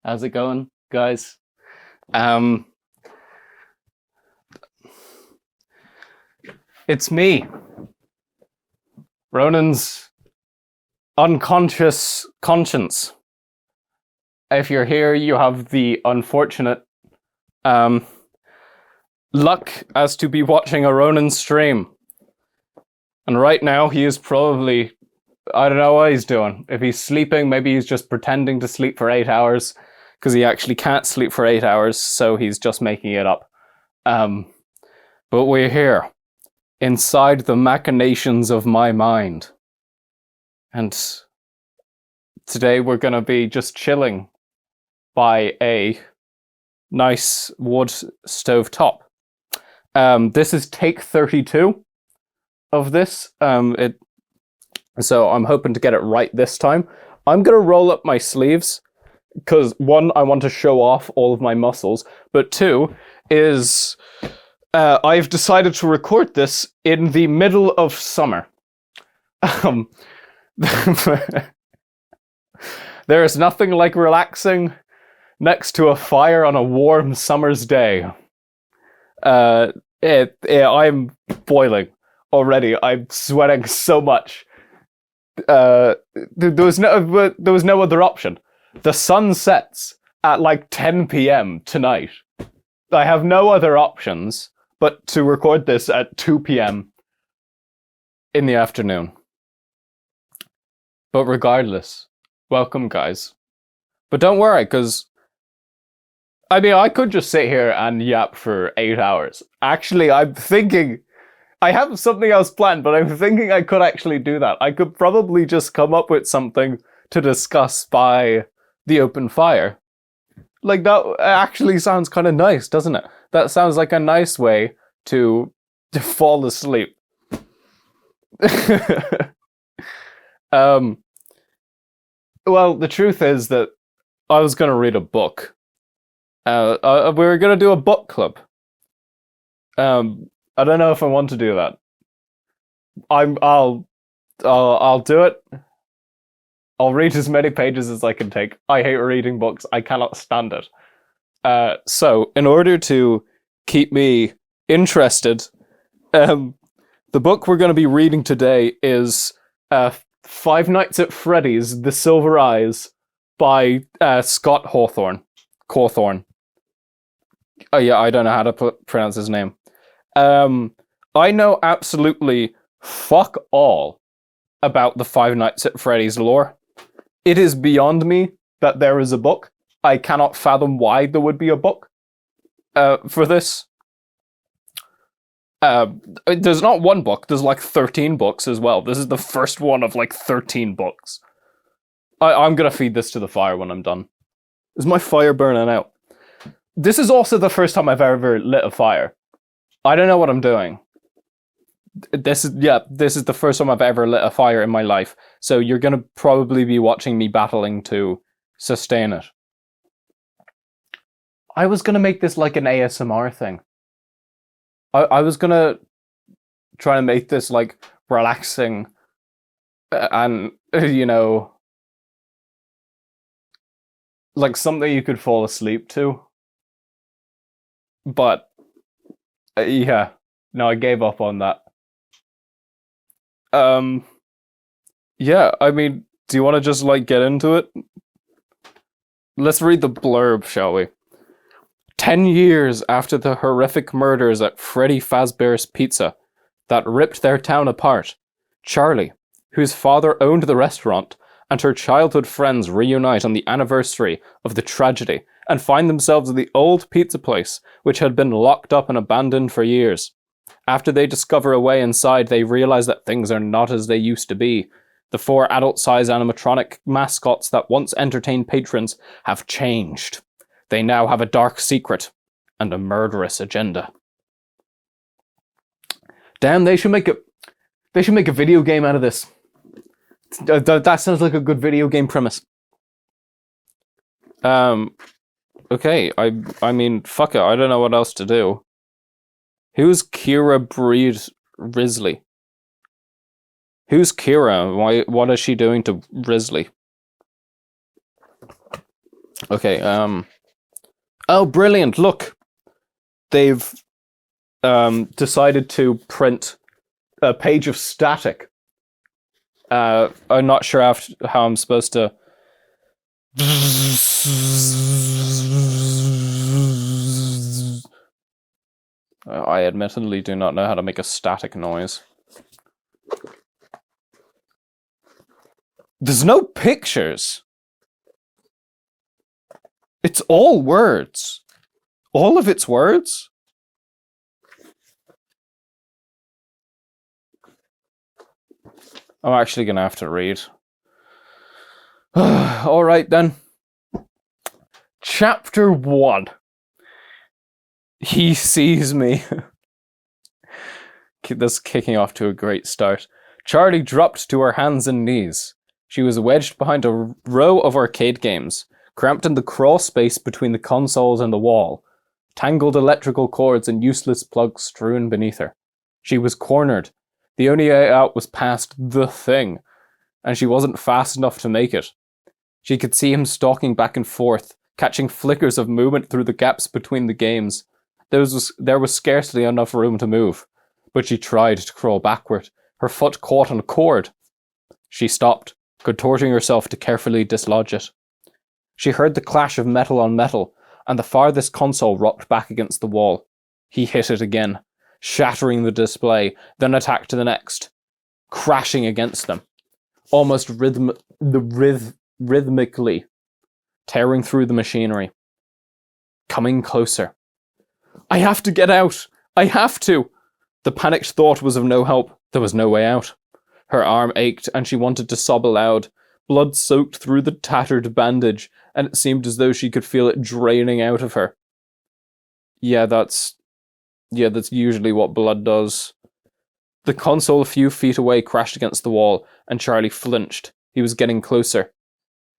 How's it going, guys? Um, it's me, Ronan's unconscious conscience. If you're here, you have the unfortunate um, luck as to be watching a Ronan stream. And right now, he is probably, I don't know what he's doing. If he's sleeping, maybe he's just pretending to sleep for 8 hours, because he actually can't sleep for 8 hours, so he's just making it up. But we're here, inside the machinations of my mind. And today we're going to be just chilling by a nice wood stove top. This is take 32 of this. So I'm hoping to get it right this time. I'm going to roll up my sleeves because, one, I want to show off all of my muscles, but two is I've decided to record this in the middle of summer. There is nothing like relaxing next to a fire on a warm summer's day. I'm boiling already. I'm sweating so much. There was no other option. The sun sets at like 10 p.m. tonight. I have no other options but to record this at 2 p.m. in the afternoon. But regardless, welcome, guys. But don't worry, because I mean, I could just sit here and yap for 8 hours. Actually, I'm thinking I have something else planned, but I'm thinking I could actually do that. I could probably just come up with something to discuss by the open fire. Like, that actually sounds kind of nice, doesn't it? That sounds like a nice way to fall asleep. Well, the truth is that I was going to read a book. We were going to do a book club. I don't know if I want to do that. I'll do it. I'll read as many pages as I can take. I hate reading books. I cannot stand it. So, in order to keep me interested, the book we're going to be reading today is Five Nights at Freddy's: The Silver Eyes by Scott Cawthorne. Oh yeah, I don't know how to pronounce his name. I know absolutely fuck all about the Five Nights at Freddy's lore. It is beyond me that there is a book. I cannot fathom why there would be a book for this. There's not one book, there's like 13 books as well. This is the first one of like 13 books. I'm gonna feed this to the fire when I'm done. Is my fire burning out? This is also the first time I've ever lit a fire. I don't know what I'm doing. This is the first time I've ever lit a fire in my life. So you're gonna probably be watching me battling to sustain it. I was gonna make this like an ASMR thing. I was gonna try to make this like relaxing and, you know, like something you could fall asleep to. But yeah, no, I gave up on that. Yeah, I mean, do you want to just like get into it? Let's read the blurb, shall we? 10 years after the horrific murders at Freddy Fazbear's Pizza that ripped their town apart, Charlie, whose father owned the restaurant, and her childhood friends reunite on the anniversary of the tragedy and find themselves at the old pizza place, which had been locked up and abandoned for years. After they discover a way inside, they realize that things are not as they used to be. The 4 adult-size animatronic mascots that once entertained patrons have changed. They now have a dark secret and a murderous agenda. Damn, they should make a video game out of this. That sounds like a good video game premise. Okay, I mean, fuck it, I don't know what else to do. Who's Kira Breed Risley? Who's Kira? What is she doing to Risley? Okay, oh, brilliant, look! They've decided to print a page of static. I'm not sure how I'm supposed to... I admittedly do not know how to make a static noise. There's no pictures! It's all words. All of it's words? I'm actually gonna have to read. Alright then. Chapter 1. He sees me. This kicking off to a great start. Charlie dropped to her hands and knees. She was wedged behind a row of arcade games, cramped in the crawl space between the consoles and the wall, tangled electrical cords and useless plugs strewn beneath her. She was cornered. The only way out was past the thing, and she wasn't fast enough to make it. She could see him stalking back and forth, catching flickers of movement through the gaps between the games. There was scarcely enough room to move, but she tried to crawl backward. Her foot caught on a cord. She stopped, contorting herself to carefully dislodge it. She heard the clash of metal on metal, and the farthest console rocked back against the wall. He hit it again, shattering the display, then attacked the next, crashing against them, almost rhythmically, tearing through the machinery. Coming closer. I have to get out! I have to! The panicked thought was of no help. There was no way out. Her arm ached, and she wanted to sob aloud. Blood soaked through the tattered bandage, and it seemed as though she could feel it draining out of her. Yeah, that's usually what blood does. The console a few feet away crashed against the wall, and Charlie flinched. He was getting closer.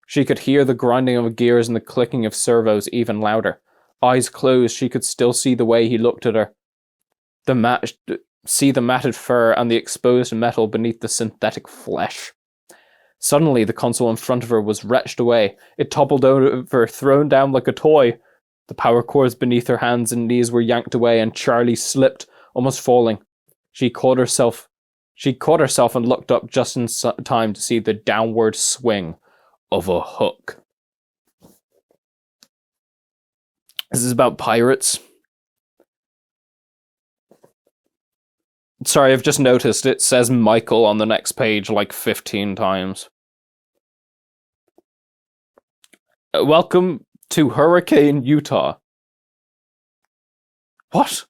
She could hear the grinding of gears and the clicking of servos even louder. Eyes closed, she could still see the way he looked at her. See the matted fur and the exposed metal beneath the synthetic flesh. Suddenly, the console in front of her was wrenched away. It toppled over, thrown down like a toy. The power cords beneath her hands and knees were yanked away, and Charlie slipped, almost falling. She caught herself and looked up just in time to see the downward swing of a hook. This is about pirates. Sorry, I've just noticed it says Michael on the next page like 15 times. Welcome to Hurricane, Utah. What?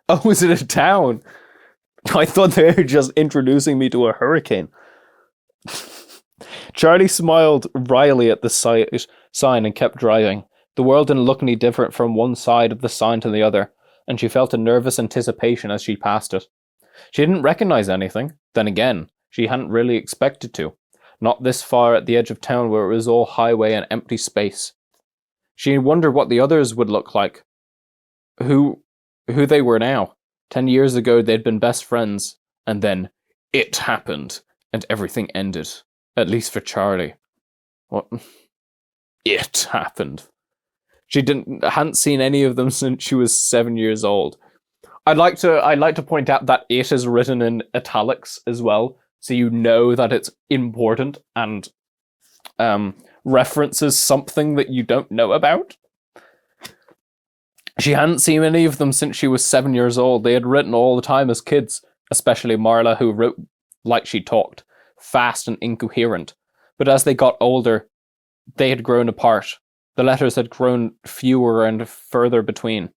Oh, is it a town? I thought they were just introducing me to a hurricane. Charlie smiled wryly at the sign and kept driving. The world didn't look any different from one side of the sign to the other, and she felt a nervous anticipation as she passed it. She didn't recognize anything. Then again, she hadn't really expected to. Not this far at the edge of town where it was all highway and empty space. She wondered what the others would look like. Who they were now. 10 years ago they'd been best friends, and then it happened, and everything ended. At least for Charlie. What? It happened. She hadn't seen any of them since she was 7 years old. I'd like to point out that it is written in italics as well, so you know that it's important and references something that you don't know about. She hadn't seen any of them since she was 7 years old. They had written all the time as kids, especially Marla, who wrote like she talked, fast and incoherent. But as they got older, they had grown apart. The letters had grown fewer and further between.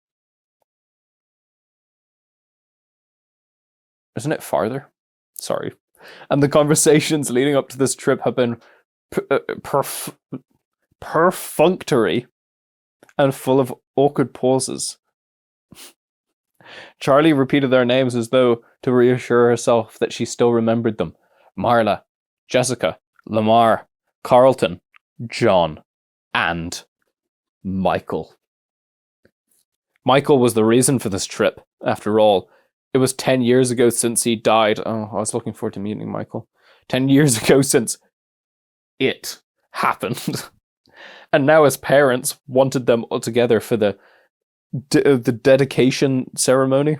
Isn't it farther? Sorry. And the conversations leading up to this trip have been perfunctory and full of awkward pauses. Charlie repeated their names as though to reassure herself that she still remembered them. Marla, Jessica, Lamar, Carlton, John, and Michael. Michael was the reason for this trip, after all. It was 10 years ago since he died. Oh, I was looking forward to meeting Michael. 10 years ago since it happened. And now his parents wanted them all together for the dedication ceremony.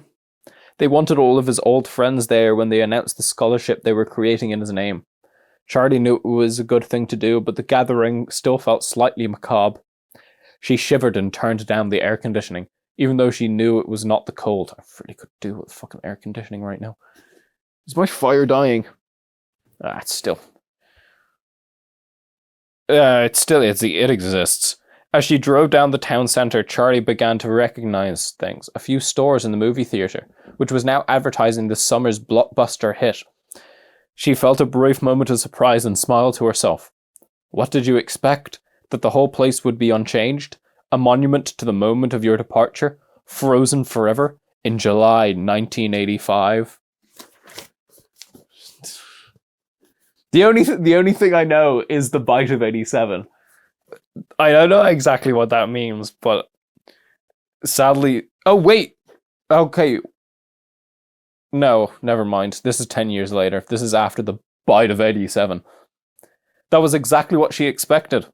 They wanted all of his old friends there when they announced the scholarship they were creating in his name. Charlie knew it was a good thing to do, but the gathering still felt slightly macabre. She shivered and turned down the air conditioning, even though she knew it was not the cold. I really could do with fucking air conditioning right now. Is my fire dying? It's still... it exists. As she drove down the town centre, Charlie began to recognise things. A few stores in the movie theatre, which was now advertising this summer's blockbuster hit. She felt a brief moment of surprise and smiled to herself. What did you expect? That the whole place would be unchanged? A monument to the moment of your departure? Frozen forever? In July 1985? The only thing I know is the bite of 87. I don't know exactly what that means, but sadly... Oh, wait! Okay. No, never mind. This is 10 years later. This is after the bite of 87. That was exactly what she expected.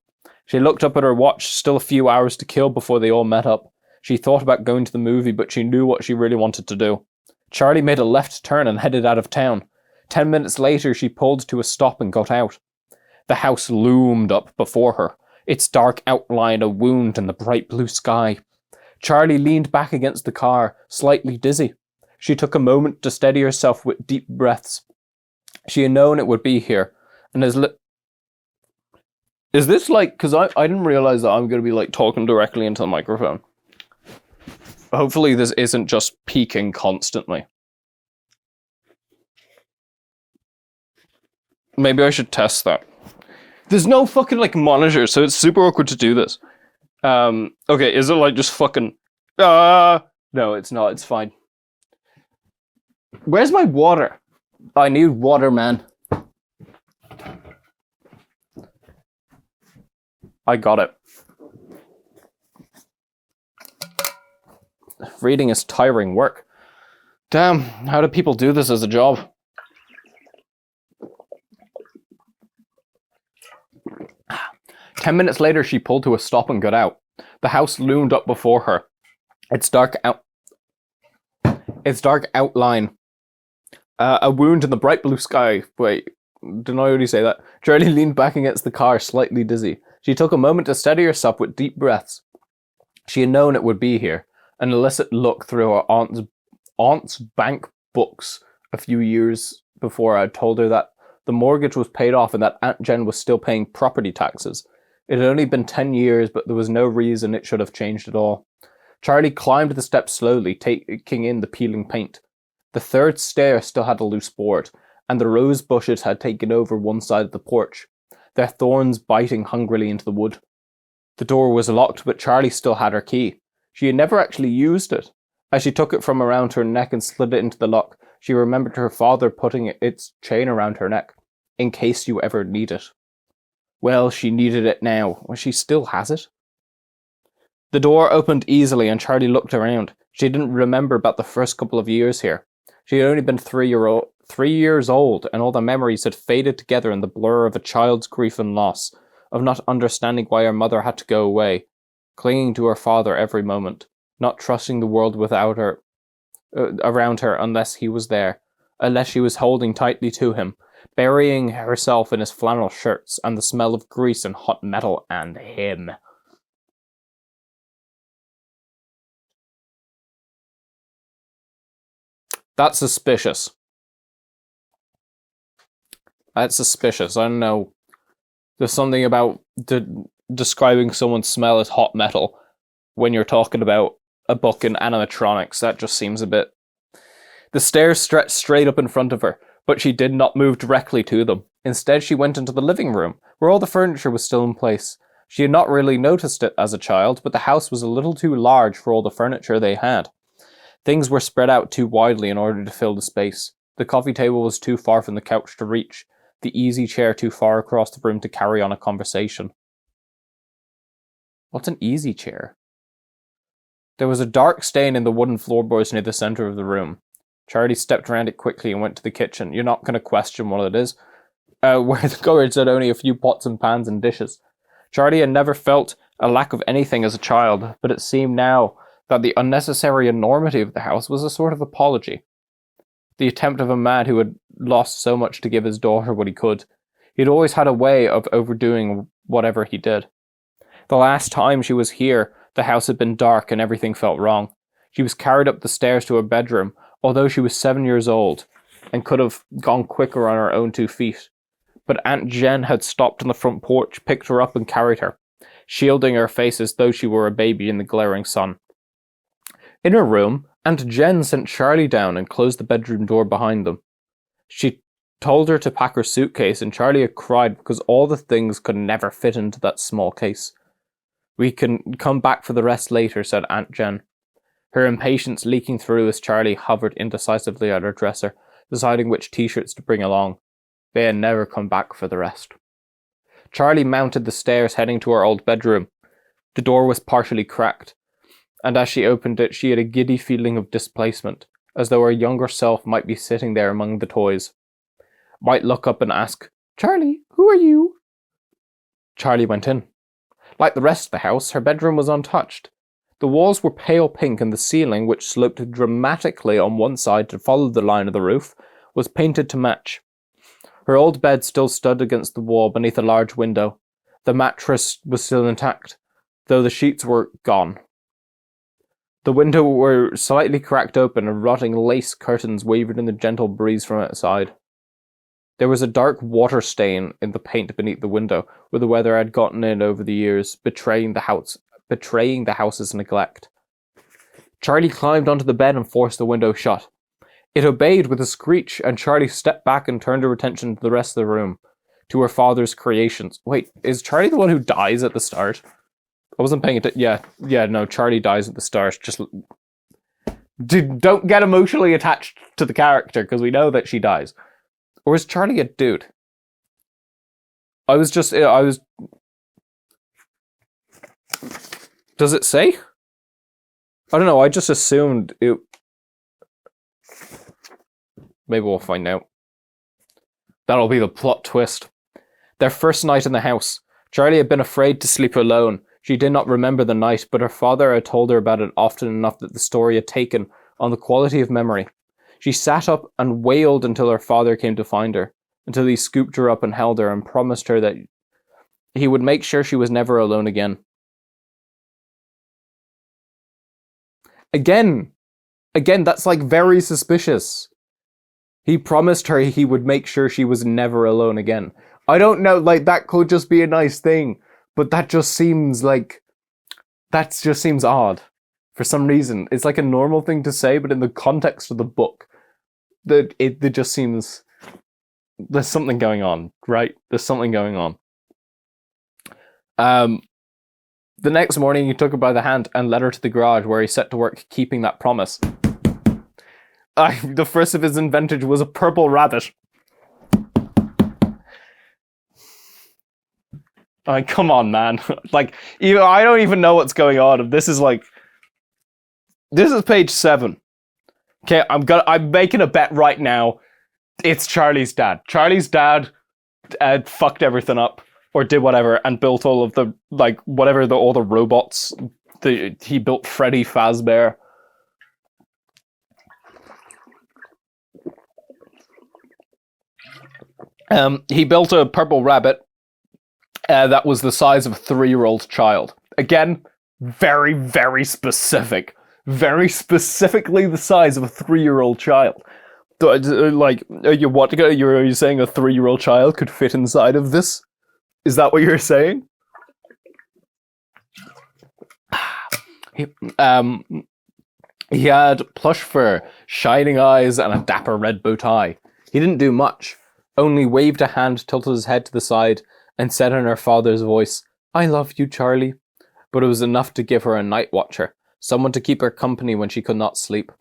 She looked up at her watch, still a few hours to kill before they all met up. She thought about going to the movie, but she knew what she really wanted to do. Charlie made a left turn and headed out of town. 10 minutes later, she pulled to a stop and got out. The house loomed up before her, its dark outline a wound in the bright blue sky. Charlie leaned back against the car, slightly dizzy. She took a moment to steady herself with deep breaths. She had known it would be here, and is this like... Because I didn't realize that I'm going to be like talking directly into the microphone. Hopefully this isn't just peaking constantly. Maybe I should test that. There's no fucking like monitor, so it's super awkward to do this. Okay, is it like just fucking... No, it's not. It's fine. Where's my water? I need water, man. I got it. Reading is tiring work. Damn, how do people do this as a job? Ten minutes later, she pulled to a stop and got out. The house loomed up before her. Its dark outline. A wound in the bright blue sky. Wait, didn't I already say that? Charlie leaned back against the car, slightly dizzy. She took a moment to steady herself with deep breaths. She had known it would be here. An illicit look through her aunt's bank books a few years before I told her that the mortgage was paid off and that Aunt Jen was still paying property taxes. It had only been 10 years, but there was no reason it should have changed at all. Charlie climbed the steps slowly, taking in the peeling paint. The third stair still had a loose board, and the rose bushes had taken over one side of the porch, their thorns biting hungrily into the wood. The door was locked, but Charlie still had her key. She had never actually used it. As she took it from around her neck and slid it into the lock, she remembered her father putting its chain around her neck, in case you ever need it. Well, she needed it now. Well, she still has it. The door opened easily and Charlie looked around. She didn't remember about the first couple of years here. She had only been 3 years old, and all the memories had faded together in the blur of a child's grief and loss, of not understanding why her mother had to go away, clinging to her father every moment, not trusting the world without her, around her unless he was there, unless she was holding tightly to him, burying herself in his flannel shirts and the smell of grease and hot metal and him. That's suspicious. That's suspicious. I don't know. There's something about describing someone's smell as hot metal when you're talking about a book in animatronics. That just seems a bit... The stairs stretched straight up in front of her, but she did not move directly to them. Instead, she went into the living room, where all the furniture was still in place. She had not really noticed it as a child, but the house was a little too large for all the furniture they had. Things were spread out too widely in order to fill the space. The coffee table was too far from the couch to reach, the easy chair too far across the room to carry on a conversation. What's an easy chair? There was a dark stain in the wooden floorboards near the center of the room. Charlie stepped around it quickly and went to the kitchen. You're not going to question what it is. Where the cupboards had only a few pots and pans and dishes. Charlie had never felt a lack of anything as a child, but it seemed now that the unnecessary enormity of the house was a sort of apology. The attempt of a man who had lost so much to give his daughter what he could. He'd always had a way of overdoing whatever he did. The last time she was here, the house had been dark and everything felt wrong. She was carried up the stairs to her bedroom, although she was 7 years old, and could have gone quicker on her own 2 feet. But Aunt Jen had stopped on the front porch, picked her up and carried her, shielding her face as though she were a baby in the glaring sun. In her room, Aunt Jen sent Charlie down and closed the bedroom door behind them. She told her to pack her suitcase, and Charlie had cried because all the things could never fit into that small case. "We can come back for the rest later," said Aunt Jen, her impatience leaking through as Charlie hovered indecisively at her dresser, deciding which t-shirts to bring along. They had never come back for the rest. Charlie mounted the stairs heading to her old bedroom. The door was partially cracked, and as she opened it, she had a giddy feeling of displacement, as though her younger self might be sitting there among the toys. Might look up and ask, "Charlie, who are you?" Charlie went in. Like the rest of the house, her bedroom was untouched. The walls were pale pink and the ceiling, which sloped dramatically on one side to follow the line of the roof, was painted to match. Her old bed still stood against the wall beneath a large window. The mattress was still intact, though the sheets were gone. The window were slightly cracked open and rotting lace curtains wavered in the gentle breeze from outside. There was a dark water stain in the paint beneath the window, where the weather had gotten in over the years, betraying the house's neglect. Charlie climbed onto the bed and forced the window shut. It obeyed with a screech, and Charlie stepped back and turned her attention to the rest of the room, to her father's creations. Wait, is Charlie the one who dies at the start? I wasn't paying attention. Yeah, no, Charlie dies at the start. Just don't get emotionally attached to the character, because we know that she dies. Or is Charlie a dude? Does it say? I don't know, I just assumed it... Maybe we'll find out. That'll be the plot twist. Their first night in the house. Charlie had been afraid to sleep alone. She did not remember the night, but her father had told her about it often enough that the story had taken on the quality of memory. She sat up and wailed until her father came to find her, until he scooped her up and held her and promised her that he would make sure she was never alone again. Again, that's like very suspicious. He promised her he would make sure she was never alone again. I don't know, like, that could just be a nice thing, but that just seems odd. For some reason. It's like a normal thing to say, but in the context of the book, it just seems... There's something going on, right? There's something going on. The next morning, he took her by the hand and led her to the garage, where he set to work keeping that promise. The first of his invention was a purple rabbit. Come on, man. Like, I don't even know what's going on. This is page 7. Okay, I'm making a bet right now. It's Charlie's dad. Charlie's dad fucked everything up, or did whatever, and built all of the, all the robots. He built Freddy Fazbear. He built a purple rabbit that was the size of a 3-year-old child. Again, very, very specific. Very specifically the size of a 3-year-old child. Are you saying a 3-year-old child could fit inside of this? Is that what you're saying? He had plush fur, shining eyes, and a dapper red bow tie. He didn't do much, only waved a hand, tilted his head to the side, and said in her father's voice, "I love you, Charlie." But it was enough to give her a night watcher, someone to keep her company when she could not sleep.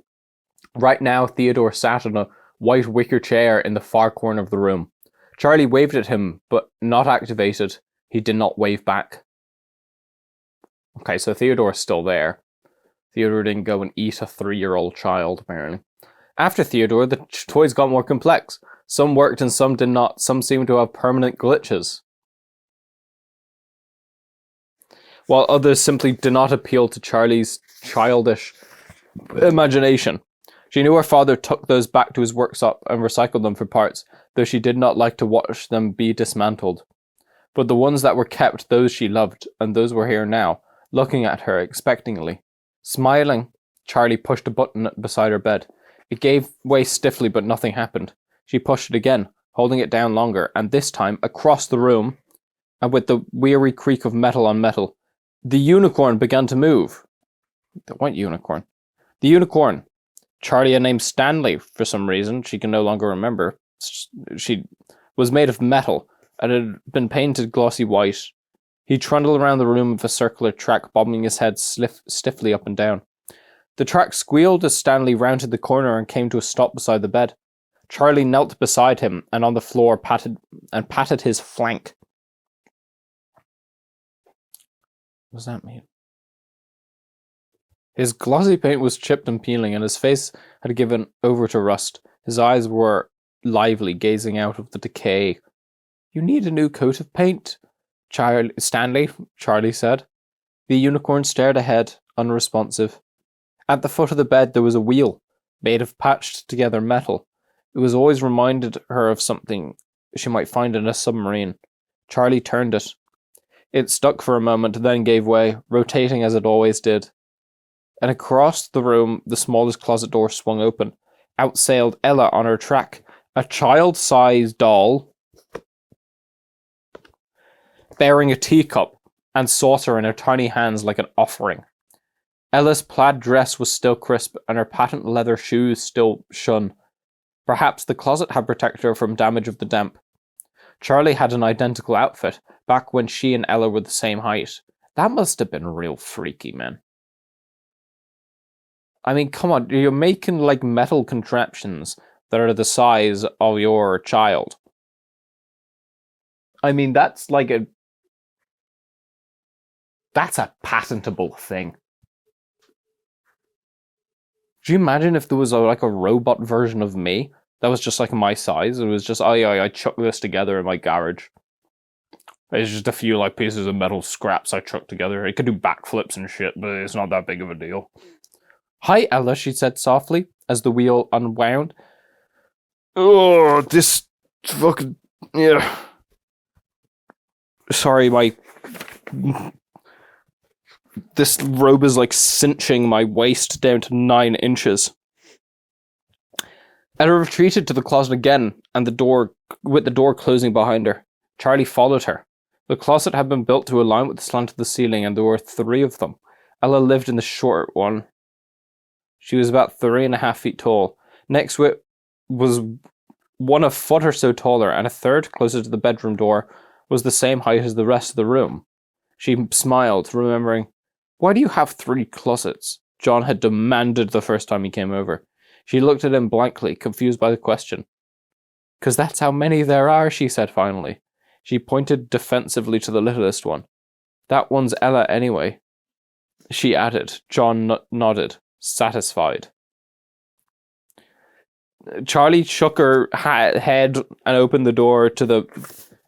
Right now, Theodore sat in a white wicker chair in the far corner of the room. Charlie waved at him, but not activated. He did not wave back. Okay, so Theodore's still there. Theodore didn't go and eat a 3-year-old child, apparently. After Theodore, the toys got more complex. Some worked and some did not. Some seemed to have permanent glitches. while others simply did not appeal to Charlie's childish imagination. She knew her father took those back to his workshop and recycled them for parts, though she did not like to watch them be dismantled. But the ones that were kept, those she loved, and those were here now, looking at her expectingly. Smiling, Charlie pushed a button beside her bed. It gave way stiffly, but nothing happened. She pushed it again, holding it down longer, and this time, across the room, and with the weary creak of metal on metal, the unicorn began to move. What unicorn? The unicorn. Charlie had named Stanley for some reason she can no longer remember. She was made of metal and had been painted glossy white. He trundled around the room with a circular track, bobbing his head stiffly up and down. The track squealed as Stanley rounded the corner and came to a stop beside the bed. Charlie knelt beside him and on the floor patted his flank. What does that mean? His glossy paint was chipped and peeling, and his face had given over to rust. His eyes were lively, gazing out of the decay. "You need a new coat of paint, Stanley," Charlie said. The unicorn stared ahead, unresponsive. At the foot of the bed there was a wheel, made of patched together metal. It was always reminded her of something she might find in a submarine. Charlie turned it. It stuck for a moment, then gave way, rotating as it always did. And across the room, the smallest closet door swung open. Out sailed Ella on her track, a child-sized doll, bearing a teacup and saucer in her tiny hands like an offering. Ella's plaid dress was still crisp, and her patent leather shoes still shone. Perhaps the closet had protected her from damage of the damp. Charlie had an identical outfit, back when she and Ella were the same height. That must have been real freaky, man. I mean, come on, you're making like metal contraptions that are the size of your child. I mean, that's a patentable thing. Do you imagine if there was a robot version of me that was just like my size? It was just, I chucked this together in my garage. It's just a few pieces of metal scraps I chucked together. It could do backflips and shit, but it's not that big of a deal. "Hi, Ella," she said softly, as the wheel unwound. "Oh, this fucking... yeah. Sorry, this robe is cinching my waist down to 9 inches. Ella retreated to the closet again, and with the door closing behind her. Charlie followed her. The closet had been built to align with the slant of the ceiling, and there were 3 of them. Ella lived in the short one. She was about 3.5 feet tall. Next to it was one a foot or so taller, and a third, closer to the bedroom door, was the same height as the rest of the room. She smiled, remembering, "Why do you have 3 closets?" John had demanded the first time he came over. She looked at him blankly, confused by the question. "'Cause that's how many there are," she said finally. She pointed defensively to the littlest one. "That one's Ella anyway," she added. John nodded, satisfied. Charlie shook her head and opened the door to the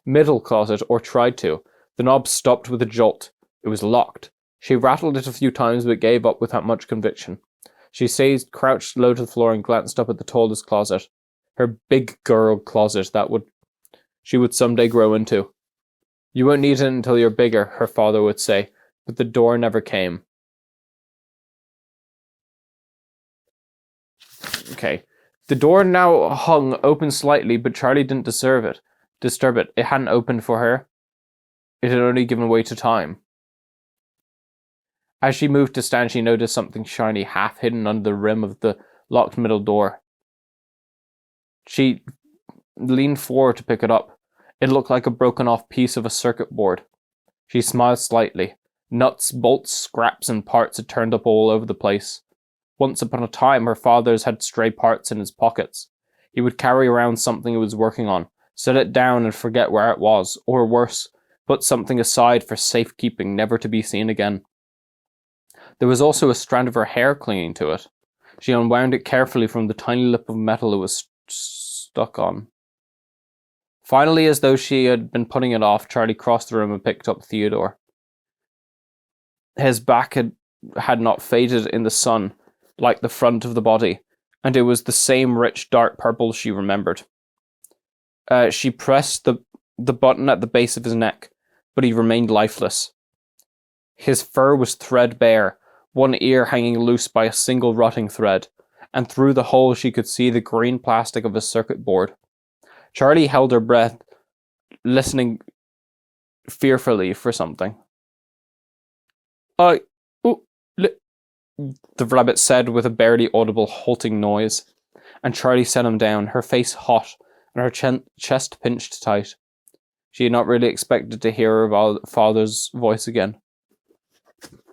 middle closet, or tried to. The knob stopped with a jolt. It was locked. She rattled it a few times, but gave up without much conviction. She stayed crouched low to the floor and glanced up at the tallest closet. Her big girl closet she would someday grow into. "You won't need it until you're bigger," her father would say, but the door never came. Okay. The door now hung open slightly, but Charlie didn't disturb it. It hadn't opened for her. It had only given way to time. As she moved to stand, she noticed something shiny half hidden under the rim of the locked middle door. She leaned forward to pick it up. It looked like a broken off piece of a circuit board. She smiled slightly. Nuts, bolts, scraps, and parts had turned up all over the place. Once upon a time, her father's had stray parts in his pockets. He would carry around something he was working on, set it down and forget where it was, or worse, put something aside for safekeeping, never to be seen again. There was also a strand of her hair clinging to it. She unwound it carefully from the tiny lip of metal it was stuck on. Finally, as though she had been putting it off, Charlie crossed the room and picked up Theodore. His back had not faded in the sun like the front of the body, and it was the same rich dark purple she remembered. She pressed the button at the base of his neck, but he remained lifeless. His fur was threadbare, one ear hanging loose by a single rotting thread, and through the hole she could see the green plastic of his circuit board. Charlie held her breath, listening fearfully for something. The rabbit said with a barely audible halting noise, and Charlie set him down, her face hot and her chest pinched tight. She had not really expected to hear her father's voice again.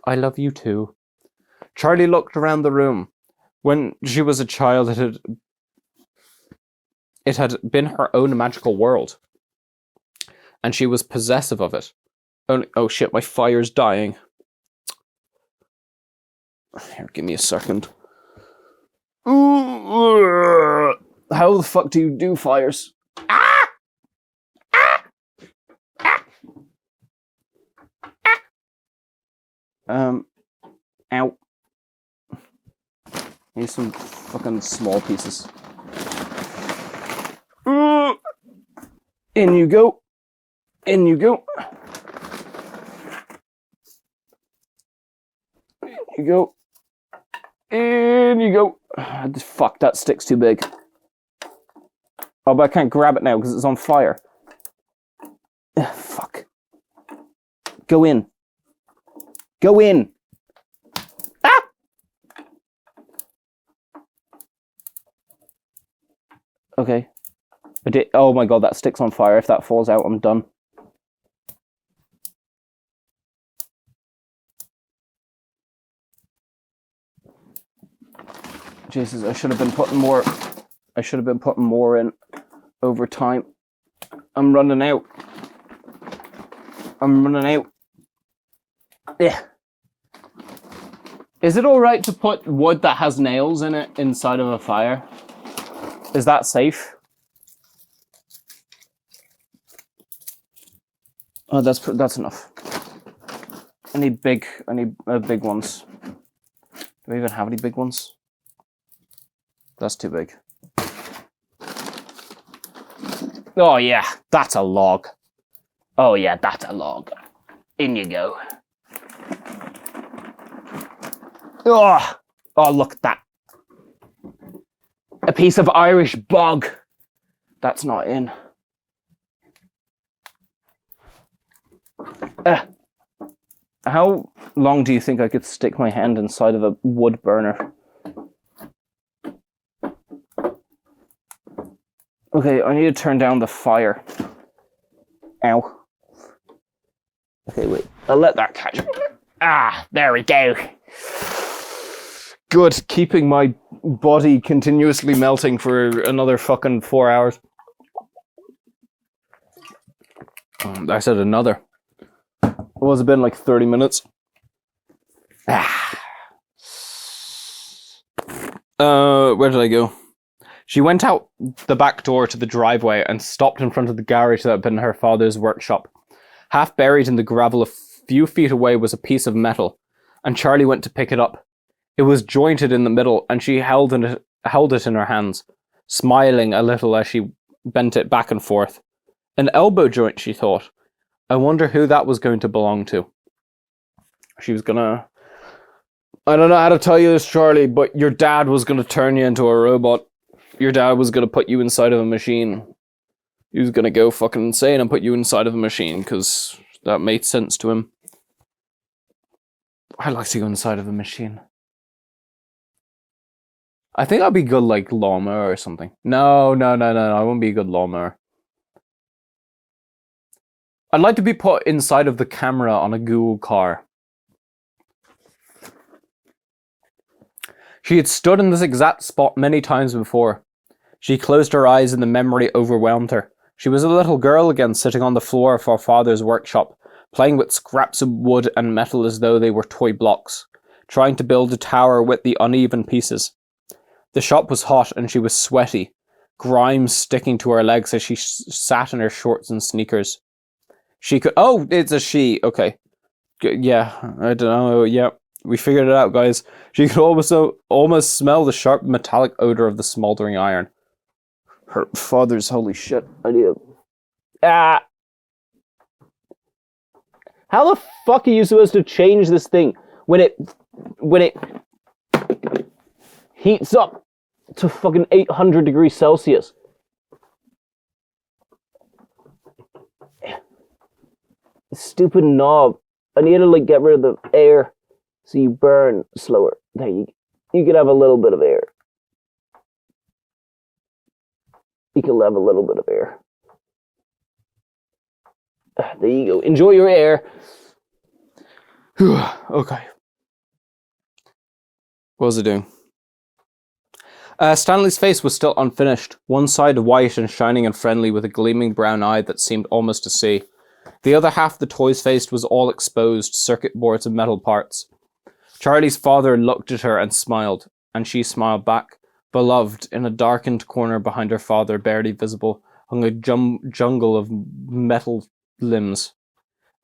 I love you too. Charlie looked around the room. When she was a child, it had been her own magical world, and she was possessive of it. Oh shit, my fire's dying. Here, give me a second. How the fuck do you do fires? Ow. Need some fucking small pieces. In you go. In you go. In you go. In you go. Fuck, that stick's too big. Oh, but I can't grab it now because it's on fire. Fuck. Go in. Go in. Ah! Okay. I did. Oh my god, that stick's on fire. If that falls out, I'm done. Jesus, I should have been putting more. I should have been putting more in over time. I'm running out. I'm running out. Yeah. Is it alright to put wood that has nails in it inside of a fire? Is that safe? Oh, that's enough. I need big ones. Do I even have any big ones? That's too big. Oh yeah, that's a log. Oh yeah, that's a log. In you go. Oh, look at that. A piece of Irish bog. That's not in. How long do you think I could stick my hand inside of a wood burner? Okay, I need to turn down the fire. Ow. Okay, wait. I'll let that catch. Ah, there we go. Good, keeping my body continuously melting for another fucking 4 hours. I said another. It was been like 30 minutes. Where did I go? She went out the back door to the driveway and stopped in front of the garage that had been her father's workshop. Half buried in the gravel a few feet away was a piece of metal, and Charlie went to pick it up. It was jointed in the middle, and she held it in her hands, smiling a little as she bent it back and forth. An elbow joint, she thought. I wonder who that was going to belong to. She was gonna... I don't know how to tell you this, Charlie, but your dad was gonna turn you into a robot. Your dad was gonna put you inside of a machine. He was gonna go fucking insane and put you inside of a machine, because that made sense to him. I'd like to go inside of a machine. I think I'd be good, like, lawnmower or something. No, I won't be a good lawnmower. I'd like to be put inside of the camera on a Google car. She had stood in this exact spot many times before. She closed her eyes and the memory overwhelmed her. She was a little girl again, sitting on the floor of her father's workshop, playing with scraps of wood and metal as though they were toy blocks, trying to build a tower with the uneven pieces. The shop was hot and she was sweaty, grime sticking to her legs as she sat in her shorts and sneakers. She could... Oh, it's a she. Okay. Yeah, I don't know. Yeah, we figured it out, guys. She could almost smell the sharp metallic odor of the smoldering iron. Her father's holy shit. I need a... Ah! How the fuck are you supposed to change this thing when it heats up to fucking 800 degrees Celsius? Stupid knob. I need to like get rid of the air so you burn slower. There you can have a little bit of air. You can have a little bit of air. There you go. Enjoy your air. Okay. What was it doing? Stanley's face was still unfinished, one side white and shining and friendly with a gleaming brown eye that seemed almost to see. The other half of the toy's face was all exposed, circuit boards and metal parts. Charlie's father looked at her and smiled, and she smiled back. Beloved, in a darkened corner behind her father, barely visible, hung a jungle of metal limbs.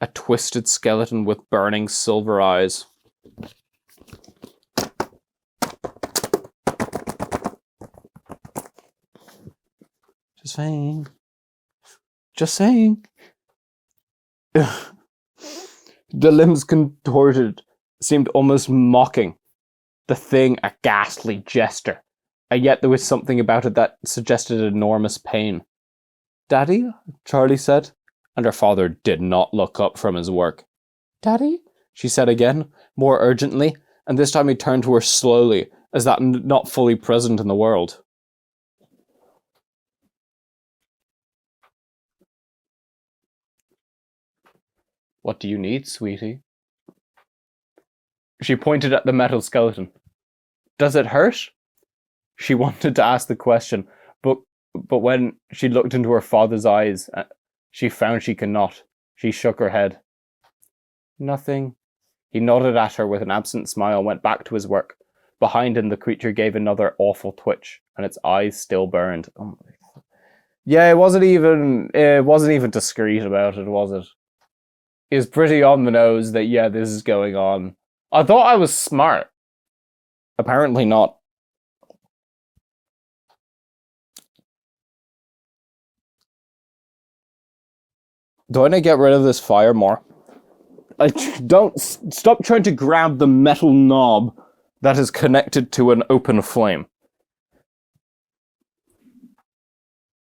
A twisted skeleton with burning silver eyes. Just saying. Just saying. The limbs contorted, seemed almost mocking. The thing a ghastly jester, and yet there was something about it that suggested enormous pain. Daddy? Charlie said, and her father did not look up from his work. Daddy? She said again, more urgently, and this time he turned to her slowly, as that not fully present in the world. What do you need, sweetie? She pointed at the metal skeleton. Does it hurt? She wanted to ask the question, but when she looked into her father's eyes, she found she could not. She shook her head. Nothing. He nodded at her with an absent smile and went back to his work. Behind him, the creature gave another awful twitch, and its eyes still burned. Oh my. Yeah, it wasn't even discreet about it, was it? It was pretty on the nose that, yeah, this is going on. I thought I was smart. Apparently not. Do I need to get rid of this fire more? Don't stop trying to grab the metal knob that is connected to an open flame.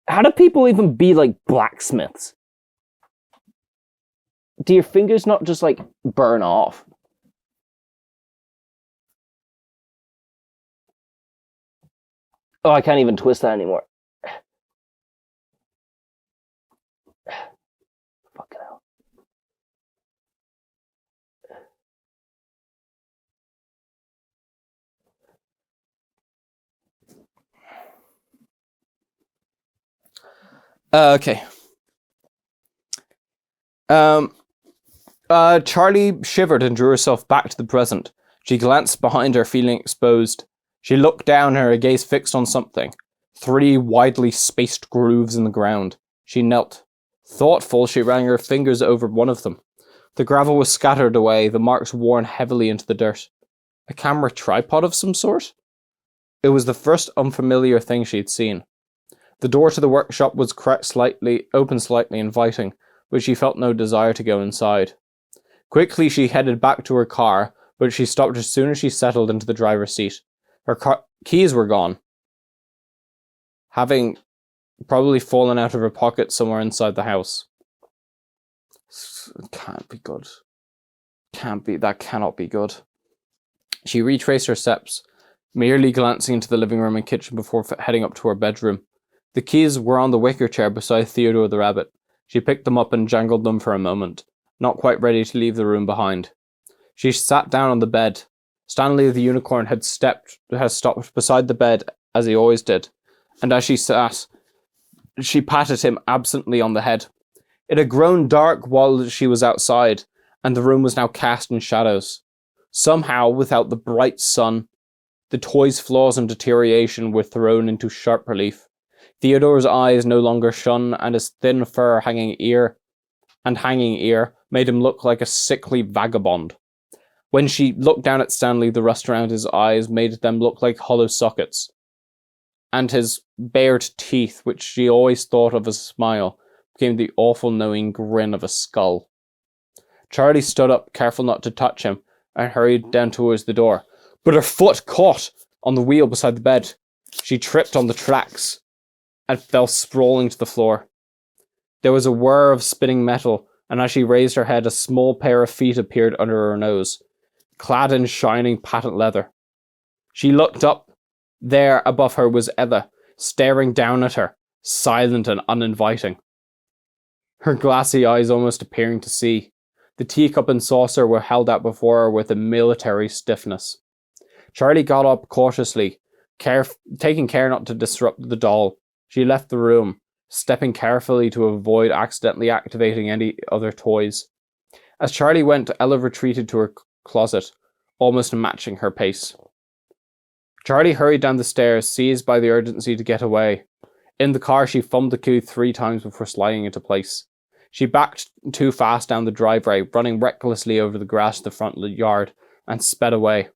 How do people even be like blacksmiths? Do your fingers not just like burn off? Oh, I can't even twist that anymore. Fucking hell. Okay. Charlie shivered and drew herself back to the present. She glanced behind her, feeling exposed. She looked down, her gaze fixed on something. 3 widely spaced grooves in the ground. She knelt. Thoughtful, she ran her fingers over one of them. The gravel was scattered away, the marks worn heavily into the dirt. A camera tripod of some sort? It was the first unfamiliar thing she had seen. The door to the workshop was open slightly, inviting, but she felt no desire to go inside. Quickly, she headed back to her car, but she stopped as soon as she settled into the driver's seat. Her keys were gone, having probably fallen out of her pocket somewhere inside the house. It can't be good. That cannot be good. She retraced her steps, merely glancing into the living room and kitchen before heading up to her bedroom. The keys were on the wicker chair beside Theodore the rabbit. She picked them up and jangled them for a moment, not quite ready to leave the room behind. She sat down on the bed. Stanley the unicorn had stopped beside the bed, as he always did, and as she sat, she patted him absently on the head. It had grown dark while she was outside, and the room was now cast in shadows. Somehow, without the bright sun, the toy's flaws and deterioration were thrown into sharp relief. Theodore's eyes no longer shone, and his thin fur hanging ear and hanging ear made him look like a sickly vagabond. When she looked down at Stanley, the rust around his eyes made them look like hollow sockets. And his bared teeth, which she always thought of as a smile, became the awful knowing grin of a skull. Charlie stood up, careful not to touch him, and hurried down towards the door. But her foot caught on the wheel beside the bed. She tripped on the tracks and fell sprawling to the floor. There was a whir of spinning metal, and as she raised her head, a small pair of feet appeared under her nose, clad in shining patent leather. She looked up. There above her was Ella, staring down at her, silent and uninviting. Her glassy eyes almost appearing to see. The teacup and saucer were held out before her with a military stiffness. Charlie got up cautiously, taking care not to disrupt the doll. She left the room, stepping carefully to avoid accidentally activating any other toys. As Charlie went, Ella retreated to her closet, almost matching her pace. Charlie hurried down the stairs, seized by the urgency to get away. In the car, she thumbed the key 3 times before sliding into place. She backed too fast down the driveway, running recklessly over the grass of the front yard, and sped away.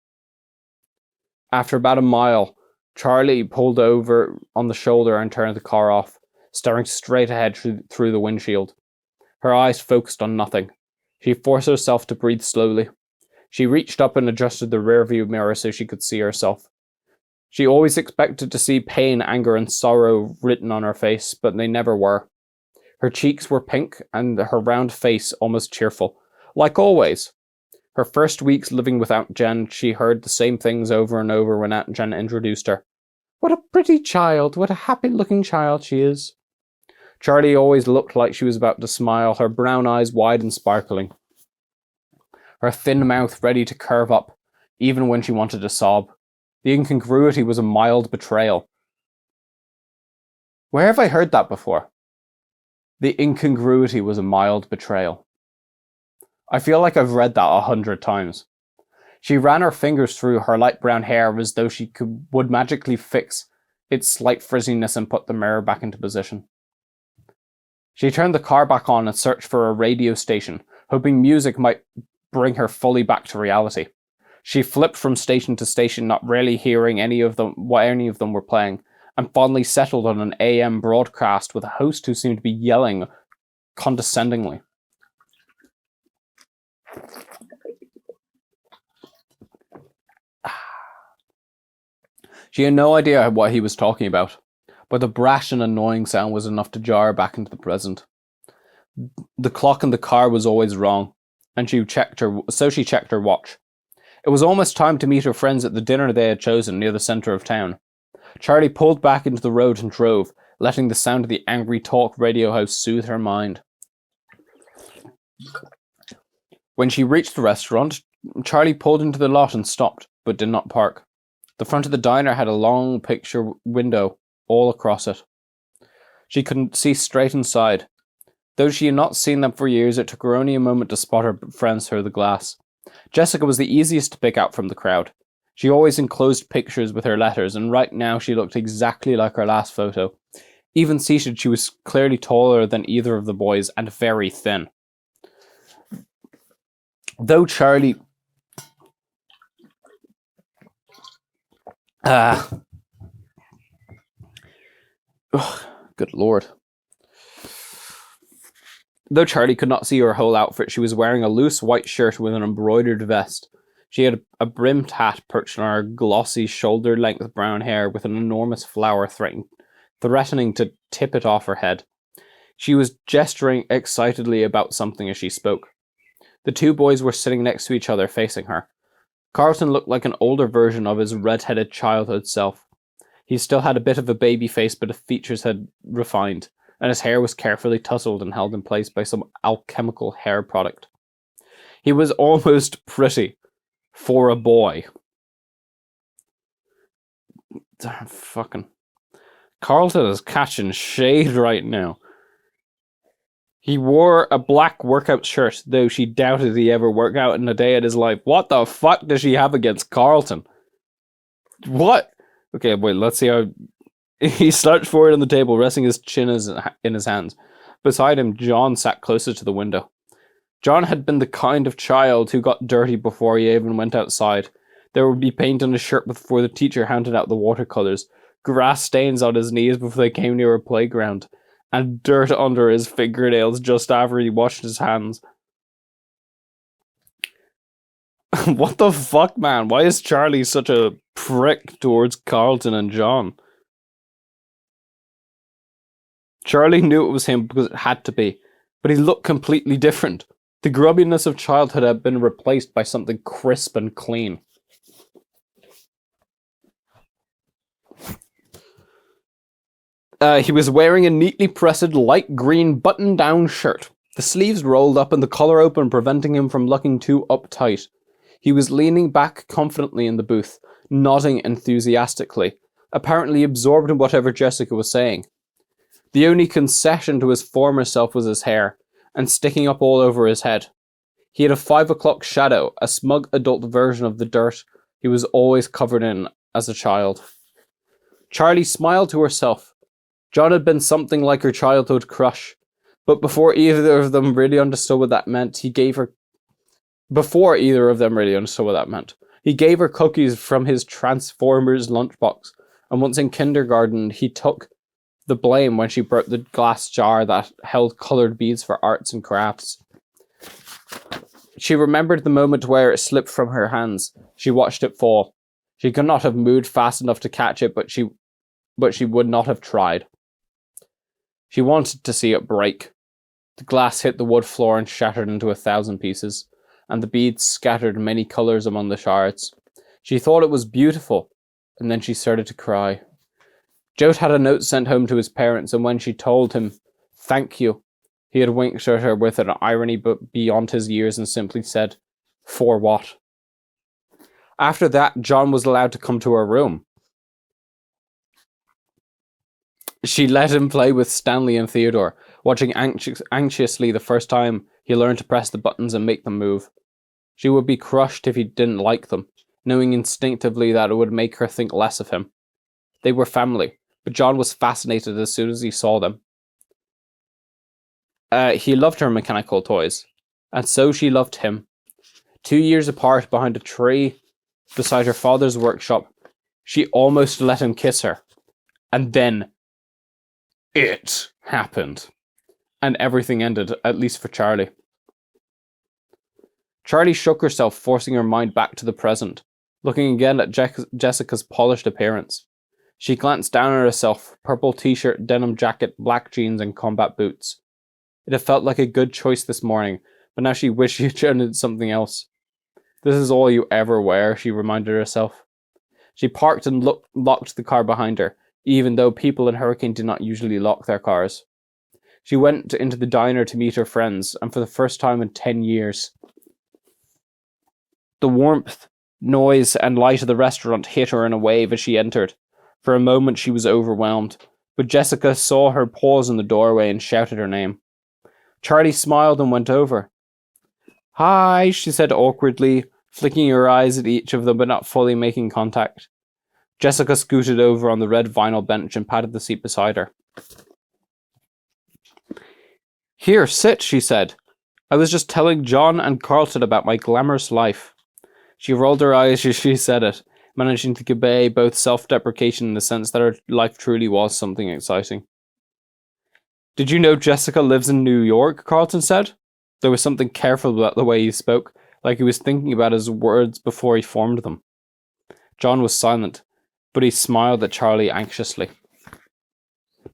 After about a mile, Charlie pulled over on the shoulder and turned the car off, staring straight ahead through the windshield. Her eyes focused on nothing. She forced herself to breathe slowly. She reached up and adjusted the rearview mirror so she could see herself. She always expected to see pain, anger, and sorrow written on her face, but they never were. Her cheeks were pink, and her round face almost cheerful. Like always. Her first weeks living with Aunt Jen, she heard the same things over and over when Aunt Jen introduced her. What a pretty child, what a happy-looking child she is. Charlie always looked like she was about to smile, her brown eyes wide and sparkling. Her thin mouth ready to curve up, even when she wanted to sob. The incongruity was a mild betrayal. Where have I heard that before? The incongruity was a mild betrayal. I feel like I've read that 100 times. She ran her fingers through her light brown hair as though she would magically fix its slight frizziness and put the mirror back into position. She turned the car back on and searched for a radio station, hoping music might bring her fully back to reality. She flipped from station to station, not really hearing what any of them were playing, and finally settled on an AM broadcast with a host who seemed to be yelling condescendingly. She had no idea what he was talking about, but the brash and annoying sound was enough to jar her back into the present. The clock in the car was always wrong, and she checked her watch. It was almost time to meet her friends at the dinner they had chosen near the centre of town. Charlie pulled back into the road and drove, letting the sound of the angry talk radio host soothe her mind. When she reached the restaurant, Charlie pulled into the lot and stopped, but did not park. The front of the diner had a long picture window all across it. She couldn't see straight inside. Though she had not seen them for years, it took her only a moment to spot her friends through the glass. Jessica was the easiest to pick out from the crowd. She always enclosed pictures with her letters, and right now she looked exactly like her last photo. Even seated, she was clearly taller than either of the boys and very thin. Though Charlie... good lord. Though Charlie could not see her whole outfit, she was wearing a loose white shirt with an embroidered vest. She had a brimmed hat perched on her glossy, shoulder-length brown hair with an enormous flower threatening to tip it off her head. She was gesturing excitedly about something as she spoke. The 2 boys were sitting next to each other, facing her. Carlton looked like an older version of his red-headed childhood self. He still had a bit of a baby face, but his features had refined, and his hair was carefully tousled and held in place by some alchemical hair product. He was almost pretty for a boy. Damn, fucking Carlton is catching shade right now. He wore a black workout shirt, though she doubted he ever worked out in a day in his life. What the fuck does she have against Carlton? What? Okay, wait, let's see how... He slouched forward on the table, resting his chin in his hands. Beside him, John sat closer to the window. John had been the kind of child who got dirty before he even went outside. There would be paint on his shirt before the teacher handed out the watercolors, grass stains on his knees before they came near a playground, and dirt under his fingernails just after he washed his hands. What the fuck, man? Why is Charlie such a prick towards Carlton and John? Charlie knew it was him because it had to be, but he looked completely different. The grubbiness of childhood had been replaced by something crisp and clean. He was wearing a neatly pressed light green button-down shirt, the sleeves rolled up and the collar open, preventing him from looking too uptight. He was leaning back confidently in the booth, nodding enthusiastically, apparently absorbed in whatever Jessica was saying. The only concession to his former self was his hair, and sticking up all over his head. He had a 5 o'clock shadow, a smug adult version of the dirt he was always covered in as a child. Charlie smiled to herself. John had been something like her childhood crush, but before either of them really understood what that meant, he gave her cookies from his Transformers lunchbox, and once in kindergarten, he took the blame when she broke the glass jar that held coloured beads for arts and crafts. She remembered the moment where it slipped from her hands. She watched it fall. She could not have moved fast enough to catch it, but she would not have tried. She wanted to see it break. The glass hit the wood floor and shattered into 1,000 pieces, and the beads scattered many colours among the shards. She thought it was beautiful, and then she started to cry. Joe had a note sent home to his parents, and when she told him, "Thank you," he had winked at her with an irony but beyond his years and simply said, "For what?" After that, John was allowed to come to her room. She let him play with Stanley and Theodore, watching anxiously the first time he learned to press the buttons and make them move. She would be crushed if he didn't like them, knowing instinctively that it would make her think less of him. They were family, but John was fascinated as soon as he saw them. He loved her mechanical toys, and so she loved him. 2 years apart behind a tree beside her father's workshop, she almost let him kiss her. And then it happened. And everything ended, at least for Charlie. Charlie shook herself, forcing her mind back to the present, looking again at Jessica's polished appearance. She glanced down at herself, purple t-shirt, denim jacket, black jeans, and combat boots. It had felt like a good choice this morning, but now she wished she had chosen something else. This is all you ever wear, she reminded herself. She parked and locked the car behind her, even though people in Hurricane did not usually lock their cars. She went into the diner to meet her friends, and for the first time in 10 years. The warmth, noise, and light of the restaurant hit her in a wave as she entered. For a moment she was overwhelmed, but Jessica saw her pause in the doorway and shouted her name. Charlie smiled and went over. "Hi," she said awkwardly, flicking her eyes at each of them but not fully making contact. Jessica scooted over on the red vinyl bench and patted the seat beside her. "Here, sit," she said. "I was just telling John and Carlton about my glamorous life." She rolled her eyes as she said it, managing to convey both self-deprecation and the sense that her life truly was something exciting. "Did you know Jessica lives in New York?" Carlton said. There was something careful about the way he spoke, like he was thinking about his words before he formed them. John was silent, but he smiled at Charlie anxiously.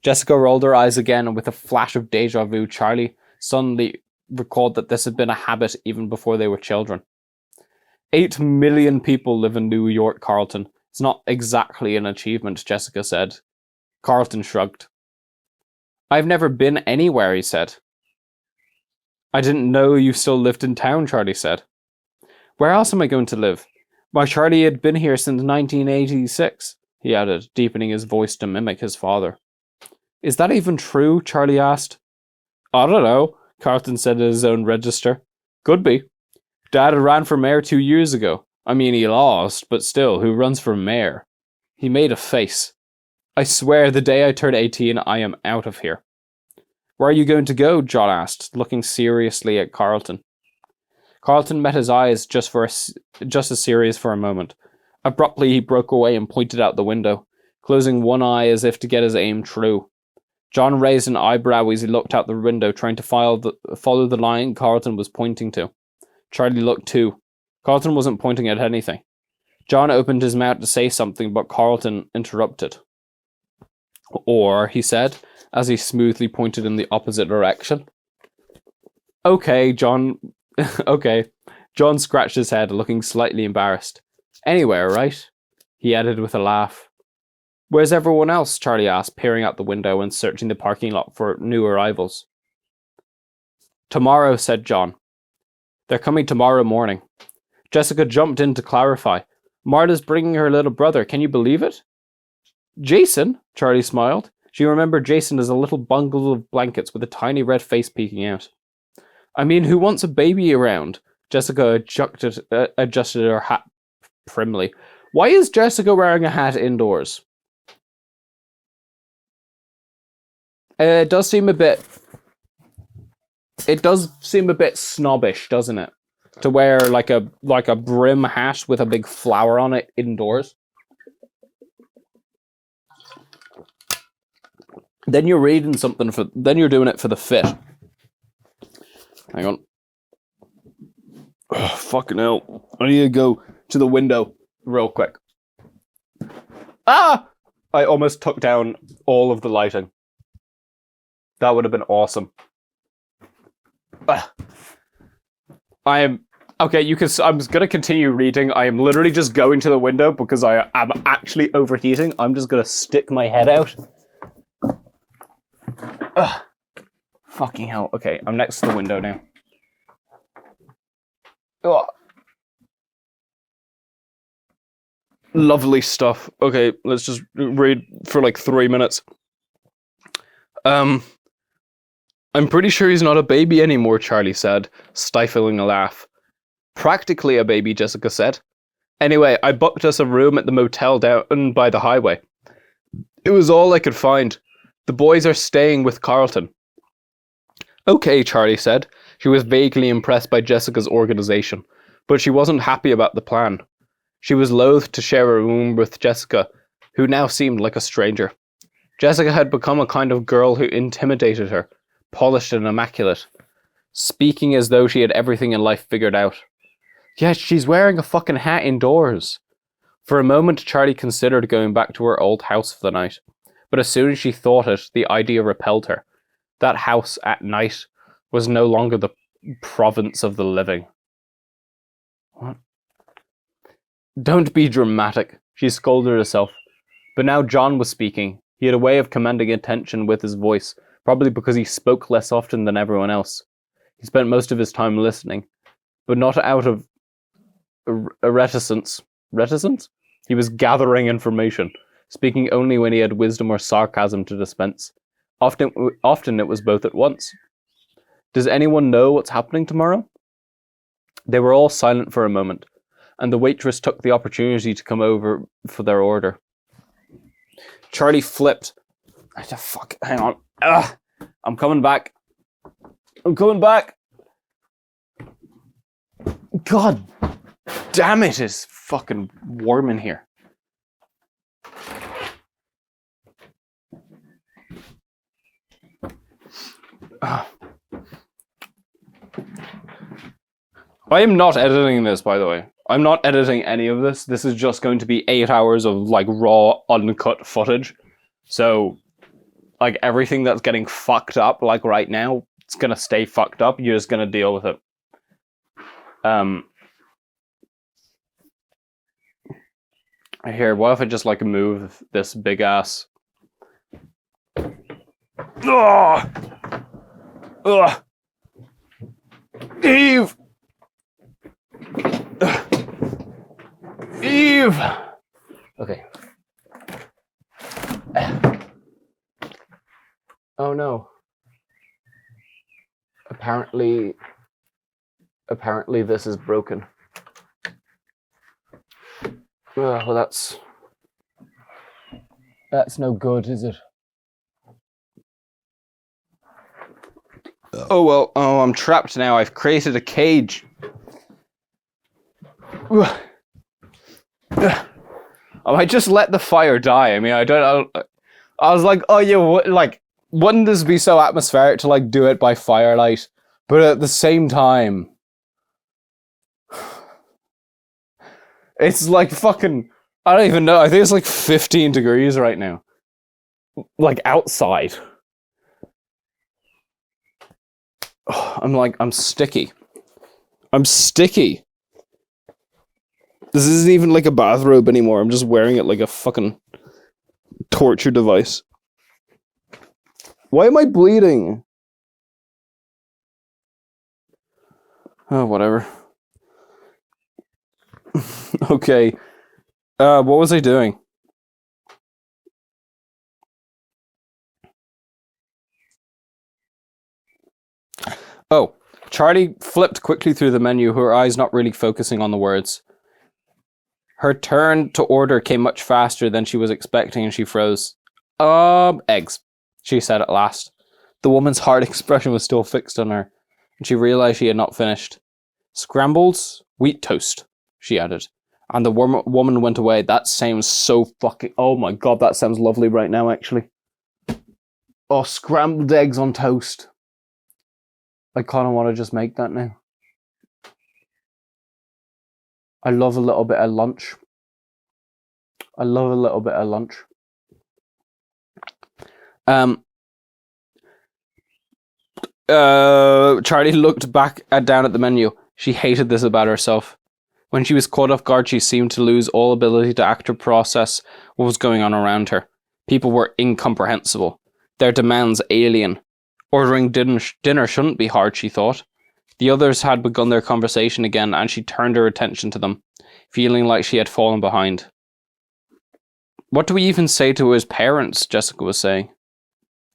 Jessica rolled her eyes again, and with a flash of deja vu, Charlie suddenly recalled that this had been a habit even before they were children. 8 million people live in New York, Carlton. It's not exactly an achievement, Jessica said. Carlton shrugged. "I've never been anywhere," he said. "I didn't know you still lived in town," Charlie said. "Where else am I going to live? Why, Charlie had been here since 1986, he added, deepening his voice to mimic his father. "Is that even true?" Charlie asked. "I don't know," Carlton said in his own register. "Could be. Dad ran for mayor 2 years ago. I mean, he lost, but still, who runs for mayor?" He made a face. "I swear the day I turn 18, I am out of here." Where are you going to go? John asked, looking seriously at Carlton. Carlton met his eyes just as serious for a moment. Abruptly, he broke away and pointed out the window, closing one eye as if to get his aim true. John raised an eyebrow as he looked out the window, trying to follow the line Carlton was pointing to. Charlie looked too. Carlton wasn't pointing at anything. John opened his mouth to say something, but Carlton interrupted. Or, he said, as he smoothly pointed in the opposite direction. Okay, John... okay. John scratched his head, looking slightly embarrassed. Anywhere, right? He added with a laugh. Where's everyone else? Charlie asked, peering out the window and searching the parking lot for new arrivals. Tomorrow, said John. They're coming tomorrow morning. Jessica jumped in to clarify. Marta's bringing her little brother. Can you believe it? Jason? Charlie smiled. She remembered Jason as a little bundle of blankets with a tiny red face peeking out. I mean, who wants a baby around? Jessica adjusted her hat primly. Why is Jessica wearing a hat indoors? It does seem a bit snobbish, doesn't it? To wear like a brim hat with a big flower on it indoors. Then you're reading something then you're doing it for the fit. Hang on. Oh, fucking hell. I need to go to the window real quick. Ah! I almost took down all of the lighting. That would have been awesome. I am... Okay, I'm going to continue reading. I am literally just going to the window because I am actually overheating. I'm just going to stick my head out. Fucking hell. Okay, I'm next to the window now. Oh. Lovely stuff. Okay, let's just read for like 3 minutes. I'm pretty sure he's not a baby anymore, Charlie said, stifling a laugh. Practically a baby, Jessica said. Anyway, I booked us a room at the motel down by the highway. It was all I could find. The boys are staying with Carlton. Okay, Charlie said. She was vaguely impressed by Jessica's organization, but she wasn't happy about the plan. She was loath to share a room with Jessica, who now seemed like a stranger. Jessica had become a kind of girl who intimidated her, polished and immaculate, speaking as though she had everything in life figured out. Yet she's wearing a fucking hat indoors. For a moment, Charlie considered going back to her old house for the night, but as soon as she thought it, the idea repelled her. That house at night was no longer the province of the living. What? Don't be dramatic, she scolded herself. But now John was speaking. He had a way of commanding attention with his voice, probably because he spoke less often than everyone else. He spent most of his time listening, but not out of a reticence. Reticence? He was gathering information, speaking only when he had wisdom or sarcasm to dispense. Often it was both at once. Does anyone know what's happening tomorrow? They were all silent for a moment, and the waitress took the opportunity to come over for their order. Charlie flipped. Fuck, hang on. Ugh, I'm coming back. I'm coming back. God damn it, it's fucking warm in here. I am not editing this, by the way. I'm not editing any of this. This is just going to be 8 hours of like raw, uncut footage. So, like everything that's getting fucked up, like right now, it's gonna stay fucked up. You're just gonna deal with it. Here, what if I just like move this big ass? Ugh! Ugh! Eve! Eve! Okay. Oh no. Apparently this is broken. Well, that's no good, is it? Oh well, I'm trapped now. I've created a cage. I might just let the fire die. I mean, I was like, oh yeah, like, wouldn't this be so atmospheric to like do it by firelight? But at the same time, it's like fucking, I don't even know. I think it's like 15 degrees right now. Like outside. I'm sticky. I'm sticky. This isn't even like a bathrobe anymore. I'm just wearing it like a fucking torture device. Why am I bleeding? Oh, whatever. Okay. What was I doing? Oh, Charlie flipped quickly through the menu, her eyes not really focusing on the words. Her turn to order came much faster than she was expecting, and she froze. Eggs, she said at last. The woman's hard expression was still fixed on her, and she realized she had not finished. Scrambled wheat toast, she added. And the woman went away. That sounds so fucking... Oh my god, that sounds lovely right now, actually. Oh, scrambled eggs on toast. I kind of want to just make that now. I love a little bit of lunch. I love a little bit of lunch. Charlie looked back down at the menu. She hated this about herself. When she was caught off guard, she seemed to lose all ability to act or process what was going on around her. People were incomprehensible. Their demands alien. Ordering dinner shouldn't be hard, she thought. The others had begun their conversation again, and she turned her attention to them, feeling like she had fallen behind. What do we even say to his parents? Jessica was saying.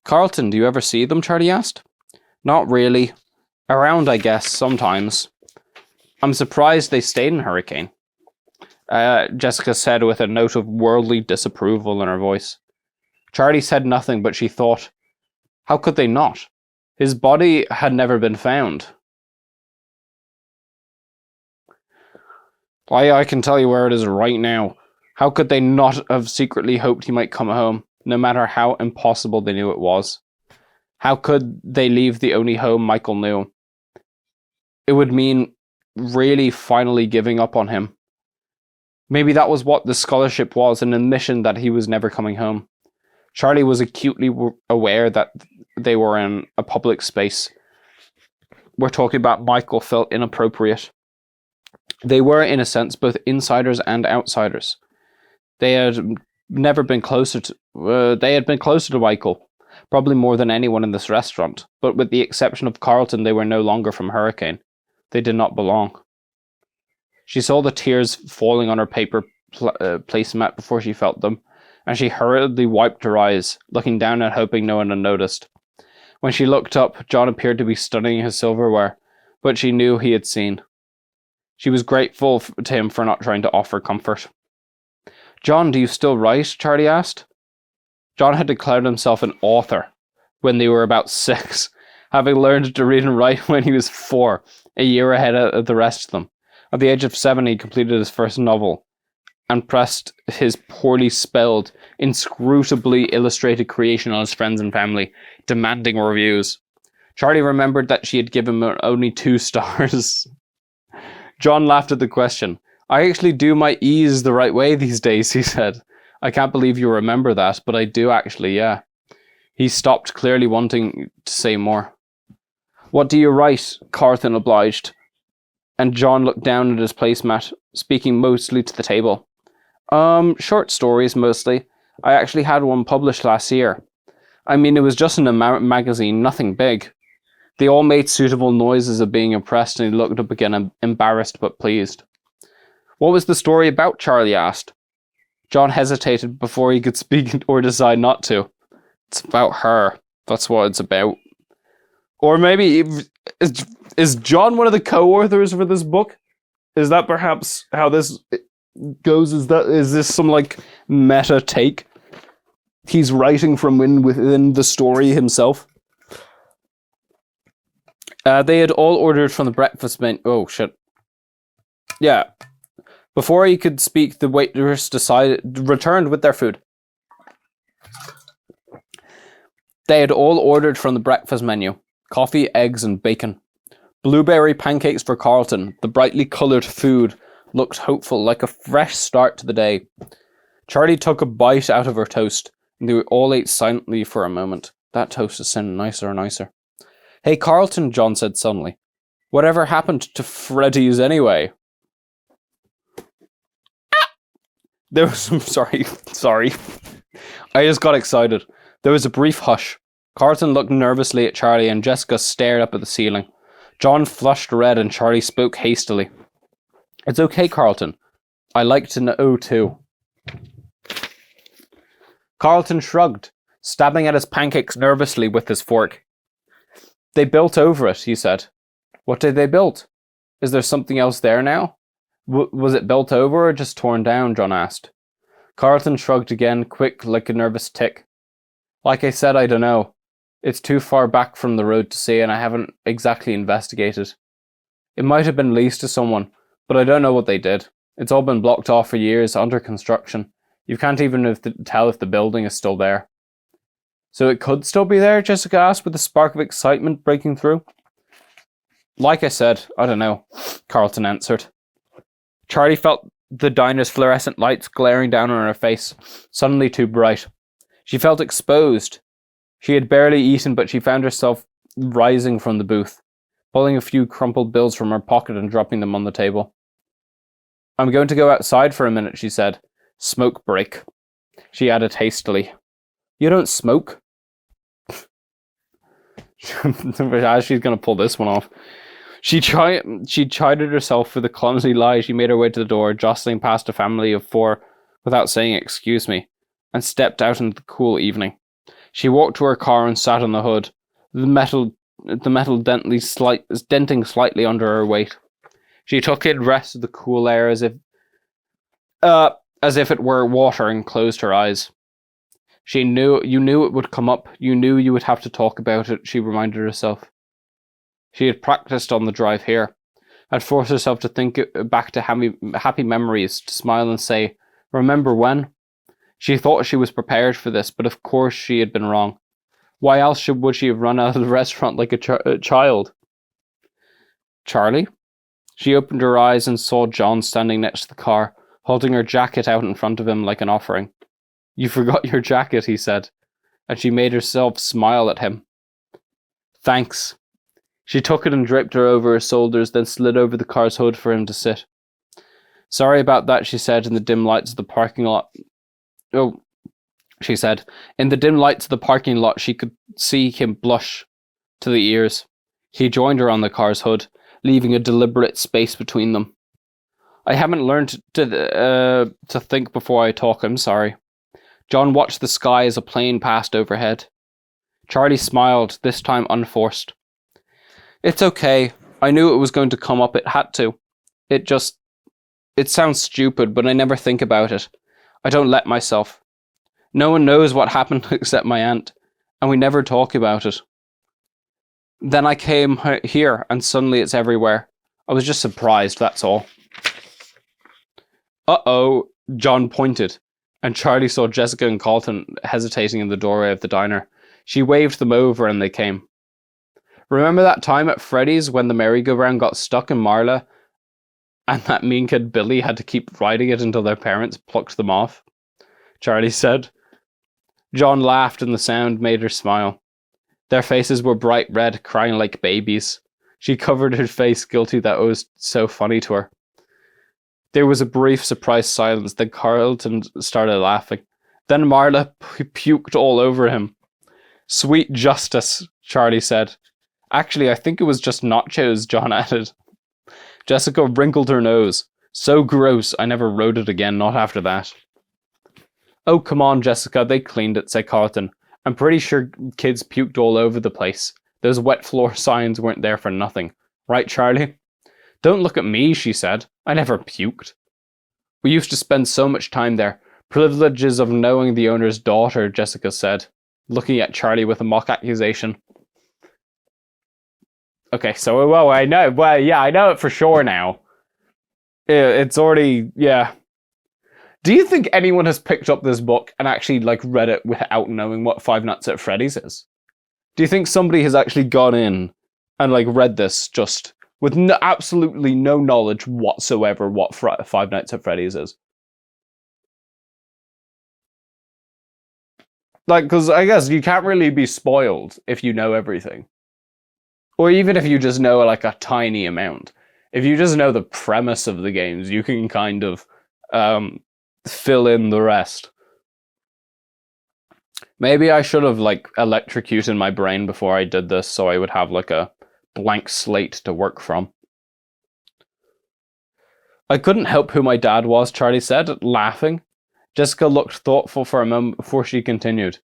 Carlton, do you ever see them? Charlie asked. Not really. Around, I guess, sometimes. I'm surprised they stayed in Hurricane. Jessica said with a note of worldly disapproval in her voice. Charlie said nothing, but she thought, how could they not? His body had never been found. Why, I can tell you where it is right now. How could they not have secretly hoped he might come home, no matter how impossible they knew it was? How could they leave the only home Michael knew? It would mean really finally giving up on him. Maybe that was what the scholarship was, an admission that he was never coming home. Charlie was acutely aware that they were in a public space. We're talking about Michael felt inappropriate. They were, in a sense, both insiders and outsiders. They had never been closer to... they had been closer to Michael, probably more than anyone in this restaurant, but with the exception of Carlton, they were no longer from Hurricane. They did not belong. She saw the tears falling on her paper placemat before she felt them, and she hurriedly wiped her eyes, looking down and hoping no one had noticed. When she looked up, John appeared to be studying his silverware, but she knew he had seen. She was grateful to him for not trying to offer comfort. John, do you still write? Charlie asked. John had declared himself an author when they were about 6, having learned to read and write when he was 4, a year ahead of the rest of them. At the age of 7, he completed his first novel and pressed his poorly spelled, inscrutably illustrated creation on his friends and family, demanding reviews. Charlie remembered that she had given him only 2 stars. John laughed at the question. I actually do my E's the right way these days, he said. I can't believe you remember that, but I do actually, yeah. He stopped, clearly wanting to say more. What do you write? Carlton obliged. And John looked down at his placemat, speaking mostly to the table. Short stories, mostly. I actually had one published last year. I mean, it was just in a magazine, nothing big. They all made suitable noises of being impressed, and he looked up again, embarrassed but pleased. What was the story about? Charlie asked. John hesitated before he could speak or decide not to. It's about her. That's what it's about. Or maybe, is John one of the co-authors for this book? Is that perhaps how this goes? Is this some like meta take? He's writing from within the story himself? They had all ordered from the breakfast menu. Oh, shit. Yeah. Before he could speak, the waitress returned with their food. They had all ordered from the breakfast menu. Coffee, eggs, and bacon. Blueberry pancakes for Carlton. The brightly coloured food looked hopeful, like a fresh start to the day. Charlie took a bite out of her toast, and they all ate silently for a moment. That toast is sounding nicer and nicer. Hey, Carlton, John said suddenly. Whatever happened to Freddy's anyway? There was some... Sorry. I just got excited. There was a brief hush. Carlton looked nervously at Charlie and Jessica stared up at the ceiling. John flushed red and Charlie spoke hastily. It's okay, Carlton. I like to know too. Carlton shrugged, stabbing at his pancakes nervously with his fork. They built over it, he said. What did they build? Is there something else there now? Was it built over or just torn down? John asked. Carlton shrugged again, quick like a nervous tick. Like I said, I don't know. It's too far back from the road to see and I haven't exactly investigated. It might have been leased to someone, but I don't know what they did. It's all been blocked off for years, under construction. You can't even tell if the building is still there. So it could still be there? Jessica asked with a spark of excitement breaking through. Like I said, I don't know, Carlton answered. Charlie felt the diner's fluorescent lights glaring down on her face, suddenly too bright. She felt exposed. She had barely eaten, but she found herself rising from the booth, pulling a few crumpled bills from her pocket and dropping them on the table. I'm going to go outside for a minute, she said. Smoke break. She added hastily. You don't smoke? As she's going to pull this one off. She chided herself for the clumsy lie. She made her way to the door, jostling past a family of 4 without saying excuse me, and stepped out into the cool evening. She walked to her car and sat on the hood, the metal denting slightly under her weight. She took in rest of the cool air as if it were water and closed her eyes. You knew it would come up. You knew you would have to talk about it, she reminded herself. She had practiced on the drive here, had forced herself to think back to happy memories, to smile and say, remember when? She thought she was prepared for this, but of course she had been wrong. Why else would she have run out of the restaurant like a child? Charlie? She opened her eyes and saw John standing next to the car, holding her jacket out in front of him like an offering. You forgot your jacket, he said, and she made herself smile at him. Thanks. She took it and draped her over her shoulders, then slid over the car's hood for him to sit. Sorry about that, she said in the dim lights of the parking lot. Oh, she said. In the dim lights of the parking lot, she could see him blush to the ears. He joined her on the car's hood, leaving a deliberate space between them. I haven't learned to think before I talk, I'm sorry. John watched the sky as a plane passed overhead. Charlie smiled, this time unforced. It's okay. I knew it was going to come up. It had to. It sounds stupid, but I never think about it. I don't let myself. No one knows what happened except my aunt, and we never talk about it. Then I came here, and suddenly it's everywhere. I was just surprised, that's all. Uh-oh, John pointed, and Charlie saw Jessica and Carlton hesitating in the doorway of the diner. She waved them over, and they came. Remember that time at Freddy's when the merry-go-round got stuck in Marla and that mean kid Billy had to keep riding it until their parents plucked them off? Charlie said. John laughed and the sound made her smile. Their faces were bright red, crying like babies. She covered her face, guilty that it was so funny to her. There was a brief surprised silence, then Carlton started laughing. Then Marla puked all over him. Sweet justice, Charlie said. Actually, I think it was just nachos, John added. Jessica wrinkled her nose. So gross, I never rode it again, not after that. Oh, come on, Jessica, they cleaned it, said Carlton. I'm pretty sure kids puked all over the place. Those wet floor signs weren't there for nothing. Right, Charlie? Don't look at me, she said. I never puked. We used to spend so much time there. Privileges of knowing the owner's daughter, Jessica said, looking at Charlie with a mock accusation. Okay, so, well, I know. Well, yeah, I know it for sure now. It's already, yeah. Do you think anyone has picked up this book and actually, like, read it without knowing what Five Nights at Freddy's is? Do you think somebody has actually gone in and, like, read this just with absolutely no knowledge whatsoever what Five Nights at Freddy's is? Like, because I guess you can't really be spoiled if you know everything. Or even if you just know, like, a tiny amount. If you just know the premise of the games, you can kind of fill in the rest. Maybe I should have, like, electrocuted my brain before I did this so I would have, like, a blank slate to work from. I couldn't help who my dad was, Charlie said, laughing. Jessica looked thoughtful for a moment before she continued.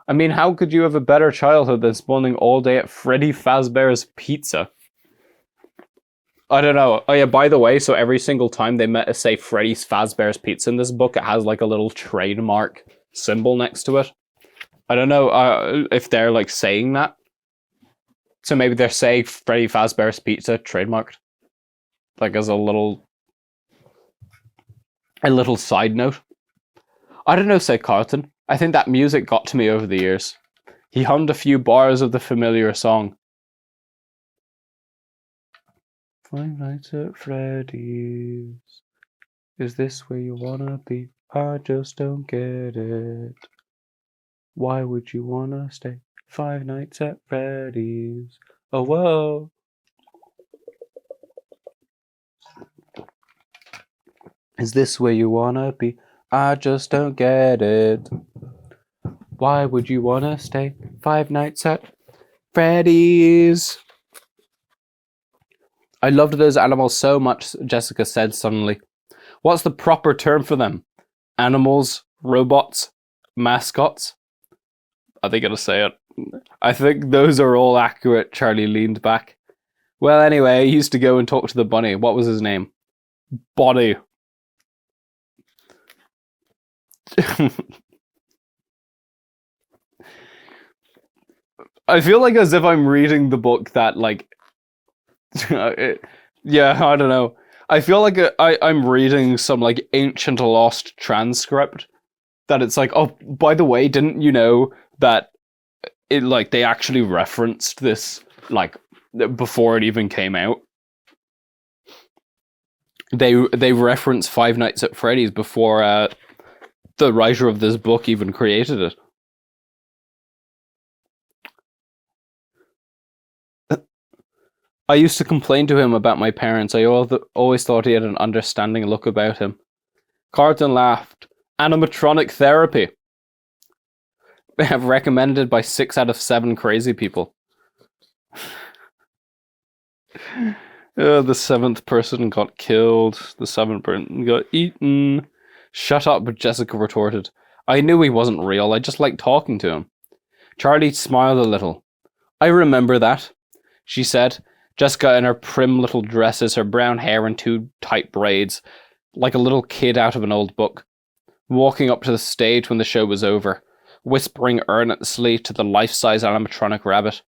I mean, how could you have a better childhood than spending all day at Freddy Fazbear's Pizza? I don't know. Oh yeah, by the way, so every single time they say Freddy Fazbear's Pizza in this book, it has like a little trademark symbol next to it. I don't know if they're like saying that. So maybe they're saying Freddy Fazbear's Pizza trademarked. Like as a little side note. I don't know, said Carlton. I think that music got to me over the years. He hummed a few bars of the familiar song. Five Nights at Freddy's. Is this where you wanna be? I just don't get it. Why would you wanna stay? Five Nights at Freddy's. Oh, whoa. Is this where you wanna be? I just don't get it. Why would you wanna stay? Five Nights at Freddy's. I loved those animals so much, Jessica said suddenly. What's the proper term for them? Animals, robots, mascots? Are they going to say it? I think those are all accurate, Charlie leaned back. Well, anyway, I used to go and talk to the bunny. What was his name? Bonnie. I feel like as if I'm reading the book that, like... yeah, I don't know. I feel like I'm reading some, like, ancient lost transcript. That it's like, oh, by the way, didn't you know that it, like, they actually referenced this, like, before it even came out? They reference Five Nights at Freddy's before the writer of this book even created it. I used to complain to him about my parents. I always thought he had an understanding look about him. Carlton laughed. Animatronic therapy. Recommended by 6 out of 7 crazy people. The 7th person got killed. The 7th person got eaten. Shut up, Jessica retorted. I knew he wasn't real. I just liked talking to him. Charlie smiled a little. I remember that, she said. Jessica in her prim little dresses, her brown hair in 2 tight braids, like a little kid out of an old book, walking up to the stage when the show was over, whispering earnestly to the life-size animatronic rabbit.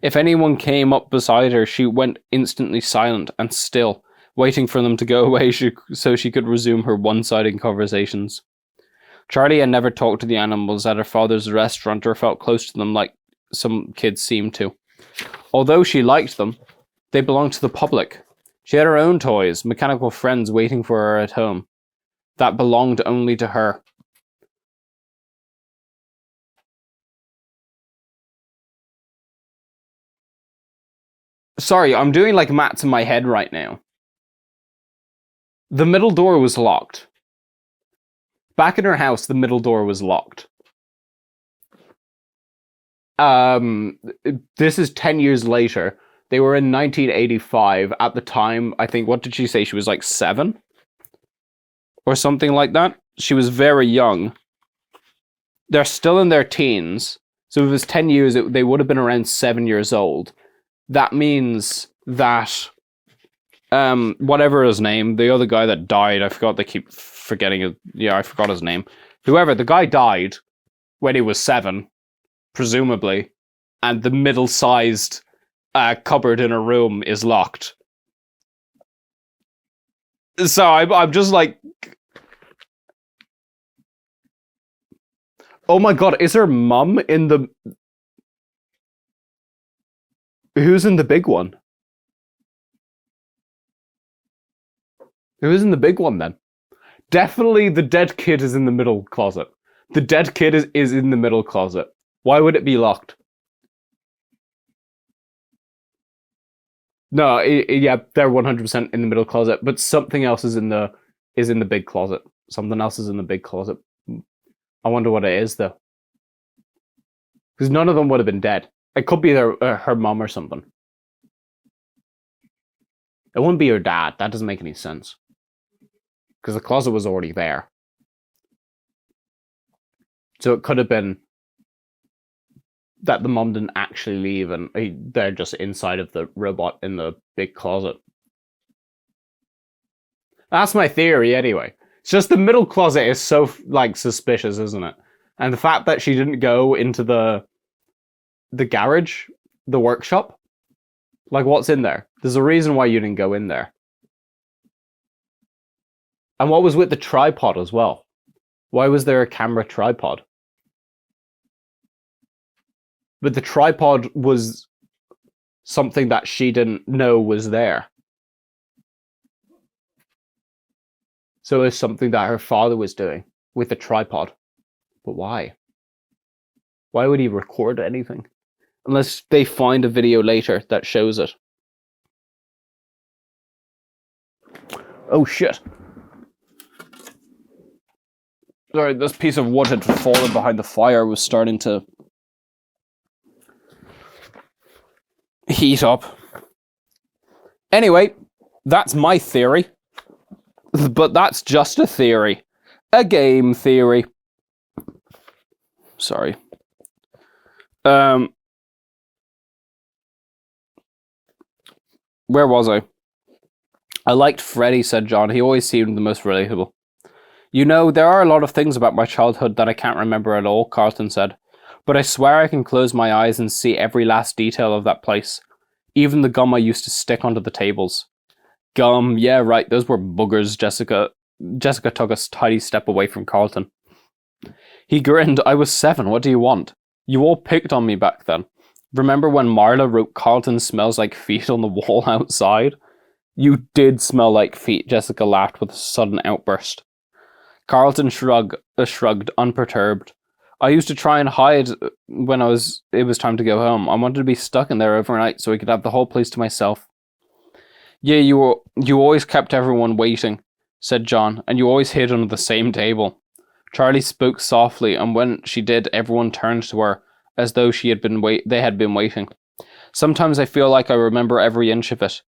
If anyone came up beside her, she went instantly silent and still, waiting for them to go away so she could resume her one-sided conversations. Charlie had never talked to the animals at her father's restaurant or felt close to them like some kids seemed to. Although she liked them, they belonged to the public. She had her own toys, mechanical friends waiting for her at home, that belonged only to her. Sorry, I'm doing like maths in my head right now. The middle door was locked. Back in her house, the middle door was locked. This is 10 years later. They were in 1985. At the time, I think, what did she say? She was like 7? Or something like that. She was very young. They're still in their teens. So if it was 10 years, they would have been around 7 years old. That means that whatever his name, the other guy that died, I forgot, they keep forgetting it. Yeah, I forgot his name. Whoever, the guy died when he was 7, presumably, and the middle-sized cupboard in a room is locked. So I'm just like, oh my god, is her mum in the... Who's in the big one? Who's in the big one then? Definitely the dead kid is in the middle closet. The dead kid is in the middle closet. Why would it be locked? No, yeah, they're 100% in the middle closet, but something else is in the big closet. Something else is in the big closet. I wonder what it is though, because none of them would have been dead. It could be her mom or something. It wouldn't be her dad. That doesn't make any sense, because the closet was already there. So it could have been that the mom didn't actually leave and they're just inside of the robot in the big closet. That's my theory anyway. It's just the middle closet is so, like, suspicious, isn't it? And the fact that she didn't go into the garage, the workshop, like, what's in there? There's a reason why you didn't go in there. And what was with the tripod as well? Why was there a camera tripod? But the tripod was something that she didn't know was there. So it's something that her father was doing with the tripod. But why? Why would he record anything? Unless they find a video later that shows it. Oh shit. Sorry, this piece of wood had fallen behind the fire, was starting to heat up. Anyway, that's my theory. But that's just a theory. A game theory. Sorry. Where was I? I liked Freddy, said John. He always seemed the most relatable. You know, there are a lot of things about my childhood that I can't remember at all, Carlton said. But I swear I can close my eyes and see every last detail of that place. Even the gum I used to stick onto the tables. Gum, yeah, right, those were boogers, Jessica. Jessica took a tidy step away from Carlton. He grinned. I was 7, what do you want? You all picked on me back then. Remember when Marla wrote Carlton smells like feet on the wall outside? You did smell like feet, Jessica laughed with a sudden outburst. Carlton shrugged, unperturbed. I used to try and hide when it was time to go home. I wanted to be stuck in there overnight so I could have the whole place to myself. Yeah, you always kept everyone waiting, said John, and you always hid under the same table. Charlie spoke softly, and when she did, everyone turned to her, as though they had been waiting. Sometimes I feel like I remember every inch of it.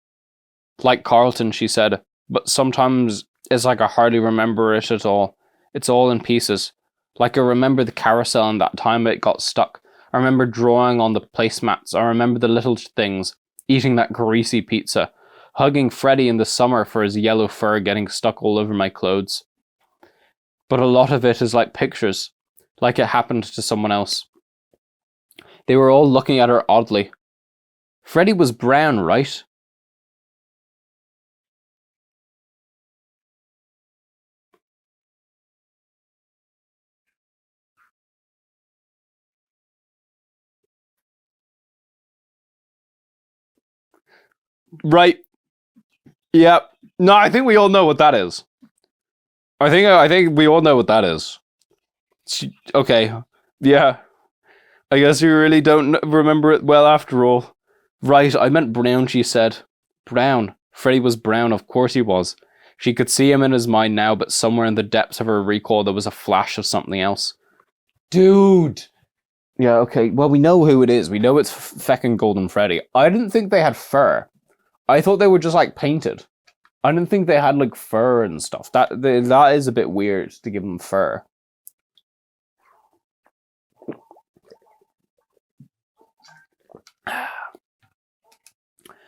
Like Carlton, she said, but sometimes it's like I hardly remember it at all. It's all in pieces. Like I remember the carousel and that time it got stuck. I remember drawing on the placemats. I remember the little things, eating that greasy pizza, hugging Freddy in the summer for his yellow fur getting stuck all over my clothes. But a lot of it is like pictures, like it happened to someone else. They were all looking at her oddly. Freddy was brown, right? Right. Yeah. No, I think we all know what that is. I think we all know what that is. Okay. Yeah. I guess you really don't remember it well after all. Right, I meant brown, she said. Brown. Freddy was brown, of course he was. She could see him in his mind now, but somewhere in the depths of her recall there was a flash of something else. Dude! Yeah, okay, well we know who it is. We know it's feckin' Golden Freddy. I didn't think they had fur. I thought they were just, like, painted. I didn't think they had, like, fur and stuff. That is a bit weird to give them fur.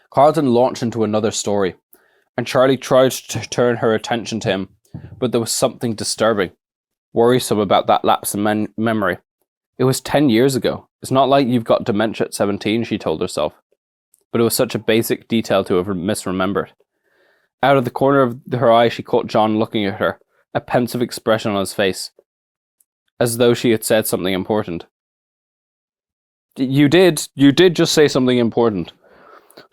Carlton launched into another story, and Charlie tried to turn her attention to him, but there was something disturbing, worrisome about that lapse in memory. It was 10 years ago. It's not like you've got dementia at 17, she told herself. but it was such a basic detail to have misremembered. Out of the corner of her eye, she caught John looking at her, a pensive expression on his face, as though she had said something important. You did just say something important.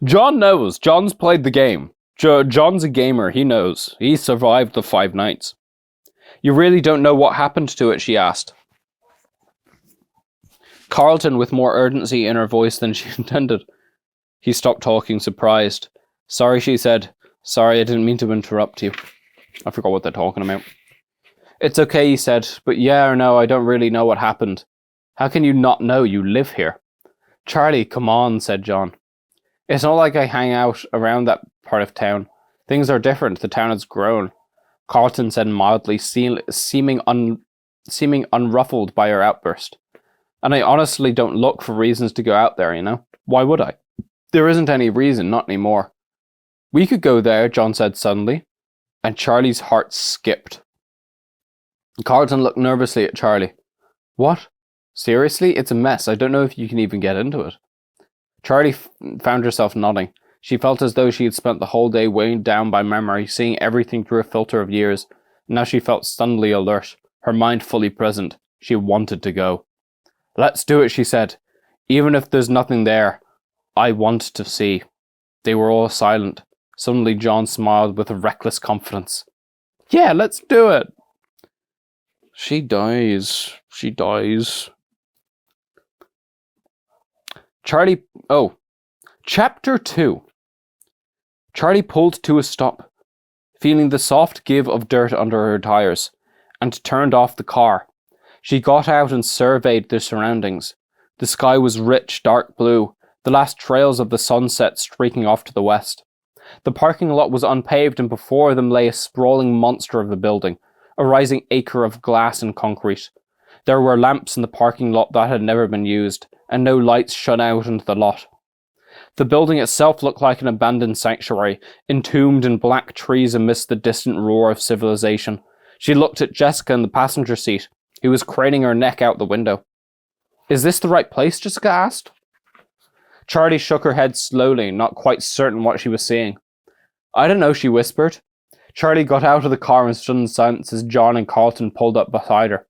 John knows. John's played the game. John's a gamer. He knows. He survived the 5 nights. You really don't know what happened to it, she asked. Carlton, with more urgency in her voice than she intended. He stopped talking, surprised. Sorry, she said. Sorry, I didn't mean to interrupt you. I forgot what they're talking about. It's okay, he said, but yeah or no, I don't really know what happened. How can you not know? You live here. Charlie, come on, said John. It's not like I hang out around that part of town. Things are different. The town has grown. Carlton said mildly, seeming unruffled by her outburst. And I honestly don't look for reasons to go out there, you know? Why would I? There isn't any reason, not anymore. We could go there, John said suddenly, and Charlie's heart skipped. Carlton looked nervously at Charlie. What? Seriously? It's a mess. I don't know if you can even get into it. Charlie found herself nodding. She felt as though she had spent the whole day weighed down by memory, seeing everything through a filter of years. Now she felt stunnedly alert, her mind fully present. She wanted to go. Let's do it, she said. Even if there's nothing there, I want to see. They were all silent. Suddenly John smiled with a reckless confidence. Yeah, let's do it. She dies. She dies. Chapter 2. Charlie pulled to a stop, feeling the soft give of dirt under her tires, and turned off the car. She got out and surveyed the surroundings. The sky was rich, dark blue, the last trails of the sunset streaking off to the west. The parking lot was unpaved, and before them lay a sprawling monster of a building, a rising acre of glass and concrete. There were lamps in the parking lot that had never been used, and no lights shone out into the lot. The building itself looked like an abandoned sanctuary, entombed in black trees amidst the distant roar of civilization. She looked at Jessica in the passenger seat, who was craning her neck out the window. Is this the right place? Jessica asked. Charlie shook her head slowly, not quite certain what she was seeing. I don't know, she whispered. Charlie got out of the car and stood in silence as John and Carlton pulled up beside her.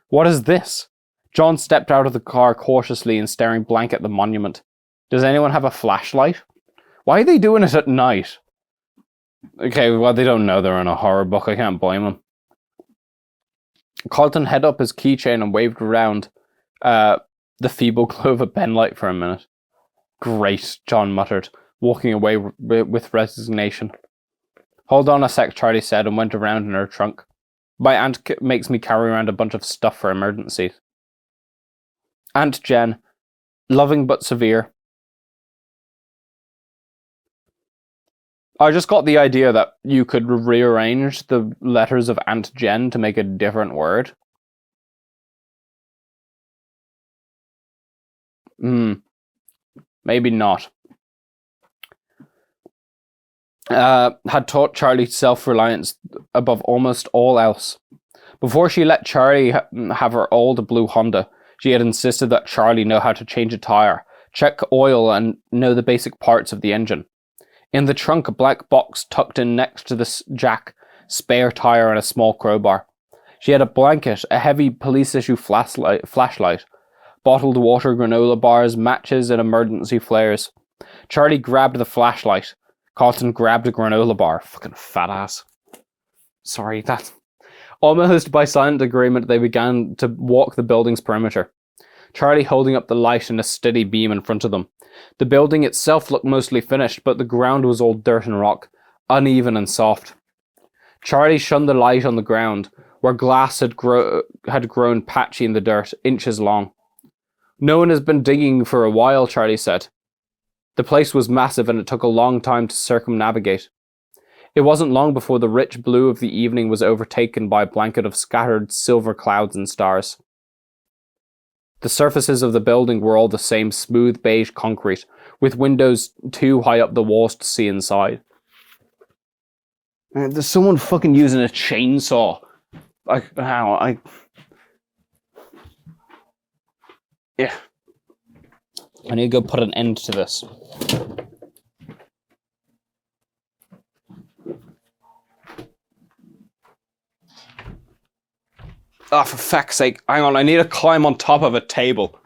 What is this? John stepped out of the car cautiously and staring blank at the monument. Does anyone have a flashlight? Why are they doing it at night? Okay, well, they don't know they're in a horror book. I can't blame them. Carlton held up his keychain and waved around the feeble glow of a penlight for a minute. Great, John muttered, walking away with resignation. Hold on a sec, Charlie said, and went around in her trunk. My aunt makes me carry around a bunch of stuff for emergencies. Aunt Jen, loving but severe. I just got the idea that you could rearrange the letters of Aunt Jen to make a different word. Maybe not. Had taught Charlie self-reliance above almost all else. Before she let Charlie have her old blue Honda, she had insisted that Charlie know how to change a tire, check oil, and know the basic parts of the engine. In the trunk, a black box tucked in next to the jack, spare tire, and a small crowbar. She had a blanket, a heavy police-issue flashlight, bottled water, granola bars, matches, and emergency flares. Charlie grabbed the flashlight. Carlton grabbed a granola bar. Fucking fat ass. Sorry, that. Almost by silent agreement, they began to walk the building's perimeter. Charlie holding up the light in a steady beam in front of them. The building itself looked mostly finished, but the ground was all dirt and rock, uneven and soft. Charlie shone the light on the ground, where glass had grown patchy in the dirt, inches long. No one has been digging for a while, Charlie said. The place was massive, and it took a long time to circumnavigate. It wasn't long before the rich blue of the evening was overtaken by a blanket of scattered silver clouds and stars. The surfaces of the building were all the same smooth beige concrete, with windows too high up the walls to see inside. There's someone fucking using a chainsaw. Yeah. I need to go put an end to this. Oh, for feck's sake. Hang on, I need to climb on top of a table.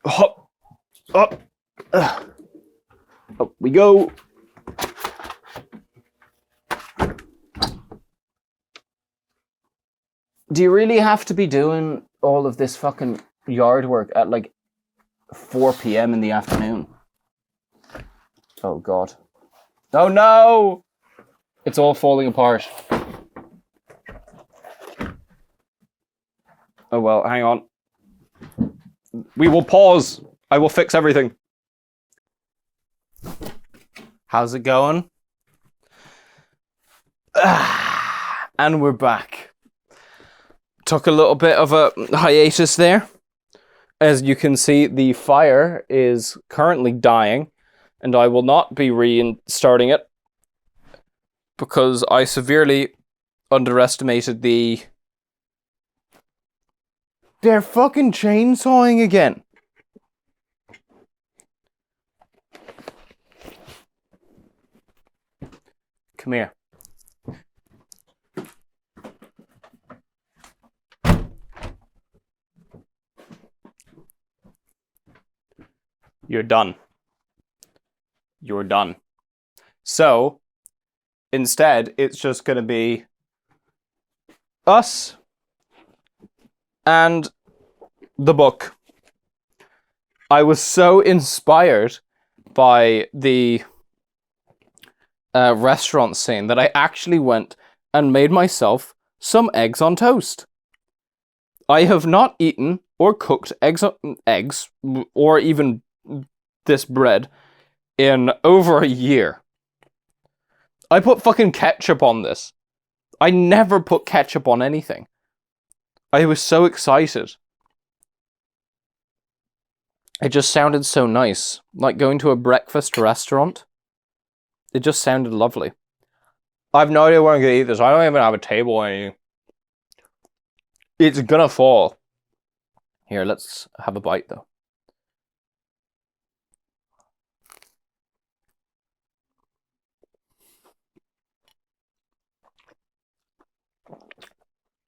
Hop. Up. Up we go. Do you really have to be doing all of this fucking yard work at like 4 p.m. in the afternoon? Oh, God. Oh, no! It's all falling apart. Oh, well, hang on. We will pause. I will fix everything. How's it going? And we're back. Took a little bit of a hiatus there. As you can see, the fire is currently dying, and I will not be restarting it because I severely underestimated the... They're fucking chainsawing again. Come here. You're done. You're done. So, instead, it's just going to be us and the book. I was so inspired by the restaurant scene that I actually went and made myself some eggs on toast. I have not eaten or cooked eggs or even this bread in over a year. I put fucking ketchup on this. I never put ketchup on anything. I was so excited. It just sounded so nice. Like going to a breakfast restaurant. It just sounded lovely. I have no idea where I'm going to eat this. I don't even have a table or anything. It's gonna fall. Here, let's have a bite though.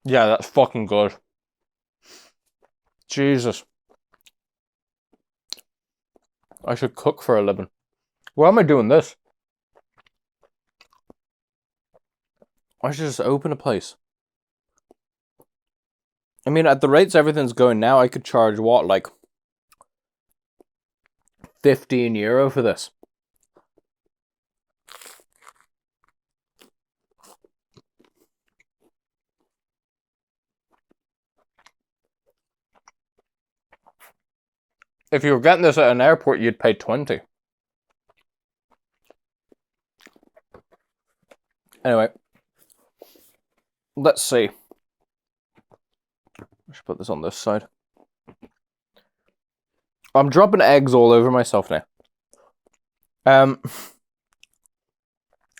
Yeah, that's fucking good. Jesus. I should cook for a living. Why am I doing this? I should just open a place. I mean, at the rates everything's going now, I could charge what, like 15 euro for this. If you were getting this at an airport, you'd pay 20. Anyway, let's see. I should put this on this side. I'm dropping eggs all over myself now.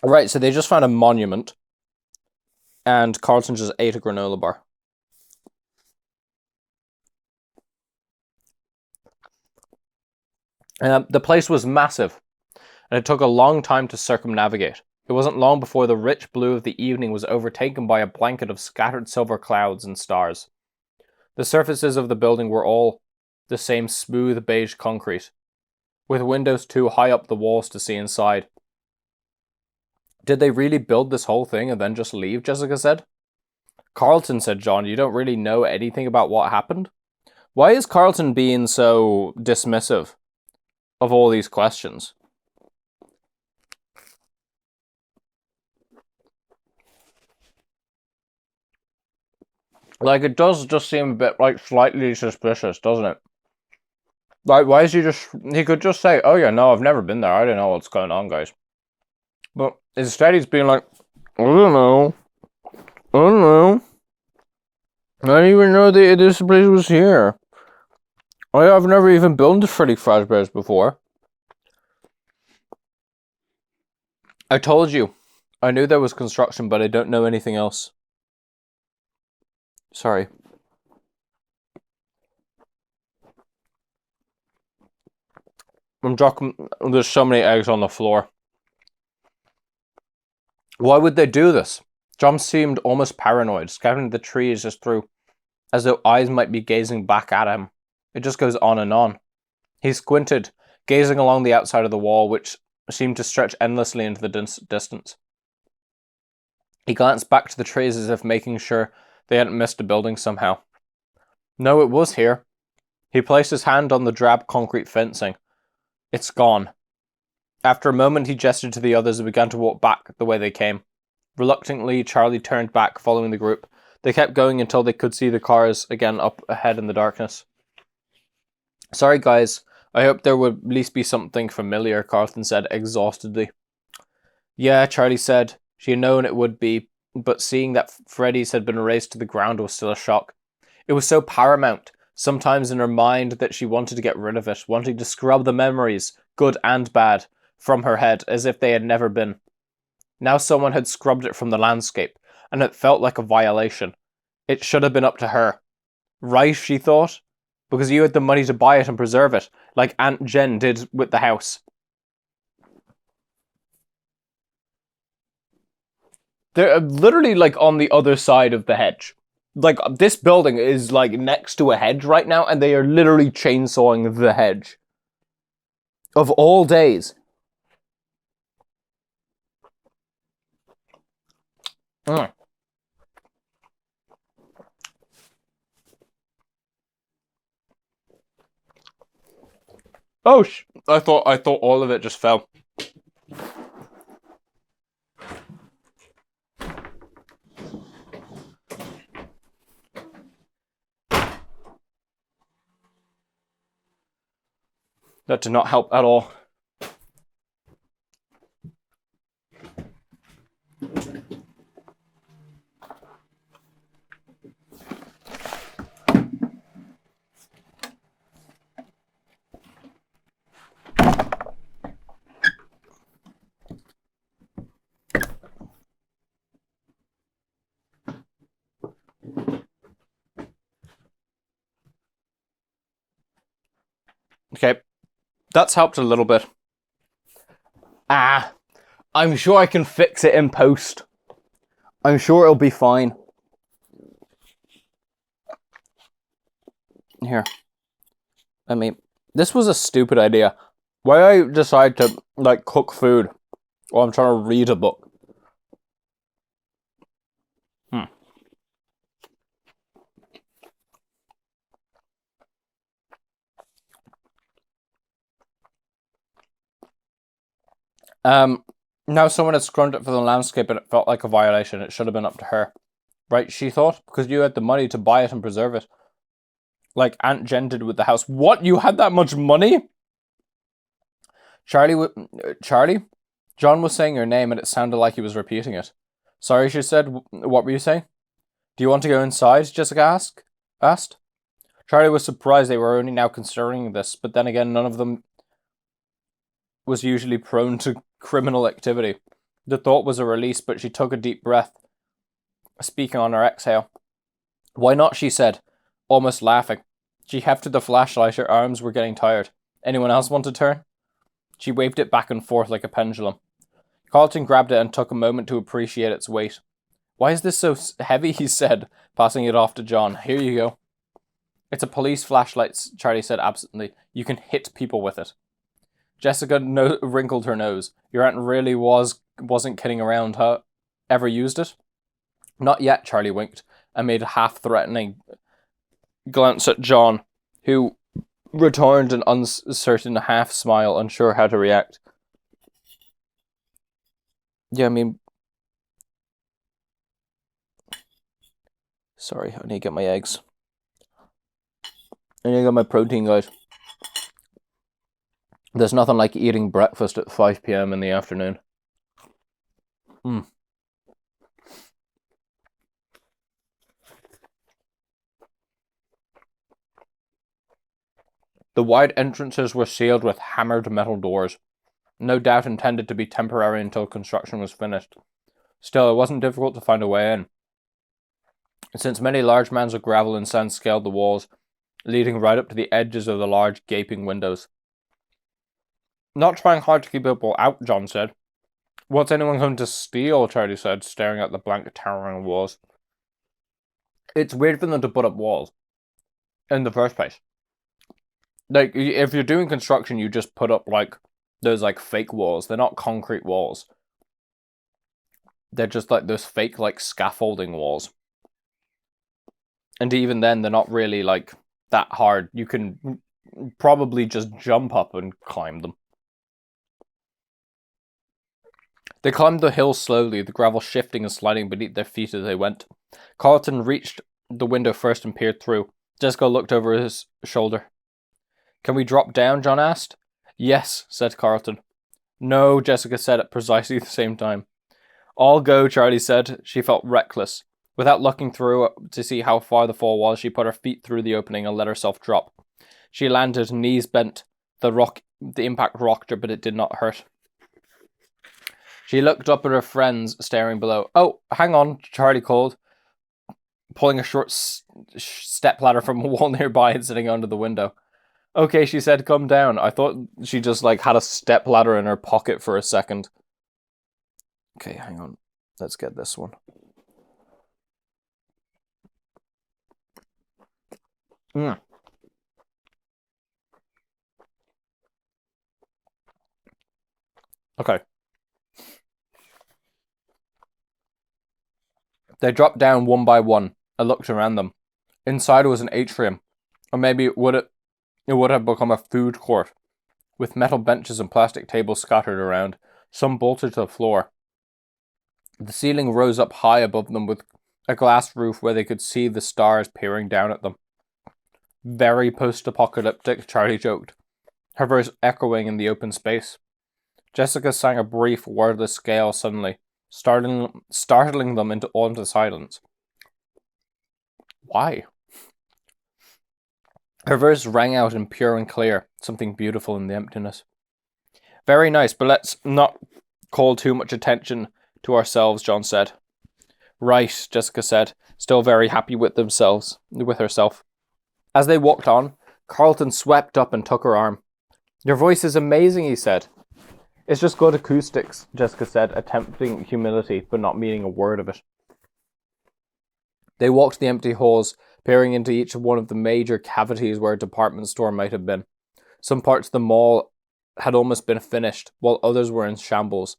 Right, so they just found a monument, and Carlton just ate a granola bar. The place was massive, and it took a long time to circumnavigate. It wasn't long before the rich blue of the evening was overtaken by a blanket of scattered silver clouds and stars. The surfaces of the building were all the same smooth beige concrete, with windows too high up the walls to see inside. Did they really build this whole thing and then just leave, Jessica said. Carlton, said John, you don't really know anything about what happened? Why is Carlton being so dismissive of all these questions? Like, it does just seem a bit, like, slightly suspicious, doesn't it? Like, why is he could just say, oh yeah, no, I've never been there, I don't know what's going on, guys. But instead he's being like, I don't know. I didn't even know that this place was here. I've never even been to Freddy Fazbear's before. I told you. I knew there was construction, but I don't know anything else. Sorry. I'm dropping. There's so many eggs on the floor. Why would they do this? John seemed almost paranoid, scouting the trees as through, as though eyes might be gazing back at him. It just goes on and on. He squinted, gazing along the outside of the wall, which seemed to stretch endlessly into the distance. He glanced back to the trees as if making sure they hadn't missed a building somehow. No, it was here. He placed his hand on the drab concrete fencing. It's gone. After a moment, he gestured to the others and began to walk back the way they came. Reluctantly, Charlie turned back, following the group. They kept going until they could see the cars again up ahead in the darkness. Sorry, guys. I hope there would at least be something familiar, Carlton said exhaustedly. Yeah, Charlie said. She had known it would be, but seeing that Freddy's had been erased to the ground was still a shock. It was so paramount, sometimes in her mind, that she wanted to get rid of it, wanting to scrub the memories, good and bad, from her head as if they had never been. Now someone had scrubbed it from the landscape, and it felt like a violation. It should have been up to her. Right, she thought, because you had the money to buy it and preserve it, like Aunt Jen did with the house. They're literally like on the other side of the hedge. Like, this building is like next to a hedge right now, and they are literally chainsawing the hedge. Of all days. Oh, I thought all of it just fell. That did not help at all. Okay, that's helped a little bit. I'm sure I can fix it in post. I'm sure it'll be fine. Here. I mean, this was a stupid idea. Why I decide to, like, cook food while I'm trying to read a book? Now someone had scrubbed it for the landscape and it felt like a violation. It should have been up to her. Right, she thought? Because you had the money to buy it and preserve it. Like Aunt Jen did with the house. What? You had that much money? Charlie? John was saying her name and it sounded like he was repeating it. Sorry, she said. What were you saying? Do you want to go inside? Jessica asked. Charlie was surprised they were only now considering this, but then again, none of them was usually prone to criminal activity. The thought was a release, but she took a deep breath, speaking on her exhale. Why not, she said, almost laughing. She hefted the flashlight, her arms were getting tired. Anyone else want to turn? She waved it back and forth like a pendulum. Carlton grabbed it and took a moment to appreciate its weight. Why is this so heavy, he said, passing it off to John. Here you go. It's a police flashlight, Charlie said absently. You can hit people with it. Jessica wrinkled her nose. Your aunt really wasn't kidding around, huh? Ever used it? Not yet, Charlie winked, and made a half-threatening glance at John, who returned an uncertain half-smile, unsure how to react. Yeah, I mean... Sorry, I need to get my eggs. I need to get my protein, guys. There's nothing like eating breakfast at 5 p.m. in the afternoon. The wide entrances were sealed with hammered metal doors, no doubt intended to be temporary until construction was finished. Still, it wasn't difficult to find a way in, since many large mounds of gravel and sand scaled the walls, leading right up to the edges of the large gaping windows. Not trying hard to keep people out, John said. What's anyone going to steal? Charlie said, staring at the blank towering walls. It's weird for them to put up walls in the first place. Like, if you're doing construction, you just put up, like, those, like, fake walls. They're not concrete walls. They're just, like, those fake, like, scaffolding walls. And even then, they're not really, like, that hard. You can probably just jump up and climb them. They climbed the hill slowly, the gravel shifting and sliding beneath their feet as they went. Carlton reached the window first and peered through. Jessica looked over his shoulder. Can we drop down? John asked. Yes, said Carlton. No, Jessica said at precisely the same time. I'll go, Charlie said. She felt reckless. Without looking through to see how far the fall was, she put her feet through the opening and let herself drop. She landed, knees bent. The impact rocked her, but it did not hurt. She looked up at her friends staring below. Oh, hang on, Charlie called, pulling a short stepladder from a wall nearby and sitting under the window. Okay, she said, come down. I thought she just, like, had a stepladder in her pocket for a second. Okay, hang on. Let's get this one. Okay. They dropped down one by one. I looked around them. Inside was an atrium, or maybe it would have become a food court, with metal benches and plastic tables scattered around, some bolted to the floor. The ceiling rose up high above them with a glass roof where they could see the stars peering down at them. Very post-apocalyptic, Charlie joked, her voice echoing in the open space. Jessica sang a brief, wordless scale suddenly, startling them onto silence. Why? Her verse rang out in pure and clear, something beautiful in the emptiness. Very nice, but let's not call too much attention to ourselves, John said. Right, Jessica said, still very happy with herself. As they walked on, Carlton swept up and took her arm. Your voice is amazing, he said. It's just good acoustics, Jessica said, attempting humility, but not meaning a word of it. They walked the empty halls, peering into each one of the major cavities where a department store might have been. Some parts of the mall had almost been finished, while others were in shambles.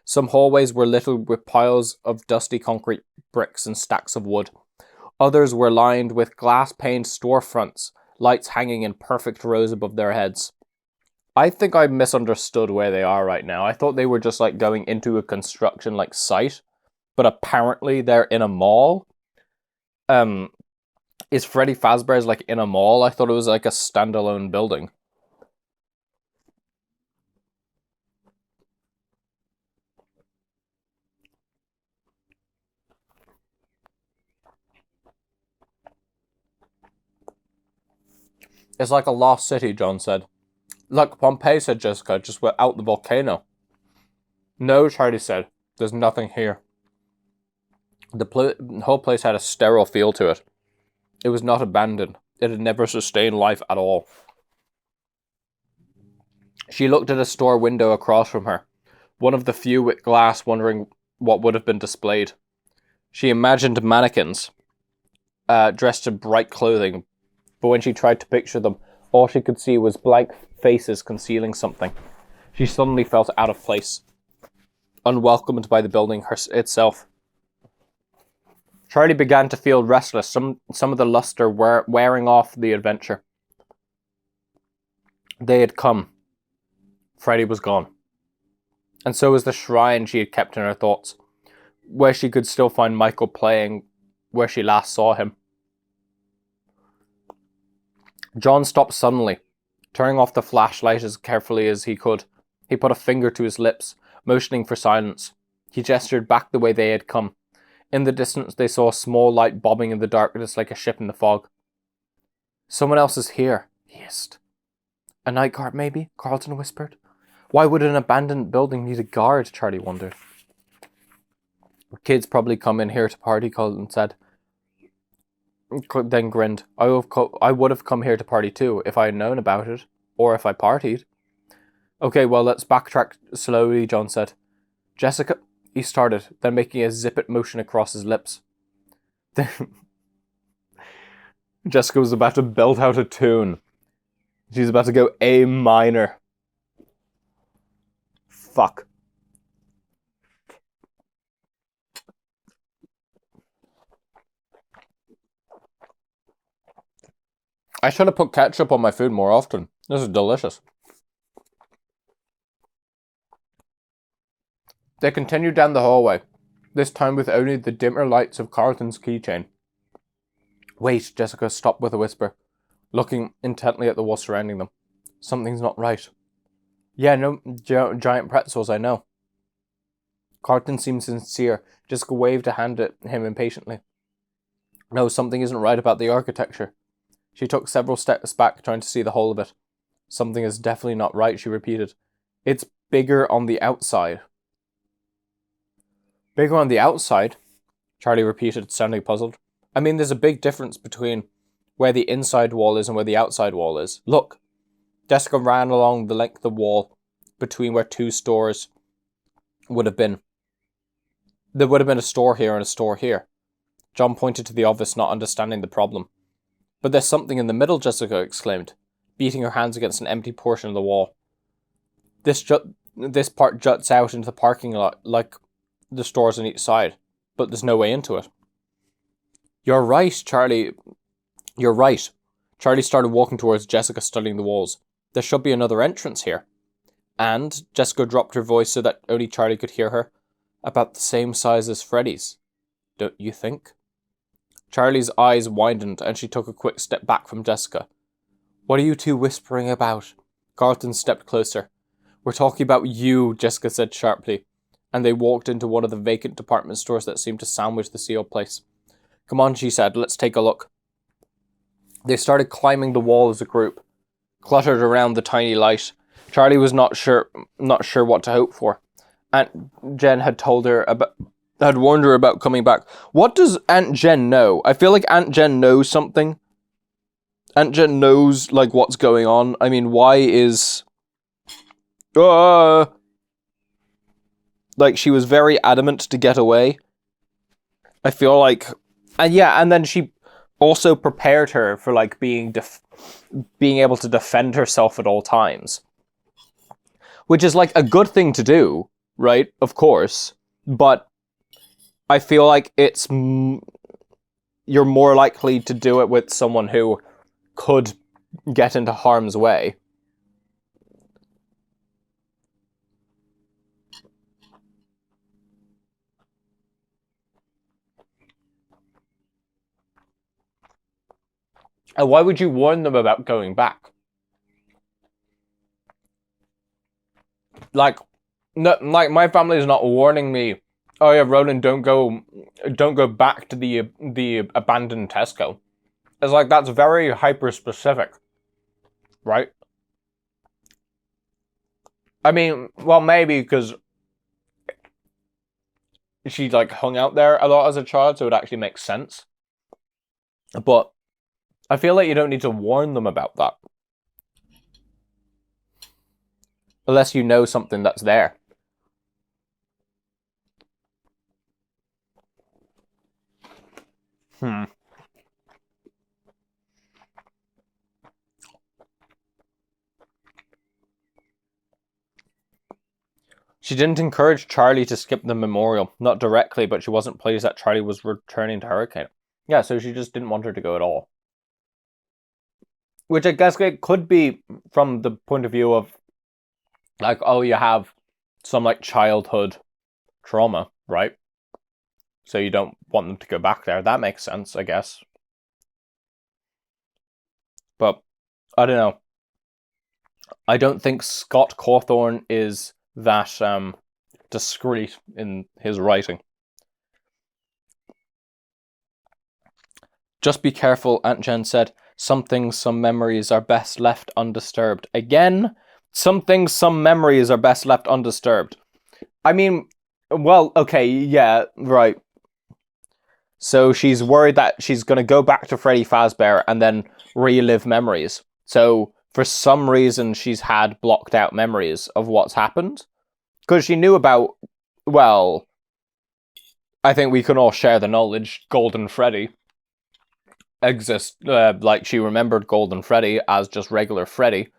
Some hallways were littered with piles of dusty concrete bricks and stacks of wood. Others were lined with glass-paned storefronts, lights hanging in perfect rows above their heads. I think I misunderstood where they are right now. I thought they were just, like, going into a construction, like, site, but apparently they're in a mall. Is Freddy Fazbear's, like, in a mall? I thought it was, like, a standalone building. It's like a lost city, John said. Like Pompeii, said Jessica, just without the volcano. No, Charlie said. There's nothing here. The whole place had a sterile feel to it. It was not abandoned. It had never sustained life at all. She looked at a store window across from her, one of the few with glass, wondering what would have been displayed. She imagined mannequins, dressed in bright clothing, but when she tried to picture them, all she could see was blank faces concealing something. She suddenly felt out of place, unwelcomed by the building itself. Charlie began to feel restless, some of the luster wearing off the adventure. They had come. Freddy was gone. And so was the shrine she had kept in her thoughts, where she could still find Michael playing where she last saw him. John stopped suddenly, turning off the flashlight as carefully as he could. He put a finger to his lips, motioning for silence. He gestured back the way they had come. In the distance, they saw a small light bobbing in the darkness like a ship in the fog. Someone else is here, he hissed. A night guard, maybe? Carlton whispered. Why would an abandoned building need a guard? Charlie wondered. Kids probably come in here to party, Carlton said. Then grinned. I would have come here to party too, if I had known about it, or if I partied. Okay, well, let's backtrack slowly, John said. Jessica, he started, then making a zip-it motion across his lips. Jessica was about to belt out a tune. She's about to go A minor. Fuck. I should have put ketchup on my food more often. This is delicious. They continued down the hallway, this time with only the dimmer lights of Carlton's keychain. Wait, Jessica stopped with a whisper, looking intently at the wall surrounding them. Something's not right. Yeah, no, giant pretzels, I know. Carlton seemed sincere. Jessica waved a hand at him impatiently. No, something isn't right about the architecture. She took several steps back, trying to see the whole of it. Something is definitely not right, she repeated. It's bigger on the outside. Bigger on the outside? Charlie repeated, sounding puzzled. I mean, there's a big difference between where the inside wall is and where the outside wall is. Look. Jessica ran along the length of the wall between where two stores would have been. There would have been a store here and a store here. John pointed to the obvious, not understanding the problem. But there's something in the middle, Jessica exclaimed, beating her hands against an empty portion of the wall. This part juts out into the parking lot like the stores on each side, but there's no way into it. You're right, Charlie. You're right. Charlie started walking towards Jessica, studying the walls. There should be another entrance here. And Jessica dropped her voice so that only Charlie could hear her. About the same size as Freddy's. Don't you think? Charlie's eyes widened and she took a quick step back from Jessica. What are you two whispering about? Carlton stepped closer. We're talking about you, Jessica said sharply, and they walked into one of the vacant department stores that seemed to sandwich the sealed place. Come on, she said, let's take a look. They started climbing the wall as a group, cluttered around the tiny light. Charlie was not sure what to hope for. Aunt Jen had warned her about coming back. What does Aunt Jen know? I feel like Aunt Jen knows something. Aunt Jen knows, like, what's going on. I mean, why is... like, she was very adamant to get away. I feel like... And yeah, and then she also prepared her for, like, being able to defend herself at all times. Which is, like, a good thing to do, right? Of course. But I feel like it's... You're more likely to do it with someone who could get into harm's way. And why would you warn them about going back? Like, no, like my family is not warning me. Oh yeah, Roland, don't go back to the abandoned Tesco. It's like that's very hyper specific, right? I mean, well, maybe because she like hung out there a lot as a child, so it actually makes sense. But I feel like you don't need to warn them about that. Unless you know something that's there. She didn't encourage Charlie to skip the memorial. Not directly, but she wasn't pleased that Charlie was returning to Hurricane. Yeah, so she just didn't want her to go at all. Which I guess it could be from the point of view of, like, oh, you have some, like, childhood trauma, right? So you don't want them to go back there. That makes sense, I guess. But, I don't know. I don't think Scott Cawthorne is that discreet in his writing. Just be careful, Aunt Jen said. Some things, some memories are best left undisturbed. Again, some things, some memories are best left undisturbed. I mean, well, okay, yeah, right. So she's worried that she's going to go back to Freddy Fazbear and then relive memories. So for some reason she's had blocked out memories of what's happened. Because she knew about, well, I think we can all share the knowledge, Golden Freddy exists. Like, she remembered Golden Freddy as just regular Freddy.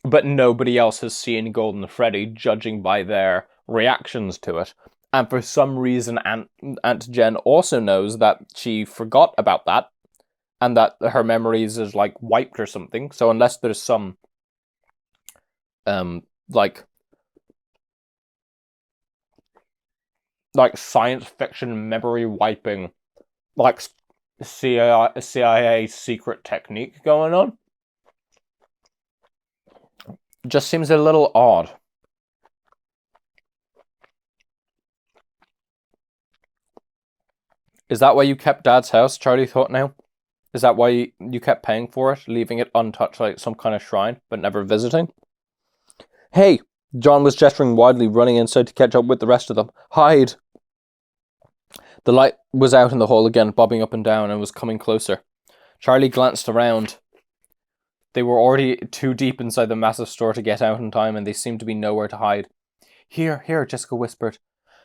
But nobody else has seen Golden Freddy, judging by their reactions to it. And for some reason, Aunt Jen also knows that she forgot about that, and that her memories is, like, wiped or something. So unless there's some, like science fiction memory wiping, like, CIA secret technique going on, it just seems a little odd. Is that why you kept Dad's house? Charlie thought now. Is that why you kept paying for it, leaving it untouched like some kind of shrine, but never visiting? Hey! John was gesturing wildly, running inside to catch up with the rest of them. Hide! The light was out in the hall again, bobbing up and down, and was coming closer. Charlie glanced around. They were already too deep inside the massive store to get out in time, and they seemed to be nowhere to hide. Here, Jessica whispered.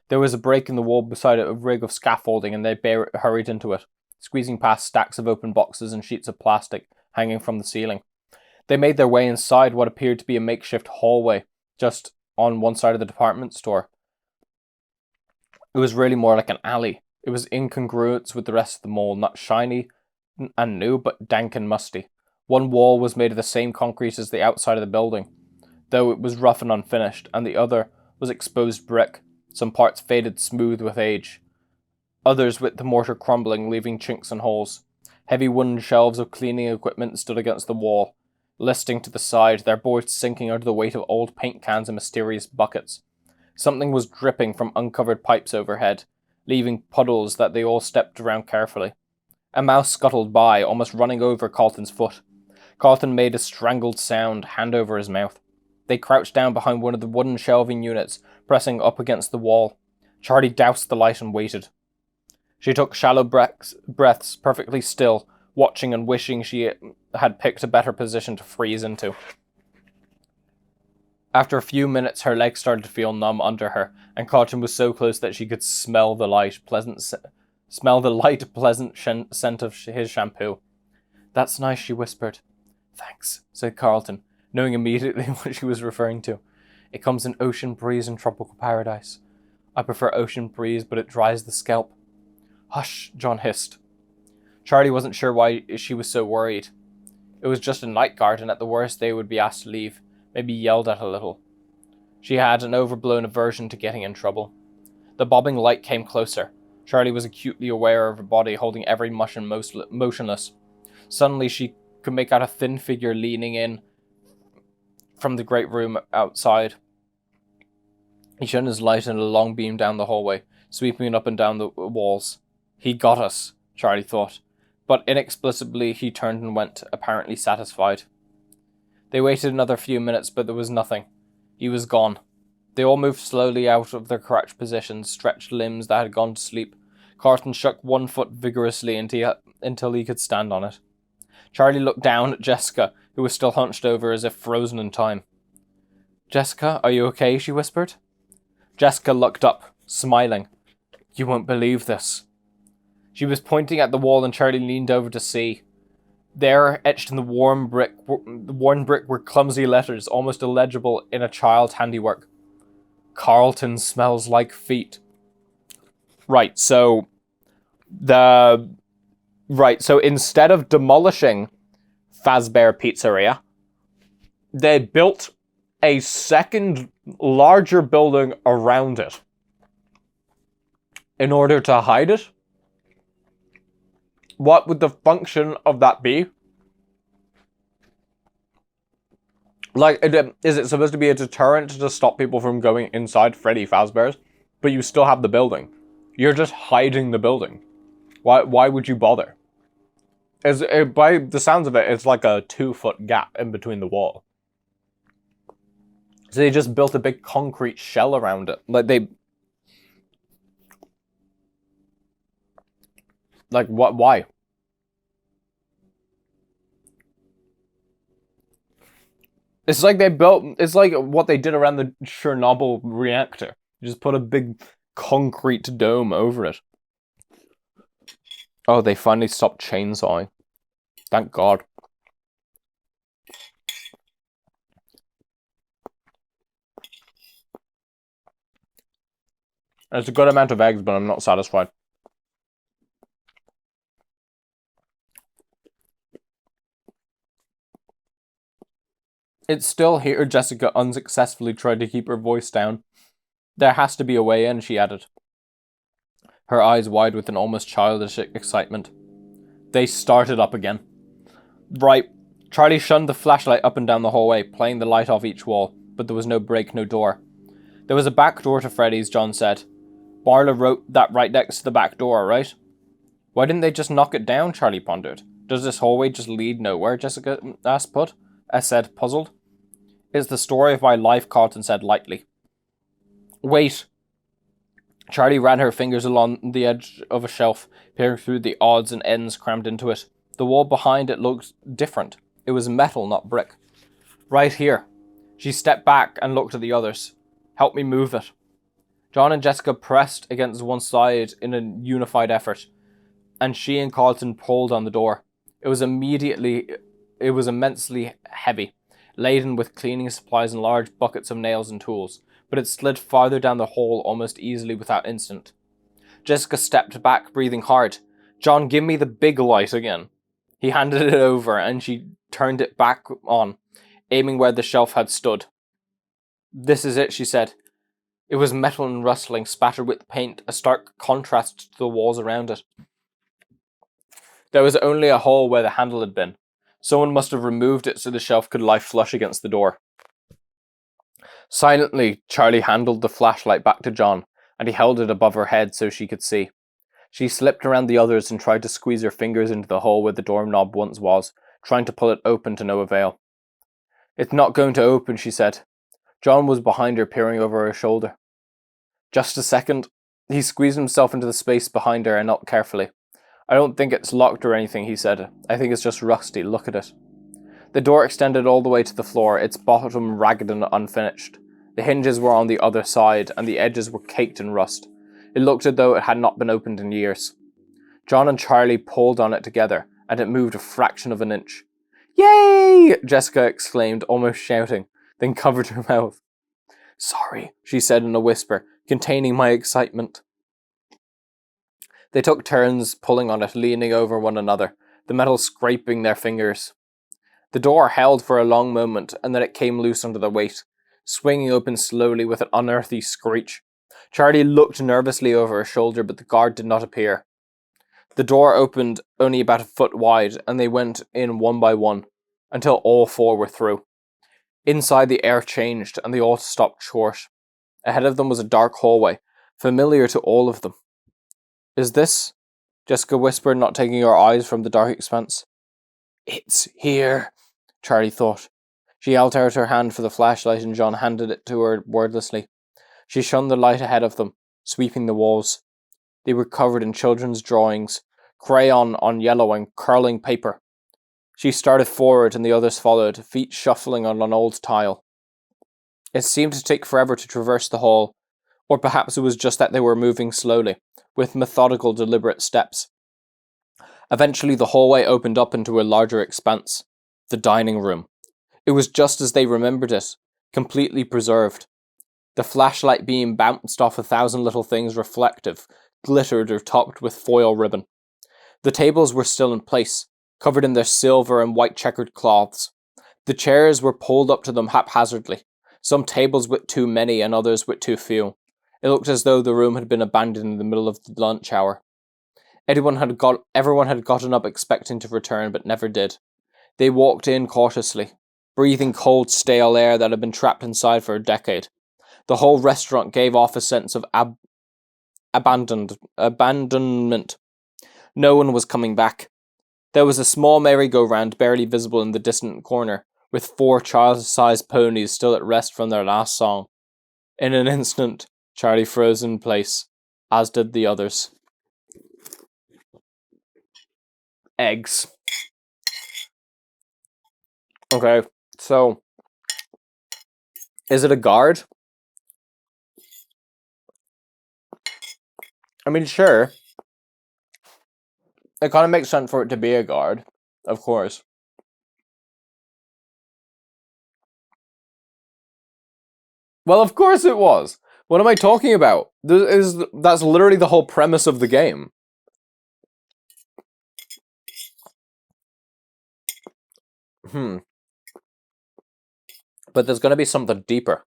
There was a break in the wall beside it, a rig of scaffolding, and they hurried into it, squeezing past stacks of open boxes and sheets of plastic hanging from the ceiling. They made their way inside what appeared to be a makeshift hallway, just on one side of the department store. It was really more like an alley. It was incongruous with the rest of the mall, not shiny and new, but dank and musty. One wall was made of the same concrete as the outside of the building, though it was rough and unfinished, and the other was exposed brick, some parts faded smooth with age, others with the mortar crumbling, leaving chinks and holes. Heavy wooden shelves of cleaning equipment stood against the wall, listing to the side, their boards sinking under the weight of old paint cans and mysterious buckets. Something was dripping from uncovered pipes overhead, leaving puddles that they all stepped around carefully. A mouse scuttled by, almost running over Carlton's foot. Carlton made a strangled sound, hand over his mouth. They crouched down behind one of the wooden shelving units, pressing up against the wall. Charlie doused the light and waited. She took shallow breaths, perfectly still, watching and wishing she had picked a better position to freeze into. After a few minutes, her legs started to feel numb under her, and Carlton was so close that she could smell the light, pleasant scent of his shampoo. That's nice, she whispered. Thanks, said Carlton, knowing immediately what she was referring to. It comes in ocean breeze and tropical paradise. I prefer ocean breeze, but it dries the scalp. Hush, John hissed. Charlie wasn't sure why she was so worried. It was just a night guard, and at the worst they would be asked to leave, maybe yelled at a little. She had an overblown aversion to getting in trouble. The bobbing light came closer. Charlie was acutely aware of her body holding every muscle motionless. Suddenly she could make out a thin figure leaning in from the great room outside. He shone his light in a long beam down the hallway, sweeping it up and down the walls. He got us, Charlie thought, but inexplicably he turned and went, apparently satisfied. They waited another few minutes, but there was nothing. He was gone. They all moved slowly out of their crouched positions, stretched limbs that had gone to sleep. Carlton shook one foot vigorously until he could stand on it. Charlie looked down at Jessica, who was still hunched over as if frozen in time. Jessica, are you okay? She whispered. Jessica looked up, smiling. You won't believe this. She was pointing at the wall, and Charlie leaned over to see. There, etched in the worn brick were clumsy letters, almost illegible in a child's handiwork. Carlton smells like feet. Right, so instead of demolishing Fazbear Pizzeria, they built a second larger building around it in order to hide it. What would the function of that be? Like, is it supposed to be a deterrent to stop people from going inside Freddy Fazbear's? But you still have the building. You're just hiding the building. Why would you bother? By the sounds of it, it's like a 2-foot gap in between the wall. So they just built a big concrete shell around it. What? Why? It's like it's like what they did around the Chernobyl reactor. You just put a big concrete dome over it. Oh, they finally stopped chainsawing. Thank God. It's a good amount of eggs, but I'm not satisfied. It's still here, Jessica unsuccessfully tried to keep her voice down. There has to be a way in, she added, her eyes wide with an almost childish excitement. They started up again. Right. Charlie shunned the flashlight up and down the hallway, playing the light off each wall, but there was no break, no door. There was a back door to Freddy's, John said. Barla wrote that right next to the back door, right? Why didn't they just knock it down, Charlie pondered. Does this hallway just lead nowhere, Jessica said, puzzled. It's the story of my life, Carlton said lightly. Wait. Charlie ran her fingers along the edge of a shelf, peering through the odds and ends crammed into it. The wall behind it looked different. It was metal, not brick. Right here. She stepped back and looked at the others. Help me move it. John and Jessica pressed against one side in a unified effort, and she and Carlton pulled on the door. It was immensely heavy, laden with cleaning supplies and large buckets of nails and tools, but it slid farther down the hall almost easily without incident. Jessica stepped back, breathing hard. John, give me the big light again. He handed it over, and she turned it back on, aiming where the shelf had stood. This is it, she said. It was metal and rustling, spattered with paint, a stark contrast to the walls around it. There was only a hole where the handle had been. Someone must have removed it so the shelf could lie flush against the door. Silently, Charlie handed the flashlight back to John, and he held it above her head so she could see. She slipped around the others and tried to squeeze her fingers into the hole where the doorknob once was, trying to pull it open to no avail. It's not going to open, she said. John was behind her, peering over her shoulder. Just a second. He squeezed himself into the space behind her and knocked carefully. I don't think it's locked or anything, he said. I think it's just rusty. Look at it. The door extended all the way to the floor, its bottom ragged and unfinished. The hinges were on the other side, and the edges were caked in rust. It looked as though it had not been opened in years. John and Charlie pulled on it together, and it moved a fraction of an inch. Yay! Jessica exclaimed, almost shouting, then covered her mouth. Sorry, she said in a whisper, containing my excitement. They took turns pulling on it, leaning over one another, the metal scraping their fingers. The door held for a long moment, and then it came loose under their weight, swinging open slowly with an unearthly screech. Charlie looked nervously over her shoulder, but the guard did not appear. The door opened only about a foot wide, and they went in one by one, until all four were through. Inside, the air changed, and they all stopped short. Ahead of them was a dark hallway, familiar to all of them. Is this? Jessica whispered, not taking her eyes from the dark expanse. It's here, Charlie thought. She held out her hand for the flashlight, and John handed it to her wordlessly. She shone the light ahead of them, sweeping the walls. They were covered in children's drawings, crayon on yellow and curling paper. She started forward, and the others followed, feet shuffling on an old tile. It seemed to take forever to traverse the hall, or perhaps it was just that they were moving slowly, with methodical, deliberate steps. Eventually the hallway opened up into a larger expanse, the dining room. It was just as they remembered it, completely preserved. The flashlight beam bounced off 1,000 little things reflective, glittered or topped with foil ribbon. The tables were still in place, covered in their silver and white checkered cloths. The chairs were pulled up to them haphazardly, some tables with too many and others with too few. It looked as though the room had been abandoned in the middle of the lunch hour. Everyone had gotten up expecting to return, but never did. They walked in cautiously, breathing cold, stale air that had been trapped inside for a decade. The whole restaurant gave off a sense of abandonment. No one was coming back. There was a small merry-go-round barely visible in the distant corner, with 4 child-sized ponies still at rest from their last song. In an instant, Charlie froze in place, as did the others. Eggs. Okay, so Is it a guard? I mean, sure. It kind of makes sense for it to be a guard, of course. Well, of course it was. What am I talking about? That's literally the whole premise of the game. But there's going to be something deeper.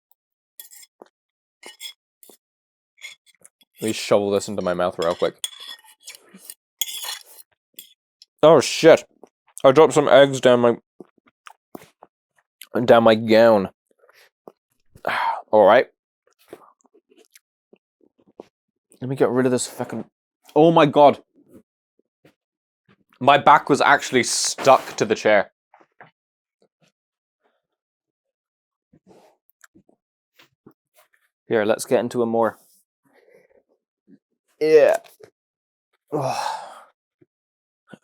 Let me shovel this into my mouth real quick. Oh shit! I dropped some eggs down my gown. All right. Let me get rid of this fucking. Oh my god! My back was actually stuck to the chair. Here, let's get into a more. Yeah.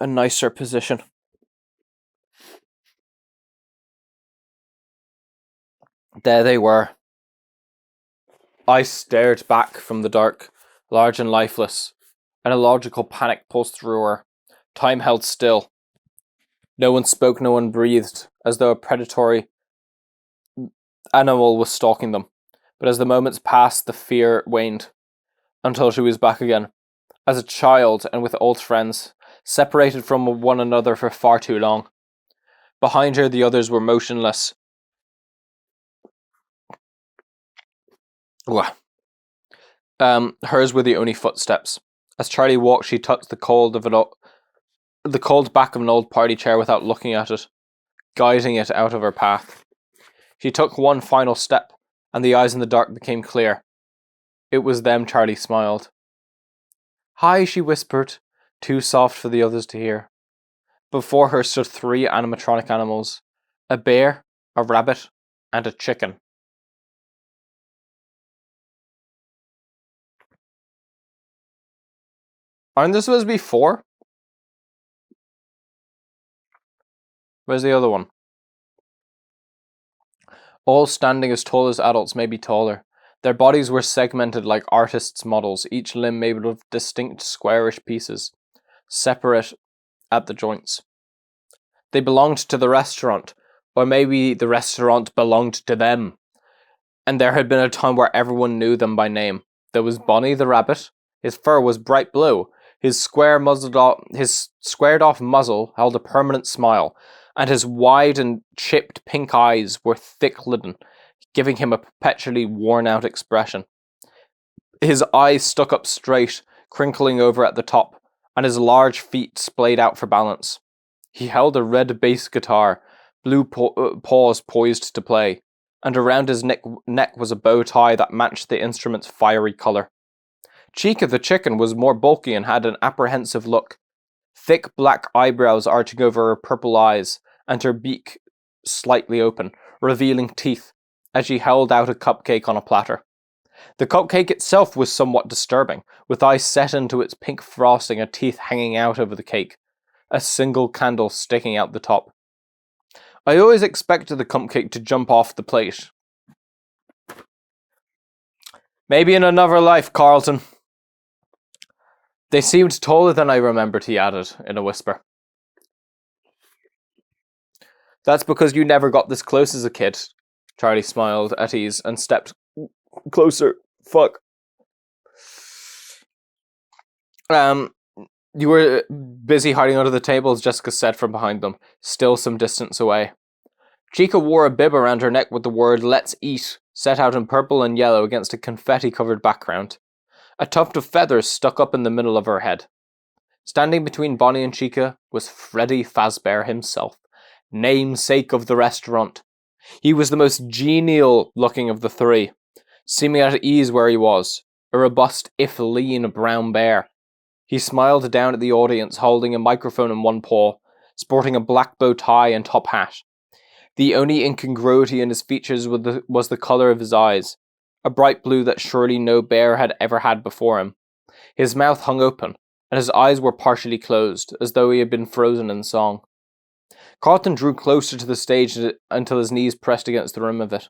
A nicer position. There they were. I stared back from the dark, large and lifeless. An illogical panic pulsed through her. Time held still. No one spoke, no one breathed, as though a predatory animal was stalking them. But as the moments passed, the fear waned, until she was back again. As a child and with old friends, separated from one another for far too long. Behind her, the others were motionless. Hers were the only footsteps. As Charlie walked, she touched the cold back of an old party chair without looking at it, guiding it out of her path. She took one final step, and the eyes in the dark became clear. It was them. Charlie smiled. "Hi," she whispered, too soft for the others to hear. Before her stood 3 animatronic animals, a bear, a rabbit, and a chicken. Aren't there supposed to be 4? Where's the other one? All standing as tall as adults, maybe taller. Their bodies were segmented like artists' models, each limb made of distinct squarish pieces, separate at the joints. They belonged to the restaurant, or maybe the restaurant belonged to them. And there had been a time where everyone knew them by name. There was Bonnie the rabbit. His fur was bright blue. His squared off muzzle held a permanent smile, and his wide and chipped pink eyes were thick-lidded, giving him a perpetually worn-out expression. His eyes stuck up straight, crinkling over at the top, and his large feet splayed out for balance. He held a red bass guitar, blue paws poised to play, and around his neck was a bow tie that matched the instrument's fiery color. Chica the chicken was more bulky and had an apprehensive look, thick black eyebrows arching over her purple eyes, and her beak slightly open, revealing teeth, as she held out a cupcake on a platter. The cupcake itself was somewhat disturbing, with eyes set into its pink frosting and teeth hanging out over the cake, a single candle sticking out the top. I always expected the cupcake to jump off the plate. Maybe in another life, Carlton. They seemed taller than I remembered, he added, in a whisper. That's because you never got this close as a kid. Charlie smiled at ease and stepped closer. Fuck. You were busy hiding under the tables, Jessica said from behind them, still some distance away. Chica wore a bib around her neck with the word "Let's Eat" set out in purple and yellow against a confetti-covered background. A tuft of feathers stuck up in the middle of her head. Standing between Bonnie and Chica was Freddy Fazbear himself, namesake of the restaurant. He was the most genial-looking of the 3, seeming at ease where he was, a robust, if lean, brown bear. He smiled down at the audience, holding a microphone in one paw, sporting a black bow tie and top hat. The only incongruity in his features was the color of his eyes, a bright blue that surely no bear had ever had before him. His mouth hung open, and his eyes were partially closed, as though he had been frozen in song. Carlton drew closer to the stage until his knees pressed against the rim of it.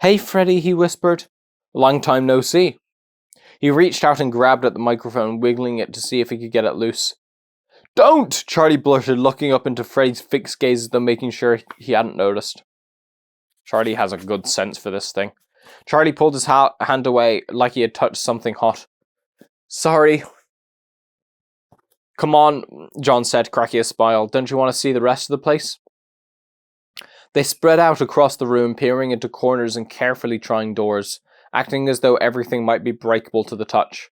"Hey, Freddy," he whispered. "Long time no see." He reached out and grabbed at the microphone, wiggling it to see if he could get it loose. "Don't!" Charlie blurted, looking up into Freddy's fixed gaze as though making sure he hadn't noticed. Charlie has a good sense for this thing. Charlie pulled his hand away like he had touched something hot. "Sorry." "Come on," John said, cracking a smile. "Don't you want to see the rest of the place?" They spread out across the room, peering into corners and carefully trying doors, acting as though everything might be breakable to the touch.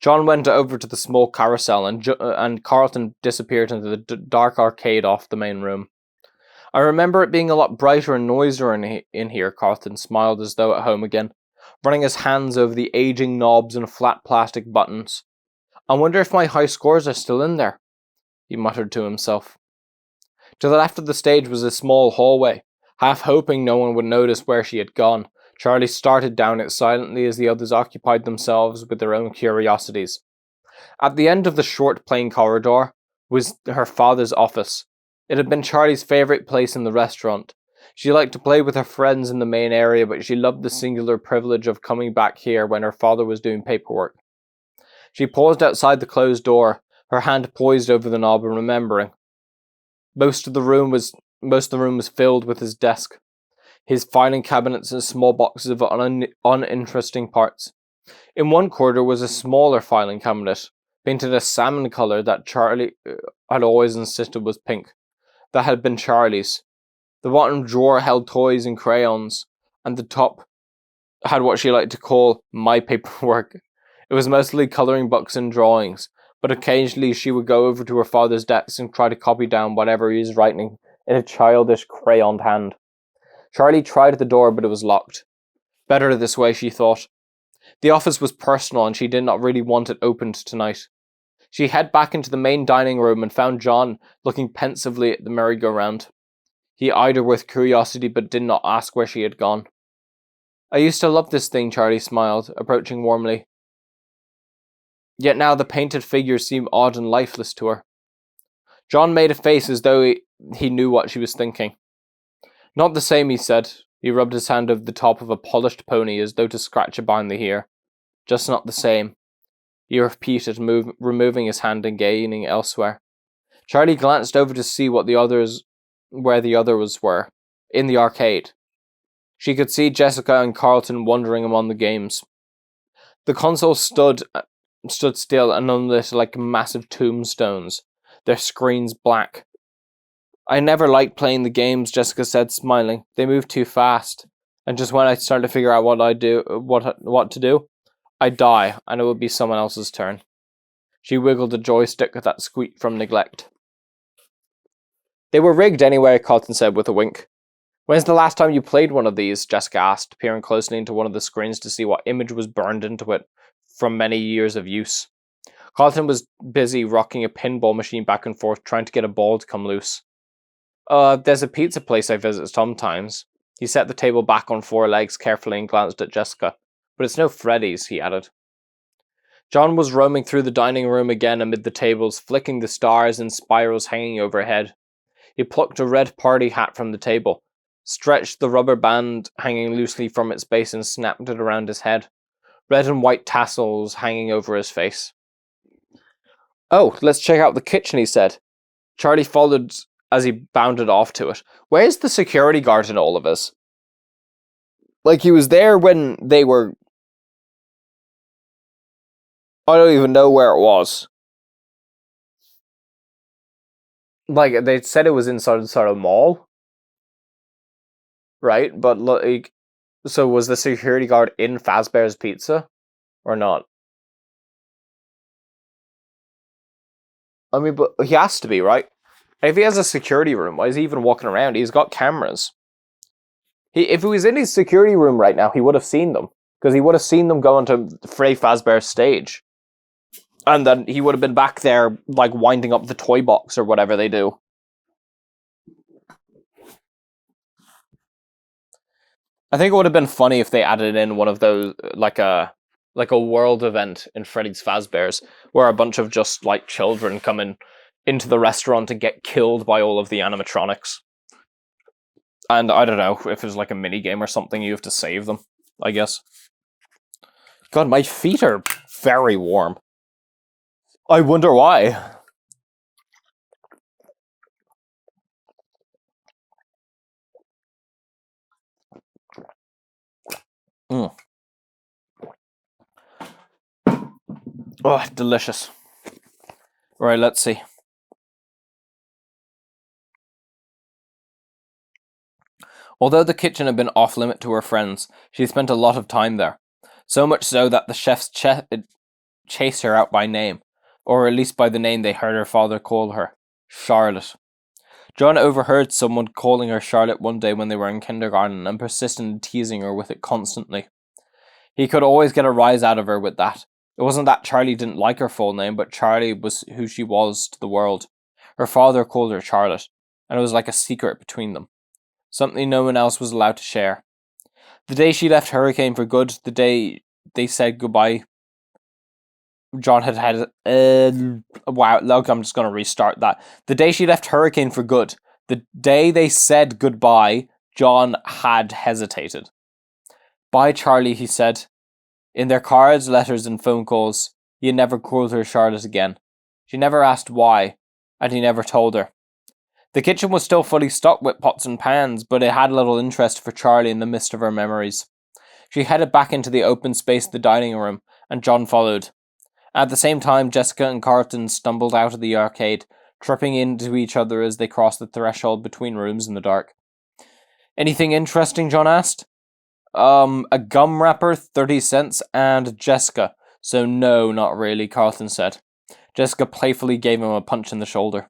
John went over to the small carousel and Carlton disappeared into the dark arcade off the main room. "I remember it being a lot brighter and noisier in here," Carlton smiled as though at home again, running his hands over the aging knobs and flat plastic buttons. "I wonder if my high scores are still in there," he muttered to himself. To the left of the stage was a small hallway. Half hoping no one would notice where she had gone, Charlie started down it silently as the others occupied themselves with their own curiosities. At the end of the short plain corridor was her father's office. It had been Charlie's favourite place in the restaurant. She liked to play with her friends in the main area, but she loved the singular privilege of coming back here when her father was doing paperwork. She paused outside the closed door, her hand poised over the knob and remembering. Most of the room was filled with his desk, his filing cabinets and small boxes of uninteresting parts. In one corner was a smaller filing cabinet, painted a salmon colour that Charlie had always insisted was pink. That had been Charlie's. The bottom drawer held toys and crayons, and the top had what she liked to call my paperwork. It was mostly colouring books and drawings, but occasionally she would go over to her father's desk and try to copy down whatever he was writing in a childish crayoned hand. Charlie tried the door, but it was locked. Better this way, she thought. The office was personal, and she did not really want it opened tonight. She headed back into the main dining room and found John looking pensively at the merry-go-round. He eyed her with curiosity, but did not ask where she had gone. "I used to love this thing," Charlie smiled, approaching warmly. Yet now the painted figures seemed odd and lifeless to her. John made a face as though he knew what she was thinking. "Not the same," he said. He rubbed his hand over the top of a polished pony as though to scratch it behind the ear. "Just not the same," he repeated, removing his hand and gazing elsewhere. Charlie glanced over to see where the others were, in the arcade. She could see Jessica and Carlton wandering among the games. The console stood still and unlit like massive tombstones, their screens black. "I never liked playing the games," Jessica said, smiling. "They move too fast, and just when I start to figure out what to do, I die, and it would be someone else's turn." She wiggled the joystick that squeaked from neglect. "They were rigged anyway," Carlton said with a wink. "When's the last time you played one of these?" Jessica asked, peering closely into one of the screens to see what image was burned into it from many years of use. Carlton was busy rocking a pinball machine back and forth, trying to get a ball to come loose. There's a pizza place I visit sometimes." He set the table back on four legs carefully and glanced at Jessica. "But it's no Freddy's," he added. John was roaming through the dining room again amid the tables, flicking the stars and spirals hanging overhead. He plucked a red party hat from the table, stretched the rubber band hanging loosely from its base and snapped it around his head, red and white tassels hanging over his face. "Oh, let's check out the kitchen," he said. Charlie followed as he bounded off to it. "Where's the security guard in all of this? Like, he was there when they were... I don't even know where it was. Like, they said it was inside the sort of mall. Right? But, like... So, was the security guard in Fazbear's Pizza? Or not? I mean, but he has to be, right? If he has a security room, why is he even walking around? He's got cameras. If he was in his security room right now, he would have seen them. Because he would have seen them go onto Freddy Fazbear's stage. And then he would have been back there, like, winding up the toy box or whatever they do. I think it would have been funny if they added in one of those, like a world event in Freddy's Fazbear's, where a bunch of just, like, children come into the restaurant and get killed by all of the animatronics. And I don't know, if it's like a mini game or something, you have to save them, I guess. God, my feet are very warm. I wonder why. Mm. Oh, delicious. Right, let's see. Although the kitchen had been off limit to her friends, she spent a lot of time there. So much so that the chefs chased her out by name, or at least by the name they heard her father call her, Charlotte. John overheard someone calling her Charlotte one day when they were in kindergarten and persisted in teasing her with it constantly. He could always get a rise out of her with that. It wasn't that Charlie didn't like her full name, but Charlie was who she was to the world. Her father called her Charlotte, and it was like a secret between them. Something no one else was allowed to share. The day she left Hurricane for good, the day they said goodbye, John had wow, look, I'm just going to restart that. The day she left Hurricane for good, the day they said goodbye, John had hesitated. Bye, Charlie, he said. In their cards, letters, and phone calls, he had never called her Charlotte again. She never asked why, and he never told her. The kitchen was still fully stocked with pots and pans, but it had little interest for Charlie in the midst of her memories. She headed back into the open space of the dining room, and John followed. At the same time, Jessica and Carlton stumbled out of the arcade, tripping into each other as they crossed the threshold between rooms in the dark. Anything interesting? John asked. A gum wrapper, 30 cents, and Jessica. So no, not really, Carlton said. Jessica playfully gave him a punch in the shoulder.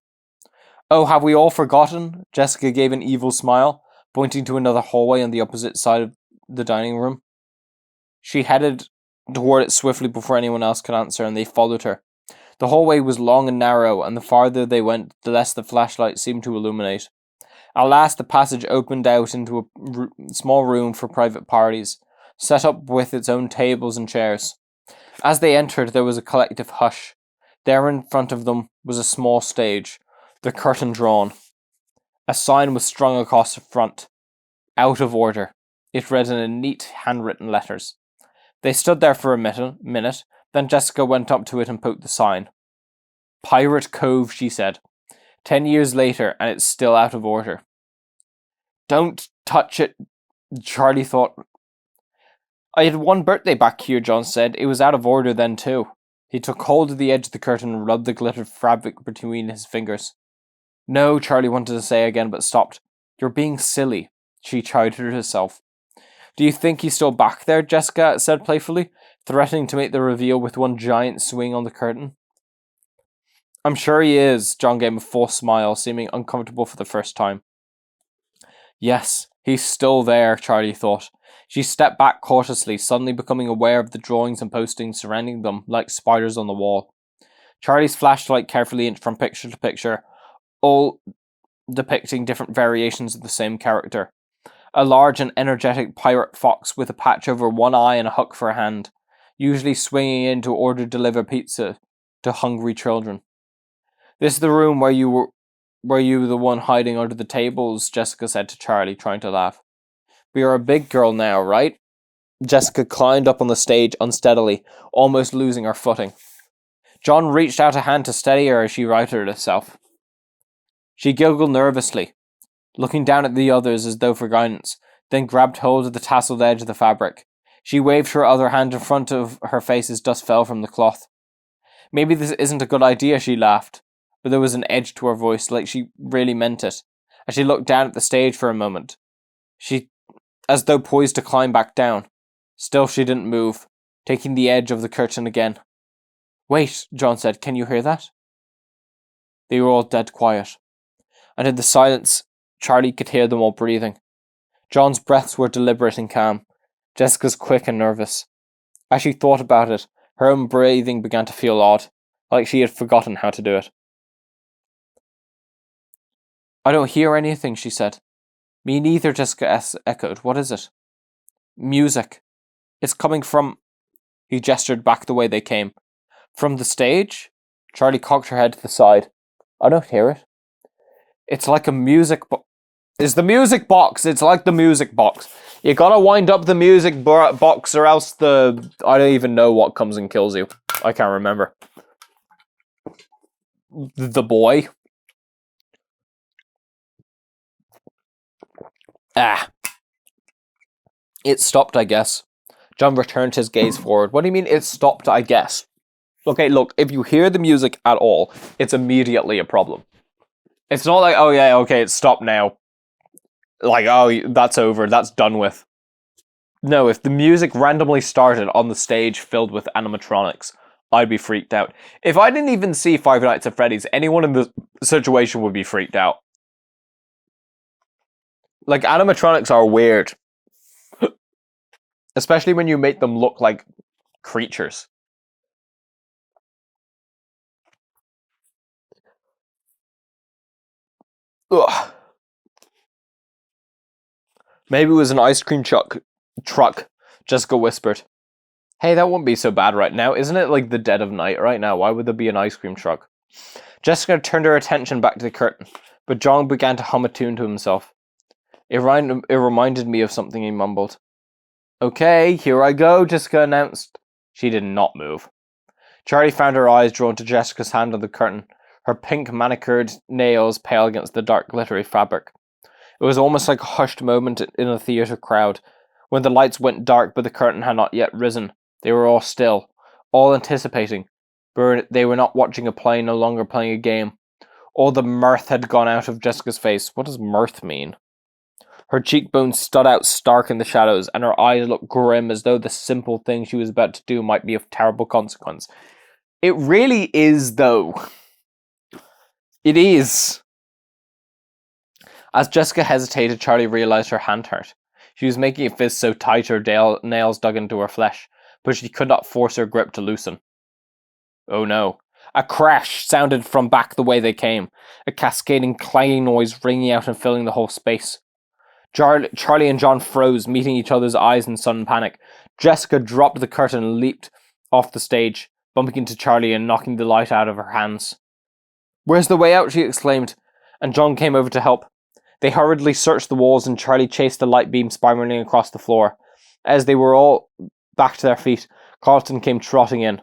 Oh, have we all forgotten? Jessica gave an evil smile, pointing to another hallway on the opposite side of the dining room. She headed toward it swiftly before anyone else could answer, and they followed her. The hallway was long and narrow, and the farther they went, the less the flashlight seemed to illuminate. At last, the passage opened out into a small room for private parties, set up with its own tables and chairs. As they entered, there was a collective hush. There in front of them was a small stage, the curtain drawn. A sign was strung across the front. Out of order. It read in neat, handwritten letters. They stood there for a minute, then Jessica went up to it and poked the sign. Pirate Cove, she said. 10 years later, and it's still out of order. Don't touch it, Charlie thought. I had one birthday back here, John said. It was out of order then too. He took hold of the edge of the curtain and rubbed the glittered fabric between his fingers. No, Charlie wanted to say again, but stopped. You're being silly, she chided herself. Do you think he's still back there? Jessica said playfully, threatening to make the reveal with one giant swing on the curtain. I'm sure he is, John gave a false smile, seeming uncomfortable for the first time. Yes, he's still there, Charlie thought. She stepped back cautiously, suddenly becoming aware of the drawings and postings surrounding them like spiders on the wall. Charlie's flashlight carefully inched from picture to picture, all depicting different variations of the same character. A large and energetic pirate fox with a patch over one eye and a hook for a hand, usually swinging in to order deliver pizza to hungry children. This is the room where you were the one hiding under the tables, Jessica said to Charlie, trying to laugh. But you're a big girl now, right? Jessica climbed up on the stage unsteadily, almost losing her footing. John reached out a hand to steady her as she righted herself. She giggled nervously, looking down at the others as though for guidance, then grabbed hold of the tasseled edge of the fabric. She waved her other hand in front of her face as dust fell from the cloth. Maybe this isn't a good idea, she laughed, but there was an edge to her voice, like she really meant it, as she looked down at the stage for a moment. As though poised to climb back down. Still she didn't move, taking the edge of the curtain again. Wait, John said, can you hear that? They were all dead quiet, and in the silence, Charlie could hear them all breathing. John's breaths were deliberate and calm, Jessica's quick and nervous. As she thought about it, her own breathing began to feel odd, like she had forgotten how to do it. I don't hear anything, she said. Me neither, Jessica echoed. What is it? Music. It's coming from... He gestured back the way they came. From the stage? Charlie cocked her head to the side. I don't hear it. It's like a music It's the music box. It's like the music box. You gotta wind up the music box or else I don't even know what comes and kills you. I can't remember. The boy. Ah. It stopped, I guess. John returned his gaze forward. What do you mean it stopped, I guess? Okay, look, if you hear the music at all, it's immediately a problem. It's not like, oh yeah, okay, it's stopped now. Like, oh, that's over, that's done with. No, if the music randomly started on the stage filled with animatronics, I'd be freaked out. If I didn't even see Five Nights at Freddy's, anyone in the situation would be freaked out. Like, animatronics are weird. Especially when you make them look like creatures. Ugh. Maybe it was an ice cream truck, Jessica whispered. Hey, that wouldn't be so bad right now. Isn't it like the dead of night right now? Why would there be an ice cream truck? Jessica turned her attention back to the curtain, but John began to hum a tune to himself. It reminded me of something, he mumbled. Okay, here I go, Jessica announced. She did not move. Charlie found her eyes drawn to Jessica's hand on the curtain, her pink manicured nails pale against the dark glittery fabric. It was almost like a hushed moment in a theatre crowd, when the lights went dark but the curtain had not yet risen. They were all still, all anticipating. But they were not watching a play, no longer playing a game. All the mirth had gone out of Jessica's face. What does mirth mean? Her cheekbones stood out stark in the shadows, and her eyes looked grim as though the simple thing she was about to do might be of terrible consequence. It really is, though. It is. As Jessica hesitated, Charlie realized her hand hurt. She was making a fist so tight her nails dug into her flesh, but she could not force her grip to loosen. Oh no. A crash sounded from back the way they came, a cascading clanging noise ringing out and filling the whole space. Charlie and John froze, meeting each other's eyes in sudden panic. Jessica dropped the curtain and leaped off the stage, bumping into Charlie and knocking the light out of her hands. Where's the way out? She exclaimed, and John came over to help. They hurriedly searched the walls and Charlie chased the light beam spiraling across the floor. As they were all back to their feet, Carlton came trotting in.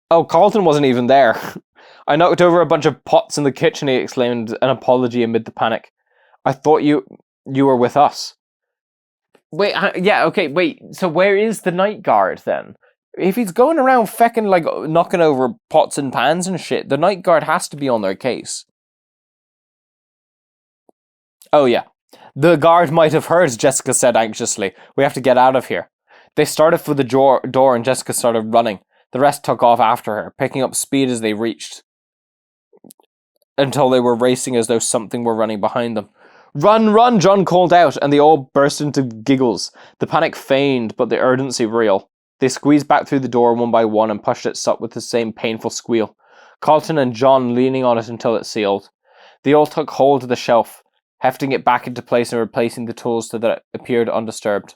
Oh, Carlton wasn't even there. I knocked over a bunch of pots in the kitchen, he exclaimed, an apology amid the panic. I thought you were with us. Wait, yeah, okay, wait, so where is the night guard then? If he's going around fecking, like, knocking over pots and pans and shit, the night guard has to be on their case. Oh, yeah. The guard might have heard, Jessica said anxiously. We have to get out of here. They started for the door and Jessica started running. The rest took off after her, picking up speed as they reached, until they were racing as though something were running behind them. Run, run, John called out, and they all burst into giggles. The panic feigned, but the urgency real. They squeezed back through the door one by one and pushed it shut with the same painful squeal. Carlton and John leaning on it until it sealed. They all took hold of the shelf, hefting it back into place and replacing the tools so that it appeared undisturbed.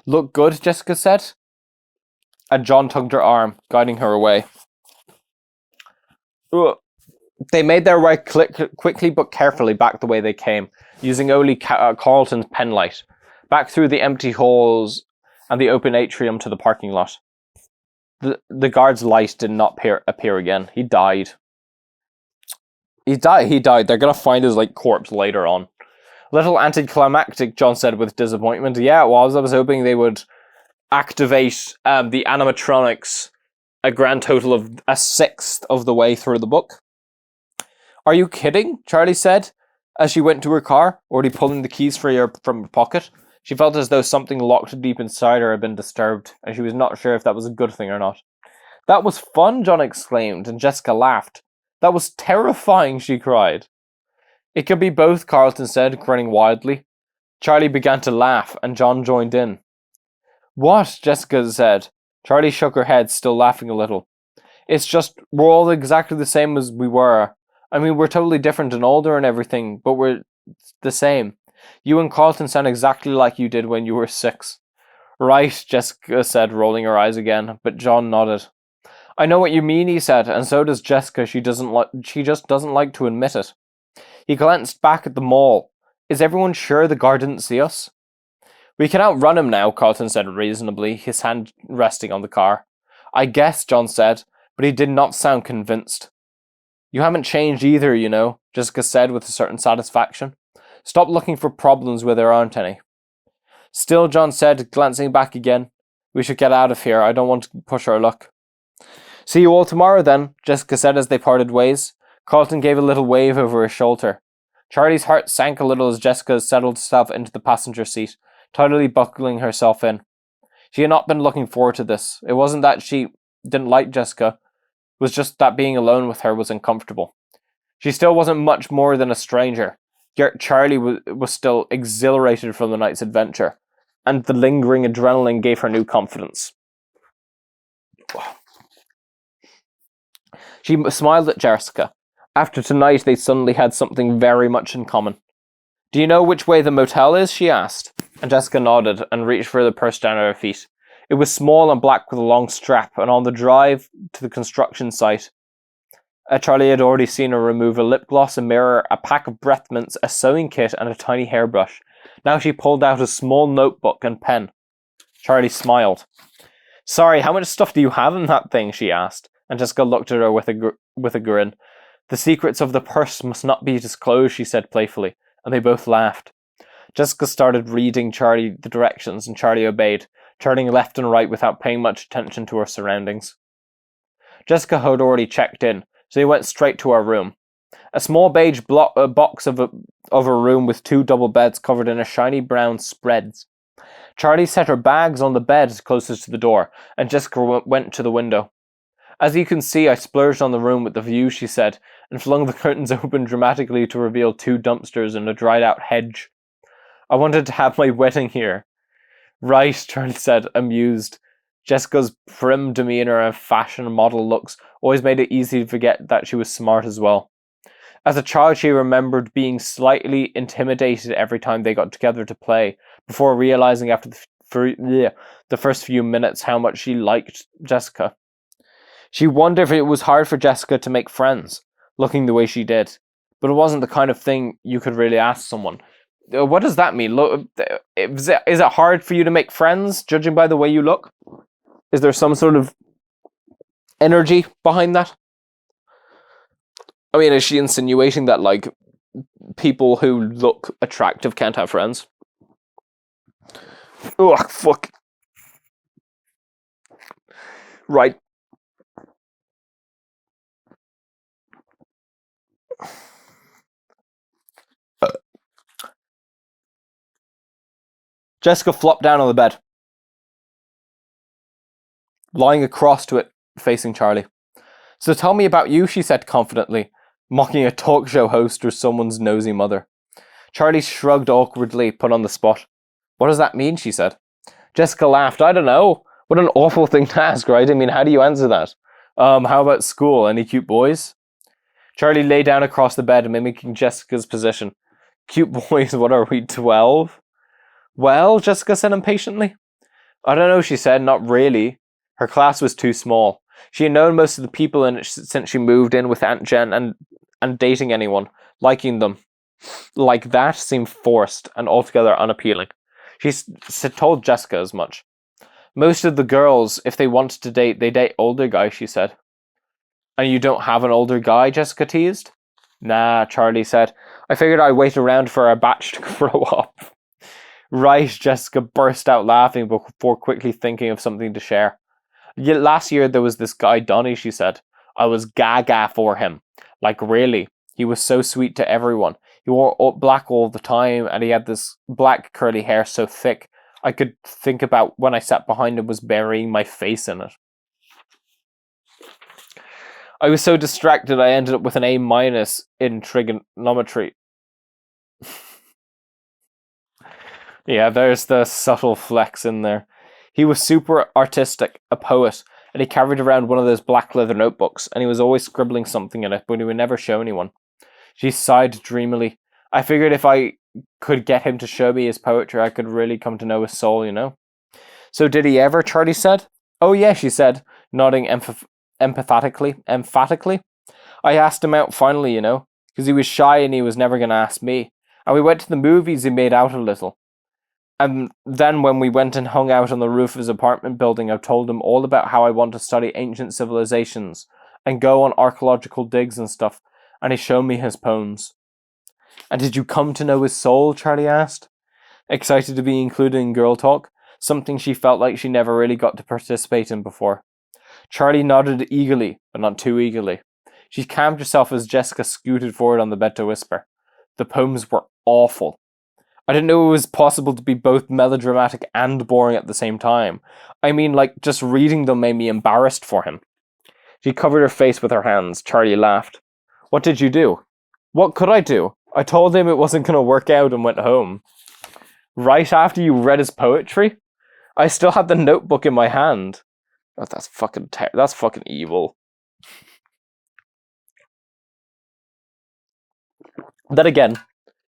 Look good, Jessica said. And John tugged her arm, guiding her away. Ugh. They made their way quickly but carefully back the way they came, using only Carlton's penlight, back through the empty halls and the open atrium to the parking lot. The guard's light did not appear again. He died. He died. They're gonna find his corpse later on. Little anticlimactic, John said with disappointment. Yeah, well, I was hoping they would activate the animatronics a grand total of a sixth of the way through the book. Are you kidding? Charlie said, as she went to her car, already pulling the keys from her pocket. She felt as though something locked deep inside her had been disturbed, and she was not sure if that was a good thing or not. That was fun, John exclaimed, and Jessica laughed. That was terrifying, she cried. It could be both, Carlton said, grinning wildly. Charlie began to laugh, and John joined in. What? Jessica said. Charlie shook her head, still laughing a little. It's just, we're all exactly the same as we were. I mean, we're totally different and older and everything, but we're the same. You and Carlton sound exactly like you did when you were 6. Right, Jessica said, rolling her eyes again, but John nodded. I know what you mean, he said, and so does Jessica. She just doesn't like to admit it. He glanced back at the mall. Is everyone sure the guard didn't see us? We can outrun him now, Carlton said reasonably, his hand resting on the car. I guess, John said, but he did not sound convinced. You haven't changed either, you know, Jessica said with a certain satisfaction. Stop looking for problems where there aren't any. Still, John said, glancing back again, we should get out of here. I don't want to push our luck. See you all tomorrow then, Jessica said as they parted ways. Carlton gave a little wave over his shoulder. Charlie's heart sank a little as Jessica settled herself into the passenger seat, tidily buckling herself in. She had not been looking forward to this. It wasn't that she didn't like Jessica. It was just that being alone with her was uncomfortable. She still wasn't much more than a stranger, yet Charlie was still exhilarated from the night's adventure, and the lingering adrenaline gave her new confidence. She smiled at Jessica. After tonight, they suddenly had something very much in common. Do you know which way the motel is? She asked, and Jessica nodded and reached for the purse down at her feet. It was small and black with a long strap, and on the drive to the construction site, Charlie had already seen her remove a lip gloss, a mirror, a pack of breath mints, a sewing kit, and a tiny hairbrush. Now she pulled out a small notebook and pen. Charlie smiled. Sorry, how much stuff do you have in that thing? She asked, and Jessica looked at her with a grin. The secrets of the purse must not be disclosed, she said playfully, and they both laughed. Jessica started reading Charlie the directions, and Charlie obeyed, turning left and right without paying much attention to her surroundings. Jessica had already checked in, so they went straight to our room. A small beige box of a room with 2 double beds covered in a shiny brown spreads. Charlie set her bags on the bed closest to the door, and Jessica went to the window. As you can see, I splurged on the room with the view, she said, and flung the curtains open dramatically to reveal 2 dumpsters and a dried-out hedge. I wanted to have my wedding here. Right, Charlie said, amused. Jessica's prim demeanour and fashion model looks always made it easy to forget that she was smart as well. As a child, she remembered being slightly intimidated every time they got together to play, before realizing after the first few minutes how much she liked Jessica. She wondered if it was hard for Jessica to make friends, looking the way she did, but it wasn't the kind of thing you could really ask someone. What does that mean? Is it hard for you to make friends, judging by the way you look? Is there some sort of energy behind that? I mean, is she insinuating that, like, people who look attractive can't have friends? Oh, fuck. Right. Jessica flopped down on the bed, lying across to it, facing Charlie. So tell me about you, she said confidently, mocking a talk show host or someone's nosy mother. Charlie shrugged awkwardly, put on the spot. What does that mean, she said. Jessica laughed. I don't know. What an awful thing to ask, right? I mean, how do you answer that? How about school? Any cute boys? Charlie lay down across the bed, mimicking Jessica's position. Cute boys, what are we, 12? Well, Jessica said impatiently. I don't know, she said, not really. Her class was too small. She had known most of the people in it since she moved in with Aunt Jen, and dating anyone, liking them like that seemed forced and altogether unappealing. She told Jessica as much. Most of the girls, if they wanted to date, they date older guys, she said. And you don't have an older guy, Jessica teased? Nah, Charlie said. I figured I'd wait around for our batch to grow up. Right, Jessica burst out laughing before quickly thinking of something to share. Last year there was this guy, Donnie, she said. I was gaga for him. Like, really. He was so sweet to everyone. He wore black all the time, and he had this black curly hair so thick, I could think about when I sat behind him was burying my face in it. I was so distracted I ended up with an A- in trigonometry. Yeah, there's the subtle flex in there. He was super artistic, a poet, and he carried around one of those black leather notebooks, and he was always scribbling something in it, but he would never show anyone. She sighed dreamily. I figured if I could get him to show me his poetry, I could really come to know his soul, you know? So did he ever, Charlie said. Oh yeah, she said, nodding emphatically. I asked him out finally, you know, because he was shy and he was never going to ask me. And we went to the movies and made out a little. And then when we went and hung out on the roof of his apartment building, I told him all about how I want to study ancient civilizations and go on archaeological digs and stuff, and he showed me his poems. And did you come to know his soul? Charlie asked, excited to be included in girl talk, something she felt like she never really got to participate in before. Charlie nodded eagerly, but not too eagerly. She calmed herself as Jessica scooted forward on the bed to whisper. The poems were awful. I didn't know it was possible to be both melodramatic and boring at the same time. I mean, like, just reading them made me embarrassed for him. She covered her face with her hands. Charlie laughed. What did you do? What could I do? I told him it wasn't going to work out and went home. Right after you read his poetry? I still had the notebook in my hand. Oh, that's fucking that's fucking evil. Then again,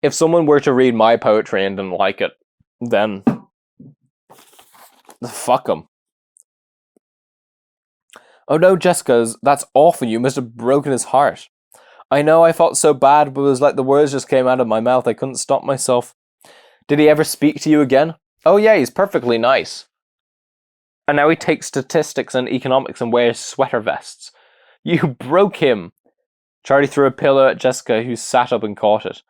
if someone were to read my poetry and didn't like it, then fuck them. Oh no, Jessica's, that's awful. You must have broken his heart. I know I felt so bad, but it was like the words just came out of my mouth. I couldn't stop myself. Did he ever speak to you again? Oh yeah, he's perfectly nice. And now he takes statistics and economics and wears sweater vests. You broke him. Charlie threw a pillow at Jessica, who sat up and caught it.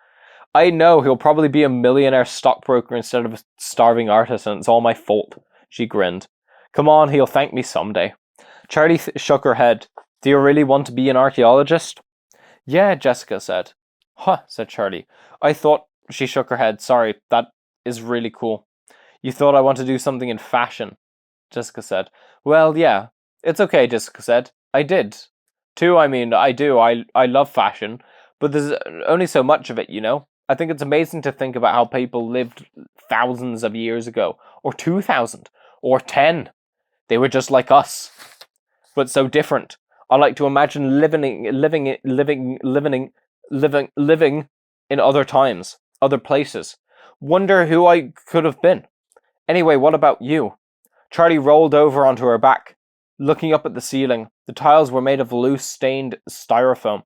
I know, he'll probably be a millionaire stockbroker instead of a starving artist, and it's all my fault. She grinned. Come on, he'll thank me someday. Charlie shook her head. Do you really want to be an archaeologist? Yeah, Jessica said. Huh, said Charlie. I thought... She shook her head. Sorry, that is really cool. You thought I want to do something in fashion, Jessica said. Well, yeah. It's okay, Jessica said. I did. Too, I mean, I do. I love fashion. But there's only so much of it, you know? I think it's amazing to think about how people lived thousands of years ago. Or 2,000. Or 10. They were just like us. But so different. I like to imagine living in other times, other places. Wonder who I could have been. Anyway, what about you? Charlie rolled over onto her back, looking up at the ceiling. The tiles were made of loose, stained styrofoam.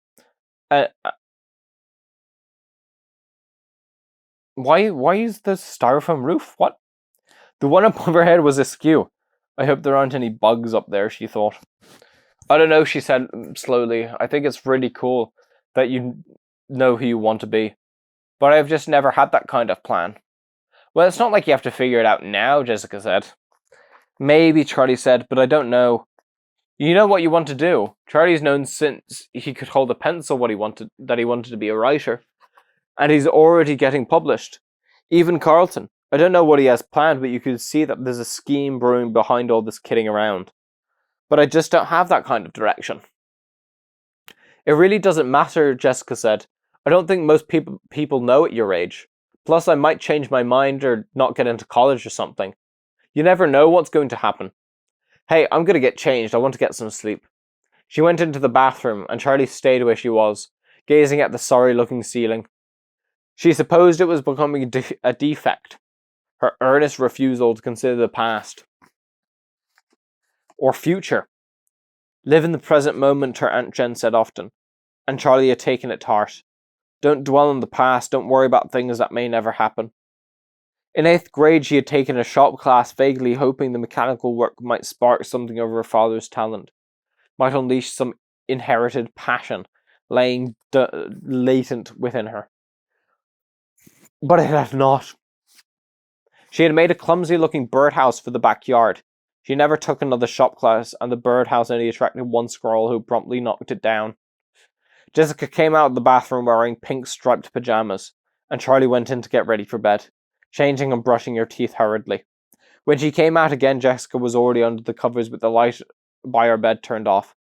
Why is the styrofoam roof? What? The one above her head was askew. I hope there aren't any bugs up there, she thought. I don't know, she said slowly. I think it's really cool that you know who you want to be. But I've just never had that kind of plan. Well, it's not like you have to figure it out now, Jessica said. Maybe, Charlie said, but I don't know. You know what you want to do. Charlie's known since he could hold a pencil that he wanted to be a writer. And he's already getting published. Even Carlton. I don't know what he has planned, but you could see that there's a scheme brewing behind all this kidding around. But I just don't have that kind of direction. It really doesn't matter, Jessica said. I don't think most people know at your age. Plus, I might change my mind or not get into college or something. You never know what's going to happen. Hey, I'm going to get changed. I want to get some sleep. She went into the bathroom, and Charlie stayed where she was, gazing at the sorry-looking ceiling. She supposed it was becoming a defect. Her earnest refusal to consider the past. Or future. Live in the present moment, her Aunt Jen said often, and Charlie had taken it to heart. Don't dwell on the past, don't worry about things that may never happen. In 8th grade, she had taken a shop class, vaguely hoping the mechanical work might spark something of her father's talent, might unleash some inherited passion laying latent within her. But it had not. She had made a clumsy-looking birdhouse for the backyard. She never took another shop class, and the birdhouse only attracted one squirrel who promptly knocked it down. Jessica came out of the bathroom wearing pink striped pajamas, and Charlie went in to get ready for bed, changing and brushing her teeth hurriedly. When she came out again, Jessica was already under the covers with the light by her bed turned off.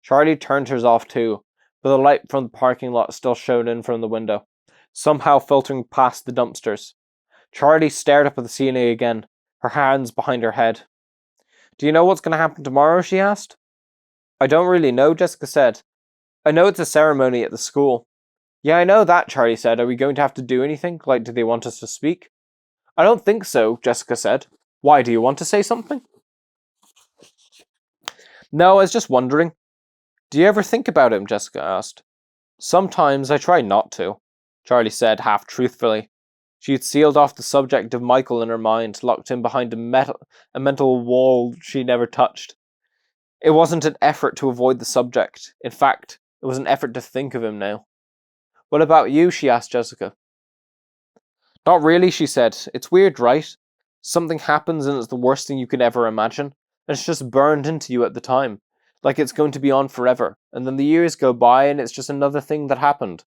Charlie turned hers off too, but the light from the parking lot still showed in from the window, somehow filtering past the dumpsters. Charlie stared up at the ceiling again, her hands behind her head. Do you know what's going to happen tomorrow? She asked. I don't really know, Jessica said. I know it's a ceremony at the school. Yeah, I know that, Charlie said. Are we going to have to do anything? Like, do they want us to speak? I don't think so, Jessica said. Why, do you want to say something? No, I was just wondering. Do you ever think about him? Jessica asked. Sometimes I try not to. Charlie said, half truthfully. She had sealed off the subject of Michael in her mind, locked him behind a mental wall she never touched. It wasn't an effort to avoid the subject. In fact, it was an effort to think of him now. What about you? She asked Jessica. Not really, she said. It's weird, right? Something happens and it's the worst thing you could ever imagine, and it's just burned into you at the time, like it's going to be on forever, and then the years go by and it's just another thing that happened.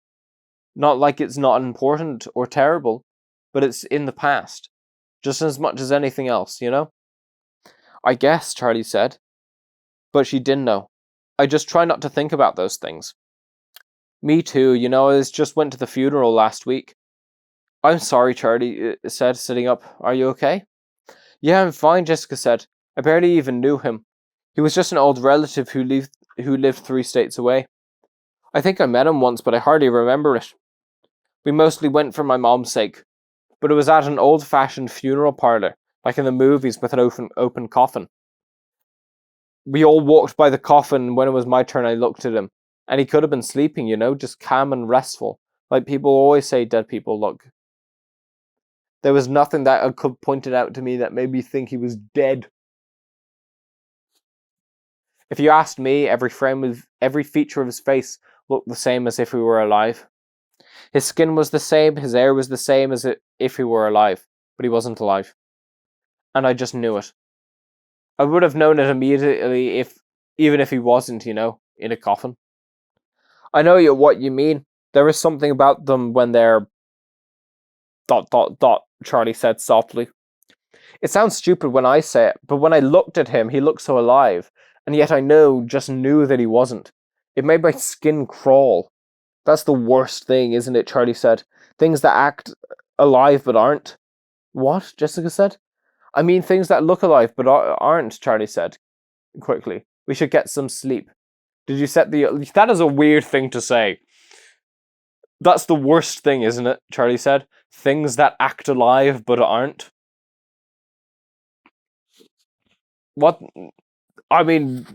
Not like it's not important or terrible, but it's in the past, just as much as anything else, you know? I guess, Charlie said. But she didn't know. I just try not to think about those things. Me too, I just went to the funeral last week. I'm sorry, Charlie said, sitting up. Are you okay? Yeah, I'm fine, Jessica said. I barely even knew him. He was just an old relative who lived 3 states away. I think I met him once, but I hardly remember it. We mostly went for my mom's sake, but it was at an old-fashioned funeral parlour, like in the movies with an open coffin. We all walked by the coffin. When it was my turn, I looked at him, and he could have been sleeping, just calm and restful, like people always say dead people look. There was nothing that could pointed out to me that made me think he was dead. If you asked me, every feature of his face looked the same as if he were alive. His skin was the same, his hair was the same as if he were alive, but he wasn't alive. And I just knew it. I would have known it immediately even if he wasn't, in a coffin. I know what you mean. There is something about them when they're... ... Charlie said softly. It sounds stupid when I say it, but when I looked at him, he looked so alive, and yet I just knew that he wasn't. It made my skin crawl. That's the worst thing, isn't it? Charlie said. Things that act alive but aren't. What? Jessica said. I mean things that look alive but aren't, Charlie said quickly. We should get some sleep. Did you set the... That is a weird thing to say. That's the worst thing, isn't it? Charlie said. Things that act alive but aren't. What? I mean...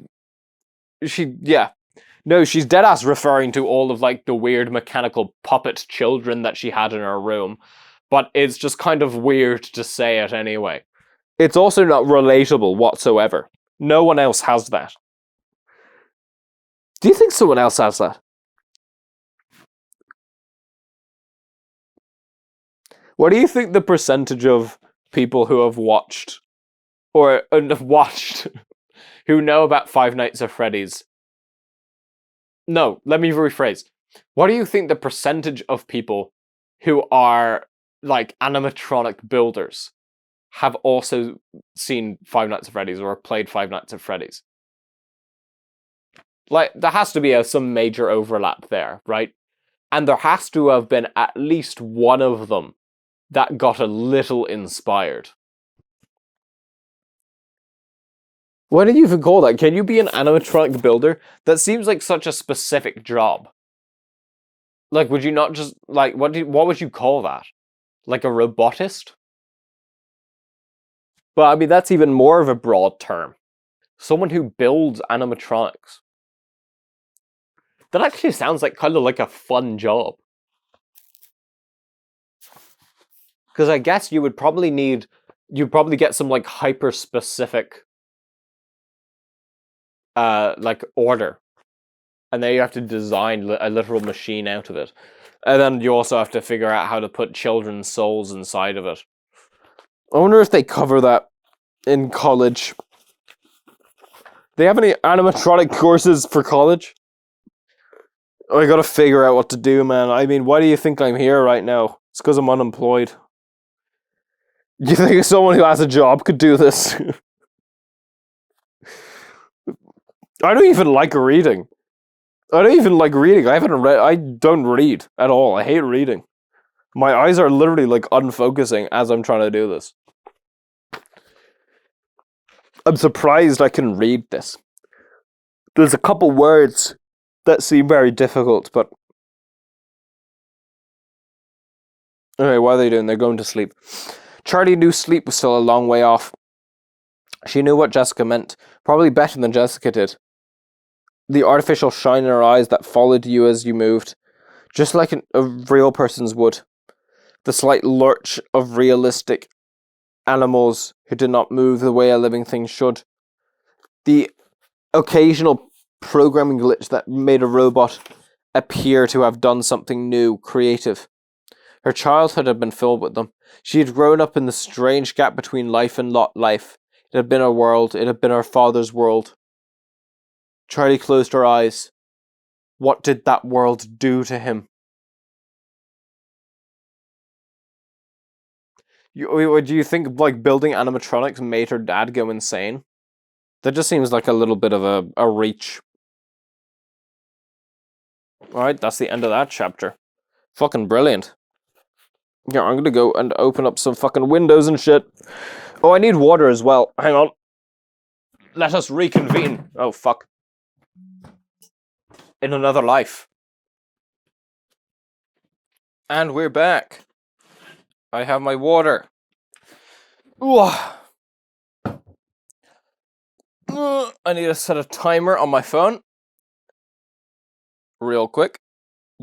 No, she's deadass referring to all of, the weird mechanical puppet children that she had in her room. But it's just kind of weird to say it anyway. It's also not relatable whatsoever. No one else has that. Do you think someone else has that? What do you think the percentage of people who have watched, who know about Five Nights at Freddy's? No, let me rephrase. What do you think the percentage of people who are, animatronic builders have also seen Five Nights at Freddy's or played Five Nights at Freddy's? There has to be some major overlap there, right? And there has to have been at least one of them that got a little inspired. What do you even call that? Can you be an animatronic builder? That seems like such a specific job. Would you not just, what would you call that? Like a robotist? But, I mean, that's even more of a broad term. Someone who builds animatronics. That actually sounds kind of like a fun job. Because I guess you'd probably get some, hyper-specific, order. And then you have to design a literal machine out of it. And then you also have to figure out how to put children's souls inside of it. I wonder if they cover that in college. They have any animatronic courses for college? I gotta figure out what to do, man. I mean, why do you think I'm here right now? It's because I'm unemployed. You think someone who has a job could do this? I don't even like reading. I don't read at all. I hate reading. My eyes are literally unfocusing as I'm trying to do this. I'm surprised I can read this. There's a couple words that seem very difficult, but... Okay, what are they doing? They're going to sleep. Charlie knew sleep was still a long way off. She knew what Jessica meant, probably better than Jessica did. The artificial shine in her eyes that followed you as you moved. just like a real person's would. The slight lurch of realistic animals who did not move the way a living thing should. The occasional programming glitch that made a robot appear to have done something new, creative. Her childhood had been filled with them. She had grown up in the strange gap between life and not life. It had been her world. It had been her father's world. Charlie closed her eyes. What did that world do to him? Do you think like building animatronics made her dad go insane? That just seems like a little bit of a reach. Alright, that's the end of that chapter. Fucking brilliant. Yeah, I'm gonna go and open up some fucking windows and shit. Oh, I need water as well. Hang on. Let us reconvene. Oh, fuck. In another life. And we're back. I have my water. Ooh. I need to set a timer on my phone. Real quick.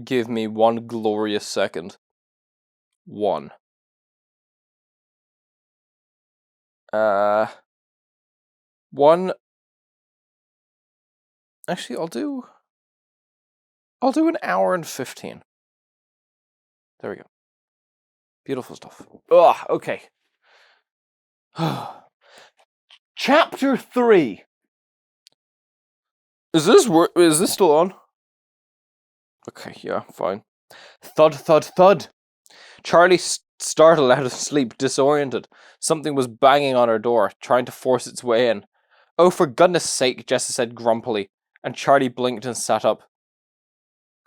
Give me one glorious second. 1. One. Actually, I'll do an hour and 15. There we go. Beautiful stuff. Ugh, okay. Chapter 3. Is this still on? Okay, yeah, fine. Thud, thud, thud. Charlie startled out of sleep, disoriented. Something was banging on her door, trying to force its way in. Oh, for goodness sake, Jessica said grumpily, and Charlie blinked and sat up.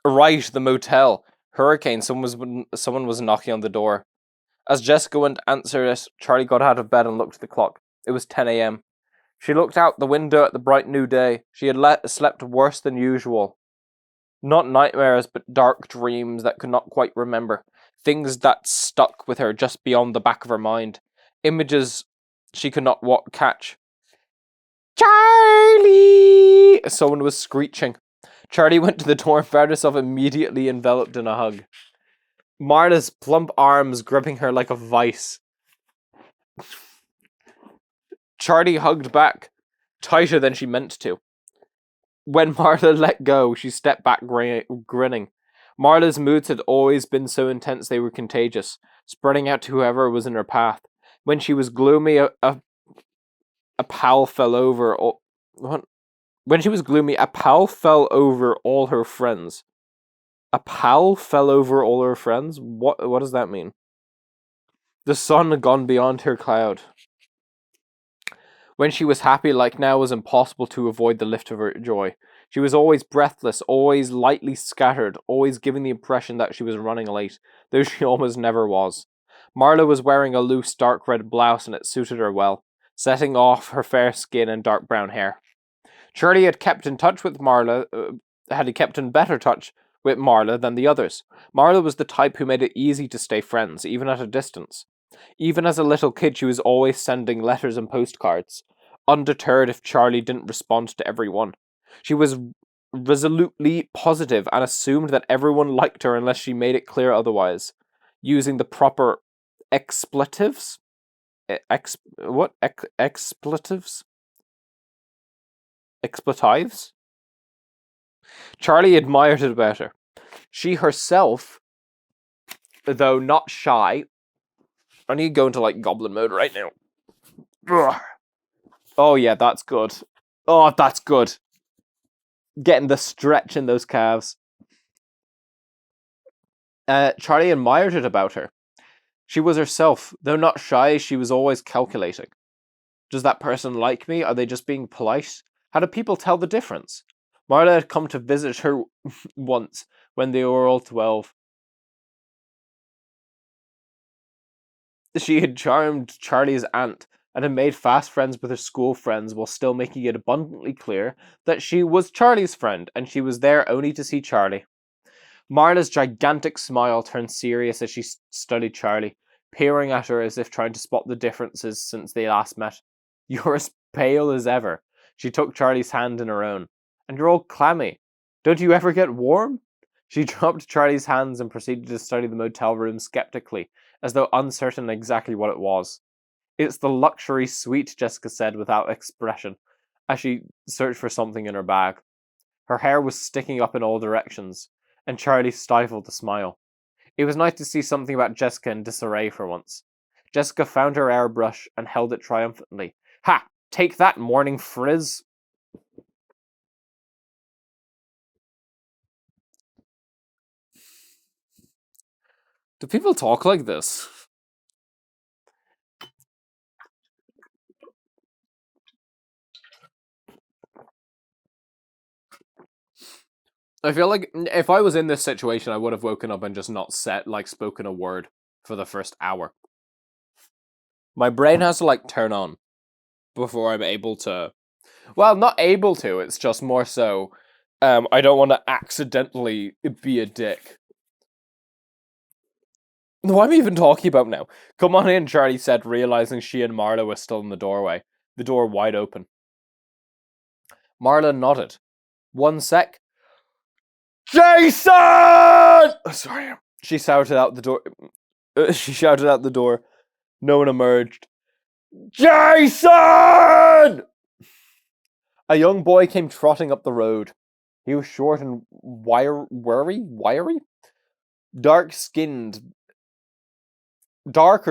Right, the motel. Hurricane, someone was knocking on the door. As Jessica went to answer it, Charlie got out of bed and looked at the clock. It was 10 a.m. She looked out the window at the bright new day. She had slept worse than usual. Not nightmares, but dark dreams that could not quite remember. Things that stuck with her just beyond the back of her mind. Images she could not catch. Charlie! Someone was screeching. Charlie went to the door and found herself immediately enveloped in a hug. Marla's plump arms gripping her like a vice. Charlie hugged back, tighter than she meant to. When Marla let go, she stepped back grinning. Marla's moods had always been so intense they were contagious, spreading out to whoever was in her path. When she was gloomy, a pal fell over. When she was gloomy, a pal fell over all her friends. A pal fell over all her friends? What does that mean? The sun had gone beyond her cloud. When she was happy, like now, it was impossible to avoid the lift of her joy. She was always breathless, always lightly scattered, always giving the impression that she was running late, though she almost never was. Marla was wearing a loose dark red blouse and it suited her well, setting off her fair skin and dark brown hair. Charlie had kept in touch with Marla, had kept in better touch with Marla than the others. Marla was the type who made it easy to stay friends, even at a distance. Even as a little kid, she was always sending letters and postcards, undeterred if Charlie didn't respond to every one. She was resolutely positive and assumed that everyone liked her unless she made it clear otherwise, using the proper expletives? Expletives? Expletives? Charlie admired it about her. She herself, though not shy... I need to go into, like, goblin mode right now. Ugh. Oh, yeah, that's good. Oh, that's good. Getting the stretch in those calves. Charlie admired it about her. She was herself. Though not shy, she was always calculating. Does that person like me? Are they just being polite? How do people tell the difference? Marla had come to visit her once, when they were all 12. She had charmed Charlie's aunt and had made fast friends with her school friends while still making it abundantly clear that she was Charlie's friend and she was there only to see Charlie. Marla's gigantic smile turned serious as she studied Charlie, peering at her as if trying to spot the differences since they last met. You're as pale as ever. She took Charlie's hand in her own. And you're all clammy. Don't you ever get warm? She dropped Charlie's hands and proceeded to study the motel room skeptically, as though uncertain exactly what it was. It's the luxury suite, Jessica said without expression, as she searched for something in her bag. Her hair was sticking up in all directions, and Charlie stifled a smile. It was nice to see something about Jessica in disarray for once. Jessica found her airbrush and held it triumphantly. Ha! Take that, morning frizz! Do people talk like this? I feel like if I was in this situation, I would have woken up and just not spoken a word for the first hour. My brain has to turn on before I'm able to. Well, not able to. It's just more so. I don't want to accidentally be a dick. What am I even talking about now? Come on in, Charlie said, realizing she and Marla were still in the doorway, the door wide open. Marla nodded. 1 sec. Jason! Oh, sorry. She shouted out the door. No one emerged. Jason! A young boy came trotting up the road. He was short and wiry? Darker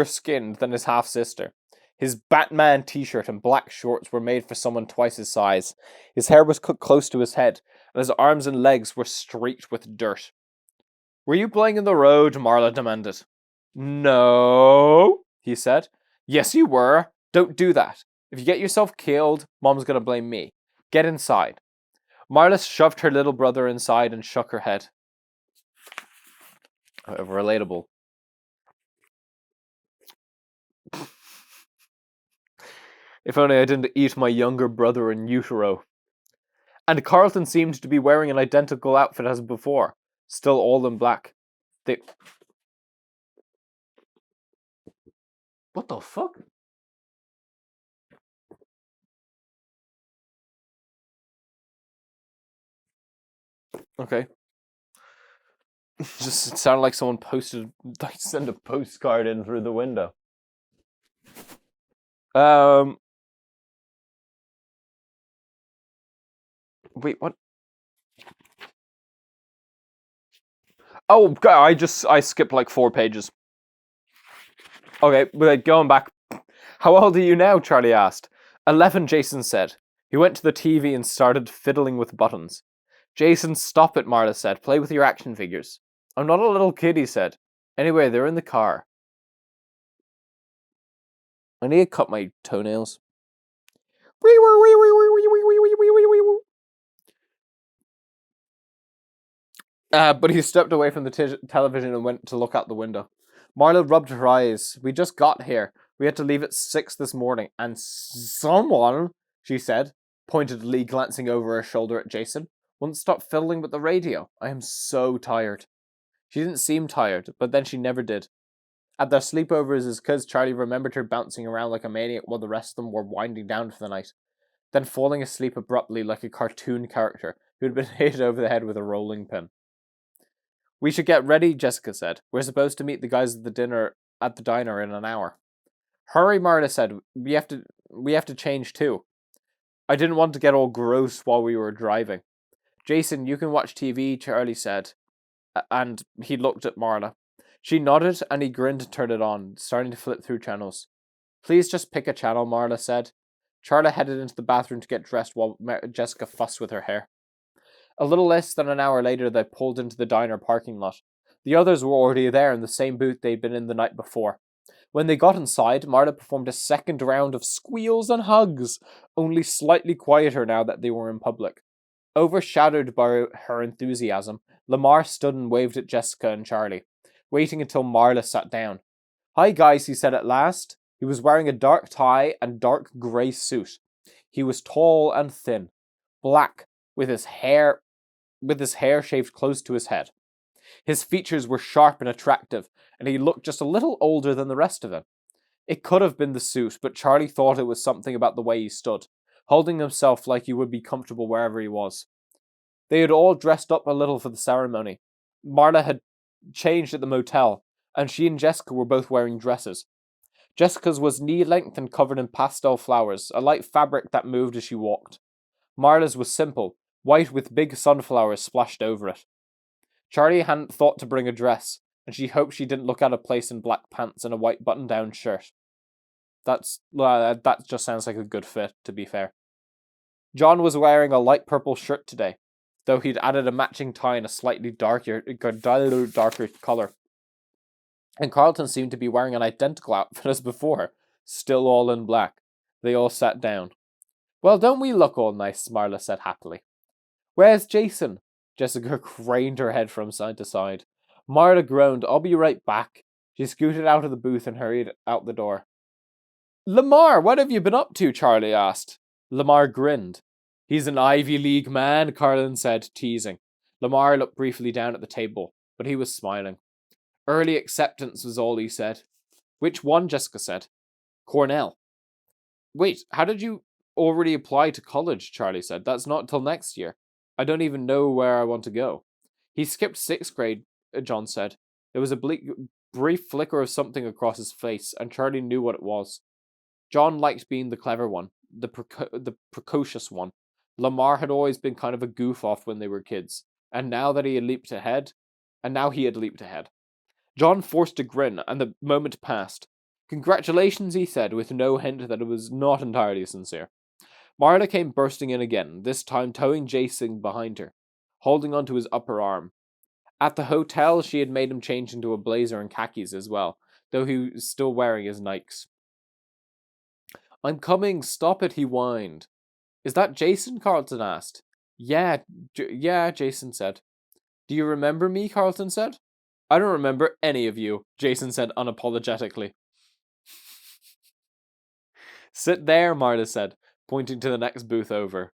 skinned than his half-sister. His Batman t-shirt and black shorts were made for someone twice his size. His hair was cut close to his head, and his arms and legs were streaked with dirt. Were you playing in the road? Marla demanded. No, he said. Yes, you were. Don't do that. If you get yourself killed, Mom's gonna blame me. Get inside. Marla shoved her little brother inside and shook her head. Relatable. If only I didn't eat my younger brother in utero. And Carlton seemed to be wearing an identical outfit as before, still all in black. What the fuck? Okay. Just sounded like someone sent a postcard in through the window. Wait, what? Oh, I skipped 4 pages. Okay, but going back. How old are you now? Charlie asked. 11, Jason said. He went to the TV and started fiddling with buttons. Jason, stop it, Marla said. Play with your action figures. I'm not a little kid, he said. Anyway, they're in the car. I need to cut my toenails. But he stepped away from the television and went to look out the window. Marla rubbed her eyes. We just got here. We had to leave at 6 this morning. And someone, she said, pointedly glancing over her shoulder at Jason, wouldn't stop fiddling with the radio. I am so tired. She didn't seem tired, but then she never did. At their sleepovers as kids, Charlie remembered her bouncing around like a maniac while the rest of them were winding down for the night, then falling asleep abruptly like a cartoon character who had been hit over the head with a rolling pin. We should get ready, Jessica said. We're supposed to meet the guys at the diner in an hour. Hurry, Marta said. We have to change too. I didn't want to get all gross while we were driving. Jason, you can watch TV, Charlie said. And he looked at Marla. She nodded and he grinned and turned it on, starting to flip through channels. Please just pick a channel, Marla said. Charla headed into the bathroom to get dressed while Jessica fussed with her hair. A little less than an hour later, they pulled into the diner parking lot. The others were already there in the same booth they'd been in the night before. When they got inside, Marla performed a second round of squeals and hugs, only slightly quieter now that they were in public. Overshadowed by her enthusiasm, Lamar stood and waved at Jessica and Charlie, waiting until Marla sat down. Hi guys, he said at last. He was wearing a dark tie and dark grey suit. He was tall and thin, black, with his hair shaved close to his head. His features were sharp and attractive, and he looked just a little older than the rest of them. It could have been the suit, but Charlie thought it was something about the way he stood, holding himself like he would be comfortable wherever he was. They had all dressed up a little for the ceremony. Marla had changed at the motel, and she and Jessica were both wearing dresses. Jessica's was knee-length and covered in pastel flowers, a light fabric that moved as she walked. Marla's was simple, white with big sunflowers splashed over it. Charlie hadn't thought to bring a dress, and she hoped she didn't look out of place in black pants and a white button-down shirt. That just sounds like a good fit, to be fair. John was wearing a light purple shirt today, though he'd added a matching tie in a slightly darker colour. And Carlton seemed to be wearing an identical outfit as before, still all in black. They all sat down. Well, don't we look all nice? Marla said happily. Where's Jason? Jessica craned her head from side to side. Marla groaned, I'll be right back. She scooted out of the booth and hurried out the door. Lamar, what have you been up to? Charlie asked. Lamar grinned. He's an Ivy League man, Carlin said, teasing. Lamar looked briefly down at the table, but he was smiling. Early acceptance was all he said. Which one? Jessica said. Cornell. Wait, how did you already apply to college? Charlie said. That's not till next year. I don't even know where I want to go. He skipped 6th grade, John said. There was a brief flicker of something across his face, and Charlie knew what it was. John liked being the clever one, the precocious one. Lamar had always been kind of a goof-off when they were kids, and now he had leaped ahead. John forced a grin, and the moment passed. Congratulations, he said, with no hint that it was not entirely sincere. Marla came bursting in again, this time towing Jason behind her, holding onto his upper arm. At the hotel, she had made him change into a blazer and khakis as well, though he was still wearing his Nikes. I'm coming, stop it, he whined. Is that Jason? Carlton asked. Yeah, Jason said. Do you remember me? Carlton said. I don't remember any of you, Jason said unapologetically. Sit there, Marla said, pointing to the next booth over.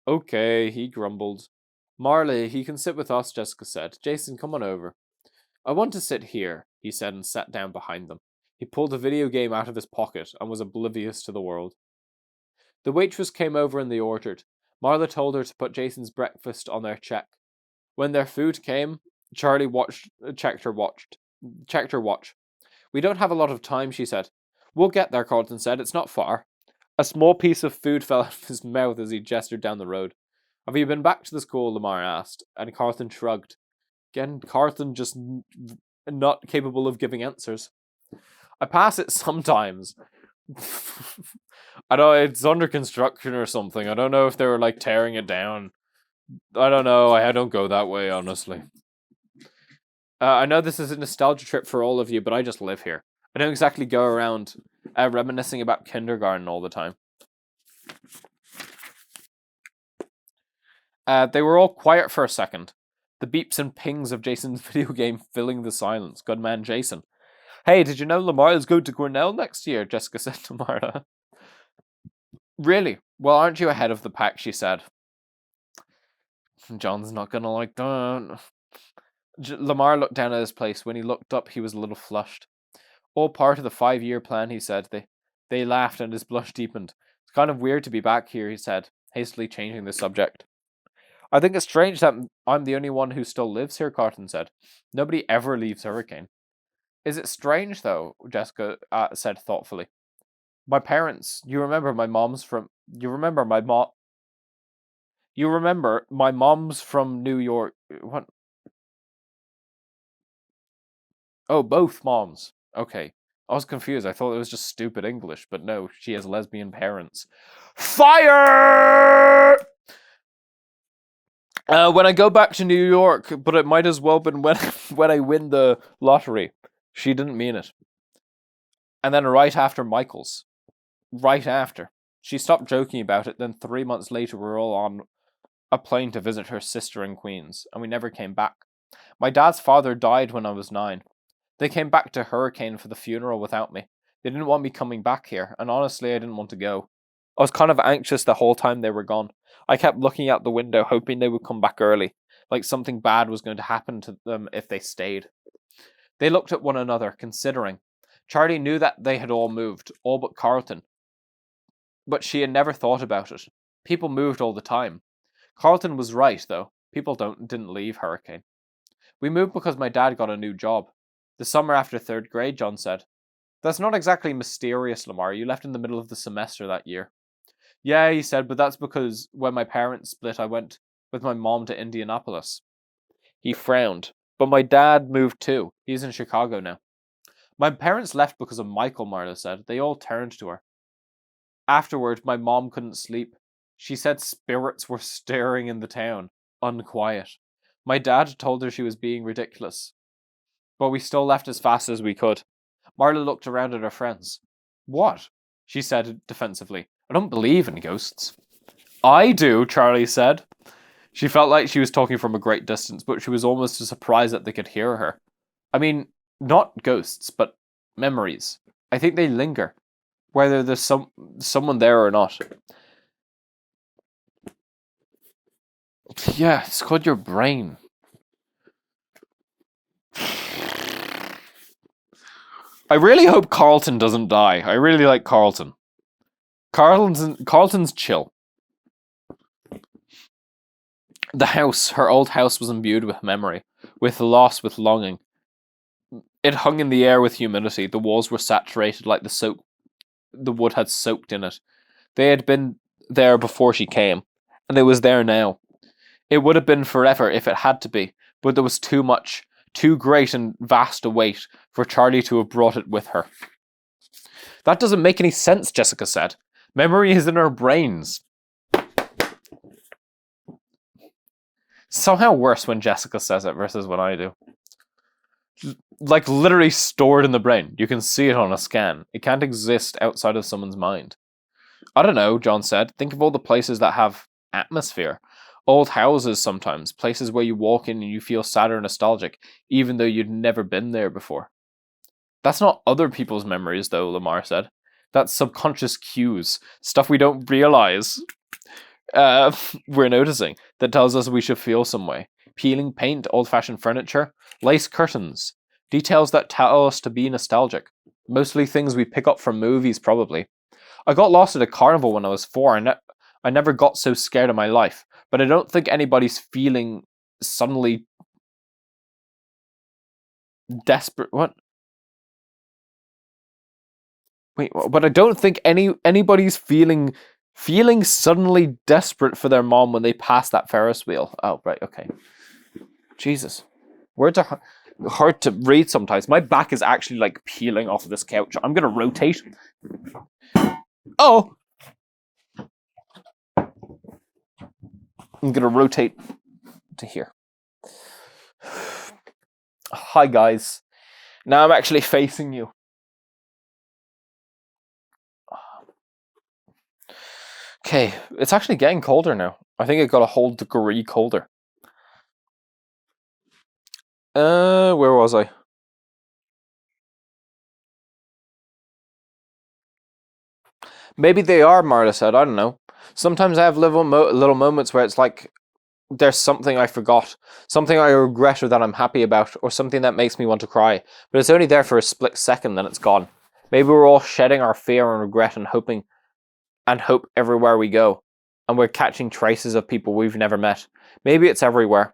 Okay, he grumbled. Marley, he can sit with us, Jessica said. Jason, come on over. I want to sit here, he said and sat down behind them. He pulled a video game out of his pocket and was oblivious to the world. The waitress came over and they ordered. Marla told her to put Jason's breakfast on their check. When their food came, Charlie checked her watch. We don't have a lot of time, she said. We'll get there, Carlton said. It's not far. A small piece of food fell out of his mouth as he gestured down the road. Have you been back to the school? Lamar asked, and Carlton shrugged. Again, Carlton just not capable of giving answers. I pass it sometimes. I know it's under construction or something. I don't know if they were like tearing it down. I don't know. I don't go that way, honestly. I know this is a nostalgia trip for all of you, but I just live here. I don't exactly go around reminiscing about kindergarten all the time. They were all quiet for a second. The beeps and pings of Jason's video game filling the silence. Good man, Jason. Hey, did you know Lamar is going to Cornell next year? Jessica said to Marla. Really? Well, aren't you ahead of the pack? She said. John's not gonna like that. Lamar looked down at his place. When he looked up, he was a little flushed. All part of the 5-year plan, he said. They laughed and his blush deepened. It's kind of weird to be back here, he said, hastily changing the subject. I think it's strange that I'm the only one who still lives here, Carlton said. Nobody ever leaves Hurricane. Is it strange, though? Jessica said thoughtfully. My parents, you remember my mom's from New York. What? Oh, both moms. Okay. I was confused. I thought it was just stupid English, but no, she has lesbian parents. Fire! When I go back to New York, but it might as well been when I win the lottery. She didn't mean it. And then right after Michael's. Right after. She stopped joking about it, then 3 months later we were all on a plane to visit her sister in Queens, and we never came back. My dad's father died when I was 9. They came back to Hurricane for the funeral without me. They didn't want me coming back here, and honestly I didn't want to go. I was kind of anxious the whole time they were gone. I kept looking out the window, hoping they would come back early, like something bad was going to happen to them if they stayed. They looked at one another, considering. Charlie knew that they had all moved, all but Carlton. But she had never thought about it. People moved all the time. Carlton was right, though. People didn't leave Hurricane. We moved because my dad got a new job. The summer after 3rd grade, John said. That's not exactly mysterious, Lamar. You left in the middle of the semester that year. Yeah, he said, but that's because when my parents split, I went with my mom to Indianapolis. He frowned. But my dad moved too. He's in Chicago now. My parents left because of Michael, Marla said. They all turned to her. Afterward, my mom couldn't sleep. She said spirits were stirring in the town, unquiet. My dad told her she was being ridiculous. But we still left as fast as we could. Marla looked around at her friends. What? She said defensively. I don't believe in ghosts. I do, Charlie said. She felt like she was talking from a great distance, but she was almost surprised that they could hear her. I mean, not ghosts, but memories. I think they linger, whether there's someone there or not. Yeah, it's called your brain. I really hope Carlton doesn't die. I really like Carlton. Carlton's chill. The house, her old house, was imbued with memory, with loss, with longing. It hung in the air with humidity. The walls were saturated like the wood had soaked in it. They had been there before she came, and it was there now. It would have been forever if it had to be, but there was too much, too great and vast a weight for Charlie to have brought it with her. That doesn't make any sense, Jessica said. Memory is in our brains. Somehow worse when Jessica says it versus when I do. Like literally stored in the brain. You can see it on a scan. It can't exist outside of someone's mind. I don't know, John said. Think of all the places that have atmosphere. Old houses sometimes. Places where you walk in and you feel sad or nostalgic, even though you'd never been there before. That's not other people's memories, though, Lamar said. That's subconscious cues. Stuff we don't realize. We're noticing. That tells us we should feel some way. Peeling paint, old-fashioned furniture, lace curtains. Details that tell us to be nostalgic. Mostly things we pick up from movies, probably. I got lost at a carnival when I was 4. I never got so scared in my life. But I don't think anybody's feeling suddenly desperate. What? Wait, but I don't think anybody's feeling suddenly desperate for their mom when they pass that Ferris wheel. Oh, right, okay. Jesus. Words are hard to read sometimes. My back is actually like peeling off of this couch. I'm gonna rotate. Oh! I'm gonna rotate to here. Hi, guys. Now I'm actually facing you. Okay, it's actually getting colder now. I think it got a whole degree colder. Where was I? Maybe they are, Marta said. I don't know. Sometimes I have little moments where it's like there's something I forgot, something I regret or that I'm happy about, or something that makes me want to cry. But it's only there for a split second, then it's gone. Maybe we're all shedding our fear and regret and hope everywhere we go. And we're catching traces of people we've never met. Maybe it's everywhere.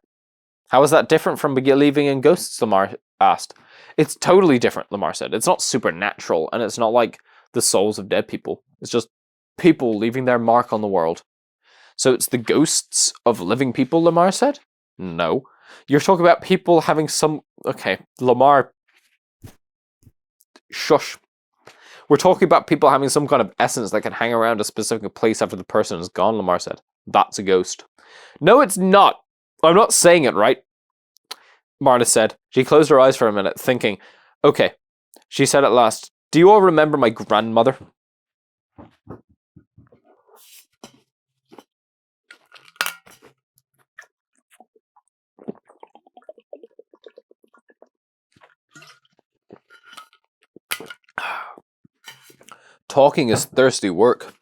How is that different from believing in ghosts, Lamar asked. It's totally different, Lamar said. It's not supernatural, and it's not like the souls of dead people. It's just people leaving their mark on the world. So it's the ghosts of living people, Lamar said? No. You're talking about people having some... Okay, Lamar... Shush. We're talking about people having some kind of essence that can hang around a specific place after the person is gone, Lamar said. That's a ghost. No, it's not. I'm not saying it right, Marta said. She closed her eyes for a minute, thinking. Okay, she said at last. Do you all remember my grandmother? Talking is thirsty work.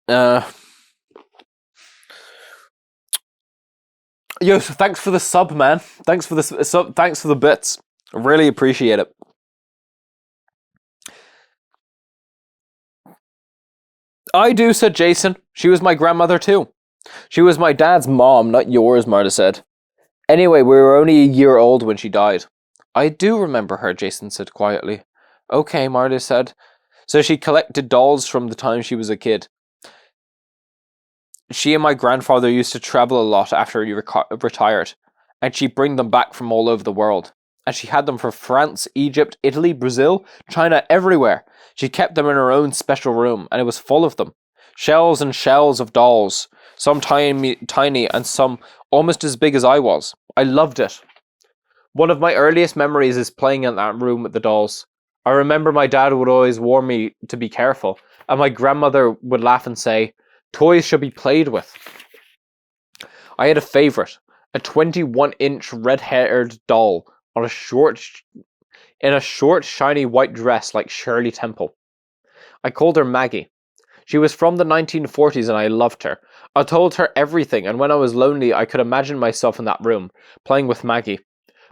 Yo, thanks for the sub, man. Thanks for the sub. Thanks for the bits. I really appreciate it. I do, said Jason. She was my grandmother too. She was my dad's mom, not yours, Marta said. Anyway, we were only a year old when she died. I do remember her, Jason said quietly. Okay, Marta said. So she collected dolls from the time she was a kid. She and my grandfather used to travel a lot after he retired, and she'd bring them back from all over the world. And she had them from France, Egypt, Italy, Brazil, China, everywhere. She kept them in her own special room, and it was full of them. Shells and shells of dolls, some tiny and some almost as big as I was. I loved it. One of my earliest memories is playing in that room with the dolls. I remember my dad would always warn me to be careful, and my grandmother would laugh and say, toys should be played with. I had a favourite, a 21-inch red-haired doll in a short, shiny white dress like Shirley Temple. I called her Maggie. She was from the 1940s and I loved her. I told her everything, and when I was lonely, I could imagine myself in that room, playing with Maggie.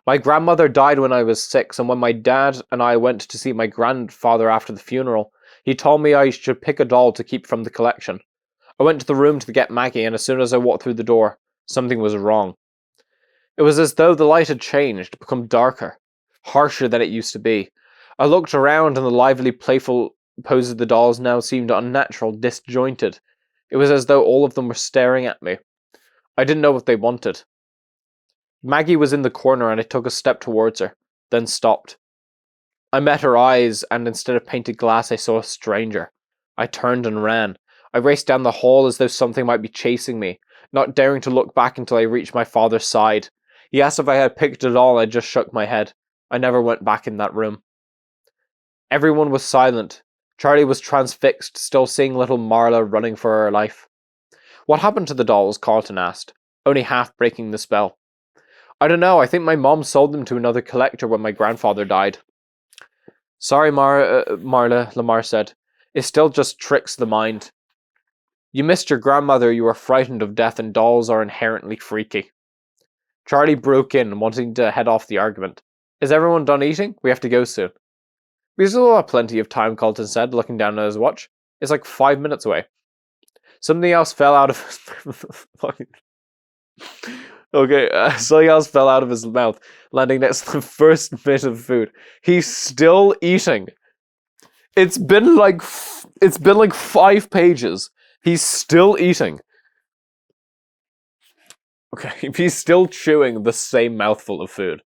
My grandmother died when I was 6, and when my dad and I went to see my grandfather after the funeral, he told me I should pick a doll to keep from the collection. I went to the room to get Maggie, and as soon as I walked through the door, something was wrong. It was as though the light had changed, become darker, harsher than it used to be. I looked around, and the lively, playful poses of the dolls now seemed unnatural, disjointed. It was as though all of them were staring at me. I didn't know what they wanted. Maggie was in the corner, and I took a step towards her, then stopped. I met her eyes, and instead of painted glass, I saw a stranger. I turned and ran. I raced down the hall as though something might be chasing me, not daring to look back until I reached my father's side. He asked if I had picked a doll, and I just shook my head. I never went back in that room. Everyone was silent. Charlie was transfixed, still seeing little Marla running for her life. What happened to the dolls? Carlton asked, only half breaking the spell. I don't know, I think my mom sold them to another collector when my grandfather died. Sorry, Marla, Lamar said. It still just tricks the mind. You missed your grandmother, you were frightened of death, and dolls are inherently freaky. Charlie broke in, wanting to head off the argument. Is everyone done eating? We have to go soon. We still have plenty of time, Colton said, looking down at his watch. It's like 5 minutes away. Something else fell out of something else fell out of his mouth, landing next to the first bit of food. He's still eating. It's been like 5 pages. He's still eating. Okay, he's still chewing the same mouthful of food.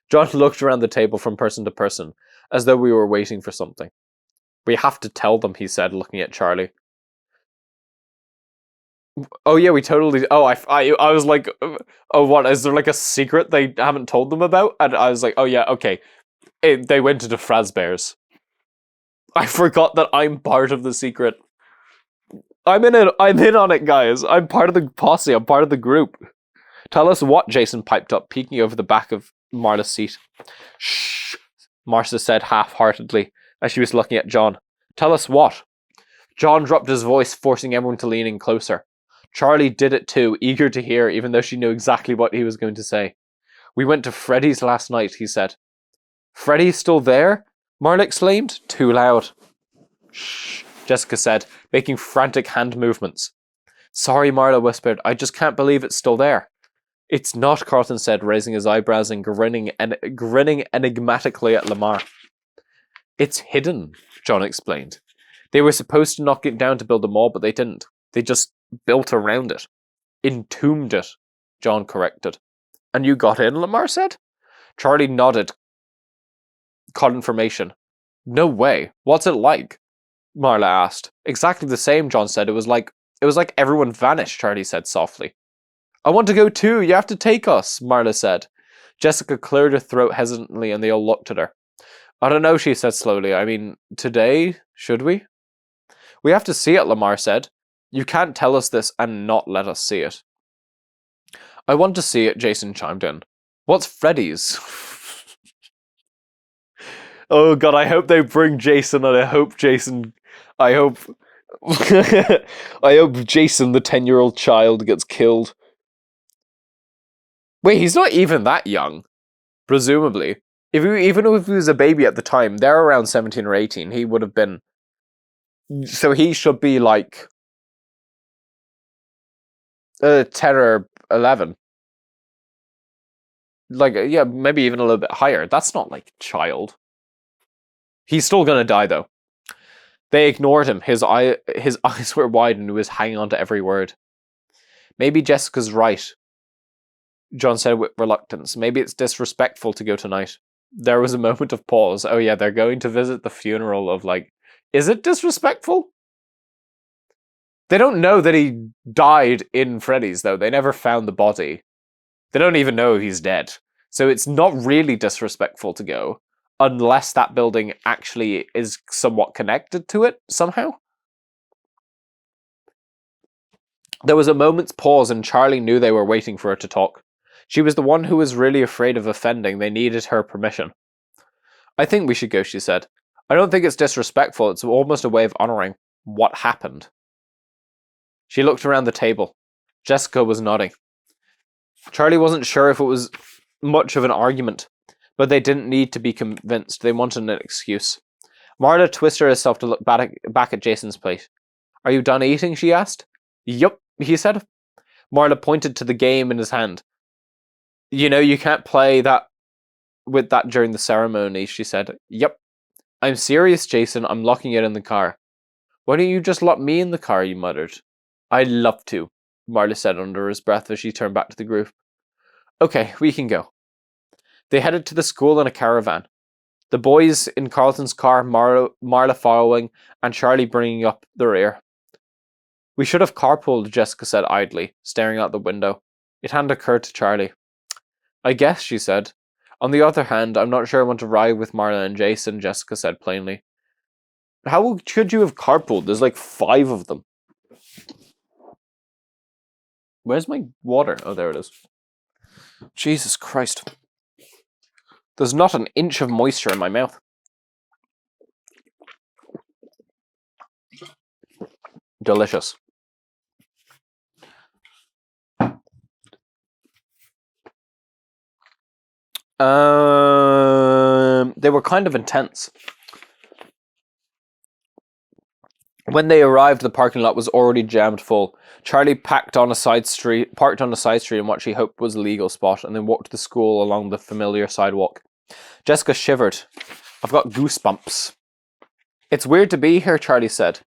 John looked around the table from person to person, as though we were waiting for something. We have to tell them, he said, looking at Charlie. Oh yeah, we totally. Oh, I was like, oh what? Is there like a secret they haven't told them about? And I was like, oh yeah, okay. They went into Frazbear's. I forgot that I'm part of the secret. I'm in it. I'm in on it, guys. I'm part of the posse. I'm part of the group. Tell us what, Jason piped up, peeking over the back of Marla's seat. Shh, Marcia said half-heartedly, as she was looking at John. Tell us what? John dropped his voice, forcing everyone to lean in closer. Charlie did it too, eager to hear, even though she knew exactly what he was going to say. We went to Freddy's last night, he said. Freddy's still there? Marla exclaimed. Too loud. Shh, Jessica said, making frantic hand movements. Sorry, Marla whispered. I just can't believe it's still there. It's not, Carlton said, raising his eyebrows and grinning enigmatically at Lamar. It's hidden, John explained. They were supposed to knock it down to build a mall, but they didn't. They just built around it. Entombed it, John corrected. And you got in, Lamar said. Charlie nodded. Confirmation. No way. What's it like? Marla asked. Exactly the same, John said. It was like everyone vanished, Charlie said softly. I want to go too. You have to take us, Marla said. Jessica cleared her throat hesitantly and they all looked at her. I don't know, she said slowly. I mean, today, should we? We have to see it, Lamar said. You can't tell us this and not let us see it. I want to see it, Jason chimed in. What's Freddy's? Oh god, I hope they bring Jason, and I hope Jason the 10-year-old child gets killed. Wait, he's not even that young. Presumably. Even if he was a baby at the time, they're around 17 or 18, he would have been... So he should be like... 10 or 11. Like, yeah, maybe even a little bit higher. That's not like child. He's still gonna die though. They ignored him. His eyes were wide and he was hanging on to every word. Maybe Jessica's right, John said with reluctance. Maybe it's disrespectful to go tonight. There was a moment of pause. Oh yeah, they're going to visit the funeral of like... Is it disrespectful? They don't know that he died in Freddy's though. They never found the body. They don't even know he's dead. So it's not really disrespectful to go, unless that building actually is somewhat connected to it somehow. There was a moment's pause and Charlie knew they were waiting for her to talk. She was the one who was really afraid of offending. They needed her permission. I think we should go, she said. I don't think it's disrespectful. It's almost a way of honoring what happened. She looked around the table. Jessica was nodding. Charlie wasn't sure if it was much of an argument, but they didn't need to be convinced. They wanted an excuse. Marla twisted herself to look back at Jason's plate. Are you done eating? She asked. Yup, he said. Marla pointed to the game in his hand. You know, you can't play that with that during the ceremony, she said. Yup. I'm serious, Jason. I'm locking it in the car. Why don't you just lock me in the car, he muttered. I'd love to, Marla said under his breath as she turned back to the group. Okay, we can go. They headed to the school in a caravan. The boys in Carlton's car, Marla following, and Charlie bringing up the rear. We should have carpooled, Jessica said idly, staring out the window. It hadn't occurred to Charlie. I guess, she said. On the other hand, I'm not sure I want to ride with Marla and Jason, Jessica said plainly. How could you have carpooled? There's like 5 of them. Where's my water? Oh, there it is. Jesus Christ. There's not an inch of moisture in my mouth. Delicious. They were kind of intense. When they arrived, the parking lot was already jammed full. Charlie parked on a side street in what she hoped was a legal spot, and then walked to the school along the familiar sidewalk. Jessica shivered. I've got goosebumps. It's weird to be here, Charlie said.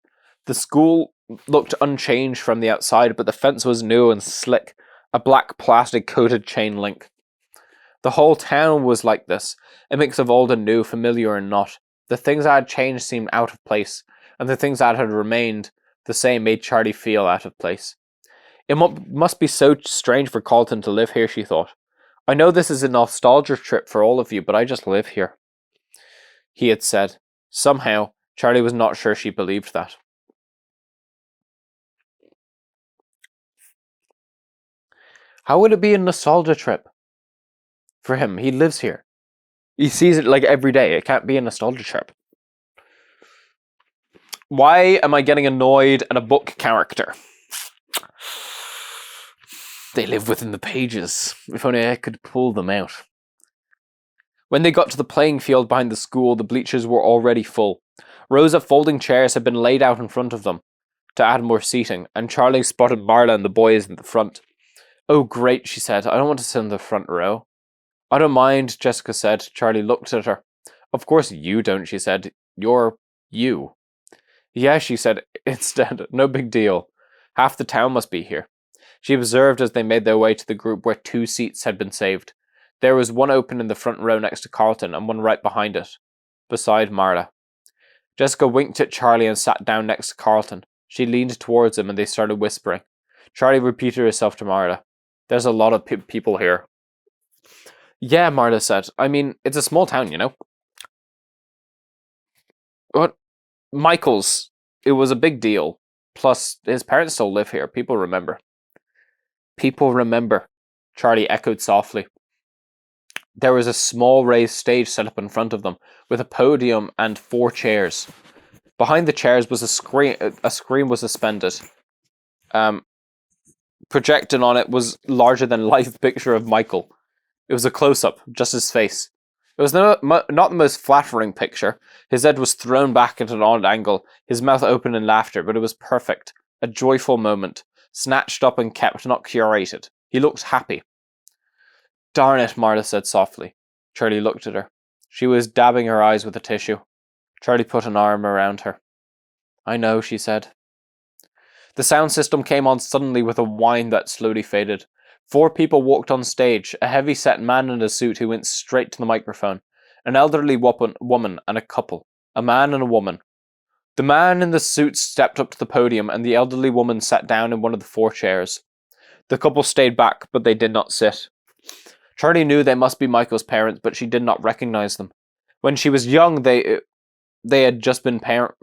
The school looked unchanged from the outside, but the fence was new and slick, a black plastic-coated chain link. The whole town was like this, a mix of old and new, familiar and not. The things that had changed seemed out of place, and the things that had remained the same made Charlie feel out of place. It must be so strange for Carlton to live here, she thought. I know this is a nostalgia trip for all of you, but I just live here, he had said. Somehow, Charlie was not sure she believed that. How would it be a nostalgia trip? For him, he lives here. He sees it like every day. It can't be a nostalgia trip. Why am I getting annoyed at a book character? They live within the pages. If only I could pull them out. When they got to the playing field behind the school, the bleachers were already full. Rows of folding chairs had been laid out in front of them to add more seating, and Charlie spotted Marla and the boys in the front. Oh, great, she said. I don't want to sit in the front row. I don't mind, Jessica said. Charlie looked at her. Of course you don't, she said. You're you. Yeah, she said instead. No big deal. Half the town must be here. She observed as they made their way to the group where 2 seats had been saved. There was one open in the front row next to Carlton and one right behind it, beside Marla. Jessica winked at Charlie and sat down next to Carlton. She leaned towards him and they started whispering. Charlie repeated herself to Marla. There's a lot of people here. Yeah, Marla said. I mean, it's a small town, you know. What? Michael's. It was a big deal. Plus, his parents still live here. People remember. People remember, Charlie echoed softly. There was a small raised stage set up in front of them, with a podium and 4 chairs. Behind the chairs was a screen. A screen was suspended. Projected on it was larger-than-life picture of Michael. It was a close-up, just his face. It was not the most flattering picture. His head was thrown back at an odd angle, his mouth open in laughter, but it was perfect. A joyful moment. snatched up and kept, not curated. He looked happy. Darn it, Marla said softly. Charlie looked at her. She was dabbing her eyes with a tissue. Charlie put an arm around her. I know, she said. The sound system came on suddenly with a whine that slowly faded. 4 people walked on stage, a heavy-set man in a suit who went straight to the microphone, an elderly woman and a couple, a man and a woman. The man in the suit stepped up to the podium and the elderly woman sat down in one of the 4 chairs. The couple stayed back, but they did not sit. Charlie knew they must be Michael's parents, but she did not recognize them. When she was young, they had just been parents,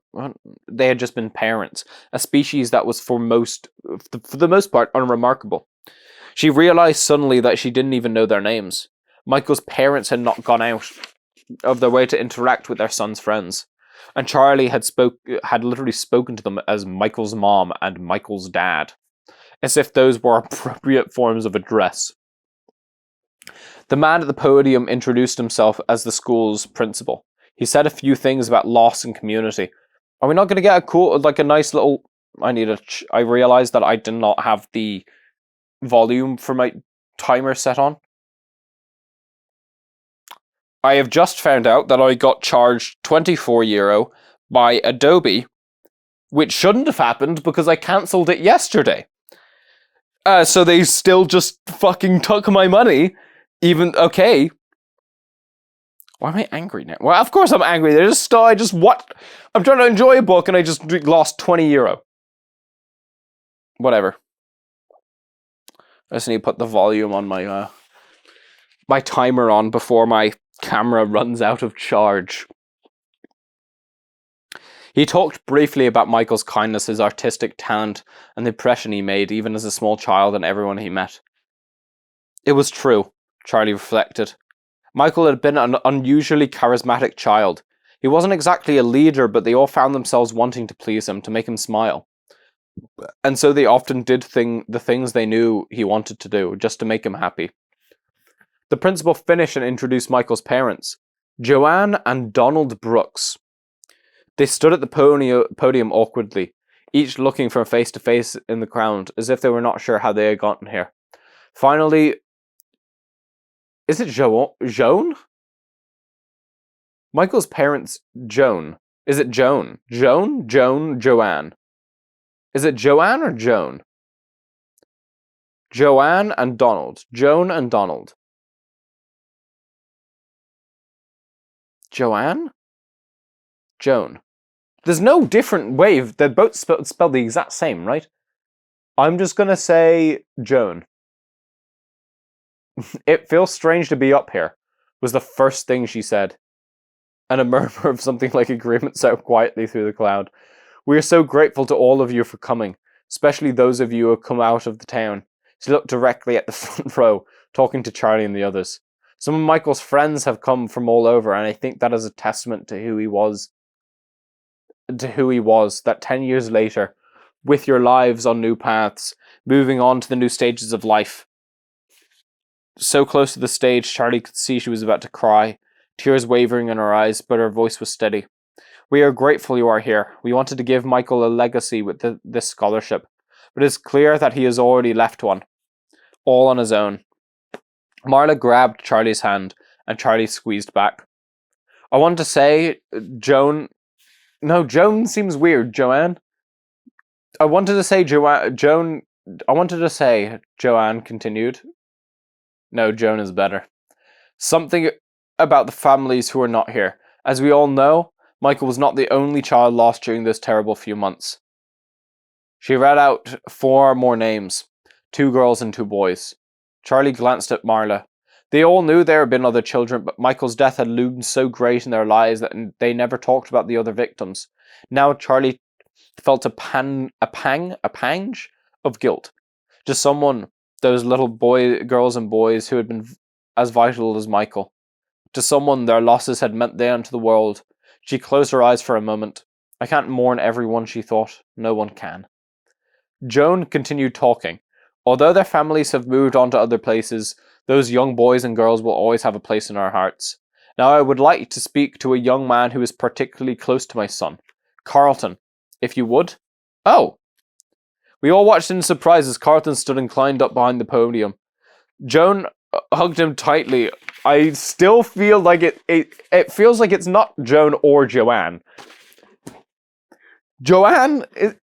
a species that was for the most part unremarkable. She realized suddenly that she didn't even know their names. Michael's parents had not gone out of their way to interact with their son's friends, and Charlie had literally spoken to them as Michael's mom and Michael's dad, as if those were appropriate forms of address. The man at the podium introduced himself as the school's principal. He said a few things about loss and community. Are we not going to get a nice little... I realized that I did not have the volume for my timer set on. I have just found out that I got charged €24 by Adobe, which shouldn't have happened because I cancelled it yesterday. So they still just fucking took my money. Okay. Why am I angry now? Well, of course I'm angry. I'm trying to enjoy a book and I just lost €20. Whatever. I just need to put the volume on my my timer on before my camera runs out of charge. He talked briefly about Michael's kindness, his artistic talent, and the impression he made, even as a small child, on everyone he met. It was true, Charlie reflected. Michael had been an unusually charismatic child. He wasn't exactly a leader, but they all found themselves wanting to please him, to make him smile. And so they often did the things they knew he wanted to do, just to make him happy. The principal finished and introduced Michael's parents, Joanne and Donald Brooks. They stood at the podium awkwardly, each looking from face to face in the crowd, as if they were not sure how they had gotten here. Finally, is it Joan? Michael's parents, Joan. Is it Joan? Joanne. Is it Joanne or Joan? Joanne and Donald. Joan and Donald. Joanne? Joan. There's no different way. They're both spelled the exact same, right? I'm just going to say Joan. It feels strange to be up here, was the first thing she said. And a murmur of something like agreement sounded quietly through the cloud. We are so grateful to all of you for coming, especially those of you who have come out of the town. She looked directly at the front row, talking to Charlie and the others. Some of Michael's friends have come from all over, and I think that is a testament to who he was. That 10 years later, with your lives on new paths, moving on to the new stages of life. So close to the stage, Charlie could see she was about to cry, tears wavering in her eyes, but her voice was steady. We are grateful you are here. We wanted to give Michael a legacy with this scholarship, but it is clear that he has already left one, all on his own. Marla grabbed Charlie's hand, and Charlie squeezed back. I want to say, Joan... No, Joan seems weird, Joanne. I wanted to say, Joanne continued. No, Joan is better. Something about the families who are not here. As we all know, Michael was not the only child lost during those terrible few months. She read out 4 more names, 2 girls and 2 boys. Charlie glanced at Marla. They all knew there had been other children, but Michael's death had loomed so great in their lives that they never talked about the other victims. Now Charlie felt a pang of guilt. To someone, those little girls and boys who had been as vital as Michael. To someone, their losses had meant the end to the world. She closed her eyes for a moment. I can't mourn everyone, she thought. No one can. Joan continued talking. Although their families have moved on to other places, those young boys and girls will always have a place in our hearts. Now I would like to speak to a young man who is particularly close to my son. Carlton, if you would. Oh! We all watched in surprise as Carlton stood and climbed up behind the podium. Joan hugged him tightly. I still feel like it feels like it's not Joan or Joanne. Joanne is...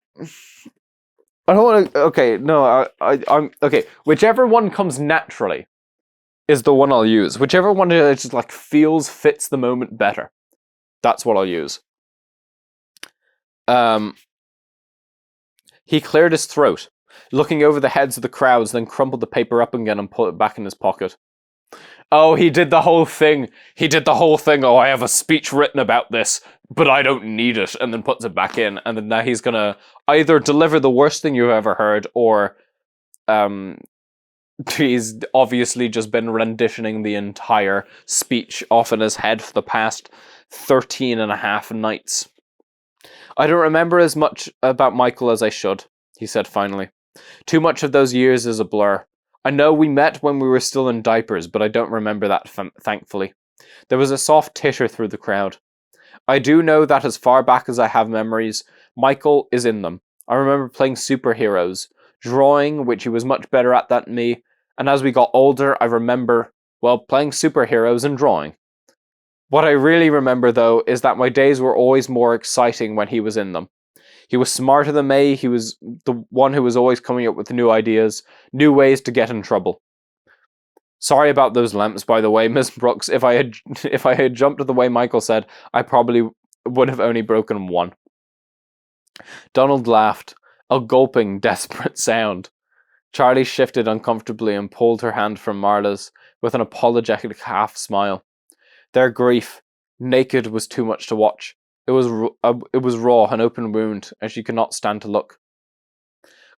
I don't want to... Okay, no, I'm... Okay, whichever one comes naturally is the one I'll use. Whichever one just like fits the moment better. That's what I'll use. He cleared his throat, looking over the heads of the crowds, then crumpled the paper up again and put it back in his pocket. Oh, he did the whole thing. Oh, I have a speech written about this, but I don't need it. And then puts it back in. And then now he's going to either deliver the worst thing you've ever heard, or he's obviously just been renditioning the entire speech off in his head for the past 13 and a half nights. I don't remember as much about Michael as I should, he said finally. Too much of those years is a blur. I know we met when we were still in diapers, but I don't remember that, thankfully. There was a soft titter through the crowd. I do know that as far back as I have memories, Michael is in them. I remember playing superheroes, drawing, which he was much better at than me, and as we got older, I remember, well, playing superheroes and drawing. What I really remember, though, is that my days were always more exciting when he was in them. He was smarter than me, he was the one who was always coming up with new ideas, new ways to get in trouble. Sorry about those lamps, by the way, Miss Brooks. If I had jumped the way Michael said, I probably would have only broken one. Donald laughed, a gulping, desperate sound. Charlie shifted uncomfortably and pulled her hand from Marla's with an apologetic half-smile. Their grief, naked, was too much to watch. It was raw, an open wound, and she could not stand to look.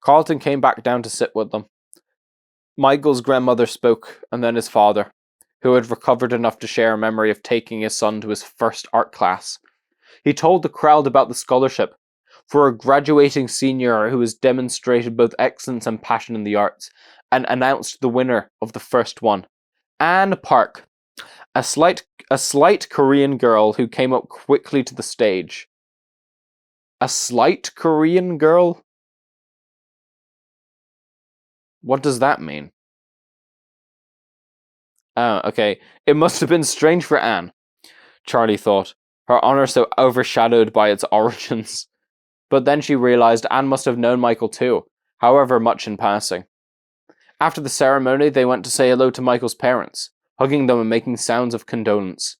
Carlton came back down to sit with them. Michael's grandmother spoke, and then his father, who had recovered enough to share a memory of taking his son to his first art class. He told the crowd about the scholarship for a graduating senior who has demonstrated both excellence and passion in the arts, and announced the winner of the first one, Anne Park, a slight Korean girl who came up quickly to the stage. A slight Korean girl? What does that mean? Oh, okay. It must have been strange for Anne, Charlie thought, her honor so overshadowed by its origins. But then she realized Anne must have known Michael too, however much in passing. After the ceremony, they went to say hello to Michael's parents, hugging them and making sounds of condolence.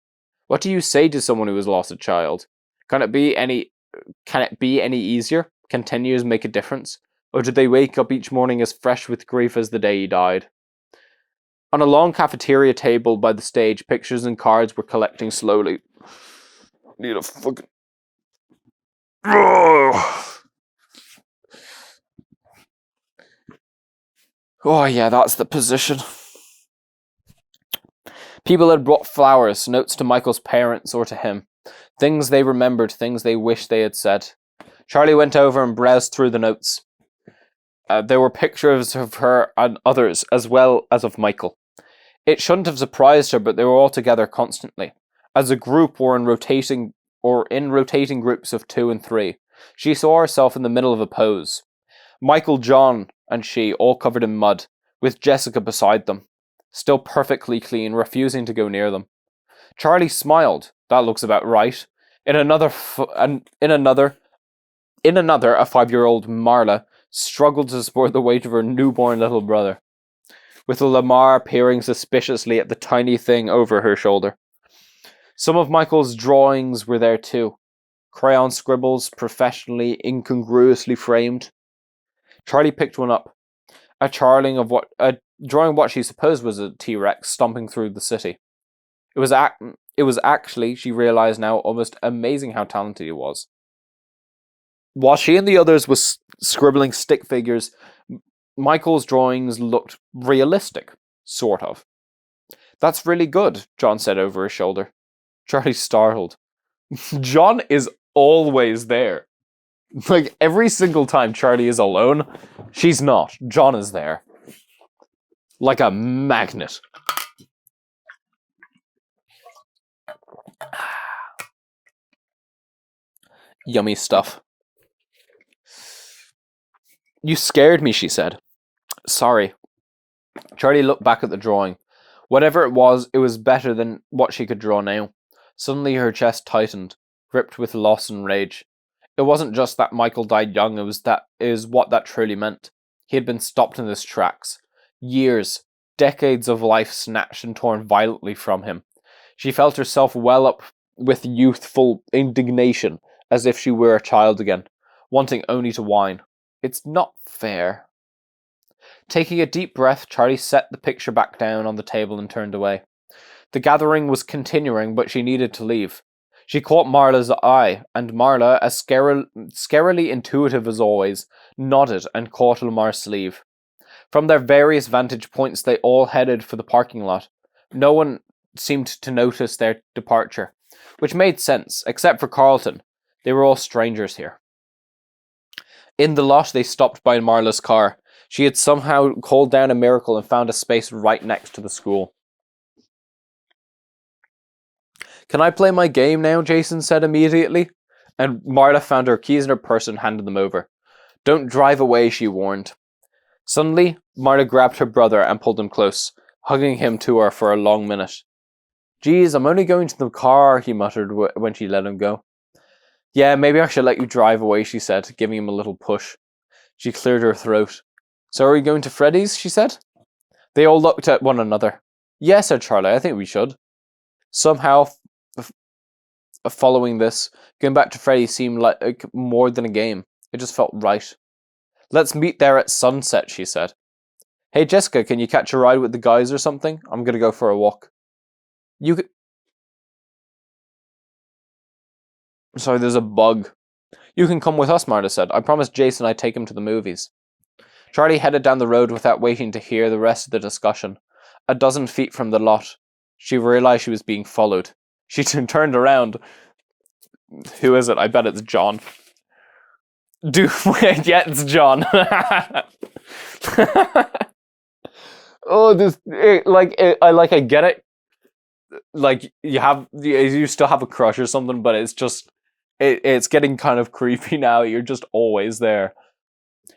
What do you say to someone who has lost a child? Can it be any easier? Can 10 years make a difference? Or did they wake up each morning as fresh with grief as the day he died? On a long cafeteria table by the stage, pictures and cards were collecting slowly. Need a fucking... Oh yeah, that's the position. People had brought flowers, notes to Michael's parents or to him. Things they remembered, things they wished they had said. Charlie went over and browsed through the notes. There were pictures of her and others, as well as of Michael. It shouldn't have surprised her, but they were all together constantly. As a group or in rotating groups of 2 and 3. She saw herself in the middle of a pose. Michael, John, and she, all covered in mud, with Jessica beside them, still perfectly clean, refusing to go near them. Charlie smiled. That looks about right. In another, a 5-year-old Marla struggled to support the weight of her newborn little brother, with Lamar peering suspiciously at the tiny thing over her shoulder. Some of Michael's drawings were there too. Crayon scribbles, professionally, incongruously framed. Charlie picked one up. A drawing of what she supposed was a T-Rex stomping through the city. It was actually, she realized now, almost amazing how talented he was. While she and the others was scribbling stick figures, Michael's drawings looked realistic, sort of. That's really good, John said over his shoulder. Charlie startled. John is always there. Like, every single time Charlie is alone, she's not. John is there. Like a magnet. Yummy stuff. You scared me, she said. Sorry. Charlie looked back at the drawing. Whatever it was better than what she could draw now. Suddenly her chest tightened, gripped with loss and rage. It wasn't just that Michael died young, it was what that truly meant. He had been stopped in his tracks. Years, decades of life snatched and torn violently from him. She felt herself well up with youthful indignation, as if she were a child again, wanting only to whine. It's not fair. Taking a deep breath, Charlie set the picture back down on the table and turned away. The gathering was continuing, but she needed to leave. She caught Marla's eye, and Marla, as scarily intuitive as always, nodded and caught Lamar's sleeve. From their various vantage points, they all headed for the parking lot. No one seemed to notice their departure, which made sense, except for Carlton. They were all strangers here. In the lot, they stopped by Marla's car. She had somehow called down a miracle and found a space right next to the school. Can I play my game now? Jason said immediately. And Marla found her keys in her purse and handed them over. Don't drive away, she warned. Suddenly, Marla grabbed her brother and pulled him close, hugging him to her for a long minute. Geez, I'm only going to the car, he muttered when she let him go. Yeah, maybe I should let you drive away, she said, giving him a little push. She cleared her throat. So are we going to Freddy's, she said? They all looked at one another. Yes, said Charlie, I think we should. Somehow, following this, going back to Freddy seemed like more than a game. It just felt right. Let's meet there at sunset, she said. Hey Jessica, can you catch a ride with the guys or something? I'm gonna go for a walk. Sorry, there's a bug. You can come with us, Marta said. I promised Jason I'd take him to the movies. Charlie headed down the road without waiting to hear the rest of the discussion. 12 feet from the lot, she realized she was being followed. She turned around. Who is it? I bet it's John. Yeah, it's John. I get it. Like you still have a crush or something, but it's just, it's getting kind of creepy now. You're just always there.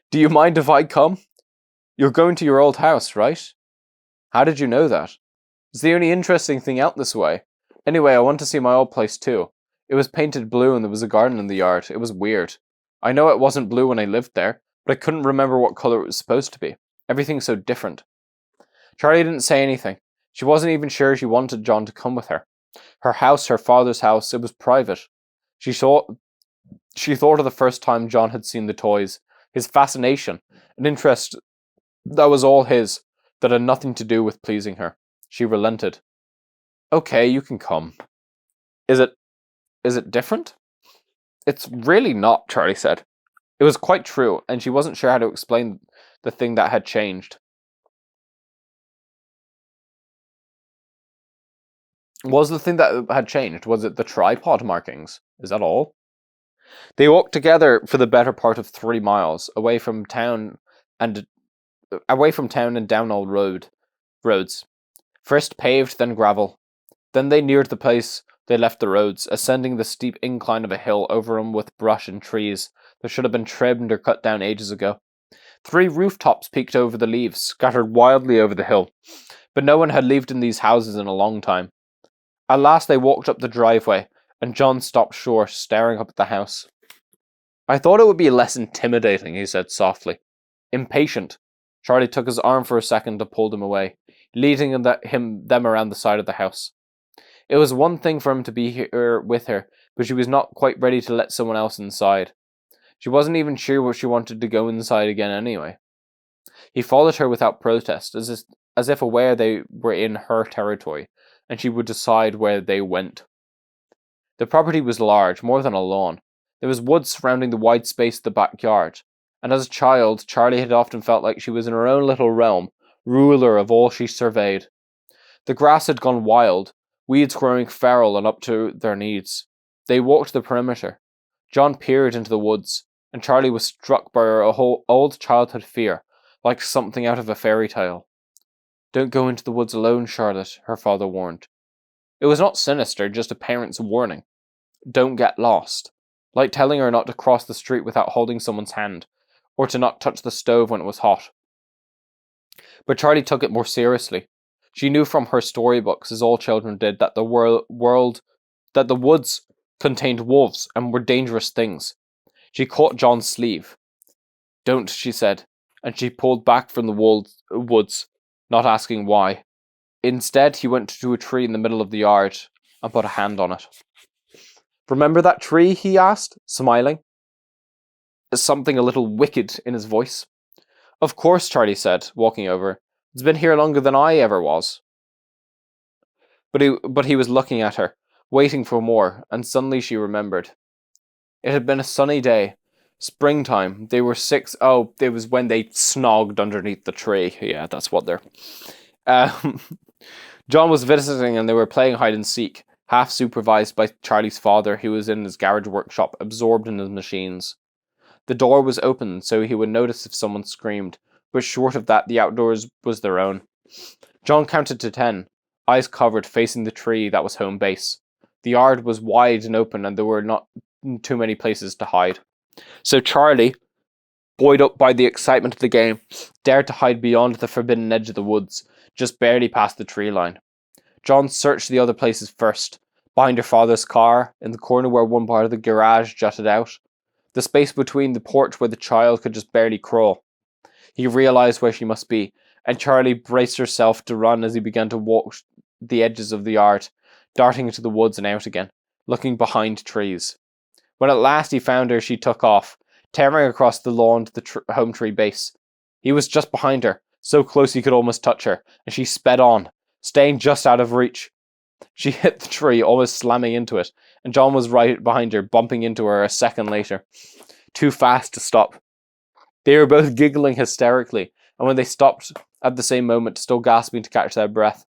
Do you mind if I come? You're going to your old house, right? How did you know that? It's the only interesting thing out this way. Anyway, I want to see my old place too. It was painted blue and there was a garden in the yard. It was weird. I know it wasn't blue when I lived there, but I couldn't remember what color it was supposed to be. Everything's so different. Charlie didn't say anything. She wasn't even sure she wanted John to come with her. Her house, her father's house, it was private. She thought of the first time John had seen the toys, his fascination, an interest that was all his, that had nothing to do with pleasing her. She relented. Okay, you can come. Is it different? It's really not, Charlie said. It was quite true, and she wasn't sure how to explain the thing that had changed. Was the thing that had changed? Was it the tripod markings? Is that all? They walked together for the better part of 3 miles, away from town and down old roads. First paved, then gravel. Then they neared the place they left the roads, ascending the steep incline of a hill overrun with brush and trees that should have been trimmed or cut down ages ago. 3 rooftops peeked over the leaves, scattered wildly over the hill, but no one had lived in these houses in a long time. At last they walked up the driveway, and John stopped short, staring up at the house. I thought it would be less intimidating, he said softly. Impatient, Charlie took his arm for a second and pulled him away, leading them around the side of the house. It was one thing for him to be here with her, but she was not quite ready to let someone else inside. She wasn't even sure what she wanted to go inside again anyway. He followed her without protest, as if aware they were in her territory, and she would decide where they went. The property was large, more than a lawn. There was wood surrounding the wide space of the backyard, and as a child, Charlie had often felt like she was in her own little realm, ruler of all she surveyed. The grass had gone wild, weeds growing feral and up to their knees. They walked the perimeter. John peered into the woods, and Charlie was struck by her whole old childhood fear, like something out of a fairy tale. Don't go into the woods alone, Charlotte, her father warned. It was not sinister, just a parent's warning. Don't get lost. Like telling her not to cross the street without holding someone's hand, or to not touch the stove when it was hot. But Charlie took it more seriously. She knew from her storybooks, as all children did, that the woods contained wolves and were dangerous things. She caught John's sleeve. "Don't," she said, and she pulled back from the woods, not asking why. Instead, he went to a tree in the middle of the yard and put a hand on it. "Remember that tree?" he asked, smiling. Something a little wicked in his voice. "Of course," Charlie said, walking over. "It's been here longer than I ever was." But he was looking at her, waiting for more, and suddenly she remembered. It had been a sunny day. Springtime. They were 6. Oh, it was when they snogged underneath the tree. Yeah, that's what they're... John was visiting and they were playing hide and seek, half supervised by Charlie's father, who was in his garage workshop, absorbed in his machines. The door was open, so he would notice if someone screamed, but short of that, the outdoors was their own. John counted to 10, eyes covered, facing the tree that was home base. The yard was wide and open, and there were not too many places to hide. So Charlie, buoyed up by the excitement of the game, dared to hide beyond the forbidden edge of the woods, just barely past the tree line. John searched the other places first, behind her father's car, in the corner where one part of the garage jutted out, the space between the porch where the child could just barely crawl. He realized where she must be, and Charlie braced herself to run as he began to walk the edges of the yard, darting into the woods and out again, looking behind trees. When at last he found her, she took off, tearing across the lawn to the home tree base. He was just behind her, so close he could almost touch her, and she sped on, staying just out of reach. She hit the tree, almost slamming into it, and John was right behind her, bumping into her a second later, too fast to stop. They were both giggling hysterically, and when they stopped at the same moment, still gasping to catch their breath.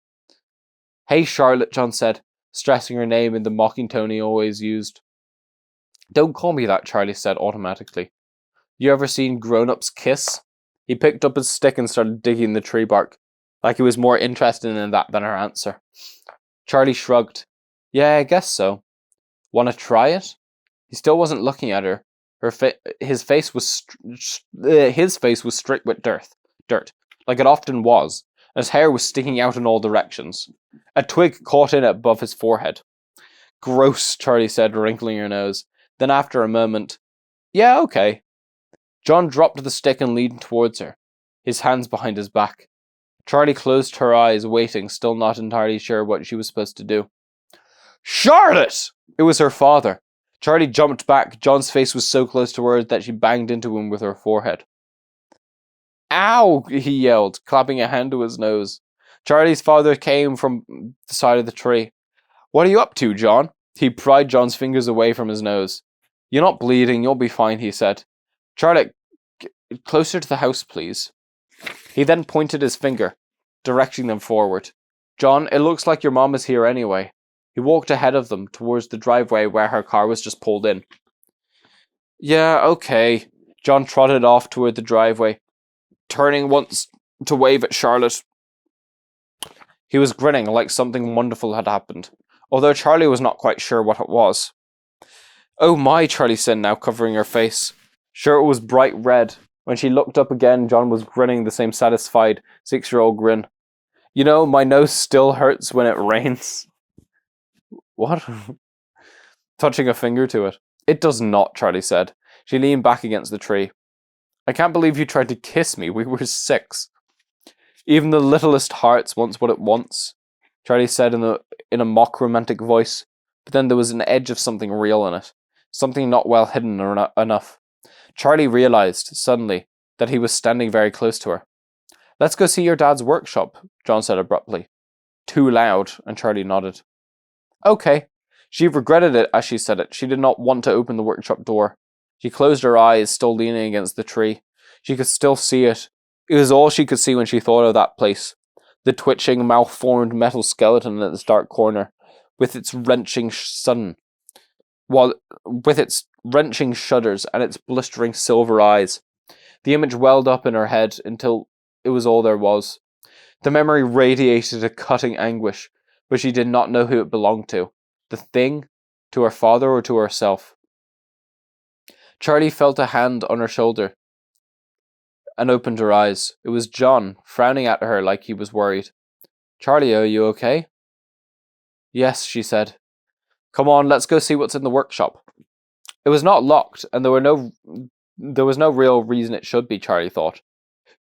"Hey, Charlotte," John said, stressing her name in the mocking tone he always used. "Don't call me that," Charlie said automatically. "You ever seen grown-ups kiss?" He picked up his stick and started digging the tree bark, like he was more interested in that than her answer. Charlie shrugged. "Yeah, I guess so. Want to try it?" He still wasn't looking at her. His face was streaked with dirt, like it often was, and his hair was sticking out in all directions. A twig caught in it above his forehead. "Gross," Charlie said, wrinkling her nose. Then after a moment, "Yeah, okay." John dropped the stick and leaned towards her, his hands behind his back. Charlie closed her eyes, waiting, still not entirely sure what she was supposed to do. "Charlotte!" It was her father. Charlie jumped back. John's face was so close to hers that she banged into him with her forehead. "Ow!" he yelled, clapping a hand to his nose. Charlie's father came from the side of the tree. "What are you up to, John?" He pried John's fingers away from his nose. "You're not bleeding, you'll be fine," he said. "Charlotte, closer to the house, please." He then pointed his finger, directing them forward. "John, it looks like your mom is here anyway." He walked ahead of them, towards the driveway where her car was just pulled in. "Yeah, okay." John trotted off toward the driveway, turning once to wave at Charlotte. He was grinning like something wonderful had happened, although Charlie was not quite sure what it was. "Oh my," Charlie said, now covering her face. Sure, it was bright red. When she looked up again, John was grinning the same satisfied 6-year-old grin. "You know, my nose still hurts when it rains." "What?" Touching a finger to it. "It does not," Charlie said. She leaned back against the tree. "I can't believe you tried to kiss me. We were 6. Even the littlest hearts wants what it wants," Charlie said in a mock romantic voice, but then there was an edge of something real in it, something not well hidden enough. Charlie realized, suddenly, that he was standing very close to her. "Let's go see your dad's workshop," John said abruptly. Too loud, and Charlie nodded. "Okay." She regretted it as she said it. She did not want to open the workshop door. She closed her eyes, still leaning against the tree. She could still see it. It was all she could see when she thought of that place. The twitching, malformed metal skeleton in its dark corner, with its wrenching shudders and its blistering silver eyes. The image welled up in her head until it was all there was. The memory radiated a cutting anguish, but she did not know who it belonged to. The thing? To her father or to herself? Charlie felt a hand on her shoulder. and opened her eyes. It was John, frowning at her like he was worried. "Charlie, are you okay?" "Yes," she said. "Come on, let's go see what's in the workshop." It was not locked, and there was no real reason it should be, Charlie thought.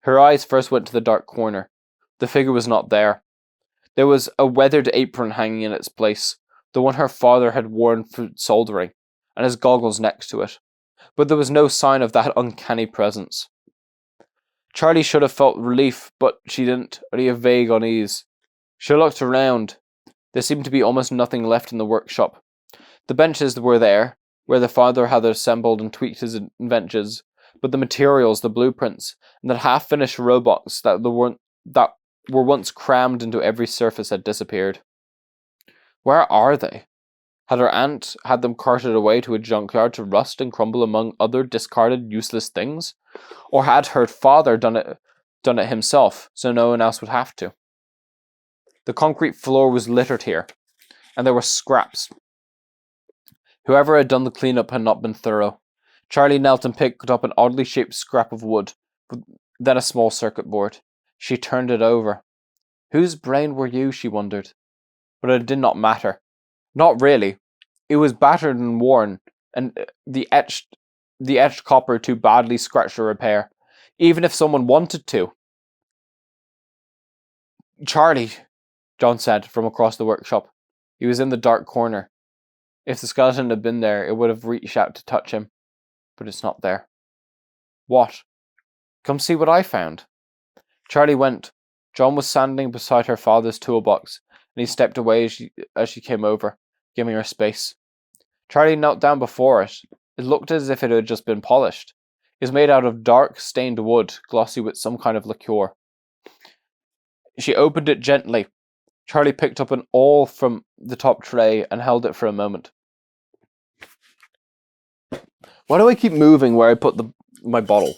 Her eyes first went to the dark corner. The figure was not there. There was a weathered apron hanging in its place, the one her father had worn for soldering, and his goggles next to it. But there was no sign of that uncanny presence. Charlie should have felt relief, but she didn't, only a vague unease. She looked around. There seemed to be almost nothing left in the workshop. The benches were there, where the father had assembled and tweaked his inventions, but the materials, the blueprints, and the half-finished robots that were once crammed into every surface had disappeared. Where are they? Had her aunt had them carted away to a junkyard to rust and crumble among other discarded, useless things? Or had her father done it himself, so no one else would have to? The concrete floor was littered here, and there were scraps. Whoever had done the cleanup had not been thorough. Charlie knelt and picked up an oddly shaped scrap of wood, then a small circuit board. She turned it over. Whose brain were you, she wondered. But it did not matter. Not really. It was battered and worn, and the etched copper too badly scratched to repair, even if someone wanted to. "Charlie," John said from across the workshop. He was in the dark corner. If the skeleton had been there, it would have reached out to touch him. But it's not there. "What?" "Come see what I found." Charlie went. John was standing beside her father's toolbox, and he stepped away as she came over, giving her space. Charlie knelt down before it. It looked as if it had just been polished. It was made out of dark, stained wood, glossy with some kind of liqueur. She opened it gently. Charlie picked up an awl from the top tray and held it for a moment. Why do I keep moving where I put my bottle?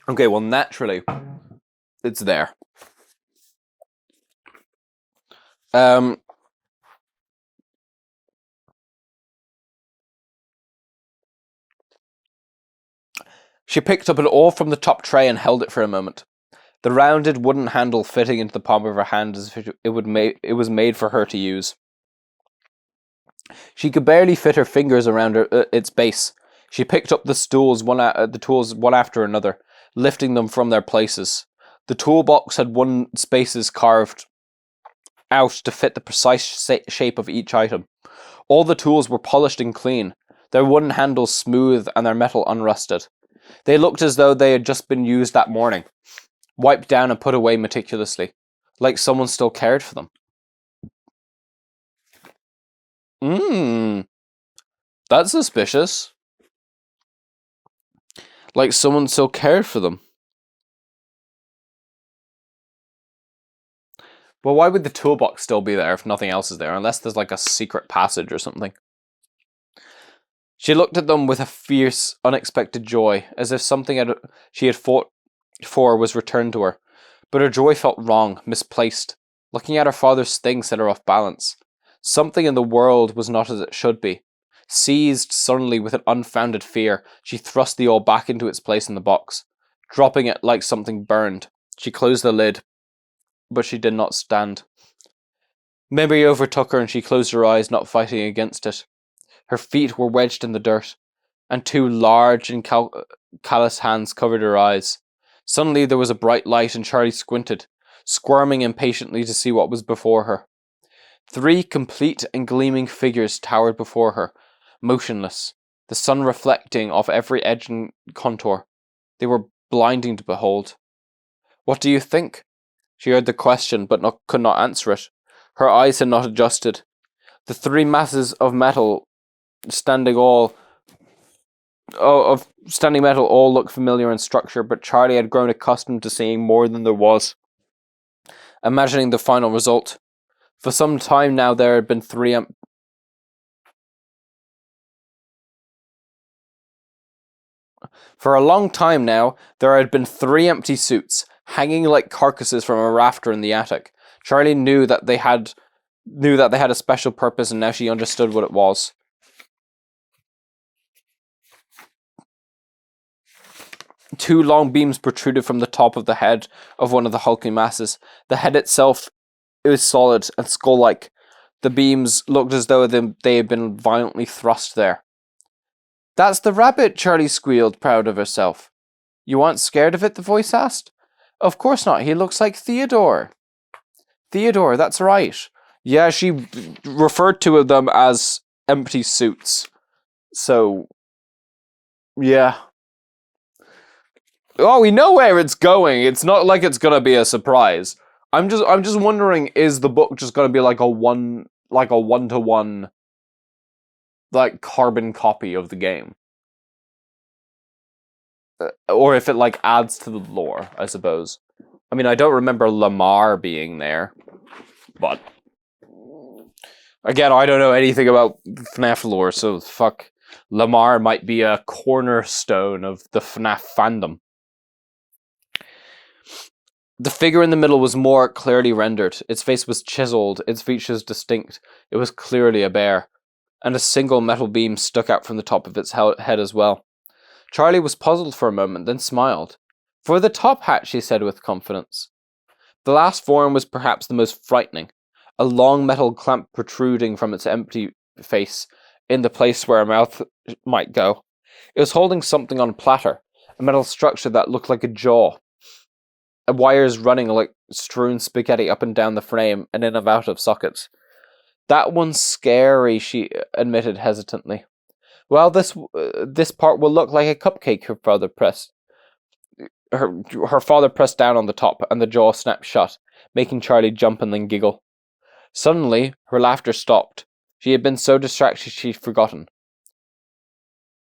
Okay, well, naturally, it's there. She picked up an awl from the top tray and held it for a moment. The rounded wooden handle fitting into the palm of her hand as if it was made for her to use. She could barely fit her fingers around its base. She picked up the tools one after another, lifting them from their places. The toolbox had wooden spaces carved out to fit the precise shape of each item. All the tools were polished and clean, their wooden handles smooth and their metal unrusted. They looked as though they had just been used that morning, wiped down and put away meticulously, like someone still cared for them. That's suspicious. Like someone still cared for them. Well, why would the toolbox still be there if nothing else is there? Unless there's like a secret passage or something. She looked at them with a fierce, unexpected joy, as if something she had fought for was returned to her. But her joy felt wrong, misplaced. Looking at her father's thing set her off balance. Something in the world was not as it should be. Seized suddenly with an unfounded fear, she thrust the awl back into its place in the box. Dropping it like something burned, she closed the lid, but she did not stand. Memory overtook her and she closed her eyes, not fighting against it. Her feet were wedged in the dirt, and two large and callous hands covered her eyes. Suddenly there was a bright light and Charlie squinted, squirming impatiently to see what was before her. 3 complete and gleaming figures towered before her, motionless, the sun reflecting off every edge and contour. They were blinding to behold. "What do you think?" She heard the question, but could not answer it. Her eyes had not adjusted. The 3 masses of metal standing metal all looked familiar in structure, but Charlie had grown accustomed to seeing more than there was. Imagining the final result. For some time now there had been 3 For a long time now, there had been 3 empty suits, hanging like carcasses from a rafter in the attic. Charlie knew that they had knew that they had a special purpose, and now she understood what it was. Two long beams protruded from the top of the head of one of the hulking masses. The head itself, it was solid and skull-like. The beams looked as though they had been violently thrust there. "That's the rabbit," Charlie squealed, proud of herself. "You aren't scared of it?" the voice asked. "Of course not. He looks like Theodore." "Theodore, that's right." Yeah, she referred to them as empty suits. So, yeah. Oh, we know where it's going. It's not like it's gonna be a surprise. I'm just wondering, is the book just gonna be like a one-to-one, like, carbon copy of the game? Or if it like adds to the lore, I suppose. I mean, I don't remember Lamar being there, but again, I don't know anything about FNAF lore, so fuck. Lamar might be a cornerstone of the FNAF fandom. The figure in the middle was more clearly rendered. Its face was chiseled, its features distinct. It was clearly a bear, and a single metal beam stuck out from the top of its head as well. Charlie was puzzled for a moment, then smiled. "For the top hat," she said with confidence. The last form was perhaps the most frightening, a long metal clamp protruding from its empty face in the place where a mouth might go. It was holding something on a platter, a metal structure that looked like a jaw. Wires running like strewn spaghetti up and down the frame and in and out of sockets. "That one's scary," she admitted hesitantly. "Well, this part will look like a cupcake," her father pressed. Her father pressed down on the top, and the jaw snapped shut, making Charlie jump and then giggle. Suddenly, her laughter stopped. She had been so distracted she'd forgotten.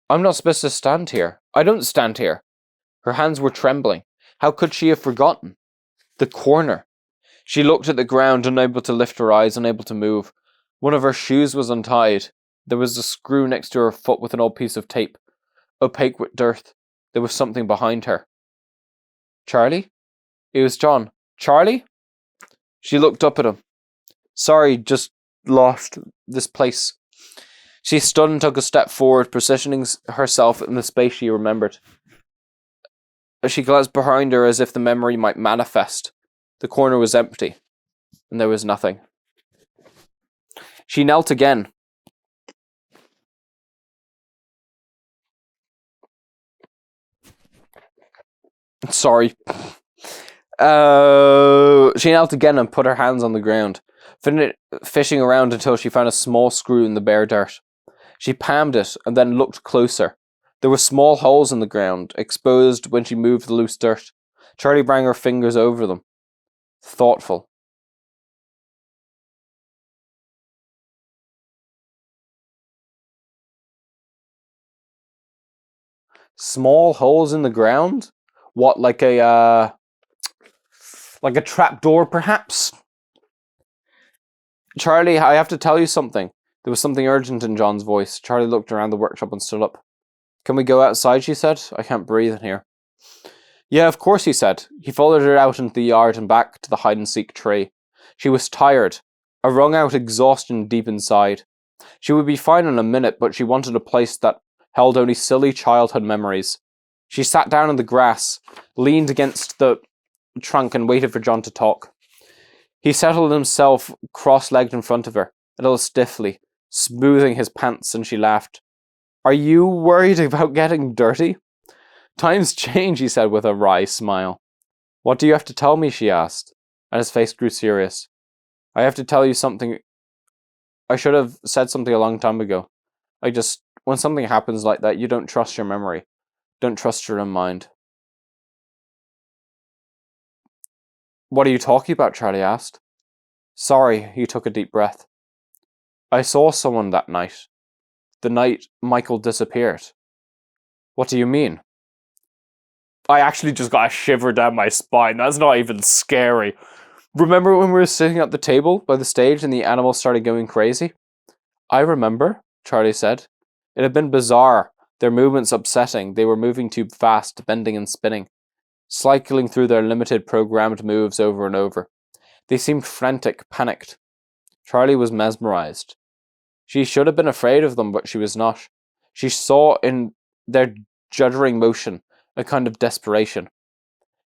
"I'm not supposed to stand here. I don't stand here." Her hands were trembling. How could she have forgotten? The corner. She looked at the ground, unable to lift her eyes, unable to move. One of her shoes was untied. There was a screw next to her foot with an old piece of tape. Opaque with dirt. There was something behind her. "Charlie?" It was John. "Charlie?" She looked up at him. "Sorry, just lost this place." She stood and took a step forward, positioning herself in the space she remembered. She glanced behind her as if the memory might manifest. The corner was empty, and there was nothing. She knelt again. Sorry. She knelt again and put her hands on the ground, fishing around until she found a small screw in the bare dirt. She palmed it and then looked closer. There were small holes in the ground, exposed when she moved the loose dirt. Charlie ran her fingers over them. Thoughtful. Small holes in the ground? What, like a trapdoor, perhaps? "Charlie, I have to tell you something." There was something urgent in John's voice. Charlie looked around the workshop and stood up. "Can we go outside?" she said. "I can't breathe in here." "Yeah, of course," he said. He followed her out into the yard and back to the hide-and-seek tree. She was tired, a wrung-out exhaustion deep inside. She would be fine in a minute, but she wanted a place that held only silly childhood memories. She sat down in the grass, leaned against the trunk and waited for John to talk. He settled himself cross-legged in front of her, a little stiffly, smoothing his pants, and she laughed. "Are you worried about getting dirty?" "Times change," he said with a wry smile. "What do you have to tell me?" she asked, and his face grew serious. "I have to tell you something. I should have said something a long time ago. When something happens like that, you don't trust your memory. Don't trust your own mind." "What are you talking about?" Charlie asked. "Sorry," he took a deep breath. "I saw someone that night. The night Michael disappeared." "What do you mean?" I actually just got a shiver down my spine. That's not even scary. Remember when we were sitting at the table by the stage and the animals started going crazy? "I remember," Charlie said. It had been bizarre, their movements upsetting. They were moving too fast, bending and spinning, cycling through their limited programmed moves over and over. They seemed frantic, panicked. Charlie was mesmerized. She should have been afraid of them, but she was not. She saw in their juddering motion a kind of desperation.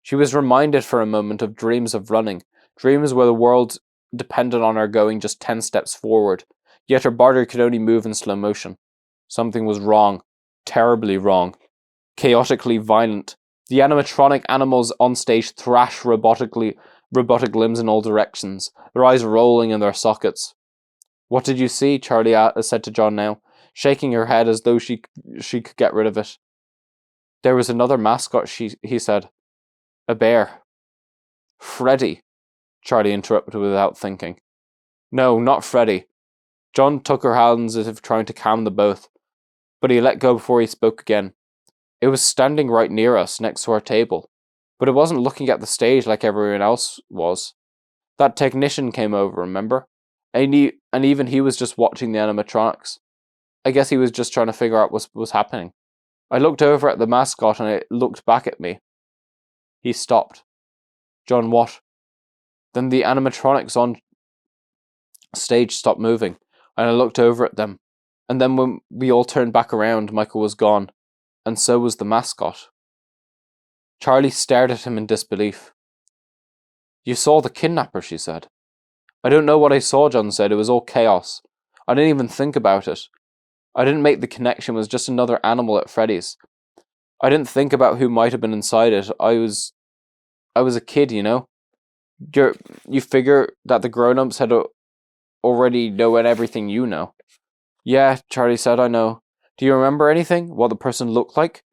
She was reminded for a moment of dreams of running, dreams where the world depended on her going just 10 steps forward, yet her body could only move in slow motion. Something was wrong, terribly wrong, chaotically violent. The animatronic animals on stage thrashed robotic limbs in all directions, their eyes rolling in their sockets. What did you see? Charlie said to John now, shaking her head as though she could get rid of it. There was another mascot, he said. A bear. Freddy, Charlie interrupted without thinking. No, not Freddy. John took her hands as if trying to calm them both, but he let go before he spoke again. It was standing right near us, next to our table, but it wasn't looking at the stage like everyone else was. That technician came over, remember? And even he was just watching the animatronics. I guess he was just trying to figure out what was happening. I looked over at the mascot and it looked back at me. He stopped. John, what? Then the animatronics on stage stopped moving, and I looked over at them. And then when we all turned back around, Michael was gone, and so was the mascot. Charlie stared at him in disbelief. You saw the kidnapper, she said. I don't know what I saw, John said. It was all chaos. I didn't even think about it. I didn't make the connection. It was just another animal at Freddy's. I didn't think about who might have been inside it. I was a kid, you know? You figure that the grown-ups had already known everything you know. Yeah, Charlie said, I know. Do you remember anything? What the person looked like?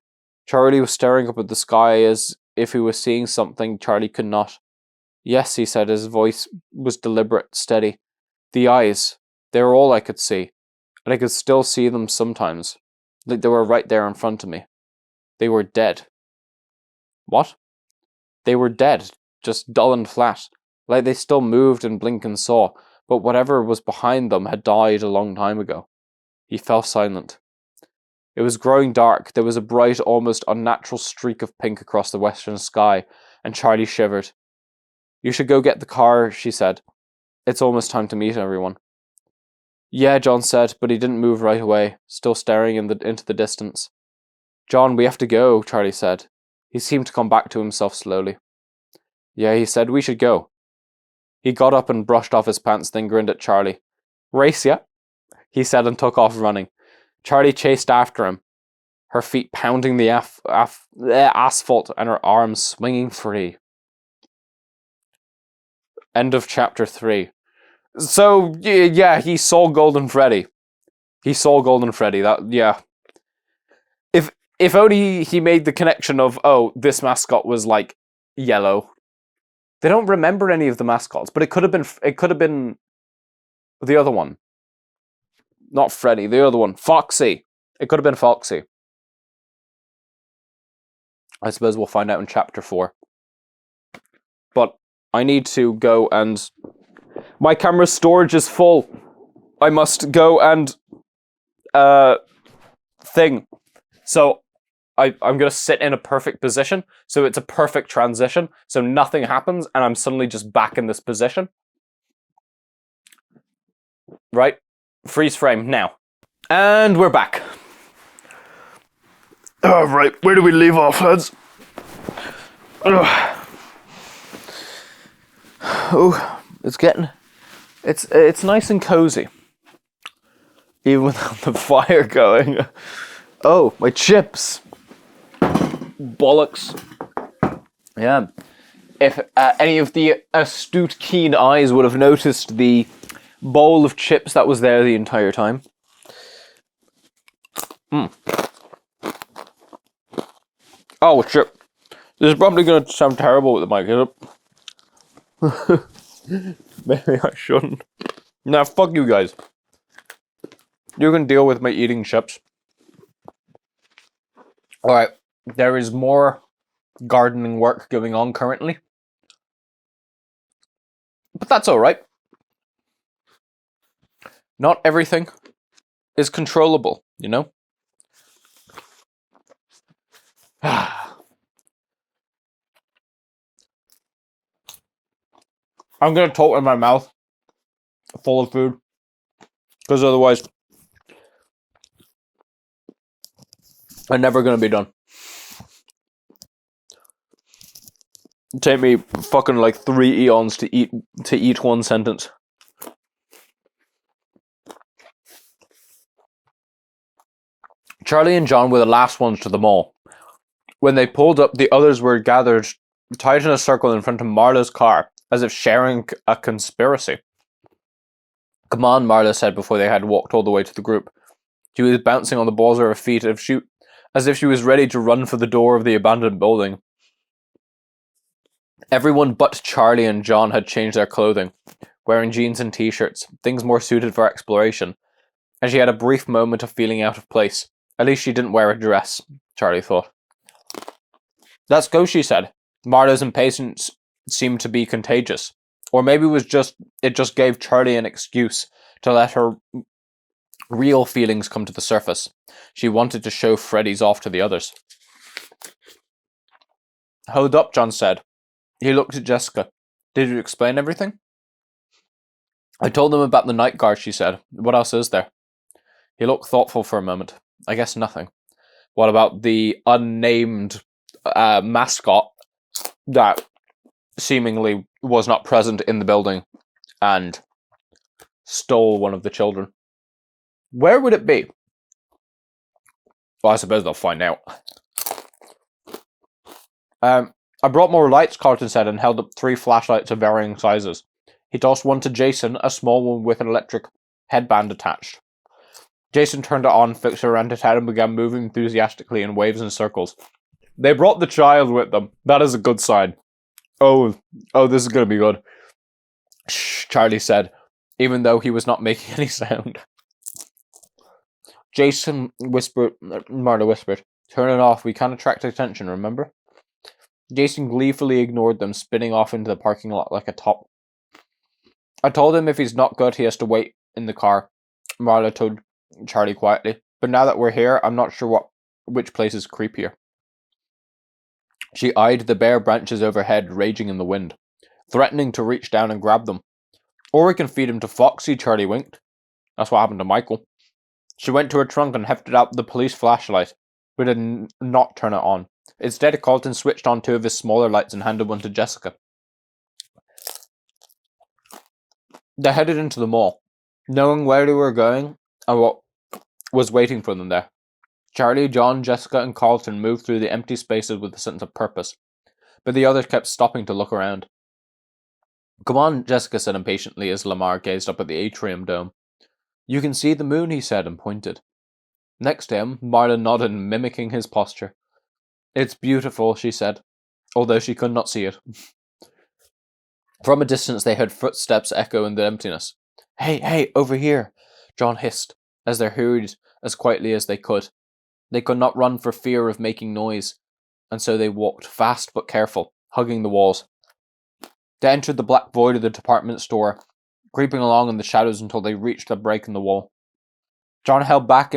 Charlie was staring up at the sky as if he was seeing something Charlie could not. Yes, he said, his voice was deliberate, steady. The eyes, they were all I could see, and I could still see them sometimes, like they were right there in front of me. They were dead. What? They were dead, just dull and flat, like they still moved and blinked and saw, but whatever was behind them had died a long time ago. He fell silent. It was growing dark. There was a bright, almost unnatural streak of pink across the western sky, and Charlie shivered. You should go get the car, she said. It's almost time to meet everyone. Yeah, John said, but he didn't move right away, still staring into the distance. John, we have to go, Charlie said. He seemed to come back to himself slowly. Yeah, he said, we should go. He got up and brushed off his pants, then grinned at Charlie. Race ya? He said and took off running. Charlie chased after him, her feet pounding the asphalt and her arms swinging free. End of chapter 3. So, yeah, he saw Golden Freddy. Yeah. If only he made the connection of, oh, this mascot was like yellow. They don't remember any of the mascots, but it could have been the other one. Not Freddy, the other one. Foxy. It could have been Foxy. I suppose we'll find out in chapter 4. But I need to go and... My camera's storage is full. I must go and... thing. So, I'm going to sit in a perfect position. So it's a perfect transition. So nothing happens and I'm suddenly just back in this position. Right? Freeze frame now. And we're back. Right, where do we leave off, lads? Oh, it's nice and cozy. Even without the fire going. Oh, my chips. Bollocks. Yeah. If any of the astute, keen eyes would have noticed the bowl of chips that was there the entire time. Oh, shit. This is probably going to sound terrible with the mic, is it? Maybe I shouldn't. Nah, fuck you guys. You can deal with my eating chips. Alright, there is more gardening work going on currently. But that's alright. Not everything is controllable, you know? I'm gonna talk with my mouth full of food. Because otherwise, I'm never going to be done. It'd take me fucking like 3 eons to eat one sentence. Charlie and John were the last ones to the mall. When they pulled up, the others were gathered tight in a circle in front of Marla's car, as if sharing a conspiracy. Come on, Marla said before they had walked all the way to the group. She was bouncing on the balls of her feet as if she was ready to run for the door of the abandoned building. Everyone but Charlie and John had changed their clothing, wearing jeans and t-shirts, things more suited for exploration, and she had a brief moment of feeling out of place. At least she didn't wear a dress, Charlie thought. Let's go, she said. Marla's impatience seemed to be contagious. Or maybe it just gave Charlie an excuse to let her real feelings come to the surface. She wanted to show Freddy's off to the others. Hold up, John said. He looked at Jessica. Did you explain everything? I told them about the night guard, she said. What else is there? He looked thoughtful for a moment. I guess nothing. What about the unnamed mascot that seemingly was not present in the building and stole one of the children? Where would it be? Well, I suppose they'll find out. I brought more lights, Carlton said, and held up 3 flashlights of varying sizes. He tossed one to Jason, a small one with an electric headband attached. Jason turned it on, fixed it around his head, and began moving enthusiastically in waves and circles. They brought the child with them. That is a good sign. Oh, this is going to be good. Shh, Charlie said, even though he was not making any sound. Marla whispered, turn it off, we can't attract attention, remember? Jason gleefully ignored them, spinning off into the parking lot like a top. I told him if he's not good, he has to wait in the car, Marla told Charlie quietly. But now that we're here, I'm not sure which place is creepier. She eyed the bare branches overhead, raging in the wind, threatening to reach down and grab them. Or we can feed him to Foxy, Charlie winked. That's what happened to Michael. She went to her trunk and hefted out the police flashlight, but did not turn it on. Instead, Carlton switched on 2 of his smaller lights and handed one to Jessica. They headed into the mall, knowing where they were going and what was waiting for them there. Charlie, John, Jessica, and Carlton moved through the empty spaces with a sense of purpose, but the others kept stopping to look around. Come on, Jessica said impatiently as Lamar gazed up at the atrium dome. You can see the moon, he said, and pointed. Next to him, Marla nodded, mimicking his posture. It's beautiful, she said, although she could not see it. From a distance, they heard footsteps echo in the emptiness. Hey, over here, John hissed, as they hurried as quietly as they could. They could not run for fear of making noise, and so they walked fast but careful, hugging the walls. They entered the black void of the department store, creeping along in the shadows until they reached a break in the wall. John held back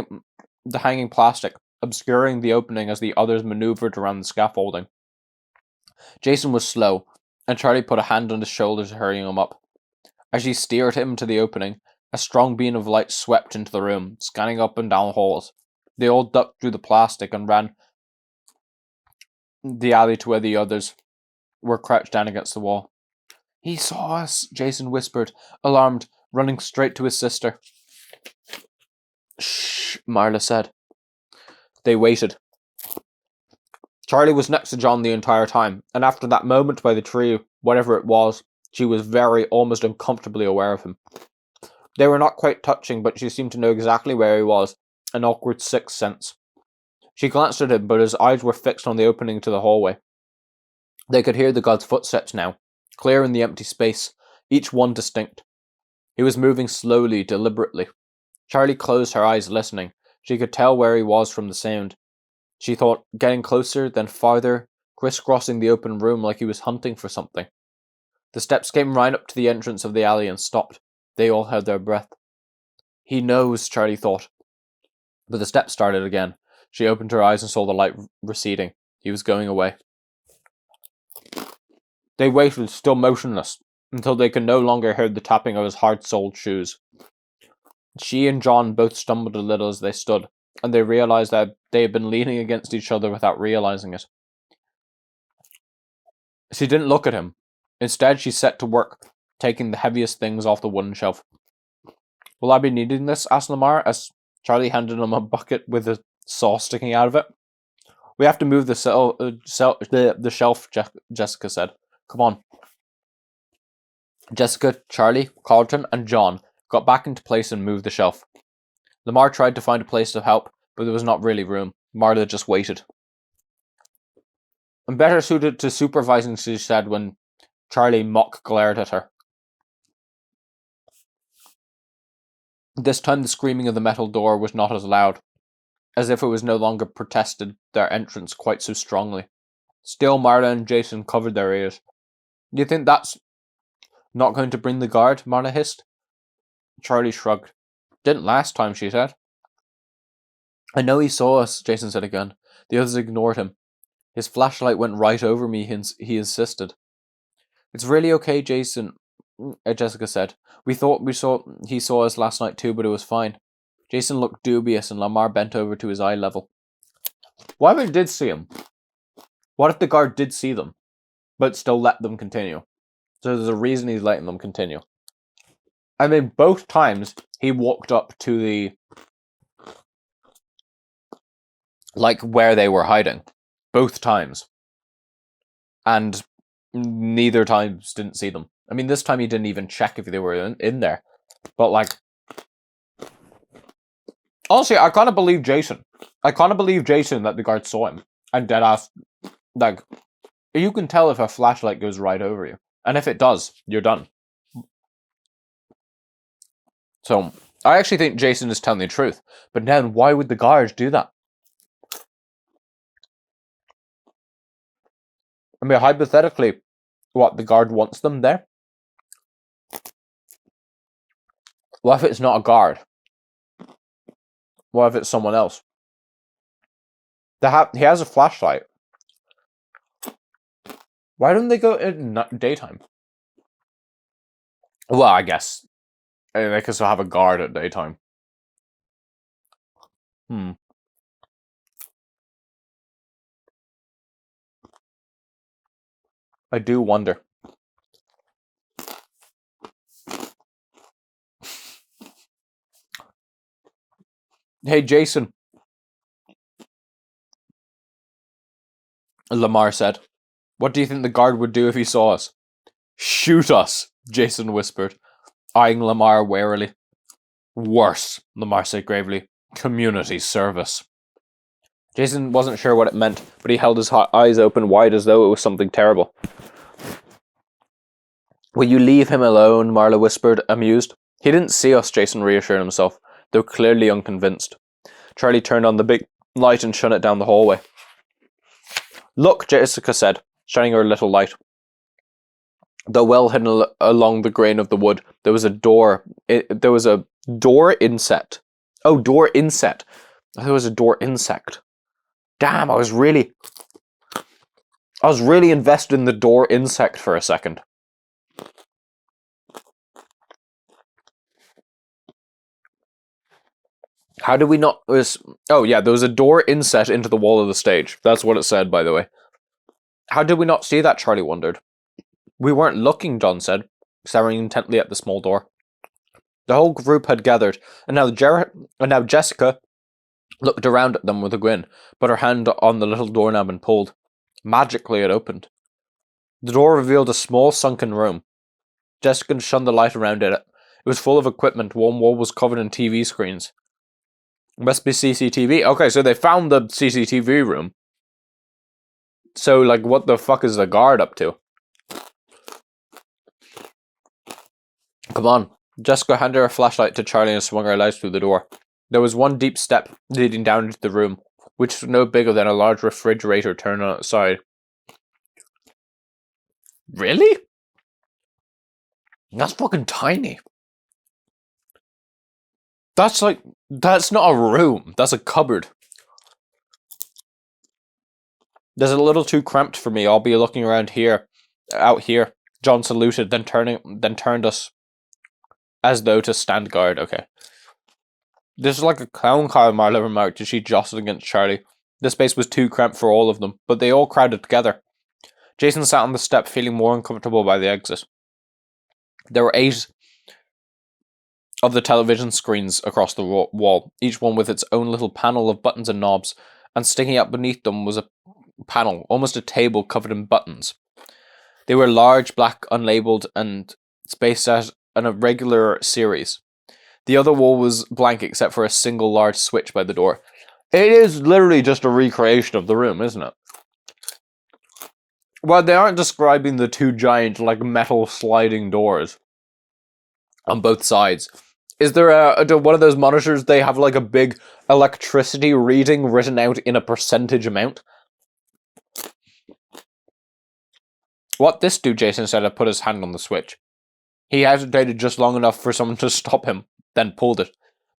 the hanging plastic, obscuring the opening as the others maneuvered around the scaffolding. Jason was slow, and Charlie put a hand on his shoulders, hurrying him up. As she steered him to the opening, a strong beam of light swept into the room, scanning up and down halls. They all ducked through the plastic and ran the alley to where the others were crouched down against the wall. He saw us, Jason whispered, alarmed, running straight to his sister. Shh, Marla said. They waited. Charlie was next to John the entire time, and after that moment by the tree, whatever it was, she was very, almost uncomfortably aware of him. They were not quite touching, but she seemed to know exactly where he was, an awkward sixth sense. She glanced at him, but his eyes were fixed on the opening to the hallway. They could hear the god's footsteps now, clear in the empty space, each one distinct. He was moving slowly, deliberately. Charlie closed her eyes, listening. She could tell where he was from the sound. She thought, getting closer, then farther, crisscrossing the open room like he was hunting for something. The steps came right up to the entrance of the alley and stopped. They all held their breath. He knows, Charlie thought. But the steps started again. She opened her eyes and saw the light receding. He was going away. They waited, still motionless. until they could no longer hear the tapping of his hard-soled shoes. She and John both stumbled a little as they stood, and they realized that they had been leaning against each other without realizing it. She didn't look at him. Instead, she set to work, taking the heaviest things off the wooden shelf. "Will I be needing this?" asked Lamar, as Charlie handed him a bucket with a saw sticking out of it. "We have to move the shelf," Jessica said. "Come on." Jessica, Charlie, Carlton, and John got back into place and moved the shelf. Lamar tried to find a place to help, but there was not really room. Marla just waited. "I'm better suited to supervising," she said when Charlie mock glared at her. This time the screaming of the metal door was not as loud, as if it was no longer protested their entrance quite so strongly. Still, Marla and Jason covered their ears. "Do you think that's not going to bring the guard?" Marla hissed. Charlie shrugged. "Didn't last time," she said. "I know he saw us," Jason said again. The others ignored him. "His flashlight went right over me," he insisted. "It's really okay, Jason," Jessica said. "We thought he saw us last night too, but it was fine." Jason looked dubious and Lamar bent over to his eye level. What if it did see him? What if the guard did see them, but still let them continue? So there's a reason he's letting them continue. I mean, both times he walked up to the, like, where they were hiding. Both times. And neither times didn't see them. I mean, this time he didn't even check if they were in there. But, like, honestly, I kind of believe Jason. I kind of believe Jason that the guard saw him. And deadass, like, you can tell if a flashlight goes right over you. And if it does, you're done. So, I actually think Jason is telling the truth. But then, why would the guards do that? I mean, hypothetically, what, the guard wants them there? What if it's not a guard? What if it's someone else? He has a flashlight. Why don't they go in daytime? Well, I guess they can still have a guard at daytime. I do wonder. "Hey, Jason," Lamar said. "What do you think the guard would do if he saw us?" "Shoot us," Jason whispered, eyeing Lamar warily. "Worse," Lamar said gravely. "Community service." Jason wasn't sure what it meant, but he held his eyes open wide as though it was something terrible. "Will you leave him alone?" Marla whispered, amused. "He didn't see us," Jason reassured himself, though clearly unconvinced. Charlie turned on the big light and shone it down the hallway. "Look," Jessica said, shining her little light. Though well hidden along the grain of the wood, there was a door. There was a door inset. Oh, door inset. I thought it was a door insect. Damn, I was really invested in the door insect for a second. How did we not... Oh, yeah, there was a door inset into the wall of the stage. That's what it said, by the way. How did we not see that, Charlie wondered. "We weren't looking," John said, staring intently at the small door. The whole group had gathered, and now Jessica looked around at them with a grin, put her hand on the little doorknob and pulled. Magically, it opened. The door revealed a small sunken room. Jessica shone the light around it. It was full of equipment. One wall was covered in TV screens. Must be CCTV. Okay, so they found the CCTV room. So, like, what the fuck is the guard up to? Come on. Jessica handed her flashlight to Charlie and swung her light through the door. There was one deep step leading down into the room, which was no bigger than a large refrigerator turned on its side. Really? That's fucking tiny. That's not a room. That's a cupboard. That's a little too cramped for me. I'll be looking around here, out here. John saluted, then turned us as though to stand guard. Okay. This is like a clown car, Marla remarked as she jostled against Charlie. The space was too cramped for all of them, but they all crowded together. Jason sat on the step, feeling more uncomfortable by the exit. There were 8 of the television screens across the wall, each one with its own little panel of buttons and knobs, and sticking up beneath them was a panel, almost a table covered in buttons. They were large, black, unlabeled, and spaced out in a regular series. The other wall was blank except for a single large switch by the door. It is literally just a recreation of the room, isn't it? Well, they aren't describing the 2 giant, like, metal sliding doors on both sides. Is there one of those monitors, they have like a big electricity reading written out in a percentage amount? What this do? Jason said and put his hand on the switch. He hesitated just long enough for someone to stop him, then pulled it.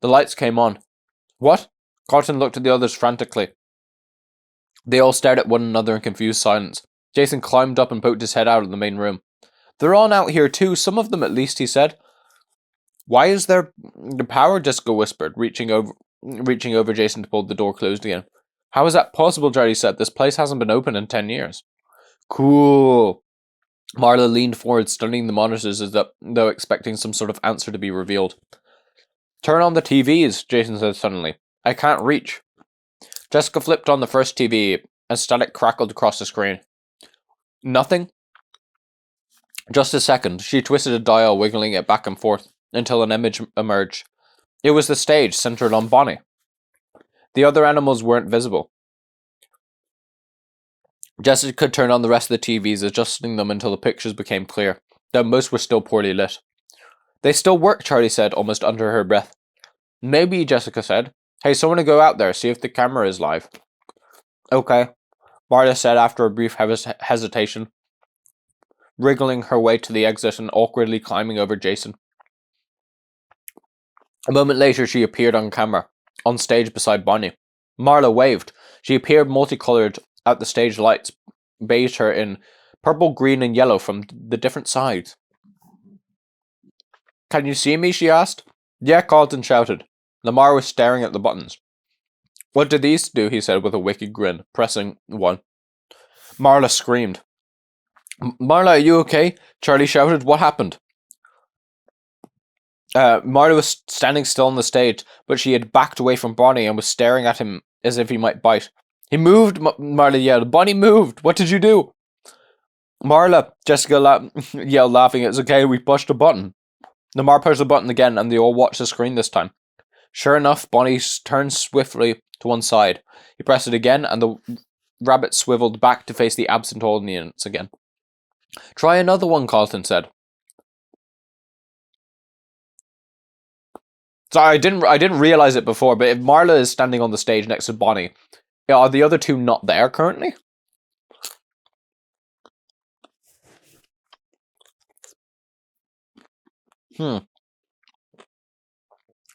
The lights came on. What? Carlton looked at the others frantically. They all stared at one another in confused silence. Jason climbed up and poked his head out of the main room. They're on out here too, some of them at least, he said. Why is there the power? Jessica whispered, reaching over Jason to pull the door closed again. How is that possible? Charlie said. This place hasn't been open in 10 years. Cool. Marla leaned forward, studying the monitors as though expecting some sort of answer to be revealed. Turn on the TVs, Jason said suddenly. I can't reach. Jessica flipped on the first TV, and static crackled across the screen. Nothing? Just a second. She twisted a dial, wiggling it back and forth, until an image emerged. It was the stage, centered on Bonnie. The other animals weren't visible. Jessica turned on the rest of the TVs, adjusting them until the pictures became clear, though most were still poorly lit. They still work, Charlie said, almost under her breath. Maybe, Jessica said. Hey, someone to go out there, see if the camera is live. Okay, Marta said after a brief hesitation, wriggling her way to the exit and awkwardly climbing over Jason. A moment later, she appeared on camera, on stage beside Bonnie. Marla waved. She appeared multicolored at the stage lights, bathed her in purple, green, and yellow from the different sides. Can you see me? She asked. Yeah, Carlton shouted. Lamar was staring at the buttons. What do these do? He said with a wicked grin, pressing one. Marla screamed. Marla, are you okay? Charlie shouted. What happened? Marla was standing still on the stage, but she had backed away from Bonnie and was staring at him as if he might bite. He moved, Marla yelled. Bonnie moved. What did you do? Marla, Jessica yelled, laughing. It's okay, we pushed a button. Lamar pushed the button again, and they all watched the screen this time. Sure enough, Bonnie turned swiftly to one side. He pressed it again, and the rabbit swiveled back to face the absent audience again. Try another one, Carlton said. Sorry, I didn't realize it before, but if Marla is standing on the stage next to Bonnie, are the other two not there currently?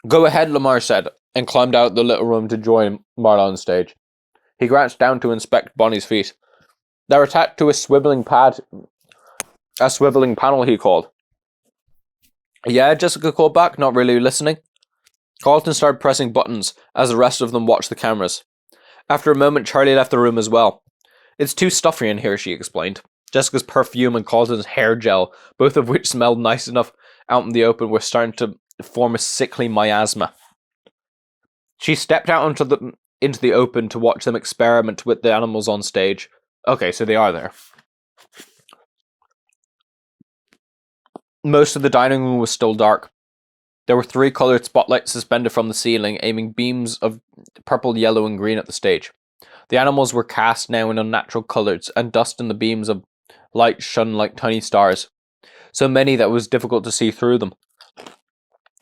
Go ahead, Lamar said, and climbed out the little room to join Marla on stage. He crouched down to inspect Bonnie's feet. They're attached to a swiveling panel, he called. Yeah, Jessica called back, not really listening. Carlton started pressing buttons as the rest of them watched the cameras. After a moment, Charlie left the room as well. It's too stuffy in here, she explained. Jessica's perfume and Carlton's hair gel, both of which smelled nice enough out in the open, were starting to form a sickly miasma. She stepped out into the open to watch them experiment with the animals on stage. Okay, so they are there. Most of the dining room was still dark. There were 3 coloured spotlights suspended from the ceiling, aiming beams of purple, yellow, and green at the stage. The animals were cast now in unnatural colours, and dust in the beams of light shone like tiny stars. So many that it was difficult to see through them.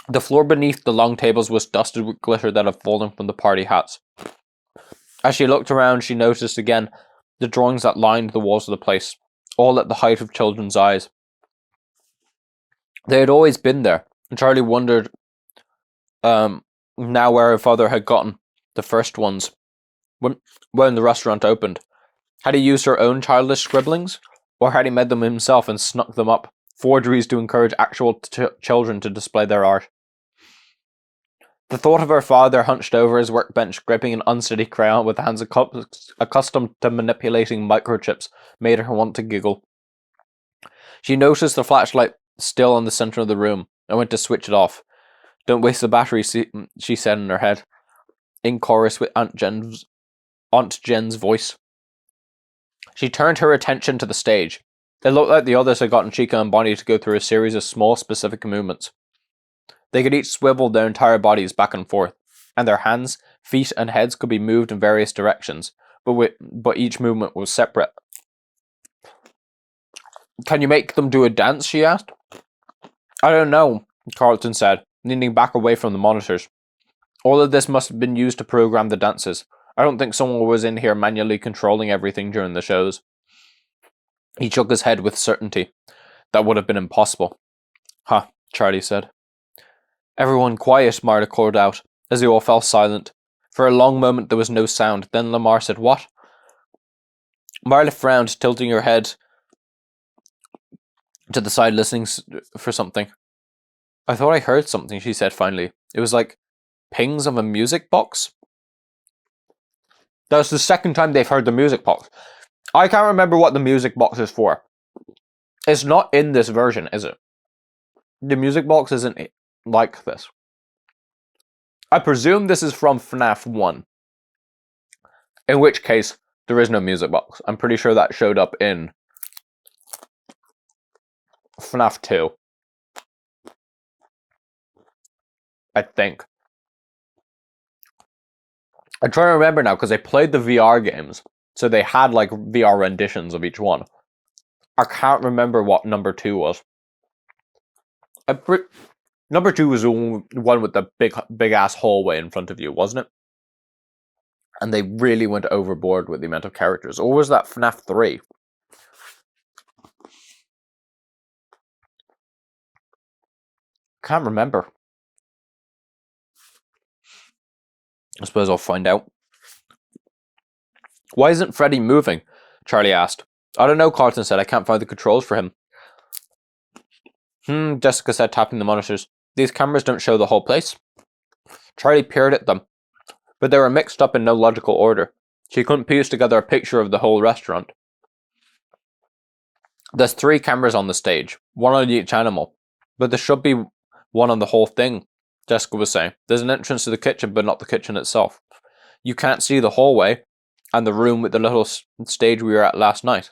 The floor beneath the long tables was dusted with glitter that had fallen from the party hats. As she looked around, she noticed again the drawings that lined the walls of the place, all at the height of children's eyes. They had always been there, and Charlie wondered now where her father had gotten the first ones when the restaurant opened. Had he used her own childish scribblings, Or had he made them himself and snuck them up? Forgeries to encourage actual children to display their art. The thought of her father hunched over his workbench, gripping an unsteady crayon with hands accustomed to manipulating microchips, made her want to giggle. She noticed the flashlight still on the center of the room and went to switch it off. Don't waste the battery, she said in her head, in chorus with Aunt Jen's voice. She turned her attention to the stage. It looked like the others had gotten Chica and Bonnie to go through a series of small, specific movements. They could each swivel their entire bodies back and forth, and their hands, feet, and heads could be moved in various directions, but each movement was separate. Can you make them do a dance, she asked. I don't know, Carlton said, leaning back away from the monitors. All of this must have been used to program the dances. I don't think someone was in here manually controlling everything during the shows. He shook his head with certainty. That would have been impossible. Huh, Charlie said. Everyone quiet, Marla called out, as they all fell silent. For a long moment there was no sound. Then Lamar said, What? Marla frowned, tilting her head to the side, listening for something. I thought I heard something, she said finally. It was like pings of a music box. That was the second time they've heard the music box. I can't remember what the music box is for. It's not in this version, is it? The music box isn't like this. I presume this is from FNAF 1. In which case, there is no music box. I'm pretty sure that showed up in FNAF 2. I think. I'm trying to remember now because I played the VR games. So they had like VR renditions of each one. I can't remember what number 2 was. Number 2 was the one with the big ass hallway in front of you, wasn't it? And they really went overboard with the amount of characters. Or was that FNAF 3? Can't remember. I suppose I'll find out. Why isn't Freddy moving? Charlie asked. I don't know, Carlton said. I can't find the controls for him. Jessica said, tapping the monitors. These cameras don't show the whole place. Charlie peered at them, but they were mixed up in no logical order. She couldn't piece together a picture of the whole restaurant. There's 3 cameras on the stage, one on each animal, but there should be one on the whole thing, Jessica was saying. There's an entrance to the kitchen, but not the kitchen itself. You can't see the hallway and the room with the little stage we were at last night.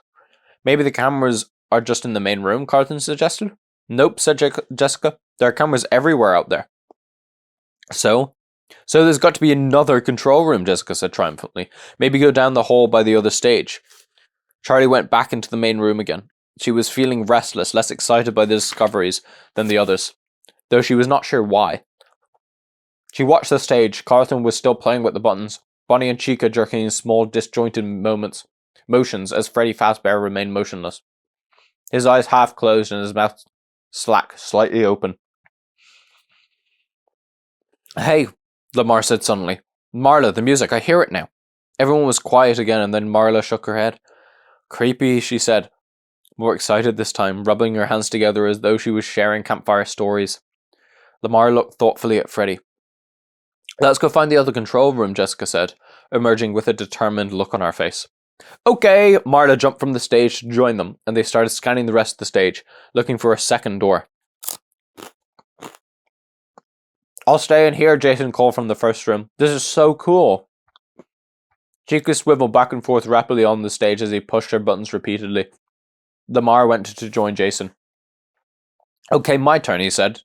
Maybe the cameras are just in the main room, Carlton suggested. Nope, said Jessica. There are cameras everywhere out there. So there's got to be another control room, Jessica said triumphantly. Maybe go down the hall by the other stage. Charlie went back into the main room again. She was feeling restless, less excited by the discoveries than the others, though she was not sure why. She watched the stage. Carlton was still playing with the buttons, Bonnie and Chica jerking in small, disjointed motions as Freddy Fazbear remained motionless. His eyes half closed and his mouth slightly open. Hey, Lamar said suddenly. Marla, the music, I hear it now. Everyone was quiet again, and then Marla shook her head. Creepy, she said, more excited this time, rubbing her hands together as though she was sharing campfire stories. Lamar looked thoughtfully at Freddy. Let's go find the other control room, Jessica said, emerging with a determined look on her face. Okay, Marla jumped from the stage to join them, and they started scanning the rest of the stage, looking for a second door. I'll stay in here, Jason called from the first room. This is so cool. Chica swiveled back and forth rapidly on the stage as he pushed her buttons repeatedly. Lamar went to join Jason. Okay, my turn, he said,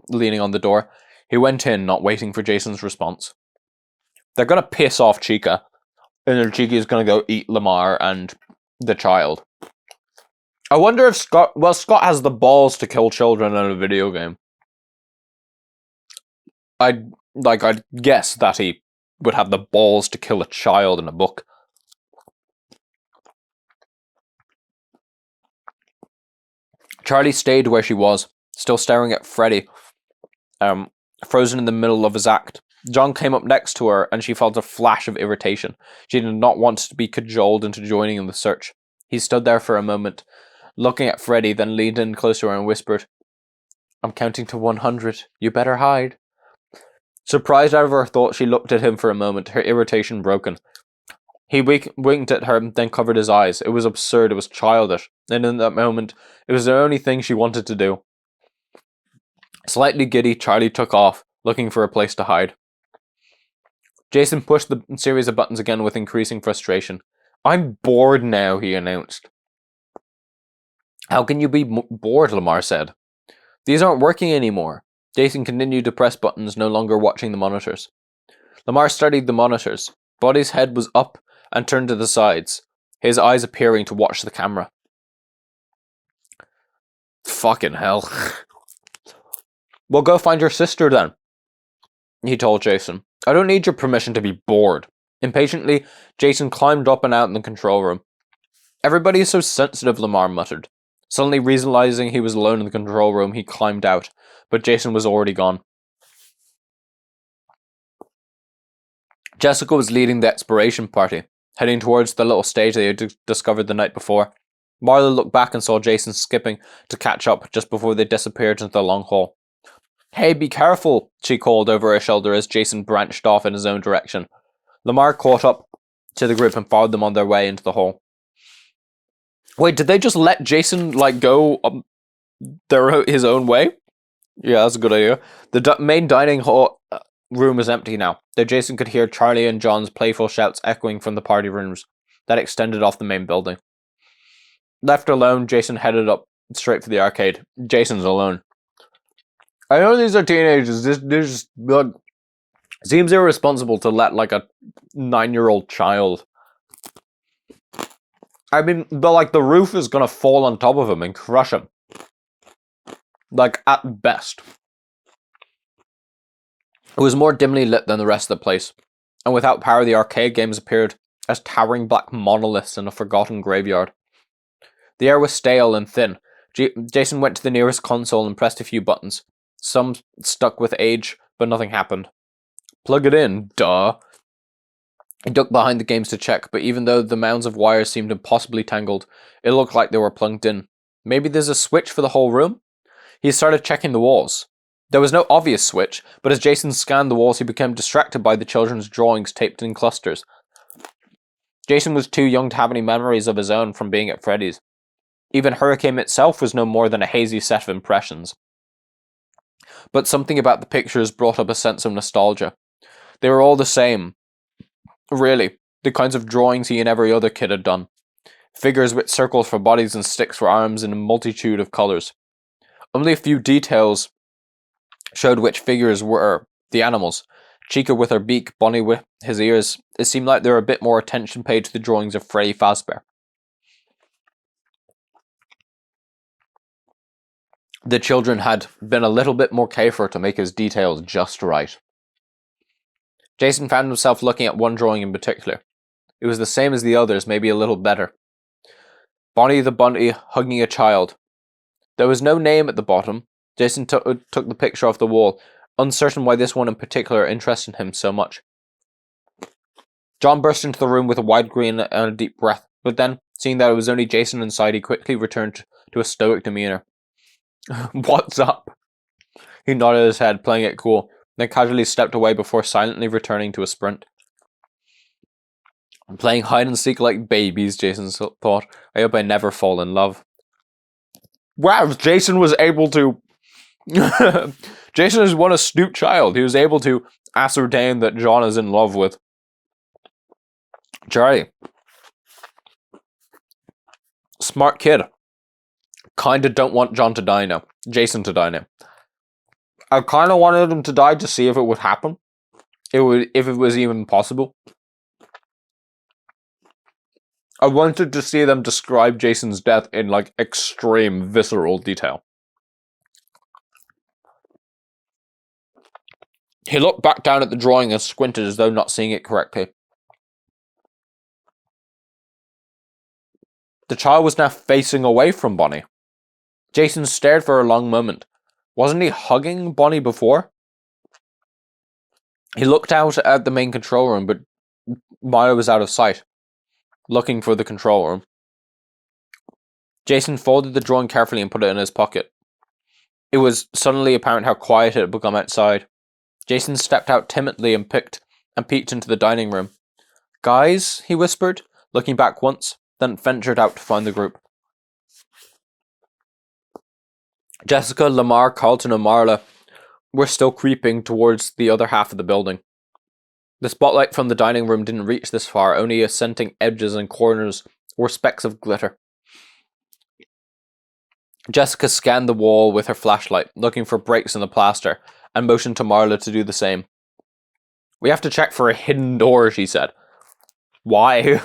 leaning on the door. He went in, not waiting for Jason's response. They're going to piss off Chica, and then Chica is going to go eat Lamar and the child. I wonder if Scott has the balls to kill children in a video game. I'd guess that he would have the balls to kill a child in a book. Charlie stayed where she was, still staring at Freddy, frozen in the middle of his act. John came up next to her, and she felt a flash of irritation. She did not want to be cajoled into joining in the search. He stood there for a moment, looking at Freddy, then leaned in closer and whispered, "I'm counting to 100. You better hide." Surprised out of her thoughts, she looked at him for a moment, her irritation broken. He winked at her, then covered his eyes. It was absurd, it was childish, and in that moment, it was the only thing she wanted to do. Slightly giddy, Charlie took off, looking for a place to hide. Jason pushed the series of buttons again with increasing frustration. "I'm bored now," he announced. "How can you be bored?" Lamar said. "These aren't working anymore." Jason continued to press buttons, no longer watching the monitors. Lamar studied the monitors. Buddy's head was up and turned to the sides, his eyes appearing to watch the camera. "Fucking hell." "Well, go find your sister then," he told Jason. "I don't need your permission to be bored." Impatiently, Jason climbed up and out in the control room. "Everybody is so sensitive," Lamar muttered. Suddenly realizing he was alone in the control room, he climbed out, but Jason was already gone. Jessica was leading the exploration party, heading towards the little stage they had discovered the night before. Marla looked back and saw Jason skipping to catch up just before they disappeared into the long hall. "Hey, be careful," she called over her shoulder as Jason branched off in his own direction. Lamar caught up to the group and followed them on their way into the hall. Wait, did they just let Jason, go his own way? Yeah, that's a good idea. The main dining hall room is empty now, though Jason could hear Charlie and John's playful shouts echoing from the party rooms that extended off the main building. Left alone, Jason headed up straight for the arcade. Jason's alone. I know these are teenagers. This just seems irresponsible to let a 9-year-old child. I mean, the roof is gonna fall on top of him and crush him. At best. It was more dimly lit than the rest of the place, and without power, the arcade games appeared as towering black monoliths in a forgotten graveyard. The air was stale and thin. Jason went to the nearest console and pressed a few buttons. Some stuck with age, but nothing happened. Plug it in, duh. He ducked behind the games to check, but even though the mounds of wires seemed impossibly tangled, it looked like they were plugged in. Maybe there's a switch for the whole room? He started checking the walls. There was no obvious switch, but as Jason scanned the walls, he became distracted by the children's drawings taped in clusters. Jason was too young to have any memories of his own from being at Freddy's. Even Hurricane itself was no more than a hazy set of impressions. But something about the pictures brought up a sense of nostalgia. They were all the same. Really, the kinds of drawings he and every other kid had done. Figures with circles for bodies and sticks for arms in a multitude of colours. Only a few details showed which figures were the animals. Chica with her beak, Bonnie with his ears. It seemed like there were a bit more attention paid to the drawings of Freddy Fazbear. The children had been a little bit more careful to make his details just right. Jason found himself looking at one drawing in particular. It was the same as the others, maybe a little better. Bonnie the bunny hugging a child. There was no name at the bottom. Jason took the picture off the wall, uncertain why this one in particular interested him so much. John burst into the room with a wide grin and a deep breath, but then, seeing that it was only Jason inside, he quickly returned to a stoic demeanor. "What's up?" He nodded his head, playing it cool, then casually stepped away before silently returning to a sprint. Playing hide and seek like babies, Jason thought. I hope I never fall in love. Wow, Jason was able to... Jason is one astute child. He was able to ascertain that John is in love with Charlie. Smart kid. Kinda don't want John to die now. Jason to die now. I kinda wanted him to die to see if it would happen. If it was even possible. I wanted to see them describe Jason's death in extreme visceral detail. He looked back down at the drawing and squinted as though not seeing it correctly. The child was now facing away from Bonnie. Jason stared for a long moment. Wasn't he hugging Bonnie before? He looked out at the main control room, but Maya was out of sight, looking for the control room. Jason folded the drawing carefully and put it in his pocket. It was suddenly apparent how quiet it had become outside. Jason stepped out timidly and peeked into the dining room. "Guys," he whispered, looking back once, then ventured out to find the group. Jessica, Lamar, Carlton, and Marla were still creeping towards the other half of the building. The spotlight from the dining room didn't reach this far, only assenting edges and corners were specks of glitter. Jessica scanned the wall with her flashlight, looking for breaks in the plaster, and motioned to Marla to do the same. "We have to check for a hidden door," she said. "Why?"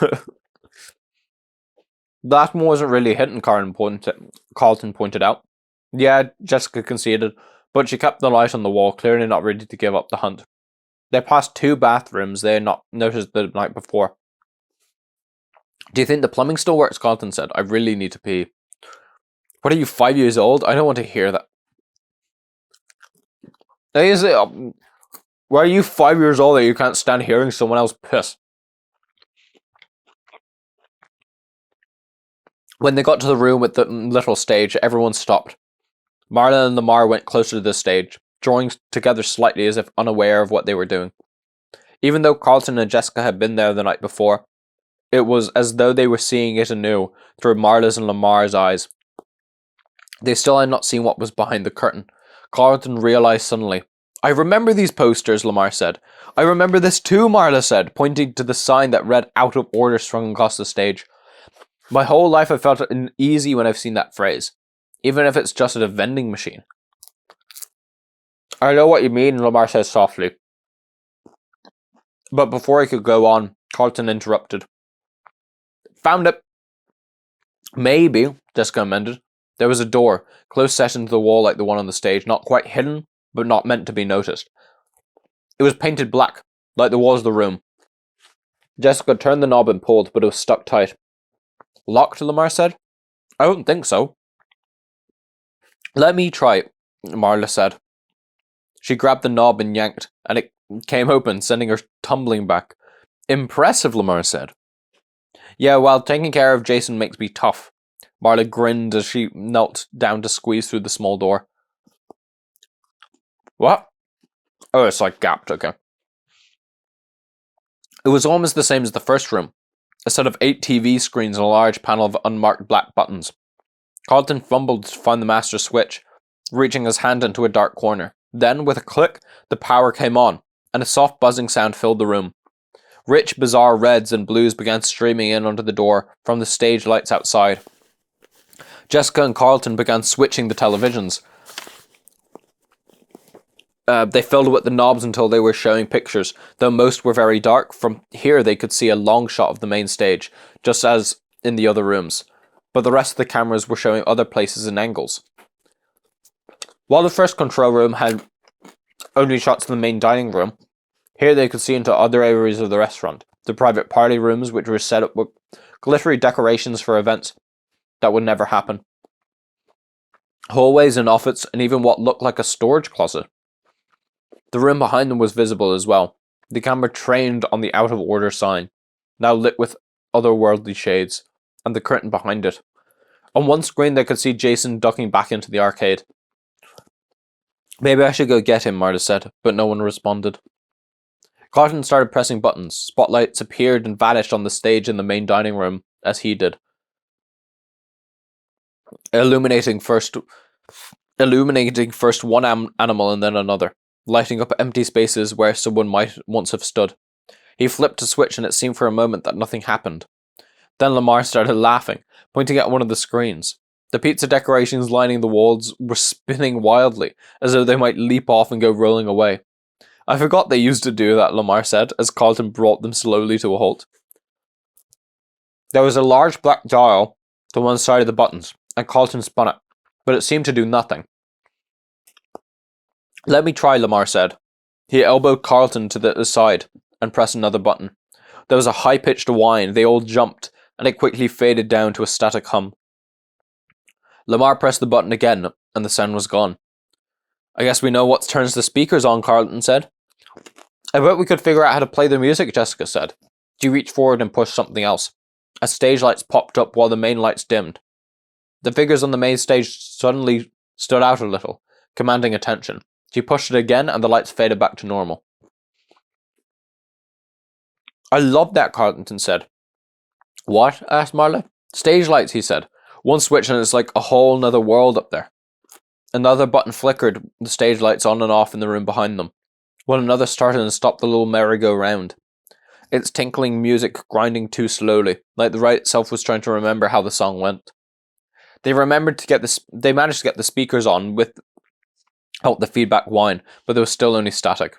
"That one wasn't really hidden," Carlton pointed out. "Yeah," Jessica conceded, but she kept the light on the wall, clearly not ready to give up the hunt. They passed 2 bathrooms they had not noticed the night before. "Do you think the plumbing still works?" Carlton said. "I really need to pee." "What are you, 5 years old? I don't want to hear that." Why are you 5 years old that you can't stand hearing someone else piss? When they got to the room with the little stage, everyone stopped. Marla and Lamar went closer to the stage, drawing together slightly as if unaware of what they were doing. Even though Carlton and Jessica had been there the night before, it was as though they were seeing it anew through Marla's and Lamar's eyes. They still had not seen what was behind the curtain. Carlton realized suddenly. "I remember these posters," Lamar said. "I remember this too," Marla said, pointing to the sign that read "Out of Order" strung across the stage. "My whole life I've felt uneasy when I've seen that phrase, even if it's just at a vending machine." "I know what you mean," Lamar said softly. But before he could go on, Carlton interrupted. "Found it." "Maybe," Jessica amended. There was a door, close set into the wall like the one on the stage, not quite hidden, but not meant to be noticed. It was painted black, like the walls of the room. Jessica turned the knob and pulled, but it was stuck tight. "Locked?" Lamar said. "I don't think so." "Let me try it," Marla said. She grabbed the knob and yanked, and it came open, sending her tumbling back. "Impressive," Lamar said. "Yeah, well, taking care of Jason makes me tough." Marla grinned as she knelt down to squeeze through the small door. "What?" "Oh, it's like gapped, okay." It was almost the same as the first room. A set of 8 TV screens and a large panel of unmarked black buttons. Carlton fumbled to find the master switch, reaching his hand into a dark corner. Then, with a click, the power came on, and a soft buzzing sound filled the room. Rich, bizarre reds and blues began streaming in onto the door from the stage lights outside. Jessica and Carlton began switching the televisions. They filled with the knobs until they were showing pictures, though most were very dark. From here they could see a long shot of the main stage, just as in the other rooms, but the rest of the cameras were showing other places and angles. While the first control room had only shots of the main dining room, here they could see into other areas of the restaurant, the private party rooms which were set up with glittery decorations for events that would never happen. Hallways and offices, and even what looked like a storage closet. The room behind them was visible as well, the camera trained on the Out of Order sign, now lit with otherworldly shades, and the curtain behind it. On one screen they could see Jason ducking back into the arcade. "Maybe I should go get him," Marta said, but no one responded. Carlton started pressing buttons. Spotlights appeared and vanished on the stage in the main dining room, as he did. Illuminating first one animal and then another, lighting up empty spaces where someone might once have stood. He flipped a switch and it seemed for a moment that nothing happened. Then Lamar started laughing, pointing at one of the screens. The pizza decorations lining the walls were spinning wildly, as though they might leap off and go rolling away. "I forgot they used to do that," Lamar said, as Carlton brought them slowly to a halt. There was a large black dial to one side of the buttons, and Carlton spun it, but it seemed to do nothing. "Let me try," Lamar said. He elbowed Carlton to the side and pressed another button. There was a high-pitched whine. They all jumped, and it quickly faded down to a static hum. Lamar pressed the button again, and the sound was gone. "I guess we know what turns the speakers on," Carlton said. "I bet we could figure out how to play the music," Jessica said. She reached forward and pushed something else. As stage lights popped up while the main lights dimmed. The figures on the main stage suddenly stood out a little, commanding attention. She pushed it again, and the lights faded back to normal. I love that, Carlton said. What? Asked Marla. Stage lights, he said. One switch and it's like a whole nother world up there. Another button flickered the stage lights on and off in the room behind them, while another started and stopped the little merry-go-round. Its tinkling music grinding too slowly, like the ride itself was trying to remember how the song went. They managed to get the speakers on without the feedback whine, but there was still only static.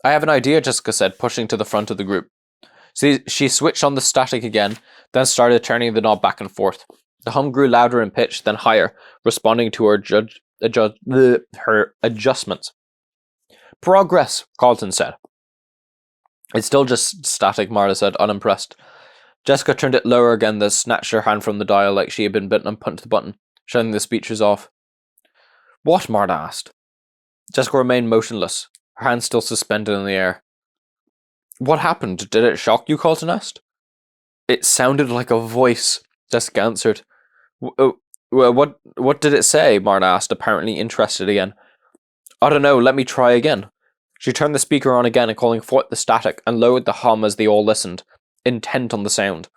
I have an idea, Jessica said, pushing to the front of the group. She switched on the static again, then started turning the knob back and forth. The hum grew louder in pitch, then higher, responding to her adjustments. Progress, Carlton said. It's still just static, Marla said, unimpressed. Jessica turned it lower again, then snatched her hand from the dial like she had been bitten and punched the button, shutting the speeches off. What? Marla asked. Jessica remained motionless, her hand still suspended in the air. What happened? Did it shock you? Carlton asked. It sounded like a voice, Jessica answered. What did it say? Marla asked, apparently interested again. I don't know, let me try again. She turned the speaker on again and calling forth the static and lowered the hum as they all listened, intent on the sound.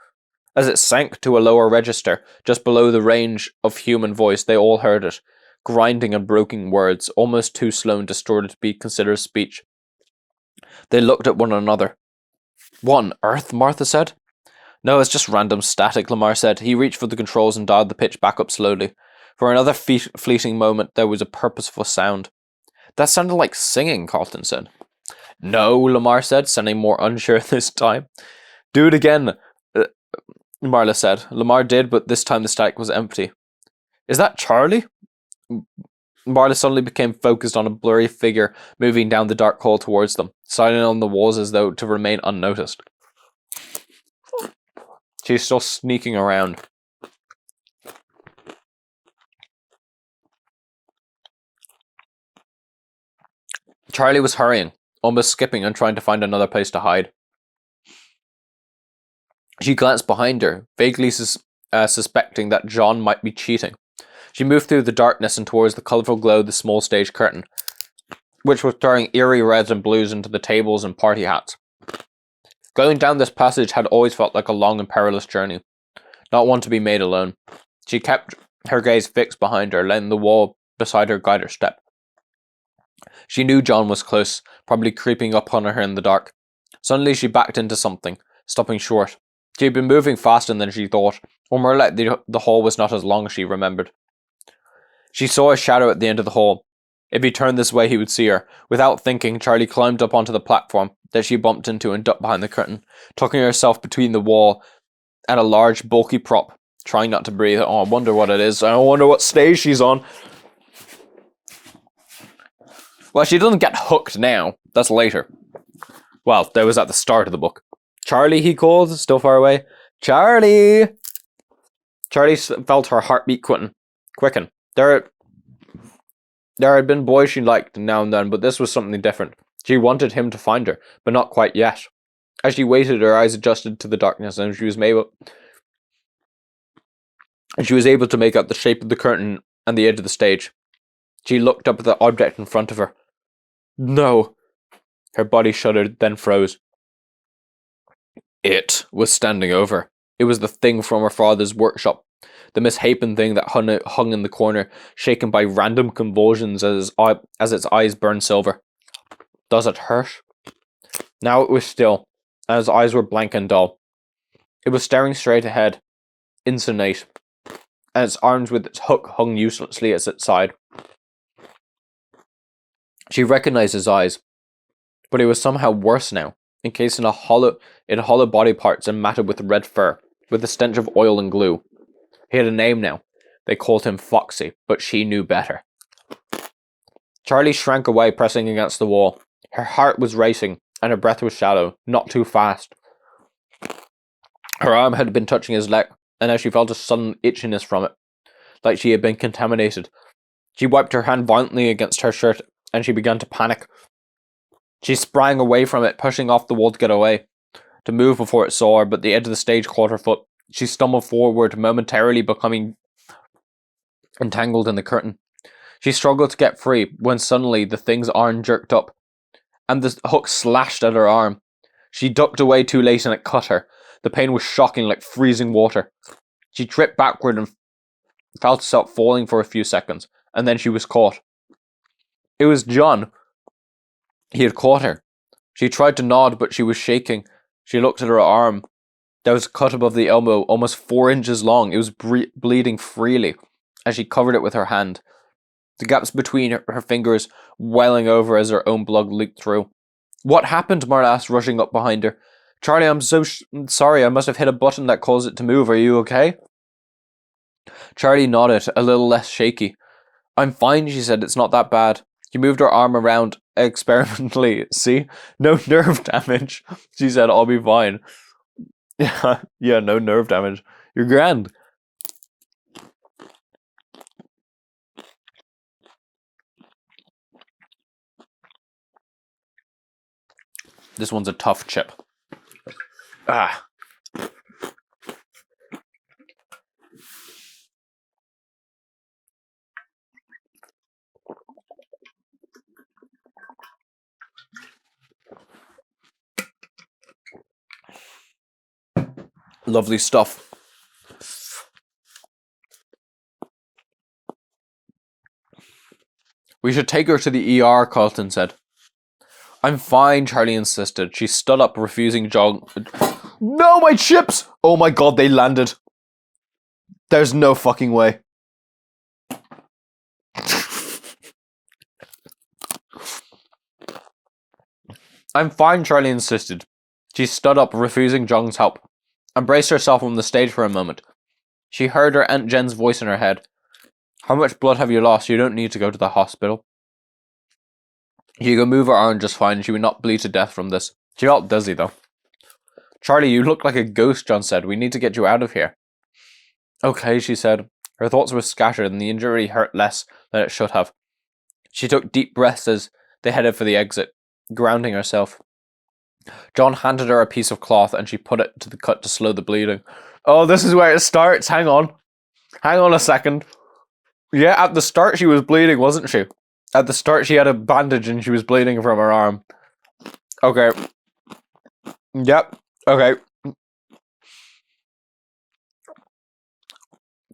As it sank to a lower register, just below the range of human voice, they all heard it, grinding and broken words, almost too slow and distorted to be considered speech. They looked at one another. What on earth? Martha said. No, it's just random static, Lamar said. He reached for the controls and dialed the pitch back up slowly. For another fleeting moment, there was a purposeful sound. That sounded like singing, Carlton said. No, Lamar said, sounding more unsure this time. Do it again, Marla said. Lamar did, but this time the static was empty. Is that Charlie? Marla suddenly became focused on a blurry figure moving down the dark hall towards them, silent on the walls as though to remain unnoticed. She's still sneaking around. Charlie was hurrying, almost skipping and trying to find another place to hide. She glanced behind her, vaguely suspecting that John might be cheating. She moved through the darkness and towards the colourful glow of the small stage curtain, which was throwing eerie reds and blues into the tables and party hats. Going down this passage had always felt like a long and perilous journey, not one to be made alone. She kept her gaze fixed behind her, letting the wall beside her guide her step. She knew John was close, probably creeping up on her in the dark. Suddenly she backed into something, stopping short. She had been moving faster than she thought, or more like the hall was not as long as she remembered. She saw a shadow at the end of the hall. If he turned this way, he would see her. Without thinking, Charlie climbed up onto the platform that she bumped into and ducked behind the curtain, tucking herself between the wall and a large, bulky prop, trying not to breathe. Oh, I wonder what it is. I wonder what stage she's on. Well, she doesn't get hooked now. That's later. Well, that was at the start of the book. Charlie, he called, still far away. Charlie! Charlie felt her heartbeat quicken. There had been boys she liked now and then, but this was something different. She wanted him to find her, but not quite yet. As she waited, her eyes adjusted to the darkness, and she was able to make out the shape of the curtain and the edge of the stage. She looked up at the object in front of her. No! Her body shuddered, then froze. It was standing over. It was the thing from her father's workshop. The misshapen thing that hung in the corner, shaken by random convulsions as its eyes burned silver. Does it hurt? Now it was still, and its eyes were blank and dull. It was staring straight ahead, insonate, and its arms with its hook hung uselessly at its side. She recognized his eyes, but it was somehow worse now, encased in hollow body parts and matted with red fur, with a stench of oil and glue. He had a name now. They called him Foxy, but she knew better. Charlie shrank away, pressing against the wall. Her heart was racing, and her breath was shallow, not too fast. Her arm had been touching his leg, and now she felt a sudden itchiness from it, like she had been contaminated. She wiped her hand violently against her shirt, and she began to panic. She sprang away from it, pushing off the wall to get away, to move before it saw her, but the edge of the stage caught her foot. She stumbled forward, momentarily becoming entangled in the curtain. She struggled to get free when suddenly the thing's arm jerked up, and the hook slashed at her arm. She ducked away too late and it cut her. The pain was shocking, like freezing water. She tripped backward and felt herself falling for a few seconds, and then she was caught. It was John. He had caught her. She tried to nod, but she was shaking. She looked at her arm. There was a cut above the elbow, almost 4 inches long. It was bleeding freely as she covered it with her hand. The gaps between her fingers welling over as her own blood leaked through. What happened? Marla asked, rushing up behind her. Charlie, I'm so sorry. I must have hit a button that caused it to move. Are you okay? Charlie nodded, a little less shaky. I'm fine, she said. It's not that bad. She moved her arm around experimentally. See? No nerve damage. She said, I'll be fine. Yeah, no nerve damage. You're grand. This one's a tough chip. Ah. Lovely stuff. We should take her to the ER, Carlton said. I'm fine, Charlie insisted. She stood up, refusing jog. No, my chips! Oh my god, they landed. There's no fucking way. I'm fine, Charlie insisted. She stood up, refusing Jong's help, and braced herself on the stage for a moment. She heard her Aunt Jen's voice in her head. How much blood have you lost? You don't need to go to the hospital. She could move her arm just fine, and she would not bleed to death from this. She felt dizzy, though. Charlie, you look like a ghost, John said. We need to get you out of here. Okay, she said. Her thoughts were scattered, and the injury hurt less than it should have. She took deep breaths as they headed for the exit, grounding herself. John handed her a piece of cloth, and she put it to the cut to slow the bleeding. Oh, this is where it starts. Hang on. Hang on a second. Yeah, at the start she was bleeding, wasn't she? At the start she had a bandage and she was bleeding from her arm. Okay. Yep. Okay.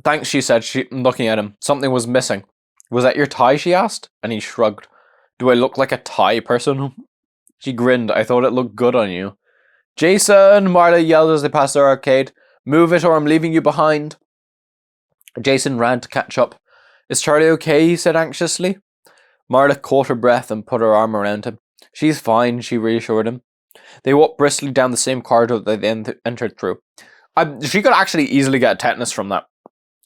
Thanks, she said, looking at him. Something was missing. Was that your tie, she asked? And he shrugged. Do I look like a tie person? She grinned. I thought it looked good on you. Jason, Marla yelled as they passed their arcade. Move it or I'm leaving you behind. Jason ran to catch up. Is Charlie okay? He said anxiously. Marla caught her breath and put her arm around him. She's fine, she reassured him. They walked briskly down the same corridor they then entered through. She could actually easily get tetanus from that.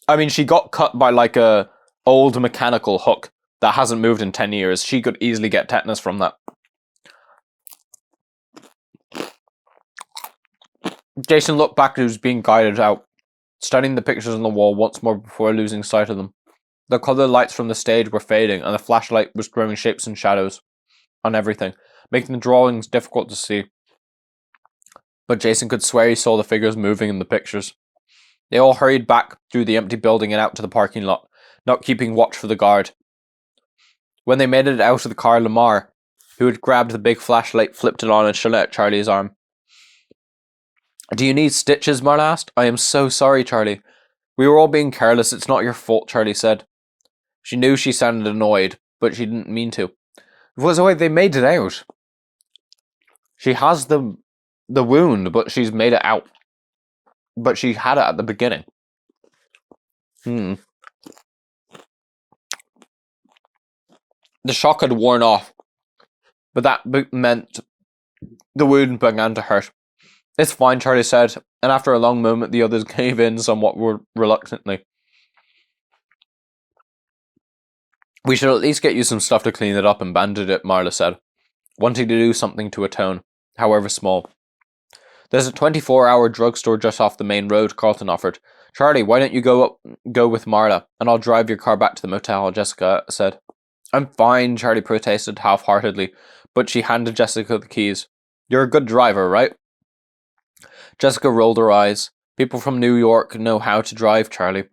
I mean, she got cut by like a old mechanical hook that hasn't moved in 10 years. She could easily get tetanus from that. Jason looked back as he was being guided out, studying the pictures on the wall once more before losing sight of them. The colour lights from the stage were fading, and the flashlight was throwing shapes and shadows on everything, making the drawings difficult to see. But Jason could swear he saw the figures moving in the pictures. They all hurried back through the empty building and out to the parking lot, not keeping watch for the guard. When they made it out of the car, Lamar, who had grabbed the big flashlight, flipped it on and shone it at Charlie's arm. Do you need stitches? Marla asked. I am so sorry, Charlie. We were all being careless. It's not your fault, Charlie said. She knew she sounded annoyed, but she didn't mean to. It was the way they made it out. She has the wound, but she's made it out. But she had it at the beginning. The shock had worn off, but that meant the wound began to hurt. It's fine, Charlie said, and after a long moment the others gave in somewhat reluctantly. We should at least get you some stuff to clean it up and bandage it, Marla said, wanting to do something to atone, however small. There's a 24-hour drugstore just off the main road, Carlton offered. Charlie, why don't you go with Marla, and I'll drive your car back to the motel, Jessica said. I'm fine, Charlie protested half-heartedly, but she handed Jessica the keys. You're a good driver, right? Jessica rolled her eyes. People from New York know how to drive, Charlie.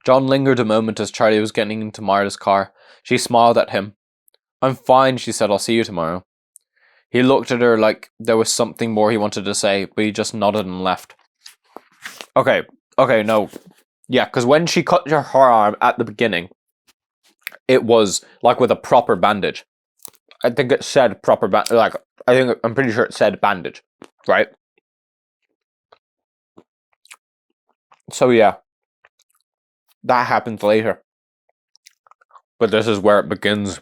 John lingered a moment as Charlie was getting into Marla's car. She smiled at him. I'm fine, she said. I'll see you tomorrow. He looked at her like there was something more he wanted to say, but he just nodded and left. Okay, no. Yeah, because when she cut her arm at the beginning, it was like with a proper bandage. I think it said proper bandage. Like, I'm pretty sure it said bandage, right? So yeah, that happens later. But this is where it begins.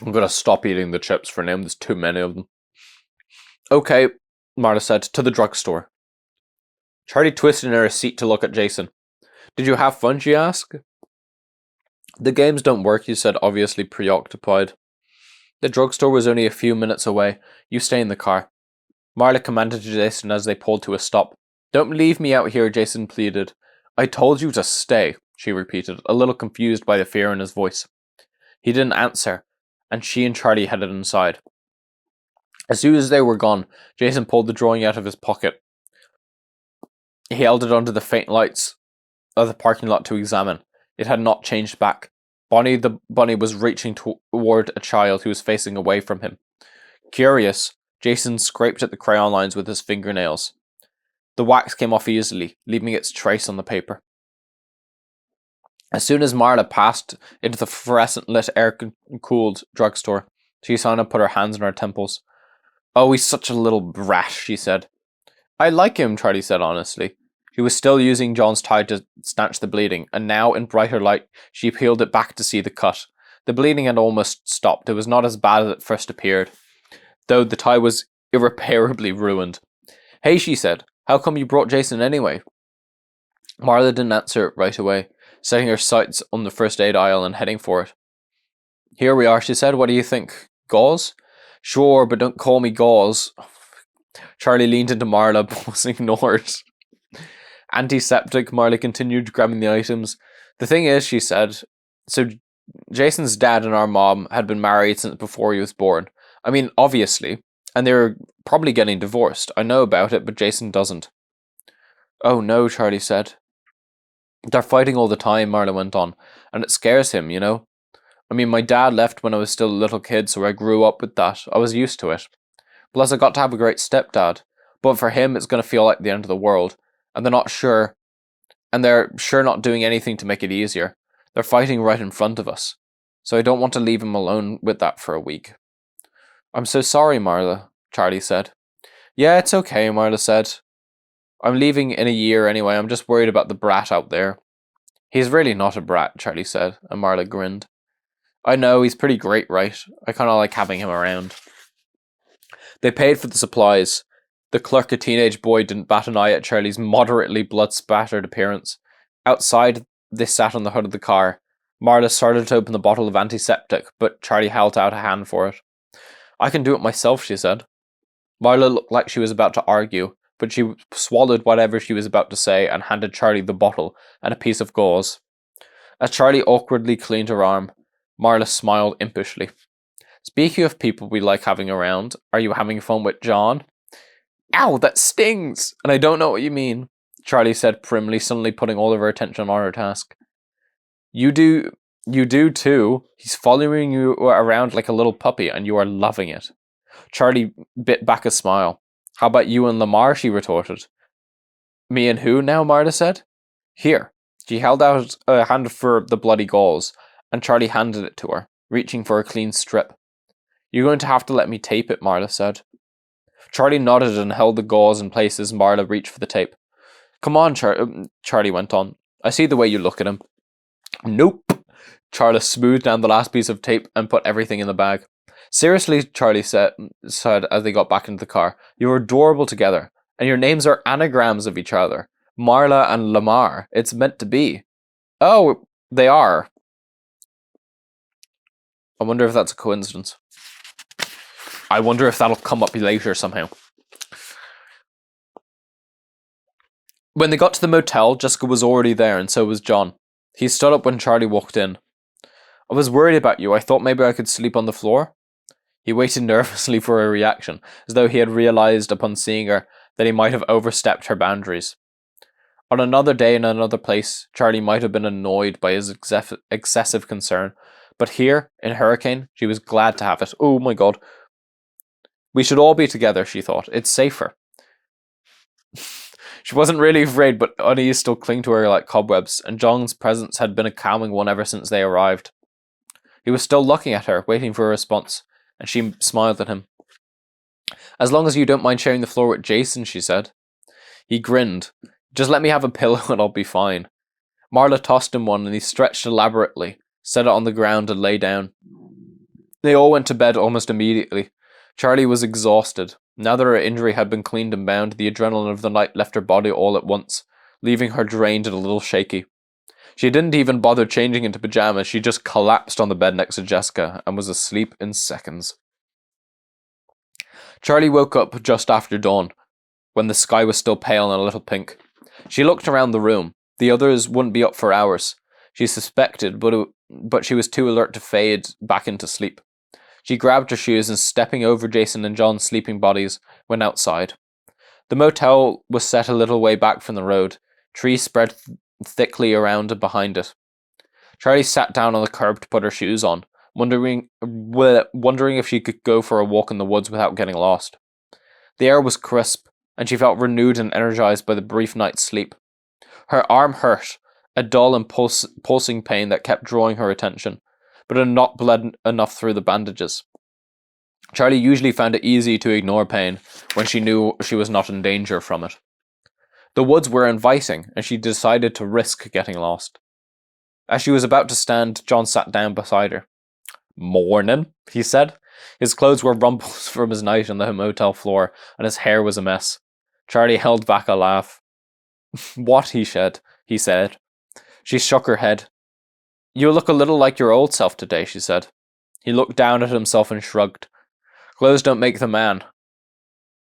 I'm gonna stop eating the chips for now. There's too many of them. Okay, Marta said, to the drugstore. Charlie twisted in her seat to look at Jason. Did you have fun, she asked. The games don't work, he said, obviously preoccupied. The drugstore was only a few minutes away. You stay in the car. Marla commanded to Jason as they pulled to a stop. Don't leave me out here, Jason pleaded. I told you to stay, she repeated, a little confused by the fear in his voice. He didn't answer, and she and Charlie headed inside. As soon as they were gone, Jason pulled the drawing out of his pocket. He held it under the faint lights of the parking lot to examine. It had not changed back. Bonnie the bunny was reaching toward a child who was facing away from him. Curious, Jason scraped at the crayon lines with his fingernails. The wax came off easily, leaving its trace on the paper. As soon as Marla passed into the fluorescent-lit air-cooled drugstore, Susanna put her hands on her temples. Oh, he's such a little brat, she said. I like him, Charlie said honestly. She was still using John's tie to stanch the bleeding, and now, in brighter light, she peeled it back to see the cut. The bleeding had almost stopped. It was not as bad as it first appeared, though the tie was irreparably ruined. Hey, she said, how come you brought Jason anyway? Marla didn't answer right away, setting her sights on the first aid aisle and heading for it. Here we are, she said. What do you think? Gauze? Sure, but don't call me Gauze. Charlie leaned into Marla, but was ignored. Antiseptic, Marla continued, grabbing the items. The thing is, she said, so Jason's dad and our mom had been married since before he was born. I mean, obviously. And they were probably getting divorced. I know about it, but Jason doesn't. Oh no, Charlie said. They're fighting all the time, Marla went on. And it scares him, you know? I mean, my dad left when I was still a little kid, so I grew up with that. I was used to it. Plus, I got to have a great stepdad. But for him, it's going to feel like the end of the world. And they're sure not doing anything to make it easier. They're fighting right in front of us. So I don't want to leave him alone with that for a week. I'm so sorry, Marla, Charlie said. Yeah, it's okay, Marla said. I'm leaving in a year anyway. I'm just worried about the brat out there. He's really not a brat, Charlie said, and Marla grinned. I know, he's pretty great, right? I kind of like having him around. They paid for the supplies. The clerk, a teenage boy, didn't bat an eye at Charlie's moderately blood-spattered appearance. Outside, they sat on the hood of the car. Marla started to open the bottle of antiseptic, but Charlie held out a hand for it. I can do it myself, she said. Marla looked like she was about to argue, but she swallowed whatever she was about to say and handed Charlie the bottle and a piece of gauze. As Charlie awkwardly cleaned her arm, Marla smiled impishly. Speaking of people we like having around, are you having fun with John? Ow, that stings! And I don't know what you mean, Charlie said primly, suddenly putting all of her attention on her task. You do too. He's following you around like a little puppy, and you are loving it. Charlie bit back a smile. How about you and Lamar, she retorted. Me and who now, Marta said. Here. She held out a hand for the bloody gauze, and Charlie handed it to her, reaching for a clean strip. You're going to have to let me tape it, Marla said. Charlie nodded and held the gauze in place as Marla reached for the tape. Come on, Charlie went on. I see the way you look at him. Nope. Charlie smoothed down the last piece of tape and put everything in the bag. Seriously, Charlie said as they got back into the car, you're adorable together, and your names are anagrams of each other. Marla and Lamar. It's meant to be. Oh, they are. I wonder if that's a coincidence. I wonder if that'll come up later somehow. When they got to the motel, Jessica was already there, and so was John. He stood up when Charlie walked in. I was worried about you. I thought maybe I could sleep on the floor. He waited nervously for a reaction, as though he had realized upon seeing her that he might have overstepped her boundaries. On another day in another place, Charlie might have been annoyed by his excessive concern, but here, in Hurricane, she was glad to have it. Oh my god. We should all be together, she thought. It's safer. She wasn't really afraid, but unease still clung to her like cobwebs, and John's presence had been a calming one ever since they arrived. He was still looking at her, waiting for a response, and she smiled at him. As long as you don't mind sharing the floor with Jason, she said. He grinned. Just let me have a pillow and I'll be fine. Marla tossed him one and he stretched elaborately, set it on the ground and lay down. They all went to bed almost immediately. Charlie was exhausted. Now that her injury had been cleaned and bound, the adrenaline of the night left her body all at once, leaving her drained and a little shaky. She didn't even bother changing into pajamas, she just collapsed on the bed next to Jessica and was asleep in seconds. Charlie woke up just after dawn, when the sky was still pale and a little pink. She looked around the room. The others wouldn't be up for hours. She suspected, but she was too alert to fade back into sleep. She grabbed her shoes and, stepping over Jason and John's sleeping bodies, went outside. The motel was set a little way back from the road, trees spread thickly around and behind it. Charlie sat down on the curb to put her shoes on, wondering if she could go for a walk in the woods without getting lost. The air was crisp, and she felt renewed and energized by the brief night's sleep. Her arm hurt, a dull and pulsing pain that kept drawing her attention, but had not bled enough through the bandages. Charlie usually found it easy to ignore pain when she knew she was not in danger from it. The woods were inviting, and she decided to risk getting lost. As she was about to stand, John sat down beside her. "Morning," he said. His clothes were rumpled from his night on the motel floor, and his hair was a mess. Charlie held back a laugh. "What?" he said. She shook her head. "You look a little like your old self today," she said. He looked down at himself and shrugged. "Clothes don't make the man."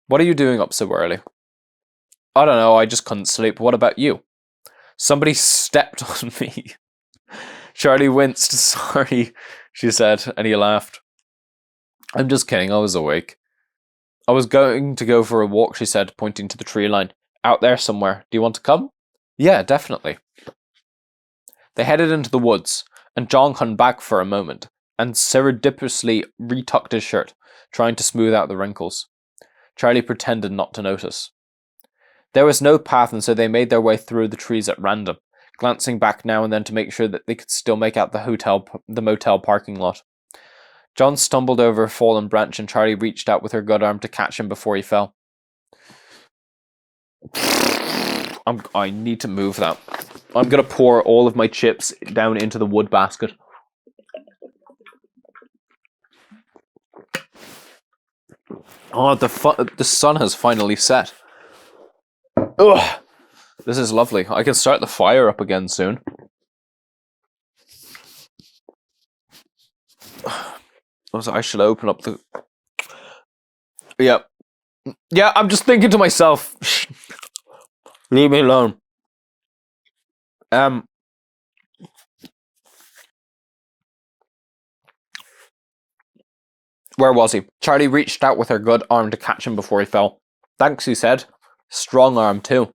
"What are you doing up so early?" "I don't know, I just couldn't sleep. What about you?" "Somebody stepped on me." Charlie winced. "Sorry," she said, and he laughed. "I'm just kidding, I was awake." "I was going to go for a walk," she said, pointing to the tree line. "Out there somewhere. Do you want to come?" "Yeah, definitely." They headed into the woods, and John hung back for a moment, and surreptitiously retucked his shirt, trying to smooth out the wrinkles. Charlie pretended not to notice. There was no path, and so they made their way through the trees at random, glancing back now and then to make sure that they could still make out the motel parking lot. John stumbled over a fallen branch, and Charlie reached out with her good arm to catch him before he fell. I need to move that. I'm going to pour all of my chips down into the wood basket. Oh, the sun has finally set. Ugh, this is lovely. I can start the fire up again soon. I should open up the... Yeah, I'm just thinking to myself. Leave me alone. Where was he? Charlie reached out with her good arm to catch him before he fell. "Thanks," he said. "Strong arm, too."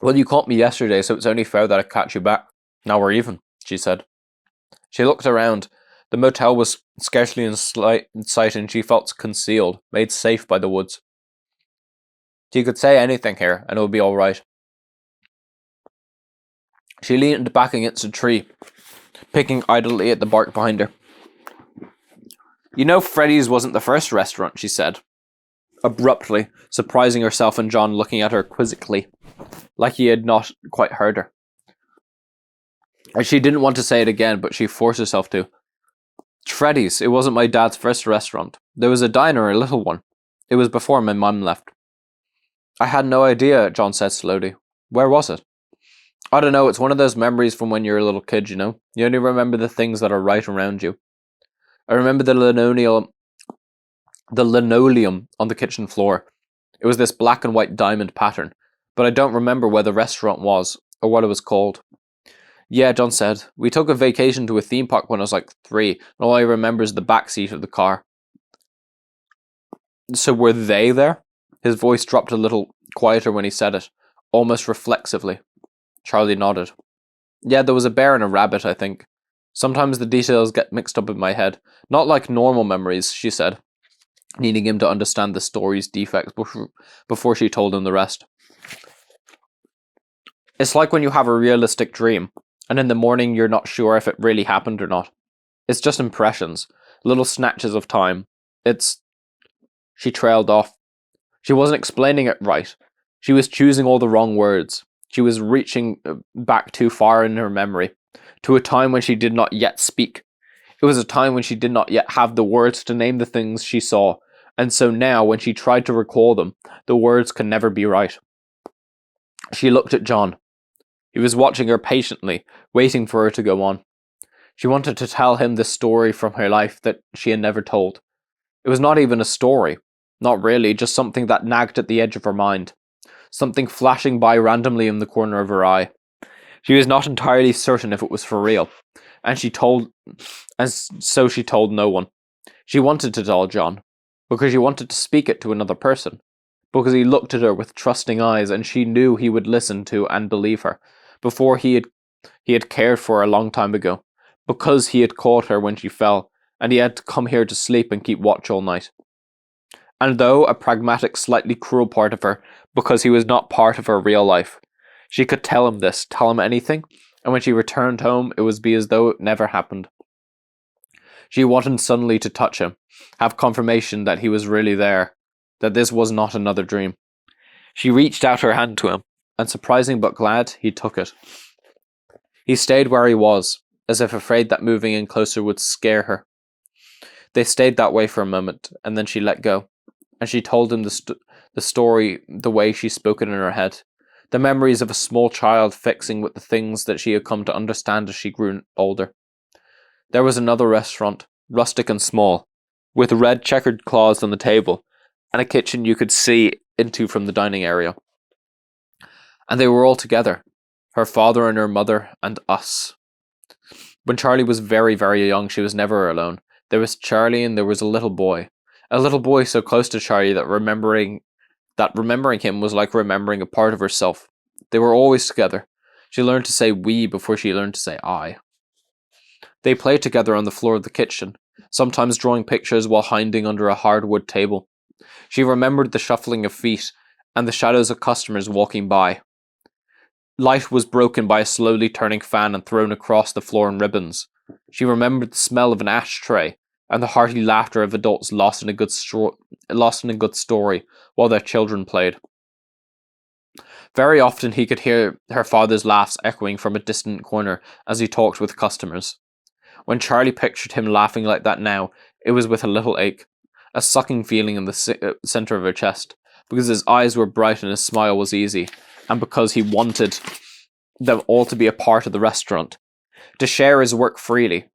"Well, you caught me yesterday, so it's only fair that I catch you back. Now we're even," she said. She looked around. The motel was scarcely in sight, and she felt concealed, made safe by the woods. She could say anything here, and it would be all right. She leaned back against a tree, picking idly at the bark behind her. "You know, Freddy's wasn't the first restaurant," she said, abruptly, surprising herself and John looking at her quizzically, like he had not quite heard her. She didn't want to say it again, but she forced herself to. "Freddy's, it wasn't my dad's first restaurant. There was a diner, a little one. It was before my mum left." "I had no idea," John said slowly. "Where was it?" "I don't know, it's one of those memories from when you're a little kid, you know? You only remember the things that are right around you. I remember the linoleum on the kitchen floor. It was this black and white diamond pattern, but I don't remember where the restaurant was, or what it was called." Yeah, John said. We took a vacation to a theme park when I was like 3, and all I remember is the back seat of the car. So were they there? His voice dropped a little quieter when he said it, almost reflexively. Charlie nodded. Yeah, there was a bear and a rabbit, I think. Sometimes the details get mixed up in my head. Not like normal memories, she said, needing him to understand the story's defects before she told him the rest. It's like when you have a realistic dream, and in the morning you're not sure if it really happened or not. It's just impressions, little snatches of time. She trailed off. She wasn't explaining it right. She was choosing all the wrong words. She was reaching back too far in her memory, to a time when she did not yet speak. It was a time when she did not yet have the words to name the things she saw, and so now, when she tried to recall them, the words could never be right. She looked at John. He was watching her patiently, waiting for her to go on. She wanted to tell him the story from her life that she had never told. It was not even a story. Not really, just something that nagged at the edge of her mind. Something flashing by randomly in the corner of her eye. She was not entirely certain if it was for real, and so she told no one. She wanted to tell John, because she wanted to speak it to another person, because he looked at her with trusting eyes, and she knew he would listen to and believe her, before he had cared for her a long time ago, because he had caught her when she fell, and he had come here to sleep and keep watch all night. And though a pragmatic, slightly cruel part of her, because he was not part of her real life, she could tell him this, tell him anything, and when she returned home, it would be as though it never happened. She wanted suddenly to touch him, have confirmation that he was really there, that this was not another dream. She reached out her hand to him, and surprising but glad, he took it. He stayed where he was, as if afraid that moving in closer would scare her. They stayed that way for a moment, and then she let go, and she told him the story the way she spoke it in her head, the memories of a small child fixing with the things that she had come to understand as she grew older. There was another restaurant, rustic and small, with red checkered cloths on the table, and a kitchen you could see into from the dining area. And they were all together, her father and her mother and us. When Charlie was very, very young, she was never alone. There was Charlie and there was a little boy so close to Charlie that remembering him was like remembering a part of herself. They were always together. She learned to say we before she learned to say I. They played together on the floor of the kitchen, sometimes drawing pictures while hiding under a hardwood table. She remembered the shuffling of feet and the shadows of customers walking by. Light was broken by a slowly turning fan and thrown across the floor in ribbons. She remembered the smell of an ashtray and the hearty laughter of adults lost in a good story while their children played. Very often he could hear her father's laughs echoing from a distant corner as he talked with customers. When Charlie pictured him laughing like that now, it was with a little ache, a sucking feeling in the center of her chest, because his eyes were bright and his smile was easy, and because he wanted them all to be a part of the restaurant, to share his work freely,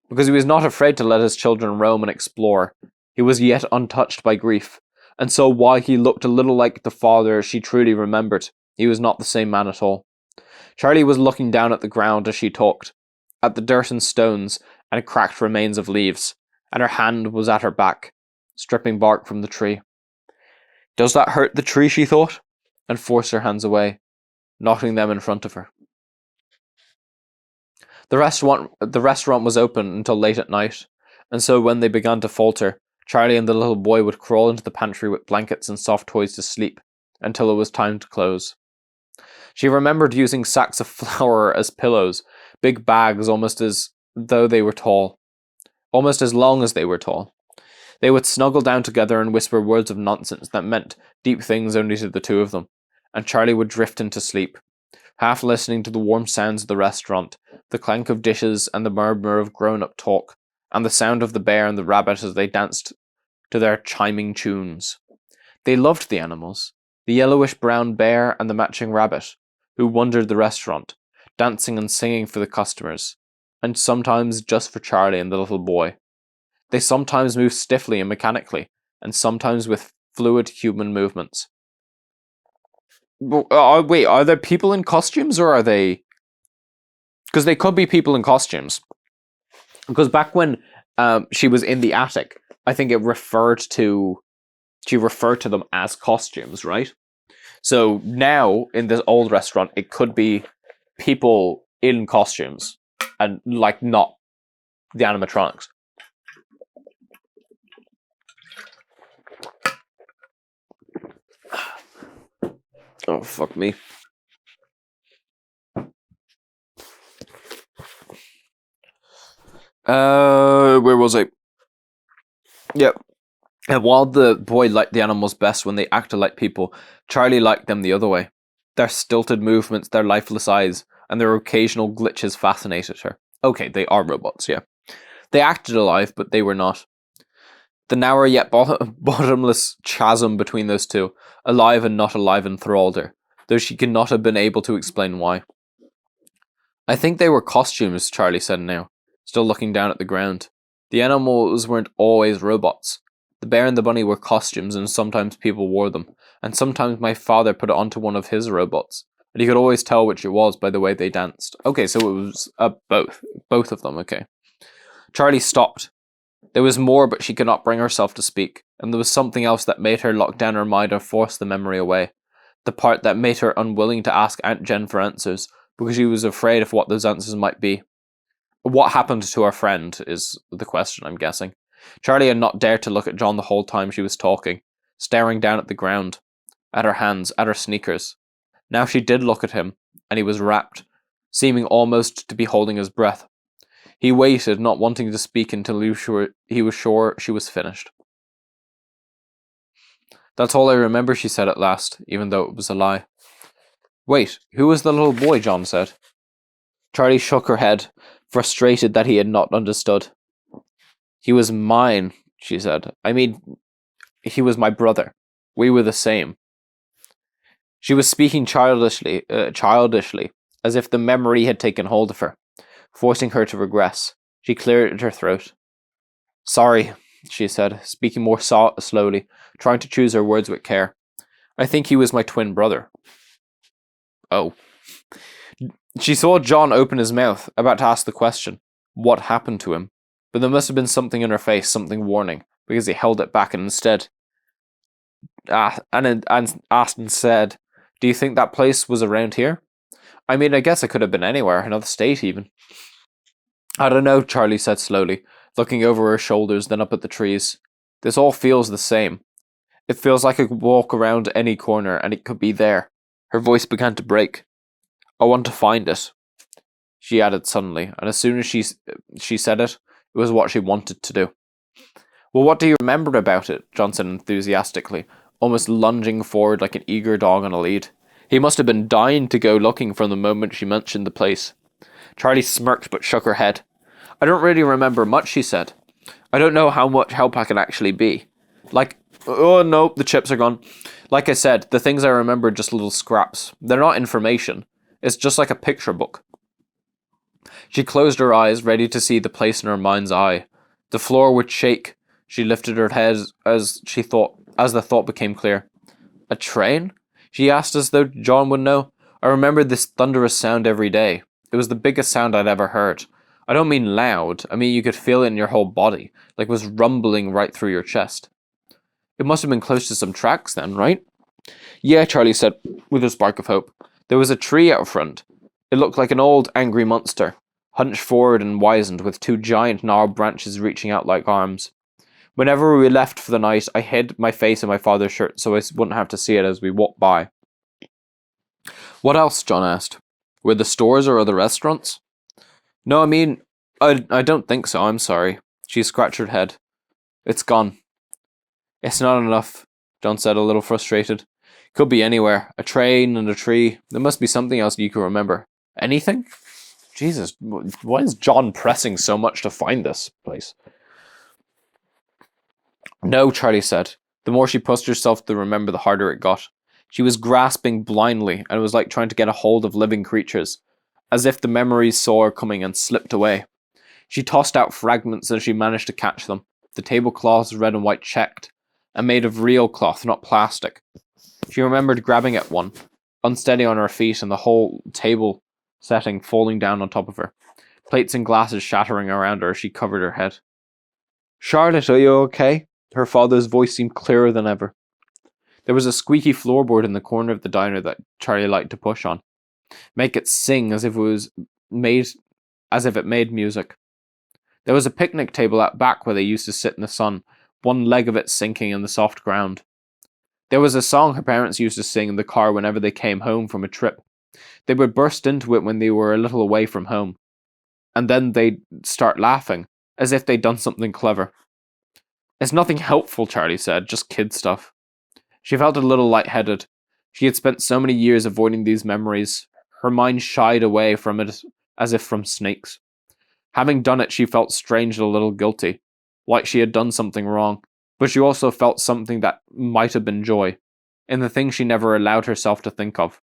because he was not afraid to let his children roam and explore. He was yet untouched by grief, and so while he looked a little like the father she truly remembered, he was not the same man at all. Charlie was looking down at the ground as she talked, at the dirt and stones and cracked remains of leaves, and her hand was at her back, stripping bark from the tree. Does that hurt the tree, she thought, and forced her hands away, knocking them in front of her. The restaurant was open until late at night, and so when they began to falter, Charlie and the little boy would crawl into the pantry with blankets and soft toys to sleep, until it was time to close. She remembered using sacks of flour as pillows, big bags almost as though they were tall, almost as long as they were tall. They would snuggle down together and whisper words of nonsense that meant deep things only to the two of them, and Charlie would drift into sleep, half listening to the warm sounds of the restaurant, the clank of dishes and the murmur of grown-up talk, and the sound of the bear and the rabbit as they danced to their chiming tunes. They loved the animals, the yellowish-brown bear and the matching rabbit, who wandered the restaurant, dancing and singing for the customers, and sometimes just for Charlie and the little boy. They sometimes moved stiffly and mechanically, and sometimes with fluid human movements. Wait, are there people in costumes, or are they... Because they could be people in costumes. Because back when she was in the attic, I think she referred to them as costumes, right? So now in this old restaurant, it could be people in costumes and like not the animatronics. Oh, fuck me. Where was I? Yep. And while the boy liked the animals best when they acted like people, Charlie liked them the other way. Their stilted movements, their lifeless eyes, and their occasional glitches fascinated her. Okay, they are robots, yeah. They acted alive, but they were not. The narrow yet bottomless chasm between those two, alive and not alive, enthralled her, though she could not have been able to explain why. I think they were costumes, Charlie said now, still looking down at the ground. The animals weren't always robots. The bear and the bunny were costumes, and sometimes people wore them, and sometimes my father put it onto one of his robots, and he could always tell which it was by the way they danced. Okay, so it was both of them, okay. Charlie stopped. There was more, but she could not bring herself to speak, and there was something else that made her lock down her mind and force the memory away. The part that made her unwilling to ask Aunt Jen for answers, because she was afraid of what those answers might be. What happened to our friend is the question, I'm guessing. Charlie had not dared to look at John the whole time she was talking, staring down at the ground, at her hands, at her sneakers. Now she did look at him, and he was rapt, seeming almost to be holding his breath. He waited, not wanting to speak until he was sure she was finished. That's all I remember, she said at last, even though it was a lie. Wait, who was the little boy? John said. Charlie shook her head, frustrated that he had not understood. He was mine, she said. I mean, he was my brother. We were the same. She was speaking childishly, as if the memory had taken hold of her, forcing her to regress. She cleared her throat. Sorry, she said, speaking more slowly, trying to choose her words with care. I think he was my twin brother. Oh. She saw John open his mouth, about to ask the question, what happened to him? But there must have been something in her face, something warning, because he held it back and instead asked and said, do you think that place was around here? I mean, I guess it could have been anywhere, another state even. I don't know, Charlie said slowly, looking over her shoulders, then up at the trees. This all feels the same. It feels like I could walk around any corner and it could be there. Her voice began to break. I want to find it, she added suddenly, and as soon as she said it, it was what she wanted to do. Well, what do you remember about it? John said enthusiastically, almost lunging forward like an eager dog on a lead. He must have been dying to go looking from the moment she mentioned the place. Charlie smirked but shook her head. I don't really remember much, she said. I don't know how much help I can actually be. Oh no, the chips are gone. Like I said, the things I remember are just little scraps. They're not information. It's just like a picture book. She closed her eyes, ready to see the place in her mind's eye. The floor would shake. She lifted her head as the thought became clear. A train? She asked as though John would know. I remembered this thunderous sound every day. It was the biggest sound I'd ever heard. I don't mean loud. I mean you could feel it in your whole body, like it was rumbling right through your chest. It must have been close to some tracks then, right? Yeah, Charlie said, with a spark of hope. There was a tree out front. It looked like an old, angry monster, hunched forward and wizened, with two giant gnarled branches reaching out like arms. Whenever we left for the night, I hid my face in my father's shirt so I wouldn't have to see it as we walked by. What else? John asked. Were there stores or other restaurants? No, I mean, I don't think so, I'm sorry. She scratched her head. It's gone. It's not enough, John said, a little frustrated. Could be anywhere. A train and a tree. There must be something else you can remember. Anything? Jesus, why is John pressing so much to find this place? No, Charlie said. The more she pushed herself to remember, the harder it got. She was grasping blindly, and it was like trying to get a hold of living creatures, as if the memories saw her coming and slipped away. She tossed out fragments as she managed to catch them. The tablecloths, red and white checked, and made of real cloth, not plastic. She remembered grabbing at one, unsteady on her feet, and the whole table setting, falling down on top of her. Plates and glasses shattering around her as she covered her head. Charlotte, are you okay? Her father's voice seemed clearer than ever. There was a squeaky floorboard in the corner of the diner that Charlie liked to push on. Make it sing as if it made music. There was a picnic table out back where they used to sit in the sun, one leg of it sinking in the soft ground. There was a song her parents used to sing in the car whenever they came home from a trip. They would burst into it when they were a little away from home. And then they'd start laughing, as if they'd done something clever. It's nothing helpful, Charlie said, just kid stuff. She felt a little lightheaded. She had spent so many years avoiding these memories. Her mind shied away from it as if from snakes. Having done it, she felt strange and a little guilty, like she had done something wrong, but she also felt something that might have been joy, in the thing she never allowed herself to think of.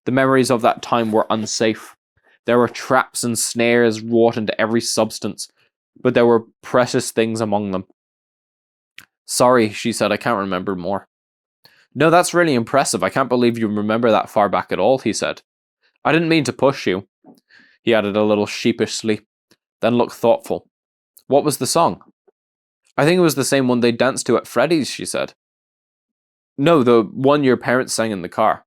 The memories of that time were unsafe. There were traps and snares wrought into every substance, but there were precious things among them. Sorry, she said, I can't remember more. No, that's really impressive. I can't believe you remember that far back at all, he said. I didn't mean to push you, he added a little sheepishly, then looked thoughtful. What was the song? I think it was the same one they danced to at Freddy's, she said. No, the one your parents sang in the car.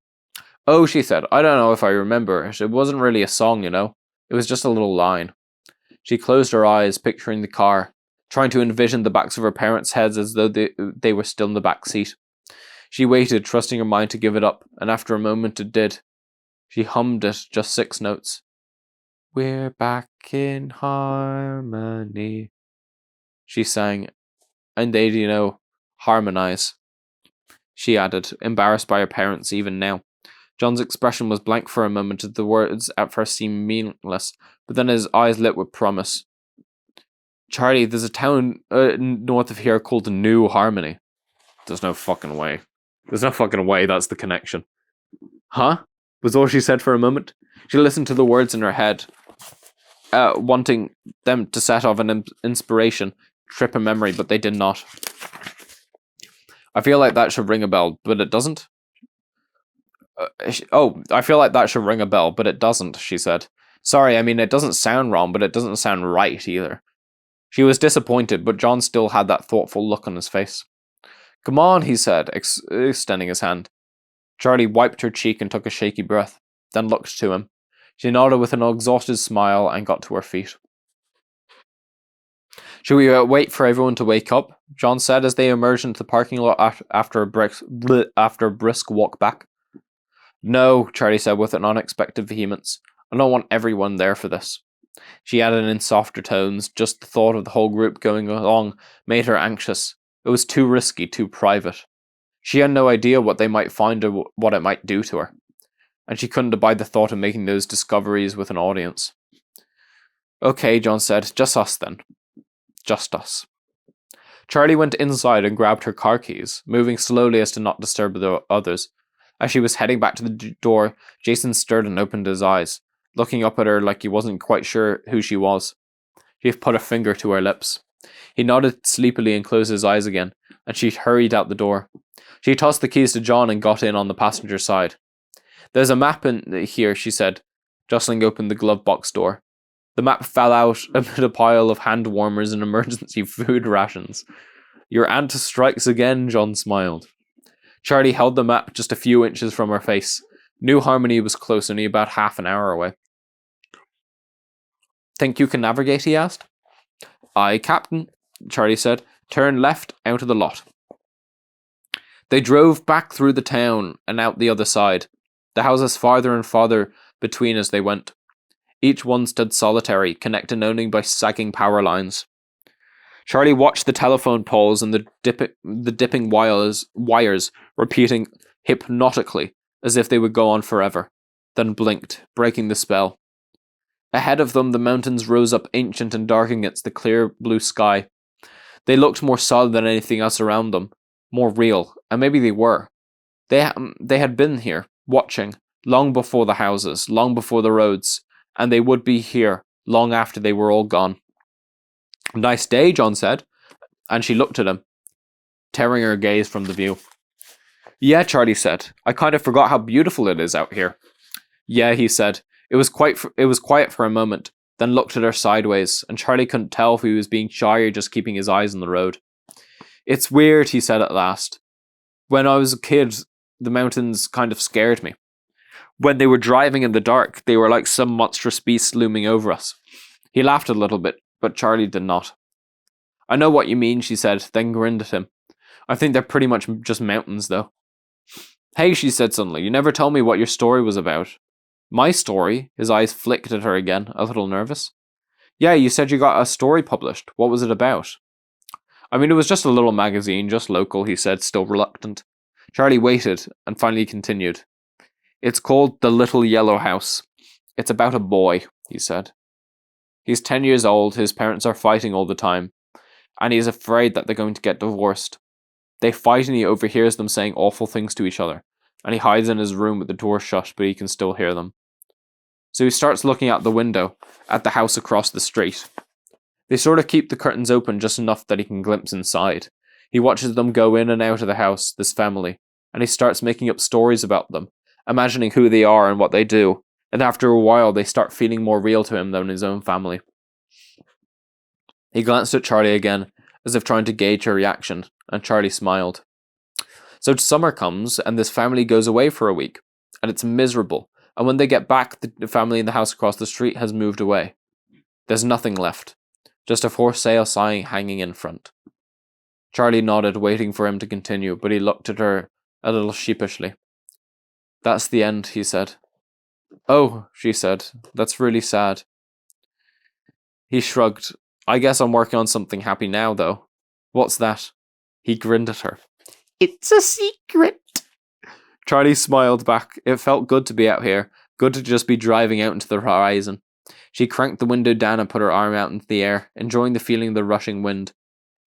Oh, she said, I don't know if I remember it. It wasn't really a song, you know. It was just a little line. She closed her eyes, picturing the car, trying to envision the backs of her parents' heads as though they were still in the back seat. She waited, trusting her mind to give it up, and after a moment it did. She hummed it, just 6 notes. We're back in harmony, she sang, and they'd, harmonize. She added, embarrassed by her parents even now. John's expression was blank for a moment as the words at first seemed meaningless, but then his eyes lit with promise. Charlie, there's a town north of here called New Harmony. There's no fucking way. There's no fucking way that's the connection. Huh? Was all she said for a moment. She listened to the words in her head, wanting them to set off an inspiration, trip a memory, but they did not. I feel like that should ring a bell, but it doesn't. I feel like that should ring a bell, but it doesn't, she said. Sorry, I mean, it doesn't sound wrong, but it doesn't sound right either. She was disappointed, but John still had that thoughtful look on his face. Come on, he said, extending his hand. Charlie wiped her cheek and took a shaky breath, then looked to him. She nodded with an exhausted smile and got to her feet. Should we wait for everyone to wake up? John said as they emerged into the parking lot after a brisk walk back. No, Charlie said with an unexpected vehemence. I don't want everyone there for this. She added in softer tones, just the thought of the whole group going along made her anxious. It was too risky, too private. She had no idea what they might find or what it might do to her, and she couldn't abide the thought of making those discoveries with an audience. Okay, John said, just us then. Just us. Charlie went inside and grabbed her car keys, moving slowly as to not disturb the others. As she was heading back to the door, Jason stirred and opened his eyes, looking up at her like he wasn't quite sure who she was. She put a finger to her lips. He nodded sleepily and closed his eyes again, and she hurried out the door. She tossed the keys to John and got in on the passenger side. There's a map in here, she said, jostling open the glove box door. The map fell out amid a pile of hand warmers and emergency food rations. Your aunt strikes again, John smiled. Charlie held the map just a few inches from her face. New Harmony was close, only about half an hour away. Think you can navigate, he asked. Aye, Captain, Charlie said. Turn left out of the lot. They drove back through the town and out the other side, the houses farther and farther between as they went. Each one stood solitary, connected only by sagging power lines. Charlie watched the telephone poles and the dipping wires repeating hypnotically as if they would go on forever, then blinked, breaking the spell. Ahead of them, the mountains rose up ancient and dark against the clear blue sky. They looked more solid than anything else around them, more real, and maybe they were. They had been here, watching, long before the houses, long before the roads, and they would be here, long after they were all gone. Nice day, John said, and she looked at him, tearing her gaze from the view. Yeah, Charlie said, I kind of forgot how beautiful it is out here. Yeah, he said, It was quiet for a moment, then looked at her sideways, and Charlie couldn't tell if he was being shy or just keeping his eyes on the road. It's weird, he said at last. When I was a kid, the mountains kind of scared me. When they were driving in the dark, they were like some monstrous beast looming over us. He laughed a little bit, but Charlie did not. I know what you mean, she said, then grinned at him. I think they're pretty much just mountains, though. Hey, she said suddenly, you never told me what your story was about. My story? His eyes flicked at her again, a little nervous. Yeah, you said you got a story published. What was it about? I mean, it was just a little magazine, just local, he said, still reluctant. Charlie waited, and finally continued. It's called The Little Yellow House. It's about a boy, he said. He's 10 years old, his parents are fighting all the time, and he's afraid that they're going to get divorced. They fight and he overhears them saying awful things to each other, and he hides in his room with the door shut, but he can still hear them. So he starts looking out the window, at the house across the street. They sort of keep the curtains open just enough that he can glimpse inside. He watches them go in and out of the house, this family, and he starts making up stories about them, imagining who they are and what they do, and after a while they start feeling more real to him than his own family. He glanced at Charlie again, as if trying to gauge her reaction, and Charlie smiled. So summer comes, and this family goes away for a week, and it's miserable, and when they get back, the family in the house across the street has moved away. There's nothing left, just a for sale sign hanging in front. Charlie nodded, waiting for him to continue, but he looked at her a little sheepishly. That's the end, he said. Oh, she said, that's really sad. He shrugged. I guess I'm working on something happy now, though. What's that? He grinned at her. It's a secret. Charlie smiled back. It felt good to be out here, good to just be driving out into the horizon. She cranked the window down and put her arm out into the air, enjoying the feeling of the rushing wind.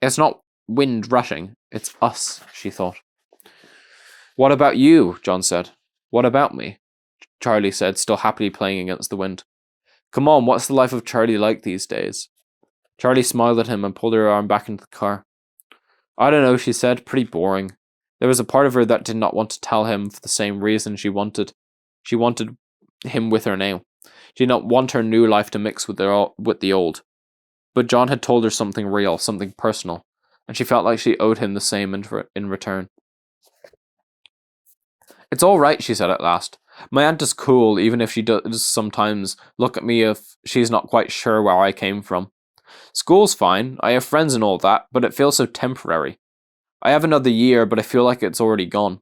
It's not wind rushing, it's us, she thought. What about you? John said. What about me? Charlie said, still happily playing against the wind. Come on, what's the life of Charlie like these days? Charlie smiled at him and pulled her arm back into the car. I don't know, she said, pretty boring. There was a part of her that did not want to tell him for the same reason she wanted. She wanted him with her now. She did not want her new life to mix with the old. But John had told her something real, something personal, and she felt like she owed him the same in return. It's all right, she said at last. My aunt is cool, even if she does sometimes look at me if she's not quite sure where I came from. School's fine, I have friends and all that, but it feels so temporary. I have another year, but I feel like it's already gone.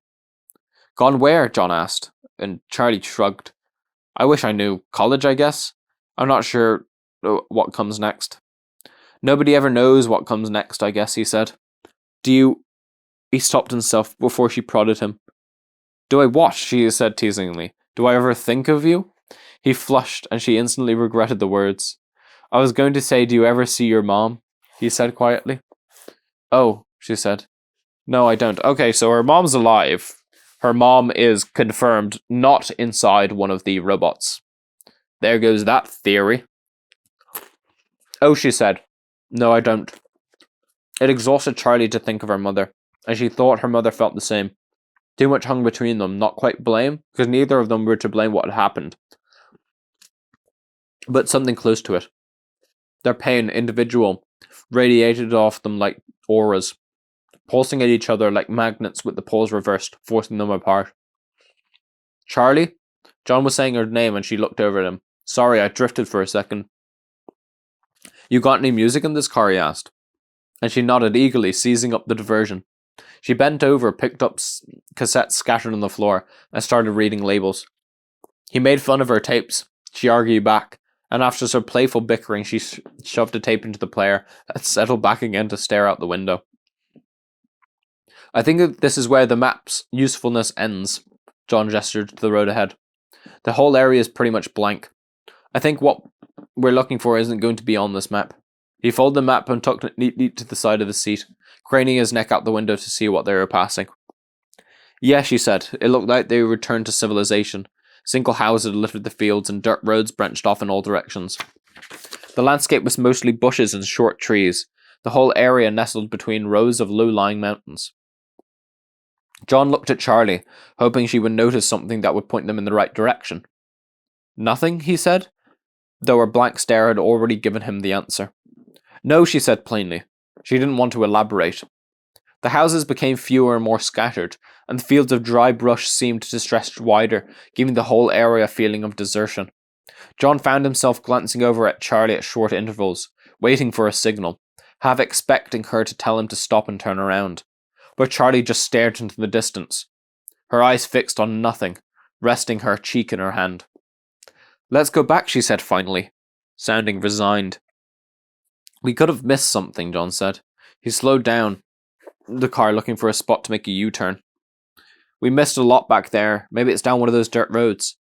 Gone where? John asked, and Charlie shrugged. I wish I knew. College, I guess? I'm not sure what comes next. Nobody ever knows what comes next, I guess, he said. Do you... He stopped himself before she prodded him. Do I what? She said teasingly. Do I ever think of you? He flushed, and she instantly regretted the words. I was going to say, do you ever see your mom? He said quietly. Oh, she said. No, I don't. Okay, so her mom's alive. Her mom is confirmed not inside one of the robots. There goes that theory. Oh, she said. No, I don't. It exhausted Charlie to think of her mother, and she thought her mother felt the same. Too much hung between them, not quite blame, because neither of them were to blame what had happened, but something close to it. Their pain, individual, radiated off them like auras, pulsing at each other like magnets with the poles reversed, forcing them apart. Charlie? John was saying her name and she looked over at him. Sorry, I drifted for a second. You got any music in this car? He asked. And she nodded eagerly, seizing up the diversion. She bent over, picked up cassettes scattered on the floor, and started reading labels. He made fun of her tapes. She argued back, and after some playful bickering, she shoved a tape into the player and settled back again to stare out the window. I think that this is where the map's usefulness ends. John gestured to the road ahead. The whole area is pretty much blank. I think what we're looking for isn't going to be on this map. He folded the map and tucked it neatly to the side of the seat, craning his neck out the window to see what they were passing. Yeah, she said. It looked like they returned to civilization. Single houses littered the fields and dirt roads branched off in all directions. The landscape was mostly bushes and short trees, the whole area nestled between rows of low-lying mountains. John looked at Charlie, hoping she would notice something that would point them in the right direction. Nothing, he said, though her blank stare had already given him the answer. No, she said plainly. She didn't want to elaborate. The houses became fewer and more scattered, and the fields of dry brush seemed to stretch wider, giving the whole area a feeling of desertion. John found himself glancing over at Charlie at short intervals, waiting for a signal, half expecting her to tell him to stop and turn around. But Charlie just stared into the distance, her eyes fixed on nothing, resting her cheek in her hand. Let's go back, she said finally, sounding resigned. We could have missed something, John said. He slowed down the car, looking for a spot to make a U-turn. We missed a lot back there. Maybe it's down one of those dirt roads.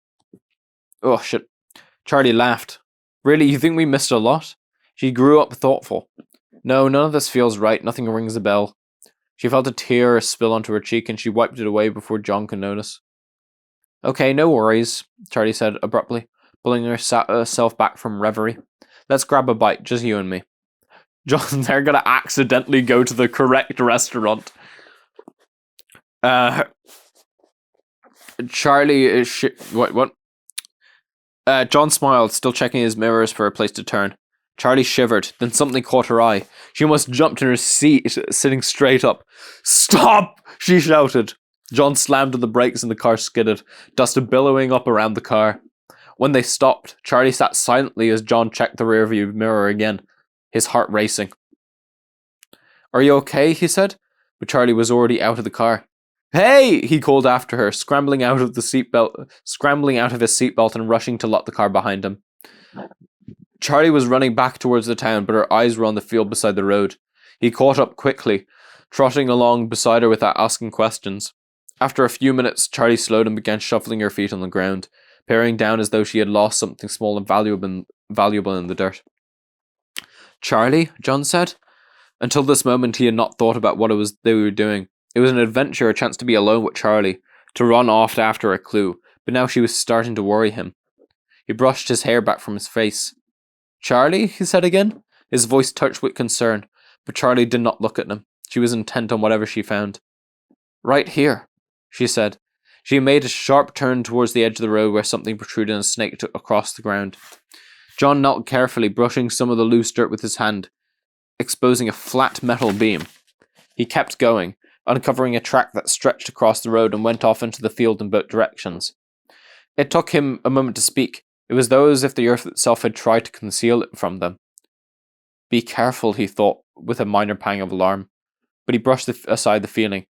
Oh, shit. Charlie laughed. Really, you think we missed a lot? She grew up thoughtful. No, none of this feels right. Nothing rings a bell. She felt a tear spill onto her cheek and she wiped it away before John could notice. Okay, no worries, Charlie said abruptly, pulling herself back from reverie. Let's grab a bite, just you and me. John, they're gonna accidentally go to the correct restaurant. Charlie is what? John smiled, still checking his mirrors for a place to turn. Charlie shivered, then something caught her eye. She almost jumped in her seat, sitting straight up. Stop! She shouted. John slammed on the brakes and the car skidded, dust billowing up around the car. When they stopped, Charlie sat silently as John checked the rearview mirror again, his heart racing. Are you okay? He said, but Charlie was already out of the car. Hey! He called after her, scrambling out of his seatbelt and rushing to lock the car behind him. Charlie was running back towards the town, but her eyes were on the field beside the road. He caught up quickly, trotting along beside her without asking questions. After a few minutes, Charlie slowed and began shuffling her feet on the ground, peering down as though she had lost something small and valuable in the dirt. Charlie, John said. Until this moment, he had not thought about what it was they were doing. It was an adventure, a chance to be alone with Charlie, to run off after a clue, but now she was starting to worry him. He brushed his hair back from his face. Charlie, he said again, his voice touched with concern, but Charlie did not look at him. She was intent on whatever she found. Right here, she said. She made a sharp turn towards the edge of the road where something protruded and snaked across the ground. John knelt carefully, brushing some of the loose dirt with his hand, exposing a flat metal beam. He kept going, uncovering a track that stretched across the road and went off into the field in both directions. It took him a moment to speak. It was as if the earth itself had tried to conceal it from them. Be careful, he thought, with a minor pang of alarm, but he brushed aside the feeling.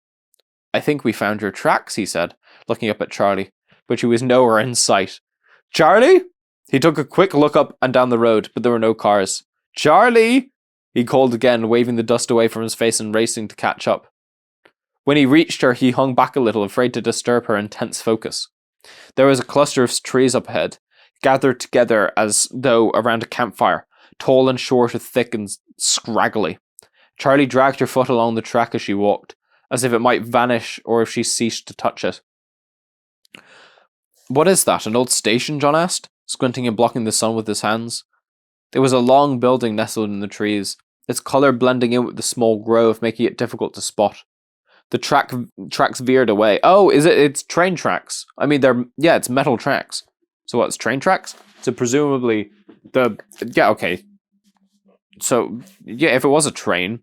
I think we found your tracks, he said, looking up at Charlie, but she was nowhere in sight. Charlie? He took a quick look up and down the road, but there were no cars. Charlie! He called again, waving the dust away from his face and racing to catch up. When he reached her, he hung back a little, afraid to disturb her intense focus. There was a cluster of trees up ahead, gathered together as though around a campfire, tall and short, thick and scraggly. Charlie dragged her foot along the track as she walked, as if it might vanish or if she ceased to touch it. What is that, an old station? John asked, squinting and blocking the sun with his hands. There was a long building nestled in the trees, its colour blending in with the small grove, making it difficult to spot. The tracks veered away. Oh, it's train tracks. I mean, it's metal tracks. So what's train tracks? So presumably okay. So, yeah, if it was a train,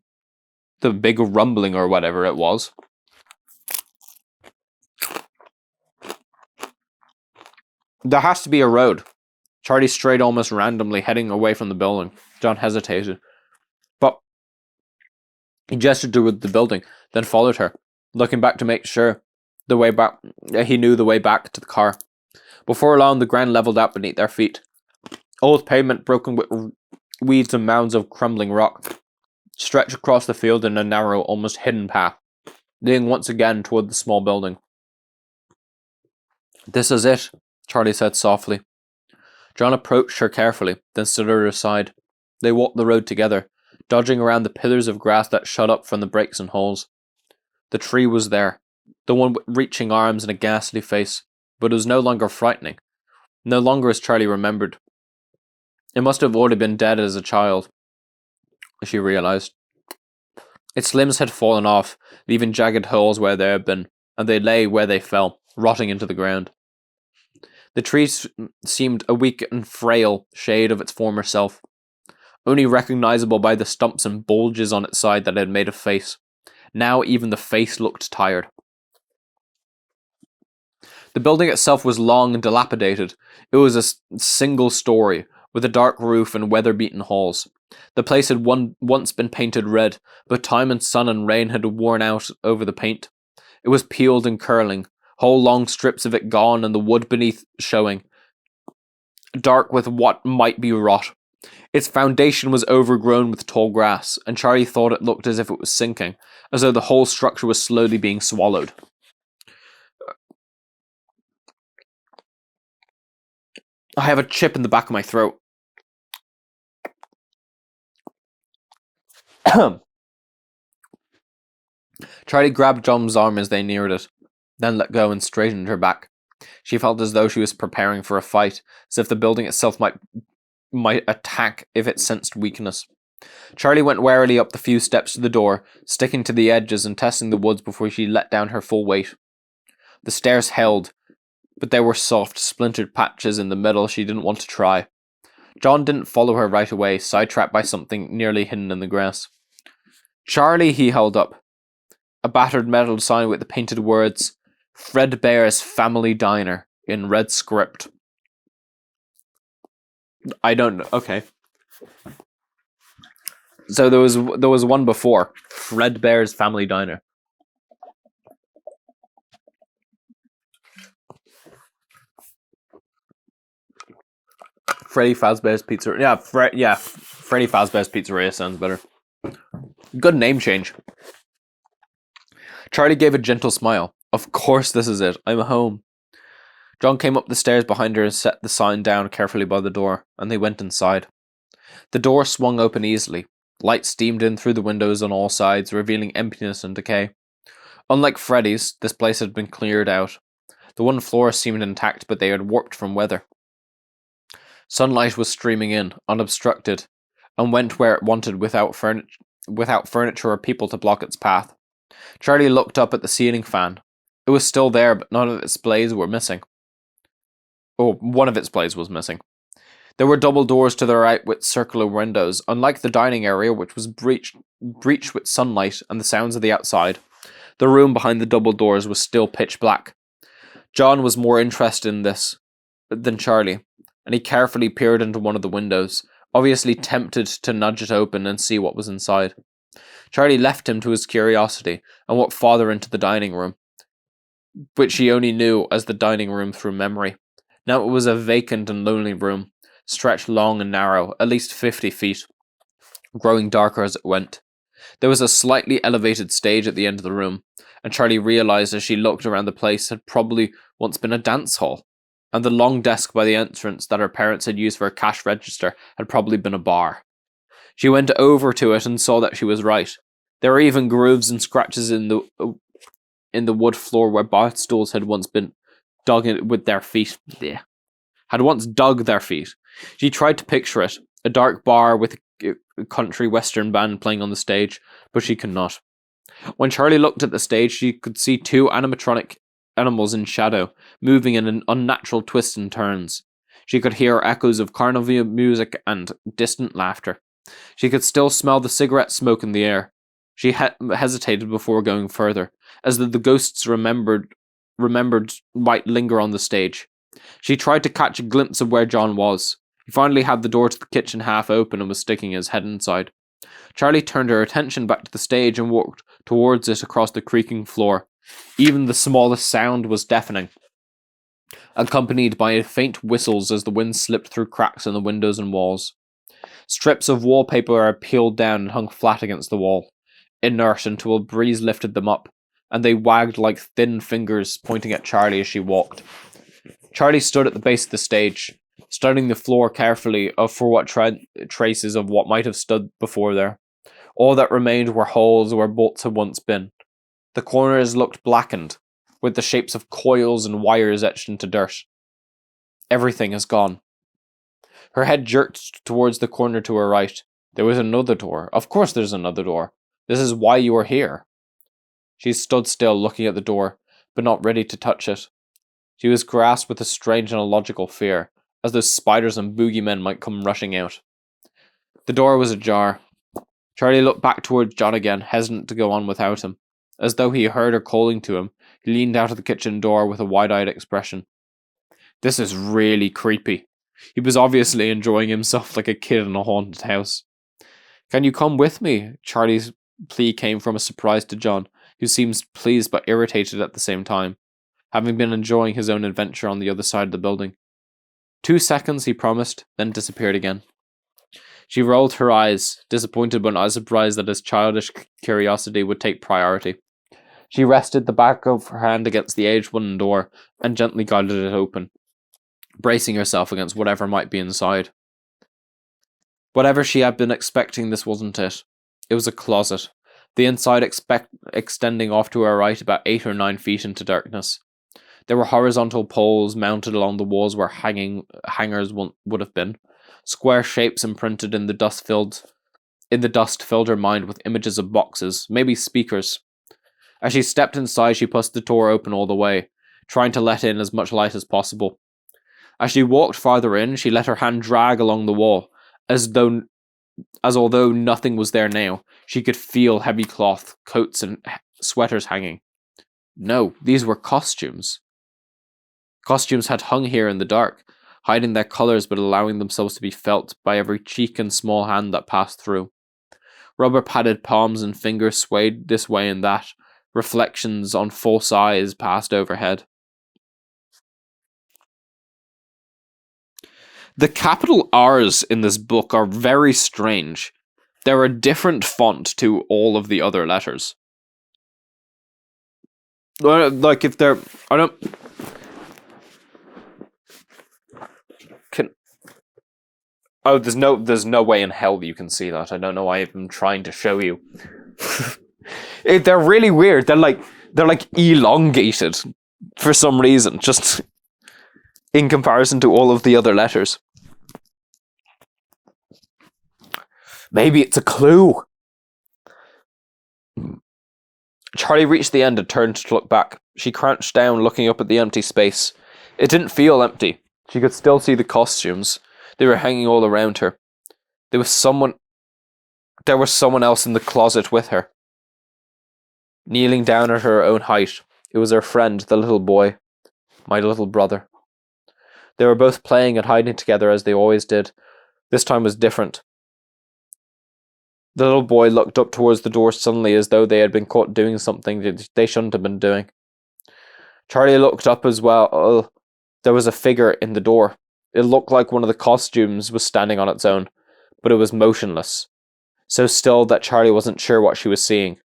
the big rumbling or whatever it was. There has to be a road. Charlie strayed almost randomly, heading away from the building. John hesitated. But he gestured toward the building, then followed her, looking back to make sure he knew the way back to the car. Before long, the ground leveled out beneath their feet. Old pavement broken with weeds and mounds of crumbling rock stretched across the field in a narrow, almost hidden path, leading once again toward the small building. This is it, Charlie said softly. John approached her carefully, then stood at her side. They walked the road together, dodging around the pillars of grass that shot up from the breaks and holes. The tree was there, the one with reaching arms and a ghastly face, but it was no longer frightening, no longer as Charlie remembered. It must have already been dead as a child, she realized. Its limbs had fallen off, leaving jagged holes where they had been, and they lay where they fell, rotting into the ground. The tree seemed a weak and frail shade of its former self, only recognizable by the stumps and bulges on its side that had made a face. Now even the face looked tired. The building itself was long and dilapidated. It was a single story, with a dark roof and weather-beaten halls. The place had once been painted red, but time and sun and rain had worn out over the paint. It was peeled and curling, whole long strips of it gone and the wood beneath showing, dark with what might be rot. Its foundation was overgrown with tall grass, and Charlie thought it looked as if it was sinking, as though the whole structure was slowly being swallowed. I have a chip in the back of my throat. Charlie grabbed John's arm as they neared it, then let go and straightened her back. She felt as though she was preparing for a fight, as if the building itself might attack if it sensed weakness. Charlie went warily up the few steps to the door, sticking to the edges and testing the woods before she let down her full weight. The stairs held, but there were soft, splintered patches in the middle she didn't want to try. John didn't follow her right away, sidetracked by something nearly hidden in the grass. "Charlie," he held up. A battered metal sign with the painted words, "Fredbear's Family Diner," in red script. I don't know. Okay. So there was one before. Fredbear's Family Diner. Freddy Fazbear's Pizza. Yeah, Freddy Fazbear's Pizzeria sounds better. Good name change. Charlie gave a gentle smile. Of course this is it. I'm home. John came up the stairs behind her and set the sign down carefully by the door, and they went inside. The door swung open easily. Light steamed in through the windows on all sides, revealing emptiness and decay. Unlike Freddy's, this place had been cleared out. The one floor seemed intact, but they had warped from weather. Sunlight was streaming in, unobstructed, and went where it wanted without furniture or people to block its path. Charlie looked up at the ceiling fan. It was still there, but none of its blades were missing. Oh, one of its blades was missing. There were double doors to the right with circular windows, unlike the dining area, which was breached with sunlight and the sounds of the outside. The room behind the double doors was still pitch black. John was more interested in this than Charlie, and he carefully peered into one of the windows, obviously tempted to nudge it open and see what was inside. Charlie left him to his curiosity and walked farther into the dining room, which he only knew as the dining room through memory. Now it was a vacant and lonely room, stretched long and narrow, at least 50 feet, growing darker as it went. There was a slightly elevated stage at the end of the room, and Charlie realized as she looked around the place had probably once been a dance hall, and the long desk by the entrance that her parents had used for a cash register had probably been a bar. She went over to it and saw that she was right. There were even grooves and scratches in the wood floor where bar stools had once been dug in with their feet. Yeah. Had once dug their feet. She tried to picture it, a dark bar with a country western band playing on the stage, but she could not. When Charlie looked at the stage, she could see two animatronic animals in shadow, moving in an unnatural twists and turns. She could hear echoes of carnival music and distant laughter. She could still smell the cigarette smoke in the air. She hesitated before going further, as though the ghosts remembered might linger on the stage. She tried to catch a glimpse of where John was. He finally had the door to the kitchen half open and was sticking his head inside. Charlie turned her attention back to the stage and walked towards it across the creaking floor. Even the smallest sound was deafening, accompanied by faint whistles as the wind slipped through cracks in the windows and walls. Strips of wallpaper were peeled down and hung flat against the wall, inert until a breeze lifted them up, and they wagged like thin fingers pointing at Charlie as she walked. Charlie stood at the base of the stage, studying the floor carefully for what traces of what might have stood before there. All that remained were holes where bolts had once been. The corners looked blackened, with the shapes of coils and wires etched into dirt. Everything is gone. Her head jerked towards the corner to her right. There was another door. Of course there's another door. This is why you are here. She stood still, looking at the door, but not ready to touch it. She was grasped with a strange and illogical fear, as though spiders and boogeymen might come rushing out. The door was ajar. Charlie looked back towards John again, hesitant to go on without him. As though he heard her calling to him, he leaned out of the kitchen door with a wide-eyed expression. This is really creepy. He was obviously enjoying himself like a kid in a haunted house. Can you come with me? Charlie's plea came from a surprise to John, who seemed pleased but irritated at the same time, having been enjoying his own adventure on the other side of the building. 2 seconds, he promised, then disappeared again. She rolled her eyes, disappointed but not surprised that his childish curiosity would take priority. She rested the back of her hand against the aged wooden door and gently guided it open, bracing herself against whatever might be inside. Whatever she had been expecting, this wasn't it. It was a closet, the inside extending off to her right about 8 or 9 feet into darkness. There were horizontal poles mounted along the walls where hangers would have been, square shapes imprinted in the dust filled her mind with images of boxes, maybe speakers. As she stepped inside, she pushed the door open all the way, trying to let in as much light as possible. As she walked farther in, she let her hand drag along the wall, as although nothing was there now, she could feel heavy cloth, coats and sweaters hanging. No, these were costumes. Costumes had hung here in the dark, hiding their colours but allowing themselves to be felt by every cheek and small hand that passed through. Rubber-padded palms and fingers swayed this way and that, reflections on false eyes passed overhead. The capital R's in this book are very strange. They're a different font to all of the other letters. Like if they're... I don't... Oh, there's no way in hell you can see that. I don't know why I'm trying to show you. They're really weird. They're like elongated for some reason, just in comparison to all of the other letters. Maybe it's a clue. Charlie reached the end and turned to look back. She crouched down, looking up at the empty space. It didn't feel empty. She could still see the costumes. They were hanging all around her. There was someone else in the closet with her, kneeling down at her own height. It was her friend, the little boy, my little brother. They were both playing and hiding together as they always did. This time was different. The little boy looked up towards the door suddenly, as though they had been caught doing something that they shouldn't have been doing. Charlie looked up as well. There was a figure in the door. It looked like one of the costumes was standing on its own, but it was motionless, so still that Charlie wasn't sure what she was seeing.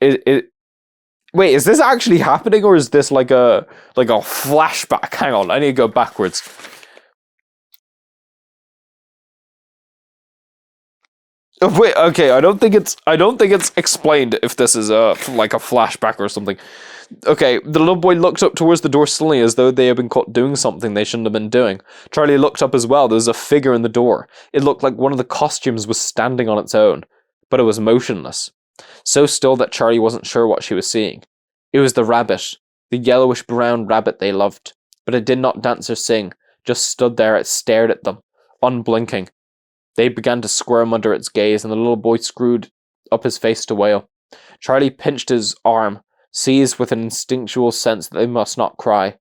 Wait, is this actually happening, or is this like a flashback? Hang on, I need to go backwards. Oh, wait, okay, I don't think it's explained if this is like a flashback or something. Okay, the little boy looked up towards the door suddenly, as though they had been caught doing something they shouldn't have been doing. Charlie looked up as well. There was a figure in the door. It looked like one of the costumes was standing on its own, but it was motionless, so still that Charlie wasn't sure what she was seeing. It was the rabbit, the yellowish-brown rabbit they loved, but it did not dance or sing, just stood there. It stared at them, unblinking. They began to squirm under its gaze, and the little boy screwed up his face to wail. Charlie pinched his arm, seized with an instinctual sense that they must not cry.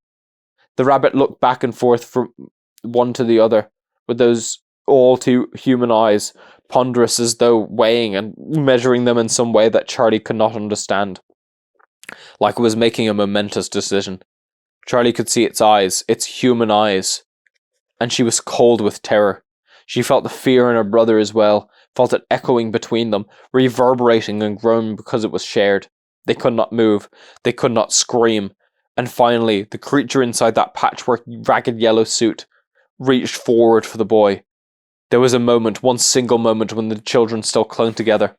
The rabbit looked back and forth from one to the other, with those all too human eyes, ponderous as though weighing and measuring them in some way that Charlie could not understand. Like it was making a momentous decision. Charlie could see its eyes, its human eyes, and she was cold with terror. She felt the fear in her brother as well, felt it echoing between them, reverberating and growing because it was shared. They could not move, they could not scream, and finally, the creature inside that patchwork ragged yellow suit reached forward for the boy. There was a moment, one single moment, when the children still clung together,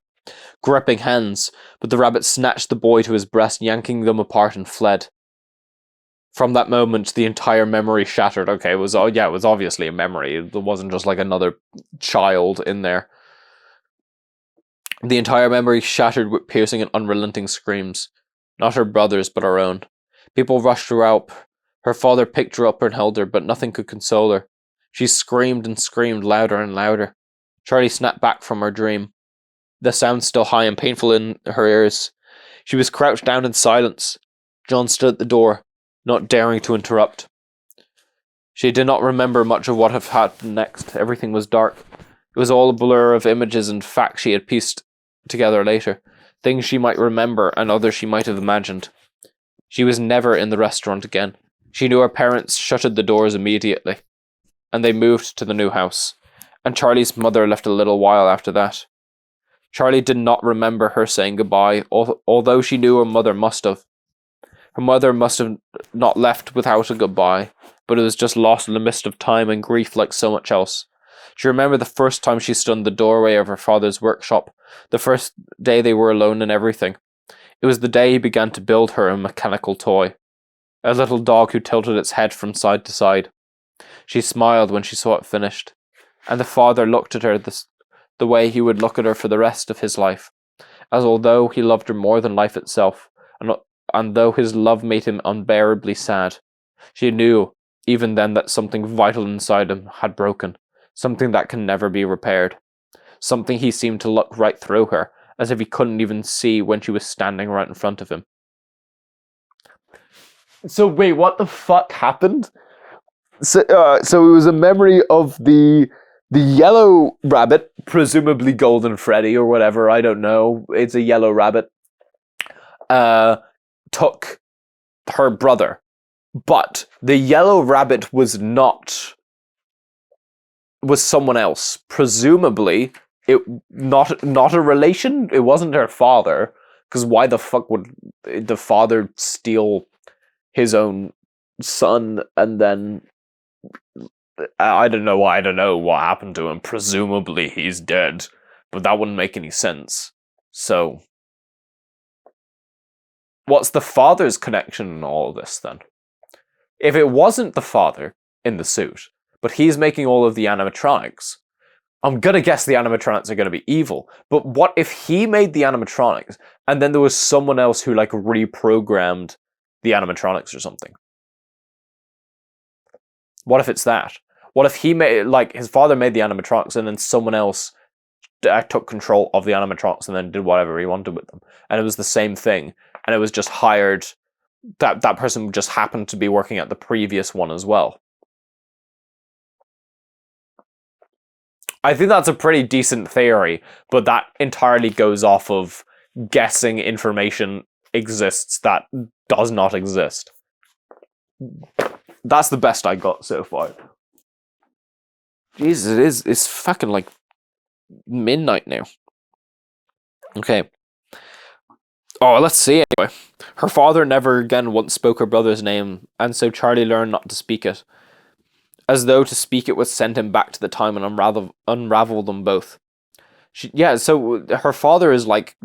gripping hands, but the rabbit snatched the boy to his breast, yanking them apart, and fled. From that moment, the entire memory shattered. Okay, it was obviously a memory. There wasn't just like another child in there. The entire memory shattered with piercing and unrelenting screams. Not her brother's, but her own. People rushed her out. Her father picked her up and held her, but nothing could console her. She screamed and screamed louder and louder. Charlie snapped back from her dream, the sound still high and painful in her ears. She was crouched down in silence. John stood at the door, not daring to interrupt. She did not remember much of what had happened next. Everything was dark. It was all a blur of images and facts she had pieced together later. Things she might remember and others she might have imagined. She was never in the restaurant again. She knew her parents shuttered the doors immediately, and they moved to the new house. And Charlie's mother left a little while after that. Charlie did not remember her saying goodbye, although she knew her mother must have. Her mother must have not left without a goodbye, but it was just lost in the mist of time and grief like so much else. She remembered the first time she stood in the doorway of her father's workshop, the first day they were alone and everything. It was the day he began to build her a mechanical toy, a little dog who tilted its head from side to side. She smiled when she saw it finished, and the father looked at her the way he would look at her for the rest of his life, as although he loved her more than life itself, and though his love made him unbearably sad. She knew, even then, that something vital inside him had broken, something that can never be repaired. Something he seemed to look right through her, as if he couldn't even see when she was standing right in front of him. So wait, what the fuck happened? So it was a memory of the yellow rabbit, presumably Golden Freddy or whatever, I don't know. It's a yellow rabbit. Took her brother. But the yellow rabbit was someone else. Presumably, it not a relation. It wasn't her father. Because why the fuck would the father steal his own son and then I don't know what happened to him. Presumably he's dead, but that wouldn't make any sense. So what's the father's connection in all of this then? If it wasn't the father in the suit, but he's making all of the animatronics, I'm gonna guess the animatronics are gonna be evil. But what if he made the animatronics and then there was someone else who like reprogrammed the animatronics or something? What if it's that? What if he made, like, his father made the animatronics and then someone else took control of the animatronics and then did whatever he wanted with them? And it was the same thing. And it was just hired, that person just happened to be working at the previous one as well. I think that's a pretty decent theory, but that entirely goes off of guessing information exists that does not exist. That's the best I got so far. Jesus, it's fucking like midnight now. Okay. Oh, let's see anyway. Her father never again once spoke her brother's name, and so Charlie learned not to speak it. As though to speak it would send him back to the time and unravel them both. So her father is like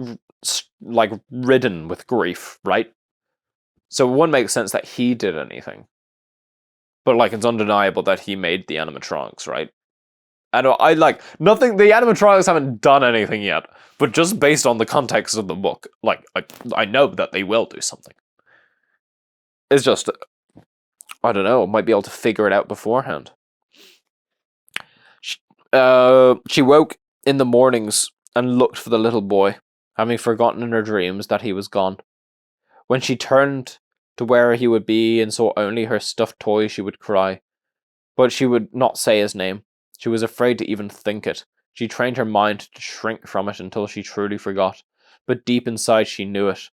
ridden with grief, right? So it wouldn't make sense that he did anything. But like it's undeniable that he made the animatronics, right? I like nothing. The animatronics haven't done anything yet, but just based on the context of the book, like I know that they will do something. It's just, I don't know. I might be able to figure it out beforehand. She woke in the mornings and looked for the little boy, having forgotten in her dreams that he was gone. When she turned to where he would be and saw only her stuffed toy, she would cry. But she would not say his name. She was afraid to even think it. She trained her mind to shrink from it until she truly forgot. But deep inside she knew it.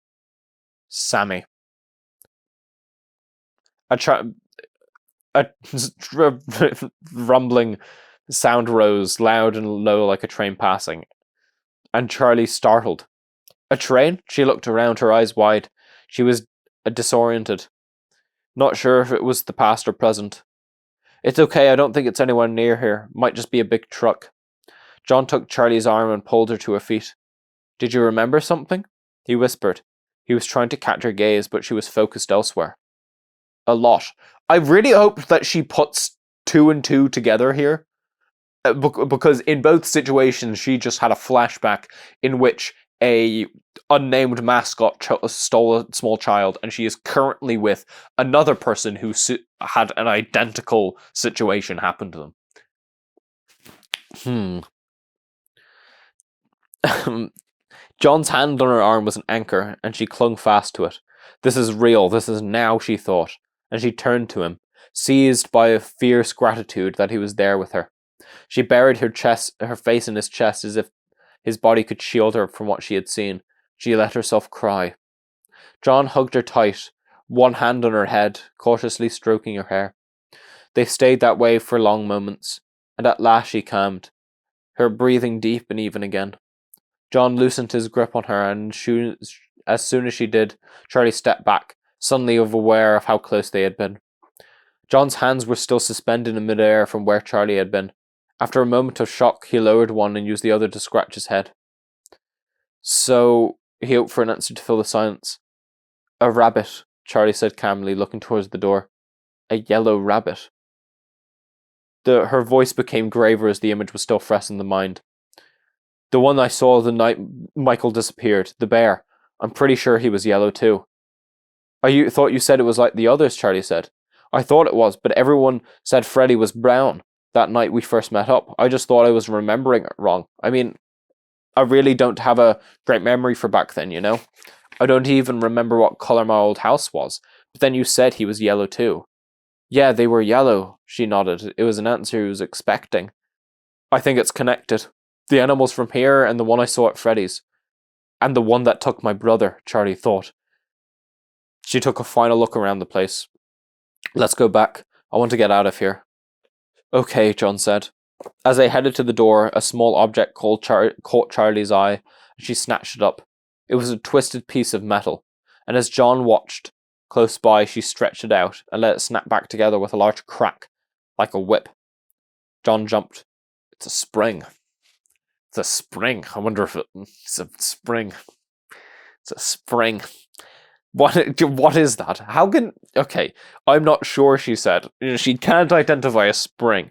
Sammy. A rumbling sound rose, loud and low like a train passing. And Charlie startled. A train? She looked around, her eyes wide. She was disoriented. Not sure if it was the past or present. It's okay, I don't think it's anyone near here. Might just be a big truck. John took Charlie's arm and pulled her to her feet. Did you remember something? He whispered. He was trying to catch her gaze, but she was focused elsewhere. A lot. I really hope that she puts 2 and 2 together here. Because in both situations, she just had a flashback in which a unnamed mascot stole a small child, and she is currently with another person who had an identical situation happen to them. John's hand on her arm was an anchor, and she clung fast to it. This is real, this is now, she thought, and she turned to him, seized by a fierce gratitude that he was there with her. She buried her face in his chest as if his body could shield her from what she had seen. She let herself cry. John hugged her tight, one hand on her head, cautiously stroking her hair. They stayed that way for long moments, and at last she calmed, her breathing deep and even again. John loosened his grip on her, and as soon as she did, Charlie stepped back, suddenly aware of how close they had been. John's hands were still suspended in midair from where Charlie had been. After a moment of shock, he lowered one and used the other to scratch his head. So, he hoped for an answer to fill the silence. A rabbit, Charlie said calmly, looking towards the door. A yellow rabbit. Her voice became graver as the image was still fresh in the mind. The one I saw the night Michael disappeared, the bear. I'm pretty sure he was yellow too. I thought you said it was like the others, Charlie said. I thought it was, but everyone said Freddy was brown that night we first met up. I just thought I was remembering it wrong. I mean, I really don't have a great memory for back then, you know? I don't even remember what color my old house was, but then you said he was yellow too. Yeah, they were yellow, she nodded. It was an answer he was expecting. I think it's connected. The animals from here and the one I saw at Freddy's. And the one that took my brother, Charlie thought. She took a final look around the place. Let's go back. I want to get out of here. Okay, John said. As they headed to the door, a small object caught Charlie's eye, and she snatched it up. It was a twisted piece of metal, and as John watched, close by, she stretched it out and let it snap back together with a large crack, like a whip. John jumped. It's a spring. It's a spring. I wonder if it's a spring. It's a spring. What is that? How can... Okay, I'm not sure, she said. She can't identify a spring.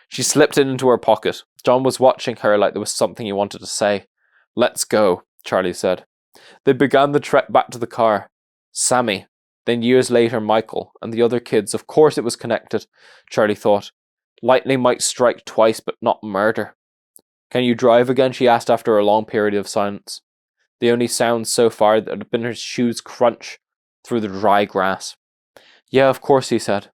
She slipped it into her pocket. John was watching her like there was something he wanted to say. Let's go, Charlie said. They began the trek back to the car. Sammy, then years later Michael, and the other kids. Of course it was connected, Charlie thought. Lightning might strike twice, but not murder. Can you drive again? She asked after a long period of silence. The only sound so far that had been her shoes crunch through the dry grass. Yeah, of course, he said.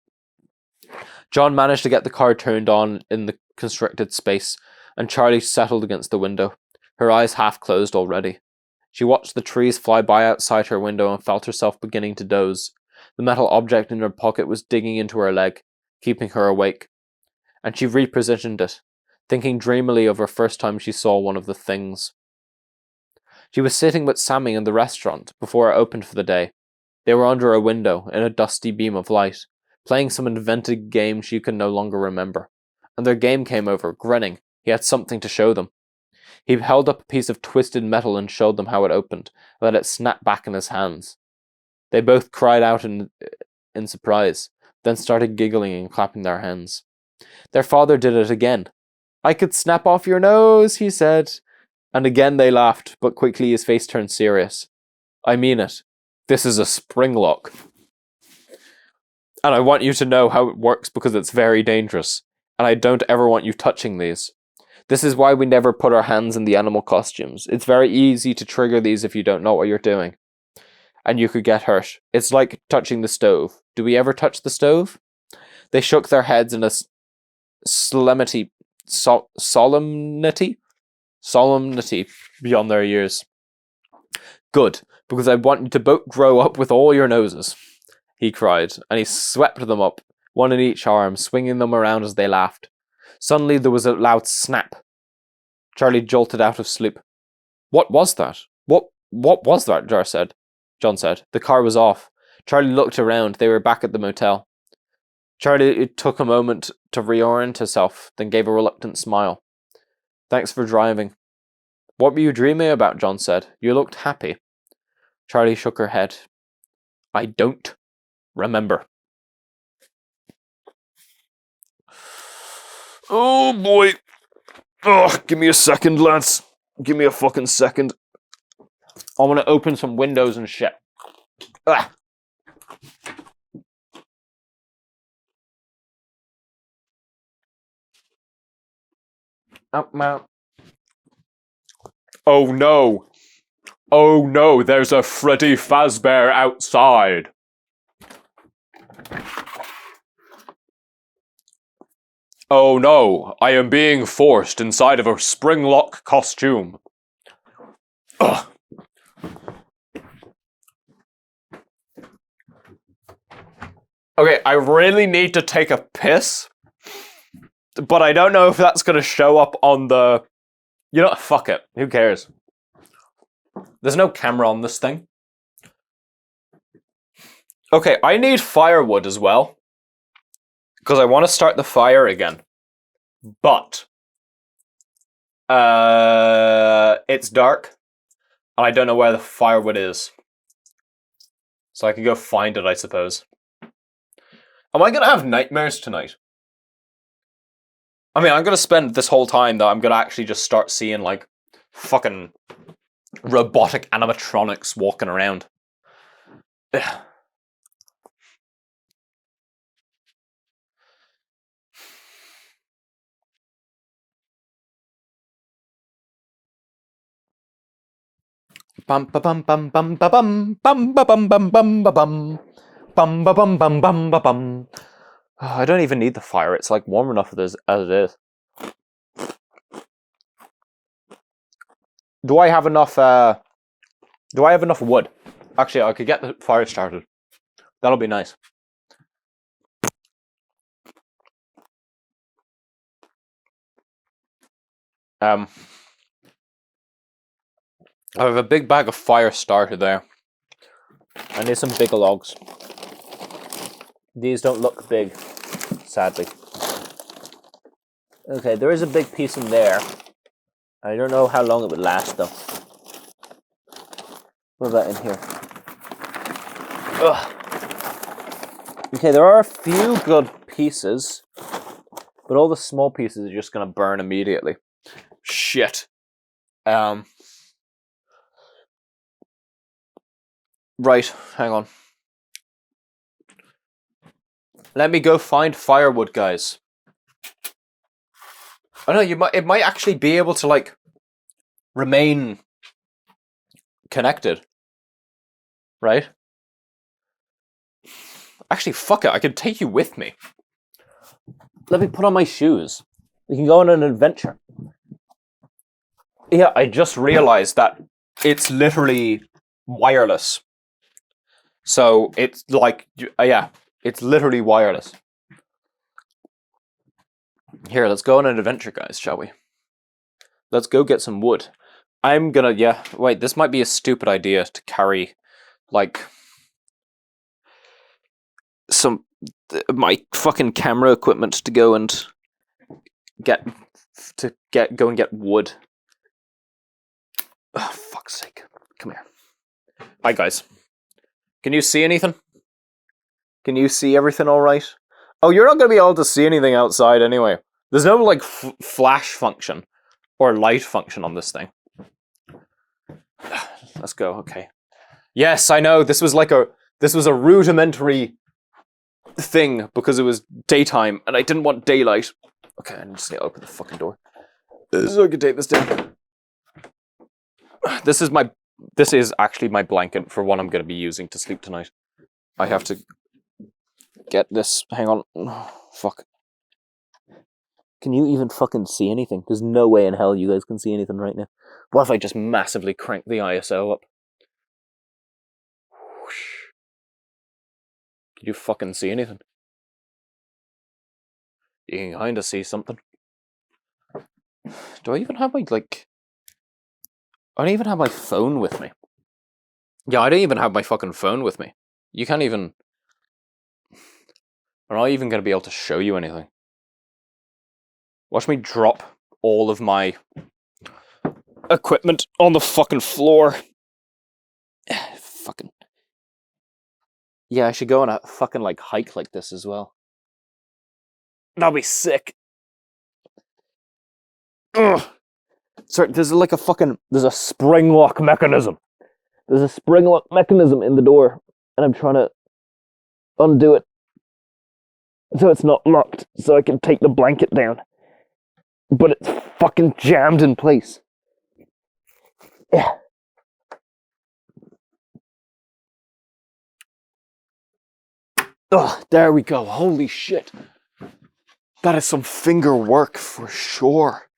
John managed to get the car turned on in the constricted space, and Charlie settled against the window, her eyes half closed already. She watched the trees fly by outside her window and felt herself beginning to doze. The metal object in her pocket was digging into her leg, keeping her awake. And she repositioned it, thinking dreamily of her first time she saw one of the things. She was sitting with Sammy in the restaurant before it opened for the day. They were under a window, in a dusty beam of light, playing some invented game she could no longer remember. And their game came over, grinning. He had something to show them. He held up a piece of twisted metal and showed them how it opened, and let it snap back in his hands. They both cried out in surprise, then started giggling and clapping their hands. Their father did it again. I could snap off your nose, he said. And again they laughed, but quickly his face turned serious. I mean it. This is a spring lock. And I want you to know how it works because it's very dangerous. And I don't ever want you touching these. This is why we never put our hands in the animal costumes. It's very easy to trigger these if you don't know what you're doing. And you could get hurt. It's like touching the stove. Do we ever touch the stove? They shook their heads in a solemnity beyond their ears. Good, because I want you to both grow up with all your noses, he cried, and he swept them up, one in each arm, swinging them around as they laughed. Suddenly there was a loud snap. Charlie jolted out of sleep. What was that? What was that? John said. The car was off. Charlie looked around. They were back at the motel. Charlie took a moment to reorient herself, then gave a reluctant smile. Thanks for driving. What were you dreaming about? John said. You looked happy. Charlie shook her head. I don't remember. Oh boy. Oh, give me a second, lads. Give me a fucking second. I want to open some windows and shit. Ugh. Oh no! Oh no, there's a Freddy Fazbear outside! Oh no, I am being forced inside of a Springlock costume. Ugh. Okay, I really need to take a piss, but I don't know if that's gonna show up on the... You know, fuck it, who cares? There's no camera on this thing. Okay, I need firewood as well, because I want to start the fire again. But it's dark, and I don't know where the firewood is. So I can go find it, I suppose. Am I going to have nightmares tonight? I mean, I'm going to spend this whole time, though, I'm going to actually just start seeing, like, fucking robotic animatronics walking around. Ugh. Bum ba bum bum bum ba bum bum ba bum bum bum ba bum bum ba bum bum bum ba bum. I don't even need the fire. It's like warm enough as it is. Do I have enough? Do I have enough wood? Actually, I could get the fire started. That'll be nice. I have a big bag of fire starter there. I need some bigger logs. These don't look big, sadly. Okay, there is a big piece in there. I don't know how long it would last, though. What about in here? Ugh. Okay, there are a few good pieces, but all the small pieces are just going to burn immediately. Shit. Right, hang on. Let me go find firewood, guys. I know it might actually be able to, like, remain connected. Right? Actually, fuck it, I can take you with me. Let me put on my shoes. We can go on an adventure. Yeah, I just realized that it's literally wireless. So it's like, yeah, it's literally wireless. Here, let's go on an adventure, guys, shall we? Let's go get some wood. I'm gonna, yeah, wait, this might be a stupid idea to carry, like, my fucking camera equipment to go and go and get wood. Oh, fuck's sake. Come here. Hi, guys. Can you see anything? Can you see everything all right? Oh, you're not going to be able to see anything outside anyway. There's no, like, flash function or light function on this thing. Let's go, okay. Yes, I know, this was a rudimentary thing because it was daytime and I didn't want daylight. Okay, I'm just gonna open the fucking door so I can take this down. This is actually my blanket for what I'm going to be using to sleep tonight. I have to get this. Hang on. Oh, fuck. Can you even fucking see anything? There's no way in hell you guys can see anything right now. What if I just massively crank the ISO up? Whoosh. Can you fucking see anything? You can kind of see something. Do I even have my, like... I don't even have my phone with me. Yeah, I don't even have my fucking phone with me. You can't even... I'm not even going to be able to show you anything. Watch me drop all of my equipment on the fucking floor. Fucking... Yeah, I should go on a fucking, like, hike like this as well. That'll be sick. Ugh. Sorry, there's like a fucking... There's a spring lock mechanism. There's a spring lock mechanism in the door, and I'm trying to undo it so it's not locked, so I can take the blanket down. But it's fucking jammed in place. Yeah. Oh, there we go. Holy shit. That is some finger work for sure.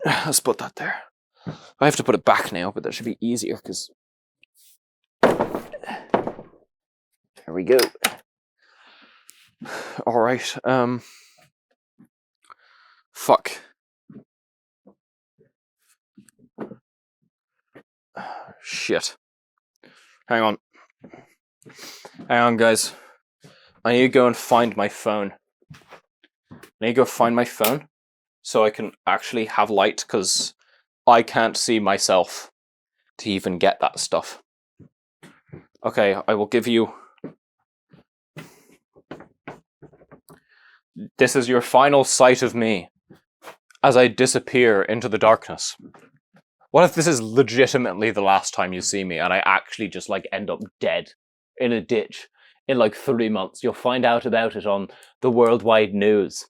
Let's put that there. I have to put it back now, but that should be easier because... There we go. Alright, fuck. Shit. Hang on. Hang on, guys. I need to go and find my phone. I need to go find my phone so I can actually have light, because I can't see myself to even get that stuff. Okay, I will give you... This is your final sight of me as I disappear into the darkness. What if this is legitimately the last time you see me and I actually just like end up dead in a ditch in like 3 months? You'll find out about it on the worldwide news.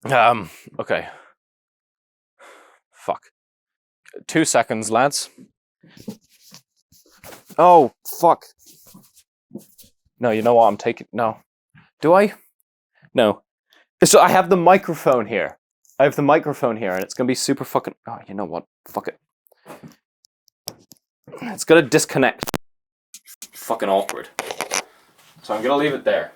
Okay. Fuck. 2 seconds, lads. Oh, fuck. No, you know what? I'm taking... No. Do I? No. So I have the microphone here. I have the microphone here, and it's gonna be super fucking... Oh, you know what? Fuck it. It's gonna disconnect. Fucking awkward. So I'm gonna leave it there.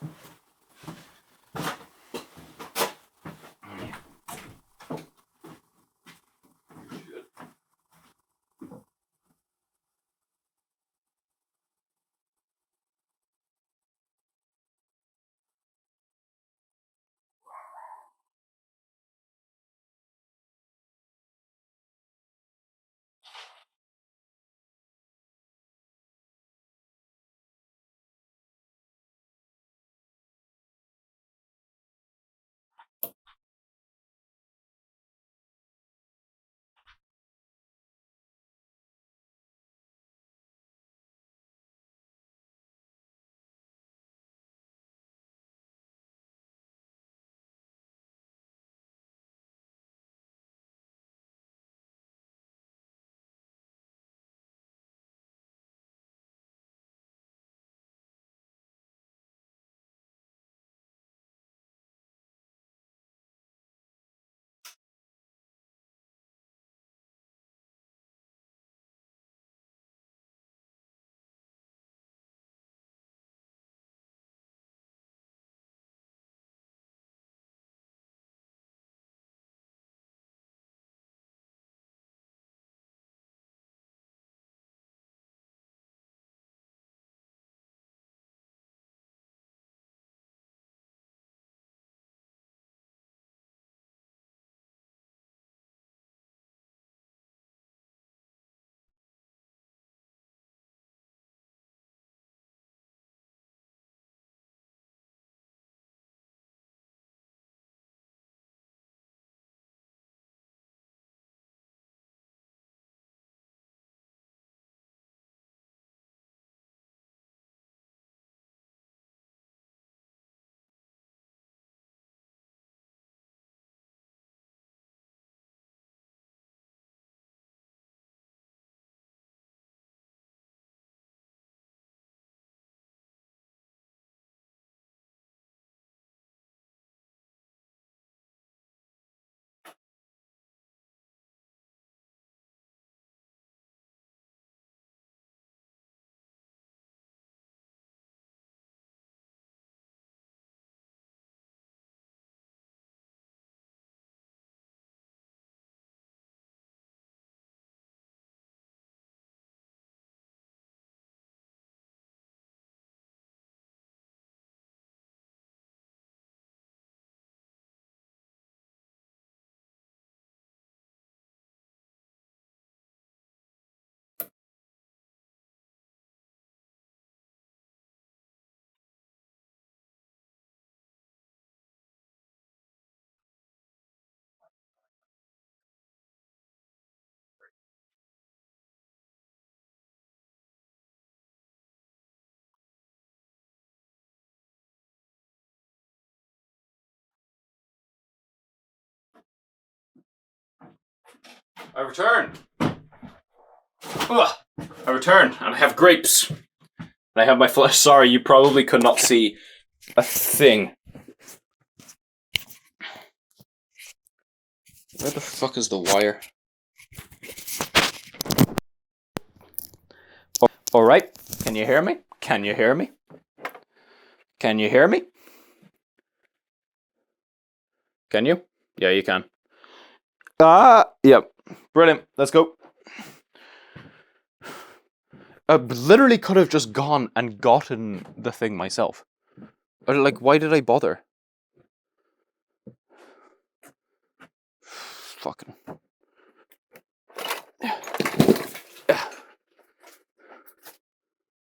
I returned. Ugh. I returned, and I have grapes. And I have my flesh. Sorry, you probably could not see a thing. Where the fuck is the wire? Alright, can you hear me? Can you hear me? Can you hear me? Can you? Yeah, you can. Yep. Brilliant. Let's go. I literally could have just gone and gotten the thing myself. Or, like, why did I bother? Fucking.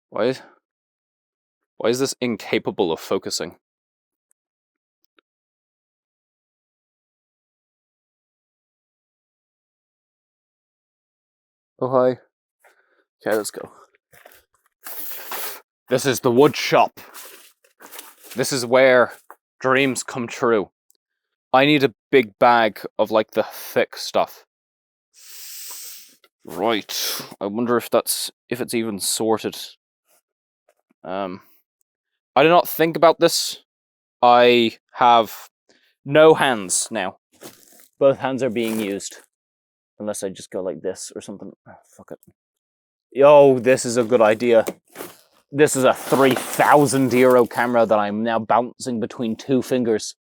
Why is this incapable of focusing? Oh, hi. Okay, let's go. This is the wood shop. This is where dreams come true. I need a big bag of, like, the thick stuff. Right. I wonder if it's even sorted. I did not think about this. I have no hands now. Both hands are being used. Unless I just go like this or something. Fuck it. Yo, this is a good idea. This is a €3,000 camera that I'm now bouncing between two fingers.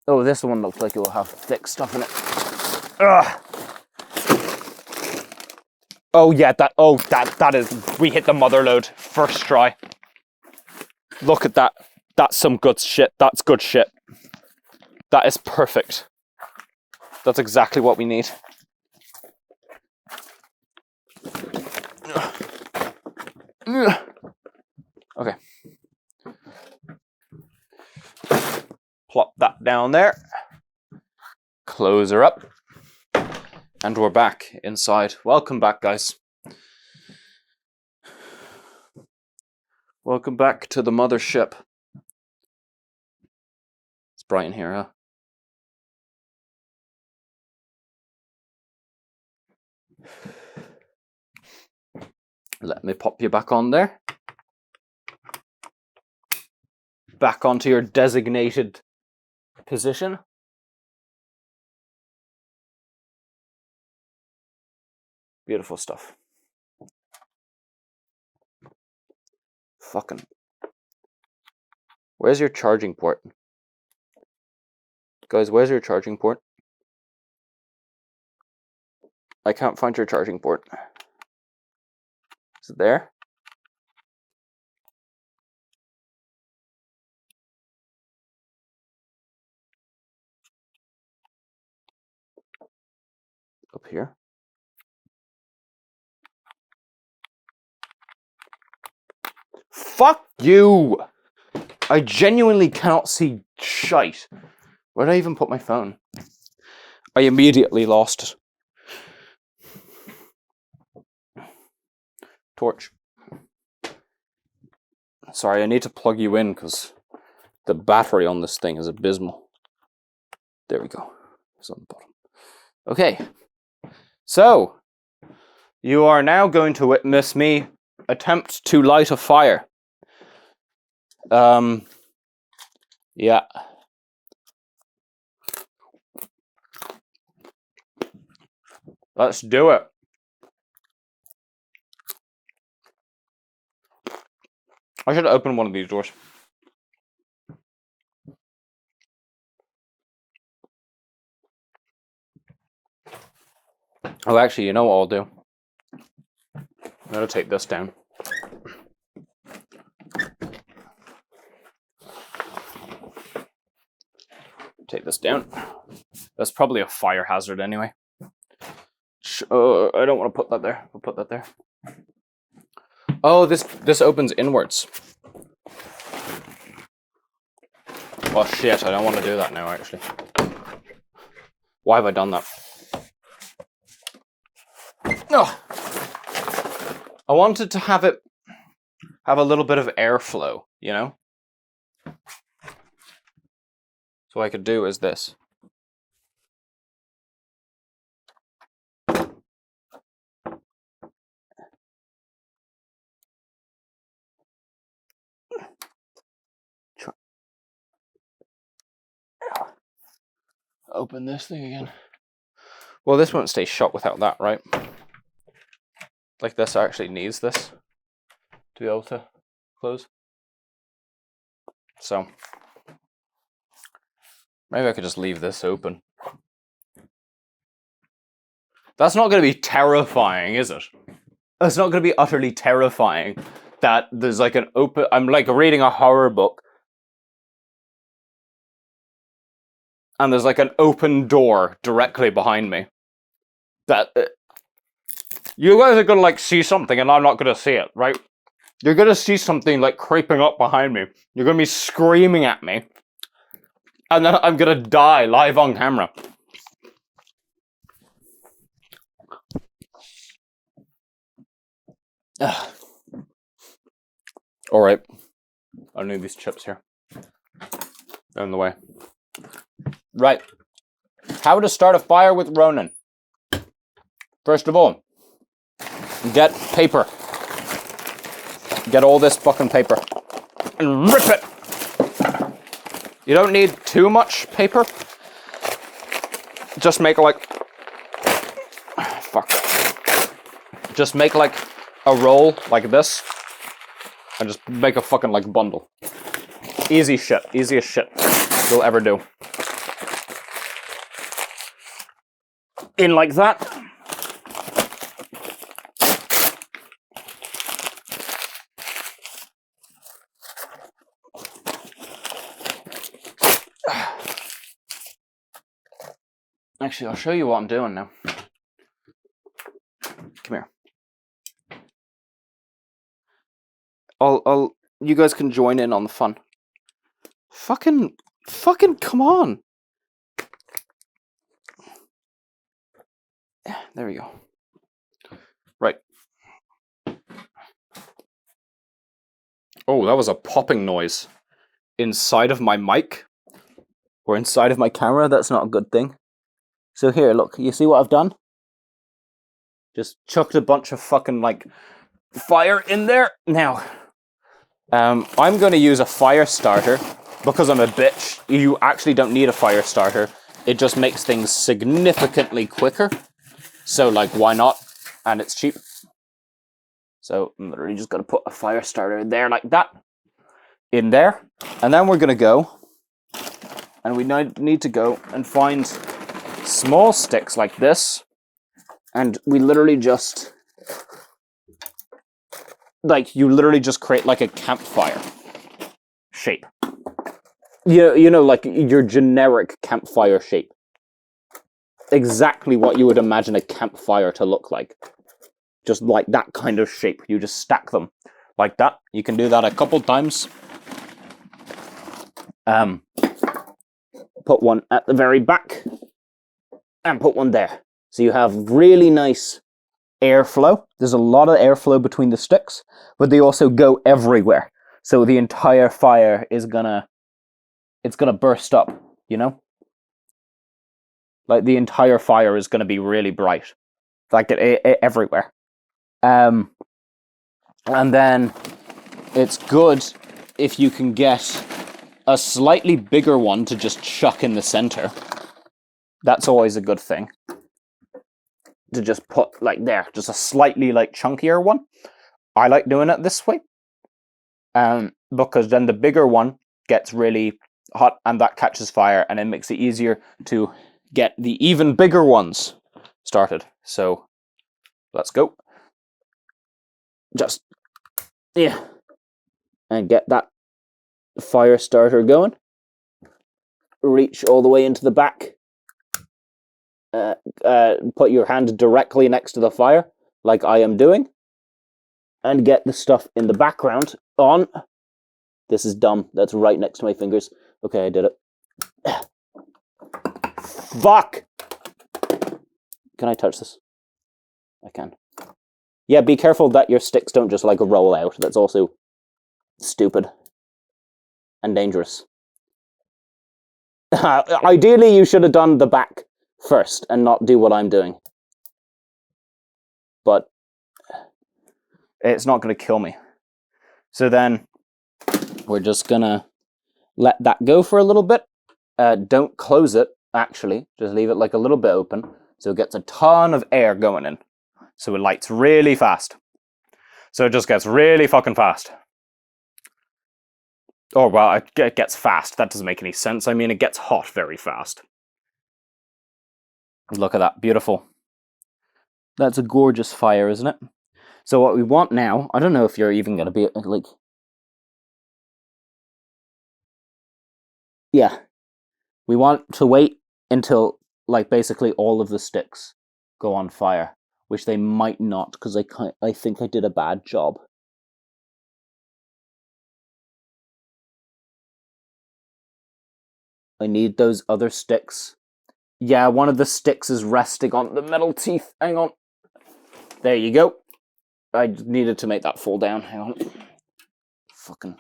Oh, this one looks like it will have thick stuff in it. Ugh. Oh yeah, that is, we hit the mother load first try. Look at that. That's some good shit. That's good shit. That is perfect. That's exactly what we need. Okay. Plop that down there. Close her up. And we're back inside. Welcome back, guys. Welcome back to the mothership. It's bright in here, huh? Let me pop you back on there. Back onto your designated position. Beautiful stuff. Fucking. Where's your charging port? Guys, where's your charging port? I can't find your charging port. Is it there? Up here? Fuck you! I genuinely cannot see shite. Where did I even put my phone? I immediately lost it. Torch. Sorry, I need to plug you in because the battery on this thing is abysmal. There we go. It's on the bottom. Okay. So, you are now going to witness me attempt to light a fire. Yeah. Let's do it. I should open one of these doors. Oh, actually, you know what I'll do? I'm going to take this down. Take this down. That's probably a fire hazard anyway. I don't want to put that there. I'll put that there. Oh, this opens inwards. Oh shit, I don't want to do that now, actually. Why have I done that? No. I wanted to have a little bit of airflow, you know? So what I could do is this. open this thing again. Well, this won't stay shut without that, right? Like this actually needs this to be able to close. So maybe I could just leave this open. That's not going to be terrifying, is it? It's not going to be utterly terrifying that there's like an open... I'm like reading a horror book and there's like an open door directly behind me. That... you guys are going to like see something and I'm not going to see it, right? You're going to see something like creeping up behind me. You're going to be screaming at me. And then I'm going to die live on camera. Alright. I need these chips here. They're in the way. Right. How to start a fire with Ronin. First of all, get paper. Get all this fucking paper. And rip it! You don't need too much paper. Just make like... fuck. Just make like a roll like this. And just make a fucking like bundle. Easy shit. Easiest shit you'll ever do. In like that. Actually, I'll show you what I'm doing now. Come here. You guys can join in on the fun. Fucking, come on. There we go. Right. Oh, that was a popping noise inside of my mic or inside of my camera. That's not a good thing. So here, look, you see what I've done? Just chucked a bunch of fucking like fire in there. Now, I'm going to use a fire starter because I'm a bitch. You actually don't need a fire starter. It just makes things significantly quicker. So, like, why not? And it's cheap. So, I'm literally just going to put a fire starter in there like that. In there. And then we're going to go. And we need to go and find small sticks like this. And we literally just... like, you literally just create like a campfire shape. You know, like your generic campfire shape. Exactly what you would imagine a campfire to look like. Just like that kind of shape. You just stack them like that. You can do that a couple times. Put one at the very back. And put one there. So you have really nice airflow. There's a lot of airflow between the sticks, but they also go everywhere. So the entire fire is it's gonna burst up, you know? Like the entire fire is gonna be really bright. Like everywhere. And then it's good if you can get a slightly bigger one to just chuck in the center. That's always a good thing. To just put like there, just a slightly like chunkier one. I like doing it this way. Because then the bigger one gets really hot and that catches fire and it makes it easier to get the even bigger ones started. So let's go. Just, yeah. And get that fire starter going. Reach all the way into the back. Put your hand directly next to the fire, like I am doing, and get the stuff in the background on. This is dumb. That's right next to my fingers. Okay, I did it. Fuck! Can I touch this? I can. Yeah, be careful that your sticks don't just like roll out. That's also stupid and dangerous. Ideally, you should have done the back first and not do what I'm doing. But it's not going to kill me. So then we're just going to let that go for a little bit. Don't close it actually, just leave it like a little bit open, so it gets a ton of air going in. So it lights really fast. So it just gets really fucking fast. Oh, well, it gets fast. That doesn't make any sense. I mean, it gets hot very fast. Look at that. Beautiful. That's a gorgeous fire, isn't it? So what we want now, I don't know if you're even going to be, like... Yeah. We want to wait until, like, basically all of the sticks go on fire. Which they might not, because I think I did a bad job. I need those other sticks. Yeah, one of the sticks is resting on the metal teeth. Hang on. There you go. I needed to make that fall down. Hang on. Fucking...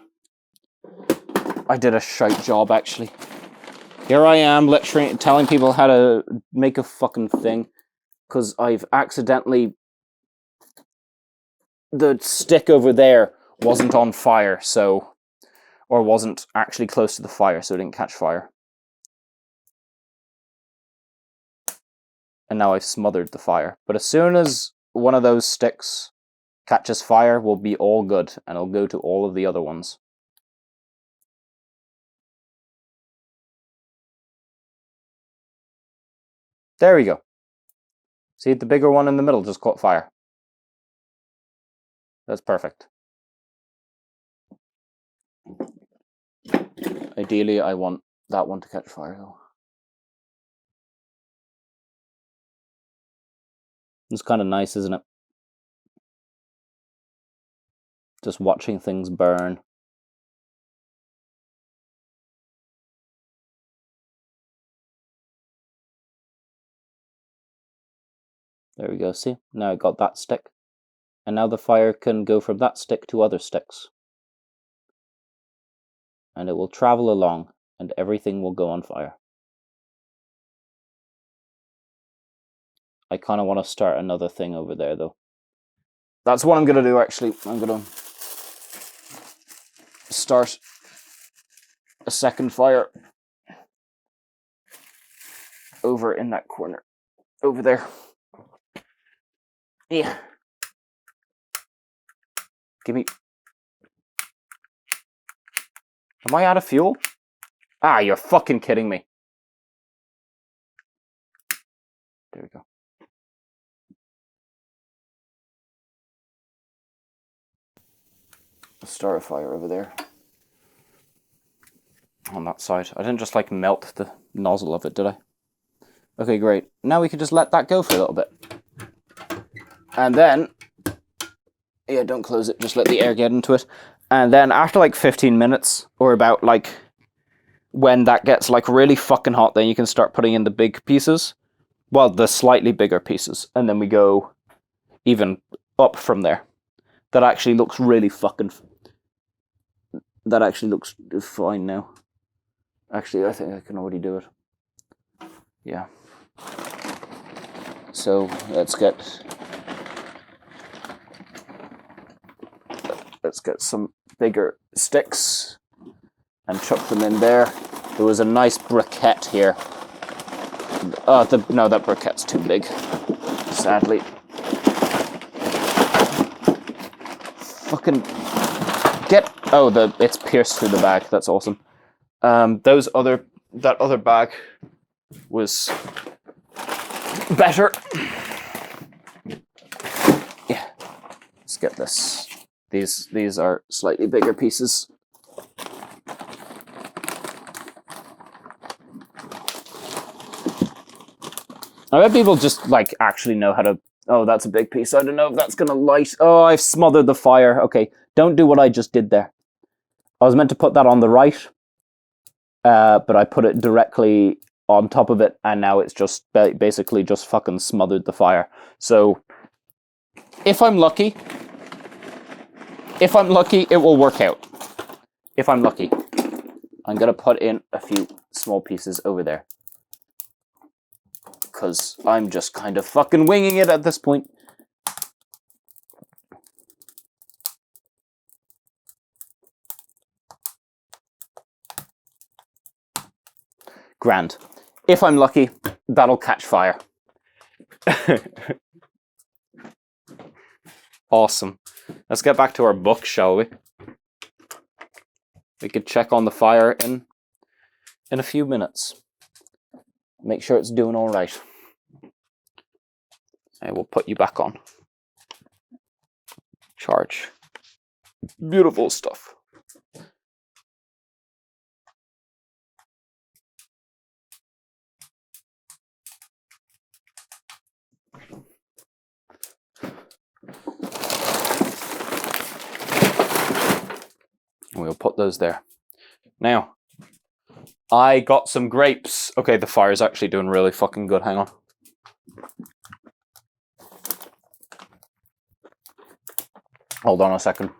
I did a shite job, actually. Here I am, literally telling people how to make a fucking thing. Because I've accidentally... The stick over there wasn't on fire, so... Or wasn't actually close to the fire, so it didn't catch fire. And now I've smothered the fire. But as soon as one of those sticks catches fire, we'll be all good, and it'll go to all of the other ones. There we go. See, the bigger one in the middle just caught fire. That's perfect. Ideally, I want that one to catch fire, though. It's kind of nice, isn't it? Just watching things burn. There we go, see? Now I got that stick. And now the fire can go from that stick to other sticks. And it will travel along, and everything will go on fire. I kind of want to start another thing over there, though. That's what I'm going to do, actually. I'm going to start a second fire over in that corner. Over there. Yeah. Give me... Am I out of fuel? Ah, you're fucking kidding me. There we go. Start a fire over there. On that side. I didn't just like melt the nozzle of it, did I? Okay, great. Now we can just let that go for a little bit. And then... Yeah, don't close it. Just let the air get into it. And then after like 15 minutes, or about like... When that gets like really fucking hot, then you can start putting in the big pieces. Well, the slightly bigger pieces. And then we go even up from there. That actually looks really fucking... That actually looks fine now. Actually, I think I can already do it. Yeah. So, let's get some bigger sticks and chuck them in there. There was a nice briquette here. No, that briquette's too big, sadly. Fucking get... Oh, it's pierced through the bag. That's awesome. That other bag was better. Yeah. Let's get this. These are slightly bigger pieces. I bet people just like actually know how to... Oh, that's a big piece. I don't know if that's gonna light. Oh, I've smothered the fire. Okay, don't do what I just did there. I was meant to put that on the right, but I put it directly on top of it, and now it's just basically just fucking smothered the fire. So, if I'm lucky, it will work out. If I'm lucky. I'm gonna put in a few small pieces over there. Because I'm just kind of fucking winging it at this point. Grand. If I'm lucky, that'll catch fire. Awesome. Let's get back to our book, shall we? We could check on the fire in a few minutes. Make sure it's doing all right. I will put you back on. Charge. Beautiful stuff. We'll put those there. Now, I got some grapes. Okay, the fire's actually doing really fucking good. Hang on. Hold on a second.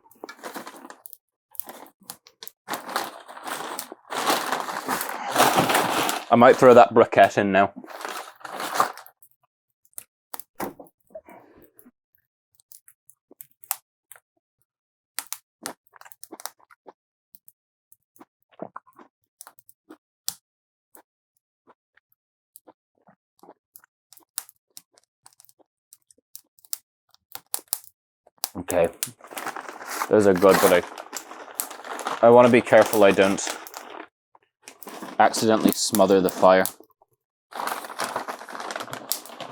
I might throw that briquette in now. Okay, those are good, but I want to be careful I don't accidentally smother the fire.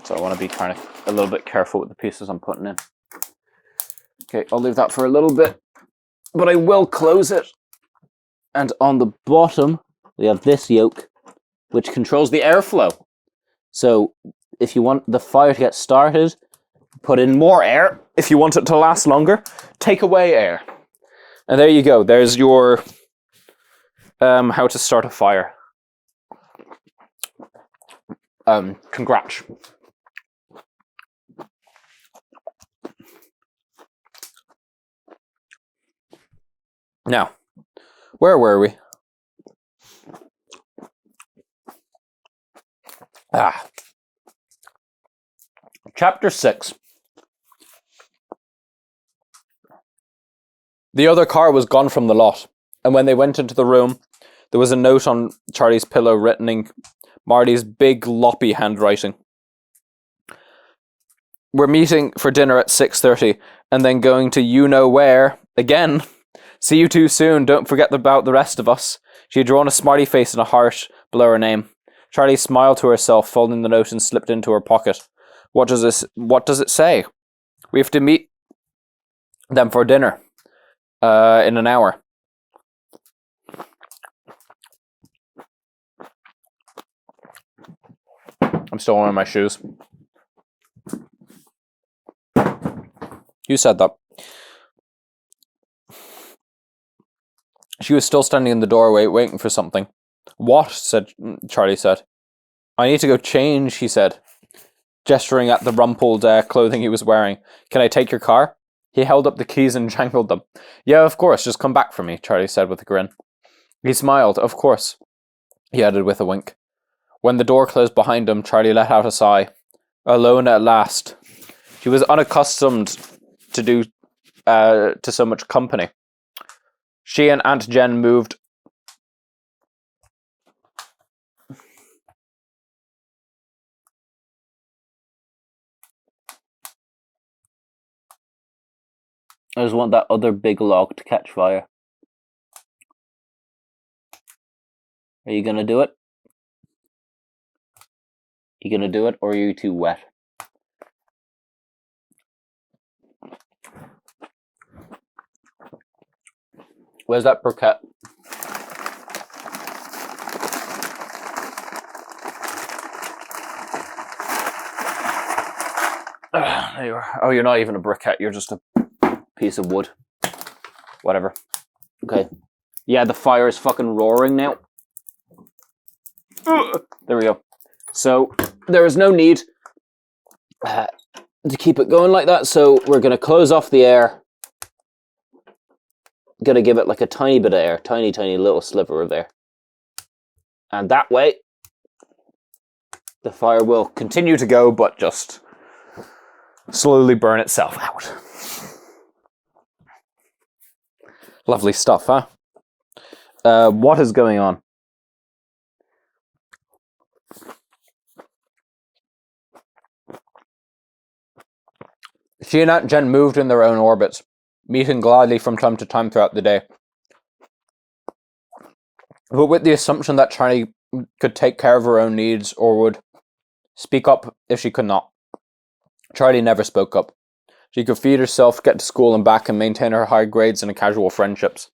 So I want to be kind of a little bit careful with the pieces I'm putting in. Okay, I'll leave that for a little bit, but I will close it. And on the bottom, we have this yoke, which controls the airflow. So if you want the fire to get started, put in more air. If you want it to last longer, take away air. And there you go. There's your how to start a fire. Congrats. Now, where were we? Chapter 6. The other car was gone from the lot, and when they went into the room, there was a note on Charlie's pillow written in Marty's big loppy handwriting. We're meeting for dinner at 6:30, and then going to you-know-where again. See you too soon, don't forget about the rest of us. She had drawn a smiley face and a heart below her name. Charlie smiled to herself, folding the note and slipped into her pocket. What does it say? We have to meet them for dinner. In an hour. I'm still wearing my shoes. You said that. She was still standing in the doorway, waiting for something. What? Charlie said. I need to go change, he said, gesturing at the rumpled clothing he was wearing. Can I take your car? He held up the keys and jangled them. Yeah, of course, just come back for me, Charlie said with a grin. He smiled. Of course, he added with a wink. When the door closed behind him, Charlie let out a sigh. Alone at last. She was unaccustomed to so much company. She and Aunt Jen moved. I just want that other big log to catch fire. Are you gonna do it? You gonna do it, or are you too wet? Where's that briquette? There you are. Oh, you're not even a briquette, you're just a piece of wood. Whatever. Okay. Yeah, the fire is fucking roaring now. There we go. So, there is no need to keep it going like that, so we're going to close off the air. Going to give it like a tiny bit of air, tiny little sliver of air. And that way, the fire will continue to go, but just slowly burn itself out. Lovely stuff, huh? What is going on? She and Aunt Jen moved in their own orbits, meeting gladly from time to time throughout the day, but with the assumption that Charlie could take care of her own needs or would speak up if she could not. Charlie never spoke up. She could feed herself, get to school and back, and maintain her high grades and casual friendships.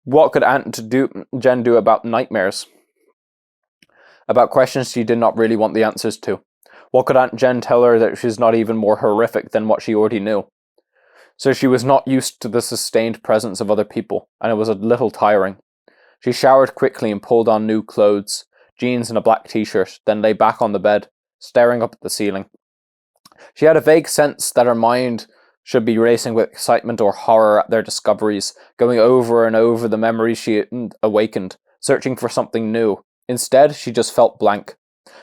What could Aunt Jen do about nightmares? About questions she did not really want the answers to? What could Aunt Jen tell her that she's not even more horrific than what she already knew? So she was not used to the sustained presence of other people, and it was a little tiring. She showered quickly and pulled on new clothes, jeans and a black t-shirt, then lay back on the bed, staring up at the ceiling. She had a vague sense that her mind should be racing with excitement or horror at their discoveries, going over and over the memories she had awakened, searching for something new. Instead, she just felt blank.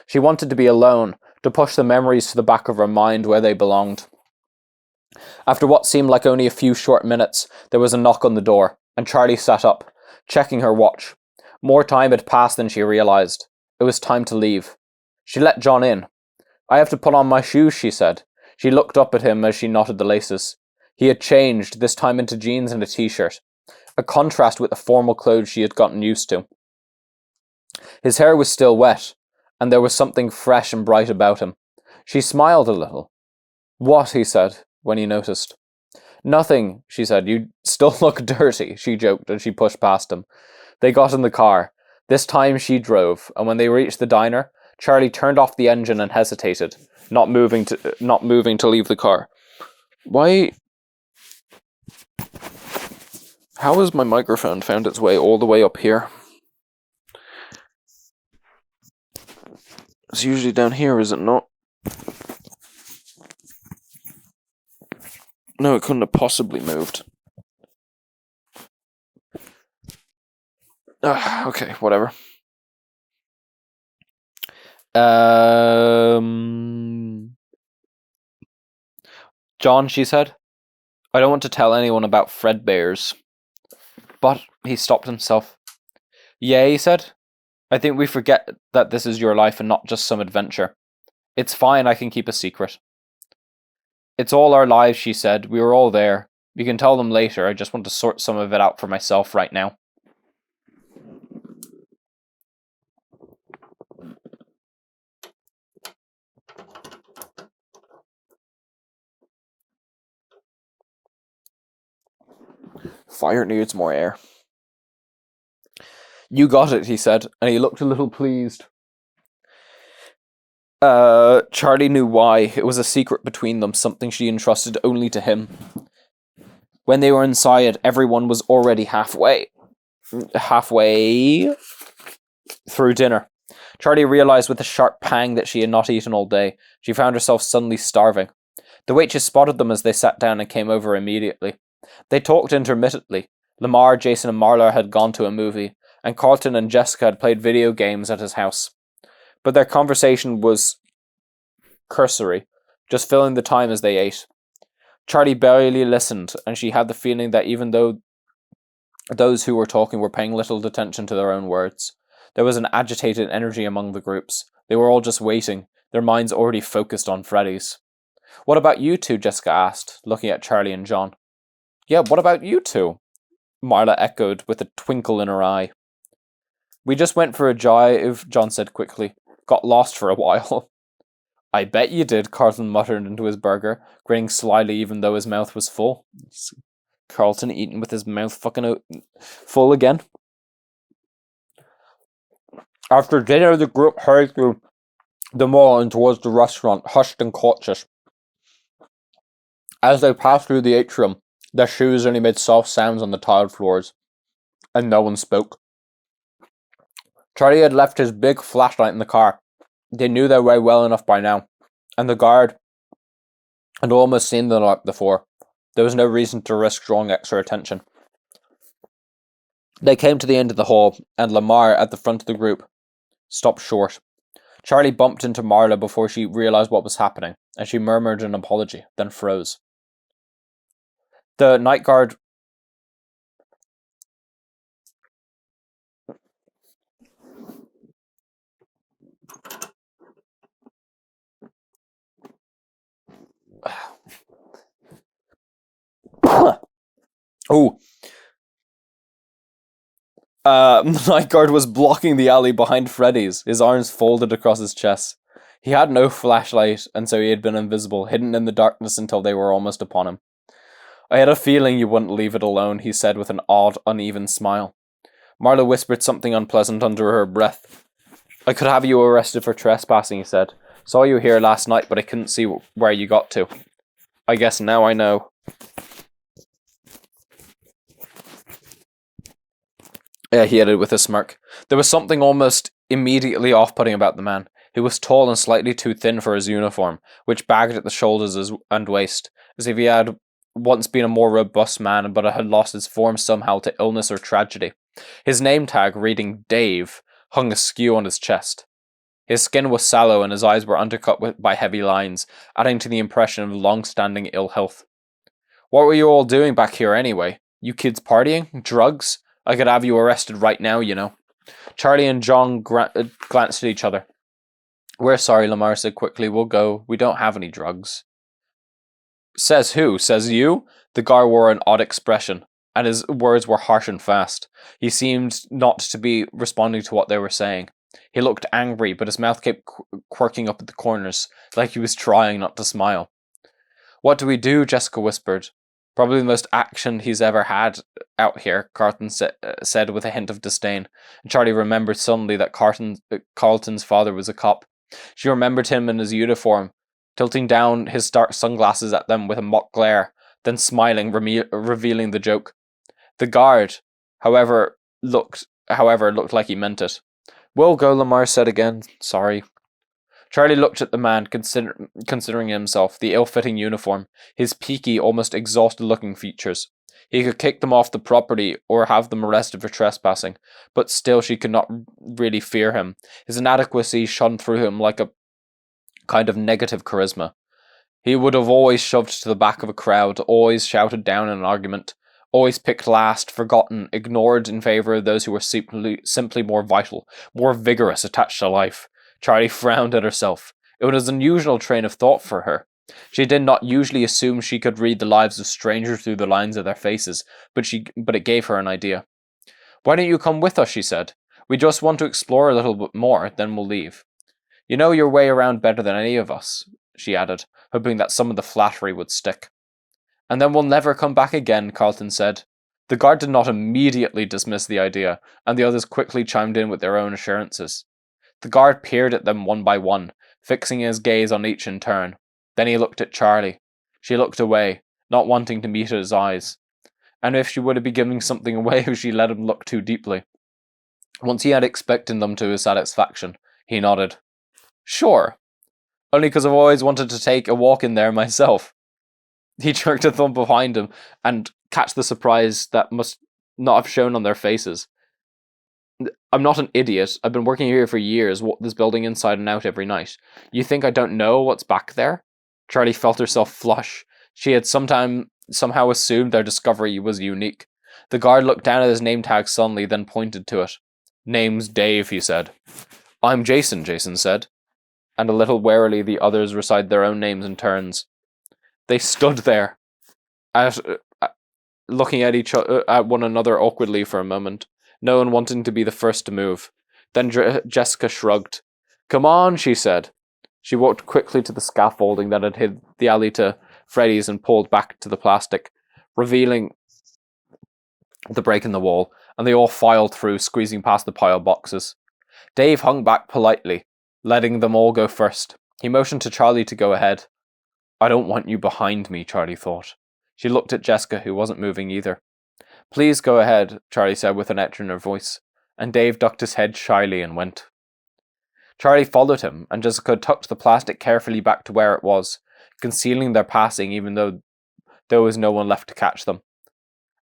She wanted to be alone, to push the memories to the back of her mind where they belonged. After what seemed like only a few short minutes, there was a knock on the door, and Charlie sat up, checking her watch. More time had passed than she realized. It was time to leave. She let John in. "I have to put on my shoes," she said. She looked up at him as she knotted the laces. He had changed, this time into jeans and a t-shirt, a contrast with the formal clothes she had gotten used to. His hair was still wet, and there was something fresh and bright about him. She smiled a little. "What?" he said, when he noticed. "Nothing," she said. "You still look dirty," she joked as she pushed past him. They got in the car. This time she drove, and when they reached the diner, Charlie turned off the engine and hesitated, not moving to leave the car. Why? How has my microphone found its way all the way up here? It's usually down here, is it not? No, it couldn't have possibly moved. Okay, whatever. John, she said, "I don't want to tell anyone about Fredbear's." But he stopped himself. "Yeah," he said. "I think we forget that this is your life and not just some adventure. It's fine, I can keep a secret." "It's all our lives," she said. "We were all there. We can tell them later. I just want to sort some of it out for myself right now." Fire needs more air. "You got it," he said, and he looked a little pleased. Charlie knew why. It was a secret between them, something she entrusted only to him. When they were inside, everyone was already halfway through dinner. Charlie realized with a sharp pang that she had not eaten all day. She found herself suddenly starving. The waitress spotted them as they sat down and came over immediately. They talked intermittently. Lamar, Jason, and Marla had gone to a movie, and Carlton and Jessica had played video games at his house. But their conversation was cursory, just filling the time as they ate. Charlie barely listened, and she had the feeling that even though those who were talking were paying little attention to their own words, there was an agitated energy among the groups. They were all just waiting, their minds already focused on Freddy's. "What about you two?" Jessica asked, looking at Charlie and John. "Yeah, what about you two?" Marla echoed with a twinkle in her eye. "We just went for a drive," John said quickly. "Got lost for a while." "I bet you did," Carlton muttered into his burger, grinning slyly even though his mouth was full. Carlton eating with his mouth fucking full again. After dinner, the group hurried through the mall and towards the restaurant, hushed and cautious. As they passed through the atrium, their shoes only made soft sounds on the tiled floors, and no one spoke. Charlie had left his big flashlight in the car. They knew their way well enough by now, and the guard had almost seen the light before. There was no reason to risk drawing extra attention. They came to the end of the hall, and Lamar, at the front of the group, stopped short. Charlie bumped into Marla before she realized what was happening, and she murmured an apology, then froze. The night guard Oh, the night guard was blocking the alley behind Freddy's, his arms folded across his chest. He had no flashlight, and so he had been invisible, hidden in the darkness until they were almost upon him. I had a feeling you wouldn't leave it alone, he said with an odd, uneven smile. Marla whispered something unpleasant under her breath. I could have you arrested for trespassing, he said. Saw you here last night, but I couldn't see where you got to. I guess now I know. Yeah, he added with a smirk. There was something almost immediately off-putting about the man. He was tall and slightly too thin for his uniform, which bagged at the shoulders and waist, as if he had once been a more robust man, but had lost his form somehow to illness or tragedy. His name tag, reading Dave, hung askew on his chest. His skin was sallow and his eyes were undercut by heavy lines, adding to the impression of long-standing ill health. What were you all doing back here anyway? You kids partying? Drugs? I could have you arrested right now, you know. Charlie and John glanced at each other. We're sorry, Lamar said quickly. We'll go. We don't have any drugs. Says who? Says you? The guard wore an odd expression, and his words were harsh and fast. He seemed not to be responding to what they were saying. He looked angry, but his mouth kept quirking up at the corners, like he was trying not to smile. What do we do? Jessica whispered. Probably the most action he's ever had out here, Carlton said with a hint of disdain. And Charlie remembered suddenly that Carlton's father was a cop. She remembered him in his uniform, tilting down his dark sunglasses at them with a mock glare, then smiling, revealing the joke. The guard, however, looked like he meant it. We'll go, Lamar said again. Sorry. Charlie looked at the man, considering himself, the ill-fitting uniform, his peaky, almost exhausted-looking features. He could kick them off the property or have them arrested for trespassing, but still she could not really fear him. His inadequacy shone through him like a kind of negative charisma. He would have always shoved to the back of a crowd, always shouted down in an argument, always picked last, forgotten, ignored in favour of those who were simply more vital, more vigorous, attached to life. Charlie frowned at herself. It was an unusual train of thought for her. She did not usually assume she could read the lives of strangers through the lines of their faces, but it gave her an idea. Why don't you come with us, she said. We just want to explore a little bit more, then we'll leave. You know your way around better than any of us, she added, hoping that some of the flattery would stick. And then we'll never come back again, Carlton said. The guard did not immediately dismiss the idea, and the others quickly chimed in with their own assurances. The guard peered at them one by one, fixing his gaze on each in turn. Then he looked at Charlie. She looked away, not wanting to meet his eyes. And if she would be giving something away if she let him look too deeply. Once he had expected them to his satisfaction, he nodded. Sure. Only because I've always wanted to take a walk in there myself. He jerked a thumb behind him and catch the surprise that must not have shown on their faces. I'm not an idiot. I've been working here for years, this building inside and out every night. You think I don't know what's back there? Charlie felt herself flush. She had somehow assumed their discovery was unique. The guard looked down at his name tag suddenly, then pointed to it. Name's Dave, he said. I'm Jason, Jason said. And a little warily the others recited their own names in turns. They stood there, looking at one another awkwardly for a moment. No one wanting to be the first to move. Then Jessica shrugged. Come on, she said. She walked quickly to the scaffolding that had hid the alley to Freddy's and pulled back to the plastic, revealing the break in the wall, and they all filed through, squeezing past the pile of boxes. Dave hung back politely, letting them all go first. He motioned to Charlie to go ahead. I don't want you behind me, Charlie thought. She looked at Jessica, who wasn't moving either. Please go ahead, Charlie said with an edge in her voice, and Dave ducked his head shyly and went. Charlie followed him, and Jessica tucked the plastic carefully back to where it was, concealing their passing even though there was no one left to catch them.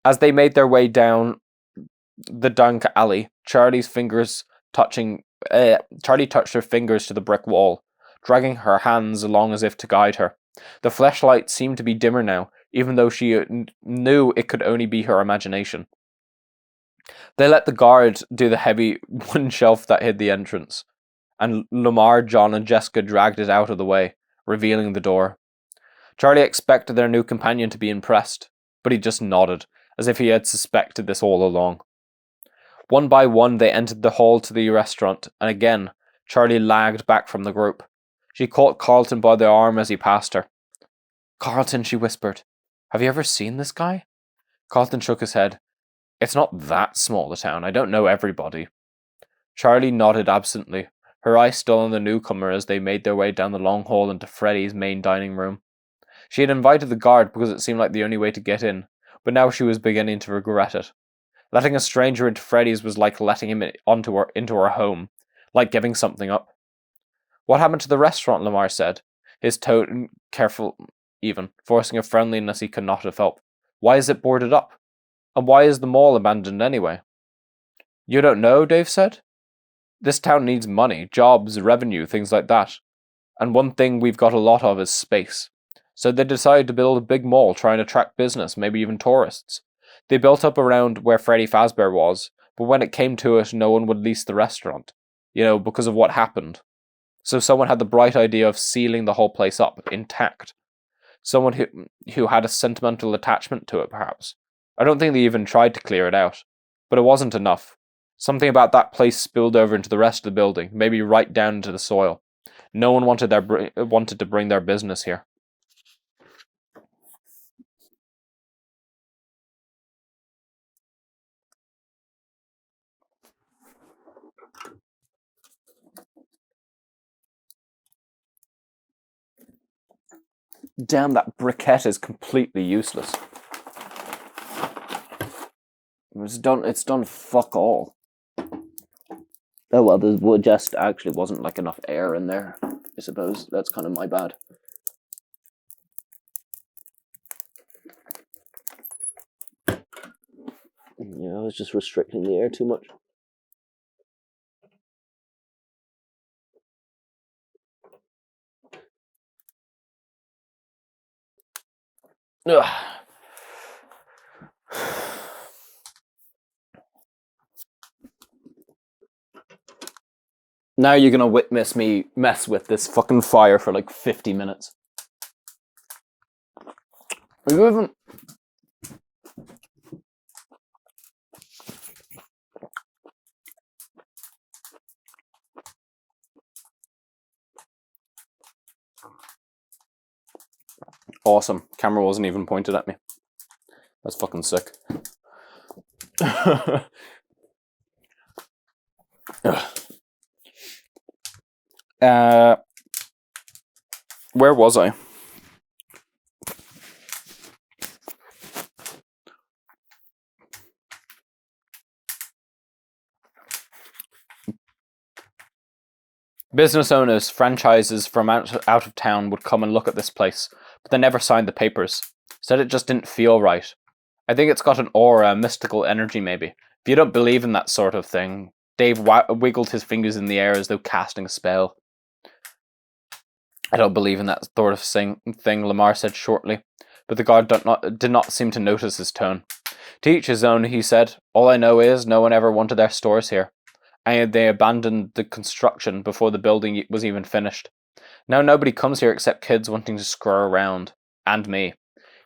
As they made their way down the dank alley, Charlie touched her fingers to the brick wall, dragging her hands along as if to guide her. The flashlight seemed to be dimmer now, even though she knew it could only be her imagination. They let the guard do the heavy wooden shelf that hid the entrance, and Lamar, John, and Jessica dragged it out of the way, revealing the door. Charlie expected their new companion to be impressed, but he just nodded, as if he had suspected this all along. One by one, they entered the hall to the restaurant, and again, Charlie lagged back from the group. She caught Carlton by the arm as he passed her. "Carlton," she whispered, "have you ever seen this guy?" Carlton shook his head. "It's not that small a town. I don't know everybody." Charlie nodded absently, her eye still on the newcomer as they made their way down the long hall into Freddy's main dining room. She had invited the guard because it seemed like the only way to get in, but now she was beginning to regret it. Letting a stranger into Freddy's was like letting him into her home, like giving something up. "What happened to the restaurant?" Lamar said, his tone careful even, forcing a friendliness he could not have felt. "Why is it boarded up? And why is the mall abandoned anyway?" "You don't know?" Dave said. "This town needs money, jobs, revenue, things like that. And one thing we've got a lot of is space. So they decided to build a big mall, try and attract business, maybe even tourists. They built up around where Freddy Fazbear was, but when it came to it, no one would lease the restaurant. Because of what happened. So someone had the bright idea of sealing the whole place up, intact. Someone who had a sentimental attachment to it, perhaps. I don't think they even tried to clear it out. But it wasn't enough. Something about that place spilled over into the rest of the building, maybe right down into the soil. No one wanted to bring their business here. Damn, that briquette is completely useless. It's done fuck all. Oh well, there just actually wasn't like enough air in there, I suppose. That's kind of my bad. Yeah, I was just restricting the air too much. Ugh. Now you're gonna witness me mess with this fucking fire for like 50 minutes. Are you even... Awesome. Camera wasn't even pointed at me. That's fucking sick. Where was I? Business owners, franchises from out of town would come and look at this place, but they never signed the papers. Said it just didn't feel right. I think it's got an aura, a mystical energy maybe. If you don't believe in that sort of thing... Dave wiggled his fingers in the air as though casting a spell. "I don't believe in that sort of thing," Lamar said shortly, but the guard did not seem to notice his tone. "To each his own," he said. "All I know is no one ever wanted their stores here. And they abandoned the construction before the building was even finished. Now nobody comes here except kids wanting to screw around. And me."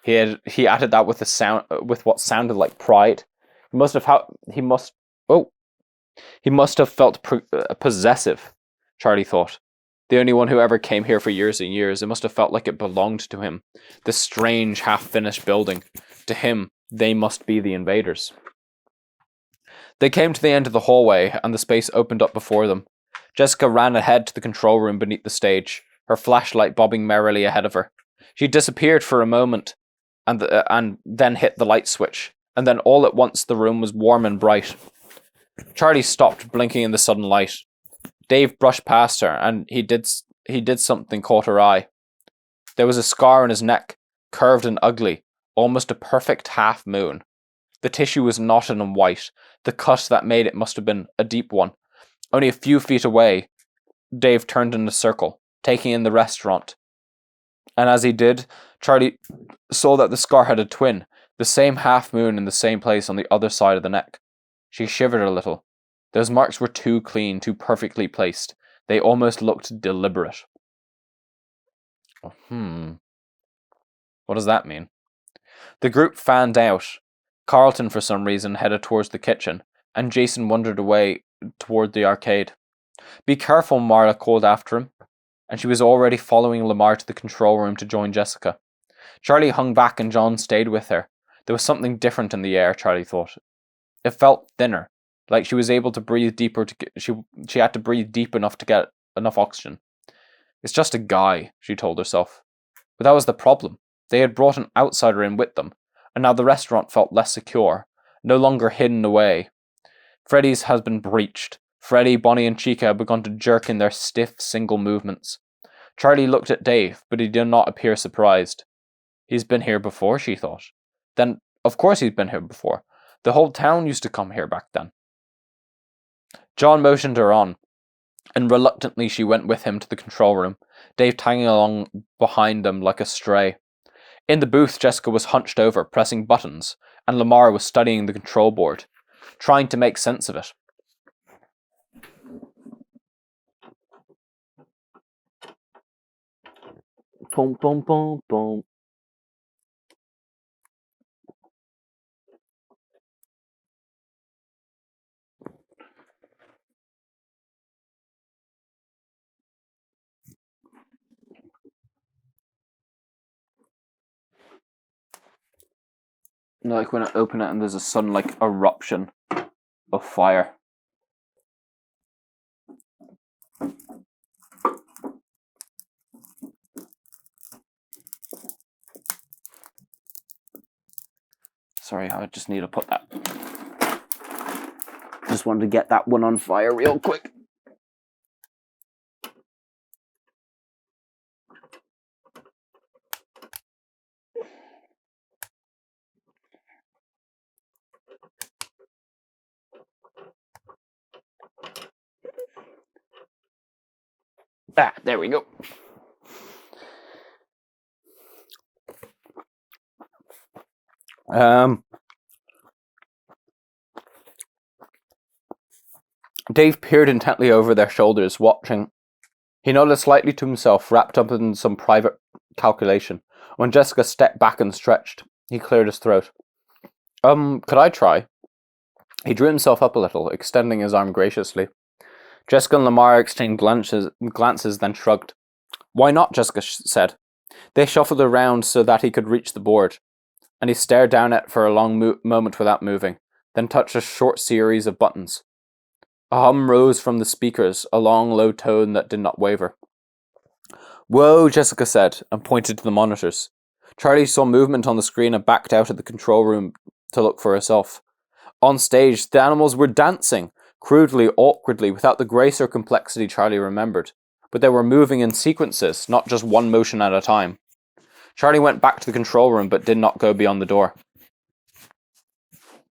He added that with what sounded like pride. He must have felt possessive, Charlie thought. The only one who ever came here for years and years, it must have felt like it belonged to him. This strange, half-finished building. To him, they must be the invaders. They came to the end of the hallway, and the space opened up before them. Jessica ran ahead to the control room beneath the stage, her flashlight bobbing merrily ahead of her. She disappeared for a moment, and then hit the light switch, and then all at once the room was warm and bright. Charlie stopped, blinking in the sudden light. Dave brushed past her, and he did something caught her eye. There was a scar on his neck, curved and ugly, almost a perfect half moon. The tissue was knotted and white. The cut that made it must have been a deep one. Only a few feet away, Dave turned in a circle, taking in the restaurant. And as he did, Charlie saw that the scar had a twin, the same half moon in the same place on the other side of the neck. She shivered a little. Those marks were too clean, too perfectly placed. They almost looked deliberate. What does that mean? The group fanned out. Carlton, for some reason, headed towards the kitchen, and Jason wandered away toward the arcade. "Be careful," Marla called after him, and she was already following Lamar to the control room to join Jessica. Charlie hung back and John stayed with her. There was something different in the air, Charlie thought. It felt thinner, like she was able to breathe deeper. She had to breathe deep enough to get enough oxygen. It's just a guy, she told herself. But that was the problem. They had brought an outsider in with them, and now the restaurant felt less secure, no longer hidden away. Freddy's has been breached. Freddy, Bonnie, and Chica had begun to jerk in their stiff, single movements. Charlie looked at Dave, but he did not appear surprised. He's been here before, she thought. Then, of course he'd been here before. The whole town used to come here back then. John motioned her on, and reluctantly she went with him to the control room, Dave tagging along behind them like a stray. In the booth, Jessica was hunched over, pressing buttons, and Lamar was studying the control board, trying to make sense of it. Boom, boom, boom, boom. Like when I open it and there's a sudden eruption of fire. Sorry, I just need to put that. Just wanted to get that one on fire real quick. Ah, there we go. Dave peered intently over their shoulders, watching. He nodded slightly to himself, wrapped up in some private calculation. When Jessica stepped back and stretched, he cleared his throat. Could I try? He drew himself up a little, extending his arm graciously. Jessica and Lamar exchanged glances, then shrugged. Why not? Jessica said. They shuffled around so that he could reach the board, and he stared down at it for a long moment without moving, then touched a short series of buttons. A hum rose from the speakers, a long, low tone that did not waver. Whoa, Jessica said, and pointed to the monitors. Charlie saw movement on the screen and backed out of the control room to look for herself. On stage, the animals were dancing, crudely, awkwardly, without the grace or complexity Charlie remembered. But they were moving in sequences, not just one motion at a time. Charlie went back to the control room, but did not go beyond the door.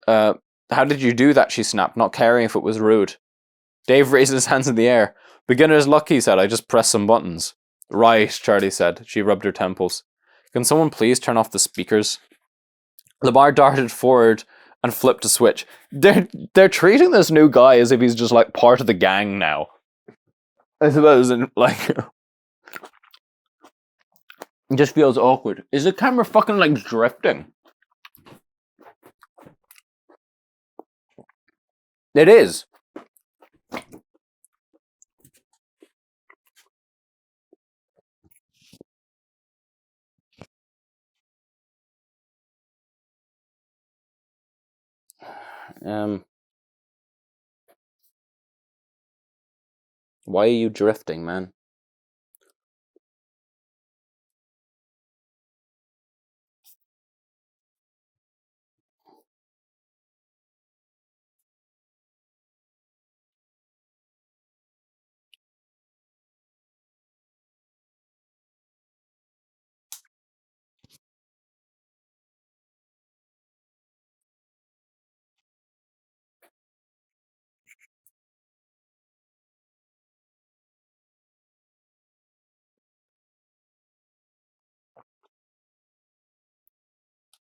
How did you do that? She snapped, not caring if it was rude. Dave raised his hands in the air. Beginner's luck, he said. I just pressed some buttons. Right, Charlie said. She rubbed her temples. Can someone please turn off the speakers? Lamar darted forward and flipped a switch. They're treating this new guy as if he's just part of the gang now. I suppose, and it just feels awkward. Is the camera fucking drifting? It is. Why are you drifting, man?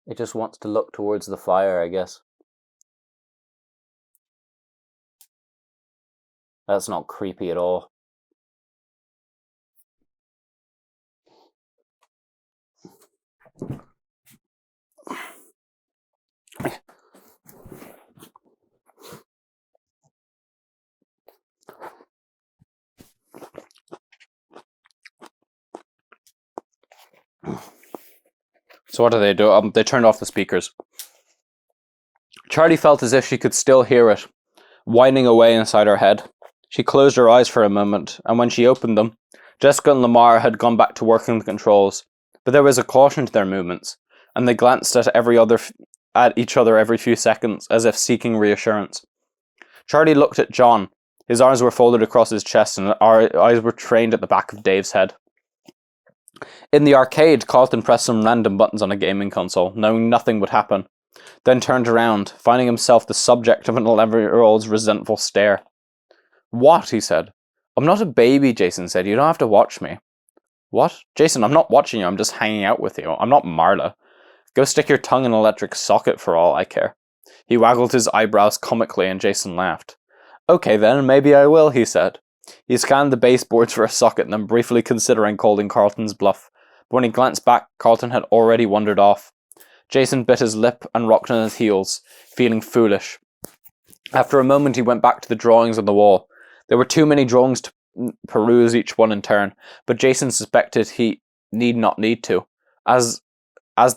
It just wants to look towards the fire, I guess. That's not creepy at all. So what do? They turned off the speakers. Charlie felt as if she could still hear it, whining away inside her head. She closed her eyes for a moment, and when she opened them, Jessica and Lamar had gone back to working the controls, but there was a caution to their movements, and they glanced at each other every few seconds, as if seeking reassurance. Charlie looked at John. His arms were folded across his chest, and our eyes were trained at the back of Dave's head. In the arcade, Carlton pressed some random buttons on a gaming console, knowing nothing would happen, then turned around, finding himself the subject of an 11-year-old's resentful stare. "What?" he said. "I'm not a baby," Jason said. "You don't have to watch me." "What?" "Jason, I'm not watching you. I'm just hanging out with you. I'm not Marla. Go stick your tongue in an electric socket for all I care." He waggled his eyebrows comically, and Jason laughed. "Okay then, maybe I will," he said. He scanned the baseboards for a socket, then briefly considering calling Carlton's bluff. But when he glanced back, Carlton had already wandered off. Jason bit his lip and rocked on his heels, feeling foolish. After a moment, he went back to the drawings on the wall. There were too many drawings to peruse each one in turn, but Jason suspected he need not need to. As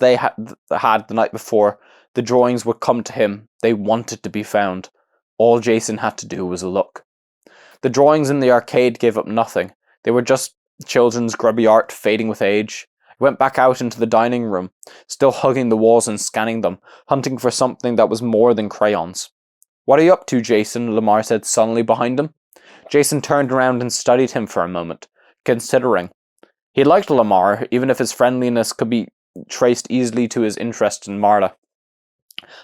they had the night before, the drawings would come to him. They wanted to be found. All Jason had to do was look. The drawings in the arcade gave up nothing. They were just children's grubby art fading with age. He went back out into the dining room, still hugging the walls and scanning them, hunting for something that was more than crayons. "What are you up to, Jason?" Lamar said suddenly behind him. Jason turned around and studied him for a moment, considering. He liked Lamar, even if his friendliness could be traced easily to his interest in Marla.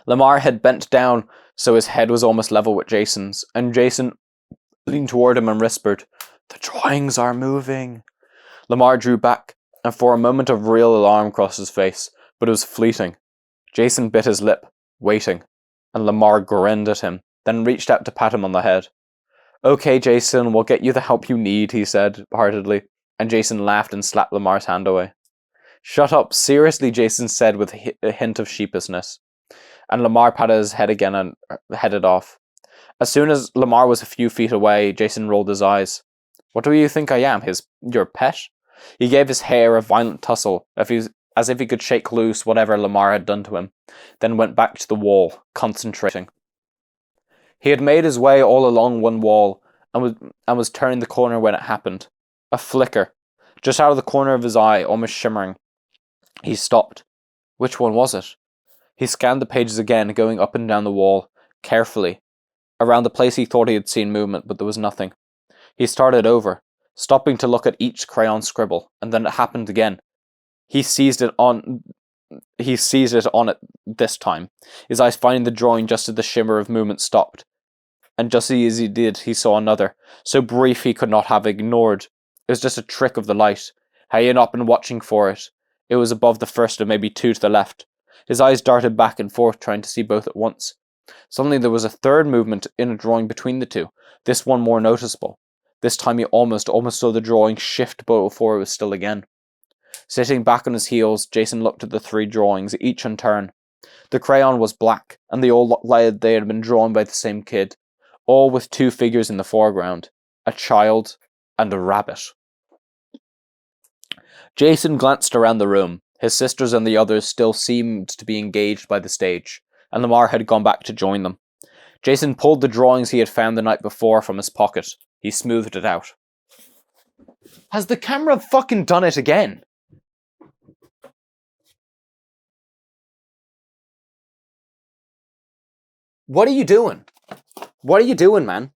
Lamar had bent down so his head was almost level with Jason's, and Jason leaned toward him and whispered, "The drawings are moving." Lamar drew back, and for a moment of real alarm crossed his face, but it was fleeting. Jason bit his lip, waiting, and Lamar grinned at him, then reached out to pat him on the head. "Okay, Jason, we'll get you the help you need," he said heartedly, and Jason laughed and slapped Lamar's hand away. "Shut up, seriously," Jason said with a hint of sheepishly, and Lamar patted his head again and headed off. As soon as Lamar was a few feet away, Jason rolled his eyes. "What do you think I am, your pet?" He gave his hair a violent tussle, as if he could shake loose whatever Lamar had done to him, then went back to the wall, concentrating. He had made his way all along one wall, and was turning the corner when it happened. A flicker, just out of the corner of his eye, almost shimmering. He stopped. Which one was it? He scanned the pages again, going up and down the wall, carefully, around the place he thought he had seen movement, but there was nothing. He started over, stopping to look at each crayon scribble, and then it happened again. He seized it on it this time, his eyes finding the drawing just as the shimmer of movement stopped. And just as he did, he saw another, so brief he could not have ignored. It was just a trick of the light. Had he not been watching for it? It was above the first and maybe two to the left. His eyes darted back and forth, trying to see both at once. Suddenly there was a third movement in a drawing between the two, this one more noticeable. This time he almost saw the drawing shift before it was still again. Sitting back on his heels, Jason looked at the three drawings, each in turn. The crayon was black, and they all looked like they had been drawn by the same kid, all with two figures in the foreground, a child and a rabbit. Jason glanced around the room. His sisters and the others still seemed to be engaged by the stage, and Lamar had gone back to join them. Jason pulled the drawings he had found the night before from his pocket. He smoothed it out. Has the camera fucking done it again? What are you doing? What are you doing, man?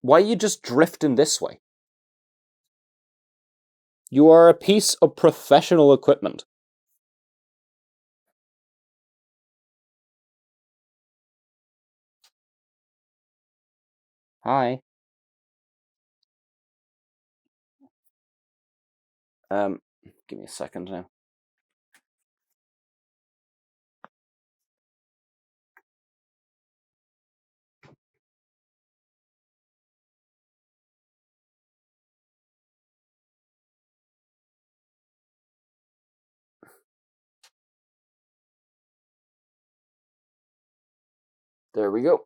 Why are you just drifting this way? You are a piece of professional equipment. Hi. Give me a second now. There we go.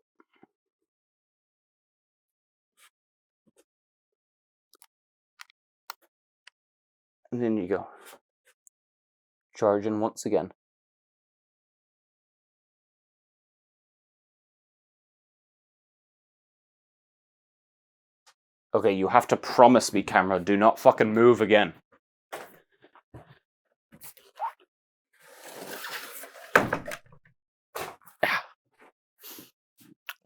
And then you go. Charging once again. Okay, you have to promise me, camera, do not fucking move again.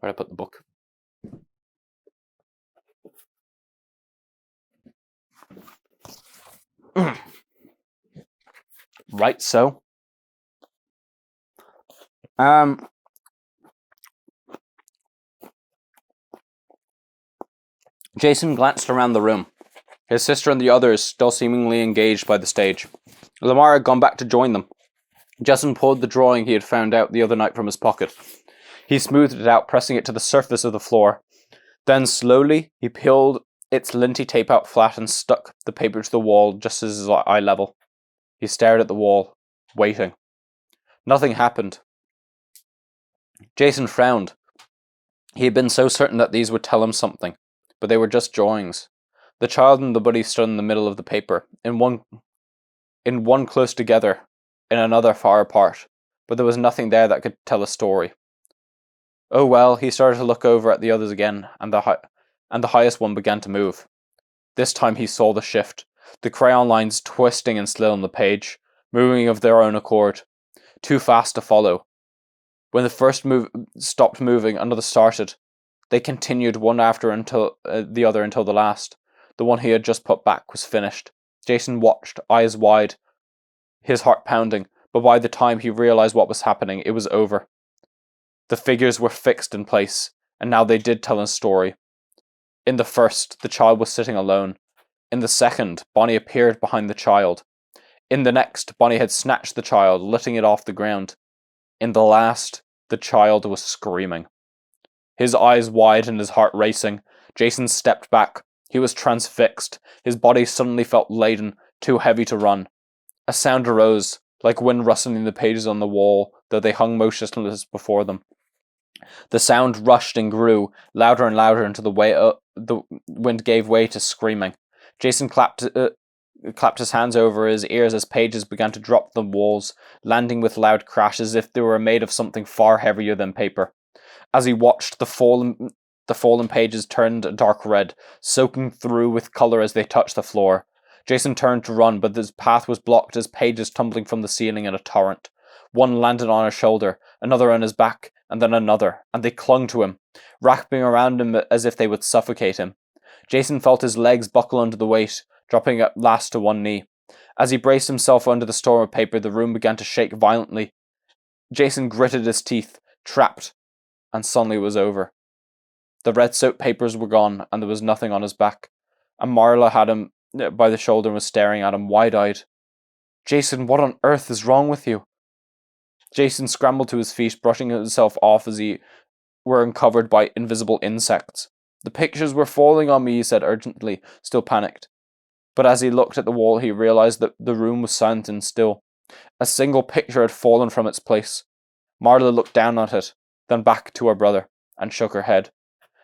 Where'd I put the book? Right, so. Jason glanced around the room. His sister and the others still seemingly engaged by the stage. Lamar had gone back to join them. Jason pulled the drawing he had found out the other night from his pocket. He smoothed it out, pressing it to the surface of the floor. Then, slowly, he peeled its linty tape out flat and stuck the paper to the wall just as his eye level. He stared at the wall, waiting. Nothing happened. Jason frowned. He had been so certain that these would tell him something, but they were just drawings. The child and the buddy stood in the middle of the paper, in one close together, in another far apart, but there was nothing there that could tell a story. Oh well, he started to look over at the others again, and the highest one began to move. This time he saw the shift, the crayon lines twisting and still on the page, moving of their own accord, too fast to follow. When the first move stopped moving, another started. They continued one after the other until the last, the one he had just put back, was finished. Jason watched, eyes wide, his heart pounding, but by the time he realized what was happening, it was over. The figures were fixed in place, and now they did tell a story. In the first, the child was sitting alone. In the second, Bonnie appeared behind the child. In the next, Bonnie had snatched the child, lifting it off the ground. In the last, the child was screaming. His eyes wide and his heart racing, Jason stepped back. He was transfixed. His body suddenly felt laden, too heavy to run. A sound arose, like wind rustling the pages on the wall, though they hung motionless before them. The sound rushed and grew, louder and louder until the wind gave way to screaming. Jason clapped his hands over his ears as pages began to drop from the walls, landing with loud crashes as if they were made of something far heavier than paper. As he watched, the fallen pages turned a dark red, soaking through with color as they touched the floor. Jason turned to run, but his path was blocked as pages tumbling from the ceiling in a torrent. One landed on his shoulder, another on his back, and then another, and they clung to him, wrapping around him as if they would suffocate him. Jason felt his legs buckle under the weight, dropping at last to one knee. As he braced himself under the storm of paper, the room began to shake violently. Jason gritted his teeth, trapped, and suddenly it was over. The red soap papers were gone, and there was nothing on his back, and Marla had him by the shoulder and was staring at him, wide-eyed. "Jason, what on earth is wrong with you?" Jason scrambled to his feet, brushing himself off as he were uncovered by invisible insects. "The pictures were falling on me," he said urgently, still panicked. But as he looked at the wall, he realized that the room was silent and still. A single picture had fallen from its place. Marla looked down at it, then back to her brother, and shook her head.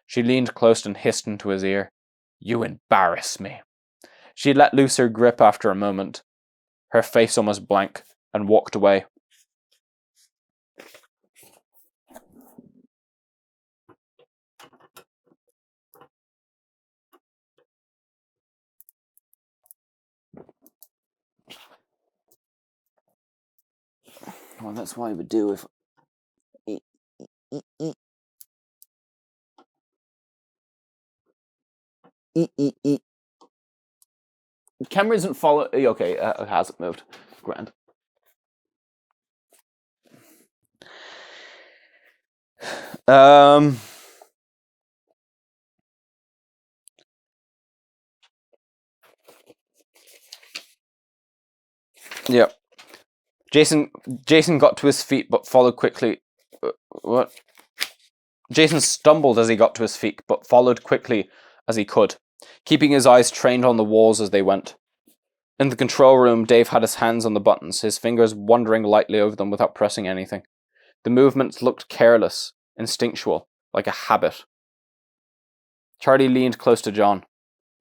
She leaned close and hissed into his ear, "You embarrass me." She let loose her grip after a moment, her face almost blank, and walked away. Well, that's what I would do if... The camera isn't follow... Okay, it hasn't moved. Grand. Yeah. Jason got to his feet, but followed quickly. What? Jason stumbled as he got to his feet, but followed quickly as he could, keeping his eyes trained on the walls as they went. In the control room, Dave had his hands on the buttons, his fingers wandering lightly over them without pressing anything. The movements looked careless, instinctual, like a habit. Charlie leaned close to John.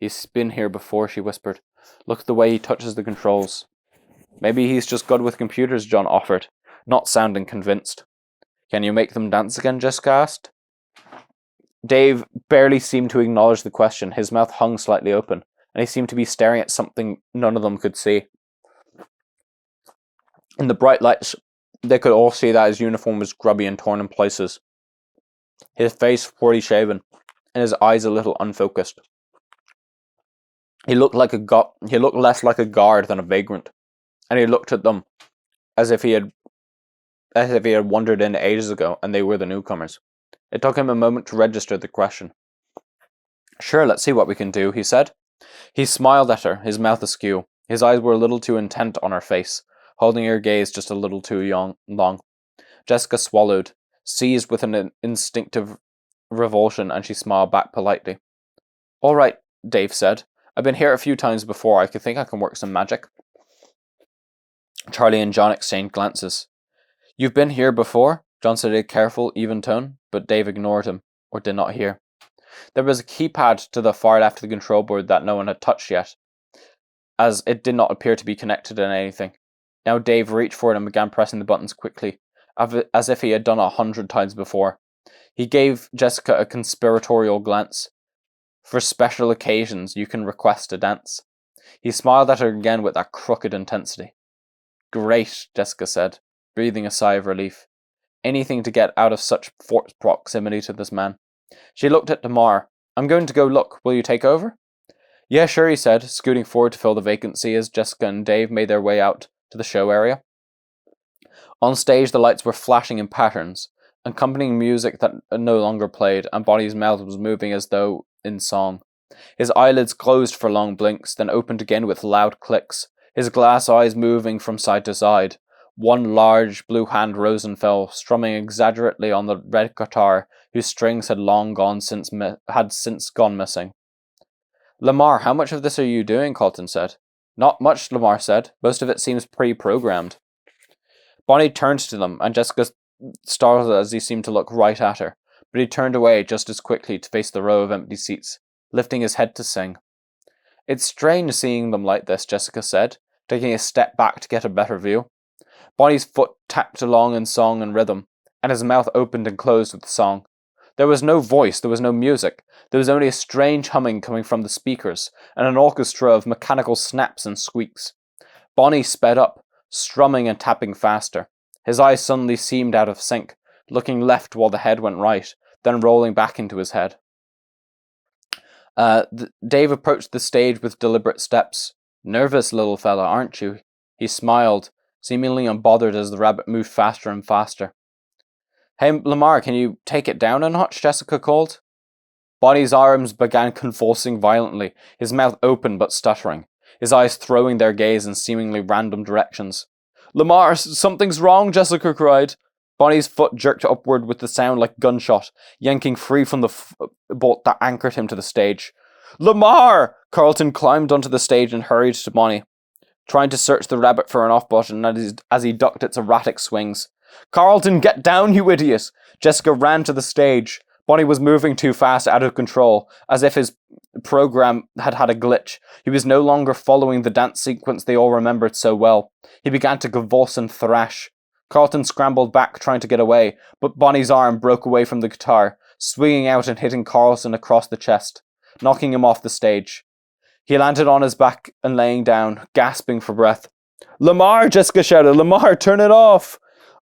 "He's been here before," she whispered. "Look at the way he touches the controls." Maybe he's just good with computers, John offered, not sounding convinced. Can you make them dance again, Jessica asked. Dave barely seemed to acknowledge the question. His mouth hung slightly open, and he seemed to be staring at something none of them could see. In the bright lights, they could all see that his uniform was grubby and torn in places. His face poorly shaven, and his eyes a little unfocused. He looked less like a guard than a vagrant, and he looked at them as if he had wandered in ages ago, and they were the newcomers. It took him a moment to register the question. Sure, let's see what we can do, he said. He smiled at her, his mouth askew. His eyes were a little too intent on her face, holding her gaze just a little too long. Jessica swallowed, seized with an instinctive revulsion, and she smiled back politely. All right, Dave said. I've been here a few times before. I think I can work some magic. Charlie and John exchanged glances. You've been here before? John said in a careful, even tone, but Dave ignored him, or did not hear. There was a keypad to the far left of the control board that no one had touched yet, as it did not appear to be connected to anything. Now Dave reached for it and began pressing the buttons quickly, as if he had done 100 times before. He gave Jessica a conspiratorial glance. For special occasions, you can request a dance. He smiled at her again with that crooked intensity. Great, Jessica said, breathing a sigh of relief. Anything to get out of such forced proximity to this man. She looked at Damar. I'm going to go look. Will you take over? Yeah, sure, he said, scooting forward to fill the vacancy as Jessica and Dave made their way out to the show area. On stage, the lights were flashing in patterns, accompanying music that no longer played, and Bonnie's mouth was moving as though in song. His eyelids closed for long blinks, then opened again with loud clicks, his glass eyes moving from side to side. One large blue hand rose and fell, strumming exaggerately on the red guitar, whose strings had since gone missing. Lamar, how much of this are you doing? Colton said. Not much, Lamar said. Most of it seems pre-programmed. Bonnie turned to them, and Jessica startled as he seemed to look right at her, but he turned away just as quickly to face the row of empty seats, lifting his head to sing. It's strange seeing them like this, Jessica said, taking a step back to get a better view. Bonnie's foot tapped along in song and rhythm, and his mouth opened and closed with the song. There was no voice, there was no music. There was only a strange humming coming from the speakers, and an orchestra of mechanical snaps and squeaks. Bonnie sped up, strumming and tapping faster. His eyes suddenly seemed out of sync, looking left while the head went right, then rolling back into his head. Dave approached the stage with deliberate steps. Nervous, little fella, aren't you? He smiled, seemingly unbothered as the rabbit moved faster and faster. Hey, Lamar, can you take it down a notch? Jessica called. Bonnie's arms began convulsing violently, his mouth open but stuttering, his eyes throwing their gaze in seemingly random directions. Lamar, something's wrong, Jessica cried. Bonnie's foot jerked upward with the sound like gunshot, yanking free from the bolt that anchored him to the stage. Lamar! Carlton climbed onto the stage and hurried to Bonnie, trying to search the rabbit for an off button as he ducked its erratic swings. Carlton, get down, you idiot! Jessica ran to the stage. Bonnie was moving too fast, out of control, as if his program had had a glitch. He was no longer following the dance sequence they all remembered so well. He began to convulse and thrash. Carlton scrambled back, trying to get away, but Bonnie's arm broke away from the guitar, swinging out and hitting Carlton across the chest, knocking him off the stage. He landed on his back and laying down, gasping for breath. Lamar, Jessica shouted. Lamar, turn it off!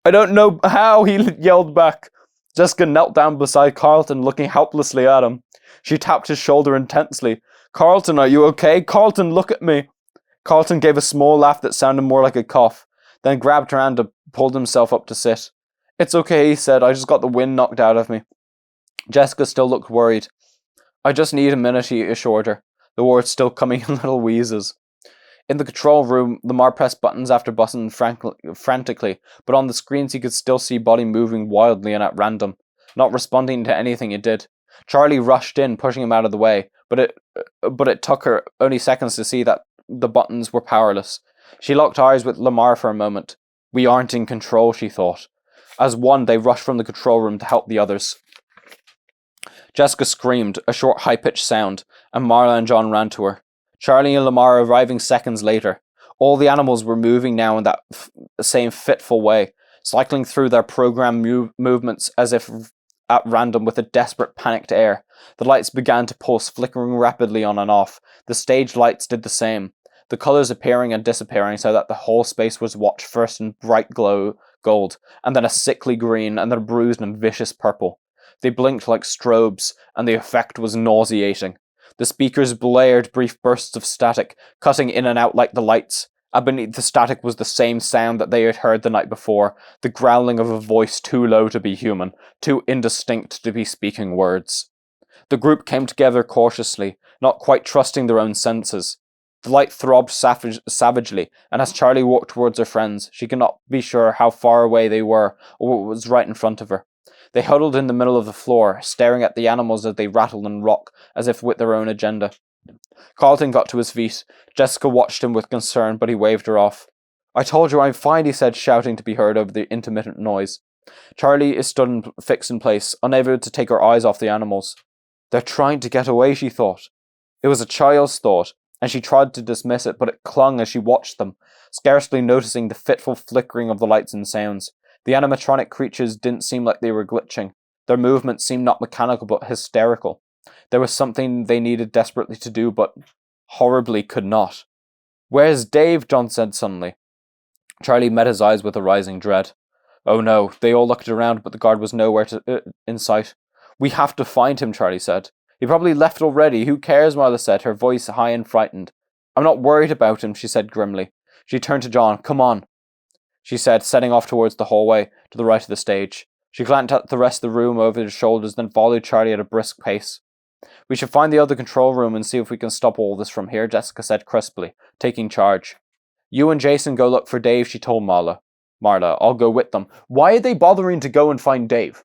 I don't know how, he yelled back. Jessica knelt down beside Carlton, looking helplessly at him. She tapped his shoulder intensely. Carlton, are you okay? Carlton, look at me. Carlton gave a small laugh that sounded more like a cough, then grabbed her hand and pulled himself up to sit. It's okay, he said. I just got the wind knocked out of me. Jessica still looked worried. I just need a minute, he assured her, the words still coming in little wheezes. In the control room, Lamar pressed buttons after buttons frantically, but on the screens he could still see Bonnie moving wildly and at random, not responding to anything he did. Charlie rushed in, pushing him out of the way, but it took her only seconds to see that the buttons were powerless. She locked eyes with Lamar for a moment. We aren't in control, she thought. As one, they rushed from the control room to help the others. Jessica screamed, a short high-pitched sound, and Marla and John ran to her. Charlie and Lamar arriving seconds later. All the animals were moving now in that same fitful way, cycling through their programmed movements as if at random with a desperate, panicked air. The lights began to pulse, flickering rapidly on and off. The stage lights did the same, the colours appearing and disappearing so that the whole space was watched first in bright gold, and then a sickly green, and then a bruised and vicious purple. They blinked like strobes, and the effect was nauseating. The speakers blared brief bursts of static, cutting in and out like the lights. And beneath the static was the same sound that they had heard the night before, the growling of a voice too low to be human, too indistinct to be speaking words. The group came together cautiously, not quite trusting their own senses. The light throbbed savagely, and as Charlie walked towards her friends, she could not be sure how far away they were, or what was right in front of her. They huddled in the middle of the floor, staring at the animals as they rattled and rocked, as if with their own agenda. Carlton got to his feet. Jessica watched him with concern, but he waved her off. "I told you I'm fine," he said, shouting to be heard over the intermittent noise. Charlie stood fixed in place, unable to take her eyes off the animals. "They're trying to get away," she thought. It was a child's thought, and she tried to dismiss it, but it clung as she watched them, scarcely noticing the fitful flickering of the lights and sounds. The animatronic creatures didn't seem like they were glitching. Their movements seemed not mechanical but hysterical. There was something they needed desperately to do, but horribly could not. "Where's Dave?" John said suddenly. Charlie met his eyes with a rising dread. Oh no, they all looked around, but the guard was nowhere in sight. "We have to find him," Charlie said. "He probably left already. Who cares?" Marla said, her voice high and frightened. "I'm not worried about him," she said grimly. She turned to John. "Come on," she said, setting off towards the hallway to the right of the stage. She glanced at the rest of the room over her shoulders, then followed Charlie at a brisk pace. "We should find the other control room and see if we can stop all this from here," Jessica said crisply, taking charge. "You and Jason go look for Dave," she told Marla. "I'll go with them." Why are they bothering to go and find Dave?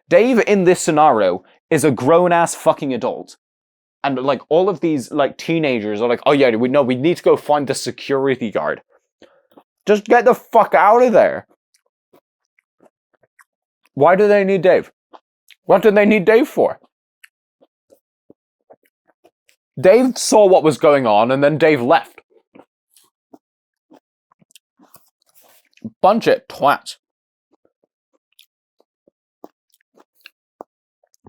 Dave in this scenario is a grown-ass fucking adult. And like all of these like teenagers are like, "Oh yeah, we need to go find the security guard." Just get the fuck out of there. Why do they need Dave? What did they need Dave for? Dave saw what was going on and then Dave left. Bunch of twats.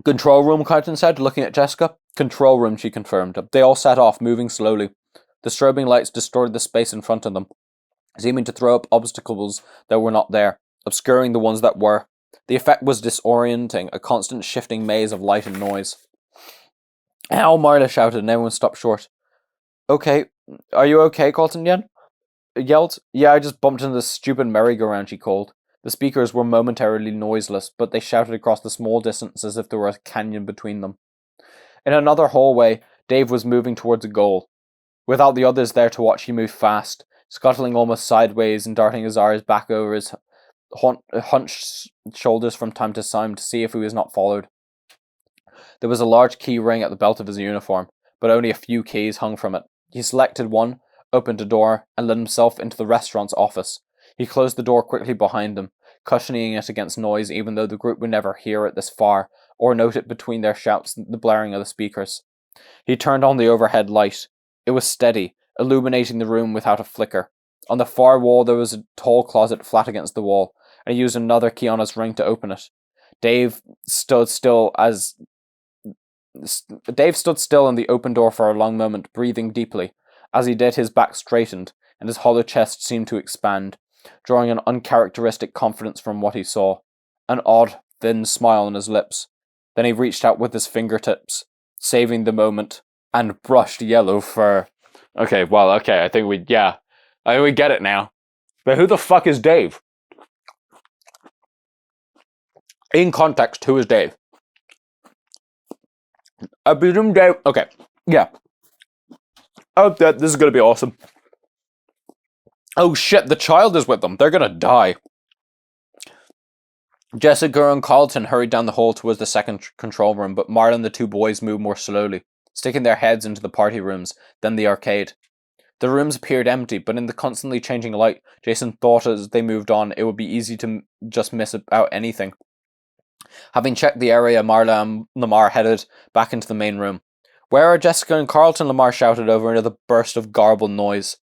"Control room," Carlton said, looking at Jessica. "Control room," she confirmed. They all set off, moving slowly. The strobing lights distorted the space in front of them, seeming to throw up obstacles that were not there, obscuring the ones that were. The effect was disorienting, a constant shifting maze of light and noise. "Ow!" Marla shouted, and everyone stopped short. "Okay, are you okay?" Carlton yelled. "Yeah, I just bumped into the stupid merry-go-round," she called. The speakers were momentarily noiseless, but they shouted across the small distance as if there were a canyon between them. In another hallway, Dave was moving towards a goal. Without the others there to watch, he moved fast, scuttling almost sideways and darting his eyes back over his hunched shoulders from time to time to see if he was not followed. There was a large key ring at the belt of his uniform, but only a few keys hung from it. He selected one, opened a door, and let himself into the restaurant's office. He closed the door quickly behind him, cushioning it against noise even though the group would never hear it this far, or note it between their shouts and the blaring of the speakers. He turned on the overhead light. It was steady, illuminating the room without a flicker. On the far wall there was a tall closet flat against the wall, and he used another key on his ring to open it. Dave stood still in the open door for a long moment, breathing deeply. As he did, his back straightened, and his hollow chest seemed to expand, drawing an uncharacteristic confidence from what he saw. An odd, thin smile on his lips. Then he reached out with his fingertips, saving the moment, and brushed yellow fur. Okay, I think we get it now. But who the fuck is Dave? In context, who is Dave? I presume Dave... Okay, yeah. Oh, this is gonna be awesome. Oh shit, the child is with them. They're gonna die. Jessica and Carlton hurried down the hall towards the second control room, but Marla and the two boys moved more slowly, sticking their heads into the party rooms, then the arcade. The rooms appeared empty, but in the constantly changing light, Jason thought as they moved on it would be easy to just miss out anything. Having checked the area, Marla and Lamar headed back into the main room. "Where are Jessica and Carlton?" Lamar shouted over another burst of garbled noise.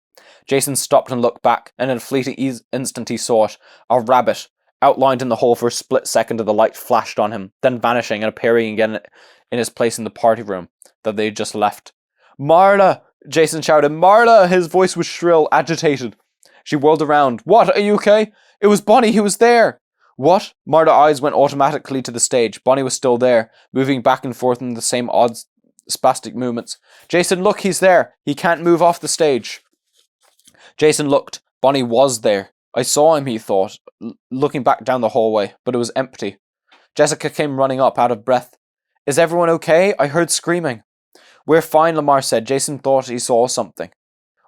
Jason stopped and looked back, and in a fleeting instant he saw it. A rabbit, outlined in the hole for a split second as the light flashed on him, then vanishing and appearing again in his place in the party room that they had just left. "Marla!" Jason shouted. "Marla!" His voice was shrill, agitated. She whirled around. "What? Are you okay?" "It was Bonnie. He was there." "What?" Marla's eyes went automatically to the stage. Bonnie was still there, moving back and forth in the same odd, spastic movements. "Jason, look, he's there. He can't move off the stage." Jason looked. Bonnie was there. "I saw him," he thought, looking back down the hallway, but it was empty. Jessica came running up, out of breath. "Is everyone okay? I heard screaming." "We're fine," Lamar said. Jason thought he saw something.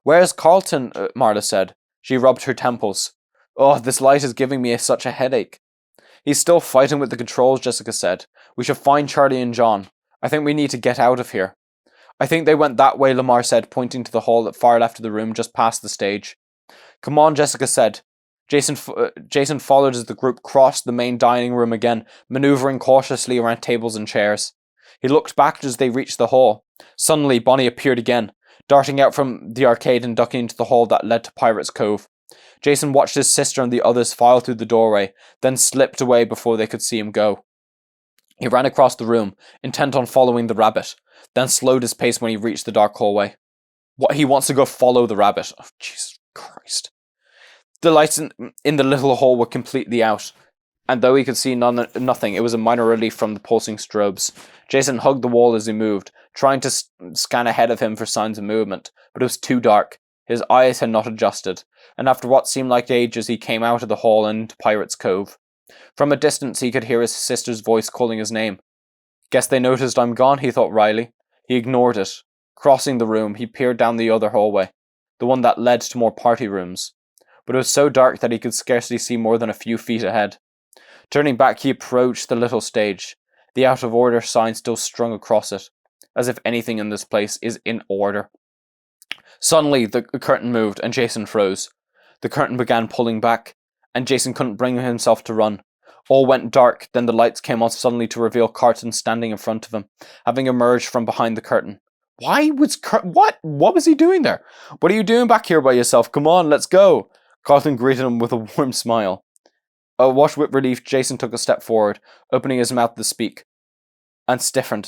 "Where's Carlton?" Marla said. She rubbed her temples. "Oh, this light is giving me such a headache." "He's still fighting with the controls," Jessica said. "We should find Charlie and John. I think we need to get out of here." "I think they went that way," Lamar said, pointing to the hall at far left of the room, just past the stage. "Come on," Jessica said. Jason followed as the group crossed the main dining room again, maneuvering cautiously around tables and chairs. He looked back as they reached the hall. Suddenly, Bonnie appeared again, darting out from the arcade and ducking into the hall that led to Pirate's Cove. Jason watched his sister and the others file through the doorway, then slipped away before they could see him go. He ran across the room, intent on following the rabbit, then slowed his pace when he reached the dark hallway. What, he wants to go follow the rabbit? Oh, Jesus Christ. The lights in the little hall were completely out, and though he could see nothing, it was a minor relief from the pulsing strobes. Jason hugged the wall as he moved, trying to scan ahead of him for signs of movement, but it was too dark. His eyes had not adjusted, and after what seemed like ages he came out of the hall and into Pirate's Cove. From a distance he could hear his sister's voice calling his name. "Guess they noticed I'm gone," he thought wryly. He ignored it. Crossing the room, he peered down the other hallway, the one that led to more party rooms. But it was so dark that he could scarcely see more than a few feet ahead. Turning back, he approached the little stage, the out of order sign still strung across it, as if anything in this place is in order. Suddenly, the curtain moved, and Jason froze. The curtain began pulling back, and Jason couldn't bring himself to run. All went dark, then the lights came on suddenly to reveal Carlton standing in front of him, having emerged from behind the curtain. What was he doing there? "What are you doing back here by yourself? Come on, let's go." Carlton greeted him with a warm smile. Awash with relief, Jason took a step forward, opening his mouth to speak, and stiffened,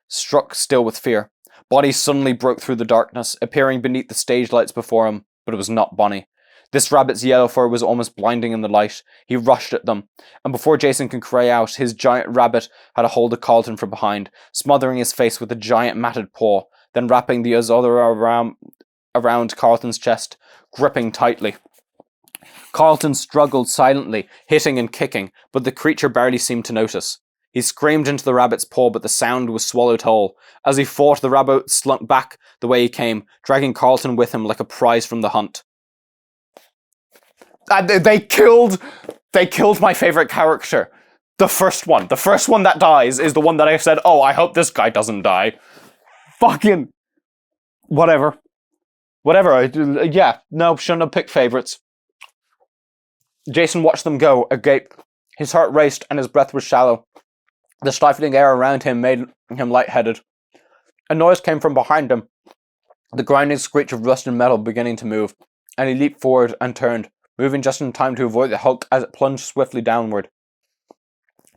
struck still with fear. Bonnie suddenly broke through the darkness, appearing beneath the stage lights before him, but it was not Bonnie. This rabbit's yellow fur was almost blinding in the light. He rushed at them, and before Jason could cry out, his giant rabbit had a hold of Carlton from behind, smothering his face with a giant matted paw, then wrapping the other around Carlton's chest, gripping tightly. Carlton struggled silently, hitting and kicking, but the creature barely seemed to notice. He screamed into the rabbit's paw, but the sound was swallowed whole. As he fought, the rabbit slunk back the way he came, dragging Carlton with him like a prize from the hunt. They killed my favorite character. The first one that dies is the one that I said, "Oh, I hope this guy doesn't die." Fucking whatever. Shouldn't have picked favorites. Jason watched them go, agape. His heart raced and his breath was shallow. The stifling air around him made him lightheaded. A noise came from behind him, the grinding screech of rusted metal beginning to move, and he leaped forward and turned, moving just in time to avoid the hulk as it plunged swiftly downward.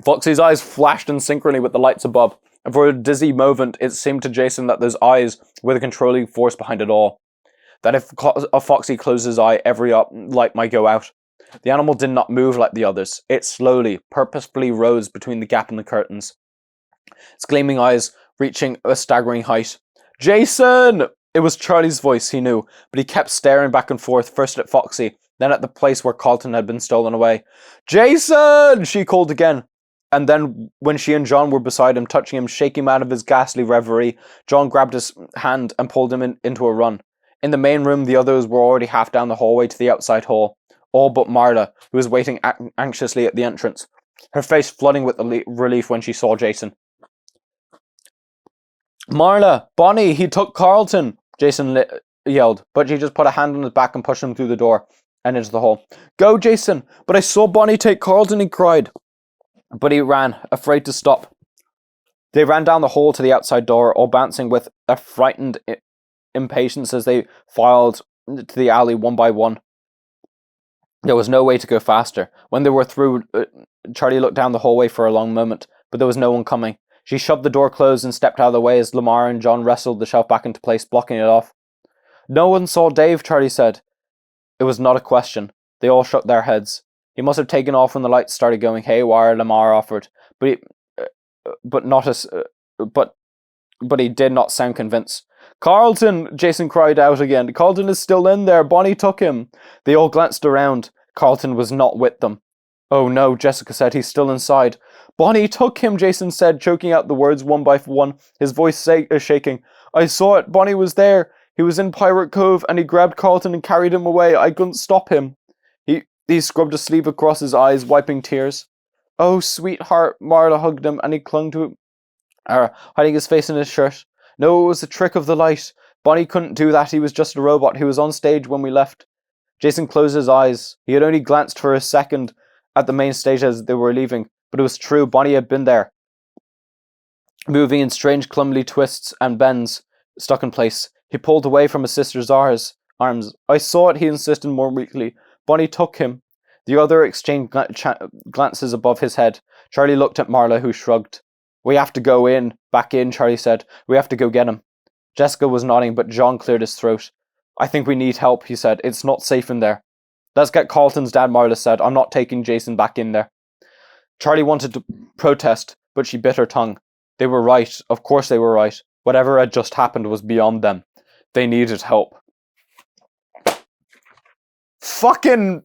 Foxy's eyes flashed in synchrony with the lights above, and for a dizzy moment it seemed to Jason that those eyes were the controlling force behind it all. That if a Foxy closed his eye, every light might go out. The animal did not move like the others. It slowly, purposefully rose between the gap in the curtains, its gleaming eyes reaching a staggering height. "Jason!" It was Charlie's voice, he knew, but he kept staring back and forth, first at Foxy, then at the place where Carlton had been stolen away. "Jason!" she called again. And then, when she and John were beside him, touching him, shaking him out of his ghastly reverie, John grabbed his hand and pulled him into a run. In the main room, the others were already half down the hallway to the outside hall, all but Marla, who was waiting anxiously at the entrance, her face flooding with relief when she saw Jason. "Marla! Bonnie! He took Carlton!" Jason yelled, but she just put a hand on his back and pushed him through the door and into the hall. "Go, Jason! But I saw Bonnie take Carlton," he cried. But he ran, afraid to stop. They ran down the hall to the outside door, all bouncing with a frightened impatience as they filed to the alley one by one. There was no way to go faster. When they were through, Charlie looked down the hallway for a long moment, but there was no one coming. She shoved the door closed and stepped out of the way as Lamar and John wrestled the shelf back into place, blocking it off. No one saw Dave, Charlie said. It was not a question. They all shook their heads. He must have taken off when the lights started going haywire, Lamar offered, but he did not sound convinced. Carlton! Jason cried out again. Carlton is still in there. Bonnie took him. They all glanced around. Carlton was not with them. Oh no, Jessica said. He's still inside. Bonnie took him, Jason said, choking out the words one by one, his voice shaking. I saw it. Bonnie was there. He was in Pirate Cove, and he grabbed Carlton and carried him away. I couldn't stop him. He scrubbed a sleeve across his eyes, wiping tears. Oh, sweetheart, Marla hugged him, and he clung to her, hiding his face in his shirt. No, it was a trick of the light. Bonnie couldn't do that. He was just a robot. He was on stage when we left. Jason closed his eyes. He had only glanced for a second at the main stage as they were leaving, but it was true. Bonnie had been there, moving in strange clumsy twists and bends, stuck in place. He pulled away from his sister's arms. I saw it, he insisted more weakly. Bonnie took him. The other exchanged glances above his head. Charlie looked at Marla, who shrugged. We have to go back in, Charlie said. We have to go get him. Jessica was nodding, but John cleared his throat. I think we need help, he said. It's not safe in there. Let's get Carlton's dad, Marla said. I'm not taking Jason back in there. Charlie wanted to protest, but she bit her tongue. They were right. Of course they were right. Whatever had just happened was beyond them. They needed help. Fucking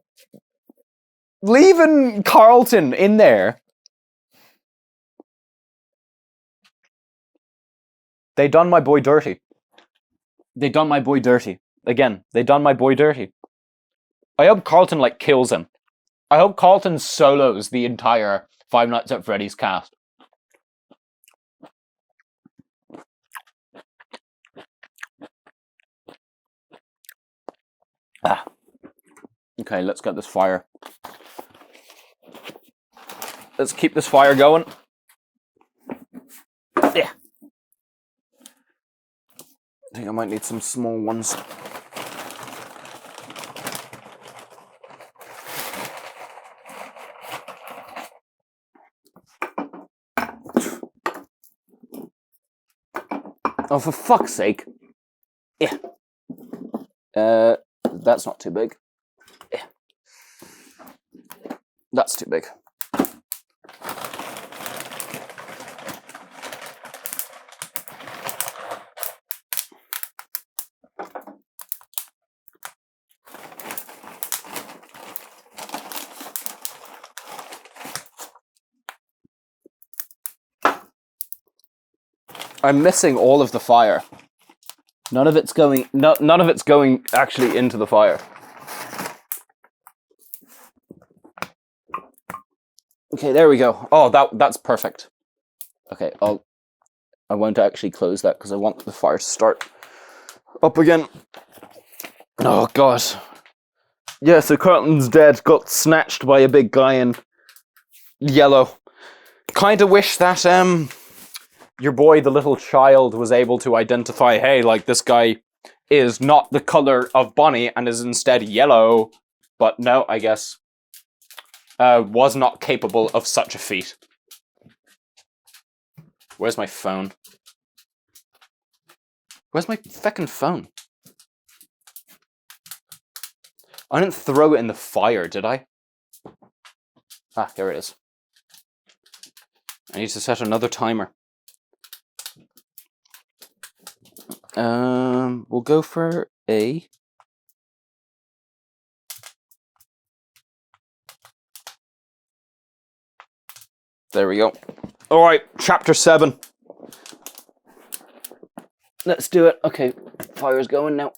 leaving Carlton in there. They done my boy dirty. They done my boy dirty. Again, they done my boy dirty. I hope Carlton, kills him. I hope Carlton solos the entire Five Nights at Freddy's cast. Okay, let's get this fire. Let's keep this fire going. Yeah. I think I might need some small ones. Oh, for fuck's sake. Yeah. That's not too big. Yeah. That's too big. I'm missing all of the fire. None of it's going actually into the fire. Okay, there we go. Oh, that's perfect. Okay, I won't actually close that because I want the fire to start up again. Oh god. Yeah, so Carlton's dead, got snatched by a big guy in yellow. Kinda wish that your boy, the little child, was able to identify, hey, this guy is not the color of Bonnie and is instead yellow. But no, I guess, was not capable of such a feat. Where's my phone? Where's my feckin' phone? I didn't throw it in the fire, did I? Ah, here it is. I need to set another timer. We'll go for A. There we go. Alright, chapter 7. Let's do it. Okay, fire's going now.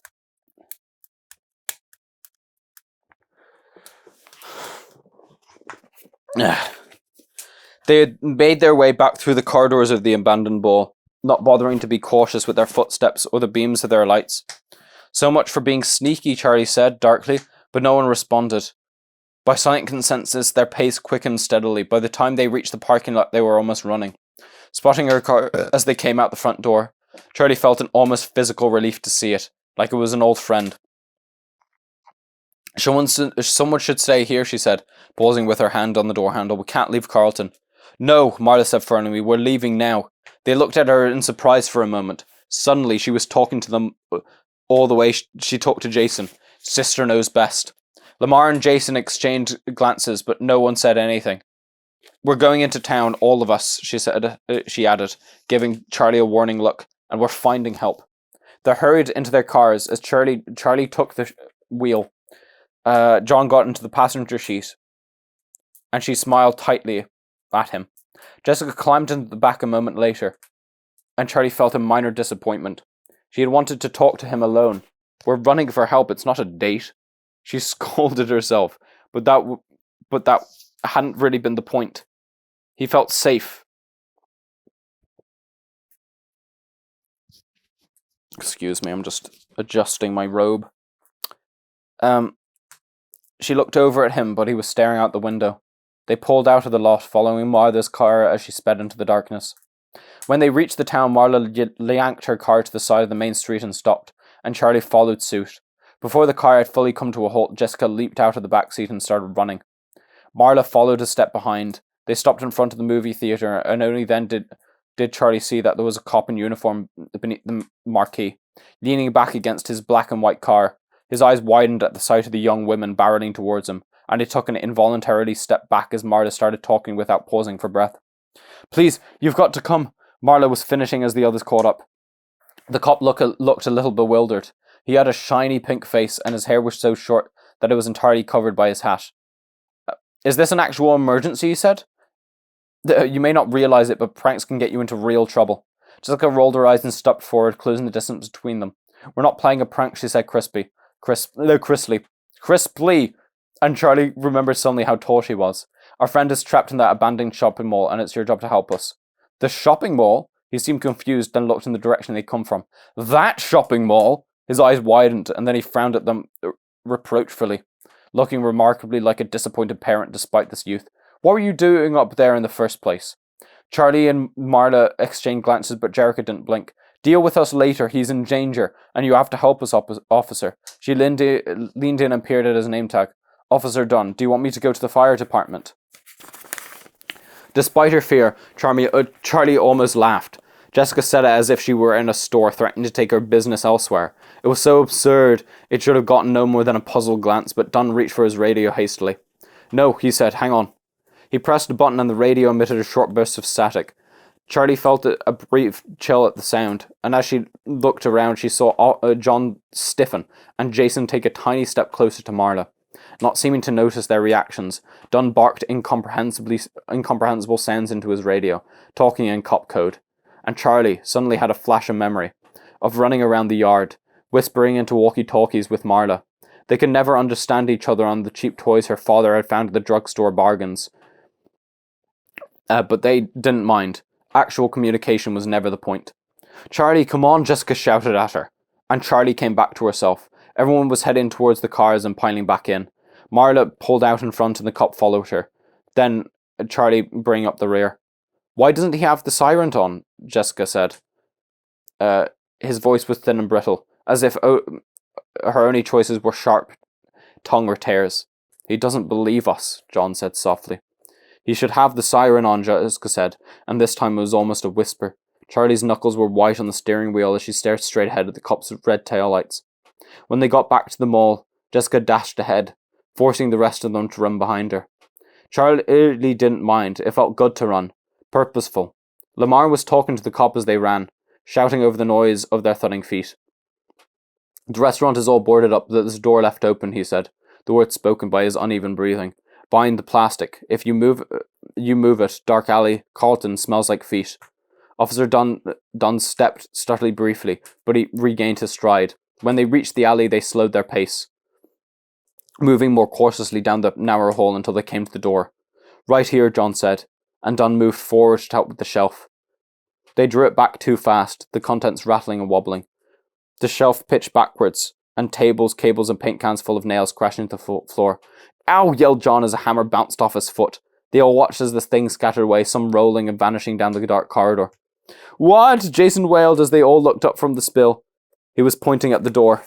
They had made their way back through the corridors of the abandoned ball, not bothering to be cautious with their footsteps or the beams of their lights. So much for being sneaky, Charlie said darkly, but no one responded. By silent consensus, their pace quickened steadily. By the time they reached the parking lot, they were almost running. Spotting her car as they came out the front door, Charlie felt an almost physical relief to see it, like it was an old friend. Someone should stay here, she said, pausing with her hand on the door handle. We can't leave Carlton. No, Marla said firmly, we're leaving now. They looked at her in surprise for a moment. Suddenly, she was talking to them all the way she talked to Jason. Sister knows best. Lamar and Jason exchanged glances, but no one said anything. We're going into town, all of us, she added, giving Charlie a warning look, and we're finding help. They hurried into their cars as Charlie took the wheel. John got into the passenger seat, and she smiled tightly at him. Jessica climbed into the back a moment later, and Charlie felt a minor disappointment. She had wanted to talk to him alone. We're running for help, it's not a date. She scolded herself, but that hadn't really been the point. He felt safe. Excuse me, I'm just adjusting my robe. She looked over at him, but he was staring out the window. They pulled out of the lot, following Martha's car as she sped into the darkness. When they reached the town, Marla yanked her car to the side of the main street and stopped, and Charlie followed suit. Before the car had fully come to a halt, Jessica leaped out of the back seat and started running. Marla followed a step behind. They stopped in front of the movie theatre, and only then did Charlie see that there was a cop in uniform beneath the marquee, leaning back against his black and white car. His eyes widened at the sight of the young women barreling towards him, and he took an involuntarily step back as Marla started talking without pausing for breath. Please, you've got to come. Marla was finishing as the others caught up. The cop looked a little bewildered. He had a shiny pink face, and his hair was so short that it was entirely covered by his hat. Is this an actual emergency, he said? You may not realize it, but pranks can get you into real trouble. Jessica rolled her eyes and stepped forward, closing the distance between them. We're not playing a prank, she said crisply. Crisply. And Charlie remembered suddenly how tall she was. Our friend is trapped in that abandoned shopping mall, and it's your job to help us. The shopping mall? He seemed confused, then looked in the direction they'd come from. That shopping mall? His eyes widened, and then he frowned at them reproachfully, looking remarkably like a disappointed parent despite this youth. What were you doing up there in the first place? Charlie and Marla exchanged glances, but Jerica didn't blink. Deal with us later, he's in danger, and you have to help us, officer. She leaned in and peered at his name tag. Officer Dunn, do you want me to go to the fire department? Despite her fear, Charlie almost laughed. Jessica said it as if she were in a store threatening to take her business elsewhere. It was so absurd, it should have gotten no more than a puzzled glance, but Dunn reached for his radio hastily. No, he said, hang on. He pressed a button and the radio emitted a short burst of static. Charlie felt a brief chill at the sound, and as she looked around, she saw John stiffen and Jason take a tiny step closer to Marla. Not seeming to notice their reactions, Dunn barked incomprehensible sounds into his radio, talking in cop code. And Charlie suddenly had a flash of memory, of running around the yard, whispering into walkie-talkies with Marla. They could never understand each other on the cheap toys her father had found at the drugstore bargains. But they didn't mind. Actual communication was never the point. Charlie, come on, Jessica shouted at her. And Charlie came back to herself. Everyone was heading towards the cars and piling back in. Marla pulled out in front and the cop followed her. Then Charlie bring up the rear. Why doesn't he have the siren on? Jessica said. His voice was thin and brittle, as if her only choices were sharp tongue or tears. He doesn't believe us, John said softly. He should have the siren on, Jessica said, and this time it was almost a whisper. Charlie's knuckles were white on the steering wheel as she stared straight ahead at the cop's red taillights. When they got back to the mall, Jessica dashed ahead, forcing the rest of them to run behind her. Charlie didn't mind. It felt good to run. Purposeful. Lamar was talking to the cop as they ran, shouting over the noise of their thudding feet. The restaurant is all boarded up, but there's a door left open, he said, the words spoken by his uneven breathing. Bind the plastic. If you move it. Dark alley. Carlton smells like feet. Officer Dunn stepped stutterly briefly, but he regained his stride. When they reached the alley, they slowed their pace, moving more cautiously down the narrow hall until they came to the door. Right here, John said, and Dunn moved forward to help with the shelf. They drew it back too fast, the contents rattling and wobbling. The shelf pitched backwards, and tables, cables, and paint cans full of nails crashed into the floor. Ow! Yelled John as a hammer bounced off his foot. They all watched as the thing scattered away, some rolling and vanishing down the dark corridor. What? Jason wailed as they all looked up from the spill. He was pointing at the door.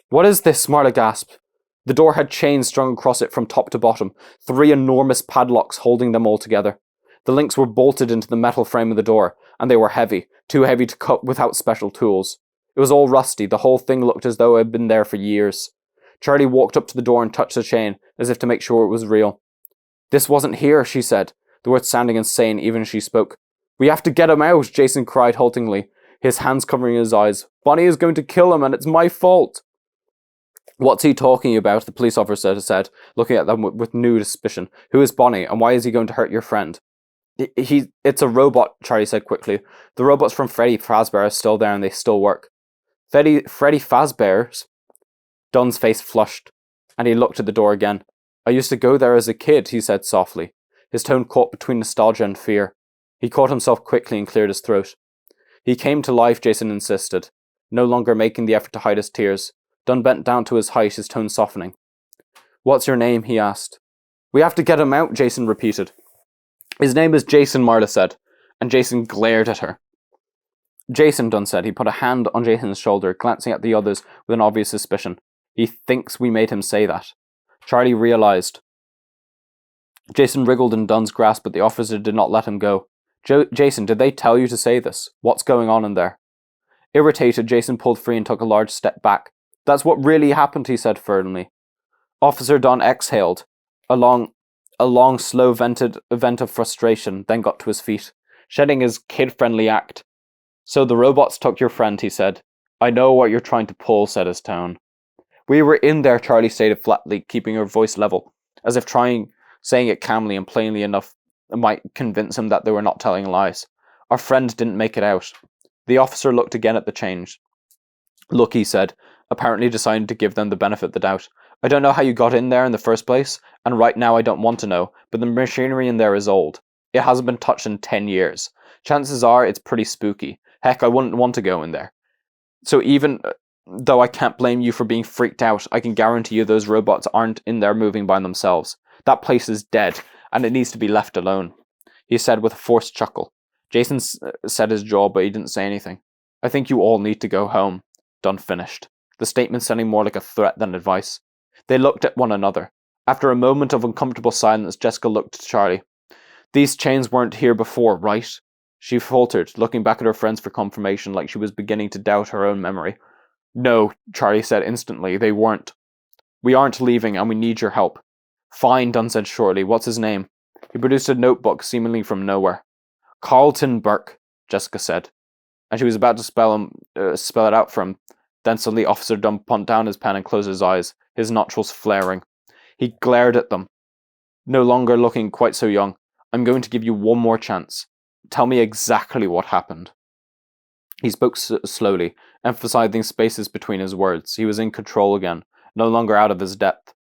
What is this? Marla gasped. The door had chains strung across it from top to bottom, 3 enormous padlocks holding them all together. The links were bolted into the metal frame of the door, and they were heavy, too heavy to cut without special tools. It was all rusty, the whole thing looked as though it had been there for years. Charlie walked up to the door and touched the chain, as if to make sure it was real. This wasn't here, she said, the words sounding insane even as she spoke. We have to get him out, Jason cried haltingly, his hands covering his eyes. Bonnie is going to kill him, and it's my fault. What's he talking about? The police officer said, looking at them with new suspicion. Who is Bonnie, and why is he going to hurt your friend? It's a robot, Charlie said quickly. The robots from Freddy Fazbear are still there, and they still work. Freddy Fazbear's? Don's face flushed, and he looked at the door again. I used to go there as a kid, he said softly, his tone caught between nostalgia and fear. He caught himself quickly and cleared his throat. He came to life, Jason insisted, no longer making the effort to hide his tears. Dunn bent down to his height, his tone softening. What's your name? He asked. We have to get him out, Jason repeated. His name is Jason, Marla said, and Jason glared at her. Jason, Dunn said. He put a hand on Jason's shoulder, glancing at the others with an obvious suspicion. He thinks we made him say that. Charlie realized. Jason wriggled in Dunn's grasp, but the officer did not let him go. Jason, did they tell you to say this? What's going on in there? Irritated, Jason pulled free and took a large step back. That's what really happened, he said firmly. Officer Dunn exhaled, a long, slow vent of frustration, then got to his feet, shedding his kid-friendly act. So the robots took your friend, he said. I know what you're trying to pull, said his tone. We were in there, Charlie stated flatly, keeping her voice level, as if saying it calmly and plainly enough might convince him that they were not telling lies. Our friend didn't make it out. The officer looked again at the change. Look, he said, apparently deciding to give them the benefit of the doubt. I don't know how you got in there in the first place, and right now I don't want to know, but the machinery in there is old. It hasn't been touched in 10 years. Chances are it's pretty spooky. Heck, I wouldn't want to go in there. So even though I can't blame you for being freaked out, I can guarantee you those robots aren't in there moving by themselves. That place is dead, and it needs to be left alone, he said with a forced chuckle. Jason set his jaw, but he didn't say anything. I think you all need to go home, Dunn finished, the statement sounding more like a threat than advice. They looked at one another. After a moment of uncomfortable silence, Jessica looked at Charlie. These chains weren't here before, right? She faltered, looking back at her friends for confirmation like she was beginning to doubt her own memory. No, Charlie said instantly, they weren't. We aren't leaving, and we need your help. Fine, Dunn said shortly. What's his name? He produced a notebook seemingly from nowhere. Carlton Burke, Jessica said, and she was about to spell it out for him. Then suddenly Officer Dunn put down his pen and closed his eyes, his nostrils flaring. He glared at them, no longer looking quite so young. I'm going to give you one more chance. Tell me exactly what happened. He spoke slowly, emphasizing spaces between his words. He was in control again, no longer out of his depth.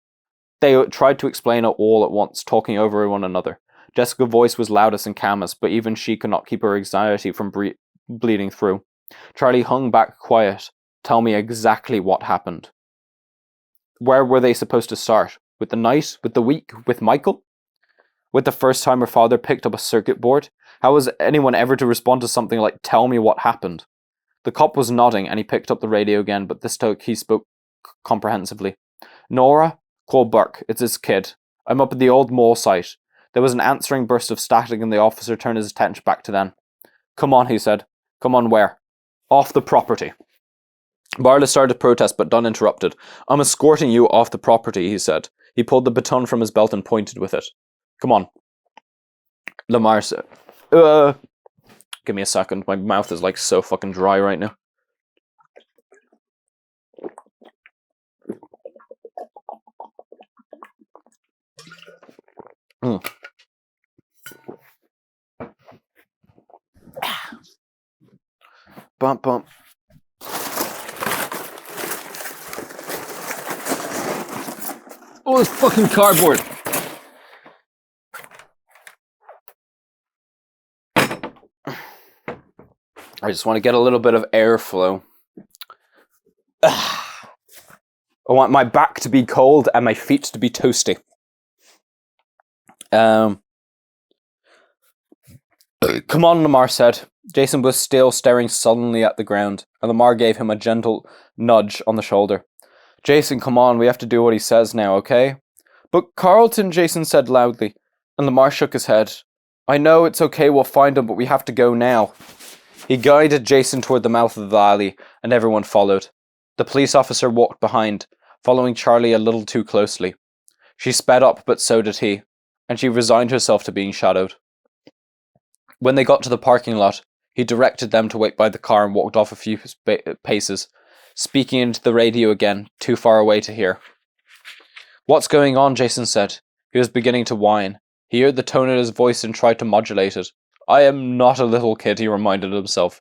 They tried to explain it all at once, talking over one another. Jessica's voice was loudest and calmest, but even she could not keep her anxiety from bleeding through. Charlie hung back quiet. Tell me exactly what happened. Where were they supposed to start? With the night? With the week? With Michael? With the first time her father picked up a circuit board? How was anyone ever to respond to something like, tell me what happened? The cop was nodding, and he picked up the radio again, but this time he spoke comprehensively. Nora? Call Burke. It's his kid. I'm up at the old mall site. There was an answering burst of static, and the officer turned his attention back to them. Come on, he said. Come on, where? Off the property. Marla started to protest, but Dunn interrupted. I'm escorting you off the property, he said. He pulled the baton from his belt and pointed with it. Come on. Lamar said. Give me a second. My mouth is like so fucking dry right now. Bump, bump. Oh, it's fucking cardboard. I just want to get a little bit of airflow. I want my back to be cold and my feet to be toasty. Come on, Lamar said. Jason was still staring sullenly at the ground, and Lamar gave him a gentle nudge on the shoulder. Jason, come on, we have to do what he says now, okay? But Carlton, Jason said loudly, and Lamar shook his head. I know, it's okay, we'll find him, but we have to go now. He guided Jason toward the mouth of the alley, and everyone followed. The police officer walked behind, following Charlie a little too closely. She sped up, but so did he, and she resigned herself to being shadowed. When they got to the parking lot, he directed them to wait by the car and walked off a few paces, speaking into the radio again, too far away to hear. What's going on? Jason said. He was beginning to whine. He heard the tone in his voice and tried to modulate it. I am not a little kid, he reminded himself.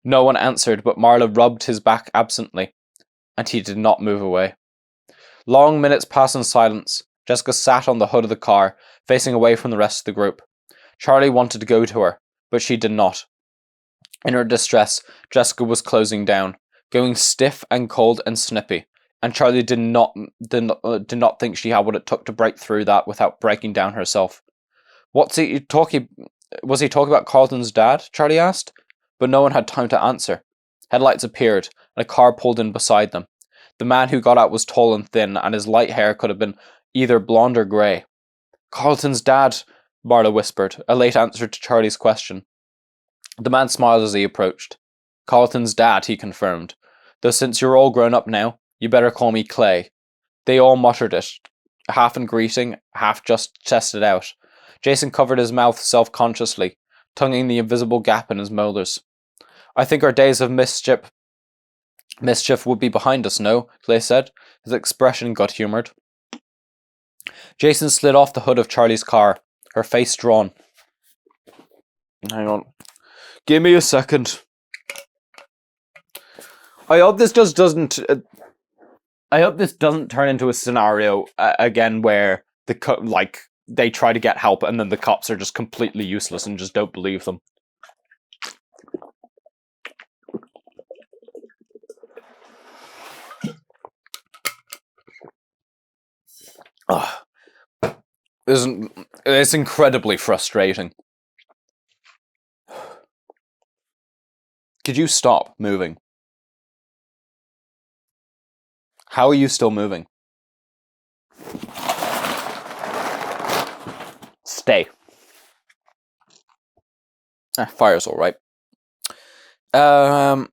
No one answered, but Marla rubbed his back absently, and he did not move away. Long minutes passed in silence. Jessica sat on the hood of the car, facing away from the rest of the group. Charlie wanted to go to her, but she did not. In her distress, Jessica was closing down, going stiff and cold and snippy, and Charlie did not think she had what it took to break through that without breaking down herself. Was he talking about Carlton's dad? Charlie asked, but no one had time to answer. Headlights appeared, and a car pulled in beside them. The man who got out was tall and thin, and his light hair could have been either blonde or grey. Carlton's dad, Marla whispered, a late answer to Charlie's question. The man smiled as he approached. Carlton's dad, he confirmed. Though since you're all grown up now, you better call me Clay. They all muttered it, half in greeting, half just tested out. Jason covered his mouth self-consciously, tonguing the invisible gap in his molars. I think our days of mischief would be behind us, no? Clay said, his expression gut-humoured. Jason slid off the hood of Charlie's car, her face drawn. Hang on. Give me a second. I hope this doesn't turn into a scenario again where they try to get help and then the cops are just completely useless and just don't believe them. It's incredibly frustrating. Could you stop moving? How are you still moving? Stay. Fire's alright. I'm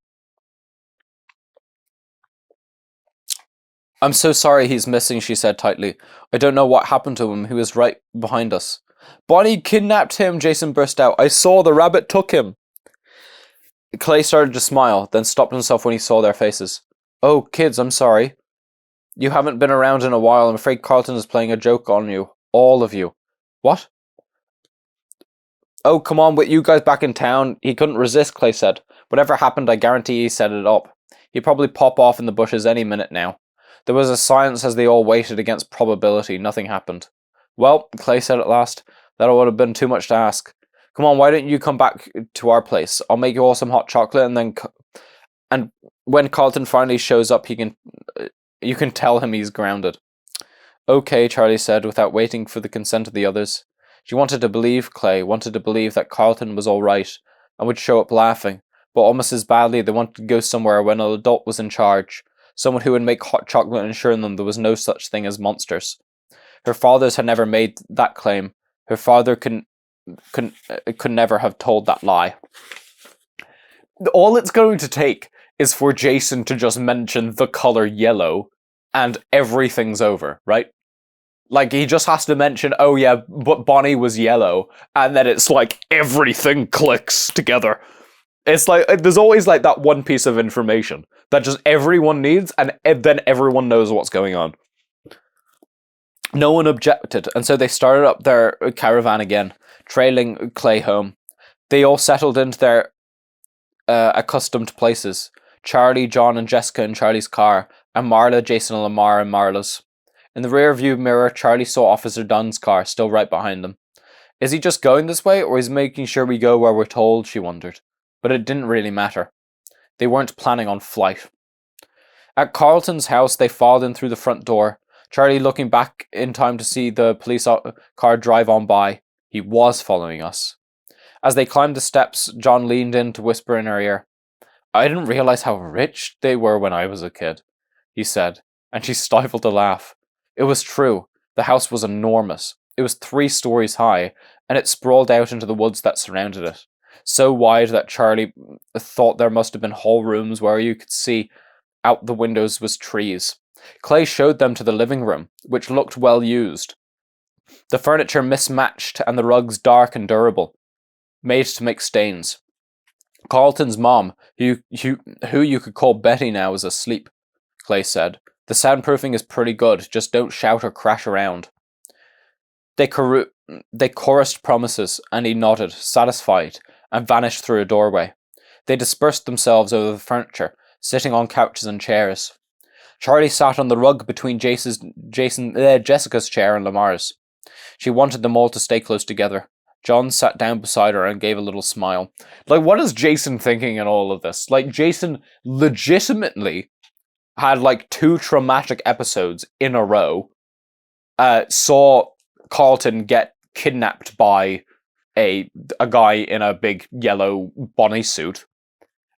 so sorry he's missing, she said tightly. I don't know what happened to him. He was right behind us. Bonnie kidnapped him, Jason burst out. I saw the rabbit took him. Clay started to smile, then stopped himself when he saw their faces. Oh, kids, I'm sorry. You haven't been around in a while. I'm afraid Carlton is playing a joke on you. All of you. What? Oh, come on, with you guys back in town. He couldn't resist, Clay said. Whatever happened, I guarantee he set it up. He'd probably pop off in the bushes any minute now. There was a silence as they all waited against probability. Nothing happened. Well, Clay said at last, that would have been too much to ask. Come on, why don't you come back to our place? I'll make you all some hot chocolate and when Carlton finally shows up, you can tell him he's grounded. Okay, Charlie said, without waiting for the consent of the others. She wanted to believe, Clay, wanted to believe that Carlton was all right and would show up laughing, but almost as badly they wanted to go somewhere when an adult was in charge, someone who would make hot chocolate and assure them there was no such thing as monsters. Her fathers had never made that claim. Her father could never have told that lie. All it's going to take is for Jason to just mention the color yellow and everything's over, right? Like, he just has to mention, oh yeah, but Bonnie was yellow, and then it's like everything clicks together. It's like, there's always like that one piece of information that just everyone needs, and then everyone knows what's going on. No one objected, and so they started up their caravan again, trailing Clay home. They all settled into their accustomed places. Charlie, John, and Jessica in Charlie's car, and Marla, Jason, and Lamar in Marla's. In the rear view mirror, Charlie saw Officer Dunn's car, still right behind them. Is he just going this way, or is he making sure we go where we're told, she wondered. But it didn't really matter. They weren't planning on flight. At Carlton's house, they filed in through the front door. Charlie looking back in time to see the police car drive on by. He was following us. As they climbed the steps, John leaned in to whisper in her ear. I didn't realize how rich they were when I was a kid, he said, and she stifled a laugh. It was true. The house was enormous. It was 3 stories high, and it sprawled out into the woods that surrounded it. So wide that Charlie thought there must have been whole rooms where you could see out the windows was trees. Clay showed them to the living room, which looked well used. The furniture mismatched and the rugs dark and durable, made to make stains. Carlton's mom, who you could call Betty now, is asleep, Clay said. The soundproofing is pretty good, just don't shout or crash around. They chorused promises, and he nodded, satisfied, and vanished through a doorway. They dispersed themselves over the furniture, sitting on couches and chairs. Charlie sat on the rug between Jessica's chair and Lamar's. She wanted them all to stay close together. John sat down beside her and gave a little smile. Like, what is Jason thinking in all of this? Like, Jason legitimately had, like, 2 traumatic episodes in a row. Saw Carlton get kidnapped by a guy in a big yellow bunny suit.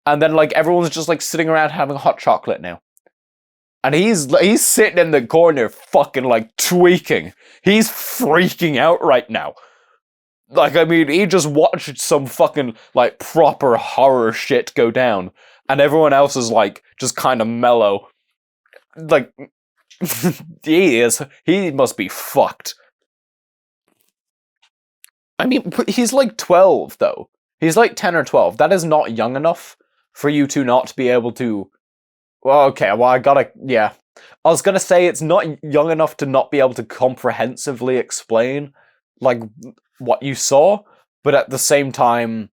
And then, like, everyone's just, like, sitting around having hot chocolate now. And he's sitting in the corner fucking, like, tweaking. He's freaking out right now. Like, I mean, he just watched some fucking, like, proper horror shit go down. And everyone else is, like, just kind of mellow. Like, he must be fucked. I mean, he's like 12, though. He's like 10 or 12. That is not young enough for you to not be able to... Well, okay, well, yeah. I was gonna say it's not young enough to not be able to comprehensively explain, like, what you saw, but at the same time,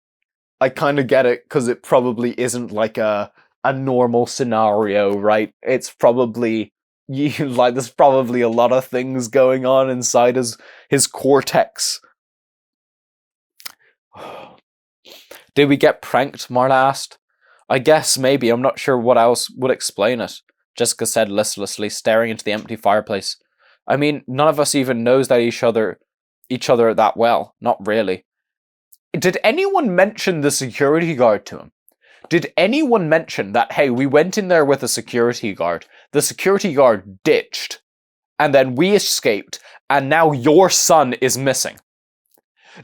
I kind of get it, because it probably isn't, like, a normal scenario, right? It's probably... like, there's probably a lot of things going on inside his cortex. Did we get pranked? Marla asked. I guess, maybe. I'm not sure what else would explain it, Jessica said listlessly, staring into the empty fireplace. I mean, none of us even knows that each other that well. Not really. Did anyone mention the security guard to him? Did anyone mention that, hey, we went in there with a security guard, the security guard ditched, and then we escaped, and now your son is missing?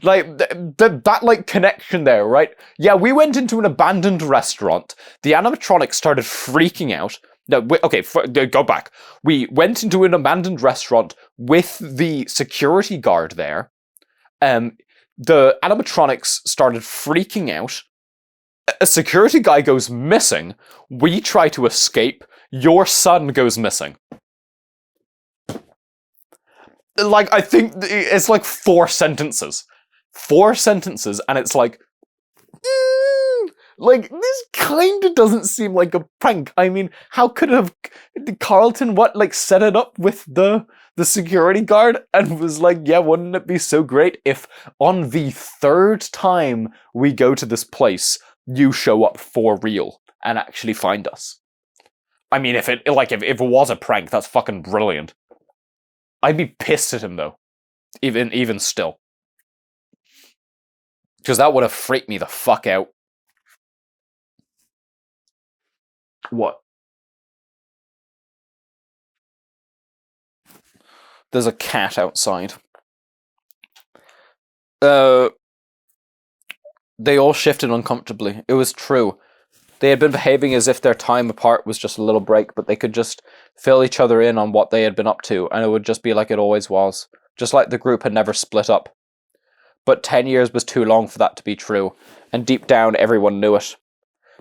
Like, that like, connection there, right? Yeah, we went into an abandoned restaurant. The animatronics started freaking out. No, go back. We went into an abandoned restaurant with the security guard there. The animatronics started freaking out. A security guy goes missing. We try to escape. Your son goes missing. Like, I think it's like 4 sentences. 4 sentences, and it's like... like, this kind of doesn't seem like a prank. I mean, how could have Carlton, set it up with the security guard and was like, yeah, wouldn't it be so great if on the 3rd time we go to this place, you show up for real and actually find us? I mean, if it was a prank, that's fucking brilliant. I'd be pissed at him, though. Even still. Because that would have freaked me the fuck out. What? There's a cat outside. They all shifted uncomfortably. It was true. They had been behaving as if their time apart was just a little break, but they could just fill each other in on what they had been up to, and it would just be like it always was. Just like the group had never split up. But 10 years was too long for that to be true, and deep down everyone knew it.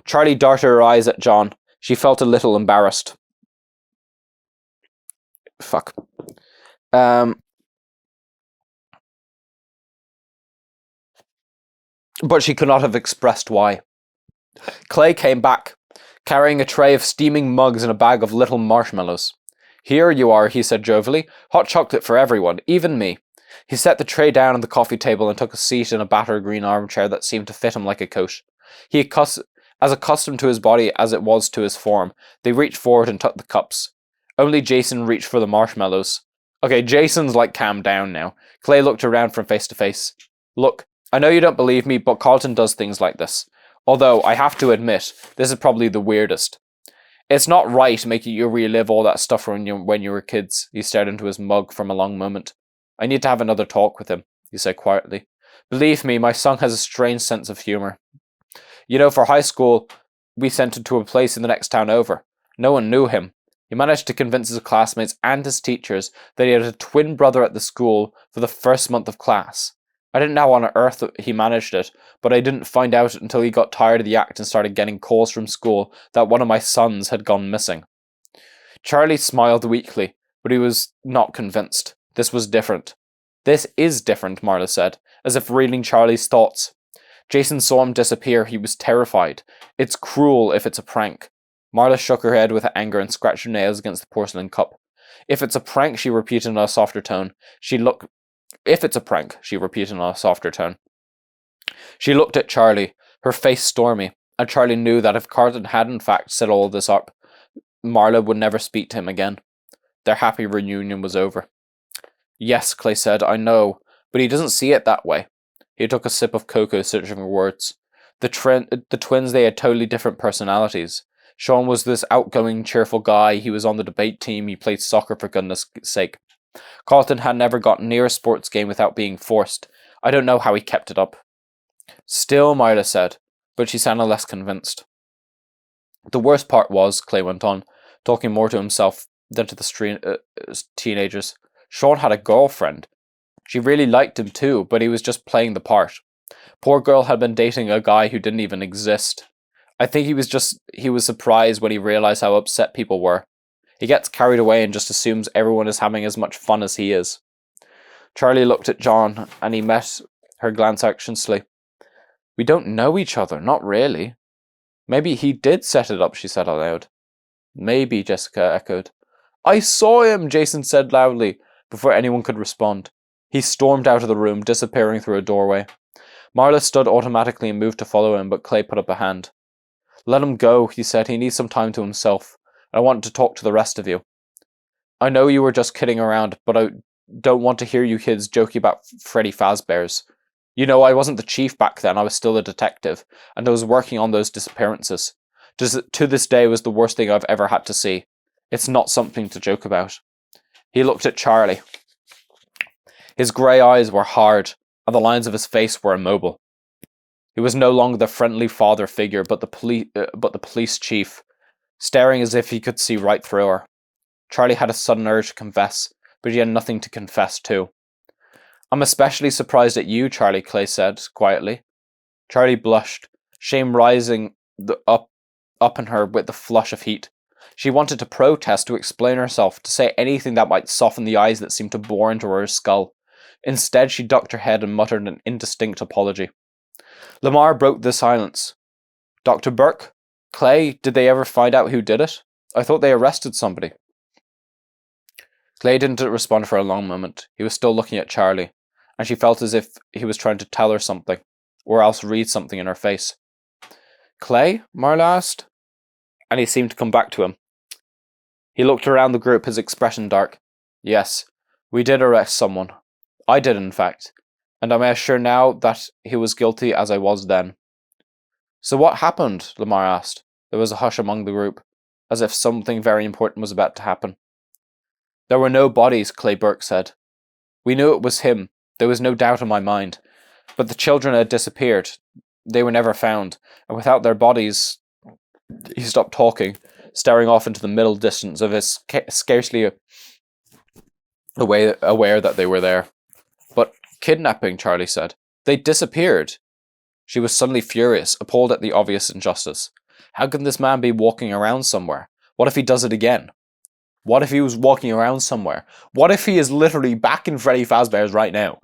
Charlie darted her eyes at John. She felt a little embarrassed. Fuck. But she could not have expressed why. Clay came back, carrying a tray of steaming mugs and a bag of little marshmallows. Here you are, he said jovially. Hot chocolate for everyone, even me. He set the tray down on the coffee table and took a seat in a battered green armchair that seemed to fit him like a coat. As accustomed to his body as it was to his form, they reached forward and took the cups. Only Jason reached for the marshmallows. Okay, Jason's like calmed down now. Clay looked around from face to face. Look, I know you don't believe me, but Carlton does things like this. Although, I have to admit, this is probably the weirdest. It's not right making you relive all that stuff when you were kids. He stared into his mug from a long moment. I need to have another talk with him, he said quietly. Believe me, my son has a strange sense of humor. You know, for high school, we sent him to a place in the next town over. No one knew him. He managed to convince his classmates and his teachers that he had a twin brother at the school for the first month of class. I didn't know how on earth he managed it, but I didn't find out until he got tired of the act and started getting calls from school that one of my sons had gone missing. Charlie smiled weakly, but he was not convinced. This was different. This is different, Marla said, as if reading Charlie's thoughts. Jason saw him disappear. He was terrified. It's cruel if it's a prank. Marla shook her head with anger and scratched her nails against the porcelain cup. If it's a prank, she repeated in a softer tone. If it's a prank, she repeated in a softer tone. She looked at Charlie, her face stormy, and Charlie knew that if Carlton had in fact set all this up, Marla would never speak to him again. Their happy reunion was over. Yes, Clay said, I know, but he doesn't see it that way. He took a sip of cocoa, searching for words. The twins, they had totally different personalities. Sean was this outgoing, cheerful guy. He was on the debate team. He played soccer for goodness sake. Carlton had never gotten near a sports game without being forced. I don't know how he kept it up. Still, Marla said, but she sounded less convinced. The worst part was, Clay went on, talking more to himself than to the teenagers. Sean had a girlfriend. She really liked him too, but he was just playing the part. Poor girl had been dating a guy who didn't even exist. I think he was surprised when he realized how upset people were. He gets carried away and just assumes everyone is having as much fun as he is. Charlie looked at John, and he met her glance anxiously. We don't know each other, not really. Maybe he did set it up, she said aloud. Maybe, Jessica echoed. I saw him, Jason said loudly, before anyone could respond. He stormed out of the room, disappearing through a doorway. Marla stood automatically and moved to follow him, but Clay put up a hand. Let him go, he said. He needs some time to himself. I want to talk to the rest of you. I know you were just kidding around, but I don't want to hear you kids joking about Freddy Fazbear's. You know, I wasn't the chief back then. I was still a detective, and I was working on those disappearances. To this day was the worst thing I've ever had to see. It's not something to joke about. He looked at Charlie. His grey eyes were hard, and the lines of his face were immobile. He was no longer the friendly father figure, but the police chief, staring as if he could see right through her. Charlie had a sudden urge to confess, but he had nothing to confess to. I'm especially surprised at you, Charlie, Clay said, quietly. Charlie blushed, shame rising up in her with the flush of heat. She wanted to protest, to explain herself, to say anything that might soften the eyes that seemed to bore into her skull. Instead, she ducked her head and muttered an indistinct apology. Lamar broke the silence. Dr. Burke? Clay, did they ever find out who did it? I thought they arrested somebody. Clay didn't respond for a long moment. He was still looking at Charlie, and she felt as if he was trying to tell her something, or else read something in her face. Clay? Marla asked, and he seemed to come back to him. He looked around the group, his expression dark. Yes, we did arrest someone. I did, in fact, and I'm as sure now that he was guilty as I was then. So what happened? Lamar asked. There was a hush among the group, as if something very important was about to happen. There were no bodies, Clay Burke said. We knew it was him. There was no doubt in my mind. But the children had disappeared. They were never found, and without their bodies... He stopped talking, staring off into the middle distance of his scarcely aware that they were there. But kidnapping, Charlie said. They disappeared. She was suddenly furious, appalled at the obvious injustice. How can this man be walking around somewhere? What if he does it again? What if he was walking around somewhere? What if he is literally back in Freddy Fazbear's right now?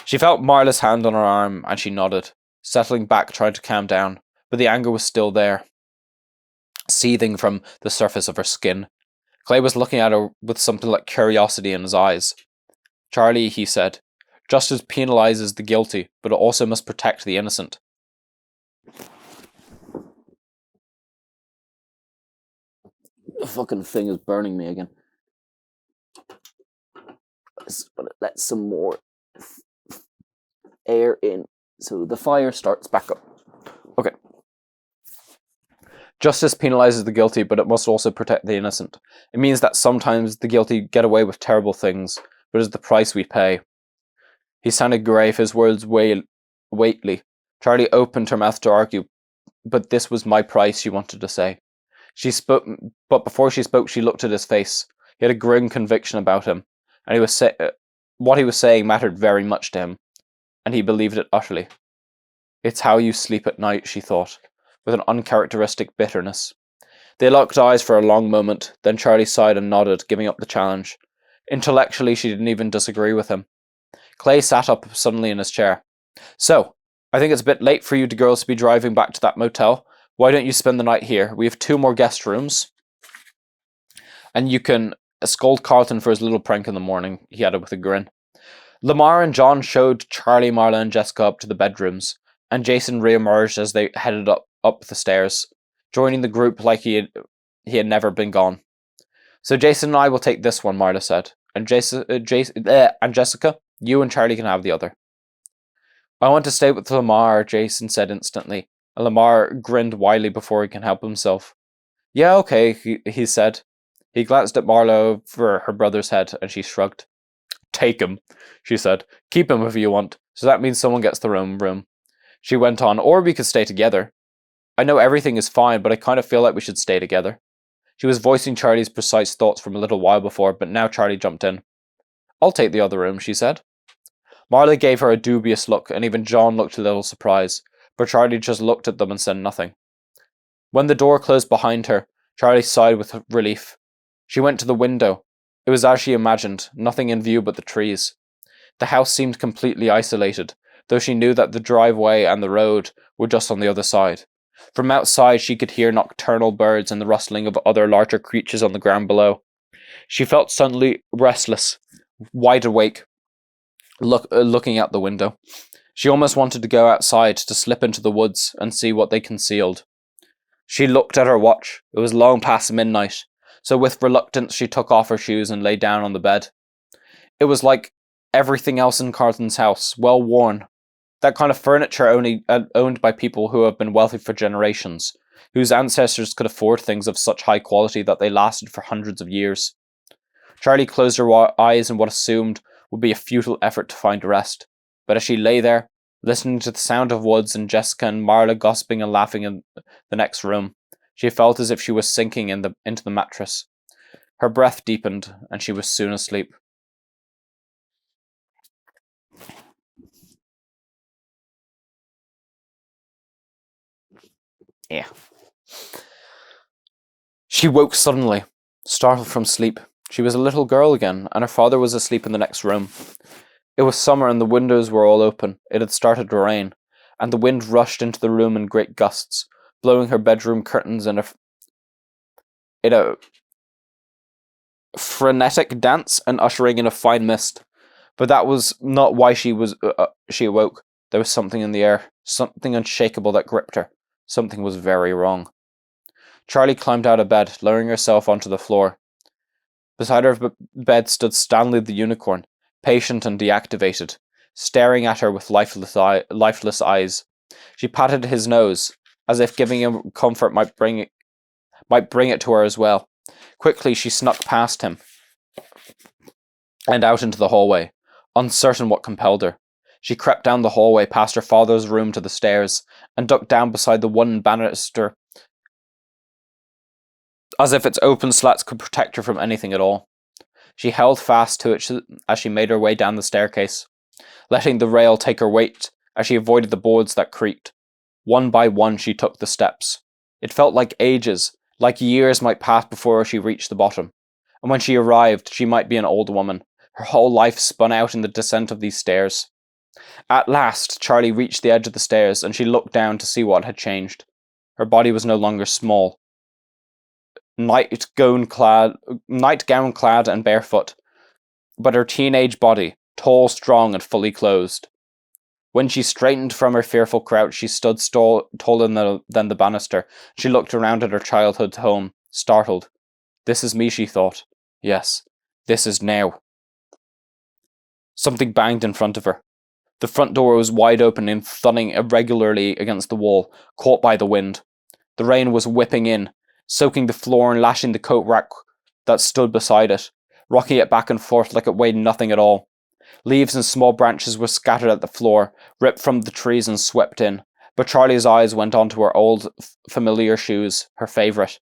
She felt Marla's hand on her arm, and she nodded, settling back, trying to calm down, but the anger was still there, seething from the surface of her skin. Clay was looking at her with something like curiosity in his eyes. Charlie, he said, justice penalizes the guilty, but it also must protect the innocent. The fucking thing is burning me again. Let some more air in. So the fire starts back up. Okay. Justice penalizes the guilty, but it must also protect the innocent. It means that sometimes the guilty get away with terrible things, but it is the price we pay. He sounded grave, his words weightly. Charlie opened her mouth to argue, but this was my price, she wanted to say. She spoke, but before she spoke, she looked at his face. He had a grim conviction about him, and what he was saying mattered very much to him, and he believed it utterly. It's how you sleep at night, she thought, with an uncharacteristic bitterness. They locked eyes for a long moment, then Charlie sighed and nodded, giving up the challenge. Intellectually, she didn't even disagree with him. Clay sat up suddenly in his chair. So, I think it's a bit late for you girls to be driving back to that motel. Why don't you spend the night here? We have 2 more guest rooms. And you can scold Carlton for his little prank in the morning, he added with a grin. Lamar and John showed Charlie, Marla, and Jessica up to the bedrooms, and Jason re-emerged as they headed up the stairs, joining the group like he had never been gone. So Jason and I will take this one, Marla said, and Jessica, you and Charlie can have the other. I want to stay with Lamar, Jason said instantly, and Lamar grinned widely before he can help himself. Yeah, okay, he said. He glanced at Marla over her brother's head, and she shrugged. Take him, she said. Keep him if you want, so that means someone gets their own room. She went on, or we could stay together. I know everything is fine, but I kind of feel like we should stay together. She was voicing Charlie's precise thoughts from a little while before, but now Charlie jumped in. I'll take the other room, she said. Marla gave her a dubious look, and even John looked a little surprised, but Charlie just looked at them and said nothing. When the door closed behind her, Charlie sighed with relief. She went to the window. It was as she imagined, nothing in view but the trees. The house seemed completely isolated, though she knew that the driveway and the road were just on the other side. From outside she could hear nocturnal birds and the rustling of other larger creatures on the ground below. She felt suddenly restless, wide awake, looking out the window. She almost wanted to go outside, to slip into the woods and see what they concealed. She looked at her watch. It was long past midnight, so with reluctance she took off her shoes and lay down on the bed. It was like everything else in Carlton's house, well worn. That kind of furniture only owned by people who have been wealthy for generations, whose ancestors could afford things of such high quality that they lasted for hundreds of years. Charlie closed her eyes in what assumed would be a futile effort to find rest, but as she lay there, listening to the sound of woods and Jessica and Marla gossiping and laughing in the next room, she felt as if she was sinking into the mattress. Her breath deepened, and she was soon asleep. Yeah. She woke suddenly, startled from sleep. She was a little girl again, and her father was asleep in the next room. It was summer and the windows were all open. It had started to rain, and the wind rushed into the room in great gusts, blowing her bedroom curtains in a frenetic dance and ushering in a fine mist. But that was not why she awoke. There was something in the air, something unshakable that gripped her. Something was very wrong. Charlie climbed out of bed, lowering herself onto the floor. Beside her bed stood Stanley the unicorn, patient and deactivated, staring at her with lifeless eyes. She patted his nose, as if giving him comfort might bring it to her as well. Quickly she snuck past him and out into the hallway, uncertain what compelled her. She crept down the hallway past her father's room to the stairs and ducked down beside the wooden banister, as if its open slats could protect her from anything at all. She held fast to it as she made her way down the staircase, letting the rail take her weight as she avoided the boards that creaked. One by one she took the steps. It felt like ages, like years might pass before she reached the bottom. And when she arrived, she might be an old woman, her whole life spun out in the descent of these stairs. At last, Charlie reached the edge of the stairs, and she looked down to see what had changed. Her body was no longer small, nightgown clad and barefoot, but her teenage body, tall, strong, and fully clothed. When she straightened from her fearful crouch, she stood taller than the banister. She looked around at her childhood home, startled. This is me, she thought. Yes, this is now. Something banged in front of her. The front door was wide open and thudding irregularly against the wall, caught by the wind. The rain was whipping in, soaking the floor and lashing the coat rack that stood beside it, rocking it back and forth like it weighed nothing at all. Leaves and small branches were scattered at the floor, ripped from the trees and swept in, but Charlie's eyes went on to her old, familiar shoes, her favourite.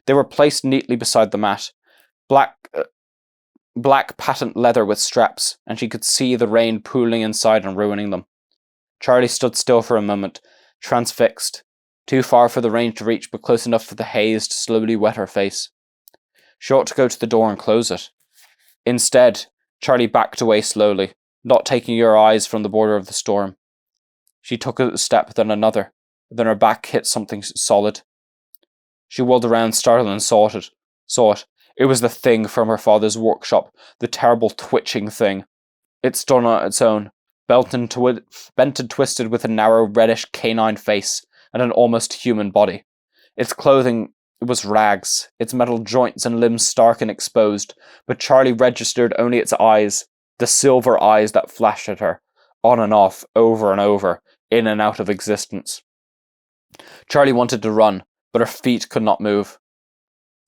They were placed neatly beside the mat, black patent leather with straps, and she could see the rain pooling inside and ruining them. Charlie stood still for a moment, transfixed, too far for the rain to reach, but close enough for the haze to slowly wet her face. She ought to go to the door and close it. Instead, Charlie backed away slowly, not taking her eyes from the border of the storm. She took a step, then another, then her back hit something solid. She whirled around, startled, and saw it. It was the thing from her father's workshop, the terrible twitching thing. It stood on its own, bent and twisted with a narrow, reddish canine face and an almost human body. Its clothing was rags, its metal joints and limbs stark and exposed, but Charlie registered only its eyes, the silver eyes that flashed at her, on and off, over and over, in and out of existence. Charlie wanted to run, but her feet could not move.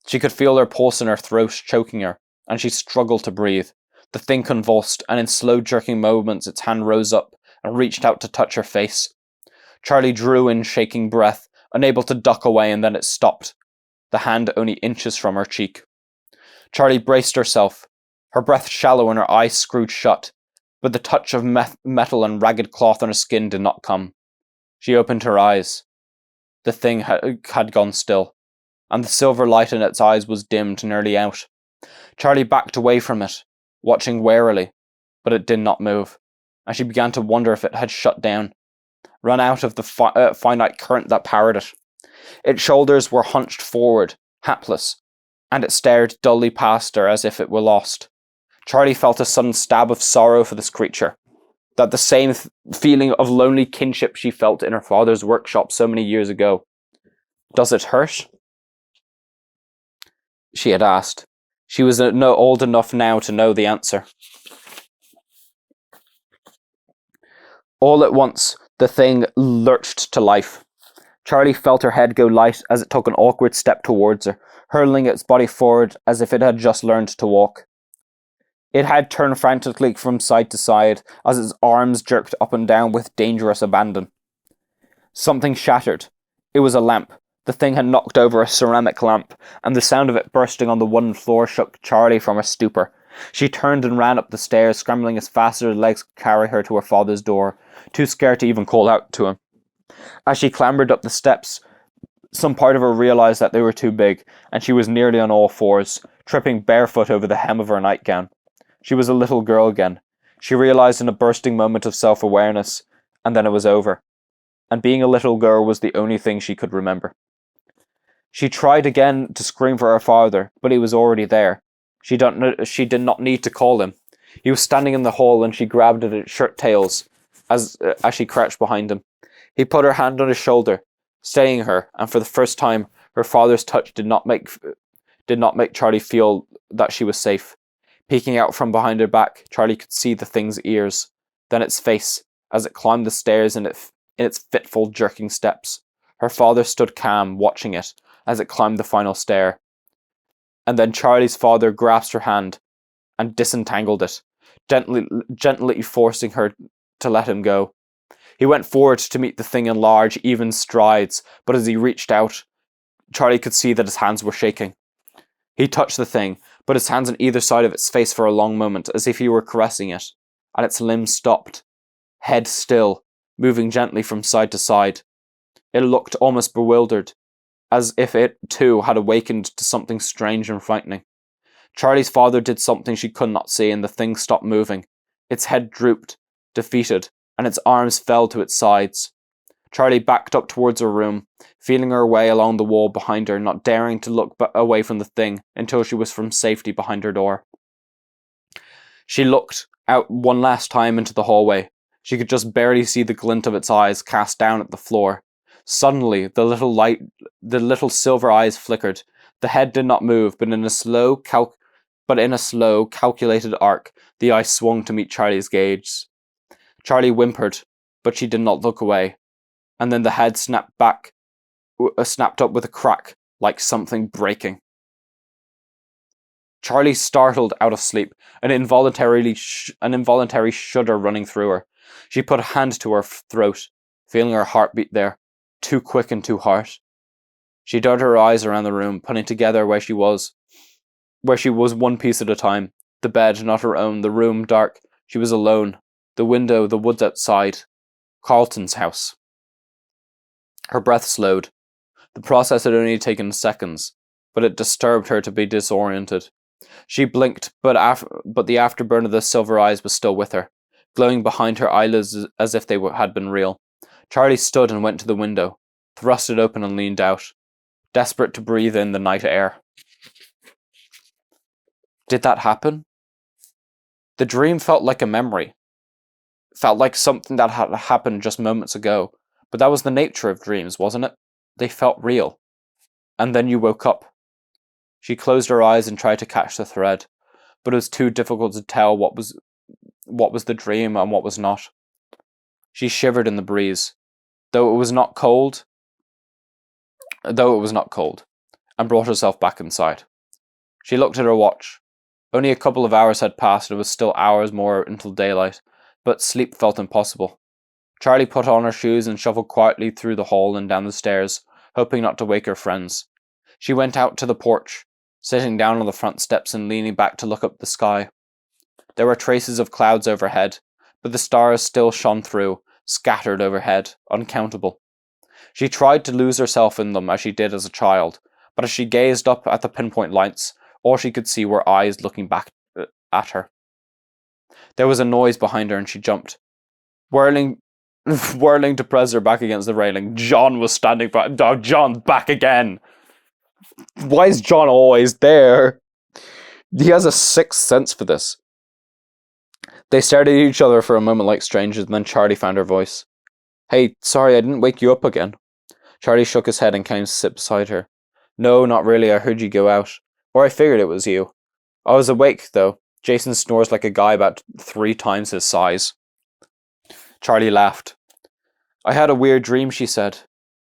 She could feel her pulse in her throat choking her, and she struggled to breathe. The thing convulsed, and in slow jerking moments its hand rose up and reached out to touch her face. Charlie drew in shaking breath, unable to duck away, and then it stopped, the hand only inches from her cheek. Charlie braced herself, her breath shallow and her eyes screwed shut, but the touch of metal and ragged cloth on her skin did not come. She opened her eyes. The thing had gone still, and the silver light in its eyes was dimmed nearly out. Charlie backed away from it, watching warily, but it did not move, and she began to wonder if it had shut down, run out of the finite current that powered it. Its shoulders were hunched forward, hapless, and it stared dully past her as if it were lost. Charlie felt a sudden stab of sorrow for this creature, that the same feeling of lonely kinship she felt in her father's workshop so many years ago. "Does it hurt?" she had asked. She was old enough now to know the answer. All at once, the thing lurched to life. Charlie felt her head go light as it took an awkward step towards her, hurling its body forward as if it had just learned to walk. It had turned frantically from side to side as its arms jerked up and down with dangerous abandon. Something shattered. It was a lamp. The thing had knocked over a ceramic lamp, and the sound of it bursting on the wooden floor shook Charlie from her stupor. She turned and ran up the stairs, scrambling as fast as her legs could carry her to her father's door, too scared to even call out to him. As she clambered up the steps, some part of her realized that they were too big, and she was nearly on all fours, tripping barefoot over the hem of her nightgown. She was a little girl again. She realized in a bursting moment of self-awareness, and then it was over. And being a little girl was the only thing she could remember. She tried again to scream for her father, but he was already there. She did not need to call him. He was standing in the hall, and she grabbed at his shirt tails as she crouched behind him. He put her hand on his shoulder, steadying her, and for the first time, her father's touch did not make Charlie feel that she was safe. Peeking out from behind her back, Charlie could see the thing's ears, then its face, as it climbed the stairs in its fitful, jerking steps. Her father stood calm, watching it, as it climbed the final stair. And then Charlie's father grasped her hand and disentangled it, gently forcing her to let him go. He went forward to meet the thing in large, even strides, but as he reached out, Charlie could see that his hands were shaking. He touched the thing, but his hands on either side of its face for a long moment, as if he were caressing it, and its limbs stopped, head still, moving gently from side to side. It looked almost bewildered, as if it, too, had awakened to something strange and frightening. Charlie's father did something she could not see, and the thing stopped moving. Its head drooped, defeated, and its arms fell to its sides. Charlie backed up towards her room, feeling her way along the wall behind her, not daring to look away from the thing until she was from safety behind her door. She looked out one last time into the hallway. She could just barely see the glint of its eyes cast down at the floor. Suddenly, the little silver eyes flickered. The head did not move, but in a slow, calculated arc, the eye swung to meet Charlie's gaze. Charlie whimpered, but she did not look away. And then the head snapped up with a crack, like something breaking. Charlie startled out of sleep, an involuntary shudder running through her. She put a hand to her throat, feeling her heartbeat there, too quick and too hard. She darted her eyes around the room, putting together where she was one piece at a time. The bed, not her own, the room dark. She was alone. The window, the woods outside. Carlton's house. Her breath slowed. The process had only taken seconds, but it disturbed her to be disoriented. She blinked, but the afterburn of the silver eyes was still with her, glowing behind her eyelids as if they had been real. Charlie stood and went to the window, thrust it open and leaned out, desperate to breathe in the night air. Did that happen? The dream felt like a memory. Felt like something that had happened just moments ago. But that was the nature of dreams, wasn't it? They felt real. And then you woke up. She closed her eyes and tried to catch the thread, but it was too difficult to tell what was the dream and what was not. She shivered in the breeze, though it was not cold, and brought herself back inside. She looked at her watch. Only a couple of hours had passed, and it was still hours more until daylight, but sleep felt impossible. Charlie put on her shoes and shuffled quietly through the hall and down the stairs, hoping not to wake her friends. She went out to the porch, sitting down on the front steps and leaning back to look up the sky. There were traces of clouds overhead, but the stars still shone through, scattered overhead, uncountable. She tried to lose herself in them as she did as a child, but as she gazed up at the pinpoint lights, all she could see were eyes looking back at her. There was a noise behind her and she jumped. Whirling to press her back against the railing, John was standing by. Oh, John's back again! Why is John always there? He has a sixth sense for this. They stared at each other for a moment like strangers, and then Charlie found her voice. Hey, sorry, I didn't wake you up again. Charlie shook his head and came to sit beside her. No, not really, I heard you go out. Or I figured it was you. I was awake, though. Jason snores like a guy about 3 times his size. Charlie laughed. I had a weird dream, she said.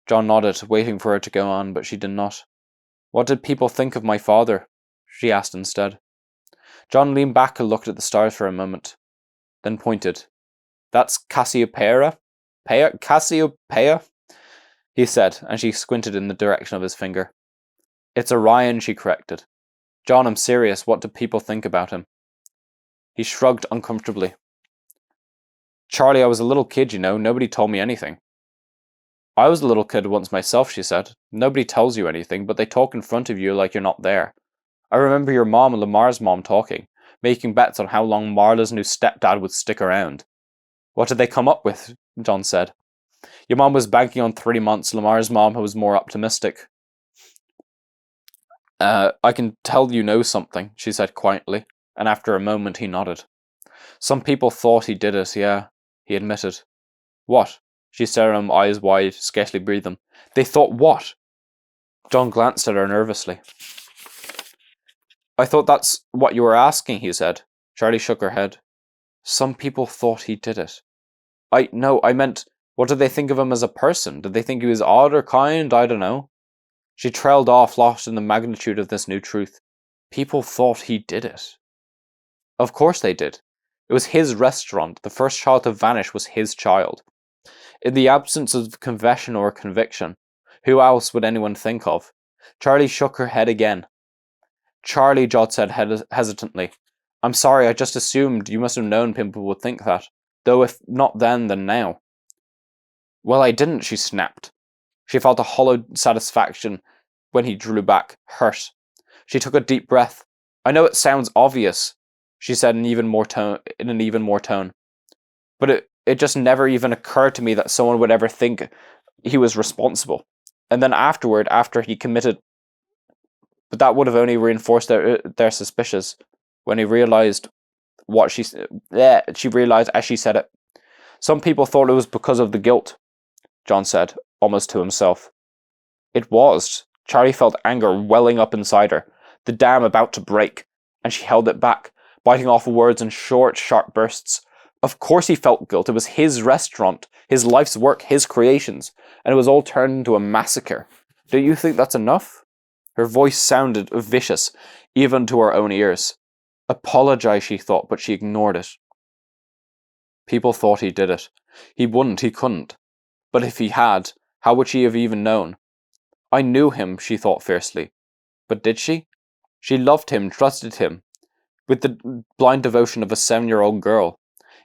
John nodded, waiting for her to go on, but she did not. What did people think of my father? She asked instead. John leaned back and looked at the stars for a moment, then pointed. That's Cassiopeia? Cassiopeia? He said, and she squinted in the direction of his finger. It's Orion, she corrected. John, I'm serious. What do people think about him? He shrugged uncomfortably. Charlie, I was a little kid, you know. Nobody told me anything. I was a little kid once myself, she said. Nobody tells you anything, but they talk in front of you like you're not there. I remember your mom and Lamar's mom talking, making bets on how long Marla's new stepdad would stick around. What did they come up with? John said. Your mom was banking on 3 months. Lamar's mom was more optimistic. I can tell you know something, she said quietly, and after a moment he nodded. Some people thought he did it, yeah, he admitted. What? She stared at him, eyes wide, scarcely breathing. They thought what? John glanced at her nervously. I thought that's what you were asking, he said. Charlie shook her head. Some people thought he did it. I meant, what did they think of him as a person? Did they think he was odd or kind? I don't know. She trailed off, lost in the magnitude of this new truth. People thought he did it. Of course they did. It was his restaurant. The first child to vanish was his child. In the absence of confession or conviction, who else would anyone think of? Charlie shook her head again. Charlie, Jod said hesitantly. I'm sorry, I just assumed you must have known people would think that. Though if not then now. Well, I didn't, she snapped. She felt a hollow satisfaction when he drew back, hurt. She took a deep breath. I know it sounds obvious, she said in an even more tone. But it just never even occurred to me that someone would ever think he was responsible. And then afterward, after he committed... But that would have only reinforced their suspicions when he realized what she realized as she said it. Some people thought it was because of the guilt, John said, almost to himself. It was, Charlie felt anger welling up inside her, the dam about to break, and she held it back, biting off words in short, sharp bursts. Of course he felt guilt. It was his restaurant, his life's work, his creations, and it was all turned into a massacre. Don't you think that's enough? Her voice sounded vicious, even to her own ears. Apologize, she thought, but she ignored it. People thought he did it. He wouldn't, he couldn't. But if he had, how would she have even known? I knew him, she thought fiercely. But did she? She loved him, trusted him, with the blind devotion of a 7-year-old girl.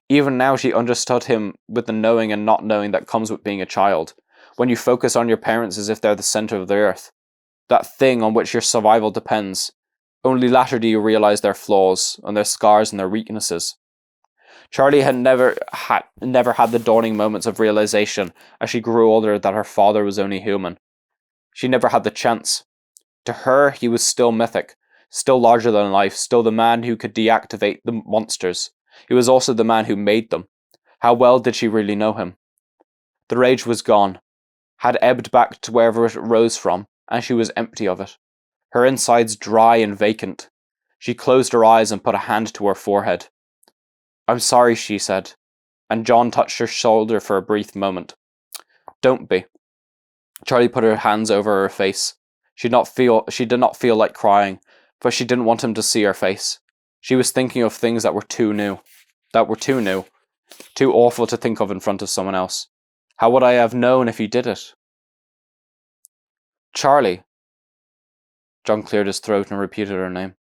Even now she understood him with the knowing and not knowing that comes with being a child, when you focus on your parents as if they're the center of the earth, that thing on which your survival depends. Only later do you realize their flaws, and their scars and their weaknesses. Charlie had never had the dawning moments of realization as she grew older that her father was only human. She never had the chance. To her, he was still mythic, still larger than life, still the man who could deactivate the monsters. He was also the man who made them. How well did she really know him? The rage was gone, had ebbed back to wherever it rose from, and she was empty of it. Her insides dry and vacant. She closed her eyes and put a hand to her forehead. I'm sorry, she said, and John touched her shoulder for a brief moment. Don't be. Charlie put her hands over her face. She did not feel like crying, but she didn't want him to see her face. She was thinking of things that were too new. Too awful to think of in front of someone else. How would I have known if he did it? Charlie. John cleared his throat and repeated her name.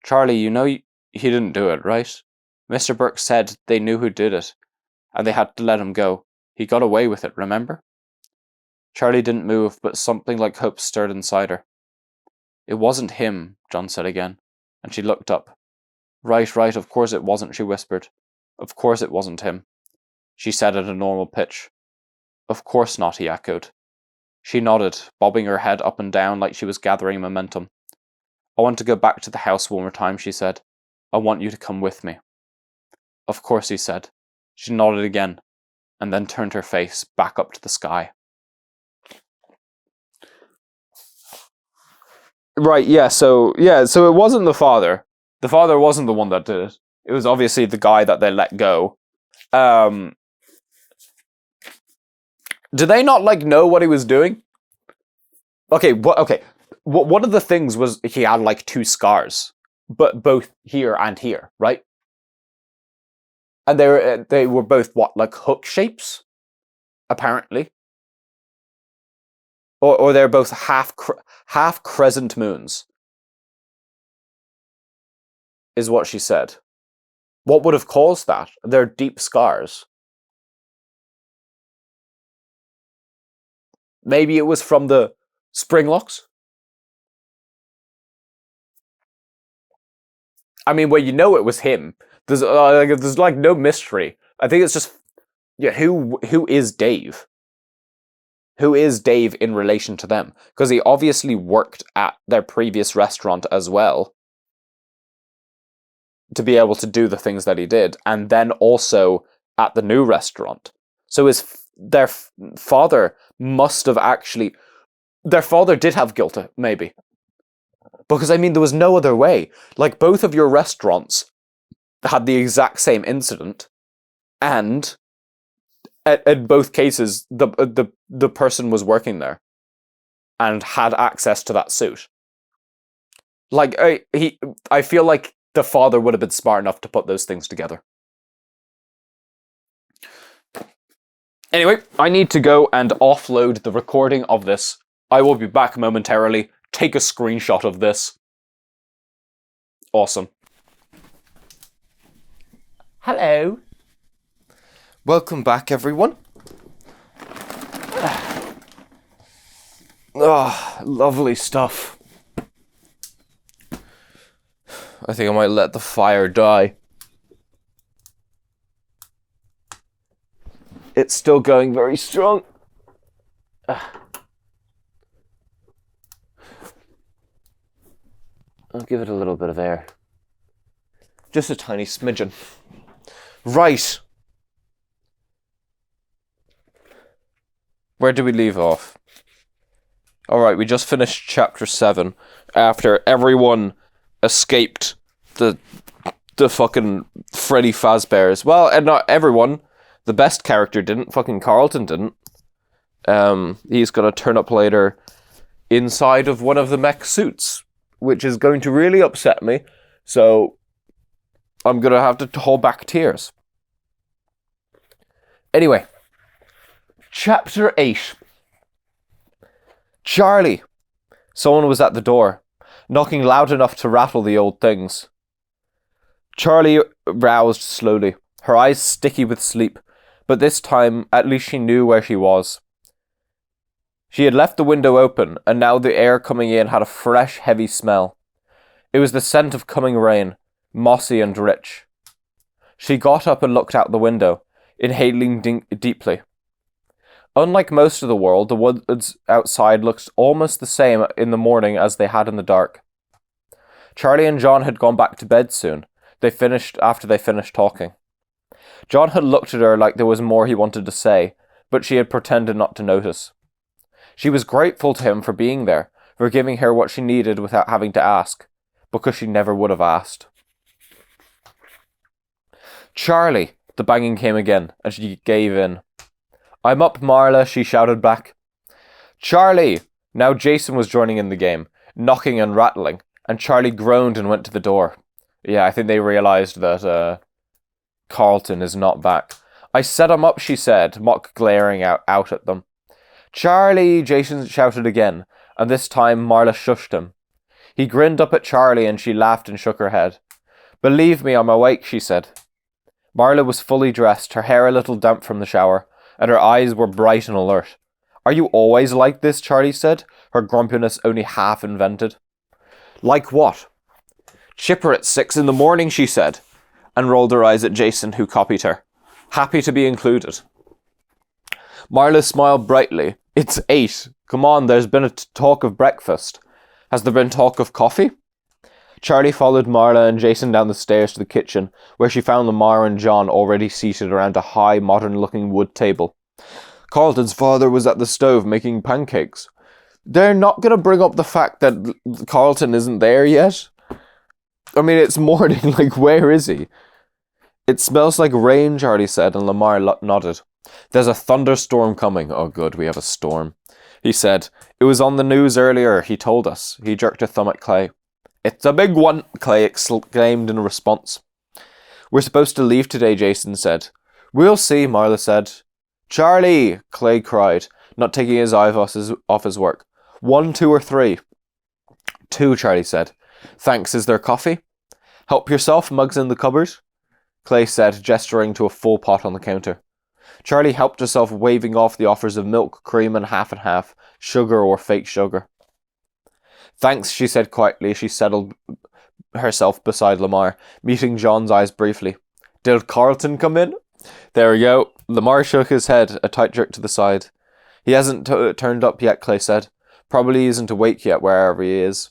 Charlie, you know he didn't do it, right? Mr. Burke said they knew who did it, and they had to let him go. He got away with it, remember? Charlie didn't move, but something like hope stirred inside her. It wasn't him, John said again, and she looked up. Right, of course it wasn't, she whispered. Of course it wasn't him. She said at a normal pitch. Of course not, he echoed. She nodded, bobbing her head up and down like she was gathering momentum. I want to go back to the house one more time, she said. I want you to come with me. Of course, he said. She nodded again, and then turned her face back up to the sky. Right, so it wasn't the father. The father wasn't the one that did it. It was obviously the guy that they let go. Did they not, know what he was doing? Okay. One of the things was he had, 2 scars. But both here and here, right? And they were both, hook shapes? Apparently. Or they're both half crescent moons. Is what she said. What would have caused that? They're deep scars. Maybe it was from the spring locks? I mean, well, it was him. There's no mystery. I think it's just, who is Dave? Who is Dave in relation to them? Because he obviously worked at their previous restaurant as well to be able to do the things that he did, and then also at the new restaurant. So their father must have actually... Their father did have guilt, maybe. Because, there was no other way. Both of your restaurants had the exact same incident, and in both cases, the person was working there and had access to that suit. I feel like the father would have been smart enough to put those things together. Anyway, I need to go and offload the recording of this. I will be back momentarily. Take a screenshot of this. Awesome. Hello. Welcome back, everyone. Lovely stuff. I think I might let the fire die. It's still going very strong. I'll give it a little bit of air. Just a tiny smidgen. Right. Where do we leave off? Alright, we just finished chapter 7 after everyone escaped the fucking Freddy Fazbear's. Well, and not everyone. The best character didn't. Fucking Carlton didn't. He's gonna turn up later inside of one of the mech suits, which is going to really upset me. So I'm gonna have to hold back tears. Anyway, chapter 8. Charlie! Someone was at the door, knocking loud enough to rattle the old things. Charlie roused slowly, her eyes sticky with sleep, but this time at least she knew where she was. She had left the window open, and now the air coming in had a fresh, heavy smell. It was the scent of coming rain, mossy and rich. She got up and looked out the window, inhaling deeply. Unlike most of the world, the woods outside looked almost the same in the morning as they had in the dark. Charlie and John had gone back to bed soon. After they finished talking. John had looked at her like there was more he wanted to say, but she had pretended not to notice. She was grateful to him for being there, for giving her what she needed without having to ask, because she never would have asked. Charlie! The banging came again, and she gave in. I'm up, Marla, she shouted back. Charlie! Now Jason was joining in the game, knocking and rattling, and Charlie groaned and went to the door. Yeah, I think they realised that Carlton is not back. I set him up, she said, mock glaring out at them. Charlie! Jason shouted again, and this time Marla shushed him. He grinned up at Charlie and she laughed and shook her head. Believe me, I'm awake, she said. Marla was fully dressed, her hair a little damp from the shower, and her eyes were bright and alert. Are you always like this? Charlie said, her grumpiness only half invented. Like what? Chipper at 6 a.m, she said, and rolled her eyes at Jason, who copied her. Happy to be included. Marla smiled brightly. It's 8. Come on, there's been a talk of breakfast. Has there been talk of coffee? Charlie followed Marla and Jason down the stairs to the kitchen, where she found Lamar and John already seated around a high, modern-looking wood table. Carlton's father was at the stove making pancakes. They're not going to bring up the fact that Carlton isn't there yet? I mean, it's morning, like, where is he? It smells like rain, Charlie said, and Lamar nodded. There's a thunderstorm coming. Oh, good, we have a storm. He said. It was on the news earlier, he told us. He jerked a thumb at Clay. It's a big one, Clay exclaimed in response. We're supposed to leave today, Jason said. We'll see, Marla said. Charlie, Clay cried, not taking his eyes off his work. 1, 2, or 3? 2, Charlie said. Thanks, is there coffee? Help yourself, mugs in the cupboard, Clay said, gesturing to a full pot on the counter. Charlie helped herself, waving off the offers of milk, cream, and half, sugar or fake sugar. Thanks, she said quietly as she settled herself beside Lamar, meeting John's eyes briefly. Did Carlton come in? There we go. Lamar shook his head, a tight jerk to the side. He hasn't turned up yet, Clay said. Probably isn't awake yet wherever he is.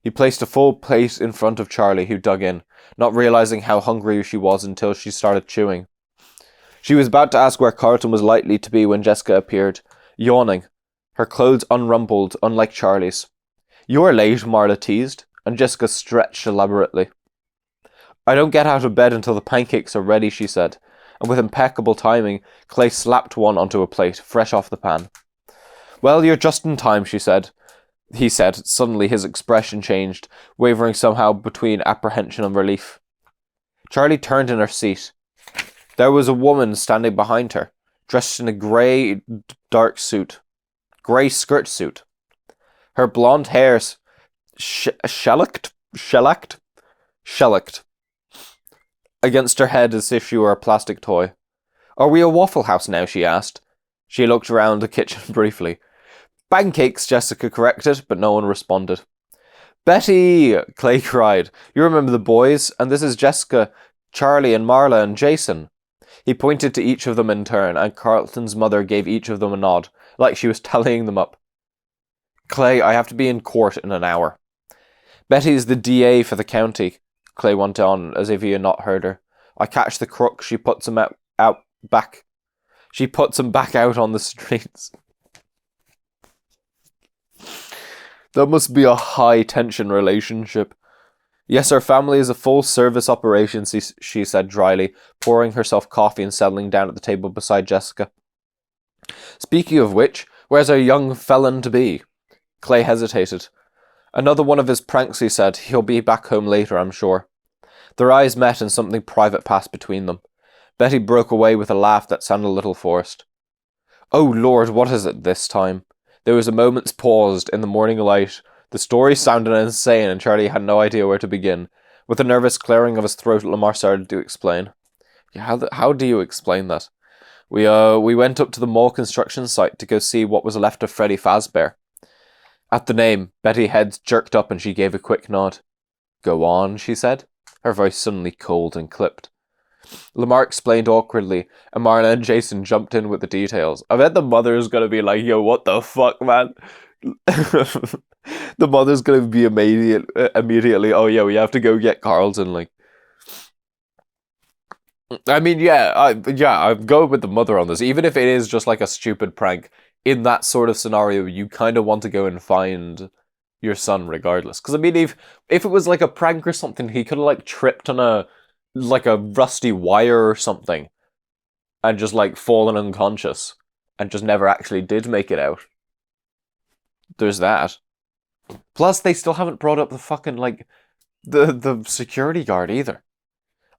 He placed a full plate in front of Charlie, who dug in, not realising how hungry she was until she started chewing. She was about to ask where Carlton was likely to be when Jessica appeared, yawning, her clothes unrumpled, unlike Charlie's. You're late, Marla teased, and Jessica stretched elaborately. I don't get out of bed until the pancakes are ready, she said, and with impeccable timing, Clay slapped one onto a plate, fresh off the pan. Well, you're just in time, he said. Suddenly his expression changed, wavering somehow between apprehension and relief. Charlie turned in her seat. There was a woman standing behind her, dressed in a grey skirt suit. Her blonde hair shellacked against her head as if she were a plastic toy. Are we a Waffle House now? She asked. She looked around the kitchen briefly. Pancakes, Jessica corrected, but no one responded. Betty! Clay cried. You remember the boys? And this is Jessica, Charlie and Marla and Jason. He pointed to each of them in turn, and Carlton's mother gave each of them a nod, like she was tallying them up. Clay, I have to be in court in an hour. Betty's the DA for the county, Clay went on, as if he had not heard her. I catch the crook, she puts him back. She puts him back out on the streets. That must be a high-tension relationship. Yes, our family is a full-service operation, she said dryly, pouring herself coffee and settling down at the table beside Jessica. Speaking of which, where's our young felon-to-be? Clay hesitated. Another one of his pranks, he said. He'll be back home later, I'm sure. Their eyes met and something private passed between them. Betty broke away with a laugh that sounded a little forced. Oh Lord, what is it this time? There was a moment's pause in the morning light. The story sounded insane and Charlie had no idea where to begin. With a nervous clearing of his throat, Lamar started to explain. How do you explain that? We went up to the mall construction site to go see what was left of Freddy Fazbear. At the name, Betty's head jerked up and she gave a quick nod. Go on, she said, her voice suddenly cold and clipped. Lamar explained awkwardly, and Marla and Jason jumped in with the details. I bet the mother's gonna be like, yo, what the fuck, man? The mother's gonna be immediately, oh yeah, we have to go get Carlton, like. I mean, I'm going with the mother on this. Even if it is just like a stupid prank, in that sort of scenario, you kind of want to go and find your son regardless. Because, I mean, if it was like a prank or something, he could have like tripped on a rusty wire or something and just like fallen unconscious and just never actually did make it out. There's that. Plus, they still haven't brought up the fucking, like, the security guard either.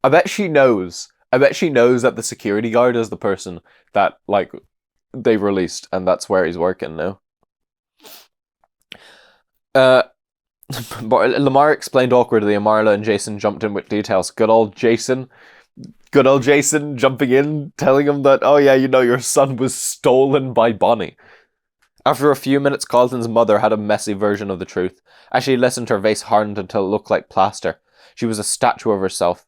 I bet she knows that the security guard is the person that, like, they released, and that's where he's working now. But Lamar explained awkwardly, and Marla and Jason jumped in with details. Good old Jason jumping in, telling him that, oh yeah, you know, your son was stolen by Bonnie. After a few minutes, Carlton's mother had a messy version of the truth. As she listened, her face hardened until it looked like plaster. She was a statue of herself.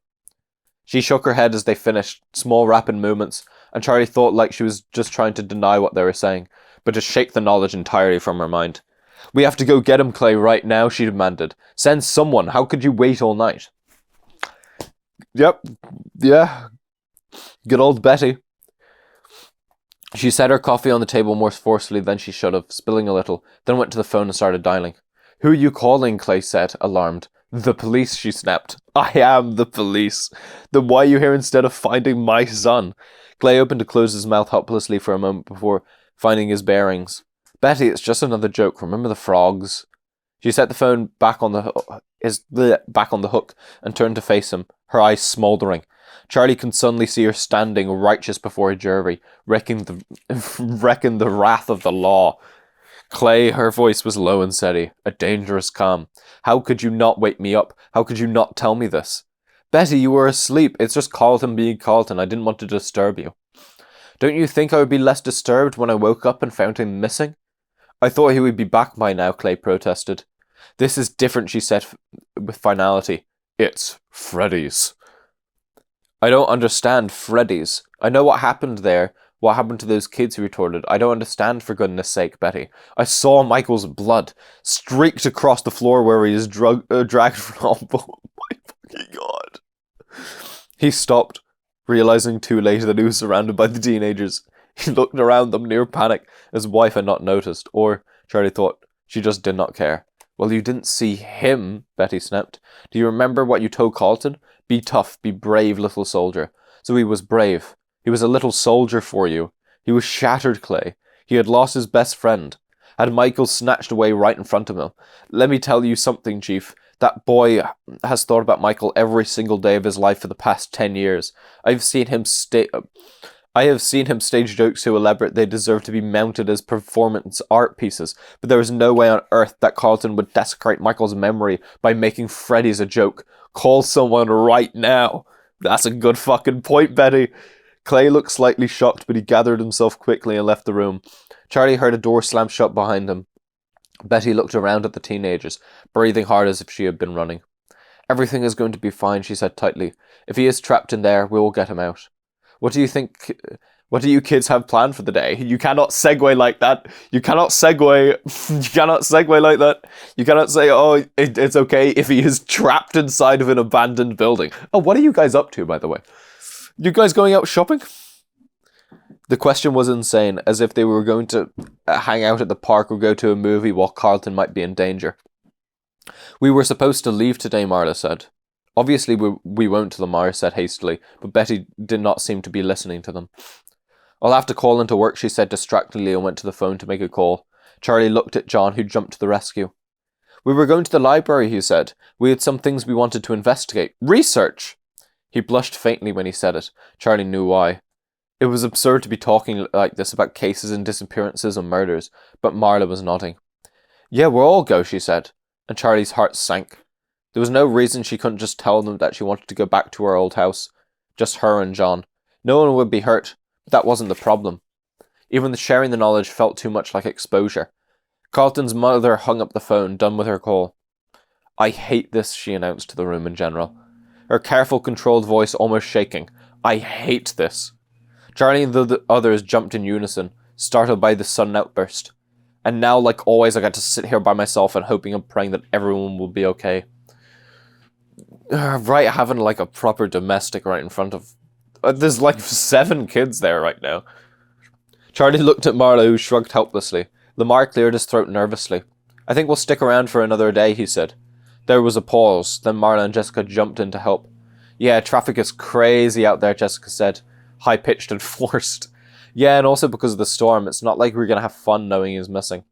She shook her head as they finished, small rapid movements, and Charlie thought like she was just trying to deny what they were saying, but to shake the knowledge entirely from her mind. We have to go get him, Clay, right now, she demanded. Send someone. How could you wait all night? Yep. Yeah. Good old Betty. She set her coffee on the table more forcefully than she should have, spilling a little, then went to the phone and started dialing. Who are you calling? Clay said, alarmed. The police, she snapped. I am the police. Then why are you here instead of finding my son? Clay opened and closed his mouth helplessly for a moment before finding his bearings. Betty, it's just another joke. Remember the frogs? She set the phone back on the hook and turned to face him, her eyes smouldering. Charlie could suddenly see her standing righteous before a jury, wrecking the wrath of the law. Clay, her voice was low and steady, a dangerous calm. How could you not wake me up? How could you not tell me this? Betty, you were asleep. It's just Carlton being Carlton. I didn't want to disturb you. Don't you think I would be less disturbed when I woke up and found him missing? I thought he would be back by now, Clay protested. This is different, she said with finality. It's Freddy's. I don't understand Freddy's. I know what happened there. What happened to those kids, he retorted. I don't understand, for goodness sake, Betty. I saw Michael's blood streaked across the floor where he is dragged from. Oh my fucking god. He stopped, realizing too late that he was surrounded by the teenagers. He looked around them near panic. His wife had not noticed, or, Charlie thought, she just did not care. Well, you didn't see him, Betty snapped. Do you remember what you told Carlton? Be tough, be brave, little soldier. So he was brave. He was a little soldier for you. He was shattered, Clay. He had lost his best friend. Had Michael snatched away right in front of him. Let me tell you something, Chief. That boy has thought about Michael every single day of his life for the past 10 years. I have seen him stage jokes so elaborate they deserve to be mounted as performance art pieces, but there is no way on earth that Carlton would desecrate Michael's memory by making Freddy's a joke. Call someone right now. That's a good fucking point, Betty. Clay looked slightly shocked, but he gathered himself quickly and left the room. Charlie heard a door slam shut behind him. Betty looked around at the teenagers, breathing hard as if she had been running. Everything is going to be fine, she said tightly. If he is trapped in there, we will get him out. What do you think? What do you kids have planned for the day? You cannot segue like that. You cannot segue. You cannot segue like that. You cannot say, oh, it's okay if he is trapped inside of an abandoned building. Oh, what are you guys up to, by the way? You guys going out shopping? The question was insane, as if they were going to hang out at the park or go to a movie while Carlton might be in danger. We were supposed to leave today, Marla said. Obviously we won't, Lamar said hastily, but Betty did not seem to be listening to them. I'll have to call into work, she said distractedly and went to the phone to make a call. Charlie looked at John, who jumped to the rescue. We were going to the library, he said. We had some things we wanted to investigate. Research! He blushed faintly when he said it. Charlie knew why. It was absurd to be talking like this about cases and disappearances and murders, but Marla was nodding. Yeah, we'll all go, she said, and Charlie's heart sank. There was no reason she couldn't just tell them that she wanted to go back to her old house. Just her and John. No one would be hurt, but that wasn't the problem. Even sharing the knowledge felt too much like exposure. Carlton's mother hung up the phone, done with her call. I hate this, she announced to the room in general. Her careful, controlled voice almost shaking. I hate this. Charlie and the others jumped in unison, startled by the sudden outburst. And now, like always, I got to sit here by myself and hoping and praying that everyone will be okay. Right, having like a proper domestic right in front of... there's like 7 kids there right now. Charlie looked at Marla, who shrugged helplessly. Lamar cleared his throat nervously. I think we'll stick around for another day, he said. There was a pause, then Marla and Jessica jumped in to help. Yeah, traffic is crazy out there, Jessica said. High-pitched and forced. Yeah, and also because of the storm, it's not like we're going to have fun knowing he's missing.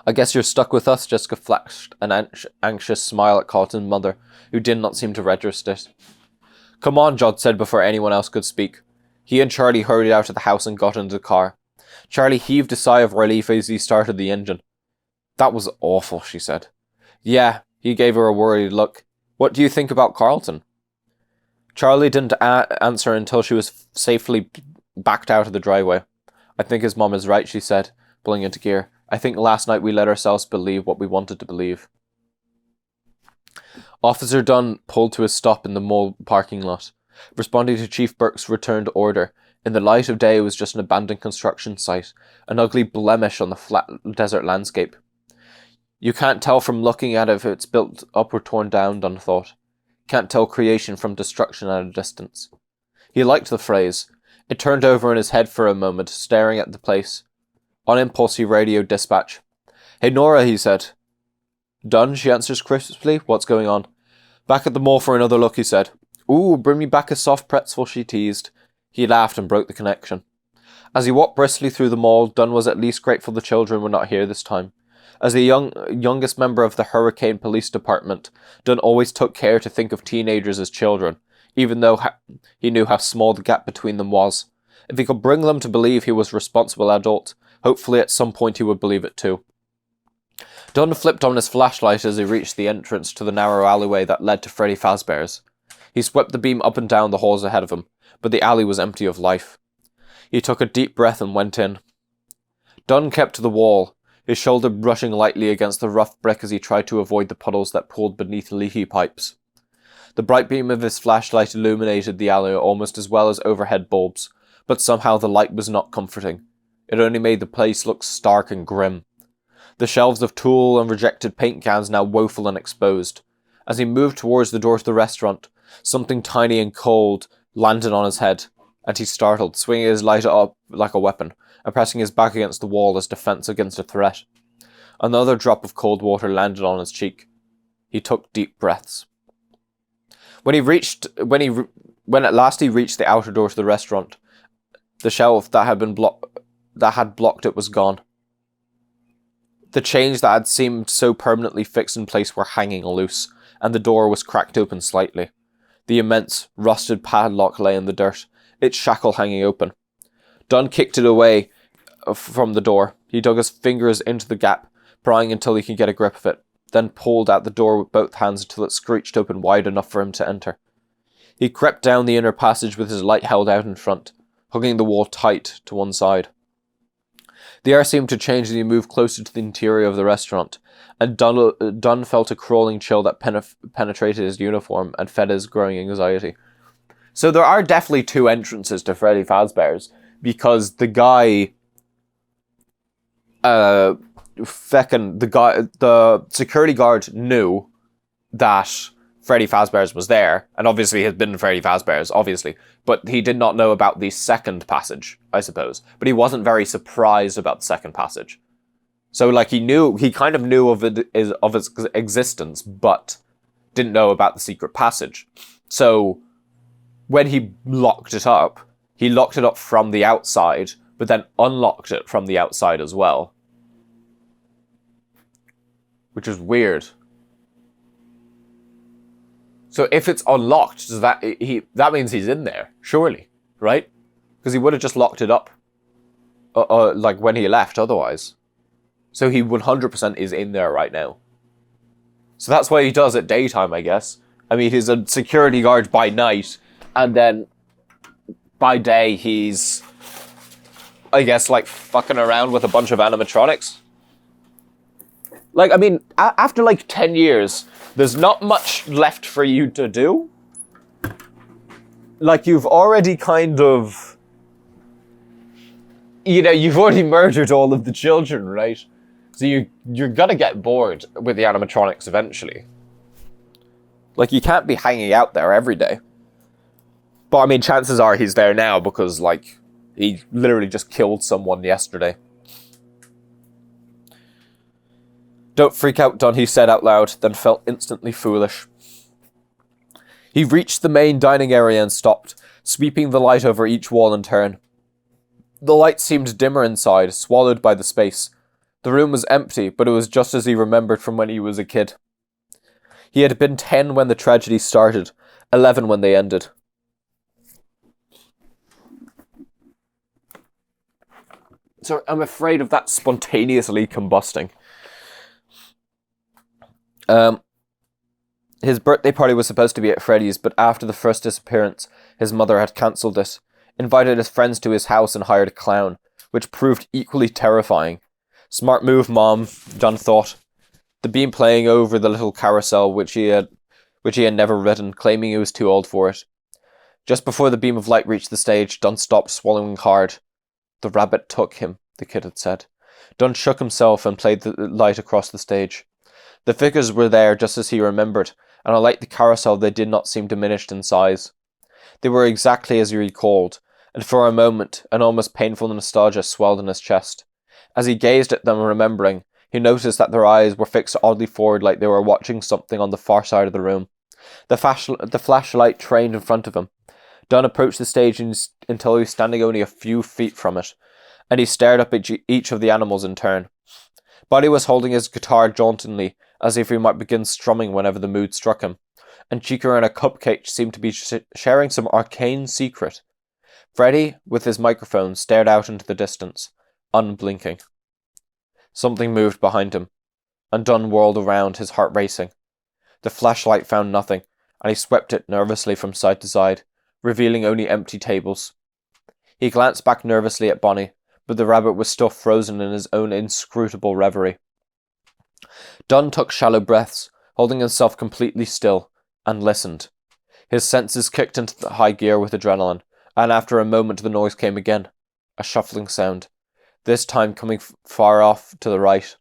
I guess you're stuck with us, Jessica flashed an anxious smile at Carlton's mother, who did not seem to register it. Come on, Judd said before anyone else could speak. He and Charlie hurried out of the house and got into the car. Charlie heaved a sigh of relief as he started the engine. That was awful, she said. Yeah, he gave her a worried look. What do you think about Carlton? Charlie didn't answer until she was safely backed out of the driveway. I think his mom is right, she said, pulling into gear. I think last night we let ourselves believe what we wanted to believe. Officer Dunn pulled to a stop in the mall parking lot. Responding to Chief Burke's returned order, in the light of day it was just an abandoned construction site, an ugly blemish on the flat desert landscape. You can't tell from looking at it if it's built up or torn down, Dunn thought. Can't tell creation from destruction at a distance. He liked the phrase. It turned over in his head for a moment, staring at the place. On impulse, he radioed dispatch. Hey, Nora, he said. Done, she answers crisply. What's going on? Back at the mall for another look, he said. Ooh, bring me back a soft pretzel, she teased. He laughed and broke the connection. As he walked briskly through the mall, Dunn was at least grateful the children were not here this time. As the youngest member of the Hurricane Police Department, Dunn always took care to think of teenagers as children, even though he knew how small the gap between them was. If he could bring them to believe he was a responsible adult, hopefully at some point he would believe it too. Dunn flipped on his flashlight as he reached the entrance to the narrow alleyway that led to Freddy Fazbear's. He swept the beam up and down the halls ahead of him, but the alley was empty of life. He took a deep breath and went in. Dunn kept to the wall, his shoulder brushing lightly against the rough brick as he tried to avoid the puddles that pooled beneath leaky pipes. The bright beam of his flashlight illuminated the alley almost as well as overhead bulbs, but somehow the light was not comforting. It only made the place look stark and grim. The shelves of tool and rejected paint cans now woeful and exposed. As he moved towards the door to the restaurant, something tiny and cold landed on his head, and he startled, swinging his lighter up like a weapon, and pressing his back against the wall as defense against a threat. Another drop of cold water landed on his cheek. He took deep breaths. When at last he reached the outer door to the restaurant, the shelf that had blocked it was gone. The chains that had seemed so permanently fixed in place were hanging loose, and the door was cracked open slightly. The immense, rusted padlock lay in the dirt, its shackle hanging open. Dunn kicked it away from the door. He dug his fingers into the gap, prying until he could get a grip of it, then pulled at the door with both hands until it screeched open wide enough for him to enter. He crept down the inner passage with his light held out in front, hugging the wall tight to one side. The air seemed to change as he moved closer to the interior of the restaurant, and Dunn felt a crawling chill that penetrated his uniform and fed his growing anxiety. So there are definitely 2 entrances to Freddy Fazbear's, because the guy... the security guard knew that Freddy Fazbear's was there, and obviously had been Freddy Fazbear's, obviously, but he did not know about the second passage, I suppose. But he wasn't very surprised about the second passage. So, like, he kind of knew of its existence, but didn't know about the secret passage. So, when he locked it up from the outside, but then unlocked it from the outside as well. Which is weird. So if it's unlocked, does that means he's in there, surely, right? Because he would have just locked it up, like when he left. Otherwise, so he 100% is in there right now. So that's what he does at daytime, I guess. I mean, he's a security guard by night, and then by day he's, I guess, like fucking around with a bunch of animatronics. Like, I mean, after like 10 years, there's not much left for you to do. Like, you've already kind of, you've already murdered all of the children, right? So you're gonna get bored with the animatronics eventually. Like, you can't be hanging out there every day. But I mean, chances are he's there now because, like, he literally just killed someone yesterday. "Don't freak out, Don," he said out loud, then felt instantly foolish. He reached the main dining area and stopped, sweeping the light over each wall in turn. The light seemed dimmer inside, swallowed by the space. The room was empty, but it was just as he remembered from when he was a kid. He had been 10 when the tragedy started, 11 when they ended. So I'm afraid of that spontaneously combusting. His birthday party was supposed to be at Freddy's, but after the first disappearance, his mother had cancelled it, invited his friends to his house and hired a clown, which proved equally terrifying. Smart move, Mom, John thought. The beam playing over the little carousel which he had never ridden, claiming he was too old for it. Just before the beam of light reached the stage, Dunn stopped, swallowing hard. "The rabbit took him," the kid had said. Dunn shook himself and played the light across the stage. The figures were there just as he remembered, and unlike the carousel, they did not seem diminished in size. They were exactly as he recalled, and for a moment, an almost painful nostalgia swelled in his chest. As he gazed at them, remembering, he noticed that their eyes were fixed oddly forward like they were watching something on the far side of the room. The flashlight trained in front of him. Dunn approached the stage until he was standing only a few feet from it, and he stared up at each of the animals in turn. Buddy was holding his guitar jauntily, as if he might begin strumming whenever the mood struck him, and Chica and a cupcake seemed to be sharing some arcane secret. Freddy, with his microphone, stared out into the distance, unblinking. Something moved behind him, and Dunn whirled around, his heart racing. The flashlight found nothing, and he swept it nervously from side to side, revealing only empty tables. He glanced back nervously at Bonnie, but the rabbit was still frozen in his own inscrutable reverie. Dunn took shallow breaths, holding himself completely still, and listened. His senses kicked into high gear with adrenaline, and after a moment the noise came again, a shuffling sound, this time coming far off to the right.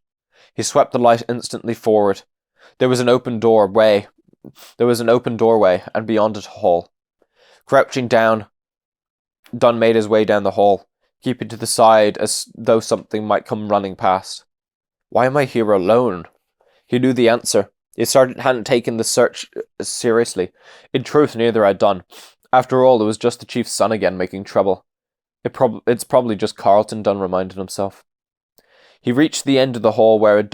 He swept the light instantly forward. There was an open doorway, and beyond it a hall. Crouching down, Dunn made his way down the hall, keeping to the side as though something might come running past. Why am I here alone? He knew the answer. His sergeant hadn't taken the search seriously. In truth, neither had Dunn. After all, it was just the chief's son again making trouble. It's probably just Carlton, Dunn reminded himself. He reached the end of the hall where a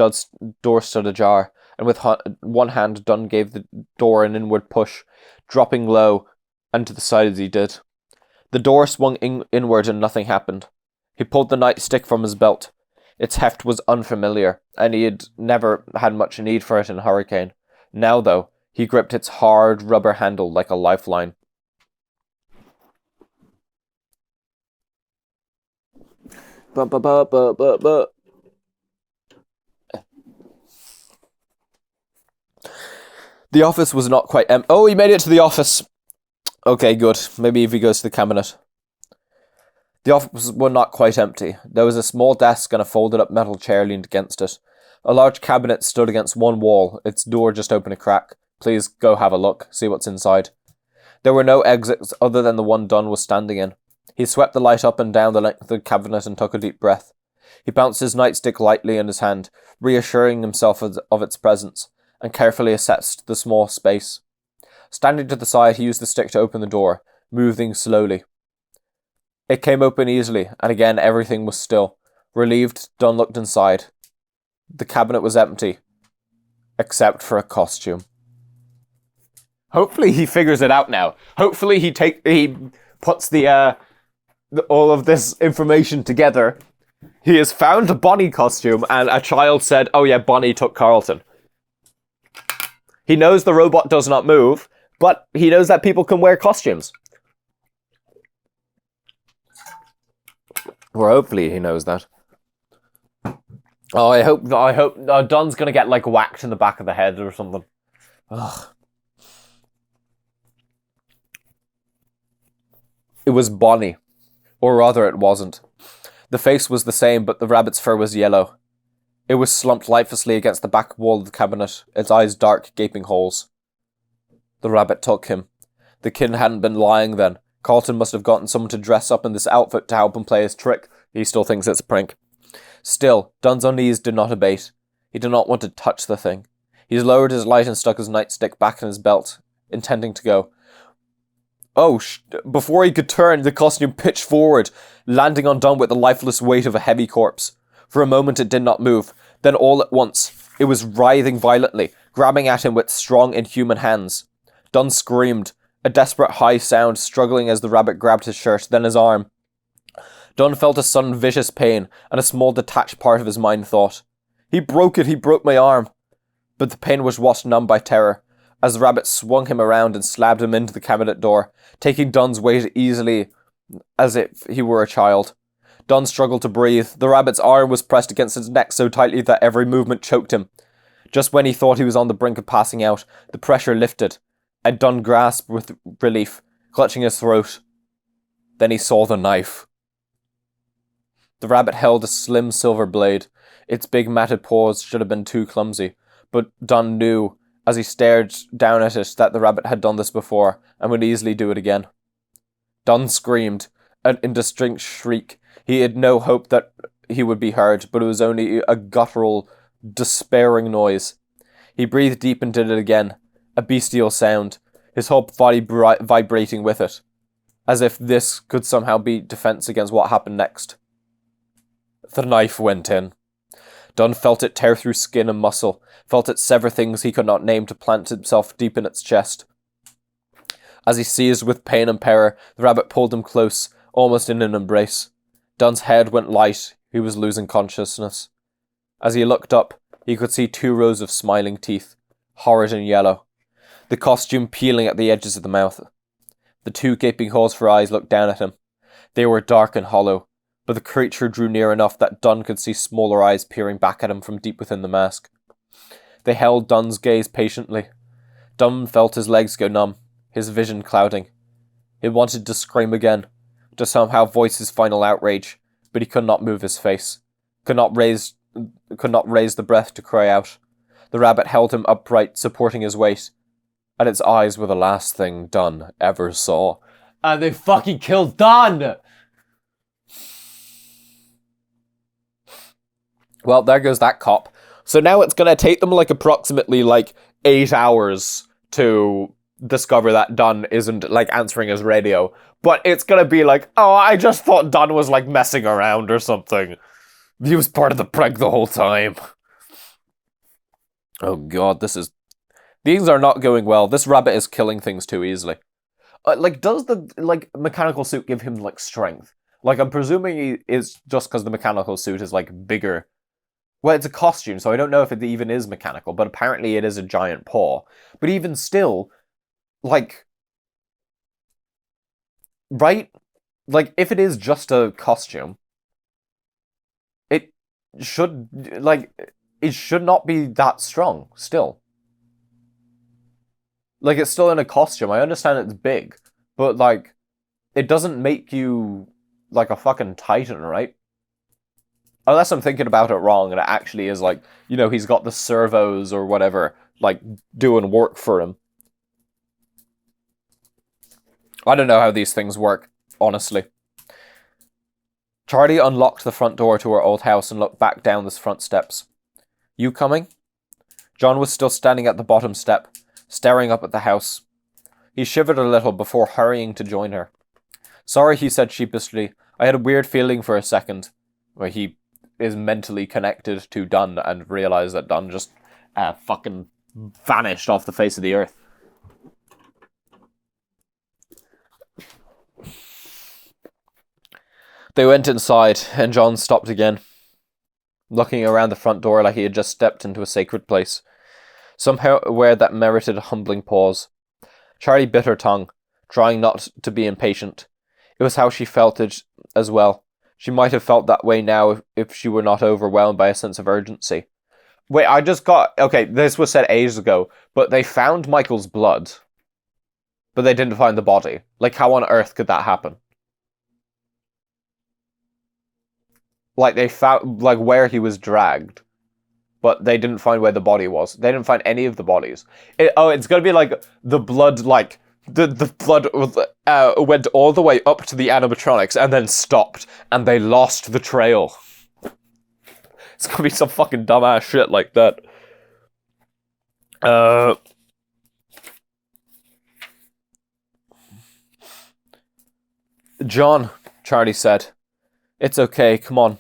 door stood ajar, and with one hand Dunn gave the door an inward push, dropping low and to the side as he did. The door swung inward and nothing happened. He pulled the nightstick from his belt. Its heft was unfamiliar, and he had never had much need for it in Hurricane. Now, though, he gripped its hard rubber handle like a lifeline. The office was not quite empty. Oh, he made it to the office. Okay, good. Maybe if he goes to the cabinet. The office was not quite empty. There was a small desk and a folded-up metal chair leaned against it. A large cabinet stood against one wall, its door just open a crack, Please go have a look, see what's inside. There were no exits other than the one Dunn was standing in. He swept the light up and down the length of the cabinet and took a deep breath. He bounced his nightstick lightly in his hand, reassuring himself of its presence, and carefully assessed the small space. Standing to the side, he used the stick to open the door, moving slowly. It came open easily, and again everything was still. Relieved, Dunn looked inside. The cabinet was empty, except for a costume. Hopefully he figures it out now. Hopefully he puts the all of this information together. He has found a Bonnie costume, and a child said, "Oh yeah, Bonnie took Carlton." He knows the robot does not move, but he knows that people can wear costumes. Or hopefully he knows that. Oh, I hope Don's gonna get, like, whacked in the back of the head or something. Ugh. It was Bonnie. Or rather, it wasn't. The face was the same, but the rabbit's fur was yellow. It was slumped lifelessly against the back wall of the cabinet, its eyes dark, gaping holes. The rabbit took him. The kid hadn't been lying then. Carlton must have gotten someone to dress up in this outfit to help him play his trick. He still thinks it's a prank. Still, Dunn's unease did not abate. He did not want to touch the thing. He lowered his light and stuck his nightstick back in his belt, intending to go. Before he could turn, the costume pitched forward, landing on Dunn with the lifeless weight of a heavy corpse. For a moment it did not move. Then all at once, it was writhing violently, grabbing at him with strong, inhuman hands. Dunn screamed, a desperate high sound struggling as the rabbit grabbed his shirt, then his arm. Dunn felt a sudden vicious pain, and a small detached part of his mind thought, he broke my arm. But the pain was washed numb by terror, as the rabbit swung him around and slapped him into the cabinet door, taking Dunn's weight easily as if he were a child. Dunn struggled to breathe. The rabbit's arm was pressed against his neck so tightly that every movement choked him. Just when he thought he was on the brink of passing out, the pressure lifted, and Dunn grasped with relief, clutching his throat. Then he saw the knife. The rabbit held a slim silver blade. Its big matted paws should have been too clumsy, but Dunn knew, as he stared down at it, that the rabbit had done this before, and would easily do it again. Dunn screamed, an indistinct shriek. He had no hope that he would be heard, but it was only a guttural, despairing noise. He breathed deep and did it again, a bestial sound, his whole body vibrating with it, as if this could somehow be defense against what happened next. The knife went in. Dunn felt it tear through skin and muscle, felt it sever things he could not name to plant himself deep in its chest. As he seized with pain and terror, the rabbit pulled him close, almost in an embrace. Dunn's head went light. He was losing consciousness. As he looked up, he could see 2 rows of smiling teeth, horrid and yellow, the costume peeling at the edges of the mouth. The 2 gaping holes for eyes looked down at him. They were dark and hollow, but the creature drew near enough that Dunn could see smaller eyes peering back at him from deep within the mask. They held Dunn's gaze patiently. Dunn felt his legs go numb, his vision clouding. He wanted to scream again, to somehow voice his final outrage, but he could not move his face, could not raise the breath to cry out. The rabbit held him upright, supporting his weight, and its eyes were the last thing Dunn ever saw. And they fucking killed Dunn! Well, there goes that cop. So now it's gonna take them approximately 8 hours to discover that Dunn isn't answering his radio. But it's gonna be oh, I just thought Dunn was messing around or something. He was part of the prank the whole time. Oh god, these are not going well. This rabbit is killing things too easily. Does the mechanical suit give him strength? I'm presuming he is just because the mechanical suit is bigger. Well, it's a costume, so I don't know if it even is mechanical, but apparently it is a giant paw. But even still, right? If it is just a costume, it should not be that strong, still. It's still in a costume. I understand it's big, but, it doesn't make you, a fucking titan, right? Unless I'm thinking about it wrong, and it actually is he's got the servos or whatever like, doing work for him. I don't know how these things work, honestly. Charlie unlocked the front door to her old house and looked back down the front steps. You coming? John was still standing at the bottom step, staring up at the house. He shivered a little before hurrying to join her. Sorry, he said sheepishly. I had a weird feeling for a second. Where he is mentally connected to Dunn and realised that Dunn just fucking vanished off the face of the earth. They went inside, and John stopped again, looking around the front door like he had just stepped into a sacred place, somehow aware that merited a humbling pause. Charlie bit her tongue, trying not to be impatient. It was how she felt it as well. She might have felt that way now if she were not overwhelmed by a sense of urgency. Wait, I just got... Okay, this was said ages ago, but they found Michael's blood, but they didn't find the body. Like, how on earth could that happen? Like, they found, like, where he was dragged, but they didn't find where the body was. They didn't find any of the bodies. It's gonna be like the blood, like, the blood went all the way up to the animatronics and then stopped, and they lost the trail. It's gonna be some fucking dumbass shit like that. John, Charlie said. It's okay, come on.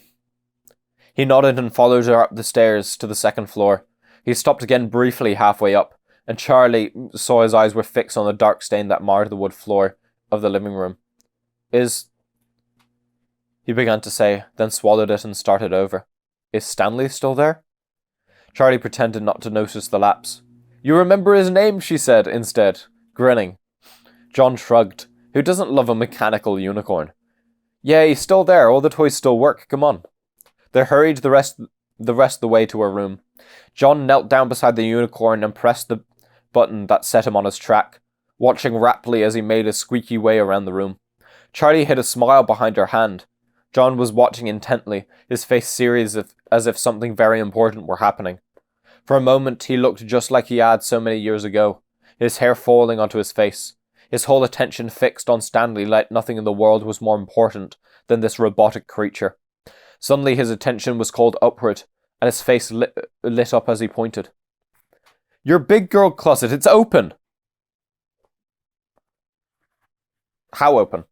He nodded and followed her up the stairs to the second floor. He stopped again briefly halfway up, and Charlie saw his eyes were fixed on the dark stain that marred the wood floor of the living room. He began to say, then swallowed it and started over. Is Stanley still there? Charlie pretended not to notice the lapse. You remember his name, she said instead, grinning. John shrugged. Who doesn't love a mechanical unicorn? Yeah, he's still there. All the toys still work. Come on. They hurried the rest of the way to her room. John knelt down beside the unicorn and pressed the button that set him on his track, watching raptly as he made his squeaky way around the room. Charlie hid a smile behind her hand. John was watching intently, his face serious as if something very important were happening. For a moment, he looked just like he had so many years ago, his hair falling onto his face, his whole attention fixed on Stanley like nothing in the world was more important than this robotic creature. Suddenly his attention was called upward, and his face lit up as he pointed. Your big girl closet, it's open! How open?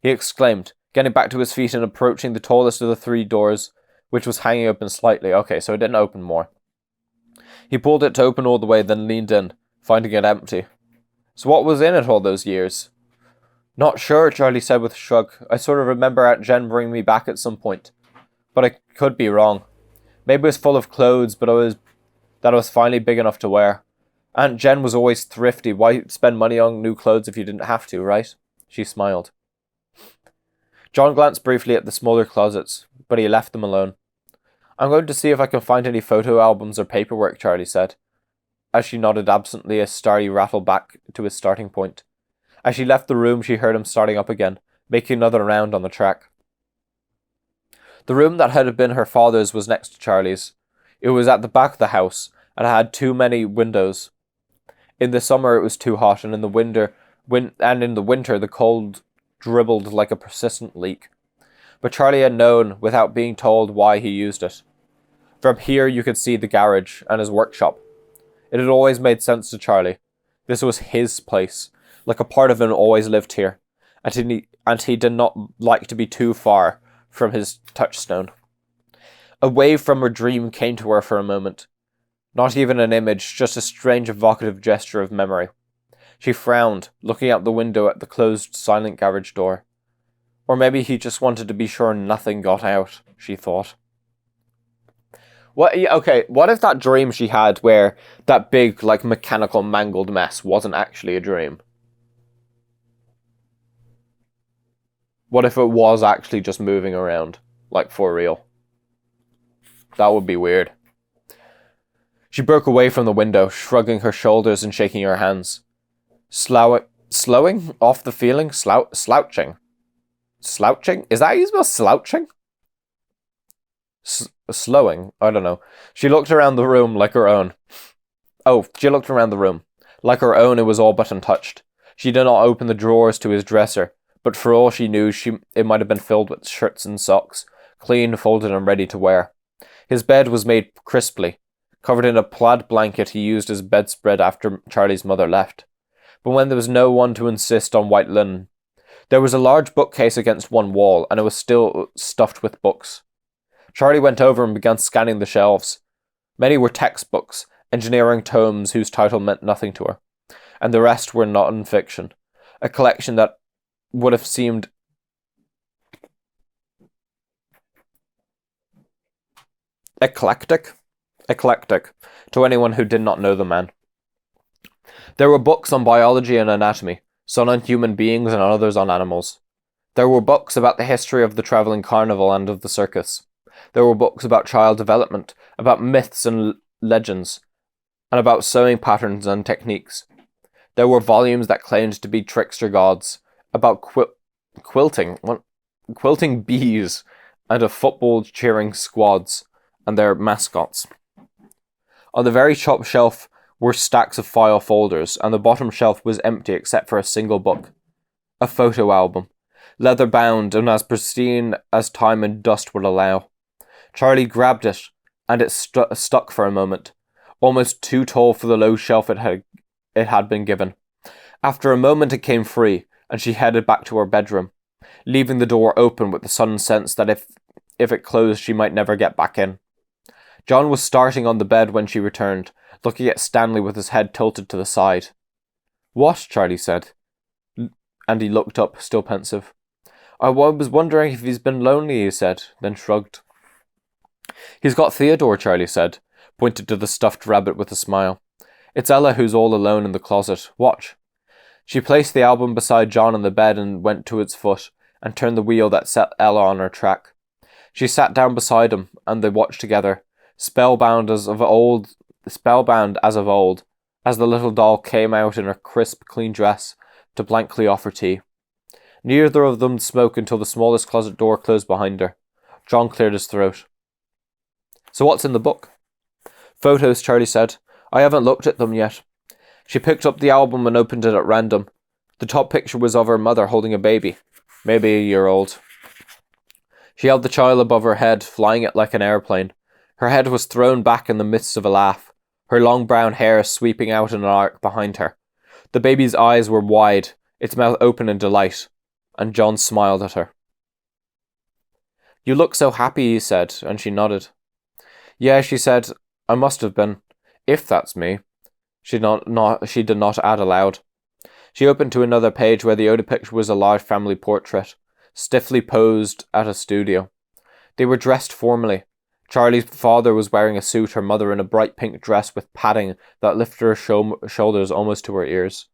He exclaimed, getting back to his feet and approaching the tallest of the three doors, which was hanging open slightly. Okay, so it didn't open more. He pulled it to open all the way, then leaned in, finding it empty. So what was in it all those years? Not sure, Charlie said with a shrug. I sort of remember Aunt Jen bringing me back at some point. But I could be wrong. Maybe it was full of clothes, but I was finally big enough to wear. Aunt Jen was always thrifty. Why spend money on new clothes if you didn't have to, right? She smiled. John glanced briefly at the smaller closets, but he left them alone. I'm going to see if I can find any photo albums or paperwork, Charlie said, as she nodded absently as Starry rattled back to his starting point. As she left the room, she heard him starting up again, making another round on the track. The room that had been her father's was next to Charlie's. It was at the back of the house, and had too many windows. In the summer it was too hot, and in the winter the cold dribbled like a persistent leak. But Charlie had known, without being told, why he used it. From here you could see the garage and his workshop. It had always made sense to Charlie. This was his place, like a part of him always lived here, and he did not like to be too far from his touchstone. A wave from her dream came to her for a moment. Not even an image, just a strange evocative gesture of memory. She frowned, looking out the window at the closed, silent garage door. Or maybe he just wanted to be sure nothing got out, she thought. What if that dream she had where that big, like, mechanical mangled mess wasn't actually a dream? What if it was actually just moving around, like, for real? That would be weird. She broke away from the window, shrugging her shoulders and shaking her hands. Slowing off the feeling? Slouching? Slouching? Is that how you spell slouching? Slowing? I don't know. She looked around the room like her own. Oh, she looked around the room. Like her own, it was all but untouched. She did not open the drawers to his dresser, but for all she knew, it might have been filled with shirts and socks, clean, folded, and ready to wear. His bed was made crisply, covered in a plaid blanket he used as bedspread after Charlie's mother left. But when there was no one to insist on white linen, there was a large bookcase against one wall, and it was still stuffed with books. Charlie went over and began scanning the shelves. Many were textbooks, engineering tomes whose title meant nothing to her, and the rest were non-fiction, a collection that would have seemed eclectic to anyone who did not know the man. There were books on biology and anatomy, some on human beings and others on animals. There were books about the history of the travelling carnival and of the circus. There were books about child development, about myths and legends, and about sewing patterns and techniques. There were volumes that claimed to be trickster gods, about quilting bees, and of football cheering squads and their mascots. On the very top shelf were stacks of file folders, and the bottom shelf was empty except for a single book. A photo album, leather bound and as pristine as time and dust would allow. Charlie grabbed it, and it stuck for a moment, almost too tall for the low shelf it had been given. After a moment it came free, and she headed back to her bedroom, leaving the door open with the sudden sense that if it closed she might never get back in. John was starting on the bed when she returned, looking at Stanley with his head tilted to the side. "What?" Charlie said, and he looked up, still pensive. "I was wondering if he's been lonely," he said, then shrugged. "He's got Theodore," Charlie said, pointed to the stuffed rabbit with a smile. "It's Ella who's all alone in the closet. Watch." She placed the album beside John on the bed and went to its foot, and turned the wheel that set Ella on her track. She sat down beside him, and they watched together, spellbound as of old, as the little doll came out in her crisp, clean dress to blankly offer tea. Neither of them spoke until the smallest closet door closed behind her. John cleared his throat. "So what's in the book?" "Photos," Charlie said. "I haven't looked at them yet." She picked up the album and opened it at random. The top picture was of her mother holding a baby, maybe a year old. She held the child above her head, flying it like an airplane. Her head was thrown back in the midst of a laugh, her long brown hair sweeping out in an arc behind her. The baby's eyes were wide, its mouth open in delight, and John smiled at her. "You look so happy," he said, and she nodded. "Yeah," she said, "I must have been, if that's me." She did not add aloud. She opened to another page where the only picture was a large family portrait, stiffly posed at a studio. They were dressed formally. Charlie's father was wearing a suit, her mother in a bright pink dress with padding that lifted her shoulders almost to her ears,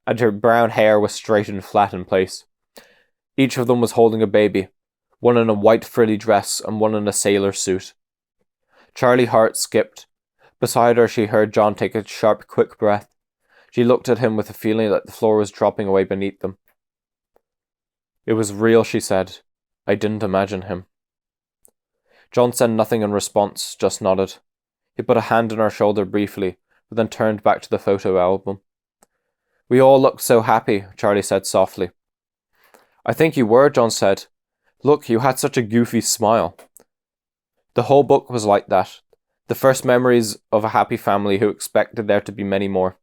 and her brown hair was straight and flat in place. Each of them was holding a baby, one in a white frilly dress and one in a sailor suit. Charlie's heart skipped. Beside her she heard John take a sharp, quick breath. She looked at him with a feeling that the floor was dropping away beneath them. "It was real," she said. "I didn't imagine him." John said nothing in response, just nodded. He put a hand on her shoulder briefly, but then turned back to the photo album. "We all looked so happy," Charlie said softly. "I think you were," John said. "Look, you had such a goofy smile." The whole book was like that. The first memories of a happy family who expected there to be many more.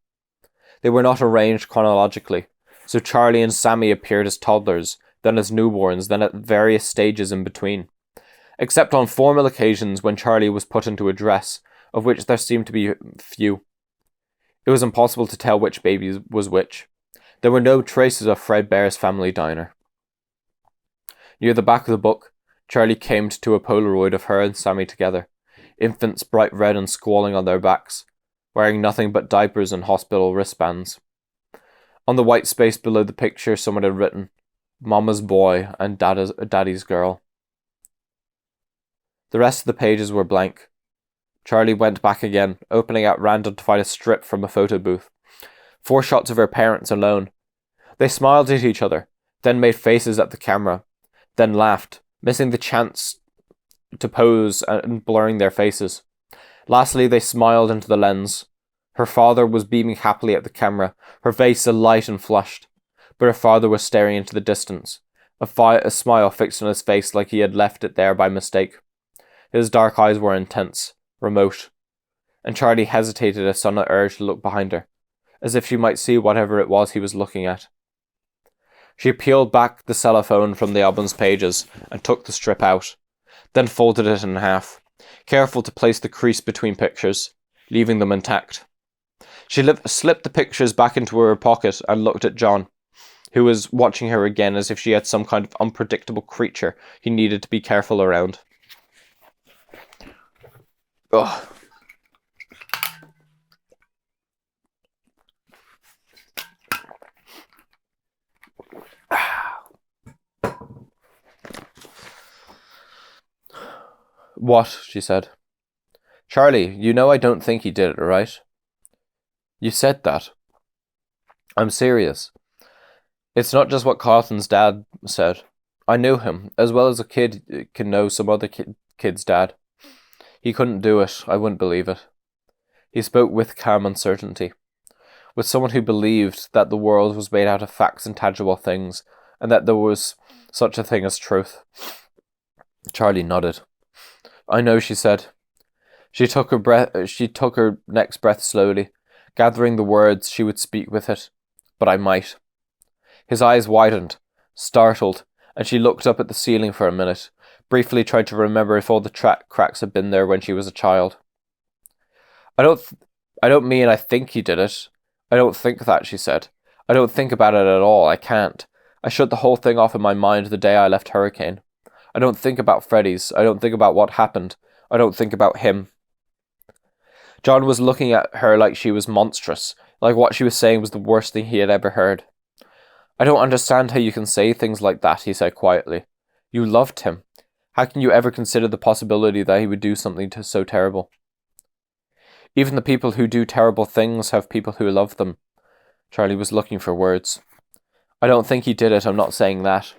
They were not arranged chronologically, so Charlie and Sammy appeared as toddlers, then as newborns, then at various stages in between. Except on formal occasions when Charlie was put into a dress, of which there seemed to be few. It was impossible to tell which baby was which. There were no traces of Fredbear's family diner. Near the back of the book, Charlie came to a Polaroid of her and Sammy together, infants bright red and squalling on their backs, wearing nothing but diapers and hospital wristbands. On the white space below the picture someone had written, "Mama's boy and Daddy's girl." The rest of the pages were blank. Charlie went back again, opening at random to find a strip from a photo booth. 4 shots of her parents alone. They smiled at each other, then made faces at the camera, then laughed, missing the chance to pose and blurring their faces. Lastly, they smiled into the lens. Her father was beaming happily at the camera, her face alight and flushed. But her father was staring into the distance, a smile fixed on his face like he had left it there by mistake. His dark eyes were intense, remote, and Charlie hesitated a sudden urge to look behind her, as if she might see whatever it was he was looking at. She peeled back the cellophane from the album's pages and took the strip out, then folded it in half, careful to place the crease between pictures, leaving them intact. She slipped the pictures back into her pocket and looked at John, who was watching her again as if she had some kind of unpredictable creature he needed to be careful around. Ugh. What? She said. Charlie, you know I don't think he did it, right? You said that. I'm serious. It's not just what Carlton's dad said. I knew him, as well as a kid can know some other kid's dad. He couldn't do it. I wouldn't believe it. He spoke with calm uncertainty, with someone who believed that the world was made out of facts and tangible things, and that there was such a thing as truth. Charlie nodded. I know, she said. She took her next breath slowly, gathering the words she would speak with it. But I might. His eyes widened, startled, and she looked up at the ceiling for a minute, briefly trying to remember if all the cracks had been there when she was a child. I don't mean I think he did it. I don't think that, she said. I don't think about it at all. I can't. I shut the whole thing off in my mind the day I left Hurricane. I don't think about Freddy's. I don't think about what happened. I don't think about him. John was looking at her like she was monstrous, like what she was saying was the worst thing he had ever heard. I don't understand how you can say things like that, he said quietly. You loved him. How can you ever consider the possibility that he would do something so terrible? Even the people who do terrible things have people who love them. Charlie was looking for words. I don't think he did it, I'm not saying that,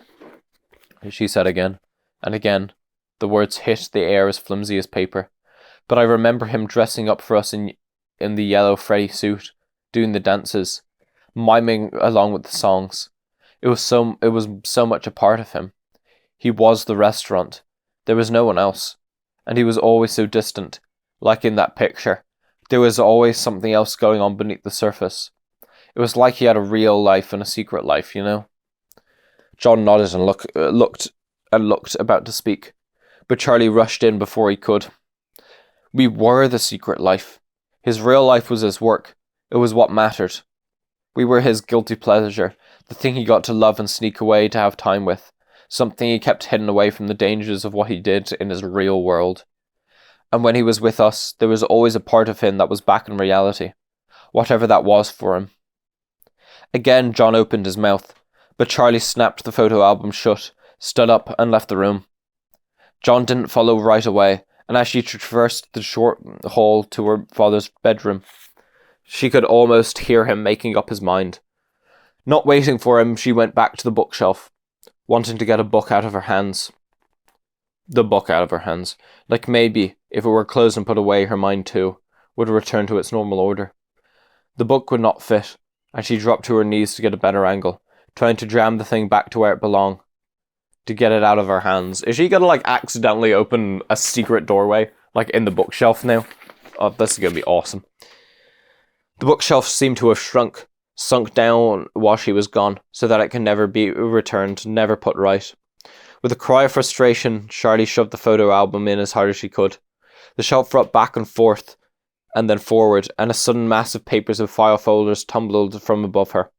she said again. And again, the words hit the air as flimsy as paper. But I remember him dressing up for us in the yellow Freddy suit, doing the dances, miming along with the songs. It was so much a part of him. He was the restaurant. There was no one else. And he was always so distant, like in that picture. There was always something else going on beneath the surface. It was like he had a real life and a secret life, you know? John nodded and looked about to speak, but Charlie rushed in before he could. We were the secret life. His real life was his work. It was what mattered. We were his guilty pleasure, the thing he got to love and sneak away to have time with, something he kept hidden away from the dangers of what he did in his real world. And when he was with us, there was always a part of him that was back in reality, whatever that was for him. Again, John opened his mouth, but Charlie snapped the photo album shut, stood up, and left the room. John didn't follow right away, and as she traversed the short hall to her father's bedroom, she could almost hear him making up his mind. Not waiting for him, she went back to the bookshelf, wanting to get a book out of her hands. The book out of her hands. Like maybe, if it were closed and put away, her mind too would return to its normal order. The book would not fit, and she dropped to her knees to get a better angle, trying to jam the thing back to where it belonged, to get it out of her hands. Is she gonna accidentally open a secret doorway, in the bookshelf now? Oh, this is gonna be awesome. The bookshelf seemed to have sunk down while she was gone, so that it can never be returned, never put right. With a cry of frustration, Charlie shoved the photo album in as hard as she could. The shelf rocked back and forth, and then forward, and a sudden mass of papers and file folders tumbled from above her.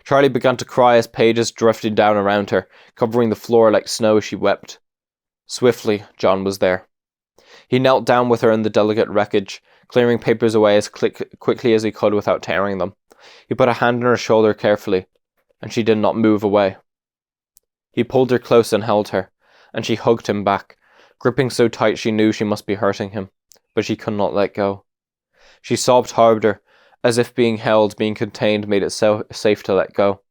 Charlie began to cry as pages drifted down around her, covering the floor like snow as she wept. Swiftly, John was there. He knelt down with her in the delicate wreckage, clearing papers away as quickly as he could without tearing them. He put a hand on her shoulder carefully, and she did not move away. He pulled her close and held her, and she hugged him back, gripping so tight she knew she must be hurting him, but she could not let go. She sobbed harder, as if being held, being contained made it safe to let go.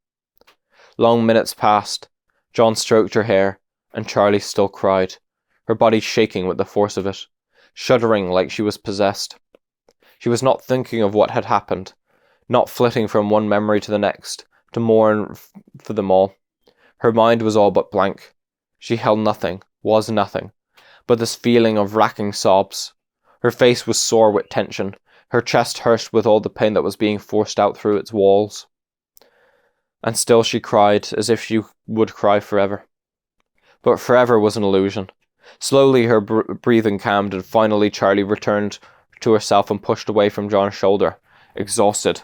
Long minutes passed. John stroked her hair, and Charlie still cried, her body shaking with the force of it, shuddering like she was possessed. She was not thinking of what had happened, not flitting from one memory to the next, to mourn for them all. Her mind was all but blank. She held nothing, was nothing, but this feeling of racking sobs. Her face was sore with tension, her chest hurt with all the pain that was being forced out through its walls. And still she cried, as if she would cry forever. But forever was an illusion. Slowly her breathing calmed, and finally Charlie returned to herself and pushed away from John's shoulder, exhausted.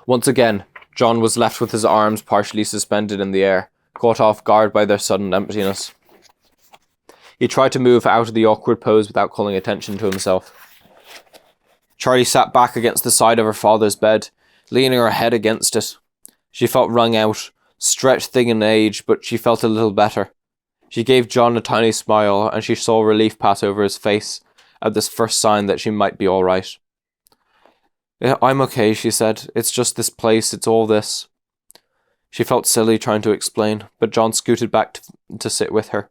Once again, John was left with his arms partially suspended in the air, caught off guard by their sudden emptiness. He tried to move out of the awkward pose without calling attention to himself. Charlie sat back against the side of her father's bed, leaning her head against it. She felt wrung out, stretched thin in age, but she felt a little better. She gave John a tiny smile, and she saw relief pass over his face at this first sign that she might be all right. "Yeah, I'm okay," she said. "It's just this place, it's all this." She felt silly trying to explain, but John scooted back to sit with her.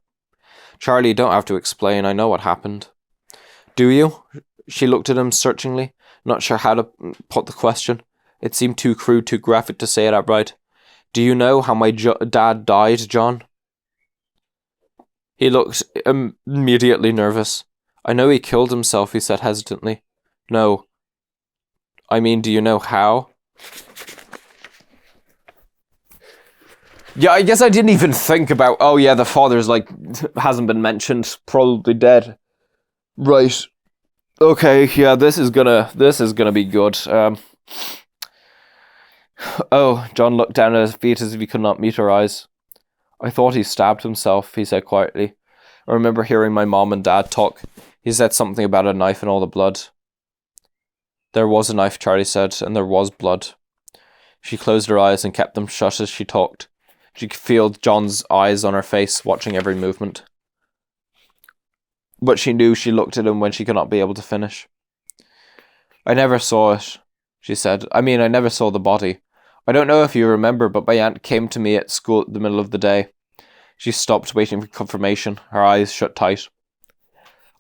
"Charlie, you don't have to explain, I know what happened." "Do you?" She looked at him searchingly, not sure how to put the question. It seemed too crude, too graphic to say it outright. "Do you know how my dad died, John?" He looked immediately nervous. "I know he killed himself," he said hesitantly. "No. I mean, do you know how?" Yeah, I guess I didn't even think about, oh yeah, the father's hasn't been mentioned, probably dead. Right. Okay, yeah, this is gonna be good. Oh, John looked down at his feet as if he could not meet her eyes. "I thought he stabbed himself," he said quietly. "I remember hearing my mom and dad talk. He said something about a knife and all the blood." "There was a knife," Charlie said, "and there was blood." She closed her eyes and kept them shut as she talked. She could feel John's eyes on her face, watching every movement. But she knew she looked at him when she could not be able to finish. "I never saw it," she said. "I mean, I never saw the body. I don't know if you remember, but my aunt came to me at school at the middle of the day." She stopped, waiting for confirmation, her eyes shut tight.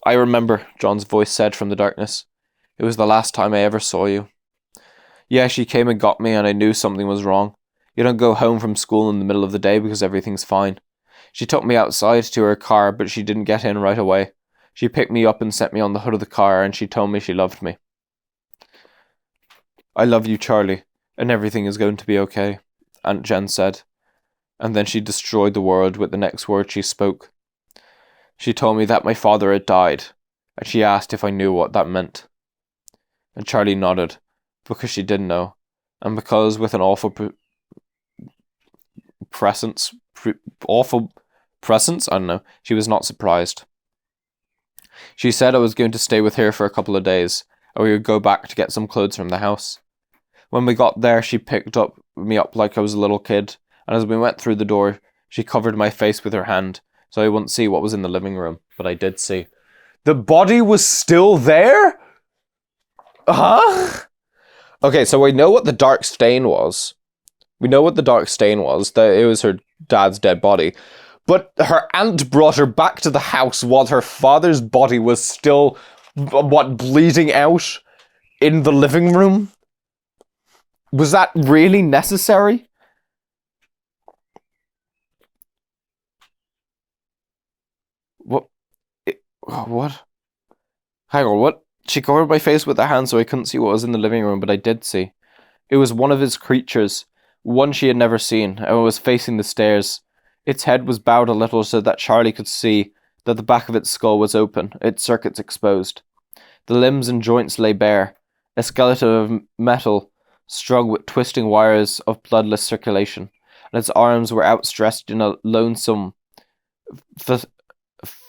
"I remember," John's voice said from the darkness. "It was the last time I ever saw you. Yeah, she came and got me, and I knew something was wrong. You don't go home from school in the middle of the day because everything's fine. She took me outside to her car, but she didn't get in right away. She picked me up and set me on the hood of the car, and she told me she loved me. 'I love you, Charlie, and everything is going to be okay,' Aunt Jen said. And then she destroyed the world with the next word she spoke. She told me that my father had died, and she asked if I knew what that meant. And Charlie nodded, because she didn't know, and because with an awful presence, I don't know, she was not surprised. She said I was going to stay with her for a couple of days, and we would go back to get some clothes from the house. When we got there, she picked me up like I was a little kid, and as we went through the door, she covered my face with her hand, so I wouldn't see what was in the living room, but I did see. The body was still there? Huh? Okay, so we know what the dark stain was. That it was her dad's dead body. But her aunt brought her back to the house while her father's body was still, bleeding out in the living room? Was that really necessary? What? Hang on, what? She covered my face with her hand so I couldn't see what was in the living room, but I did see. It was one of his creatures, one she had never seen, and it was facing the stairs. Its head was bowed a little so that Charlie could see that the back of its skull was open, its circuits exposed. The limbs and joints lay bare, a skeleton of metal strung with twisting wires of bloodless circulation, and its arms were outstretched in a lonesome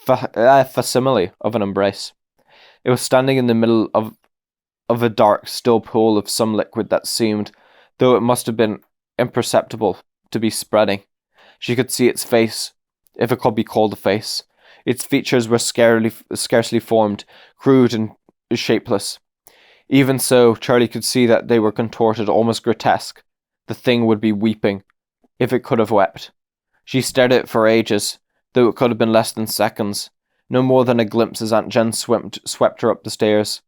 facsimile of an embrace. It was standing in the middle of a dark, still pool of some liquid that seemed, though it must have been imperceptible, to be spreading. She could see its face, if it could be called a face. Its features were scarcely formed, crude and shapeless. Even so, Charlie could see that they were contorted, almost grotesque. The thing would be weeping, if it could have wept. She stared at it for ages, though it could have been less than seconds. No more than a glimpse as Aunt Jen swept her up the stairs.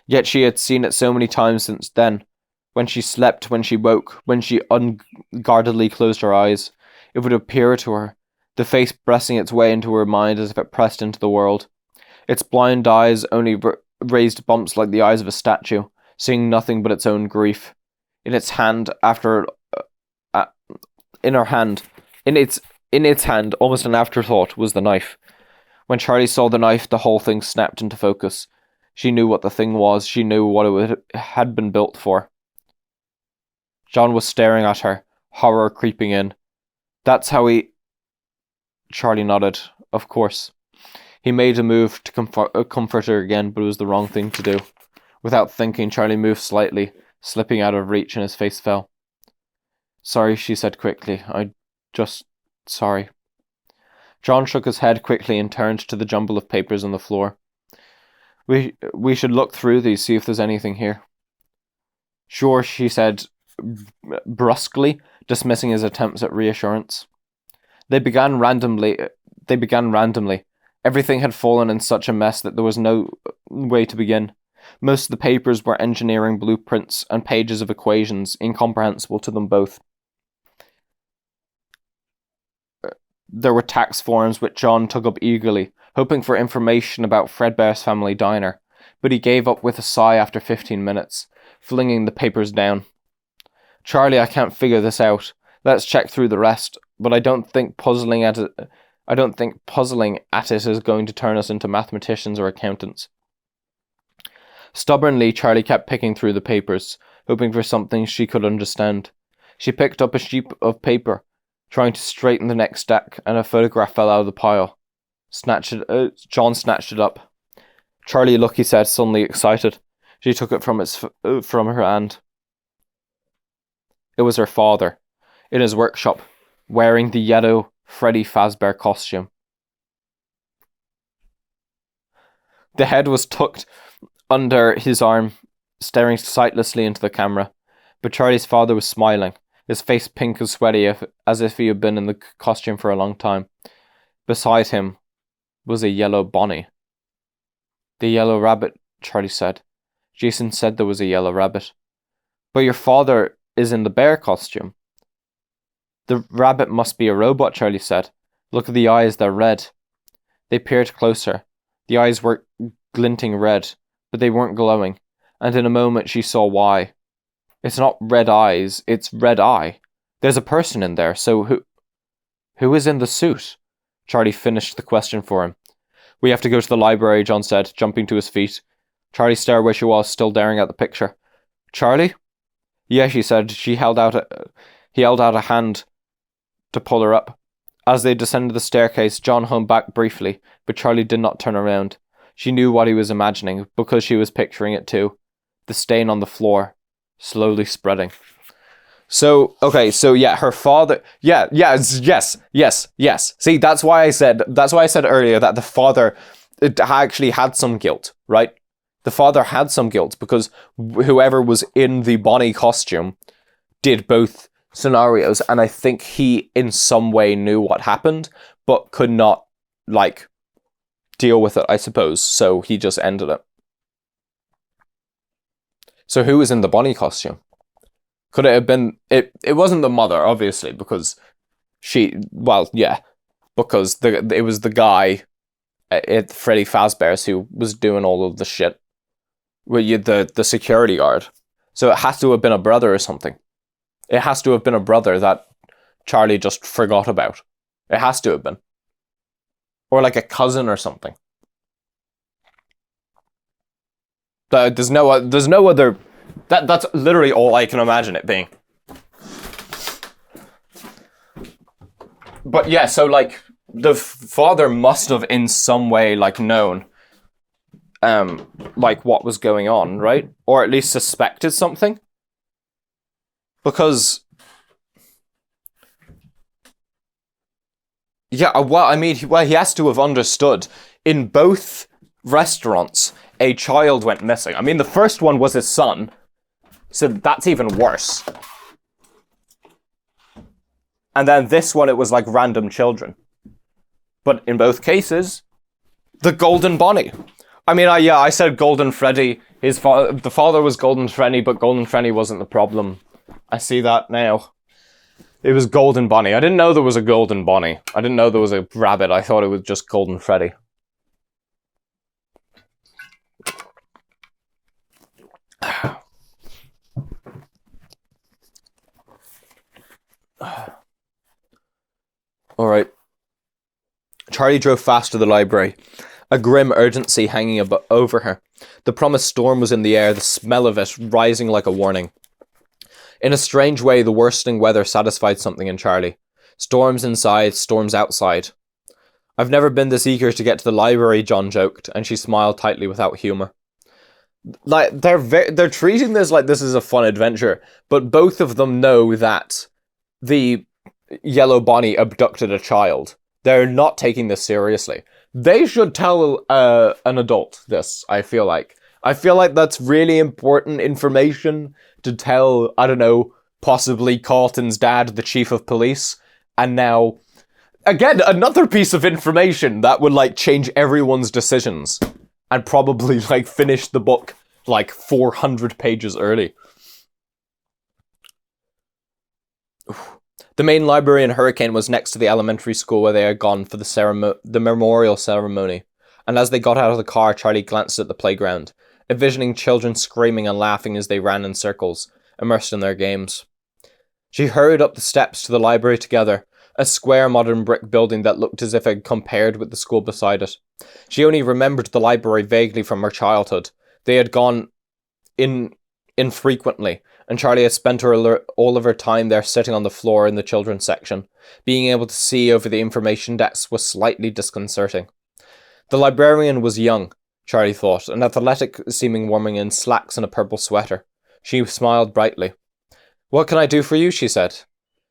Yet she had seen it so many times since then. When she slept, when she woke, when she unguardedly closed her eyes, it would appear to her, the face pressing its way into her mind as if it pressed into the world. Its blind eyes only raised bumps like the eyes of a statue, seeing nothing but its own grief. In its hand, in its hand, almost an afterthought, was the knife. When Charlie saw the knife, the whole thing snapped into focus. She knew what the thing was. She knew what it had been built for. John was staring at her, horror creeping in. That's how he... Charlie nodded. Of course. He made a move to comfort her again, but it was the wrong thing to do. Without thinking, Charlie moved slightly, slipping out of reach, and his face fell. Sorry, she said quickly. Sorry. John shook his head quickly and turned to the jumble of papers on the floor. We should look through these, see if there's anything here. Sure, she said brusquely, dismissing his attempts at reassurance. They began randomly. Everything had fallen in such a mess that there was no way to begin. Most of the papers were engineering blueprints and pages of equations, incomprehensible to them both. There were tax forms which John took up eagerly, hoping for information about Fredbear's family diner, but he gave up with a sigh after 15 minutes, flinging the papers down. Charlie, I can't figure this out. Let's check through the rest, but I don't think puzzling at it is going to turn us into mathematicians or accountants. Stubbornly, Charlie kept picking through the papers, hoping for something she could understand. She picked up a sheet of paper, trying to straighten the next stack, and a photograph fell out of the pile. John snatched it up. Charlie, look, he said, suddenly excited. She took it from her hand. It was her father, in his workshop, wearing the yellow Freddy Fazbear costume. The head was tucked under his arm, staring sightlessly into the camera, but Charlie's father was smiling, his face pink and sweaty as if he had been in the costume for a long time. Beside him was a yellow bunny. The yellow rabbit, Charlie said. Jason said there was a yellow rabbit. But your father is in the bear costume. The rabbit must be a robot, Charlie said. Look at the eyes, they're red. They peered closer. The eyes were glinting red, but they weren't glowing, and in a moment she saw why. It's not red eyes, it's red eye. There's a person in there, so who is in the suit? Charlie finished the question for him. We have to go to the library, John said, jumping to his feet. Charlie stared where she was, still staring at the picture. Charlie? Yeah, she said. He held out a hand to pull her up. As they descended the staircase, John hung back briefly, but Charlie did not turn around. She knew what he was imagining, because she was picturing it too. The stain on the floor, slowly spreading. So yeah, her father, yes. See, that's why I said earlier that the father actually had some guilt, right? The father had some guilt because whoever was in the Bonnie costume did both scenarios, and I think he in some way knew what happened, but could not, deal with it, I suppose, so he just ended it. So who was in the Bonnie costume? Could it have been... It wasn't the mother, obviously, because it was the guy at Freddy Fazbear's who was doing all of the shit. With the security guard. So it has to have been a brother or something. It has to have been a brother that Charlie just forgot about. It has to have been. Or like a cousin or something. There's no other... That's literally all I can imagine it being. But yeah, so the father must have in some way known what was going on, right? Or at least suspected something. Because yeah, he has to have understood. In both restaurants, a child went missing. I mean, the first one was his son, so that's even worse. And then this one, it was random children. But in both cases, the Golden Bonnie. I mean, I said Golden Freddy. The father was Golden Freddy, but Golden Freddy wasn't the problem. I see that now. It was Golden Bunny. I didn't know there was a Golden Bunny. I didn't know there was a rabbit. I thought it was just Golden Freddy. Alright. Charlie drove fast to the library, a grim urgency hanging over her. The promised storm was in the air, the smell of it rising like a warning. In a strange way, the worsening weather satisfied something in Charlie. Storms inside, storms outside. I've never been this eager to get to the library, John joked, and she smiled tightly without humour. Like, they're treating this like this is a fun adventure, but both of them know that the Yellow Bunny abducted a child. They're not taking this seriously. They should tell an adult this, I feel like. I feel like that's really important information to tell, I don't know, possibly Carlton's dad, the chief of police. And now, again, another piece of information that would, like, change everyone's decisions. And probably, like, finish the book, like, 400 pages early. The main library in Hurricane was next to the elementary school where they had gone for the memorial ceremony. And as they got out of the car, Charlie glanced at the playground, envisioning children screaming and laughing as they ran in circles, immersed in their games. She hurried up the steps to the library together, a square modern brick building that looked as if it compared with the school beside it. She only remembered the library vaguely from her childhood. They had gone in infrequently, and Charlie had spent all of her time there sitting on the floor in the children's section. Being able to see over the information desks was slightly disconcerting. The librarian was young, Charlie thought, an athletic-seeming woman in slacks and a purple sweater. She smiled brightly. "What can I do for you?" she said.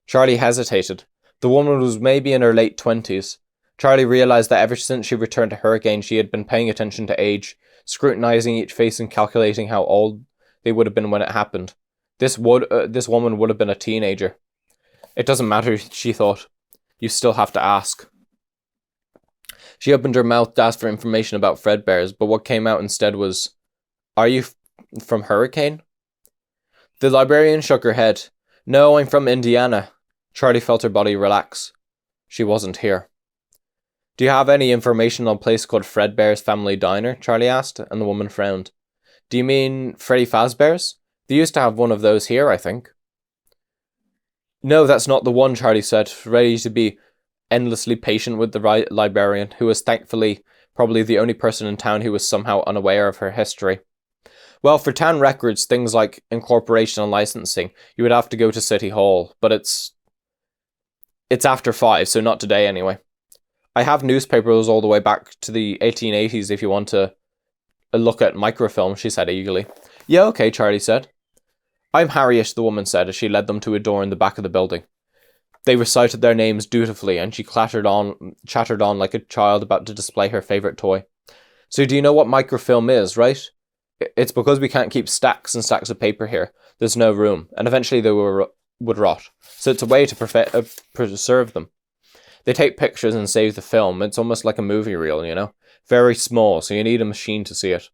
Charlie hesitated. The woman was maybe in her late 20s. Charlie realised that ever since she returned to Hurricane, she had been paying attention to age, scrutinising each face and calculating how old they would have been when it happened. This woman would have been a teenager. It doesn't matter, she thought. You still have to ask. She opened her mouth to ask for information about Fredbear's, but what came out instead was, "Are you from Hurricane?" The librarian shook her head. "No, I'm from Indiana." Charlie felt her body relax. She wasn't here. "Do you have any information on a place called Fredbear's Family Diner?" Charlie asked, and the woman frowned. "Do you mean Freddy Fazbear's? They used to have one of those here, I think." "No, that's not the one," Charlie said, ready to be endlessly patient with the librarian, who was thankfully probably the only person in town who was somehow unaware of her history. "Well, for town records, things like incorporation and licensing, you would have to go to City Hall, but it's after 5, so not today anyway. I have newspapers all the way back to the 1880s if you want to look at microfilm," she said eagerly. "Yeah, okay," Charlie said. "I'm Harriet," the woman said as she led them to a door in the back of the building. They recited their names dutifully, and she chattered on like a child about to display her favourite toy. "So do you know what microfilm is, right? It's because we can't keep stacks and stacks of paper here. There's no room, and eventually they would rot. So it's a way to preserve them. They take pictures and save the film. It's almost like a movie reel, you know? Very small, so you need a machine to see it."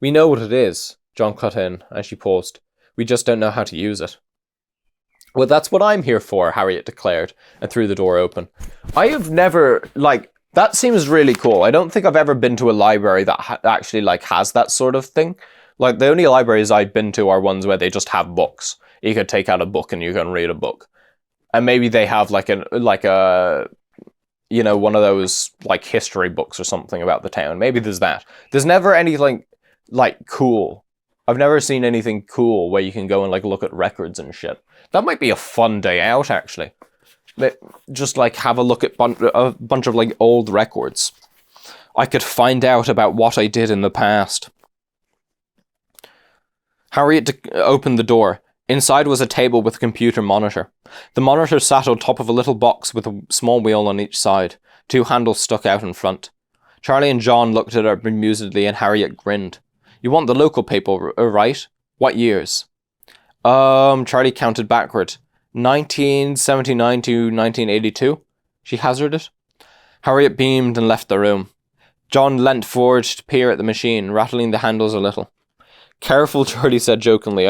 "We know what it is," John cut in as she paused. "We just don't know how to use it." "Well, that's what I'm here for," Harriet declared, and threw the door open. I have never, that seems really cool. I don't think I've ever been to a library that actually, has that sort of thing. The only libraries I've been to are ones where they just have books. You could take out a book and you can read a book. And maybe they have, one of those, history books or something about the town. Maybe there's that. There's never anything, cool. I've never seen anything cool where you can go and, look at records and shit. That might be a fun day out, actually. Just, have a look at a bunch of, old records. I could find out about what I did in the past. Harriet opened the door. Inside was a table with a computer monitor. The monitor sat on top of a little box with a small wheel on each side. 2 handles stuck out in front. Charlie and John looked at her bemusedly and Harriet grinned. "You want the local paper, right? What years?" Charlie counted backward. 1979 to 1982, she hazarded. Harriet beamed and left the room. John leant forward to peer at the machine, rattling the handles a little. Careful, Charlie said jokingly.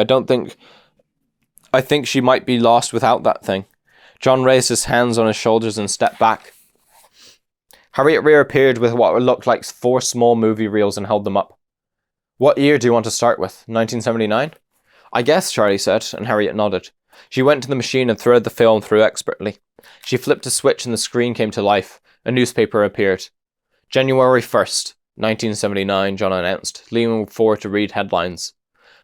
I think she might be lost without that thing. John raised his hands on his shoulders and stepped back. Harriet reappeared with what looked like 4 small movie reels and held them up. What year do you want to start with? 1979? I guess, Charlie said, and Harriet nodded. She went to the machine and threaded the film through expertly. She flipped a switch and the screen came to life. A newspaper appeared. January 1st, 1979, John announced, leaning forward to read headlines.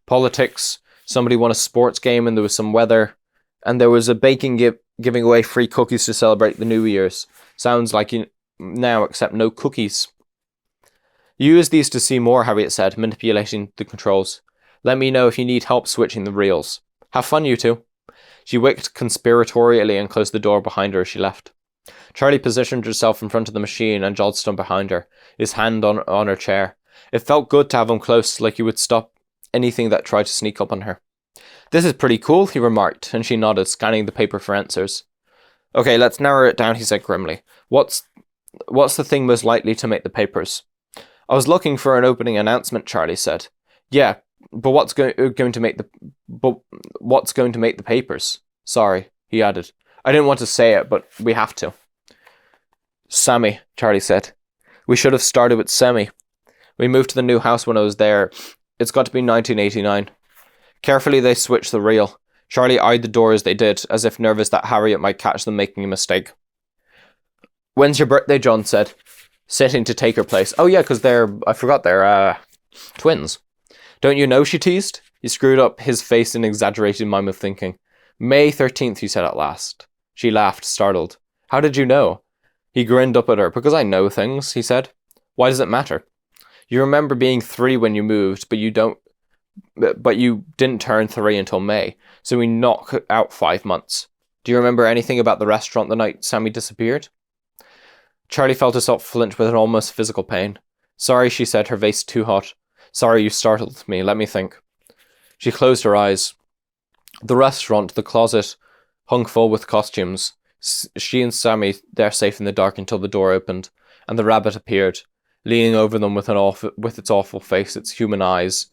Politics, somebody won a sports game and there was some weather, and there was a baking giving away free cookies to celebrate the New Year's. Sounds like now, except no cookies. Use these to see more, Harriet said, manipulating the controls. Let me know if you need help switching the reels. Have fun, you two. She winked conspiratorially and closed the door behind her as she left. Charlie positioned herself in front of the machine and John stood behind her, his hand on her chair. It felt good to have him close, like he would stop anything that tried to sneak up on her. This is pretty cool, he remarked, and she nodded, scanning the paper for answers. Okay, let's narrow it down, he said grimly. What's the thing most likely to make the papers? I was looking for an opening announcement, Charlie said. Yeah, but what's going to make the papers? Sorry, he added. I didn't want to say it, but we have to. Sammy, Charlie said. We should have started with Semi. We moved to the new house when I was there. It's got to be 1989. Carefully they switched the reel. Charlie eyed the door as they did, as if nervous that Harriet might catch them making a mistake. When's your birthday, John said, sitting to take her place. Oh yeah, because they're twins. Don't you know, she teased. He screwed up his face in exaggerated mime of thinking. May 13th, he said at last. She laughed, startled. How did you know? He grinned up at her. Because I know things, he said. Why does it matter? You remember being 3 when you moved, but you didn't turn 3 until May, so we knocked out 5 months. Do you remember anything about the restaurant the night Sammy disappeared? Charlie felt herself flinch with an almost physical pain. Sorry, she said, her face too hot. Sorry, you startled me. Let me think. She closed her eyes. The restaurant, the closet, hung full with costumes. She and Sammy, they're safe in the dark until the door opened, and the rabbit appeared, leaning over them with its awful face, its human eyes.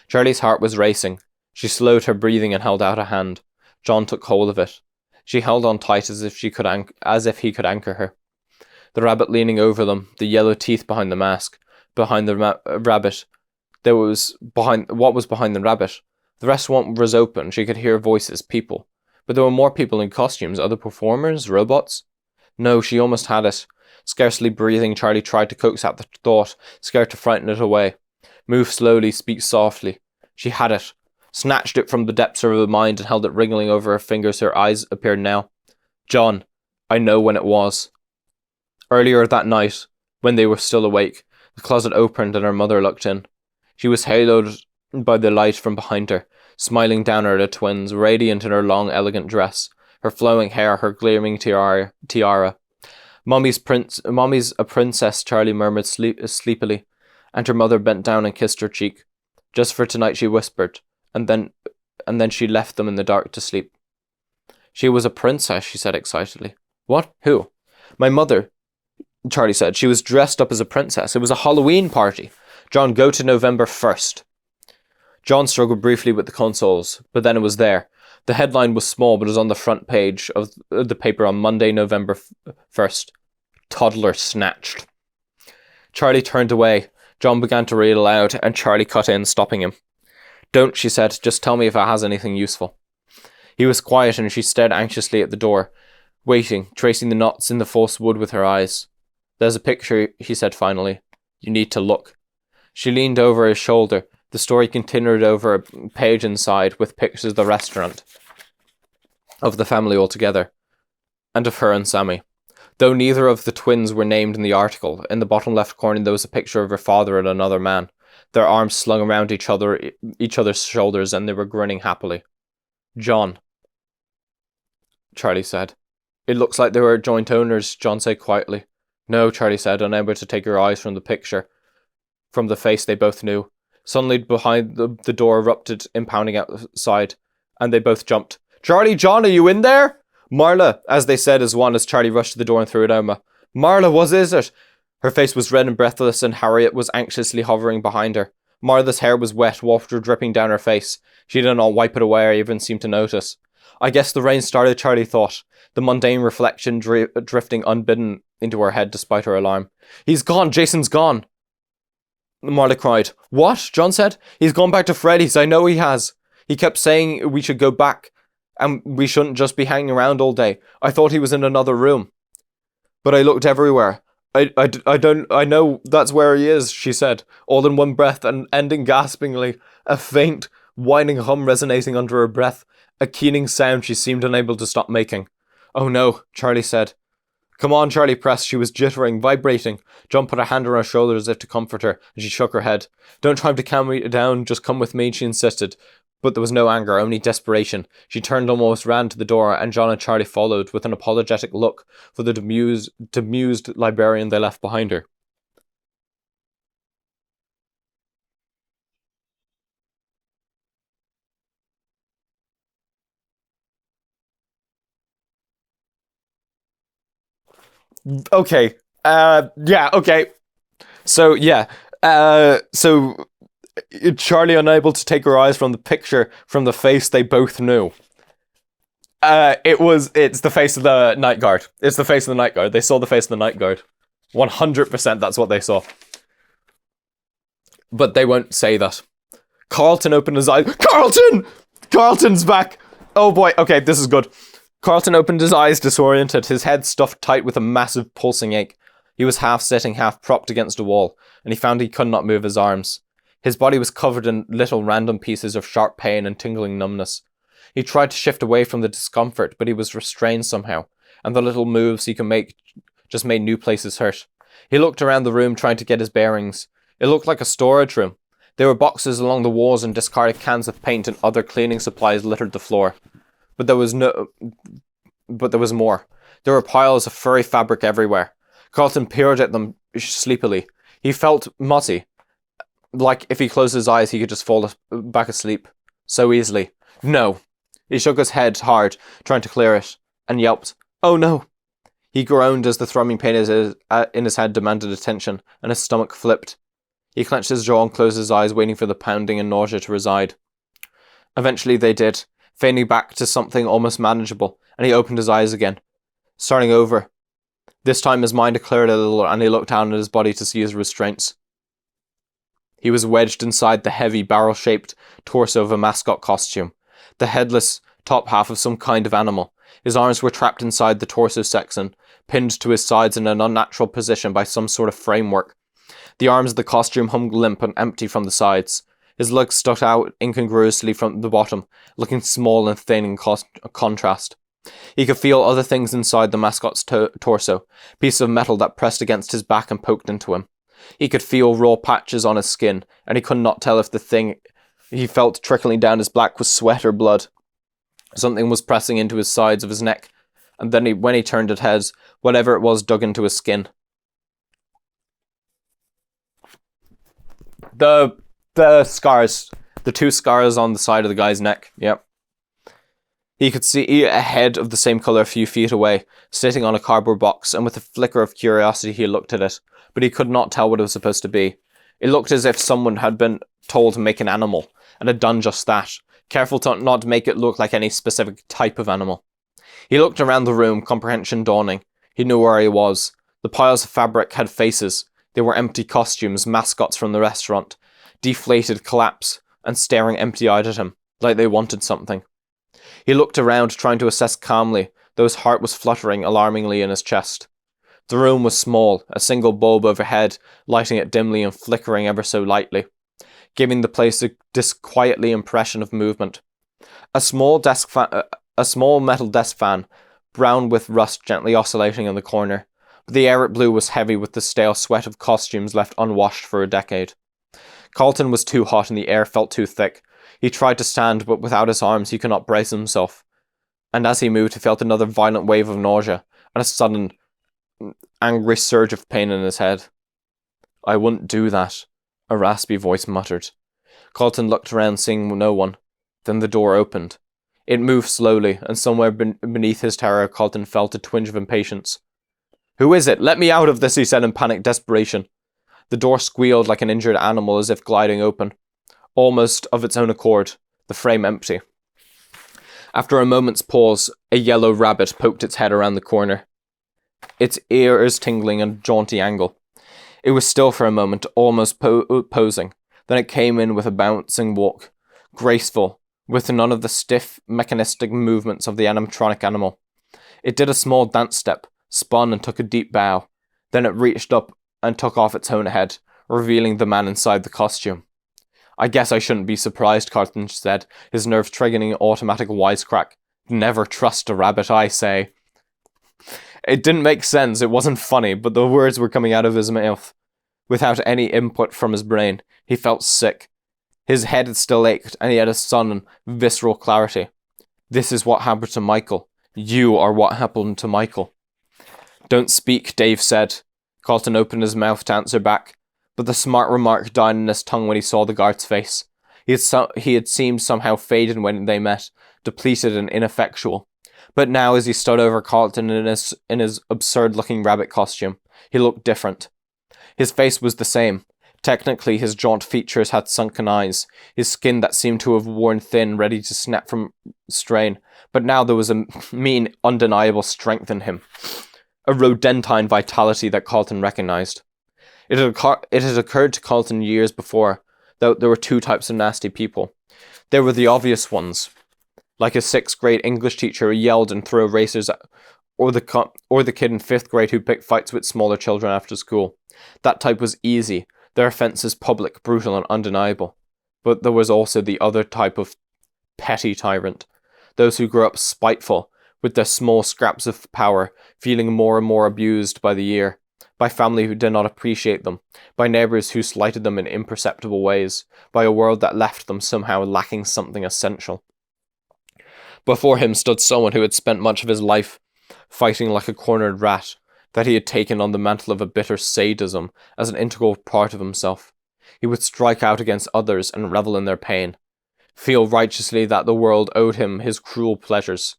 Charlie's heart was racing. She slowed her breathing and held out a hand. John took hold of it. She held on tight as if he could anchor her. The rabbit leaning over them, the yellow teeth behind the mask, behind the rabbit. What was behind the rabbit? The restaurant was open. She could hear voices, people. But there were more people in costumes, other performers, robots. No, she almost had it. Scarcely breathing, Charlie tried to coax out the thought, scared to frighten it away. Move slowly, speak softly. She had it. Snatched it from the depths of her mind and held it wriggling over her fingers. Her eyes appeared now. John, I know when it was. Earlier that night, when they were still awake, the closet opened and her mother looked in. She was haloed by the light from behind her, smiling down at her twins, radiant in her long, elegant dress, her flowing hair, her gleaming tiara. Mommy's a princess, Charlie murmured sleepily, and her mother bent down and kissed her cheek. Just for tonight, she whispered, and then she left them in the dark to sleep. She was a princess, she said excitedly. What? Who? My mother, Charlie said. She was dressed up as a princess. It was a Halloween party. John, go to November 1st. John struggled briefly with the consoles, but then it was there. The headline was small, but it was on the front page of the paper on Monday, November 1st. Toddler snatched. Charlie turned away. John began to read aloud, and Charlie cut in, stopping him. Don't, she said. Just tell me if it has anything useful. He was quiet, and she stared anxiously at the door, waiting, tracing the knots in the false wood with her eyes. There's a picture, he said finally. You need to look. She leaned over his shoulder. The story continued over a page inside with pictures of the restaurant, of the family altogether, and of her and Sammy. Though neither of the twins were named in the article, in the bottom left corner there was a picture of her father and another man, their arms slung around each other's shoulders, and they were grinning happily. John, Charlie said. It looks like they were joint owners, John said quietly. No, Charlie said, unable to take her eyes from the picture, from the face they both knew. Suddenly behind the door erupted, impounding outside, and they both jumped. Charlie, John, are you in there? Marla, as they said as one, as Charlie rushed to the door and threw it out. Marla, what is it? Her face was red and breathless, and Harriet was anxiously hovering behind her. Martha's hair was wet, water dripping down her face. She did not wipe it away or even seem to notice. I guess the rain started, Charlie thought, the mundane reflection drifting unbidden into her head despite her alarm. He's gone! Jason's gone! Martha cried. What? John said. He's gone back to Freddy's. I know he has. He kept saying we should go back, and we shouldn't just be hanging around all day. I thought he was in another room. But I looked everywhere. I know that's where he is, she said, all in one breath and ending gaspingly, a faint, whining hum resonating under her breath, a keening sound she seemed unable to stop making. Oh no, Charlie said. Come on, Charlie pressed. She was jittering, vibrating. John put a hand on her shoulder as if to comfort her, and she shook her head. Don't try to calm me down, just come with me, she insisted. But there was no anger, only desperation. She turned almost ran to the door, and John and Charlie followed, with an apologetic look for the bemused librarian they left behind her. Okay. Okay. So Charlie, unable to take her eyes from the picture, from the face they both knew. It's the face of the night guard. It's the face of the night guard. They saw the face of the night guard. 100% that's what they saw. But they won't say that. Carlton opened his eyes. Carlton! Carlton's back! Oh boy, okay, this is good. Carlton opened his eyes disoriented, his head stuffed tight with a massive pulsing ache. He was half sitting, half propped against a wall, and he found he could not move his arms. His body was covered in little random pieces of sharp pain and tingling numbness. He tried to shift away from the discomfort, but he was restrained somehow, and the little moves he could make just made new places hurt. He looked around the room trying to get his bearings. It looked like a storage room. There were boxes along the walls and discarded cans of paint and other cleaning supplies littered the floor. But there was more. There were piles of furry fabric everywhere. Carlton peered at them sleepily. He felt mossy. Like if he closed his eyes, he could just fall back asleep. So easily. No. He shook his head hard, trying to clear it, and yelped, "Oh no!" He groaned as the thrumming pain in his head demanded attention, and his stomach flipped. He clenched his jaw and closed his eyes, waiting for the pounding and nausea to reside. Eventually they did, fading back to something almost manageable, and he opened his eyes again, starting over. This time his mind had cleared a little, and he looked down at his body to see his restraints. He was wedged inside the heavy, barrel-shaped torso of a mascot costume, the headless top half of some kind of animal. His arms were trapped inside the torso section, pinned to his sides in an unnatural position by some sort of framework. The arms of the costume hung limp and empty from the sides. His legs stuck out incongruously from the bottom, looking small and thin in contrast. He could feel other things inside the mascot's torso, pieces of metal that pressed against his back and poked into him. He could feel raw patches on his skin, and he could not tell if the thing he felt trickling down his back was sweat or blood. Something was pressing into his sides of his neck, and then when he turned his head, whatever it was dug into his skin. The scars. The two scars on the side of the guy's neck. Yep. He could see a head of the same colour a few feet away, sitting on a cardboard box, and with a flicker of curiosity he looked at it, but he could not tell what it was supposed to be. It looked as if someone had been told to make an animal, and had done just that, careful not to make it look like any specific type of animal. He looked around the room, comprehension dawning. He knew where he was. The piles of fabric had faces. They were empty costumes, mascots from the restaurant, deflated, collapsed, and staring empty-eyed at him, like they wanted something. He looked around, trying to assess calmly, though his heart was fluttering alarmingly in his chest. The room was small, a single bulb overhead, lighting it dimly and flickering ever so lightly, giving the place a disquietly impression of movement. A small metal desk fan, brown with rust, gently oscillating in the corner, but the air it blew was heavy with the stale sweat of costumes left unwashed for a decade. Carlton was too hot and the air felt too thick. He tried to stand, but without his arms he could not brace himself. And as he moved, he felt another violent wave of nausea, and a sudden, angry surge of pain in his head. "I wouldn't do that," a raspy voice muttered. Carlton looked around, seeing no one. Then the door opened. It moved slowly, and somewhere beneath his terror, Carlton felt a twinge of impatience. "Who is it? Let me out of this," he said in panicked desperation. The door squealed like an injured animal as if gliding open, almost of its own accord, the frame empty. After a moment's pause, a yellow rabbit poked its head around the corner, its ears tingling at a jaunty angle. It was still for a moment, almost posing. Then it came in with a bouncing walk, graceful, with none of the stiff, mechanistic movements of the animatronic animal. It did a small dance step, spun and took a deep bow. Then it reached up and took off its own head, revealing the man inside the costume. "I guess I shouldn't be surprised," Carlton said, his nerves triggering an automatic wisecrack. "Never trust a rabbit, I say." It didn't make sense, it wasn't funny, but the words were coming out of his mouth without any input from his brain. He felt sick. His head still ached, and he had a sudden, visceral clarity. This is what happened to Michael. You are what happened to Michael. "Don't speak," Dave said. Carlton opened his mouth to answer back, but the smart remark died in his tongue when he saw the guard's face. He had seemed somehow faded when they met, depleted and ineffectual. But now, as he stood over Carlton in his absurd-looking rabbit costume, he looked different. His face was the same. Technically, his jaunt features had sunken eyes, his skin that seemed to have worn thin, ready to snap from strain. But now there was a mean, undeniable strength in him, a rodentine vitality that Carlton recognized. It had occurred to Carlton years before that there were two types of nasty people. There were the obvious ones, like a 6th grade English teacher who yelled and threw erasers at, or the kid in 5th grade who picked fights with smaller children after school. That type was easy, their offences public, brutal and undeniable. But there was also the other type of petty tyrant, those who grew up spiteful, with their small scraps of power, feeling more and more abused by the year, by family who did not appreciate them, by neighbours who slighted them in imperceptible ways, by a world that left them somehow lacking something essential. Before him stood someone who had spent much of his life fighting like a cornered rat, that he had taken on the mantle of a bitter sadism as an integral part of himself. He would strike out against others and revel in their pain, feel righteously that the world owed him his cruel pleasures.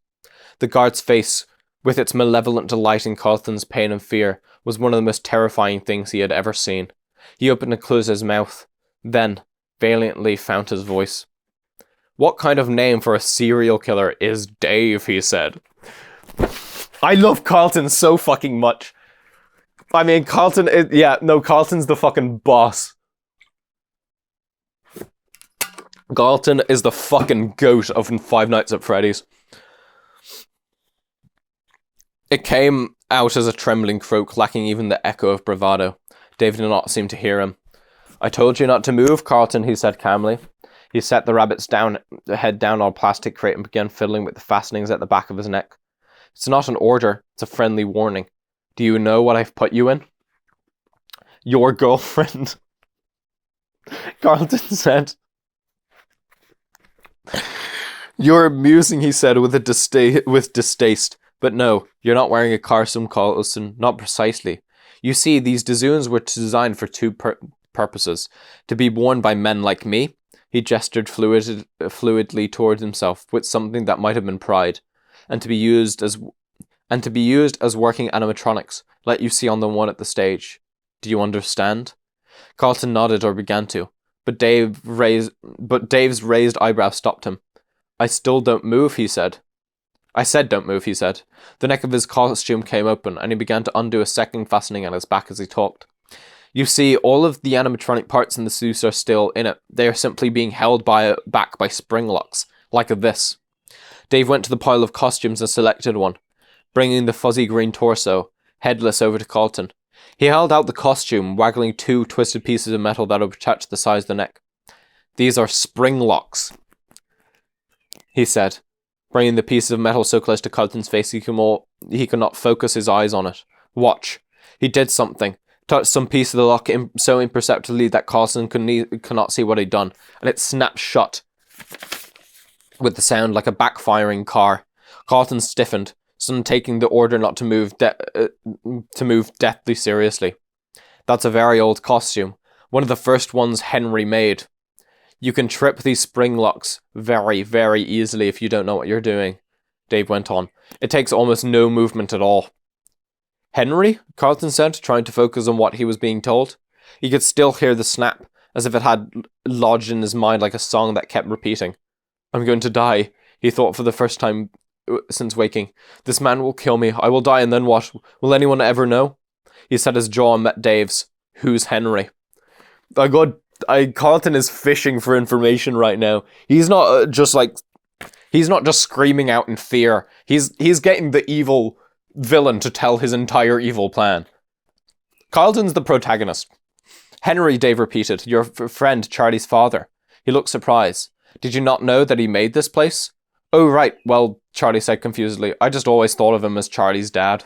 The guard's face, with its malevolent delight in Carlton's pain and fear, was one of the most terrifying things he had ever seen. He opened and closed his mouth, then, valiantly, found his voice. "What kind of name for a serial killer is Dave?" he said. I love Carlton so fucking much. I mean, Carlton's the fucking boss. Carlton is the fucking goat of Five Nights at Freddy's. It came out as a trembling croak, lacking even the echo of bravado. Dave did not seem to hear him. "I told you not to move, Carlton," he said calmly. He set the rabbit's head down on a plastic crate and began fiddling with the fastenings at the back of his neck. "It's not an order, it's a friendly warning. Do you know what I've put you in?" "Your girlfriend," Carlton said. "You're amusing," he said with distaste. "But no, you're not wearing a costume, Carlton, not precisely. You see, these dazooms were designed for two purposes. To be worn by men like me," he gestured fluidly towards himself with something that might have been pride, and to be used as working animatronics, like you see on the one at the stage. Do you understand?" Carlton nodded, or began to, but Dave's raised eyebrow stopped him. "I still don't move," he said. "I said don't move," he said. The neck of his costume came open, and he began to undo a second fastening on his back as he talked. "You see, all of the animatronic parts in the suit are still in it. They are simply being held back by spring locks, like this." Dave went to the pile of costumes and selected one, bringing the fuzzy green torso, headless, over to Carlton. He held out the costume, waggling two twisted pieces of metal that would touch the sides of the neck. "These are spring locks," he said, bringing the piece of metal so close to Carlton's face he could not focus his eyes on it. "Watch." He did something, touched some piece of the lock so imperceptibly that Carlton could not see what he'd done, and it snapped shut with the sound like a backfiring car. Carlton stiffened, suddenly taking the order not to move deathly seriously. "That's a very old costume, one of the first ones Henry made. You can trip these spring locks very, very easily if you don't know what you're doing," Dave went on. "It takes almost no movement at all." Henry? Carlton said, trying to focus on what he was being told. He could still hear the snap, as if it had lodged in his mind like a song that kept repeating. I'm going to die, he thought for the first time since waking. This man will kill me. I will die, and then what? Will anyone ever know? He set his jaw and met Dave's. Who's Henry? Carlton is fishing for information right now. He's not just screaming out in fear. He's getting the evil villain to tell his entire evil plan. Carlton's the protagonist. Henry, Dave repeated. Your friend, Charlie's father. He looked surprised. Did you not know that he made this place? Oh, right. Well, Charlie said confusedly. I just always thought of him as Charlie's dad.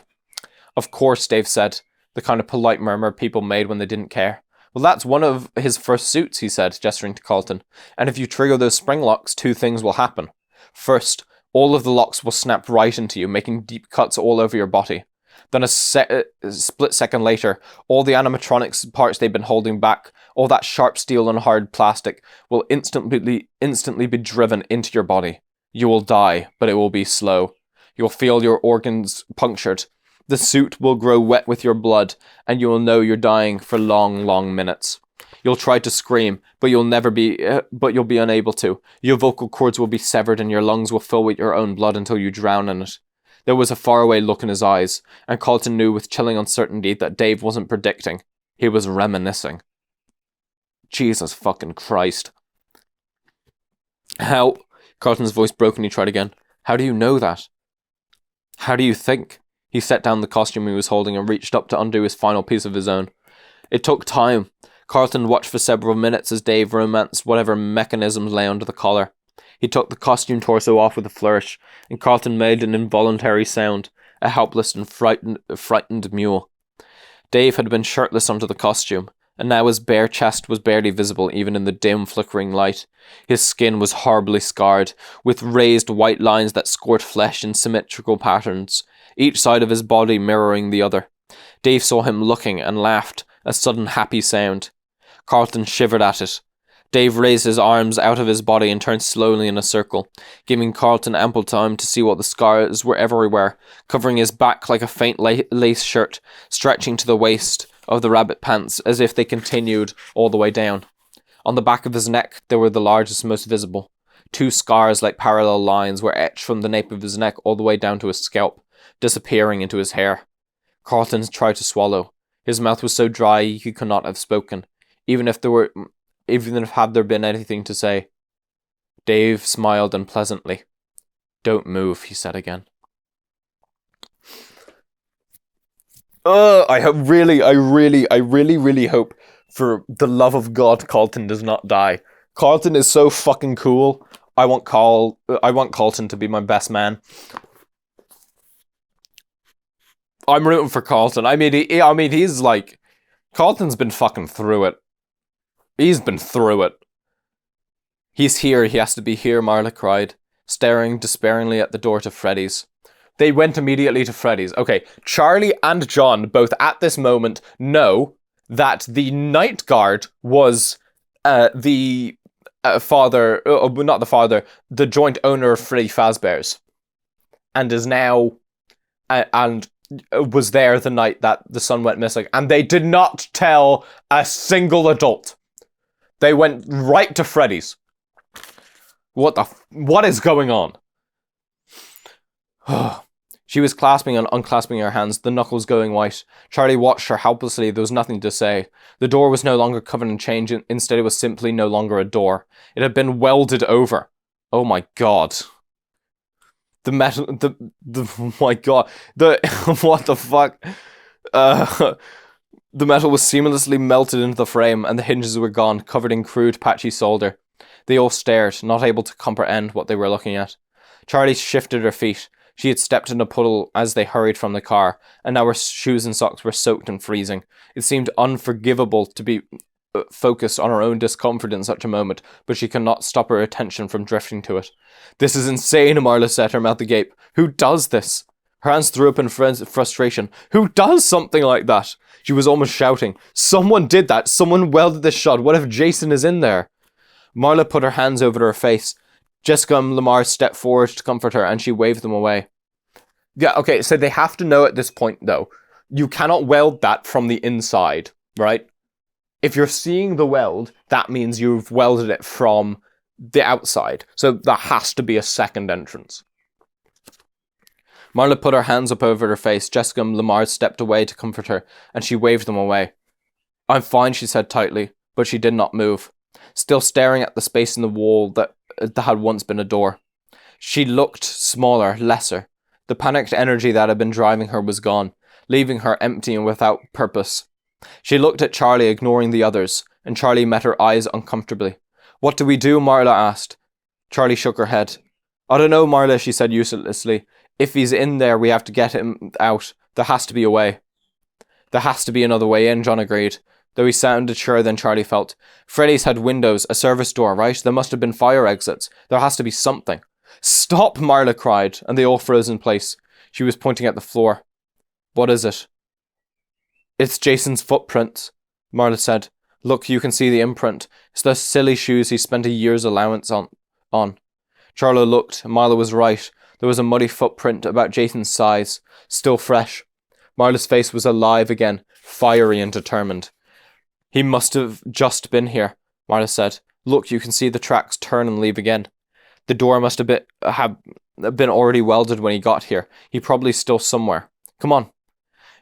Of course, Dave said, the kind of polite murmur people made when they didn't care. Well, that's one of his first suits, he said, gesturing to Carlton. And if you trigger those spring locks, 2 things will happen. First, all of the locks will snap right into you, making deep cuts all over your body. Then a split second later, all the animatronics parts they've been holding back, all that sharp steel and hard plastic, will instantly be driven into your body. You will die, but it will be slow. You'll feel your organs punctured. The suit will grow wet with your blood, and you will know you're dying for long, long minutes. You'll try to scream, but you'll be unable to. Your vocal cords will be severed and your lungs will fill with your own blood until you drown in it. There was a faraway look in his eyes, and Carlton knew with chilling uncertainty that Dave wasn't predicting. He was reminiscing. Jesus fucking Christ. How? Carlton's voice broke and he tried again. How do you know that? How do you think? He set down the costume he was holding and reached up to undo his final piece of his own. It took time. Carlton watched for several minutes as Dave romanced whatever mechanisms lay under the collar. He took the costume torso off with a flourish, and Carlton made an involuntary sound, a helpless and frightened mew. Dave had been shirtless under the costume, and now his bare chest was barely visible even in the dim, flickering light. His skin was horribly scarred, with raised white lines that scored flesh in symmetrical patterns, each side of his body mirroring the other. Dave saw him looking and laughed, a sudden happy sound. Carlton shivered at it. Dave raised his arms out of his body and turned slowly in a circle, giving Carlton ample time to see what the scars were everywhere, covering his back like a faint lace shirt, stretching to the waist of the rabbit pants as if they continued all the way down. On the back of his neck, they were the largest and most visible. 2 scars like parallel lines were etched from the nape of his neck all the way down to his scalp, disappearing into his hair. Carlton tried to swallow. His mouth was so dry he could not have spoken, even if had there been anything to say. Dave smiled unpleasantly. Don't move, he said again. I really hope, for the love of God, Carlton does not die. Carlton is so fucking cool. I want Carlton to be my best man. I'm rooting for Carlton. He's like, Carlton's been fucking through it. He's been through it. He's here, he has to be here, Marla cried, staring despairingly at the door to Freddy's. They went immediately to Freddy's. Okay, Charlie and John both at this moment know that the night guard was the joint owner of Freddy Fazbear's, and is now and was there the night that the son went missing, and they did not tell a single adult. They went right to Freddy's. What is going on? She was clasping and unclasping her hands, the knuckles going white. Charlie watched her helplessly. There was nothing to say. The door was no longer covered in change. Instead, it was simply no longer a door. It had been welded over. Oh my god. The metal... oh my god. What the fuck? The metal was seamlessly melted into the frame, and the hinges were gone, covered in crude, patchy solder. They all stared, not able to comprehend what they were looking at. Charlie shifted her feet. She had stepped in a puddle as they hurried from the car, and now her shoes and socks were soaked and freezing. It seemed unforgivable to be focused on her own discomfort in such a moment, but she could not stop her attention from drifting to it. This is insane, Marla said, her mouth agape. Who does this? Her hands threw up in frustration. Who does something like that? She was almost shouting. Someone did that. Someone welded this shot. What if Jason is in there? Marla put her hands over her face. Jessica and Lamar stepped forward to comfort her, and she waved them away. Yeah, okay, so they have to know at this point, though, You cannot weld that from the inside, right? If you're seeing the weld, that means you've welded it from the outside. So there has to be a second entrance. Marla put her hands up over her face. Jessica and Lamar stepped away to comfort her, and she waved them away. I'm fine, she said tightly, but she did not move, still staring at the space in the wall that had once been a door. She looked smaller, lesser. The panicked energy that had been driving her was gone, leaving her empty and without purpose. She looked at Charlie, ignoring the others, and Charlie met her eyes uncomfortably. What do we do? Marla asked. Charlie shook her head. I don't know, Marla, she said uselessly. If he's in there, we have to get him out. There has to be a way. There has to be another way in, John agreed, though he sounded surer than Charlie felt. Freddy's had windows, a service door, right? There must have been fire exits. There has to be something. Stop, Marla cried, and they all froze in place. She was pointing at the floor. What is it? It's Jason's footprints, Marla said. Look, you can see the imprint. It's those silly shoes he spent a year's allowance on. Charlo looked. Marla was right. There was a muddy footprint about Jason's size, still fresh. Marla's face was alive again, fiery and determined. He must have just been here, Marla said. Look, you can see the tracks turn and leave again. The door must have been already welded when he got here. He probably still somewhere. Come on.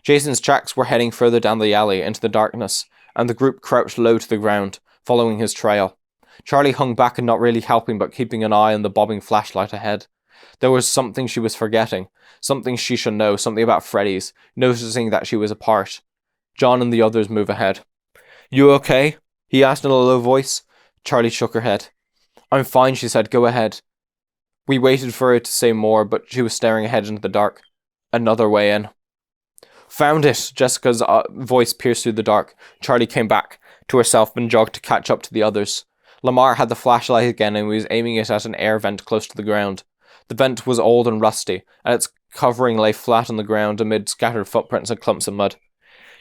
Jason's tracks were heading further down the alley into the darkness, and the group crouched low to the ground, following his trail. Charlie hung back and not really helping but keeping an eye on the bobbing flashlight ahead. There was something she was forgetting, something she should know, something about Freddy's, noticing that she was apart. John and the others move ahead. You okay? He asked in a low voice. Charlie shook her head. I'm fine, she said. Go ahead. We waited for her to say more, but she was staring ahead into the dark. Another way in. Found it! Jessica's voice pierced through the dark. Charlie came back to herself and jogged to catch up to the others. Lamar had the flashlight again and was aiming it at an air vent close to the ground. The vent was old and rusty, and its covering lay flat on the ground amid scattered footprints and clumps of mud.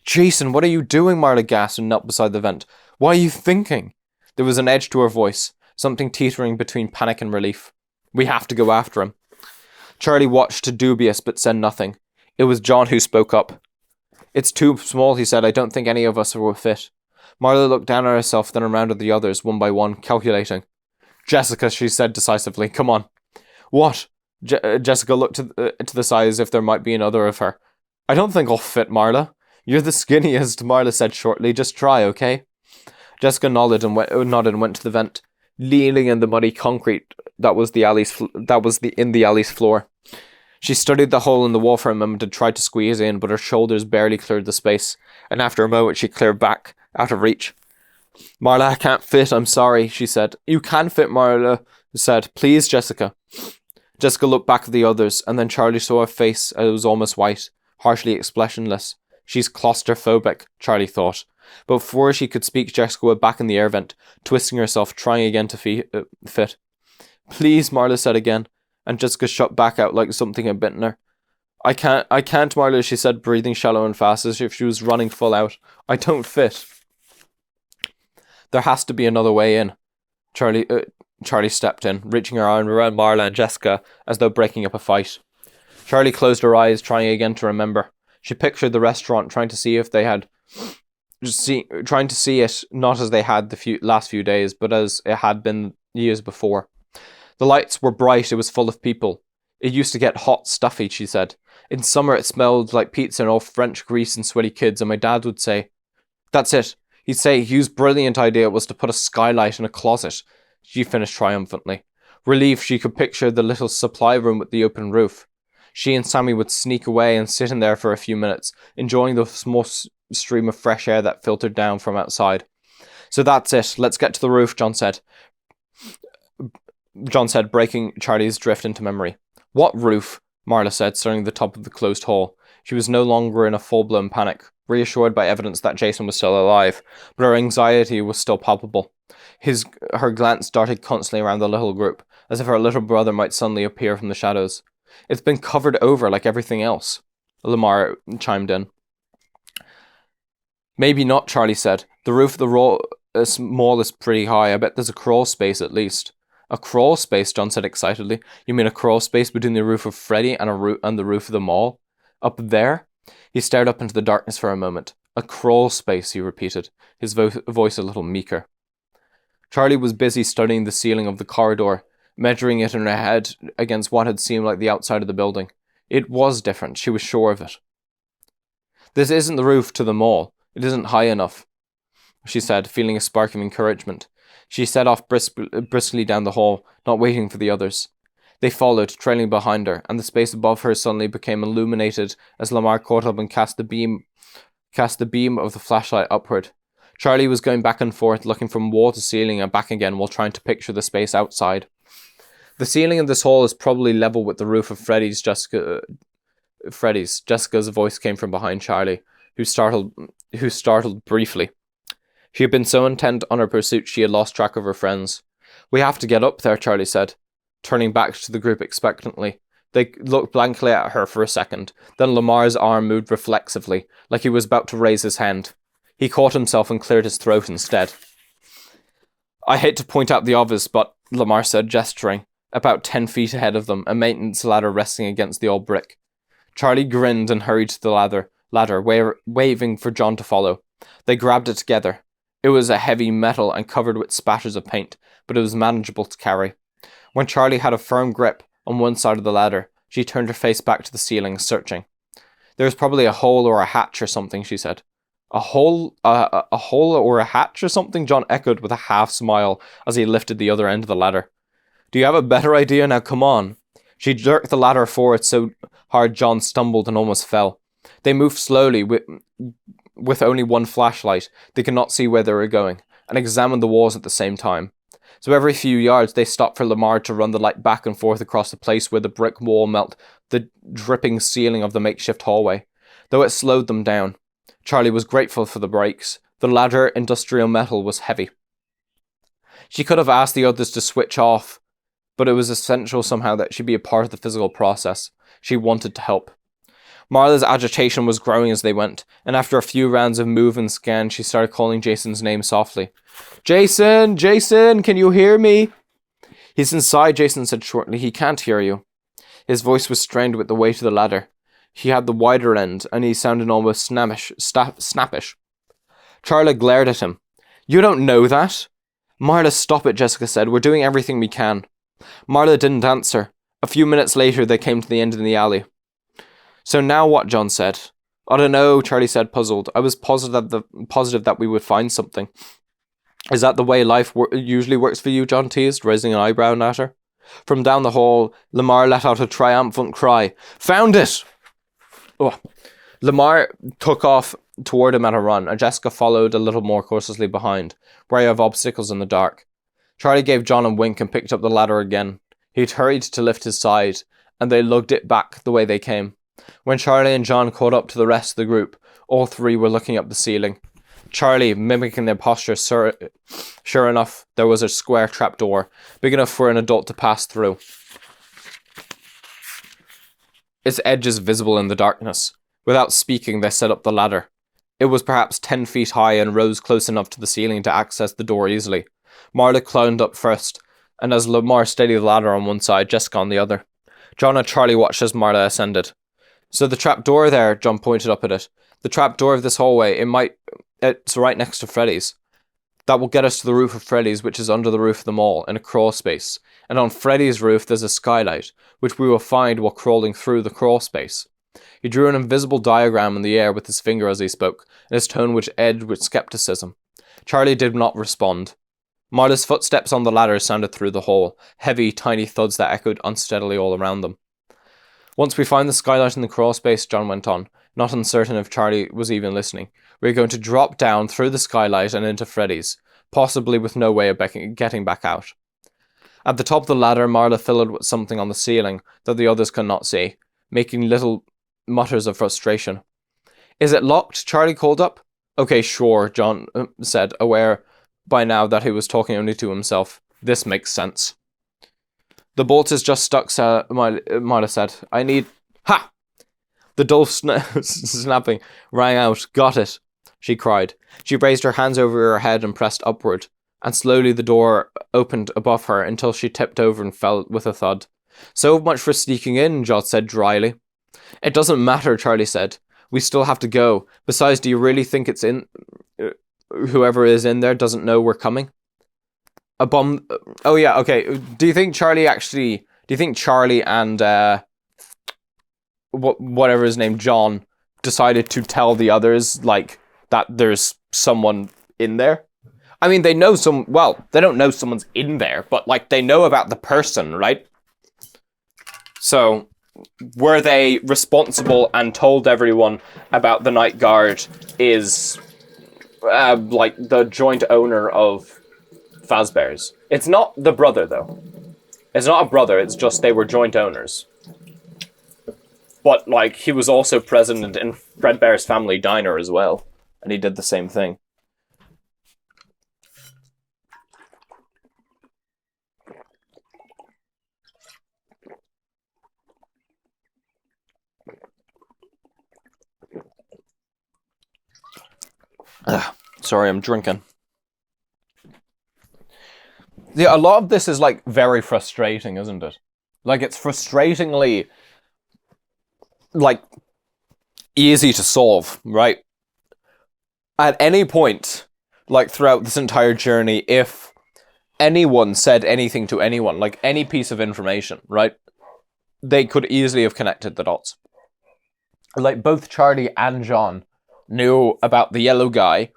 Jason, what are you doing? Marla gasped and knelt beside the vent. What are you thinking? There was an edge to her voice, something teetering between panic and relief. We have to go after him. Charlie watched, dubious, but said nothing. It was John who spoke up. It's too small, he said. I don't think any of us will fit. Marla looked down at herself, then around at the others, one by one, calculating. Jessica, she said decisively, come on. What? Jessica looked to the side as if there might be another of her. I don't think I'll fit, Marla. You're the skinniest, Marla said shortly. Just try, okay? Jessica nodded and went to the vent, leaning in the muddy concrete that was in the alley's floor. She studied the hole in the wall for a moment and tried to squeeze in, but her shoulders barely cleared the space, and after a moment she cleared back, out of reach. Marla, I can't fit, I'm sorry, she said. You can fit, Marla said. Please, Jessica. Jessica looked back at the others, and then Charlie saw her face. It was almost white, harshly expressionless. She's claustrophobic, Charlie thought. But before she could speak, Jessica was back in the air vent, twisting herself, trying again to fit. Please, Marla said again, and Jessica shot back out like something had bitten her. I can't, Marla, she said, breathing shallow and fast, as if she was running full out. I don't fit. There has to be another way in. Charlie stepped in, reaching her arm around Marla and Jessica as though breaking up a fight. Charlie closed her eyes, trying again to remember. She pictured the restaurant, trying to see it not as they had the last few days, but as it had been years before. The lights were bright. It was full of people. It used to get hot, stuffy, she said. In summer it smelled like pizza and all French grease and sweaty kids, and my dad would say, that's it. He'd say Hugh's brilliant idea was to put a skylight in a closet. She finished triumphantly. Relieved, she could picture the little supply room with the open roof. She and Sammy would sneak away and sit in there for a few minutes, enjoying the small stream of fresh air that filtered down from outside. So that's it. Let's get to the roof, John said, breaking Charlie's drift into memory. What roof? Marla said, staring at the top of the closed hall. She was no longer in a full-blown panic, reassured by evidence that Jason was still alive, but her anxiety was still palpable. Her glance darted constantly around the little group, as if her little brother might suddenly appear from the shadows. It's been covered over like everything else, Lamar chimed in. Maybe not, Charlie said. The roof of the mall is pretty high. I bet there's a crawl space at least. A crawl space, John said excitedly. You mean a crawl space between the roof of Freddy and the roof of the mall? Up there? He stared up into the darkness for a moment. A crawl space, he repeated, his voice a little meeker. Charlie was busy studying the ceiling of the corridor, measuring it in her head against what had seemed like the outside of the building. It was different, she was sure of it. This isn't the roof to the mall. It isn't high enough, she said, feeling a spark of encouragement. She set off briskly down the hall, not waiting for the others. They followed, trailing behind her, and the space above her suddenly became illuminated as Lamar caught up and cast the beam of the flashlight upward. Charlie was going back and forth, looking from wall to ceiling and back again while trying to picture the space outside. The ceiling of this hall is probably level with the roof of Freddy's. Jessica's voice came from behind Charlie, who startled briefly. She had been so intent on her pursuit she had lost track of her friends. "We have to get up there," Charlie said, turning back to the group expectantly. They looked blankly at her for a second. Then Lamar's arm moved reflexively, like he was about to raise his hand. He caught himself and cleared his throat instead. "I hate to point out the obvious, but," Lamar said, gesturing, about 10 feet ahead of them, a maintenance ladder resting against the old brick. Charlie grinned and hurried to the ladder, waving for John to follow. They grabbed it together. It was a heavy metal and covered with spatters of paint, but it was manageable to carry. When Charlie had a firm grip on one side of the ladder, she turned her face back to the ceiling, searching. "There was probably a hole or a hatch or something," she said. A hole or a hatch or something?" John echoed with a half smile as he lifted the other end of the ladder. "Do you have a better idea? Now come on." She jerked the ladder forward so hard John stumbled and almost fell. They moved slowly with only one flashlight. They could not see where they were going, and examined the walls at the same time. So every few yards they stopped for Lamar to run the light back and forth across the place where the brick wall met the dripping ceiling of the makeshift hallway. Though it slowed them down, Charlie was grateful for the brakes. The ladder industrial metal was heavy. She could have asked the others to switch off, but it was essential somehow that she be a part of the physical process. She wanted to help. Marla's agitation was growing as they went, and after a few rounds of move and scan, she started calling Jason's name softly. "Jason! Jason! Can you hear me?" "He's inside," Jason said shortly. "He can't hear you." His voice was strained with the weight of the ladder. He had the wider end, and he sounded almost snappish. Charlie glared at him. "You don't know that?" "Marla, stop it," Jessica said. "We're doing everything we can." Marla didn't answer. A few minutes later, they came to the end of the alley. "So now what?" John said. "I don't know," Charlie said, puzzled. "I was positive that we would find something." "Is that the way life usually works for you?" John teased, raising an eyebrow at her. From down the hall, Lamar let out a triumphant cry. "Found it!" Oh. Lamar took off toward him at a run, and Jessica followed a little more cautiously behind, wary of obstacles in the dark. Charlie gave John a wink and picked up the ladder again. He'd hurried to lift his side, and they lugged it back the way they came. When Charlie and John caught up to the rest of the group, all three were looking up the ceiling. Charlie, mimicking their posture, sure enough, there was a square trapdoor, big enough for an adult to pass through. Its edges visible in the darkness. Without speaking, they set up the ladder. It was perhaps 10 feet high and rose close enough to the ceiling to access the door easily. Marla climbed up first, and as Lamar steadied the ladder on one side, Jessica on the other. John and Charlie watched as Marla ascended. "So the trapdoor there," John pointed up at it. "The trapdoor of this hallway, it's right next to Freddy's. That will get us to the roof of Freddy's, which is under the roof of the mall, in a crawl space. And on Freddy's roof there's a skylight, which we will find while crawling through the crawl space." He drew an invisible diagram in the air with his finger as he spoke, and his tone was edged with skepticism. Charlie did not respond. Marla's footsteps on the ladder sounded through the hall, heavy, tiny thuds that echoed unsteadily all around them. "Once we find the skylight in the crawl space," John went on, not uncertain if Charlie was even listening, "we're going to drop down through the skylight and into Freddy's, possibly with no way of getting back out." At the top of the ladder, Marla fiddled with something on the ceiling that the others could not see, making little mutters of frustration. "Is it locked?" Charlie called up. "Okay, sure," John said, aware by now that he was talking only to himself. "This makes sense." "The bolt is just stuck," Marla said. "I need..." "Ha!" The dull snapping rang out. "Got it," she cried. She raised her hands over her head and pressed upward, and slowly the door opened above her until she tipped over and fell with a thud. "So much for sneaking in," John said dryly. "It doesn't matter," Charlie said. We still have to go. Besides, do you really think it's in... whoever is in there doesn't know we're coming? A bomb... Oh, yeah, okay. Do you think Charlie and... whatever his name, John, decided to tell the others, like, that there's someone in there? I mean, they know they don't know someone's in there, but, like, they know about the person, right? So, were they responsible and told everyone about the night guard is, like, the joint owner of Fazbear's? It's not the brother, though. It's not a brother, it's just they were joint owners. But, like, he was also present in Fredbear's family diner as well. And he did the same thing. Sorry, I'm drinking. Yeah, a lot of this is, like, very frustrating, isn't it? Like, it's frustratingly... like, easy to solve, right? At any point, like, throughout this entire journey, if anyone said anything to anyone, like, any piece of information, right? They could easily have connected the dots. Like, both Charlie and John knew about the yellow guy.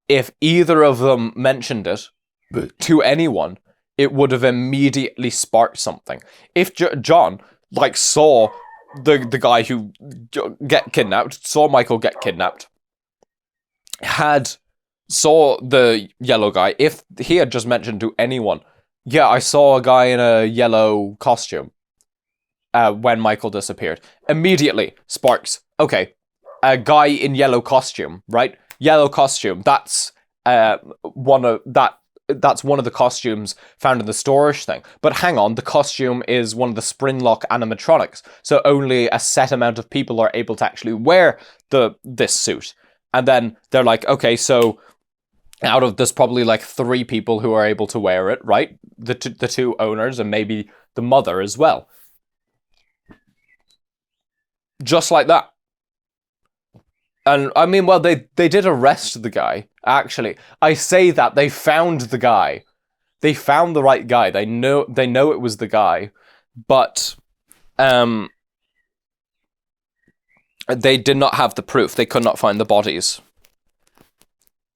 If either of them mentioned it to anyone, it would have immediately sparked something. If John, like, saw... the guy who saw Michael get kidnapped, saw the yellow guy, if he had just mentioned to anyone, yeah, I saw a guy in a yellow costume when Michael disappeared, immediately sparks, okay, a guy in yellow costume, right? Yellow costume, that's one of the costumes found in the storage thing. But hang on, the costume is one of the Springlock animatronics, so only a set amount of people are able to actually wear this suit. And then they're like, okay, so out of there's probably like 3 people who are able to wear it, right? The two owners and maybe the mother as well. Just like that. And, I mean, well, they did arrest the guy, actually. I say that, they found the guy. They found the right guy. They know it was the guy. But, they did not have the proof. They could not find the bodies.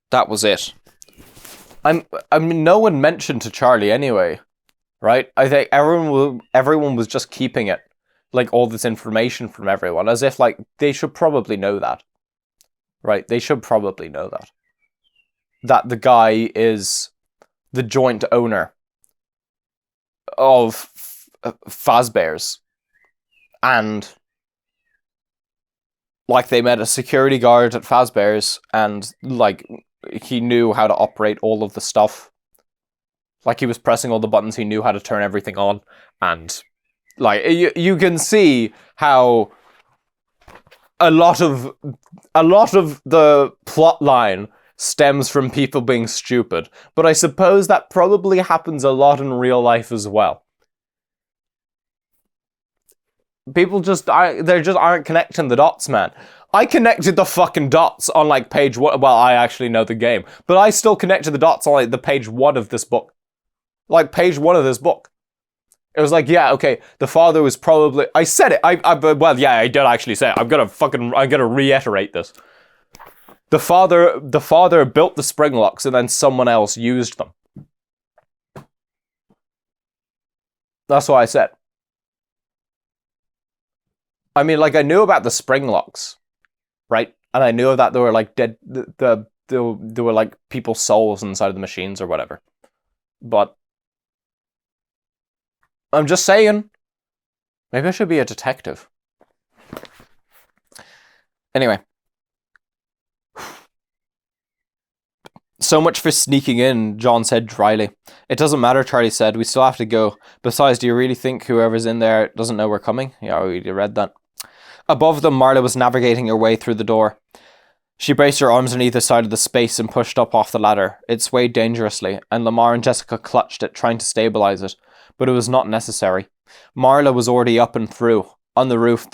That was it. I mean, no one mentioned to Charlie anyway, right? I think everyone was just keeping it, like, all this information from everyone, as if, like, they should probably know that. Right, they should probably know that. That the guy is the joint owner of Fazbear's. And, like, they met a security guard at Fazbear's, and, like, he knew how to operate all of the stuff. Like, he was pressing all the buttons, he knew how to turn everything on, and, like, you can see how... A lot of the plot line stems from people being stupid, but I suppose that probably happens a lot in real life as well. People just aren't connecting the dots, man. I connected the fucking dots on, like, page 1. Well, I actually know the game, but I still connected the dots on, like, the page 1 of this book. Like, page 1 of this book. It was like, yeah, okay, the father was probably... I said it. Well, yeah, I did actually say it. I'm gonna reiterate this. The father built the spring locks and then someone else used them. That's what I said. I mean, like, I knew about the spring locks, right? And I knew that there were, like, there were, like, people's souls inside of the machines or whatever. But... I'm just saying. Maybe I should be a detective. Anyway. So much for sneaking in, John said dryly. It doesn't matter, Charlie said. We still have to go. Besides, do you really think whoever's in there doesn't know we're coming? Yeah, I already read that. Above them, Marla was navigating her way through the door. She braced her arms on either side of the space and pushed up off the ladder. It swayed dangerously, and Lamar and Jessica clutched it, trying to stabilize it. But it was not necessary. Marla was already up and through. On the roof,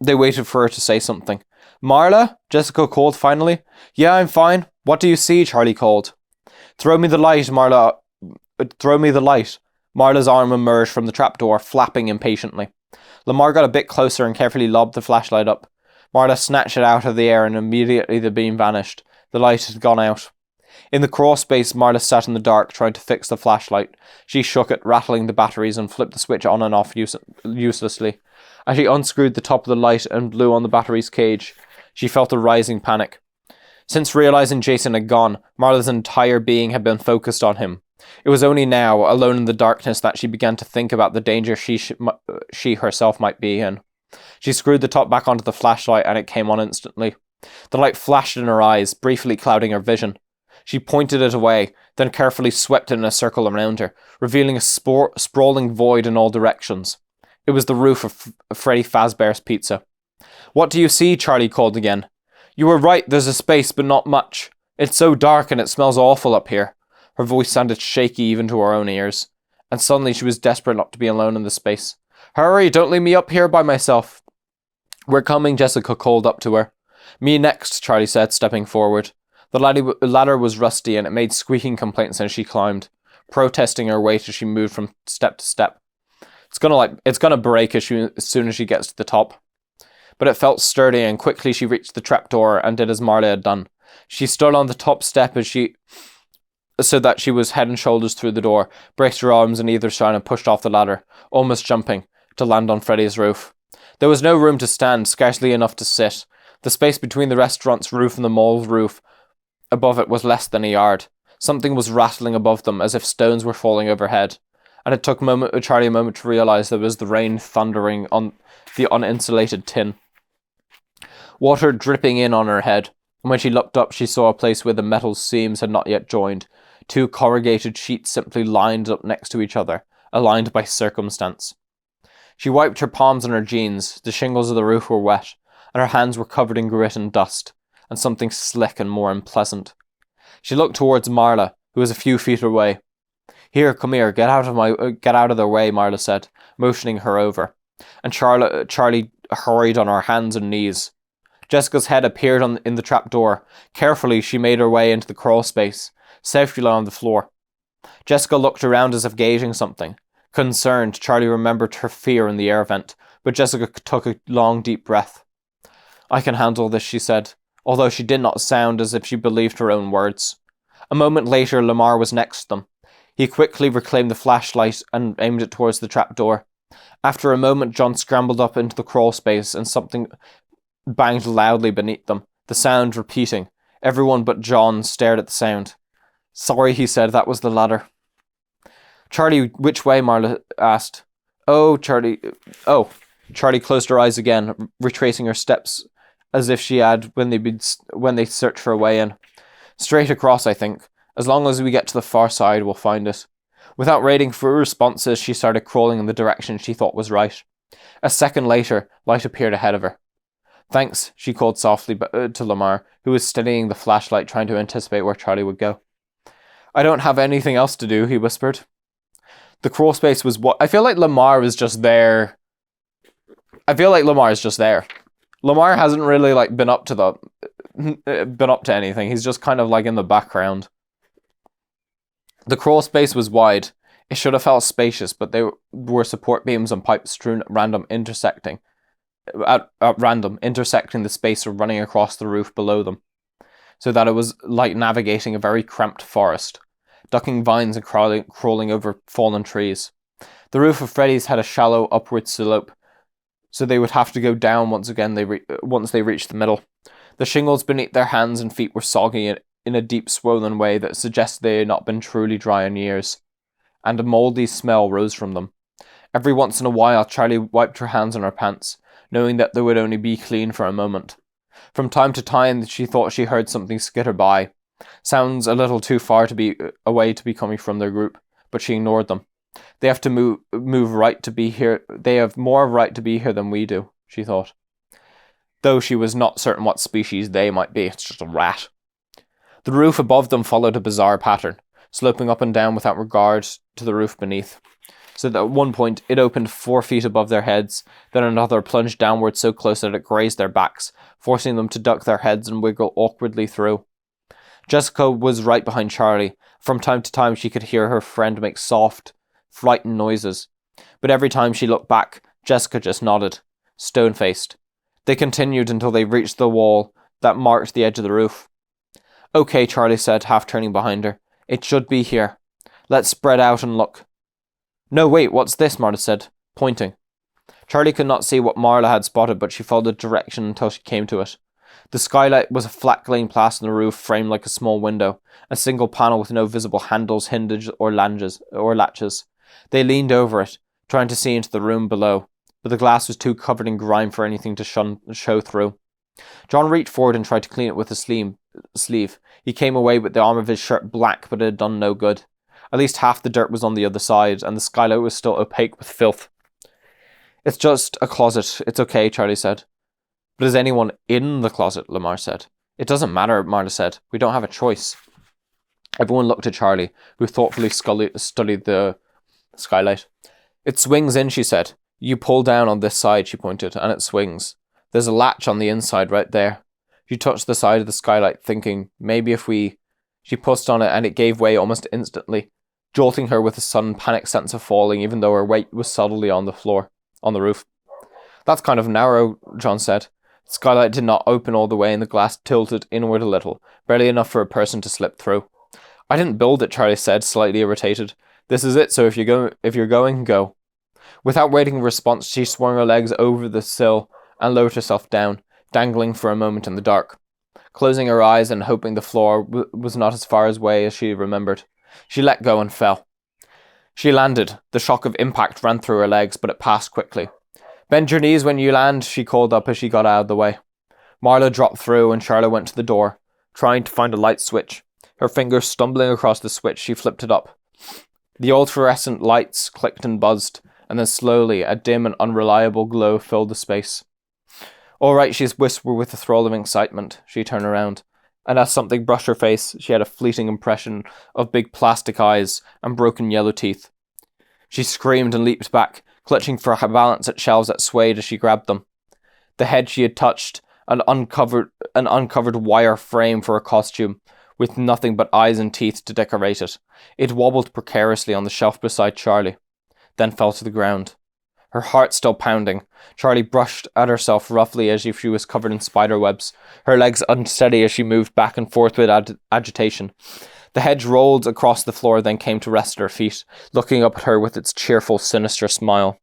They waited for her to say something. "Marla?" Jessica called finally. "Yeah, I'm fine. What do you see?" Charlie called. "Throw me the light, Marla. Throw me the light." Marla's arm emerged from the trapdoor, flapping impatiently. Lamar got a bit closer and carefully lobbed the flashlight up. Marla snatched it out of the air and immediately the beam vanished. The light had gone out. In the crawl space, Marla sat in the dark, trying to fix the flashlight. She shook it, rattling the batteries, and flipped the switch on and off uselessly. As she unscrewed the top of the light and blew on the battery's cage, she felt a rising panic. Since realizing Jason had gone, Marla's entire being had been focused on him. It was only now, alone in the darkness, that she began to think about the danger she herself might be in. She screwed the top back onto the flashlight and it came on instantly. The light flashed in her eyes, briefly clouding her vision. She pointed it away, then carefully swept it in a circle around her, revealing a sprawling void in all directions. It was the roof of Freddy Fazbear's Pizza. "What do you see?" Charlie called again. "You were right, there's a space, but not much. It's so dark and it smells awful up here." Her voice sounded shaky even to her own ears, and suddenly she was desperate not to be alone in the space. "Hurry, don't leave me up here by myself." "We're coming," Jessica called up to her. "Me next," Charlie said, stepping forward. The ladder was rusty and it made squeaking complaints as she climbed, protesting her weight as she moved from step to step. It's gonna break as soon as she gets to the top. But it felt sturdy, and quickly she reached the trapdoor and did as Marla had done. She stood on the top step so that she was head and shoulders through the door, braced her arms on either side and pushed off the ladder, almost jumping, to land on Freddy's roof. There was no room to stand, scarcely enough to sit. The space between the restaurant's roof and the mall's roof above it was less than a yard. Something was rattling above them as if stones were falling overhead, and it took Charlie a moment to realize there was the rain thundering on the uninsulated tin. Water dripping in on her head, and when she looked up she saw a place where the metal seams had not yet joined. Two corrugated sheets simply lined up next to each other, aligned by circumstance. She wiped her palms on her jeans. The shingles of the roof were wet, and her hands were covered in grit and dust, and something slick and more unpleasant. She looked towards Marla, who was a few feet away. "Here, come here, get out of their way," Marla said, motioning her over, and Charlie hurried on her hands and knees. Jessica's head appeared in the trapdoor. Carefully, she made her way into the crawl space, safely on the floor. Jessica looked around as if gauging something. Concerned, Charlie remembered her fear in the air vent, but Jessica took a long, deep breath. "I can handle this," she said, although she did not sound as if she believed her own words. A moment later, Lamar was next to them. He quickly reclaimed the flashlight and aimed it towards the trapdoor. After a moment, John scrambled up into the crawl space and something banged loudly beneath them, the sound repeating. Everyone but John stared at the sound. "Sorry," he said, "that was the ladder." "Charlie, which way?" Marla asked. Charlie closed her eyes again, retracing her steps as if she had when they searched for a way in. "Straight across, I think. As long as we get to the far side, we'll find it." Without waiting for responses, she started crawling in the direction she thought was right. A second later, light appeared ahead of her. "Thanks," she called softly to Lamar, who was steadying the flashlight, trying to anticipate where Charlie would go. "I don't have anything else to do," he whispered. The crawl space was what I feel like Lamar was just there. Lamar hasn't really been up to anything. He's just kind of in the background. The crawl space was wide. It should have felt spacious, but there were support beams and pipes strewn at random, intersecting the space or running across the roof below them, so that it was like navigating a very cramped forest, ducking vines and crawling over fallen trees. The roof of Freddy's had a shallow upward slope, so they would have to go down once they reached the middle. The shingles beneath their hands and feet were soggy in a deep swollen way that suggested they had not been truly dry in years, and a mouldy smell rose from them. Every once in a while, Charlie wiped her hands on her pants, knowing that they would only be clean for a moment. From time to time, she thought she heard something skitter by, sounds a little too far away to be coming from their group, but she ignored them. They have to move right to be here. They have more right to be here than we do, she thought. Though she was not certain what species they might be. It's just a rat. The roof above them followed a bizarre pattern, sloping up and down without regard to the roof beneath. so that at one point it opened 4 feet above their heads, then another plunged downward so close that it grazed their backs, forcing them to duck their heads and wiggle awkwardly through. Jessica was right behind Charlie. From time to time she could hear her friend make soft, frightened noises, but every time she looked back, Jessica just nodded, stone-faced. They continued until they reached the wall that marked the edge of the roof. "Okay," Charlie said, half turning behind her. "It should be here. Let's spread out and look." "No, wait, what's this?" Marla said, pointing. Charlie could not see what Marla had spotted, but she followed the direction until she came to it. The skylight was a flat glass glass on the roof, framed like a small window, a single panel with no visible handles, hinges, or latches. They leaned over it, trying to see into the room below, but the glass was too covered in grime for anything to show through. John reached forward and tried to clean it with a sleeve. He came away with the arm of his shirt black, but it had done no good. At least half the dirt was on the other side, and the skylight was still opaque with filth. "It's just a closet. It's okay," Charlie said. "But is anyone in the closet?" Lamar said. "It doesn't matter," Marla said. "We don't have a choice." Everyone looked at Charlie, who thoughtfully studied the skylight. "It swings in," she said. "You pull down on this side," she pointed, "and it swings. There's a latch on the inside right there." She touched the side of the skylight, thinking, maybe if we... She pushed on it and it gave way almost instantly, jolting her with a sudden panic sense of falling, even though her weight was subtly on the roof. "That's kind of narrow," John said. The skylight did not open all the way and the glass tilted inward a little, barely enough for a person to slip through. "I didn't build it," Charlie said, slightly irritated. "This is it, so if you're going, go." Without waiting a response, she swung her legs over the sill and lowered herself down, dangling for a moment in the dark. Closing her eyes and hoping the floor was not as far away as she remembered, she let go and fell. She landed. The shock of impact ran through her legs, but it passed quickly. "Bend your knees when you land," she called up as she got out of the way. Marla dropped through and Charlotte went to the door, trying to find a light switch. Her fingers stumbling across the switch, she flipped it up. The old fluorescent lights clicked and buzzed, and then slowly a dim and unreliable glow filled the space. "All right," she whispered with a thrill of excitement. She turned around, and as something brushed her face, she had a fleeting impression of big plastic eyes and broken yellow teeth. She screamed and leaped back, clutching for her balance at shelves that swayed as she grabbed them. The head she had touched, an uncovered wire frame for a costume, with nothing but eyes and teeth to decorate it. It wobbled precariously on the shelf beside Charlie, then fell to the ground. Her heart still pounding, Charlie brushed at herself roughly as if she was covered in spider webs, her legs unsteady as she moved back and forth with agitation. The head rolled across the floor, then came to rest at her feet, looking up at her with its cheerful, sinister smile.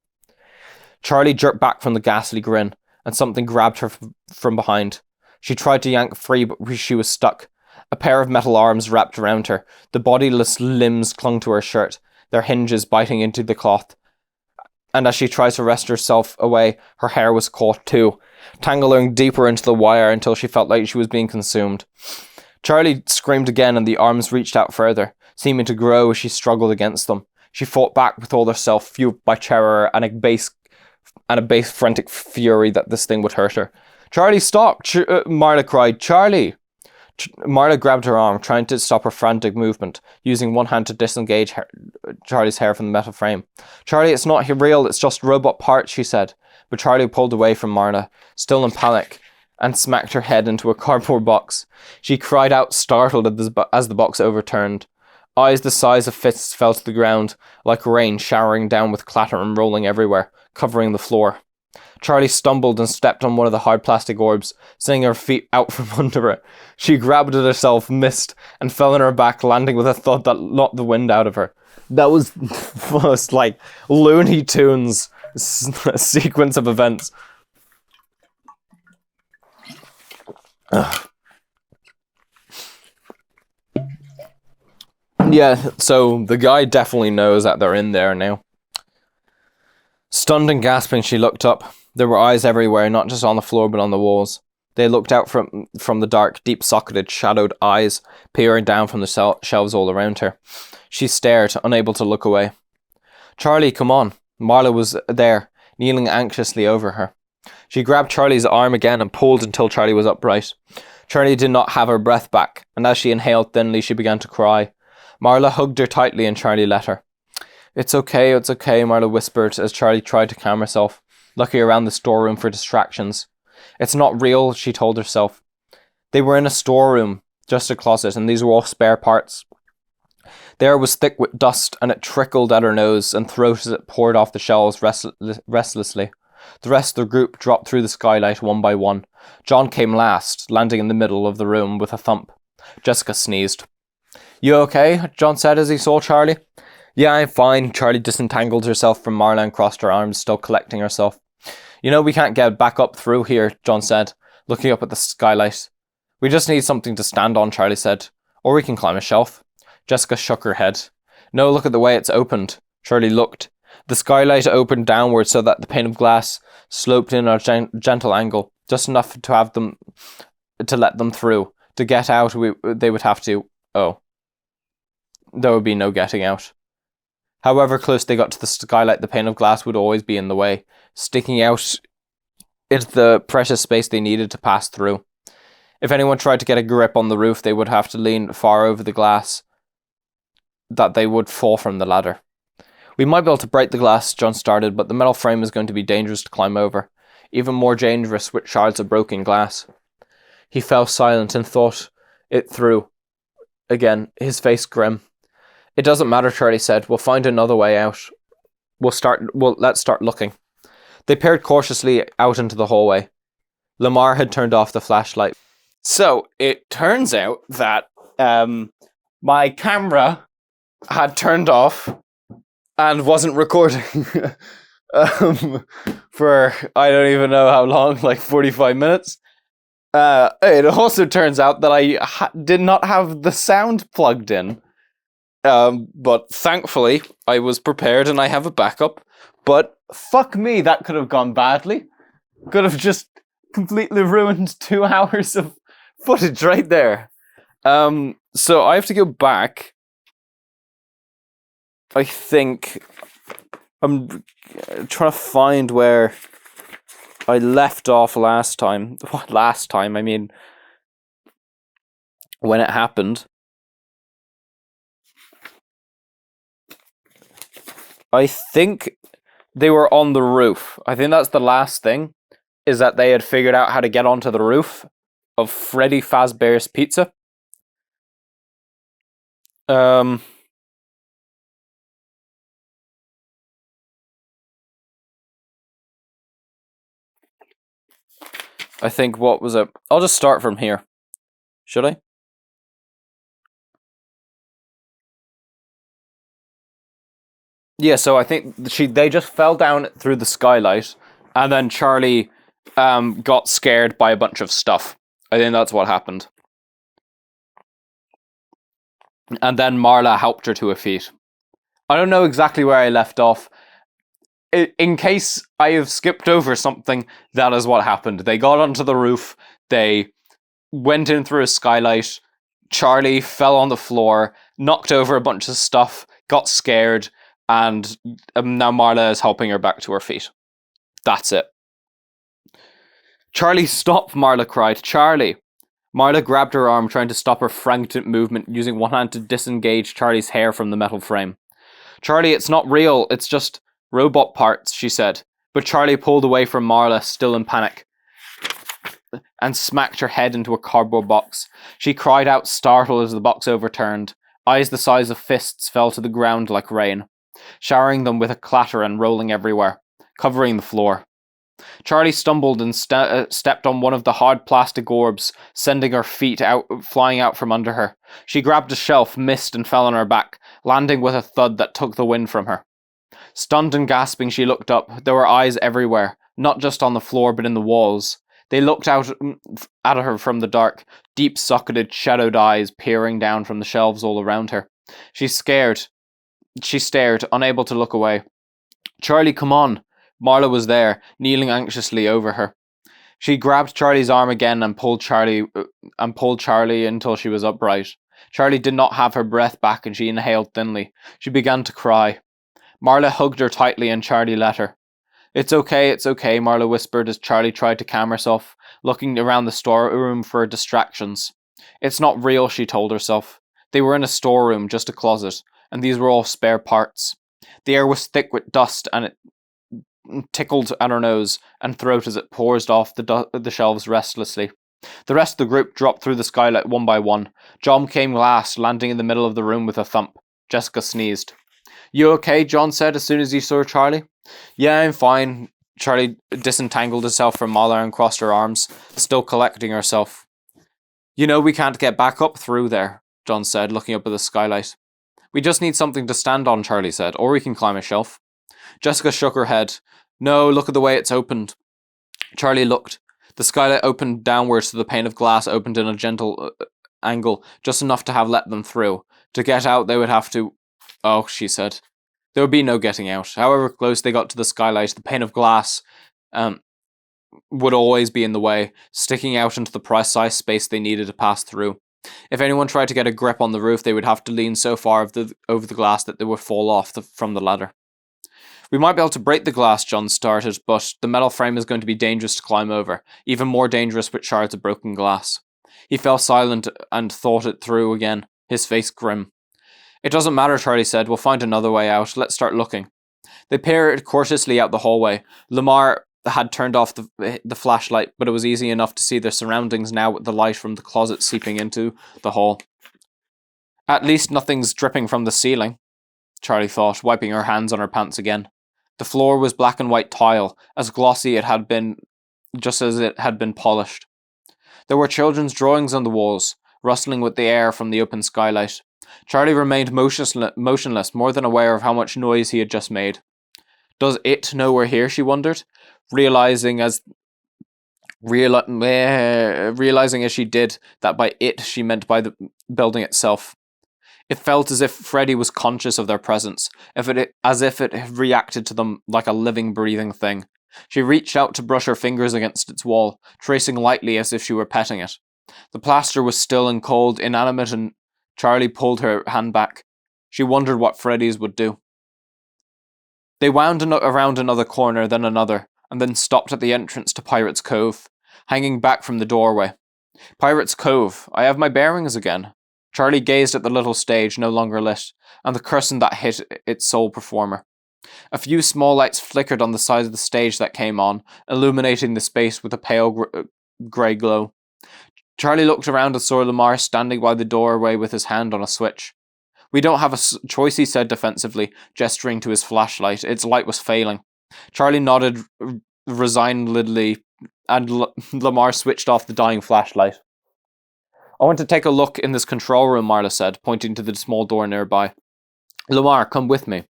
Charlie jerked back from the ghastly grin, and something grabbed her from behind. She tried to yank free, but she was stuck. A pair of metal arms wrapped around her. The bodiless limbs clung to her shirt, their hinges biting into the cloth. And as she tried to wrest herself away, her hair was caught too, tangling deeper into the wire until she felt like she was being consumed. Charlie screamed again, and the arms reached out further, seeming to grow as she struggled against them. She fought back with all herself, fueled by terror and a base frantic fury that this thing would hurt her. "Charlie, stop!" Marla cried. "Charlie!" Marla grabbed her arm, trying to stop her frantic movement, using one hand to disengage Charlie's hair from the metal frame. "Charlie, it's not real, it's just robot parts," she said. But Charlie pulled away from Marla, still in panic, and smacked her head into a cardboard box. She cried out, startled as the box overturned. Eyes the size of fists fell to the ground, like rain showering down with clatter and rolling everywhere, covering the floor. Charlie stumbled and stepped on one of the hard plastic orbs, sending her feet out from under it. She grabbed at herself, missed, and fell on her back, landing with a thud that knocked the wind out of her. That was most like Looney Tunes sequence of events. Ugh. Yeah, so the guy definitely knows that they're in there now. Stunned and gasping, she looked up. There were eyes everywhere, not just on the floor but on the walls. They looked out from the dark, deep-socketed, shadowed eyes, peering down from the shelves all around her. She stared, unable to look away. "Charlie, come on." Marla was there, kneeling anxiously over her. She grabbed Charlie's arm again and pulled until Charlie was upright. Charlie did not have her breath back, and as she inhaled thinly, she began to cry. Marla hugged her tightly and Charlie let her. It's okay, Marla whispered as Charlie tried to calm herself, looking around the storeroom for distractions. It's not real, she told herself. They were in a storeroom, just a closet, and these were all spare parts. The air was thick with dust, and it trickled at her nose and throat as it poured off the shelves restlessly. The rest of the group dropped through the skylight one by one. John came last, landing in the middle of the room with a thump. Jessica sneezed. You okay? John said as he saw Charlie. Yeah, I'm fine. Charlie disentangled herself from Marla and crossed her arms, still collecting herself. You know, we can't get back up through here, John said, looking up at the skylight. We just need something to stand on, Charlie said. Or we can climb a shelf. Jessica shook her head. No, look at the way it's opened. Charlie looked. The skylight opened downward so that the pane of glass sloped in at a gentle angle, just enough to let them through. To get out, they would have to... Oh. There would be no getting out. However close they got to the skylight, the pane of glass would always be in the way, sticking out into the precious space they needed to pass through. If anyone tried to get a grip on the roof, they would have to lean far over the glass, that they would fall from the ladder. We might be able to break the glass, John started, but the metal frame is going to be dangerous to climb over. Even more dangerous with shards of broken glass. He fell silent and thought it through. Again, his face grim. It doesn't matter, Charlie said. We'll find another way out. Let's start looking. They peered cautiously out into the hallway. Lamar had turned off the flashlight. So, it turns out that my camera had turned off and wasn't recording for I don't even know how long, like 45 minutes. It also turns out that I did not have the sound plugged in. But thankfully, I was prepared and I have a backup. But fuck me, that could have gone badly. Could have just completely ruined 2 hours of footage right there. So I have to go back. I think I'm trying to find where I left off last time. What last time? I mean, when it happened. I think they were on the roof. I think that's the last thing, is that they had figured out how to get onto the roof of Freddy Fazbear's Pizza. I think what was it? I'll just start from here. Should I? Yeah, so I think they just fell down through the skylight, and then Charlie got scared by a bunch of stuff. I think that's what happened. And then Marla helped her to her feet. I don't know exactly where I left off. In case I have skipped over something, that is what happened. They got onto the roof, they went in through a skylight, Charlie fell on the floor, knocked over a bunch of stuff, got scared, and now Marla is helping her back to her feet. That's it. Charlie, stop, Marla cried. Charlie! Marla grabbed her arm, trying to stop her frantic movement, using one hand to disengage Charlie's hair from the metal frame. Charlie, it's not real, it's just robot parts, she said. But Charlie pulled away from Marla, still in panic, and smacked her head into a cardboard box. She cried out, startled, as the box overturned. Eyes the size of fists fell to the ground like rain, showering them with a clatter and rolling everywhere, covering the floor. Charlie stumbled and stepped on one of the hard plastic orbs, sending her feet flying out from under her. She grabbed a shelf, missed, and fell on her back, landing with a thud that took the wind from her. Stunned and gasping, she looked up. There were eyes everywhere, not just on the floor, but in the walls. They looked out at her from the dark, deep-socketed, shadowed eyes peering down from the shelves all around her. She stared, unable to look away. Charlie, come on! Marla was there, kneeling anxiously over her. She grabbed Charlie's arm again and pulled Charlie until she was upright. Charlie did not have her breath back and she inhaled thinly. She began to cry. Marla hugged her tightly and Charlie let her. It's okay, Marla whispered as Charlie tried to calm herself, looking around the storeroom for distractions. It's not real, she told herself. They were in a storeroom, just a closet, and these were all spare parts. The air was thick with dust, and it tickled at her nose and throat as it poured off the shelves restlessly. The rest of the group dropped through the skylight one by one. John came last, landing in the middle of the room with a thump. Jessica sneezed. "You okay?" John said as soon as he saw Charlie. "Yeah, I'm fine." Charlie disentangled herself from Marla and crossed her arms, still collecting herself. "You know we can't get back up through there," John said, looking up at the skylight. "We just need something to stand on," Charlie said, "or we can climb a shelf." Jessica shook her head. "No, look at the way it's opened." Charlie looked. The skylight opened downwards, so the pane of glass opened in a gentle angle, just enough to have let them through. To get out, they would have to... "Oh," she said. There would be no getting out. However close they got to the skylight, the pane of glass would always be in the way, sticking out into the precise space they needed to pass through. If anyone tried to get a grip on the roof, they would have to lean so far over the glass that they would fall off from the ladder. "We might be able to break the glass," John started, "but the metal frame is going to be dangerous to climb over, even more dangerous with shards of broken glass." He fell silent and thought it through again, his face grim. "It doesn't matter," Charlie said. "We'll find another way out. Let's start looking." They peered cautiously out the hallway. Lamar had turned off the flashlight, but it was easy enough to see their surroundings now with the light from the closet seeping into the hall. "At least nothing's dripping from the ceiling," Charlie thought, wiping her hands on her pants again. The floor was black and white tile, as glossy it had been, just as it had been polished. There were children's drawings on the walls, rustling with the air from the open skylight. Charlie remained motionless, more than aware of how much noise he had just made. Does it know we're here, she wondered, realizing as she did that by it she meant by the building itself. It felt as if Freddy was conscious of their presence, as if it had reacted to them like a living, breathing thing. She reached out to brush her fingers against its wall, tracing lightly as if she were petting it. The plaster was still and cold, inanimate, and Charlie pulled her hand back. She wondered what Freddy's would do. They wound around another corner, then another, and then stopped at the entrance to Pirate's Cove, hanging back from the doorway. Pirate's Cove, I have my bearings again. Charlie gazed at the little stage, no longer lit, and the curtain that hit its sole performer. A few small lights flickered on the side of the stage that came on, illuminating the space with a pale grey glow. Charlie looked around and saw Lamar standing by the doorway with his hand on a switch. "We don't have a choice," he said defensively, gesturing to his flashlight. Its light was failing. Charlie nodded resignedly, and Lamar switched off the dying flashlight. "I want to take a look in this control room," Marla said, pointing to the small door nearby. "Lamar, come with me.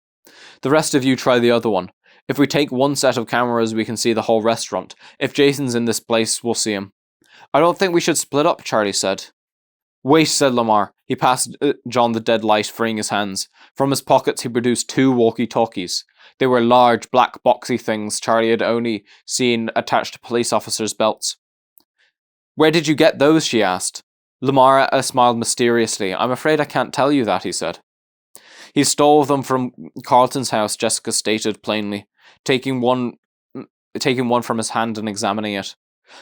The rest of you try the other one. If we take one set of cameras, we can see the whole restaurant. If Jason's in this place, we'll see him." "I don't think we should split up," Charlie said. "Wait," said Lamar. He passed John the dead light, freeing his hands. From his pockets he produced 2 walkie-talkies. They were large, black, boxy things Charlie had only seen attached to police officers' belts. "Where did you get those?" she asked. Lamar smiled mysteriously. "I'm afraid I can't tell you that," he said. "He stole them from Carlton's house," Jessica stated plainly, taking one from his hand and examining it.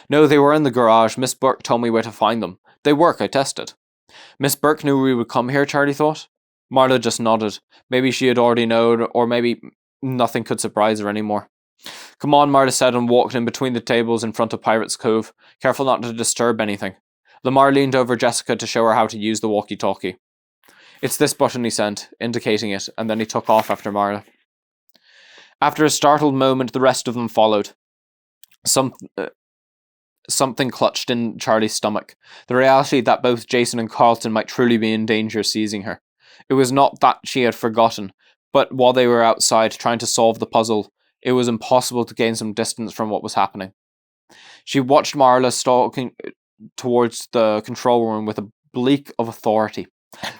"No, they were in the garage. Miss Burke told me where to find them. They work, I tested." Miss Burke knew we would come here, Charlie thought. Marla just nodded. Maybe she had already known, or maybe nothing could surprise her anymore. "Come on," Marla said, and walked in between the tables in front of Pirate's Cove, careful not to disturb anything. Lamar leaned over Jessica to show her how to use the walkie-talkie. "It's this button," he said, indicating it, and then he took off after Marla. After a startled moment, the rest of them followed. Something clutched in Charlie's stomach, the reality that both Jason and Carlton might truly be in danger seizing her. It was not that she had forgotten, but while they were outside trying to solve the puzzle, it was impossible to gain some distance from what was happening. She watched Marla stalking towards the control room with a bleak of authority.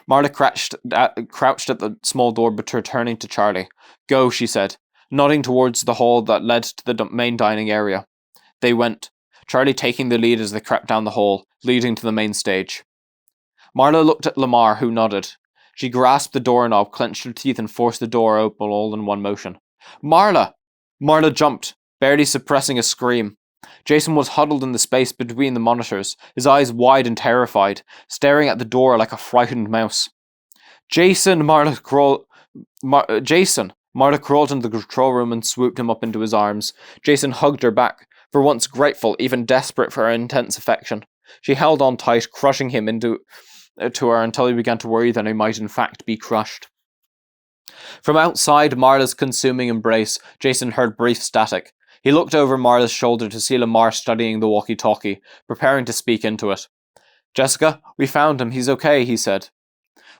Marla crouched at the small door, but returning to Charlie. "Go," she said, nodding towards the hall that led to the main dining area. They went, Charlie taking the lead as they crept down the hall, leading to the main stage. Marla looked at Lamar, who nodded. She grasped the doorknob, clenched her teeth, and forced the door open all in one motion. "Marla!" Marla jumped, barely suppressing a scream. Jason was huddled in the space between the monitors, his eyes wide and terrified, staring at the door like a frightened mouse. "Jason!" Jason! Marla crawled into the control room and swooped him up into his arms. Jason hugged her back, for once grateful, even desperate for her intense affection. She held on tight, crushing him to her until he began to worry that he might in fact be crushed. From outside Marla's consuming embrace, Jason heard brief static. He looked over Marla's shoulder to see Lamar studying the walkie-talkie, preparing to speak into it. "Jessica, we found him. He's okay," he said.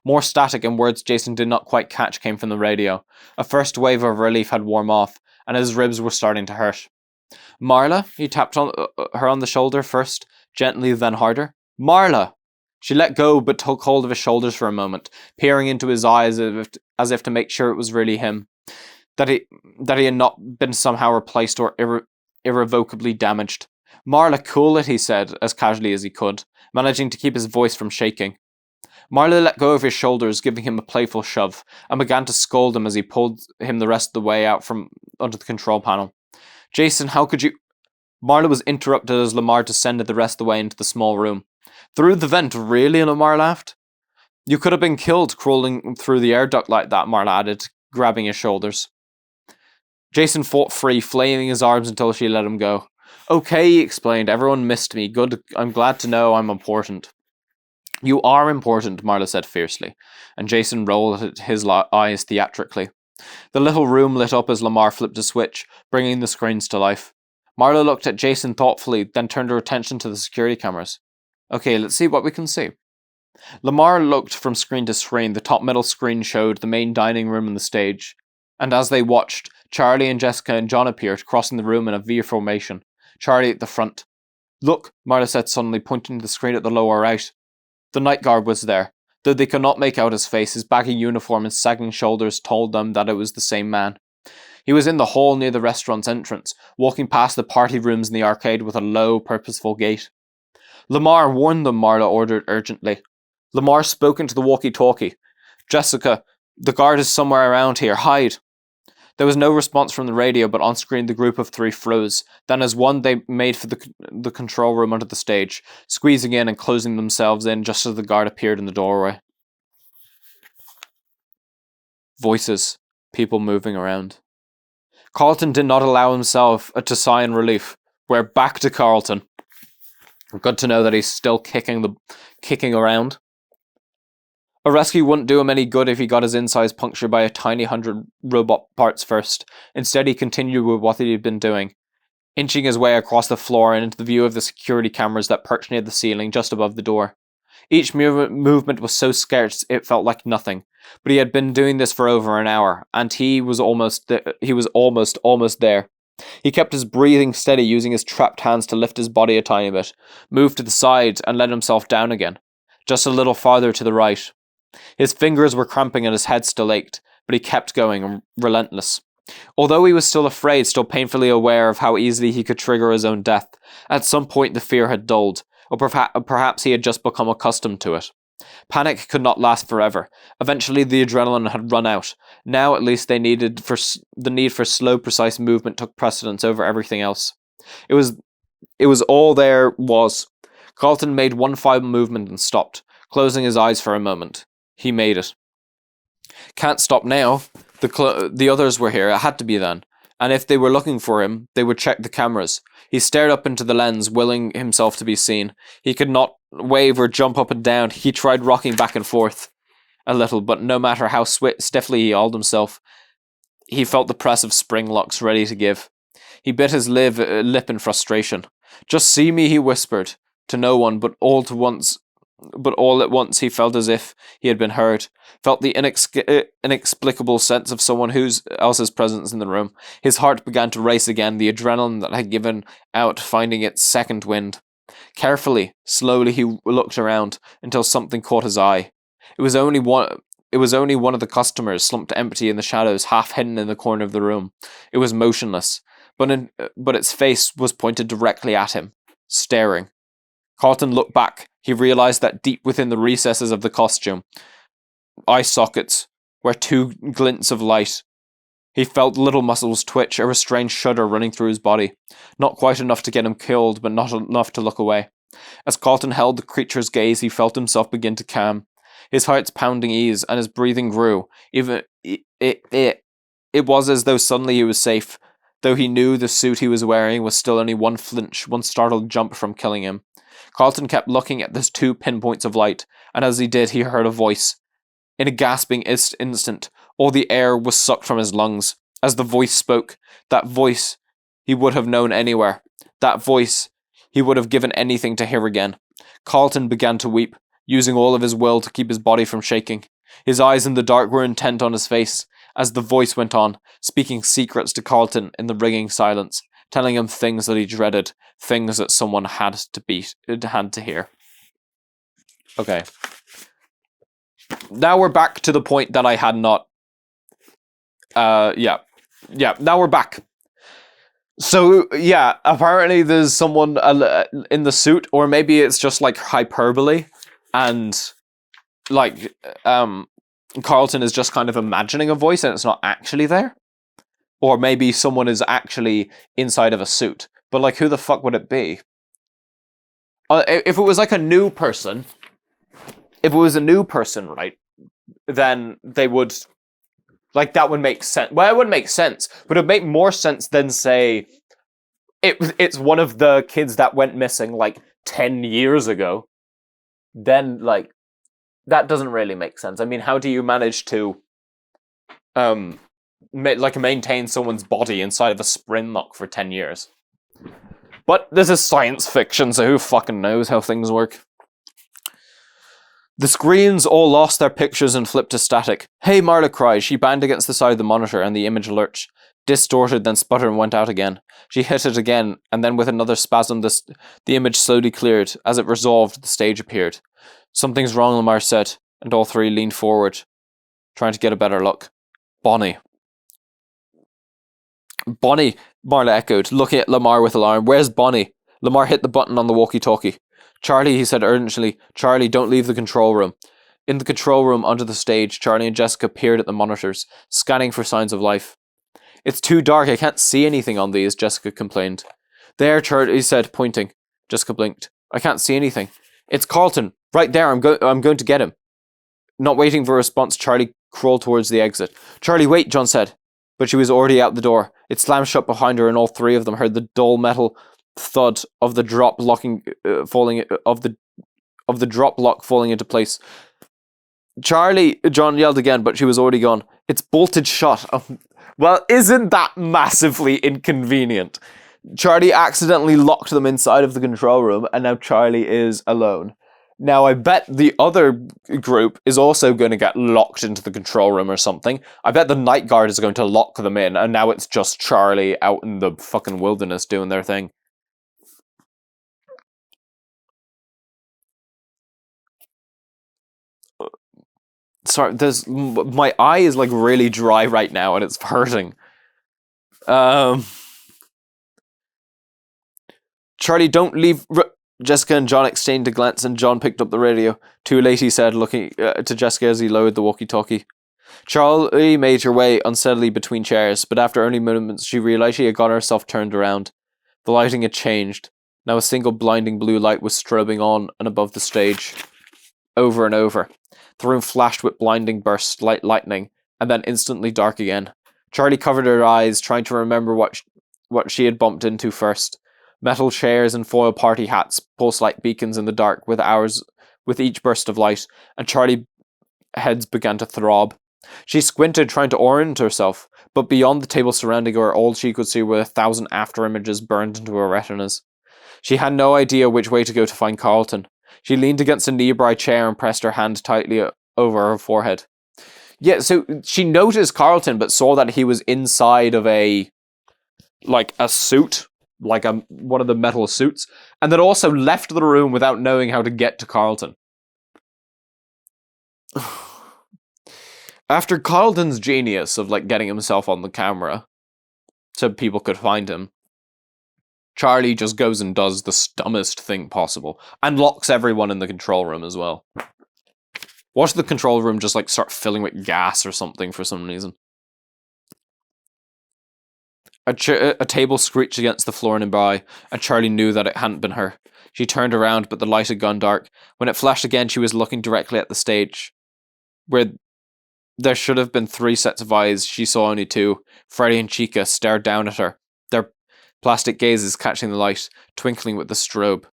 More static and words Jason did not quite catch came from the radio. A first wave of relief had worn off, and his ribs were starting to hurt. "Marla?" He tapped her on the shoulder first, gently then harder. "Marla!" She let go but took hold of his shoulders for a moment, peering into his eyes as if to make sure it was really him, that he had not been somehow replaced or irrevocably damaged. "Marla, cool it," he said, as casually as he could, managing to keep his voice from shaking. Marla let go of his shoulders, giving him a playful shove, and began to scold him as he pulled him the rest of the way out from under the control panel. "Jason, how could you—" Marla was interrupted as Lamar descended the rest of the way into the small room. "Through the vent, really?" Lamar laughed. "You could have been killed crawling through the air duct like that," Marla added, grabbing his shoulders. Jason fought free, flailing his arms until she let him go. "Okay," he explained. "Everyone missed me. Good. I'm glad to know I'm important." "You are important," Marla said fiercely, and Jason rolled his eyes theatrically. The little room lit up as Lamar flipped a switch, bringing the screens to life. Marla looked at Jason thoughtfully, then turned her attention to the security cameras. "Okay, let's see what we can see." Lamar looked from screen to screen. The top middle screen showed the main dining room and the stage, and as they watched, Charlie and Jessica and John appeared, crossing the room in a V formation, Charlie at the front. "Look," Marla said suddenly, pointing to the screen at the lower right. The night guard was there. Though they could not make out his face, his baggy uniform and sagging shoulders told them that it was the same man. He was in the hall near the restaurant's entrance, walking past the party rooms in the arcade with a low, purposeful gait. "Lamar, warn them," Marla ordered urgently. Lamar spoke into the walkie-talkie. "Jessica, the guard is somewhere around here. Hide." There was no response from the radio, but on screen the group of three froze. Then as one they made for the control room under the stage, squeezing in and closing themselves in just as the guard appeared in the doorway. Voices. People moving around. Carlton did not allow himself to sigh in relief. "We're back to Carlton." Good to know that he's still kicking around. A rescue wouldn't do him any good if he got his insides punctured by a tiny 100 robot parts first. Instead, he continued with what he had been doing, inching his way across the floor and into the view of the security cameras that perched near the ceiling just above the door. Each movement was so scarce it felt like nothing, but he had been doing this for over an hour, and he was almost there. He kept his breathing steady, using his trapped hands to lift his body a tiny bit, moved to the side, and let himself down again, just a little farther to the right. His fingers were cramping and his head still ached, but he kept going, relentless. Although he was still afraid, still painfully aware of how easily he could trigger his own death, at some point the fear had dulled, or perhaps he had just become accustomed to it. Panic could not last forever. Eventually the adrenaline had run out. Now at least the need for slow, precise movement took precedence over everything else. It was all there was. Carlton made one final movement and stopped, closing his eyes for a moment. He made it. Can't stop now. The others were here. It had to be then. And if they were looking for him, they would check the cameras. He stared up into the lens, willing himself to be seen. He could not wave or jump up and down. He tried rocking back and forth a little, but no matter how stiffly he hauled himself, he felt the press of spring locks ready to give. He bit his lip in frustration. "Just see me," he whispered, to no one, but all at once he felt as if he had been heard, felt the inexplicable sense of someone else's presence in the room. His heart began to race again, the adrenaline that had given out finding its second wind. Carefully, slowly he looked around until something caught his eye. It was only one of the customers, slumped empty in the shadows, half hidden in the corner of the room. It was motionless, but its face was pointed directly at him, staring. Carlton looked back. He realized that deep within the recesses of the costume, eye sockets, were two glints of light. He felt little muscles twitch, a restrained shudder running through his body. Not quite enough to get him killed, but not enough to look away. As Carlton held the creature's gaze, he felt himself begin to calm. His heart's pounding ease, and his breathing grew, It was as though suddenly he was safe, though he knew the suit he was wearing was still only one flinch, one startled jump from killing him. Carlton kept looking at those 2 pinpoints of light, and as he did, he heard a voice. In a gasping instant, all the air was sucked from his lungs. As the voice spoke, that voice he would have known anywhere. That voice he would have given anything to hear again. Carlton began to weep, using all of his will to keep his body from shaking. His eyes in the dark were intent on his face, as the voice went on, speaking secrets to Carlton in the ringing silence, telling him things that he dreaded, things that someone had to hear. Okay. Now we're back to the point that I had not... Yeah, now we're back. So, yeah, apparently there's someone in the suit, or maybe it's just, like, hyperbole, and, like, Carlton is just kind of imagining a voice and it's not actually there. Or maybe someone is actually inside of a suit. But, like, who the fuck would it be? If it was, like, a new person... If it was a new person, right, then they would... Like, that would make sense. Well, it wouldn't make sense, but it would make more sense than, say, it's one of the kids that went missing, like, 10 years ago. Then, like, that doesn't really make sense. I mean, how do you manage to, maintain someone's body inside of a spring lock for 10 years? But this is science fiction, so who fucking knows how things work? The screens all lost their pictures and flipped to static. Hey, Marla cried. She banged against the side of the monitor and the image lurched, distorted, then sputtered and went out again. She hit it again, and then with another spasm, the image slowly cleared. As it resolved, the stage appeared. Something's wrong, Lamar said, and all three leaned forward, trying to get a better look. Bonnie. Bonnie, Marla echoed, looking at Lamar with alarm. Where's Bonnie? Lamar hit the button on the walkie-talkie. Charlie, he said urgently. Charlie, don't leave the control room. In the control room under the stage, Charlie and Jessica peered at the monitors, scanning for signs of life. It's too dark, I can't see anything on these, Jessica complained. There, Charlie said, pointing. Jessica blinked. I can't see anything. It's Carlton. Right there, I'm going to get him. Not waiting for a response, Charlie crawled towards the exit. Charlie, wait, John said. But she was already out the door. It slammed shut behind her, and all three of them heard the dull metal thud of the drop lock falling into place. Charlie, John yelled again, but she was already gone. It's bolted shut. Well, isn't that massively inconvenient? Charlie accidentally locked them inside of the control room, and now Charlie is alone. Now, I bet the other group is also going to get locked into the control room or something. I bet the night guard is going to lock them in, and now it's just Charlie out in the fucking wilderness doing their thing. Sorry, my eye is like really dry right now, and it's hurting. Charlie, don't leave. Jessica and John exchanged a glance, and John picked up the radio. Too late, he said, looking to Jessica as he lowered the walkie-talkie. Charlie made her way unsteadily between chairs, but after only moments, she realized she had got herself turned around. The lighting had changed. Now a single blinding blue light was strobing on and above the stage. Over and over. The room flashed with blinding bursts like lightning, and then instantly dark again. Charlie covered her eyes, trying to remember what she had bumped into first. Metal chairs and foil party hats pulsed like beacons in the dark with each burst of light, and Charlie's heads began to throb. She squinted, trying to orient herself, but beyond the table surrounding her, all she could see were 1,000 after-images burned into her retinas. She had no idea which way to go to find Carlton. She leaned against a nearby chair and pressed her hand tightly over her forehead. Yeah, so she noticed Carlton, but saw that he was inside of a suit, one of the metal suits, and then also left the room without knowing how to get to Carlton. After Carlton's genius of getting himself on the camera so people could find him, Charlie just goes and does the dumbest thing possible and locks everyone in the control room as well. Watch the control room just start filling with gas or something for some reason. A table screeched against the floor nearby, and Charlie knew that it hadn't been her. She turned around, but the light had gone dark. When it flashed again, she was looking directly at the stage, where There should have been 3 sets of eyes. She saw only 2. Freddy and Chica stared down at her, their plastic gazes catching the light, twinkling with the strobe.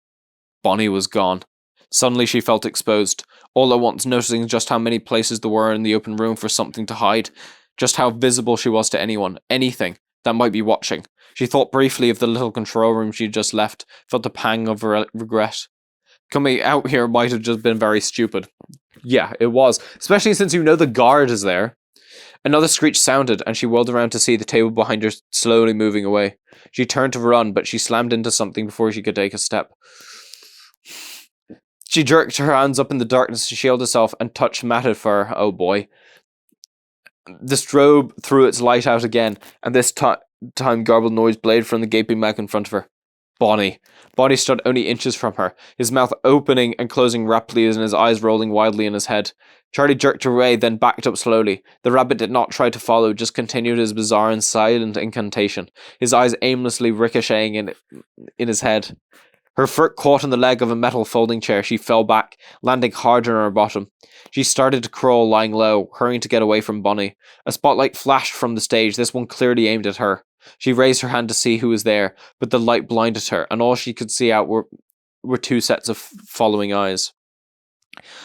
Bonnie was gone. Suddenly she felt exposed, all at once noticing just how many places there were in the open room for something to hide, just how visible she was to anyone, anything, that might be watching. She thought briefly of the little control room she had just left, felt a pang of regret. Coming out here might have just been very stupid. Yeah, it was, especially since you know the guard is there. Another screech sounded, and she whirled around to see the table behind her slowly moving away. She turned to run, but she slammed into something before she could take a step. She jerked her hands up in the darkness to shield herself and touched matted fur. Oh boy. The strobe threw its light out again, and this time garbled noise blade from the gaping mouth in front of her. Bonnie. Bonnie stood only inches from her, his mouth opening and closing rapidly and his eyes rolling wildly in his head. Charlie jerked her away, then backed up slowly. The rabbit did not try to follow, just continued his bizarre and silent incantation, his eyes aimlessly ricocheting in his head. Her foot caught on the leg of a metal folding chair. She fell back, landing hard on her bottom. She started to crawl, lying low, hurrying to get away from Bonnie. A spotlight flashed from the stage, this one clearly aimed at her. She raised her hand to see who was there, but the light blinded her, and all she could see out were 2 sets of following eyes.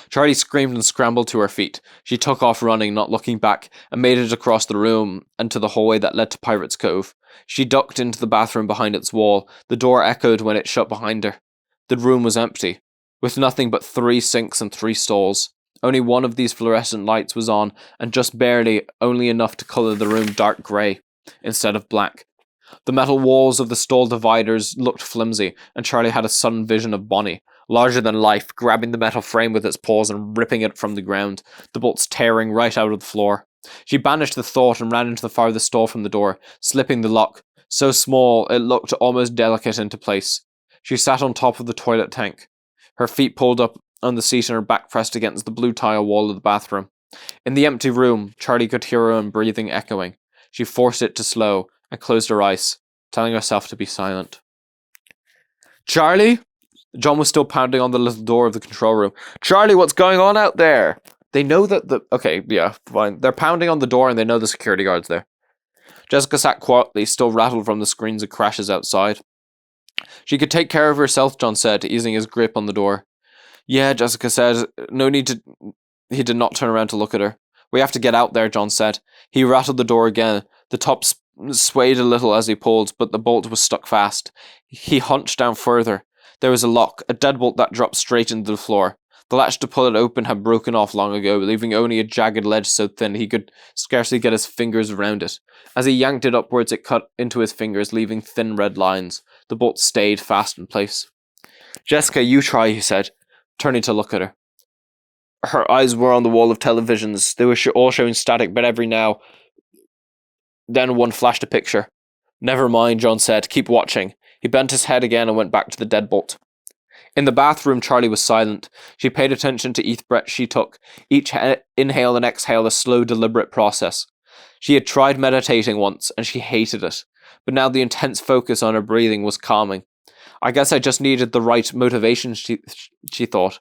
Charlie screamed and scrambled to her feet. She took off running, not looking back, and made it across the room and to the hallway that led to Pirate's Cove. She ducked into the bathroom behind its wall. The door echoed when it shut behind her. The room was empty, with nothing but 3 sinks and 3 stalls. Only one of these fluorescent lights was on, and just barely, only enough to colour the room dark grey, instead of black. The metal walls of the stall dividers looked flimsy, and Charlie had a sudden vision of Bonnie, larger than life, grabbing the metal frame with its paws and ripping it from the ground, the bolts tearing right out of the floor. She banished the thought and ran into the farthest stall from the door, slipping the lock, so small it looked almost delicate into place. She sat on top of the toilet tank, her feet pulled up on the seat and her back pressed against the blue tile wall of the bathroom. In the empty room, Charlie could hear her own breathing echoing. She forced it to slow and closed her eyes, telling herself to be silent. Charlie? John was still pounding on the little door of the control room. Charlie, what's going on out there? They know that okay, yeah, fine. They're pounding on the door and they know the security guard's there. Jessica sat quietly, still rattled from the screams and crashes outside. She could take care of herself, John said, easing his grip on the door. Yeah, Jessica said. No need to... He did not turn around to look at her. We have to get out there, John said. He rattled the door again. The top swayed a little as he pulled, but the bolt was stuck fast. He hunched down further. There was a lock, a deadbolt that dropped straight into the floor. The latch to pull it open had broken off long ago, leaving only a jagged ledge so thin he could scarcely get his fingers around it. As he yanked it upwards, it cut into his fingers, leaving thin red lines. The bolt stayed fast in place. Jessica, you try, he said, turning to look at her. Her eyes were on the wall of televisions. They were all showing static, but every now then one flashed a picture. Never mind, John said. Keep watching. He bent his head again and went back to the deadbolt. In the bathroom, Charlie was silent. She paid attention to each breath she took, each inhale and exhale a slow, deliberate process. She had tried meditating once, and she hated it, but now the intense focus on her breathing was calming. I guess I just needed the right motivation, she thought,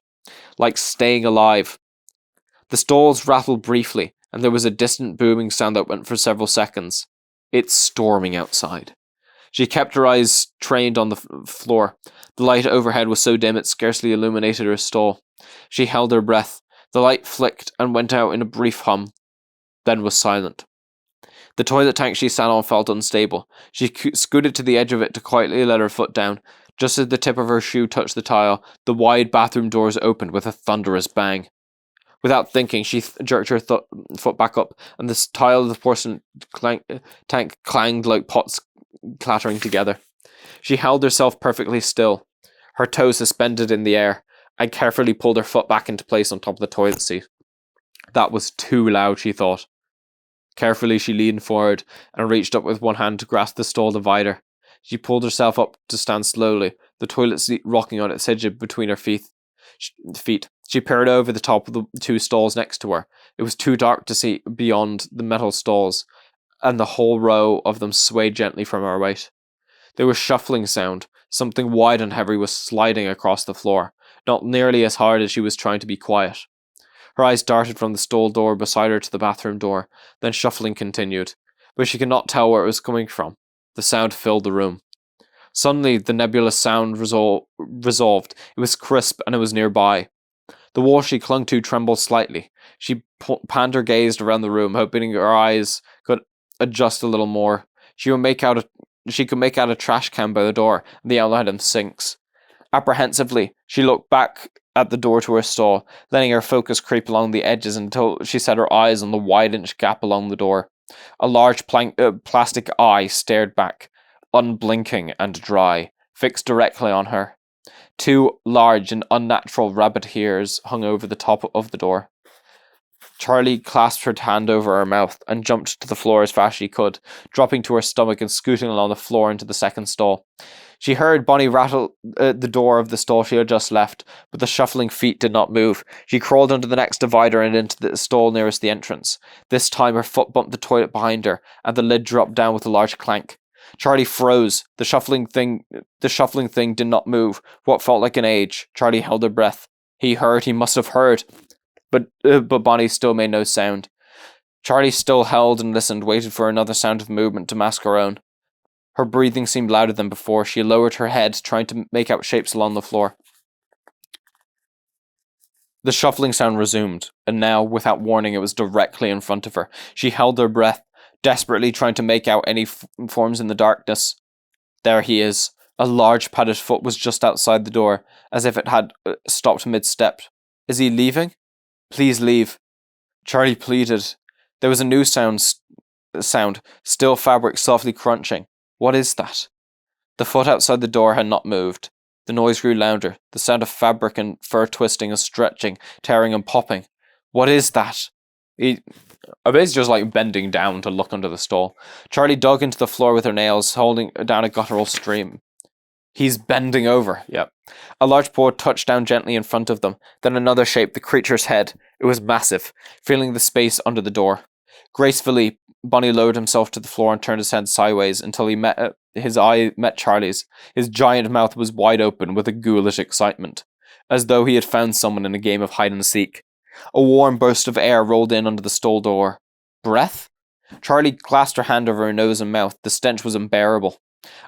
like staying alive. The stalls rattled briefly, and there was a distant booming sound that went for several seconds. It's storming outside. She kept her eyes trained on the floor. The light overhead was so dim it scarcely illuminated her stall. She held her breath. The light flicked and went out in a brief hum, then was silent. The toilet tank she sat on felt unstable. She scooted to the edge of it to quietly let her foot down. Just as the tip of her shoe touched the tile, the wide bathroom doors opened with a thunderous bang. Without thinking, she jerked her foot back up, and the tile of the porcelain tank clanged like pots clattering together. She held herself perfectly still, her toes suspended in the air, and carefully pulled her foot back into place on top of the toilet seat. That was too loud, she thought. Carefully, she leaned forward and reached up with one hand to grasp the stall divider. She pulled herself up to stand slowly, the toilet seat rocking on its edge between her feet. She peered over the top of the 2 stalls next to her. It was too dark to see beyond the metal stalls, and the whole row of them swayed gently from her weight. There was shuffling sound. Something wide and heavy was sliding across the floor, not nearly as hard as she was trying to be quiet. Her eyes darted from the stall door beside her to the bathroom door, then shuffling continued, but she could not tell where it was coming from. The sound filled the room. Suddenly, the nebulous sound resolved. It was crisp, and it was nearby. The wall she clung to trembled slightly. She panned-gazed around the room, hoping her eyes could adjust a little more. She could make out a trash can by the door, and the outline of sinks. Apprehensively, she looked back at the door to her stall, letting her focus creep along the edges until she set her eyes on the wide-inch gap along the door. A large plastic eye stared back, unblinking and dry, fixed directly on her. 2 large and unnatural rabbit ears hung over the top of the door. Charlie clasped her hand over her mouth and jumped to the floor as fast as she could, dropping to her stomach and scooting along the floor into the second stall. She heard Bonnie rattle the door of the stall she had just left, but the shuffling feet did not move. She crawled under the next divider and into the stall nearest the entrance. This time her foot bumped the toilet behind her, and the lid dropped down with a large clank. Charlie froze. The shuffling thing did not move. What felt like an age. Charlie held her breath. He must have heard. But Bonnie still made no sound. Charlie still held and listened, waited for another sound of movement to mask her own. Her breathing seemed louder than before. She lowered her head, trying to make out shapes along the floor. The shuffling sound resumed, and now, without warning, it was directly in front of her. She held her breath, desperately trying to make out any forms in the darkness. There he is. A large padded foot was just outside the door, as if it had stopped mid-step. Is he leaving? Please leave. Charlie pleaded. There was a new sound, still fabric softly crunching. What is that? The foot outside the door had not moved. The noise grew louder, the sound of fabric and fur twisting and stretching, tearing and popping. What is that? I was just like bending down to look under the stall. Charlie dug into the floor with her nails, holding down a guttural scream. He's bending over. Yep. A large paw touched down gently in front of them, then another shape, the creature's head. It was massive, filling the space under the door. Gracefully, Bonnie lowered himself to the floor and turned his head sideways until his eye met Charlie's. His giant mouth was wide open with a ghoulish excitement, as though he had found someone in a game of hide-and-seek. A warm burst of air rolled in under the stall door. Breath? Charlie clasped her hand over her nose and mouth. The stench was unbearable.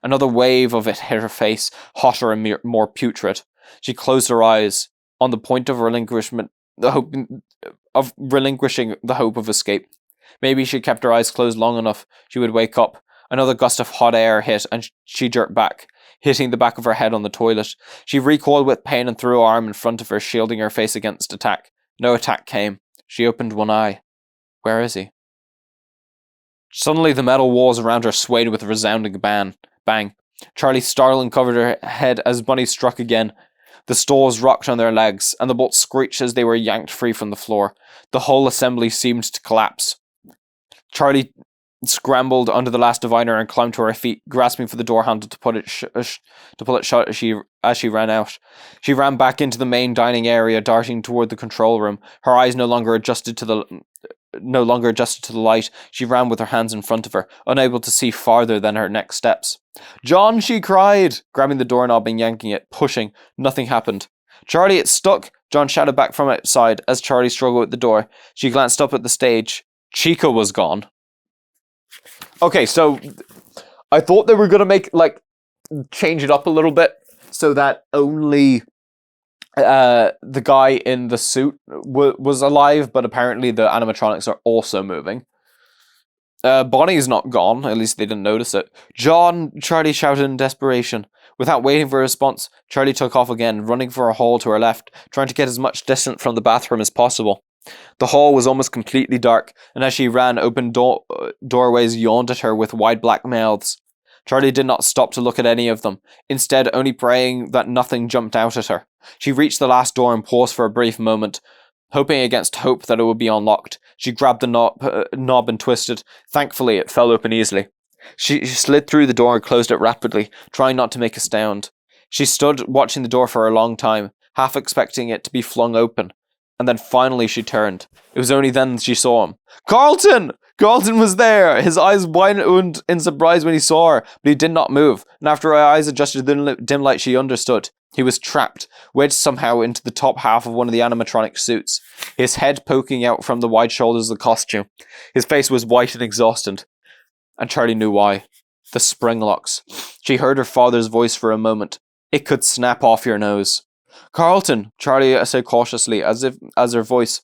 Another wave of it hit her face, hotter and more putrid. She closed her eyes, on the point of relinquishing the hope of escape. Maybe she kept her eyes closed long enough, she would wake up. Another gust of hot air hit, and she jerked back, hitting the back of her head on the toilet. She recoiled with pain and threw her arm in front of her, shielding her face against attack. No attack came. She opened one eye. Where is he? Suddenly the metal walls around her swayed with a resounding bang. Charlie startled and covered her head as Bunny struck again. The stalls rocked on their legs, and the bolts screeched as they were yanked free from the floor. The whole assembly seemed to collapse. Charlie scrambled under the last divider and climbed to her feet, grasping for the door handle to pull it shut as she ran out. She ran back into the main dining area, darting toward the control room. Her eyes no longer adjusted to the light. She ran with her hands in front of her, unable to see farther than her next steps. "John!" she cried, grabbing the doorknob and yanking it, pushing. Nothing happened. "Charlie, it's stuck!" John shouted back from outside as Charlie struggled with the door. She glanced up at the stage. Chica was gone. Okay, so I thought they were going to change it up a little bit so that only the guy in the suit was alive, but apparently the animatronics are also moving. Bonnie's not gone, at least they didn't notice it. "John!" Charlie shouted in desperation. Without waiting for a response, Charlie took off again, running for a hall to her left, trying to get as much distance from the bathroom as possible. The hall was almost completely dark, and as she ran, open doorways yawned at her with wide black mouths. Charlie did not stop to look at any of them, instead only praying that nothing jumped out at her. She reached the last door and paused for a brief moment, hoping against hope that it would be unlocked. She grabbed the knob and twisted. Thankfully, it fell open easily. She slid through the door and closed it rapidly, trying not to make a sound. She stood watching the door for a long time, half expecting it to be flung open. And then finally she turned. It was only then she saw him. "Carlton!" Carlton was there! His eyes widened in surprise when he saw her, but he did not move, and after her eyes adjusted to the dim light, she understood. He was trapped, wedged somehow into the top half of one of the animatronic suits, his head poking out from the wide shoulders of the costume. His face was white and exhausted, and Charlie knew why. The spring locks. She heard her father's voice for a moment. It could snap off your nose. Carlton, Charlie said cautiously, as her voice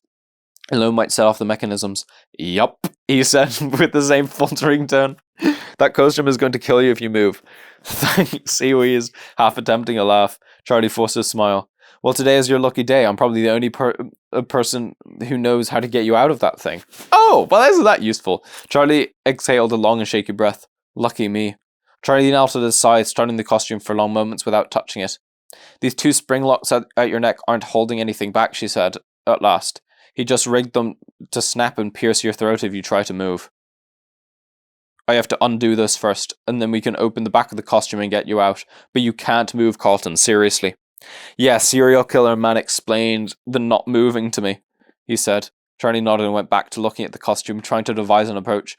alone might set off the mechanisms. Yup, he said with the same faltering tone. That costume is going to kill you if you move. Thanks, he wheezed, half attempting a laugh. Charlie forced a smile. Well, today is your lucky day. I'm probably the only person who knows how to get you out of that thing. Oh, well, isn't that useful? Charlie exhaled a long and shaky breath. Lucky me. Charlie knelt at his side, starting the costume for long moments without touching it. These two spring locks at your neck aren't holding anything back, she said, at last. He just rigged them to snap and pierce your throat if you try to move. I have to undo this first, and then we can open the back of the costume and get you out. But you can't move, Carlton, seriously. Yeah, serial killer man explained the not moving to me, he said. Charlie nodded and went back to looking at the costume, trying to devise an approach.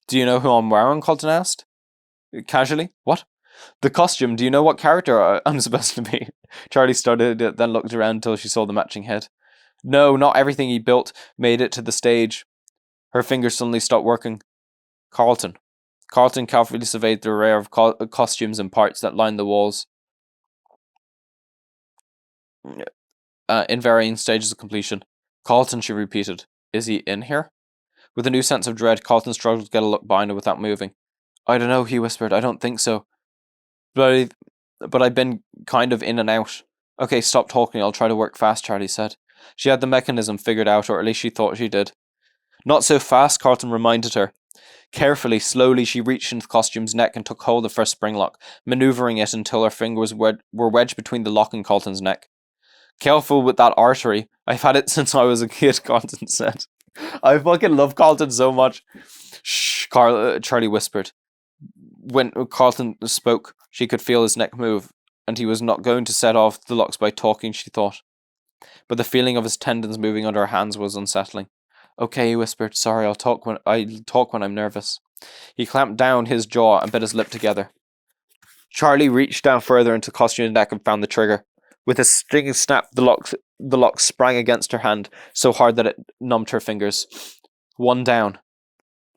Do you know who I'm wearing? Carlton asked. Casually. What? The costume, do you know what character I'm supposed to be? Charlie started it, then looked around until she saw the matching head. No, not everything he built made it to the stage. Her fingers suddenly stopped working. Carlton. Carlton carefully surveyed the array of costumes and parts that lined the walls. In varying stages of completion. Carlton, she repeated. Is he in here? With a new sense of dread, Carlton struggled to get a look behind her without moving. I don't know, he whispered. I don't think so. But I've been kind of in and out. Okay, stop talking. I'll try to work fast, Charlie said. She had the mechanism figured out, or at least she thought she did. Not so fast, Carlton reminded her. Carefully, slowly, she reached into the costume's neck and took hold of her spring lock, maneuvering it until her fingers were wedged between the lock and Carlton's neck. Careful with that artery. I've had it since I was a kid, Carlton said. I fucking love Carlton so much. Shh, Charlie whispered. When Carlton spoke, she could feel his neck move, and he was not going to set off the locks by talking, she thought. But the feeling of his tendons moving under her hands was unsettling. Okay, he whispered. Sorry, I'll talk when I'm nervous. He clamped down his jaw and bit his lip together. Charlie reached down further into the costume's neck and found the trigger. With a stinging snap, the lock sprang against her hand so hard that it numbed her fingers. One down.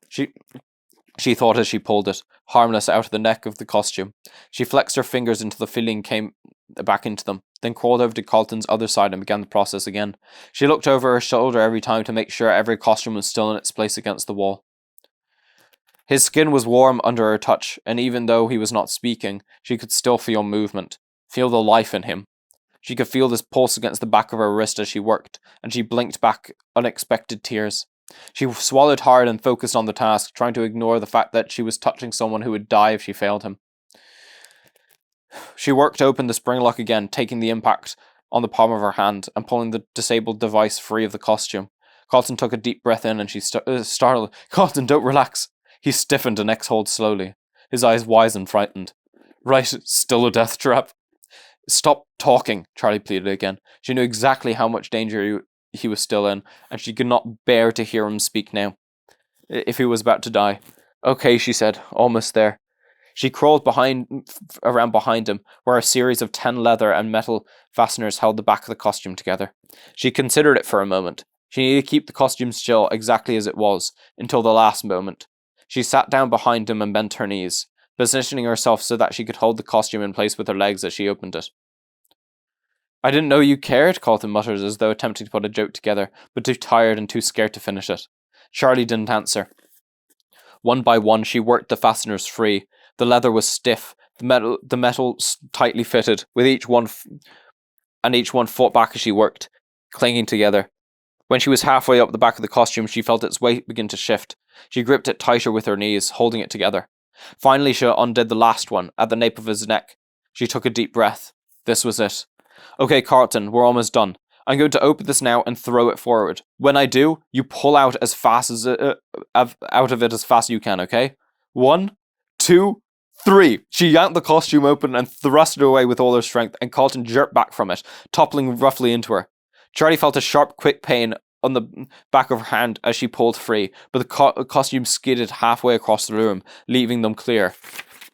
She thought as she pulled it, harmless out of the neck of the costume. She flexed her fingers until the feeling came back into them, then crawled over to Carlton's other side and began the process again. She looked over her shoulder every time to make sure every costume was still in its place against the wall. His skin was warm under her touch, and even though he was not speaking, she could still feel movement, feel the life in him. She could feel this pulse against the back of her wrist as she worked, and she blinked back unexpected tears. She swallowed hard and focused on the task, trying to ignore the fact that she was touching someone who would die if she failed him. She worked open the spring lock again, taking the impact on the palm of her hand and pulling the disabled device free of the costume. Carlton took a deep breath in and she startled. Carlton, don't relax. He stiffened and exhaled slowly, his eyes wide and frightened. Right, still a death trap. Stop talking, Charlie pleaded again. She knew exactly how much danger he was still in, and she could not bear to hear him speak now, if he was about to die. Okay, she said, almost there. She crawled around behind him, where a series of 10 leather and metal fasteners held the back of the costume together. She considered it for a moment. She needed to keep the costume still exactly as it was, until the last moment. She sat down behind him and bent her knees, positioning herself so that she could hold the costume in place with her legs as she opened it. I didn't know you cared, Carlton muttered as though attempting to put a joke together, but too tired and too scared to finish it. Charlie didn't answer. One by one, she worked the fasteners free. The leather was stiff, the metal tightly fitted, with each one fought back as she worked, clinging together. When she was halfway up the back of the costume, she felt its weight begin to shift. She gripped it tighter with her knees, holding it together. Finally, she undid the last one, at the nape of his neck. She took a deep breath. This was it. Okay, Carlton, we're almost done. I'm going to open this now and throw it forward. When I do, you pull out as fast out of it as fast as you can, okay? 1, 2, 3. She yanked the costume open and thrust it away with all her strength, and Carlton jerked back from it, toppling roughly into her. Charlie felt a sharp, quick pain on the back of her hand as she pulled free, but the costume skidded halfway across the room, leaving them clear.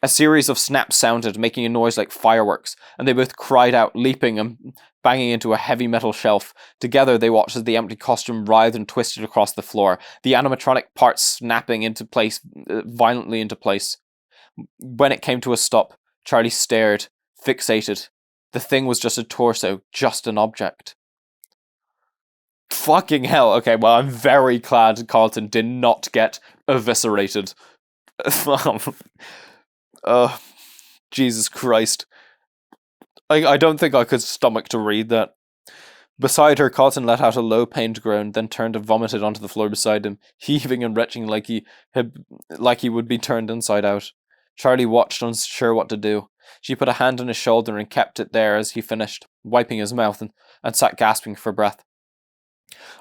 A series of snaps sounded, making a noise like fireworks, and they both cried out, leaping and banging into a heavy metal shelf. Together they watched as the empty costume writhed and twisted across the floor, the animatronic parts snapping into place, violently into place. When it came to a stop, Charlie stared, fixated. The thing was just a torso, just an object. Fucking hell. Okay, well, I'm very glad Carlton did not get eviscerated. Jesus Christ. I don't think I could stomach to read that. Beside her, Carlton let out a low-pained groan, then turned and vomited onto the floor beside him, heaving and retching like he would be turned inside out. Charlie watched, unsure what to do. She put a hand on his shoulder and kept it there as he finished, wiping his mouth, and sat gasping for breath.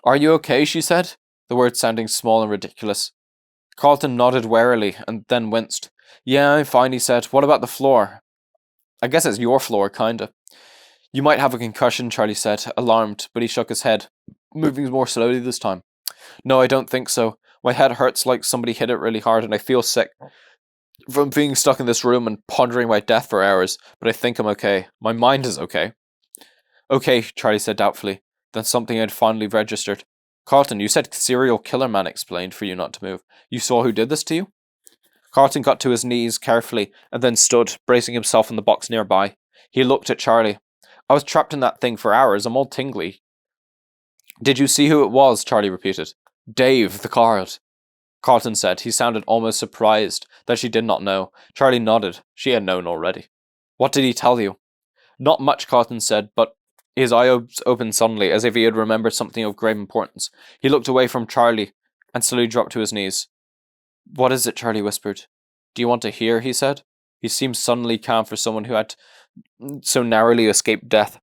"Are you okay?" she said, the words sounding small and ridiculous. Carlton nodded warily, and then winced. "Yeah, I'm fine," he said. "What about the floor?" "I guess it's your floor, kinda." "You might have a concussion," Charlie said, alarmed, but he shook his head, moving more slowly this time. "No, I don't think so. My head hurts like somebody hit it really hard, and I feel sick from being stuck in this room and pondering my death for hours, but I think I'm okay. My mind is okay." "Okay," Charlie said doubtfully, then something had finally registered. "Carlton, you said serial killer man explained for you not to move. You saw who did this to you?" Carlton got to his knees carefully and then stood, bracing himself in the box nearby. He looked at Charlie. "I was trapped in that thing for hours. I'm all tingly." "Did you see who it was?" Charlie repeated. "Dave, the guard," Carlton said. He sounded almost surprised that she did not know. Charlie nodded. She had known already. "What did he tell you?" "Not much," Carlton said, but his eyes opened suddenly, as if he had remembered something of grave importance. He looked away from Charlie and slowly dropped to his knees. "What is it?" Charlie whispered. "Do you want to hear?" he said. He seemed suddenly calm for someone who had so narrowly escaped death.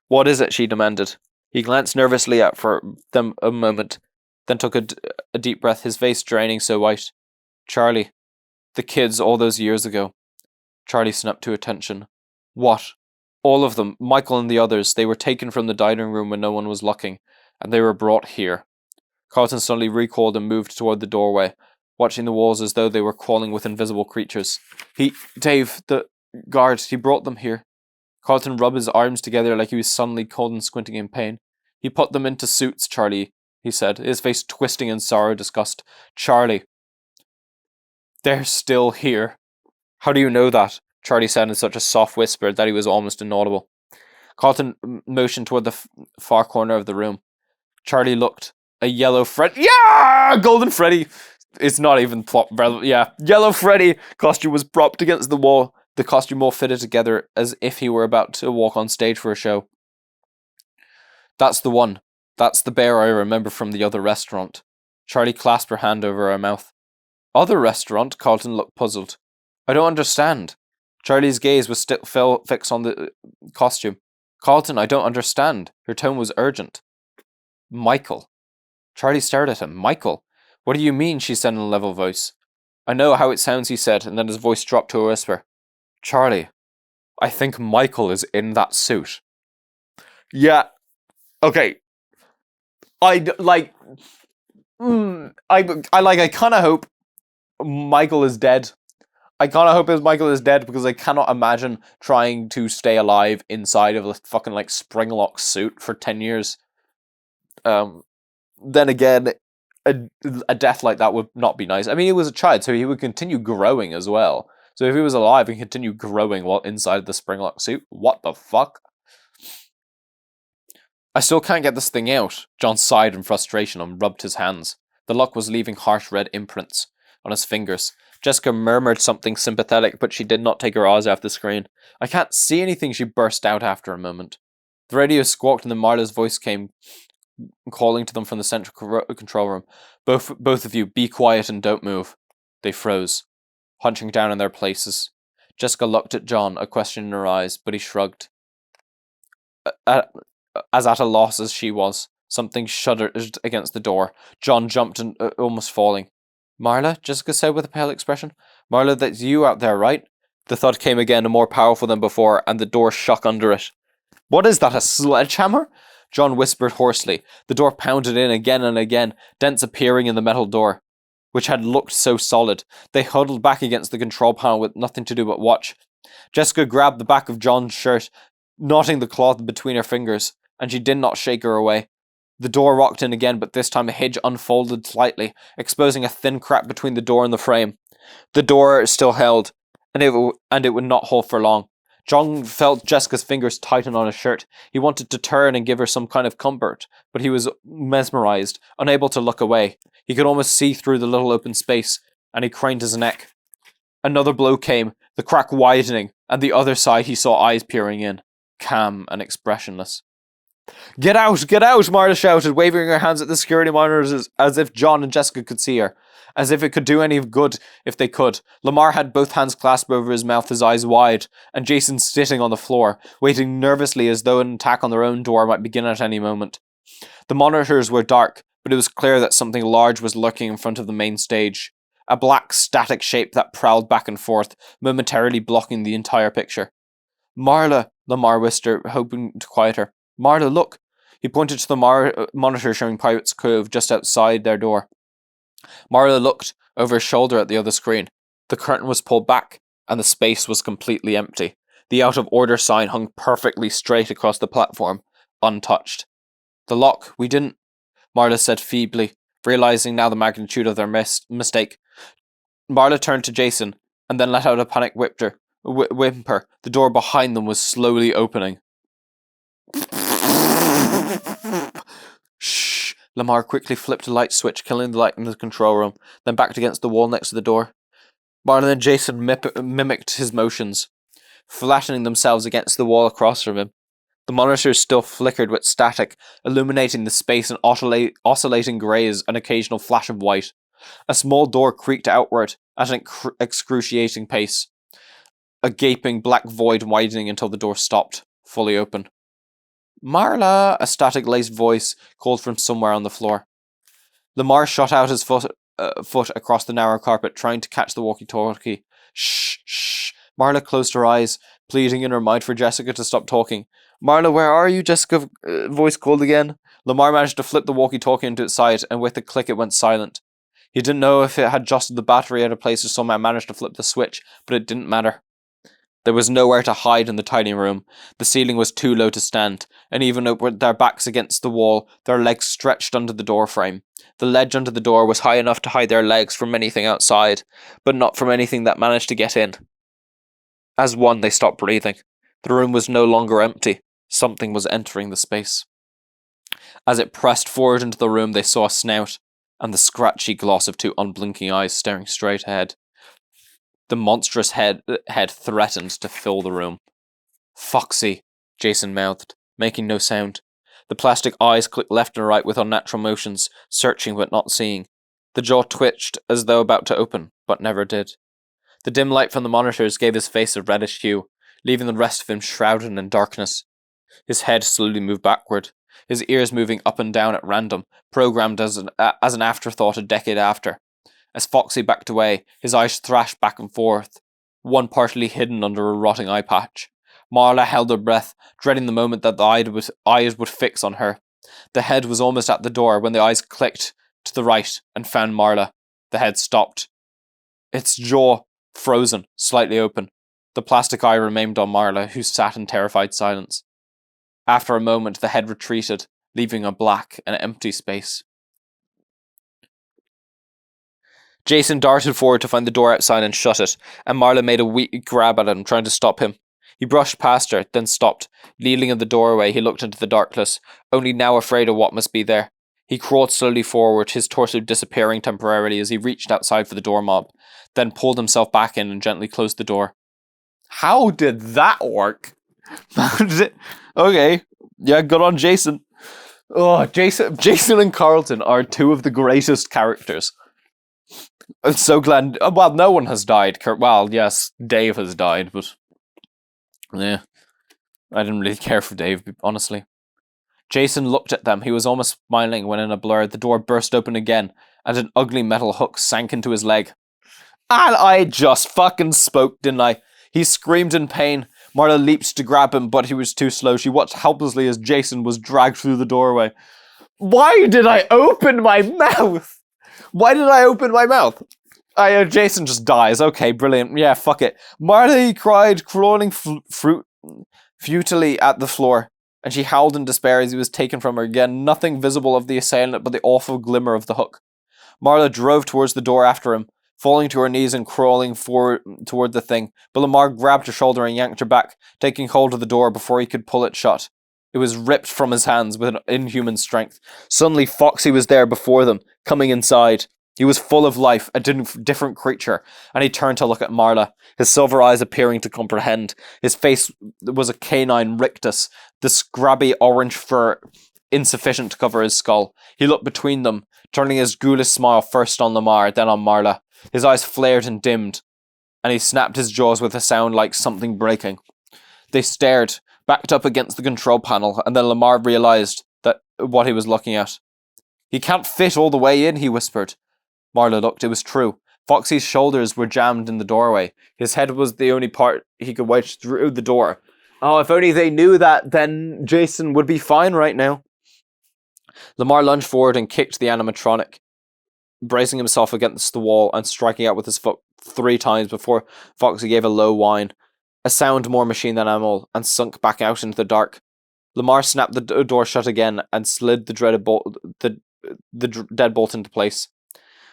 "What is it?" she demanded. He glanced nervously at them a moment, then took a deep breath, his face draining so white. "Charlie, the kids all those years ago." Charlie snapped to attention. "What?" "All of them, Michael and the others, they were taken from the dining room when no one was looking, and they were brought here." Carlton suddenly recoiled and moved toward the doorway, watching the walls as though they were crawling with invisible creatures. Dave, the guard, he brought them here." Carlton rubbed his arms together like he was suddenly cold and squinting in pain. "He put them into suits, Charlie," he said, his face twisting in sorrow and disgust. "Charlie, they're still here." "How do you know that?" Charlie said in such a soft whisper that he was almost inaudible. Carlton motioned toward the far corner of the room. Charlie looked. A yellow Freddy. Yeah! Golden Freddy! It's not even plot relevant. Yeah. Yellow Freddy costume was propped against the wall. The costume all fitted together as if he were about to walk on stage for a show. "That's the one. That's the bear I remember from the other restaurant." Charlie clasped her hand over her mouth. "Other restaurant?" Carlton looked puzzled. "I don't understand." Charlie's gaze was still fixed on the costume. "Carlton, I don't understand." Her tone was urgent. "Michael." Charlie stared at him. "Michael? What do you mean?" she said in a level voice. "I know how it sounds," he said, and then his voice dropped to a whisper. "Charlie, I think Michael is in that suit." Yeah. Okay. I kind of hope Michael is dead. I kind of hope Michael is dead because I cannot imagine trying to stay alive inside of a fucking spring-lock suit for 10 years. Then again, a death like that would not be nice. I mean, he was a child, so he would continue growing as well. So if he was alive and continued growing while inside the spring-lock suit, what the fuck? "I still can't get this thing out." John sighed in frustration and rubbed his hands. The lock was leaving harsh red imprints on his fingers. Jessica murmured something sympathetic, but she did not take her eyes off the screen. "I can't see anything," she burst out after a moment. The radio squawked and then Marla's voice came calling to them from the central control room. Both of you, be quiet and don't move." They froze, hunching down in their places. Jessica looked at John, a question in her eyes, but he shrugged. As at a loss as she was, something shuddered against the door. John jumped, and almost falling. "Marla?" Jessica said with a pale expression. "Marla, that's you out there, right?" The thud came again, more powerful than before, and the door shook under it. "What is that, a sledgehammer?" John whispered hoarsely. The door pounded in again and again, dents appearing in the metal door. which had looked so solid. They huddled back against the control panel with nothing to do but watch. Jessica grabbed the back of John's shirt, knotting the cloth between her fingers, and she did not shake her away. The door rocked in again, but this time a hinge unfolded slightly, exposing a thin crack between the door and the frame. The door still held, and it would not hold for long. John felt Jessica's fingers tighten on his shirt. He wanted to turn and give her some kind of comfort, but he was mesmerized, unable to look away. He could almost see through the little open space, and he craned his neck. Another blow came, the crack widening, and the other side he saw eyes peering in, calm and expressionless. Get out! Get out! Marla shouted, waving her hands at the security monitors as if John and Jessica could see her. As if it could do any good if they could. Lamar had both hands clasped over his mouth, his eyes wide, and Jason sitting on the floor, waiting nervously as though an attack on their own door might begin at any moment. The monitors were dark, but it was clear that something large was lurking in front of the main stage. A black, static shape that prowled back and forth, momentarily blocking the entire picture. Marla, Lamar whispered, hoping to quiet her. Marla, look. He pointed to the monitor showing Pirates Cove just outside their door. Marla looked over his shoulder at the other screen. The curtain was pulled back, and the space was completely empty. The out of order sign hung perfectly straight across the platform, untouched. The lock, we didn't, Marla said feebly, realizing now the magnitude of their mistake. Marla turned to Jason, and then let out a panicked whimper. The door behind them was slowly opening. Shh! Lamar quickly flipped a light switch, killing the light in the control room, then backed against the wall next to the door. Marla and Jason mimicked his motions, flattening themselves against the wall across from him. The monitors still flickered with static, illuminating the space in oscillating greys, an occasional flash of white. A small door creaked outward at an excruciating pace, a gaping black void widening until the door stopped, fully open. Marla, a static-laced voice called from somewhere on the floor. Lamar shot out his foot across the narrow carpet, trying to catch the walkie-talkie. Shh, shh. Marla closed her eyes, pleading in her mind for Jessica to stop talking. Marla, where are you? Jessica's voice called again. Lamar managed to flip the walkie-talkie into its side, and with a click it went silent. He didn't know if it had adjusted the battery out of place or somehow managed to flip the switch, but it didn't matter. There was nowhere to hide in the tiny room. The ceiling was too low to stand, and even with their backs against the wall, their legs stretched under the door frame. The ledge under the door was high enough to hide their legs from anything outside, but not from anything that managed to get in. As one, they stopped breathing. The room was no longer empty. Something was entering the space. As it pressed forward into the room, they saw a snout, and the scratchy gloss of two unblinking eyes staring straight ahead. The monstrous head threatened to fill the room. Foxy, Jason mouthed, making no sound. The plastic eyes clicked left and right with unnatural motions, searching but not seeing. The jaw twitched as though about to open, but never did. The dim light from the monitors gave his face a reddish hue, leaving the rest of him shrouded in darkness. His head slowly moved backward, his ears moving up and down at random, programmed as an afterthought a decade after. As Foxy backed away, his eyes thrashed back and forth, one partially hidden under a rotting eye patch. Marla held her breath, dreading the moment that the eyes would fix on her. The head was almost at the door when the eyes clicked to the right and found Marla. The head stopped. Its jaw frozen, slightly open. The plastic eye remained on Marla, who sat in terrified silence. After a moment, the head retreated, leaving a black and empty space. Jason darted forward to find the door outside and shut it, and Marla made a weak grab at him, trying to stop him. He brushed past her, then stopped. Kneeling in the doorway, he looked into the darkness, only now afraid of what must be there. He crawled slowly forward, his torso disappearing temporarily as he reached outside for the doorknob, then pulled himself back in and gently closed the door. How did that work? Okay, yeah, good on Jason. Oh, Jason and Carlton are two of the greatest characters. I'm so glad. Well, no one has died. Well, yes, Dave has died, but yeah, I didn't really care for Dave, honestly. Jason looked at them. He was almost smiling when in a blur, the door burst open again, and an ugly metal hook sank into his leg. And I just fucking spoke, didn't I? He screamed in pain. Marla leaped to grab him, but he was too slow. She watched helplessly as Jason was dragged through the doorway. Why did I open my mouth? Why did I open my mouth? Jason just dies. Okay, brilliant. Yeah, fuck it. Marley cried, crawling futilely at the floor, and she howled in despair as he was taken from her again, nothing visible of the assailant but the awful glimmer of the hook. Marla drove towards the door after him, falling to her knees and crawling forward toward the thing, but Lamar grabbed her shoulder and yanked her back, taking hold of the door before he could pull it shut. It was ripped from his hands with an inhuman strength. Suddenly Foxy was there before them, coming inside. He was full of life, a different creature, and he turned to look at Marla, his silver eyes appearing to comprehend. His face was a canine rictus, the scrubby orange fur insufficient to cover his skull. He looked between them, turning his ghoulish smile first on Lamar, then on Marla. His eyes flared and dimmed, and he snapped his jaws with a sound like something breaking. They stared, backed up against the control panel, and then Lamar realized that what he was looking at. He can't fit all the way in, he whispered. Marla looked. It was true. Foxy's shoulders were jammed in the doorway. His head was the only part he could wedge through the door. Oh, if only they knew that, then Jason would be fine right now. Lamar lunged forward and kicked the animatronic, bracing himself against the wall and striking out with his foot 3 times before Foxy gave a low whine, a sound more machine than animal, and sunk back out into the dark. Lamar snapped the door shut again and slid the deadbolt into place.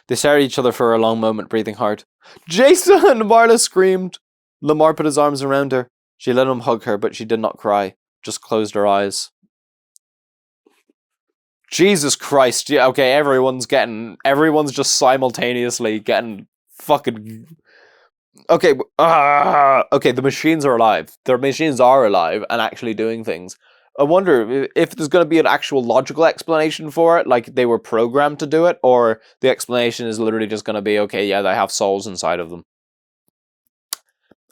They stared at each other for a long moment, breathing hard. "Jason!" Marla screamed. Lamar put his arms around her. She let him hug her, but she did not cry, just closed her eyes. Jesus Christ. Yeah, okay, everyone's just simultaneously getting fucking... Okay, okay, the machines are alive. The machines are alive and actually doing things. I wonder if there's going to be an actual logical explanation for it, like they were programmed to do it, or the explanation is literally just going to be, okay, yeah, they have souls inside of them.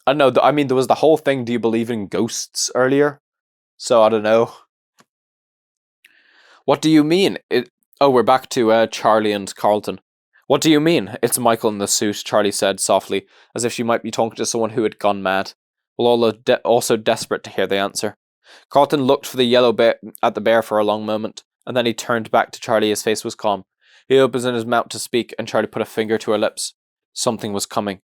I don't know, I mean, there was the whole thing, do you believe in ghosts earlier? So, I don't know. What do you mean? Oh, we're back to Charlie and Carlton. What do you mean? It's Michael in the suit, Charlie said softly, as if she might be talking to someone who had gone mad, while also desperate to hear the answer. Carlton looked for the yellow bear at the bear for a long moment, and then he turned back to Charlie. His face was calm. He opened his mouth to speak, and Charlie put a finger to her lips. Something was coming.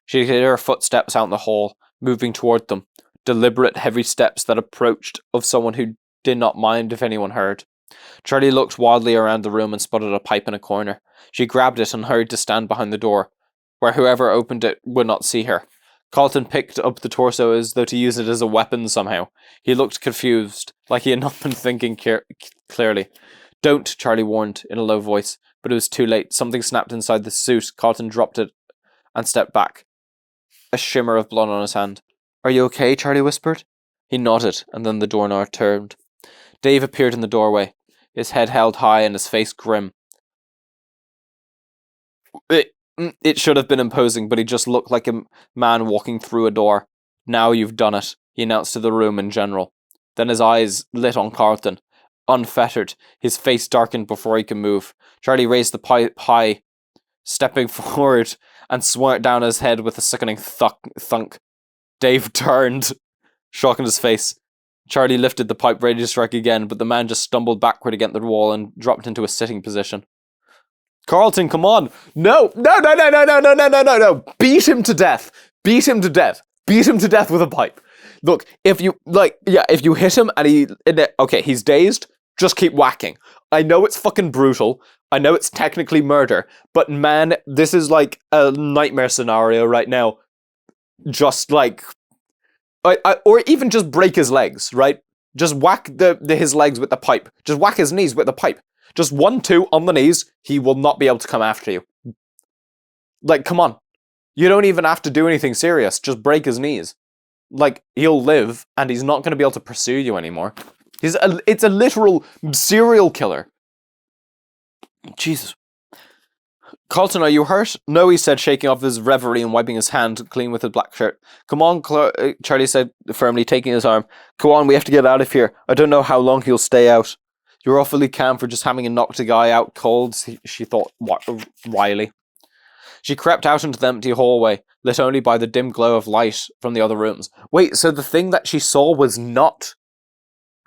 She could hear her footsteps out in the hall, moving toward them, deliberate, heavy steps that approached of someone who did not mind if anyone heard. Charlie looked wildly around the room and spotted a pipe in a corner. She grabbed it and hurried to stand behind the door, where whoever opened it would not see her. Carlton picked up the torso as though to use it as a weapon somehow. He looked confused, like he had not been thinking clearly. Don't, Charlie warned in a low voice, but it was too late. Something snapped inside the suit. Carlton dropped it and stepped back, a shimmer of blood on his hand. Are you okay? Charlie whispered. He nodded, and then the doorknob turned. Dave appeared in the doorway, his head held high and his face grim. It should have been imposing, but he just looked like a man walking through a door. Now you've done it, he announced to the room in general. Then his eyes lit on Carlton. Unfettered, his face darkened before he could move. Charlie raised the pipe high, stepping forward, and swung it down his head with a sickening thunk. Dave turned, shock in his face. Charlie lifted the pipe ready to strike again, but the man just stumbled backward against the wall and dropped into a sitting position. Carlton, come on! No! Beat him to death! Beat him to death! Beat him to death with a pipe! Look, if you hit him and okay, he's dazed, just keep whacking. I know it's fucking brutal. I know it's technically murder, but man, this is like a nightmare scenario right now. Just like... or even just break his legs, right? Just whack his legs with the pipe. Just whack his knees with the pipe. Just 1-2 on the knees, he will not be able to come after you. Like, come on. You don't even have to do anything serious. Just break his knees. Like, he'll live, and he's not going to be able to pursue you anymore. It's a literal serial killer. Jesus. Carlton, are you hurt? No, he said, shaking off his reverie and wiping his hand clean with his black shirt. Come on, Charlie said firmly, taking his arm. Go on, we have to get out of here. I don't know how long he'll stay out. You're awfully calm for just having knocked a guy out cold, she thought wryly. She crept out into the empty hallway, lit only by the dim glow of light from the other rooms. Wait, so the thing that she saw was not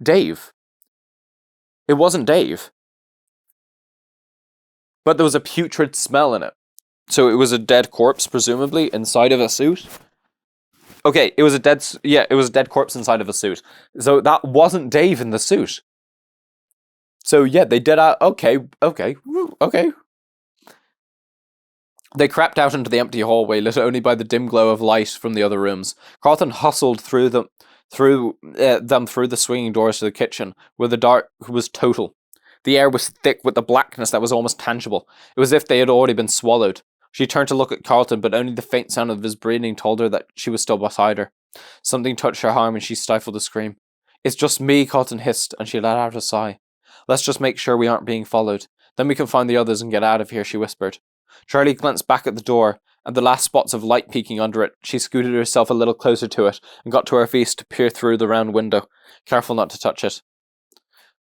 Dave? It wasn't Dave? but there was a putrid smell in it. So it was a dead corpse, presumably, inside of a suit. Okay, it was a dead corpse inside of a suit. So that wasn't Dave in the suit. So yeah, they did okay. They crept out into the empty hallway, lit only by the dim glow of light from the other rooms. Carlton hustled through them through the swinging doors to the kitchen, where the dark was total. The air was thick with the blackness that was almost tangible. It was as if they had already been swallowed. She turned to look at Carlton, but only the faint sound of his breathing told her that she was still beside her. Something touched her arm and she stifled a scream. "It's just me," Carlton hissed, and she let out a sigh. "Let's just make sure we aren't being followed. Then we can find the others and get out of here," she whispered. Charlie glanced back at the door, and the last spots of light peeking under it. She scooted herself a little closer to it, and got to her feet to peer through the round window, careful not to touch it.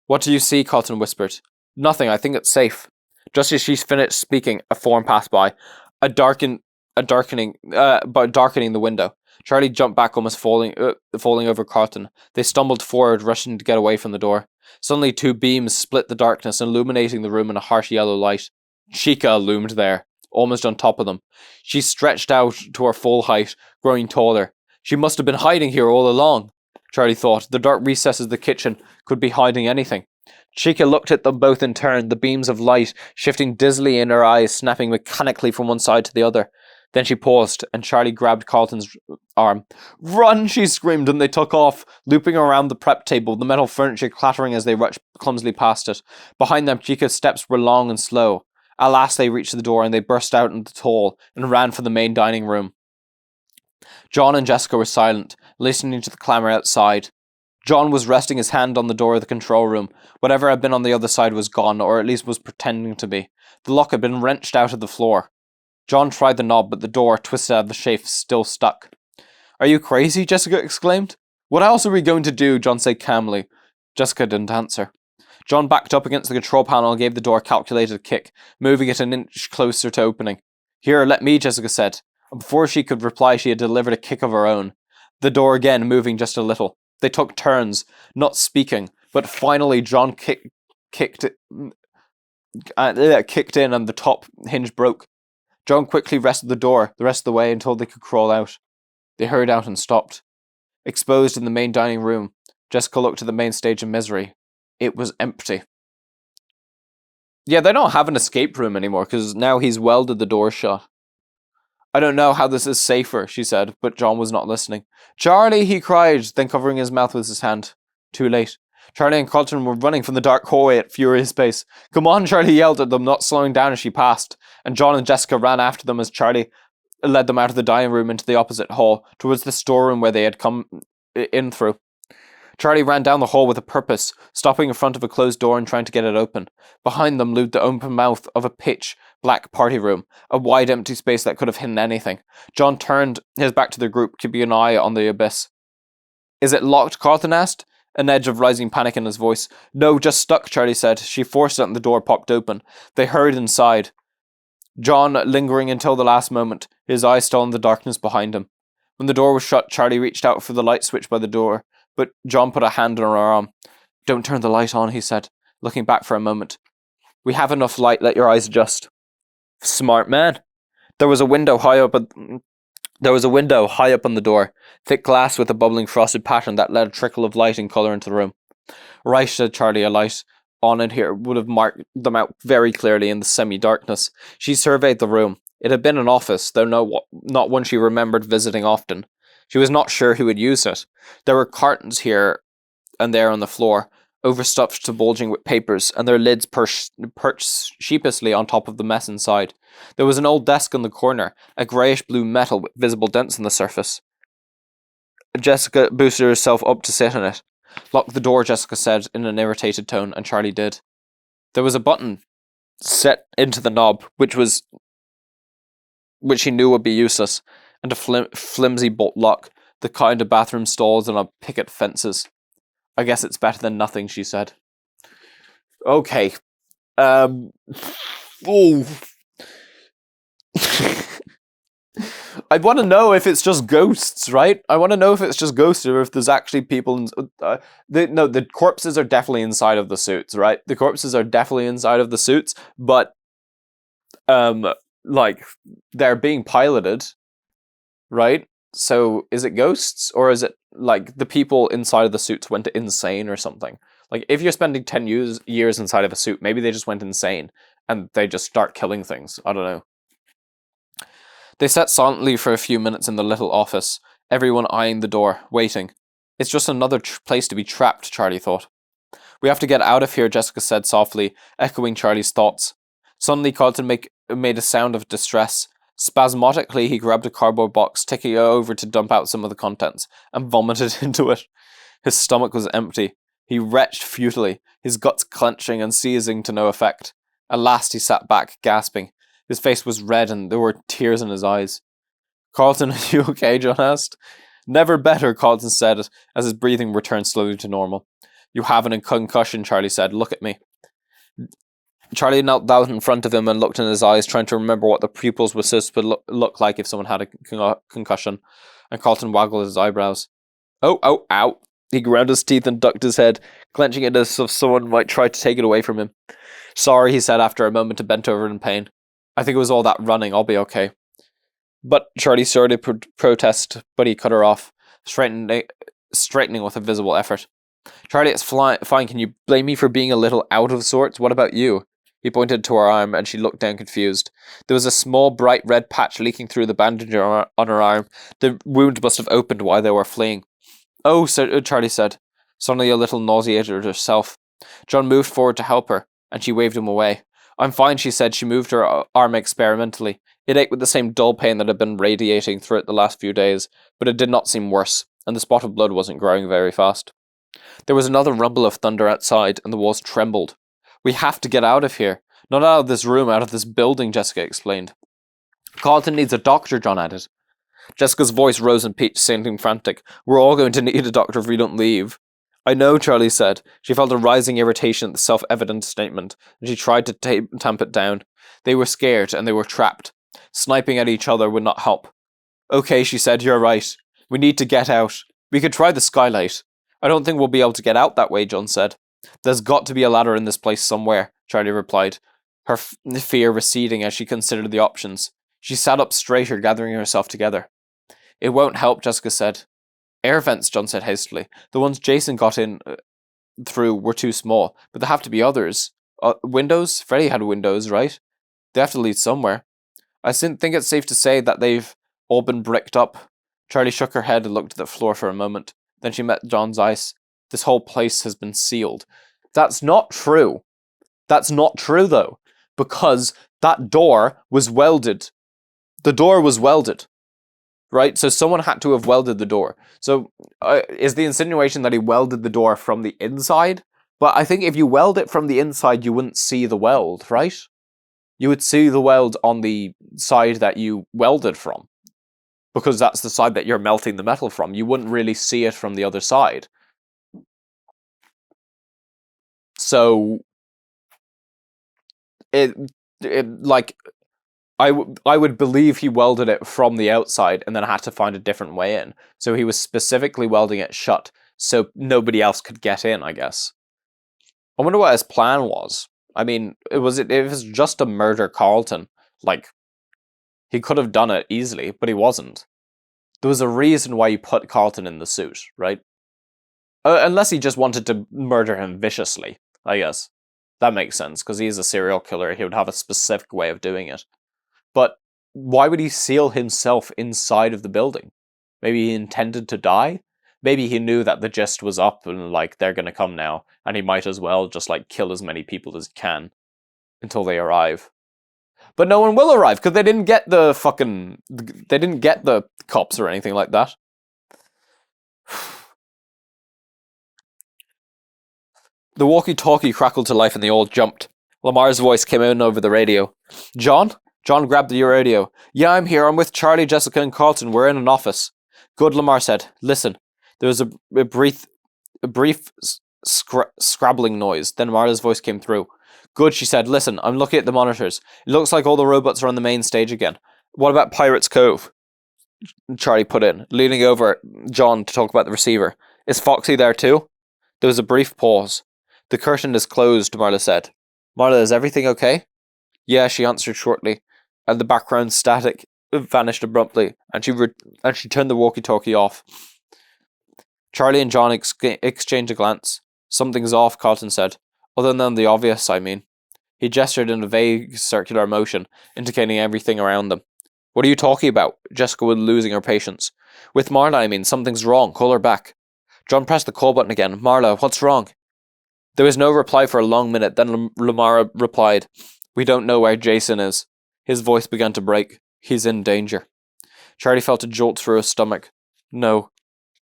"What do you see?" Carlton whispered. "Nothing, I think it's safe." Just as she finished speaking, a form passed by, darkening the window. Charlie jumped back, almost falling over Carlton. They stumbled forward, rushing to get away from the door. Suddenly 2 beams split the darkness, illuminating the room in a harsh yellow light. Chica loomed there, almost on top of them. She stretched out to her full height, growing taller. She must have been hiding here all along, Charlie thought. The dark recesses of the kitchen could be hiding anything. Chica looked at them both in turn, the beams of light shifting dizzily in her eyes, snapping mechanically from one side to the other. Then she paused, and Charlie grabbed Carlton's arm. "Run!" she screamed, and they took off, looping around the prep table, the metal furniture clattering as they rushed clumsily past it. Behind them, Chica's steps were long and slow. At last they reached the door, and they burst out into the hall and ran for the main dining room. John and Jessica were silent, listening to the clamour outside. John was resting his hand on the door of the control room. Whatever had been on the other side was gone, or at least was pretending to be. The lock had been wrenched out of the floor. John tried the knob, but the door, twisted out of the shape, still stuck. "Are you crazy?" Jessica exclaimed. "What else are we going to do?" John said calmly. Jessica didn't answer. John backed up against the control panel and gave the door a calculated kick, moving it an inch closer to opening. "Here, let me," Jessica said. And before she could reply, she had delivered a kick of her own. The door again, moving just a little. They took turns, not speaking, but finally John kicked in and the top hinge broke. John quickly rested the door the rest of the way until they could crawl out. They hurried out and stopped. Exposed in the main dining room, Jessica looked at the main stage in misery. It was empty. Yeah, they don't have an escape room anymore because now he's welded the door shut. "I don't know how this is safer," she said, but John was not listening. "Charlie!" he cried, then covering his mouth with his hand. Too late. Charlie and Carlton were running from the dark hallway at furious pace. "Come on," Charlie yelled at them, not slowing down as she passed, and John and Jessica ran after them as Charlie led them out of the dining room into the opposite hall, towards the storeroom where they had come in through. Charlie ran down the hall with a purpose, stopping in front of a closed door and trying to get it open. Behind them loomed the open mouth of a pitch black party room, a wide empty space that could have hidden anything. John turned his back to the group, keeping an eye on the abyss. "Is it locked?" Carlton asked, an edge of rising panic in his voice. "No, just stuck," Charlie said. She forced it and the door popped open. They hurried inside. John lingering until the last moment, his eyes still on the darkness behind him. When the door was shut, Charlie reached out for the light switch by the door, but John put a hand on her arm. "Don't turn the light on," he said, looking back for a moment. "We have enough light, let your eyes adjust." Smart man. There was a window high up on the door, thick glass with a bubbling frosted pattern that let a trickle of light and colour into the room. "Right," said Charlie, a light on in here would have marked them out very clearly in the semi-darkness. She surveyed the room. It had been an office, though not one she remembered visiting often. She was not sure who had used it. There were cartons here and there on the floor, overstuffed to bulging with papers, and their lids perched sheepishly on top of the mess inside. There was an old desk in the corner, a greyish-blue metal with visible dents in the surface. Jessica boosted herself up to sit in it. "Lock the door," Jessica said in an irritated tone, and Charlie did. There was a button set into the knob, which he knew would be useless, and a flimsy bolt lock, the kind of bathroom stalls and on picket fences. "I guess it's better than nothing," she said. "Okay. I want to know if it's just ghosts, right? I want to know if it's just ghosts or if there's actually people. The corpses are definitely inside of the suits, right? The corpses are definitely inside of the suits, but like, they're being piloted, right? So is it ghosts, or is it like the people inside of the suits went insane or something? Like, if you're spending 10 years inside of a suit, maybe they just went insane and they just start killing things. I don't know. They sat silently for a few minutes in the little office, everyone eyeing the door, waiting. It's just another place to be trapped, Charlie thought. We have to get out of here, Jessica said softly, echoing Charlie's thoughts. Suddenly, Carlton made a sound of distress. Spasmodically, he grabbed a cardboard box, taking it over to dump out some of the contents, and vomited into it. His stomach was empty. He retched futilely, his guts clenching and seizing to no effect. At last he sat back, gasping. His face was red and there were tears in his eyes. Carlton, are you okay? John asked. Never better, Carlton said, as his breathing returned slowly to normal. You have a concussion, Charlie said. Look at me. Charlie knelt down in front of him and looked in his eyes, trying to remember what the pupils were supposed to look like if someone had a concussion, and Carlton waggled his eyebrows. Oh, ow. He ground his teeth and ducked his head, clenching it as if someone might try to take it away from him. Sorry, he said after a moment and bent over in pain. I think it was all that running. I'll be okay. But Charlie started to protest, but he cut her off, straightening with a visible effort. Charlie, it's fine. Can you blame me for being a little out of sorts? What about you? He pointed to her arm, and she looked down confused. There was a small, bright red patch leaking through the bandage on her arm. The wound must have opened while they were fleeing. Oh, Charlie said, suddenly a little nauseated herself. John moved forward to help her, and she waved him away. I'm fine, she said. She moved her arm experimentally. It ached with the same dull pain that had been radiating through it the last few days, but it did not seem worse, and the spot of blood wasn't growing very fast. There was another rumble of thunder outside, and the walls trembled. We have to get out of here. Not out of this room, out of this building, Jessica explained. Carlton needs a doctor, John added. Jessica's voice rose in pitch, sounding frantic. We're all going to need a doctor if we don't leave. I know, Charlie said. She felt a rising irritation at the self-evident statement, and she tried to tamp it down. They were scared, and they were trapped. Sniping at each other would not help. Okay, she said, you're right. We need to get out. We could try the skylight. I don't think we'll be able to get out that way, John said. There's got to be a ladder in this place somewhere, Charlie replied, her fear receding as she considered the options. She sat up straighter, gathering herself together. It won't help, Jessica said. Air vents, John said hastily. The ones Jason got in through were too small, but there have to be others. Windows? Freddy had windows, right? They have to lead somewhere. I think it's safe to say that they've all been bricked up. Charlie shook her head and looked at the floor for a moment. Then she met John's eyes. This whole place has been sealed. That's not true. That's not true, though, because that door was welded. The door was welded, right? So someone had to have welded the door. So is the insinuation that he welded the door from the inside? But I think if you weld it from the inside, you wouldn't see the weld, right? You would see the weld on the side that you welded from, because that's the side that you're melting the metal from. You wouldn't really see it from the other side. So, I would believe he welded it from the outside and then had to find a different way in. So he was specifically welding it shut so nobody else could get in, I guess. I wonder what his plan was. I mean, it was just to murder Carlton. Like, he could have done it easily, but he wasn't. There was a reason why he put Carlton in the suit, right? Unless he just wanted to murder him viciously, I guess. That makes sense, because he's a serial killer. He would have a specific way of doing it. But why would he seal himself inside of the building? Maybe he intended to die? Maybe he knew that the gist was up and, like, they're gonna come now, and he might as well just, like, kill as many people as he can until they arrive. But no one will arrive, because they didn't get the cops or anything like that. The walkie-talkie crackled to life and they all jumped. Lamar's voice came in over the radio. John? John grabbed the radio. Yeah, I'm here. I'm with Charlie, Jessica, and Carlton. We're in an office. Good, Lamar said. Listen. There was a brief scrabbling noise. Then Marla's voice came through. Good, she said. Listen, I'm looking at the monitors. It looks like all the robots are on the main stage again. What about Pirates Cove? Charlie put in, leaning over John to talk about the receiver. Is Foxy there too? There was a brief pause. The curtain is closed, Marla said. Marla, is everything okay? Yeah, she answered shortly, and the background static vanished abruptly, and she turned the walkie-talkie off. Charlie and John exchanged a glance. Something's off, Carlton said. Other than the obvious, I mean. He gestured in a vague circular motion, indicating everything around them. What are you talking about? Jessica was losing her patience. With Marla, I mean, something's wrong. Call her back. John pressed the call button again. Marla, what's wrong? There was no reply for a long minute, then Lamara replied, We don't know where Jason is. His voice began to break. He's in danger. Charlie felt a jolt through his stomach. No.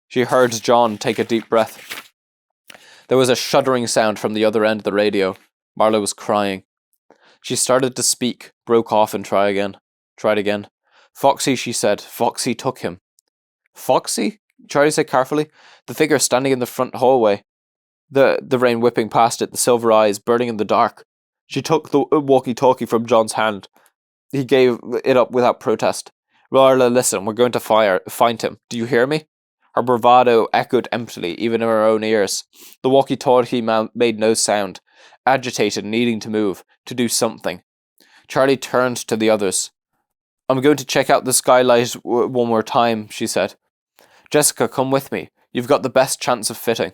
She heard John take a deep breath. There was a shuddering sound from the other end of the radio. Marla was crying. She started to speak, broke off and tried again. Foxy, she said. Foxy took him. Foxy? Charlie said carefully. The figure standing in the front hallway. The rain whipping past it, the silver eyes burning in the dark. She took the walkie-talkie from John's hand. He gave it up without protest. Marla, listen, we're going to find him. Do you hear me? Her bravado echoed emptily, even in her own ears. The walkie-talkie made no sound, agitated, needing to move, to do something. Charlie turned to the others. I'm going to check out the skylight one more time, she said. Jessica, come with me. You've got the best chance of fitting.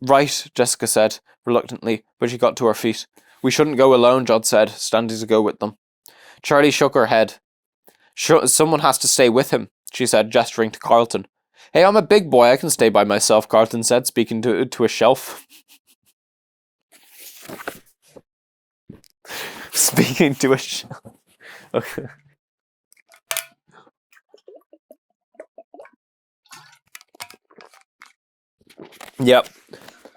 Right, Jessica said, reluctantly, but she got to her feet. We shouldn't go alone, John said, standing to go with them. Charlie shook her head. Someone has to stay with him, she said, gesturing to Carlton. Hey, I'm a big boy, I can stay by myself, Carlton said, speaking to a shelf. Speaking to a shelf. Okay. Yep.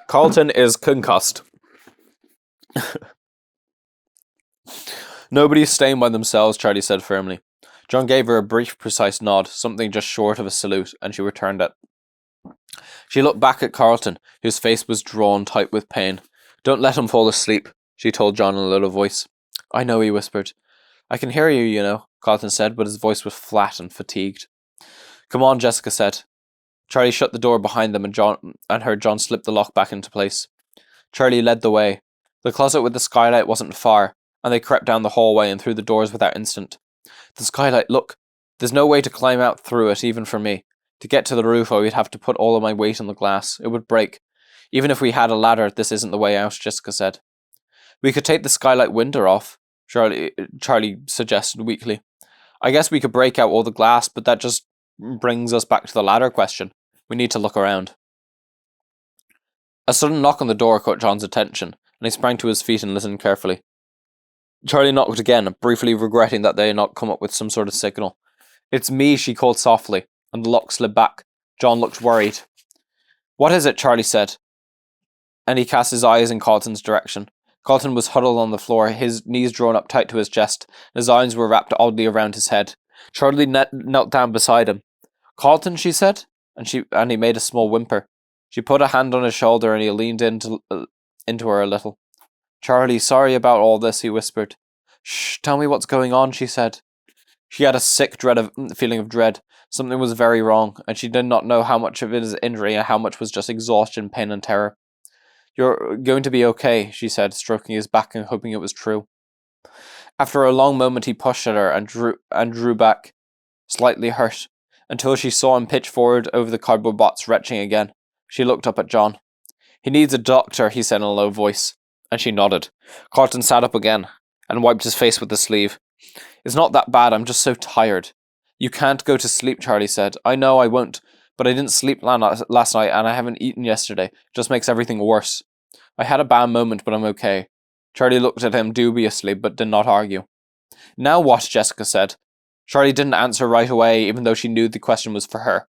Carlton is concussed. Nobody's staying by themselves, Charlie said firmly. John gave her a brief, precise nod, something just short of a salute, and she returned it. She looked back at Carlton, whose face was drawn tight with pain. Don't let him fall asleep, she told John in a low voice. I know, he whispered. I can hear you, you know, Carlton said, but his voice was flat and fatigued. Come on, Jessica said. Charlie shut the door behind them and heard John slip the lock back into place. Charlie led the way. The closet with the skylight wasn't far, and they crept down the hallway and through the doors without incident. The skylight, look. There's no way to climb out through it, even for me. To get to the roof, I would have to put all of my weight on the glass. It would break. Even if we had a ladder, this isn't the way out, Jessica said. We could take the skylight window off, Charlie suggested weakly. I guess we could break out all the glass, but that just brings us back to the ladder question. We need to look around. A sudden knock on the door caught John's attention, and he sprang to his feet and listened carefully. Charlie knocked again, briefly regretting that they had not come up with some sort of signal. It's me, she called softly, and the lock slid back. John looked worried. What is it? Charlie said, and he cast his eyes in Carlton's direction. Carlton was huddled on the floor, his knees drawn up tight to his chest, and his arms were wrapped oddly around his head. Charlie knelt down beside him. Carlton, she said, and he made a small whimper. She put a hand on his shoulder and he leaned into her a little. Charlie, sorry about all this, he whispered. Shh, tell me what's going on, she said. She had a sick feeling of dread. Something was very wrong, and she did not know how much of it is injury and how much was just exhaustion, pain, and terror. You're going to be okay, she said, stroking his back and hoping it was true. After a long moment he pushed at her and drew back, slightly hurt, until she saw him pitch forward over the cardboard box, retching again. She looked up at John. He needs a doctor, he said in a low voice, and she nodded. Carlton sat up again and wiped his face with the sleeve. It's not that bad, I'm just so tired. You can't go to sleep, Charlie said. I know I won't, but I didn't sleep last night and I haven't eaten yesterday. It just makes everything worse. I had a bad moment, but I'm okay. Charlie looked at him dubiously, but did not argue. Now what? Jessica said. Charlie didn't answer right away, even though she knew the question was for her.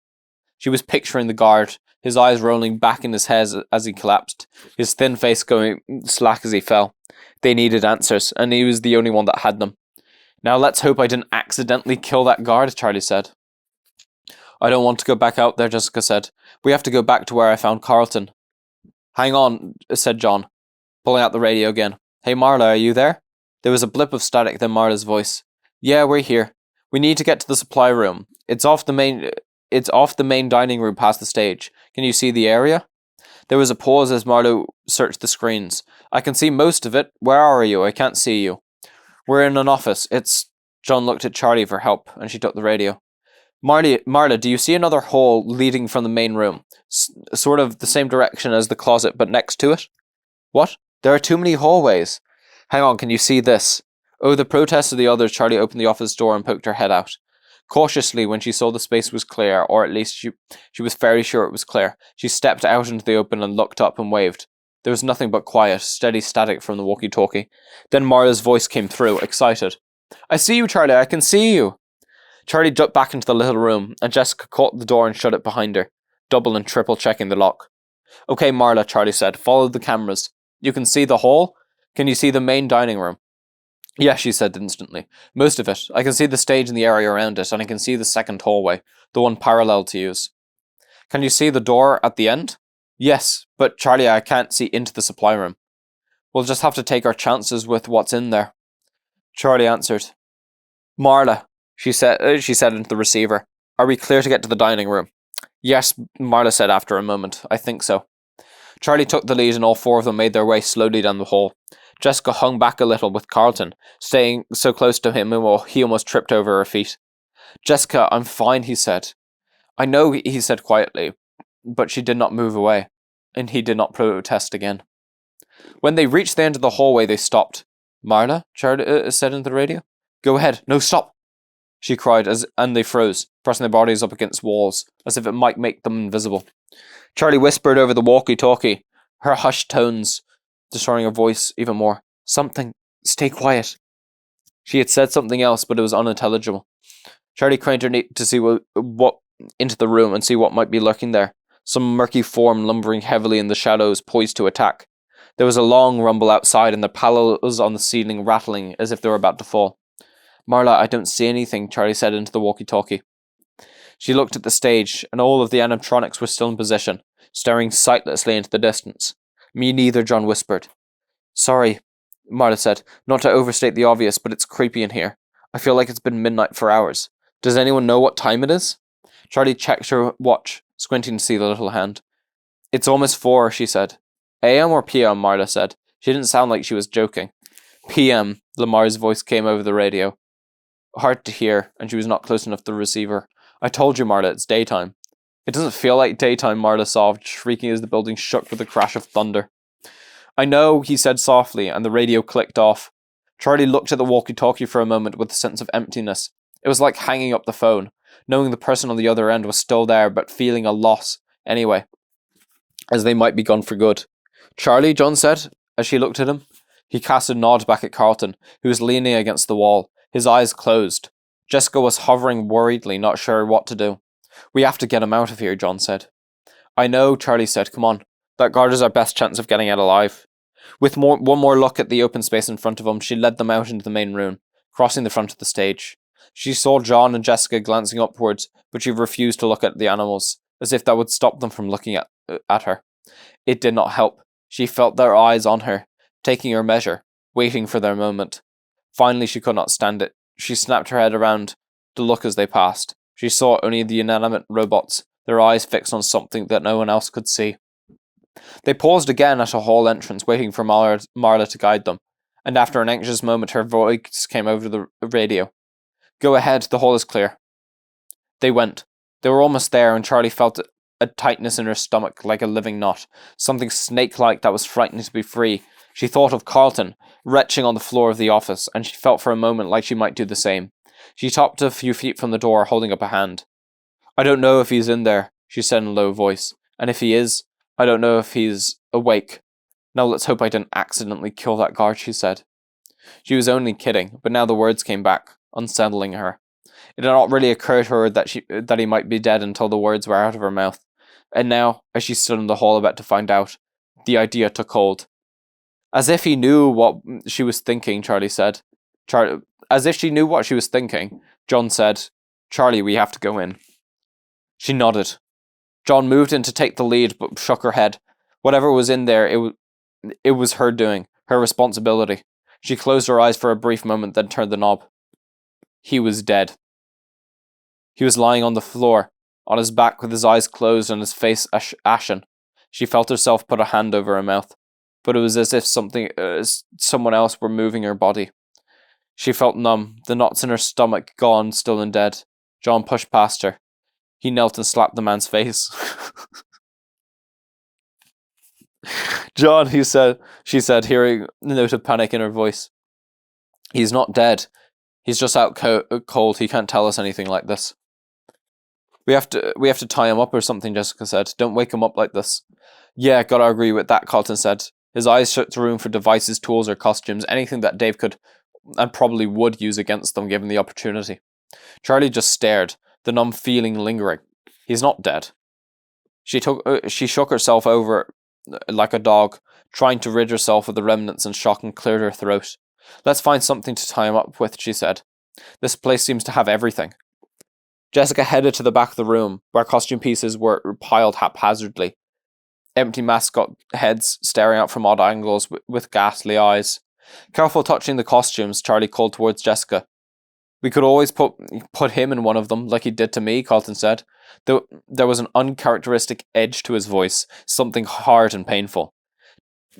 She was picturing the guard, his eyes rolling back in his head as he collapsed, his thin face going slack as he fell. They needed answers, and he was the only one that had them. Now let's hope I didn't accidentally kill that guard, Charlie said. I don't want to go back out there, Jessica said. We have to go back to where I found Carlton. Hang on, said John, pulling out the radio again. Hey Marla, are you there? There was a blip of static, then Marla's voice. Yeah, we're here. We need to get to the supply room. It's off the main dining room past the stage. Can you see the area? There was a pause as Marla searched the screens. I can see most of it. Where are you? I can't see you. We're in an office. It's... John looked at Charlie for help, and she took the radio. Marla, do you see another hall leading from the main room? Sort of the same direction as the closet, but next to it? What? There are too many hallways. Hang on, can you see this? Oh, the protest of the others, Charlie opened the office door and poked her head out. Cautiously, when she saw the space was clear, or at least she was fairly sure it was clear, she stepped out into the open and looked up and waved. There was nothing but quiet, steady static from the walkie-talkie. Then Marla's voice came through, excited. I see you, Charlie, I can see you. Charlie ducked back into the little room, and Jessica caught the door and shut it behind her, double and triple checking the lock. Okay, Marla, Charlie said, follow the cameras. You can see the hall? Can you see the main dining room? Yes, she said instantly. Most of it. I can see the stage and the area around it, and I can see the second hallway, the one parallel to yours. Can you see the door at the end? Yes, but Charlie, I can't see into the supply room. We'll just have to take our chances with what's in there. Charlie answered. Marla, she said into the receiver, are we clear to get to the dining room? Yes, Marla said after a moment. I think so. Charlie took the lead and all four of them made their way slowly down the hall. Jessica hung back a little with Carlton, staying so close to him he almost tripped over her feet. Jessica, I'm fine, he said. I know, he said quietly, but she did not move away, and he did not protest again. When they reached the end of the hallway, they stopped. Marla, Charlie said into the radio. Go ahead, no, stop, she cried, and they froze, pressing their bodies up against walls, as if it might make them invisible. Charlie whispered over the walkie-talkie, her hushed tones distorting her voice even more. Something. Stay quiet. She had said something else, but it was unintelligible. Charlie craned her neck to see what into the room and see what might be lurking there. Some murky form lumbering heavily in the shadows, poised to attack. There was a long rumble outside, and the panels on the ceiling rattling as if they were about to fall. Marla, I don't see anything, Charlie said into the walkie-talkie. She looked at the stage, and all of the animatronics were still in position, staring sightlessly into the distance. Me neither, John whispered. Sorry, Marla said, not to overstate the obvious, but it's creepy in here. I feel like it's been midnight for hours. Does anyone know what time it is? Charlie checked her watch, squinting to see the little hand. It's almost 4, she said. AM or PM, Marla said. She didn't sound like she was joking. PM, Lamar's voice came over the radio. Hard to hear, and she was not close enough to the receiver. I told you, Marla, it's daytime. It doesn't feel like daytime, Marla sobbed, shrieking as the building shook with a crash of thunder. I know, he said softly, and the radio clicked off. Charlie looked at the walkie-talkie for a moment with a sense of emptiness. It was like hanging up the phone, knowing the person on the other end was still there, but feeling a loss, anyway, as they might be gone for good. Charlie, John said, as she looked at him. He cast a nod back at Carlton, who was leaning against the wall, his eyes closed. Jessica was hovering worriedly, not sure what to do. We have to get him out of here, John said. I know, Charlie said. Come on. That guard is our best chance of getting out alive. With one more look at the open space in front of them, she led them out into the main room, crossing the front of the stage. She saw John and Jessica glancing upwards, but she refused to look at the animals, as if that would stop them from looking at her. It did not help. She felt their eyes on her, taking her measure, waiting for their moment. Finally, she could not stand it. She snapped her head around to look as they passed. She saw only the inanimate robots, their eyes fixed on something that no one else could see. They paused again at a hall entrance, waiting for Marla to guide them, and after an anxious moment her voice came over the radio. Go ahead, the hall is clear. They went. They were almost there, and Charlie felt a tightness in her stomach like a living knot, something snake-like that was frightening to be free. She thought of Carlton, retching on the floor of the office, and she felt for a moment like she might do the same. She topped a few feet from the door, holding up a hand. I don't know if he's in there, she said in a low voice, and if he is, I don't know if he's awake. Now let's hope I didn't accidentally kill that guard, she said. She was only kidding, but now the words came back, unsettling her. It had not really occurred to her that he might be dead until the words were out of her mouth. And now, as she stood in the hall about to find out, the idea took hold. As if he knew what she was thinking, Charlie said. As if she knew what she was thinking, John said, Charlie, we have to go in. She nodded. John moved in to take the lead, but shook her head. Whatever was in there, it was her doing, her responsibility. She closed her eyes for a brief moment, then turned the knob. He was dead. He was lying on the floor, on his back with his eyes closed and his face ashen. She felt herself put a hand over her mouth, but it was as if someone else were moving her body. She felt numb, the knots in her stomach gone, still and dead. John pushed past her. He knelt and slapped the man's face. John, she said, hearing the note of panic in her voice. He's not dead. He's just out cold. He can't tell us anything like this. We have to tie him up or something, Jessica said. Don't wake him up like this. Yeah, gotta agree with that, Carlton said. His eyes searched the room for devices, tools, or costumes, anything that Dave could and probably would use against them given the opportunity. Charlie just stared, the numb feeling lingering. He's not dead. She shook herself over like a dog, trying to rid herself of the remnants in shock, and cleared her throat. Let's find something to tie him up with, she said. This place seems to have everything. Jessica headed to the back of the room, where costume pieces were piled haphazardly. Empty mascot heads staring out from odd angles with ghastly eyes. Careful touching the costumes, Charlie called towards Jessica. We could always put him in one of them, like he did to me, Carlton said. There was an uncharacteristic edge to his voice, something hard and painful.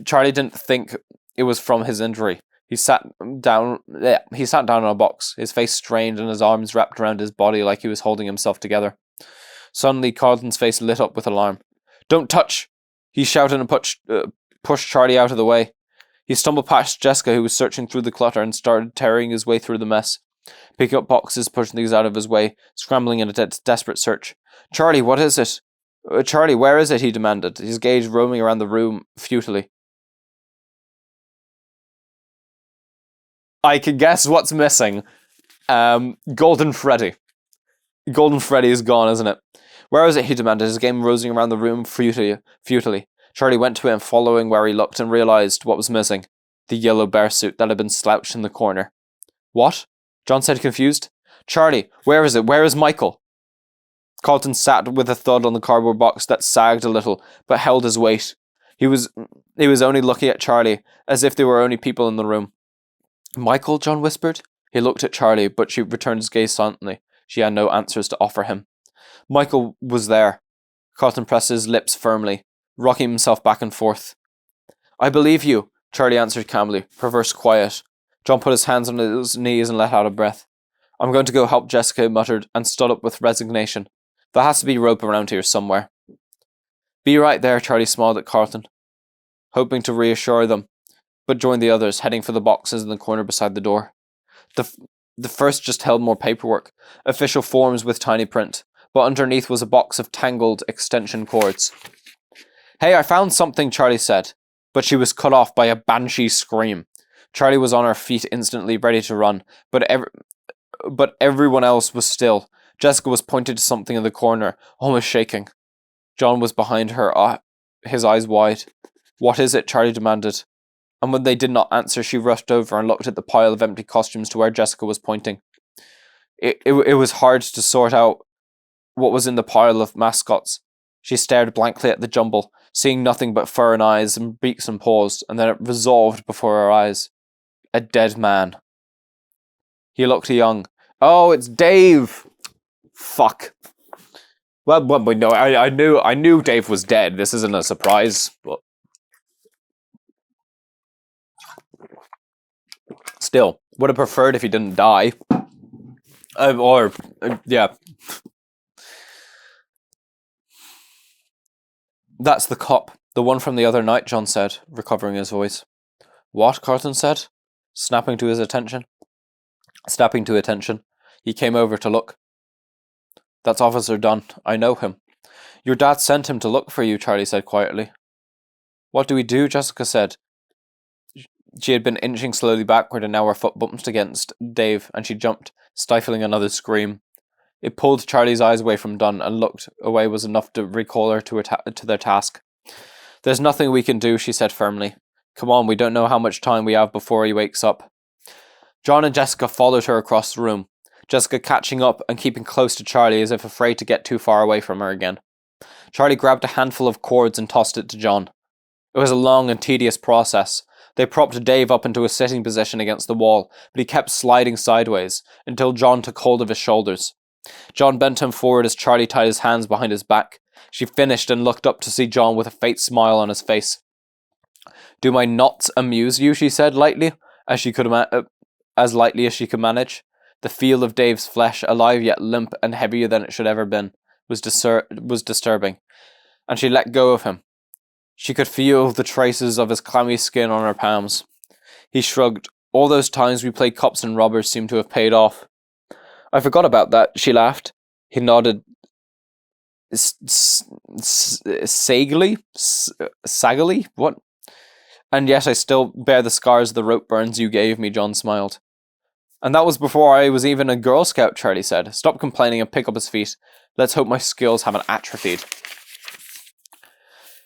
Charlie didn't think it was from his injury. He sat down on a box, his face strained and his arms wrapped around his body like he was holding himself together. Suddenly, Carlton's face lit up with alarm. Don't touch! He shouted and pushed Charlie out of the way. He stumbled past Jessica, who was searching through the clutter, and started tearing his way through the mess, picking up boxes, pushing things out of his way, scrambling in a desperate search. Charlie, what is it? Charlie, where is it? He demanded, his gaze roaming around the room futilely. I can guess what's missing. Golden Freddy. Golden Freddy is gone, isn't it? Where is it? He demanded, his game rosing around the room futilely. Charlie went to him, following where he looked, and realized what was missing. The yellow bear suit that had been slouched in the corner. What? John said, confused. Charlie, where is it? Where is Michael? Carlton sat with a thud on the cardboard box that sagged a little, but held his weight. He was only looking at Charlie, as if there were only people in the room. Michael, John whispered. He looked at Charlie, but she returned his gaze silently. She had no answers to offer him. Michael was there. Carlton pressed his lips firmly, rocking himself back and forth. I believe you, Charlie answered calmly, perverse quiet. John put his hands on his knees and let out a breath. I'm going to go help Jessica, he muttered, and stood up with resignation. There has to be rope around here somewhere. Be right there, Charlie smiled at Carlton, hoping to reassure them, but joined the others, heading for the boxes in the corner beside the door. The first just held more paperwork, official forms with tiny print, but underneath was a box of tangled extension cords. Hey, I found something, Charlie said, but she was cut off by a banshee scream. Charlie was on her feet instantly, ready to run, but everyone else was still. Jessica was pointing to something in the corner, almost shaking. John was behind her, his eyes wide. What is it? Charlie demanded. And when they did not answer, she rushed over and looked at the pile of empty costumes to where Jessica was pointing. It was hard to sort out what was in the pile of mascots. She stared blankly at the jumble, seeing nothing but fur and eyes and beaks and paws, and then it resolved before her eyes. A dead man. He looked young. Oh, it's Dave! Fuck. Well, no, I knew Dave was dead. This isn't a surprise, but still, would have preferred if he didn't die. Yeah. That's the cop, the one from the other night, John said, recovering his voice. What? Carlton said, snapping to attention. He came over to look. That's Officer Dunn. I know him. Your dad sent him to look for you, Charlie said quietly. What do we do? Jessica said. She had been inching slowly backward, and now her foot bumped against Dave, and she jumped, stifling another scream. It pulled Charlie's eyes away from Dunn, and looked away was enough to recall her to their task. There's nothing we can do, she said firmly. Come on, we don't know how much time we have before he wakes up. John and Jessica followed her across the room, Jessica catching up and keeping close to Charlie as if afraid to get too far away from her again. Charlie grabbed a handful of cords and tossed it to John. It was a long and tedious process. They propped Dave up into a sitting position against the wall, but he kept sliding sideways, until John took hold of his shoulders. John bent him forward as Charlie tied his hands behind his back. She finished and looked up to see John with a faint smile on his face. Do my knots amuse you? She said lightly, as as lightly as she could manage. The feel of Dave's flesh, alive yet limp and heavier than it should ever been, was disturbing, and she let go of him. She could feel the traces of his clammy skin on her palms. He shrugged. All those times we played cops and robbers seemed to have paid off. I forgot about that, she laughed. He nodded. Saggily? What? And yet I still bear the scars of the rope burns you gave me, John smiled. And that was before I was even a Girl Scout, Charlie said. Stop complaining and pick up his feet. Let's hope my skills haven't atrophied.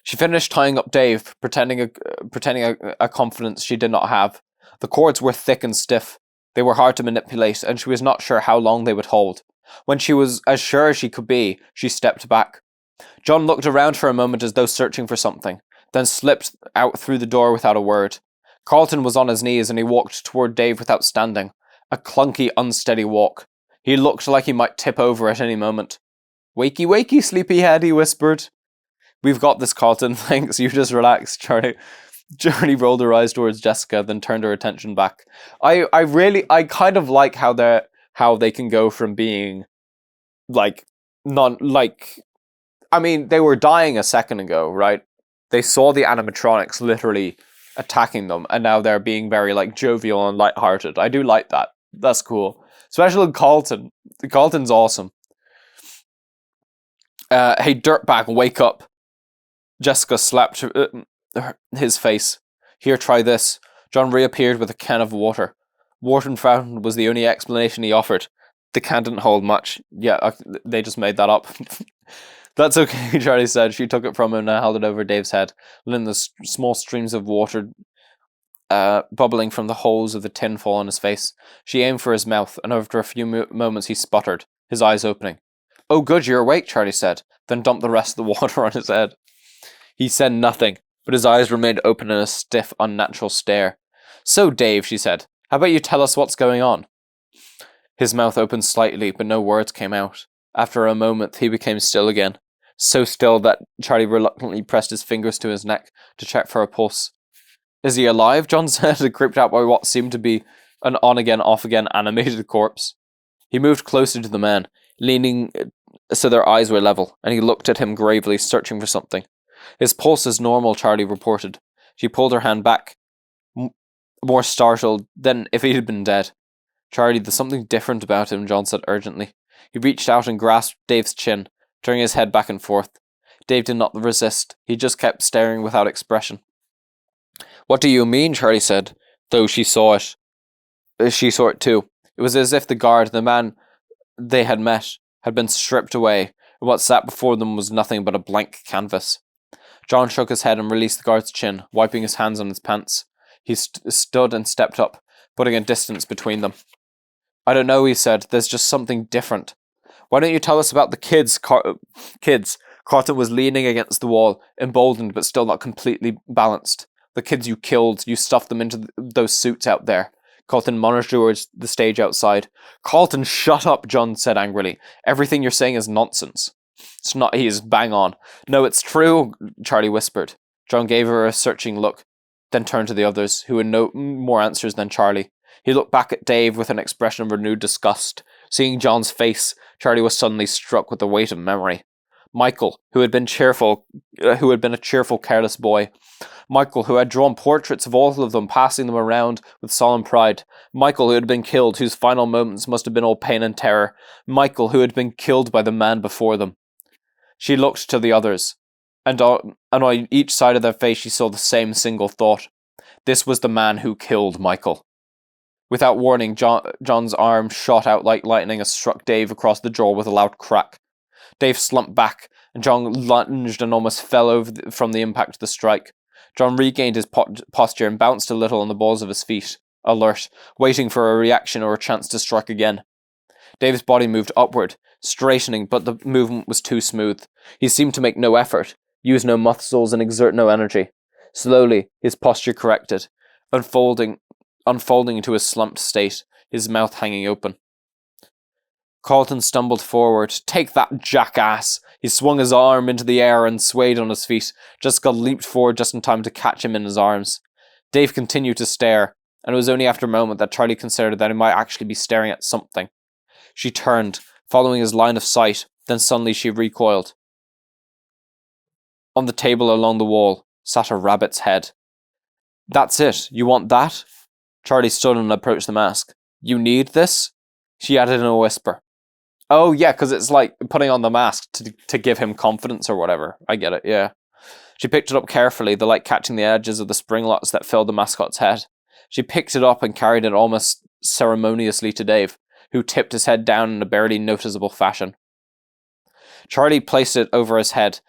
She finished tying up Dave, pretending a confidence she did not have. The cords were thick and stiff. They were hard to manipulate, and she was not sure how long they would hold. When she was as sure as she could be, she stepped back. John looked around for a moment as though searching for something, then slipped out through the door without a word. Carlton was on his knees and he walked toward Dave without standing. A clunky, unsteady walk. He looked like he might tip over at any moment. Wakey, wakey, sleepyhead, he whispered. We've got this, Carlton, thanks, you just relax, Charlie. Charlie rolled her eyes towards Jessica, then turned her attention back. I kind of like how they can go from being they were dying a second ago, right? They saw the animatronics literally attacking them, and now they're being very jovial and lighthearted. I do like that. That's cool. Especially Carlton. Carlton's awesome. Hey, dirtbag, wake up. Jessica slapped his face. Here, try this. John reappeared with a can of water. Water fountain was the only explanation he offered. The can didn't hold much. Yeah, they just made that up. That's okay, Charlie said. She took it from him and held it over Dave's head, letting the small streams of water bubbling from the holes of the tin fall on his face. She aimed for his mouth, and after a few moments he sputtered, his eyes opening. Oh good, you're awake, Charlie said, then dumped the rest of the water on his head. He said nothing, but his eyes remained open in a stiff, unnatural stare. So, Dave, she said, how about you tell us what's going on? His mouth opened slightly, but no words came out. After a moment, he became still again. So still that Charlie reluctantly pressed his fingers to his neck to check for a pulse. Is he alive? John said, creeped out by what seemed to be an on-again, off-again animated corpse. He moved closer to the man, leaning so their eyes were level, and he looked at him gravely, searching for something. His pulse is normal, Charlie reported. She pulled her hand back, more startled than if he had been dead. Charlie, there's something different about him, John said urgently. He reached out and grasped Dave's chin, turning his head back and forth. Dave did not resist. He just kept staring without expression. What do you mean? Charlie said, though she saw it. She saw it too. It was as if the guard, the man they had met, had been stripped away, and what sat before them was nothing but a blank canvas. John shook his head and released the guard's chin, wiping his hands on his pants. He stood and stepped up, putting a distance between them. I don't know, he said. There's just something different. Why don't you tell us about the kids? Kids. Carlton was leaning against the wall, emboldened but still not completely balanced. The kids you killed, you stuffed them into those suits out there. Carlton monitored the stage outside. Carlton, shut up, John said angrily. Everything you're saying is nonsense. It's not, he is bang on. No, it's true, Charlie whispered. John gave her a searching look, then turned to the others, who had no more answers than Charlie. He looked back at Dave with an expression of renewed disgust. Seeing John's face, Charlie was suddenly struck with the weight of memory. Michael, who had been a cheerful, careless boy. Michael, who had drawn portraits of all of them, passing them around with solemn pride. Michael, who had been killed, whose final moments must have been all pain and terror. Michael, who had been killed by the man before them. She looked to the others, and on each side of their face she saw the same single thought. This was the man who killed Michael. Without warning, John's arm shot out like lightning and struck Dave across the jaw with a loud crack. Dave slumped back, and John lunged and almost fell over from the impact of the strike. John regained his posture and bounced a little on the balls of his feet, alert, waiting for a reaction or a chance to strike again. Dave's body moved upward, straightening, but the movement was too smooth. He seemed to make no effort, use no muscles, and exert no energy. Slowly, his posture corrected, unfolding into his slumped state, his mouth hanging open. Carlton stumbled forward. Take that, jackass! He swung his arm into the air and swayed on his feet. Jessica leaped forward just in time to catch him in his arms. Dave continued to stare, and it was only after a moment that Charlie considered that he might actually be staring at something. She turned, following his line of sight, then suddenly she recoiled. On the table along the wall sat a rabbit's head. That's it, you want that? Charlie stood and approached the mask. You need this? She added in a whisper. Oh yeah, because it's like putting on the mask to give him confidence or whatever. I get it, yeah. She picked it up carefully, the light catching the edges of the spring locks that filled the mascot's head. She picked it up and carried it almost ceremoniously to Dave, who tipped his head down in a barely noticeable fashion. Charlie placed it over his head,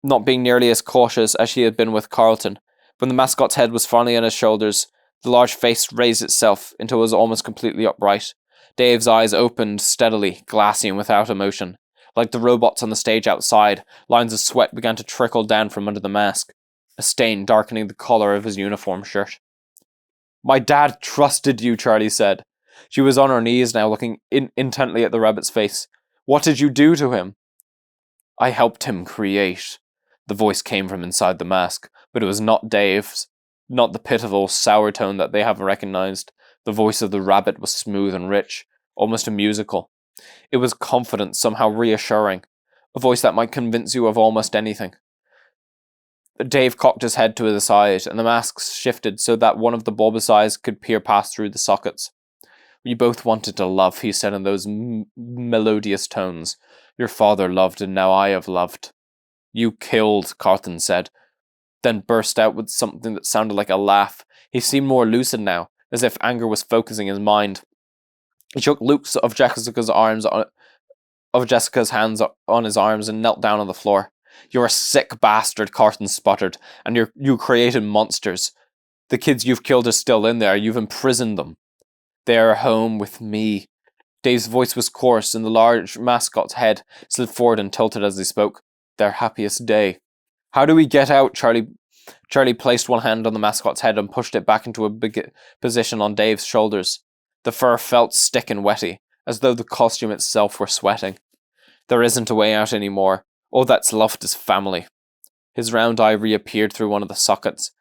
not being nearly as cautious as she had been with Carlton. When the mascot's head was finally on his shoulders, the large face raised itself until it was almost completely upright. Dave's eyes opened steadily, glassy and without emotion. Like the robots on the stage outside, lines of sweat began to trickle down from under the mask, a stain darkening the collar of his uniform shirt. My dad trusted you, Charlie said. She was on her knees now, looking intently at the rabbit's face. What did you do to him? I helped him create. The voice came from inside the mask, but it was not Dave's, not the pitiful, sour tone that they have recognized. The voice of the rabbit was smooth and rich, almost a musical. It was confident, somehow reassuring, a voice that might convince you of almost anything. Dave cocked his head to his side, and the mask shifted so that one of the bulbous eyes could peer past through the sockets. We both wanted to love, he said in those melodious tones. Your father loved, and now I have loved. You killed, Carlton said, then burst out with something that sounded like a laugh. He seemed more lucid now, as if anger was focusing his mind. He shook Luke's of Jessica's hands on his arms and knelt down on the floor. You're a sick bastard, Carlton sputtered, and you created monsters. The kids you've killed are still in there. You've imprisoned them. They are home with me. Dave's voice was coarse, and the large mascot's head slid forward and tilted as he spoke. Their happiest day. How do we get out? Charlie placed one hand on the mascot's head and pushed it back into a big position on Dave's shoulders. The fur felt stick and wetty, as though the costume itself were sweating. There isn't a way out anymore. All that's left is family. His round eye reappeared through one of the sockets,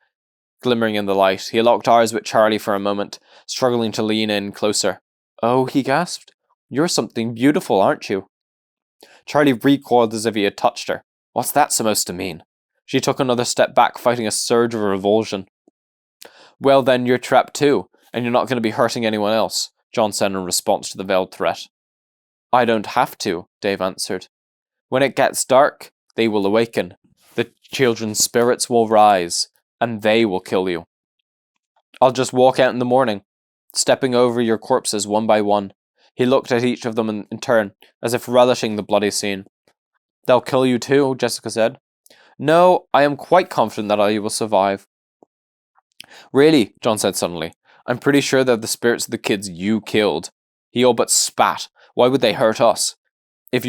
glimmering in the light. He locked eyes with Charlie for a moment, struggling to lean in closer. Oh, he gasped. You're something beautiful, aren't you? Charlie recoiled as if he had touched her. What's that supposed to mean? She took another step back, fighting a surge of revulsion. Well then, you're trapped too, and you're not going to be hurting anyone else, John said in response to the veiled threat. I don't have to, Dave answered. When it gets dark, they will awaken. The children's spirits will rise, and they will kill you. I'll just walk out in the morning, stepping over your corpses one by one. He looked at each of them in turn, as if relishing the bloody scene. They'll kill you too, Jessica said. No, I am quite confident that I will survive. Really, John said suddenly. I'm pretty sure they're the spirits of the kids you killed. He all but spat. Why would they hurt us? If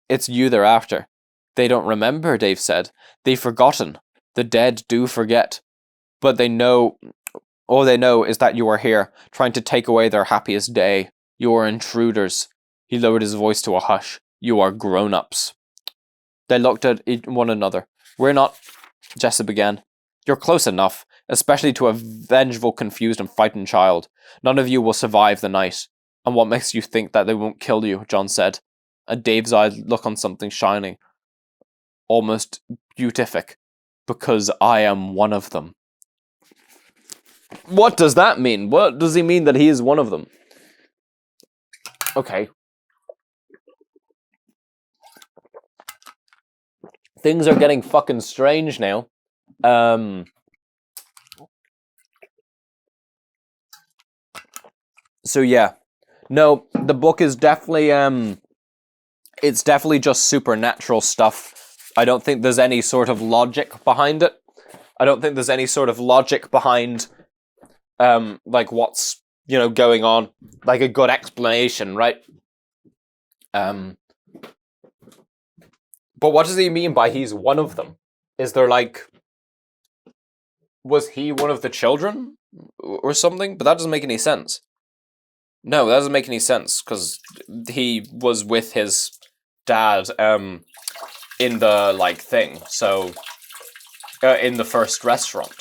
it's you they're after. They don't remember, Dave said. They've forgotten. The dead do forget. But all they know is that you are here, trying to take away their happiest day. You are intruders. He lowered his voice to a hush. You are grown-ups. They looked at one another. We're not, Jessa began. You're close enough, especially to a vengeful, confused and frightened child. None of you will survive the night. And what makes you think that they won't kill you, John said. And Dave's eyes look on something shining. Almost beatific. Because I am one of them. What does that mean? What does he mean that he is one of them? Okay. Things are getting fucking strange now. So yeah. No, the book is definitely it's definitely just supernatural stuff. I don't think there's any sort of logic behind it. I don't think there's any sort of logic behind like what's, going on. Like a good explanation, right? But what does he mean by he's one of them? Is there was he one of the children or something? But that doesn't make any sense. No, that doesn't make any sense, because he was with his dad in the thing, so in the first restaurant.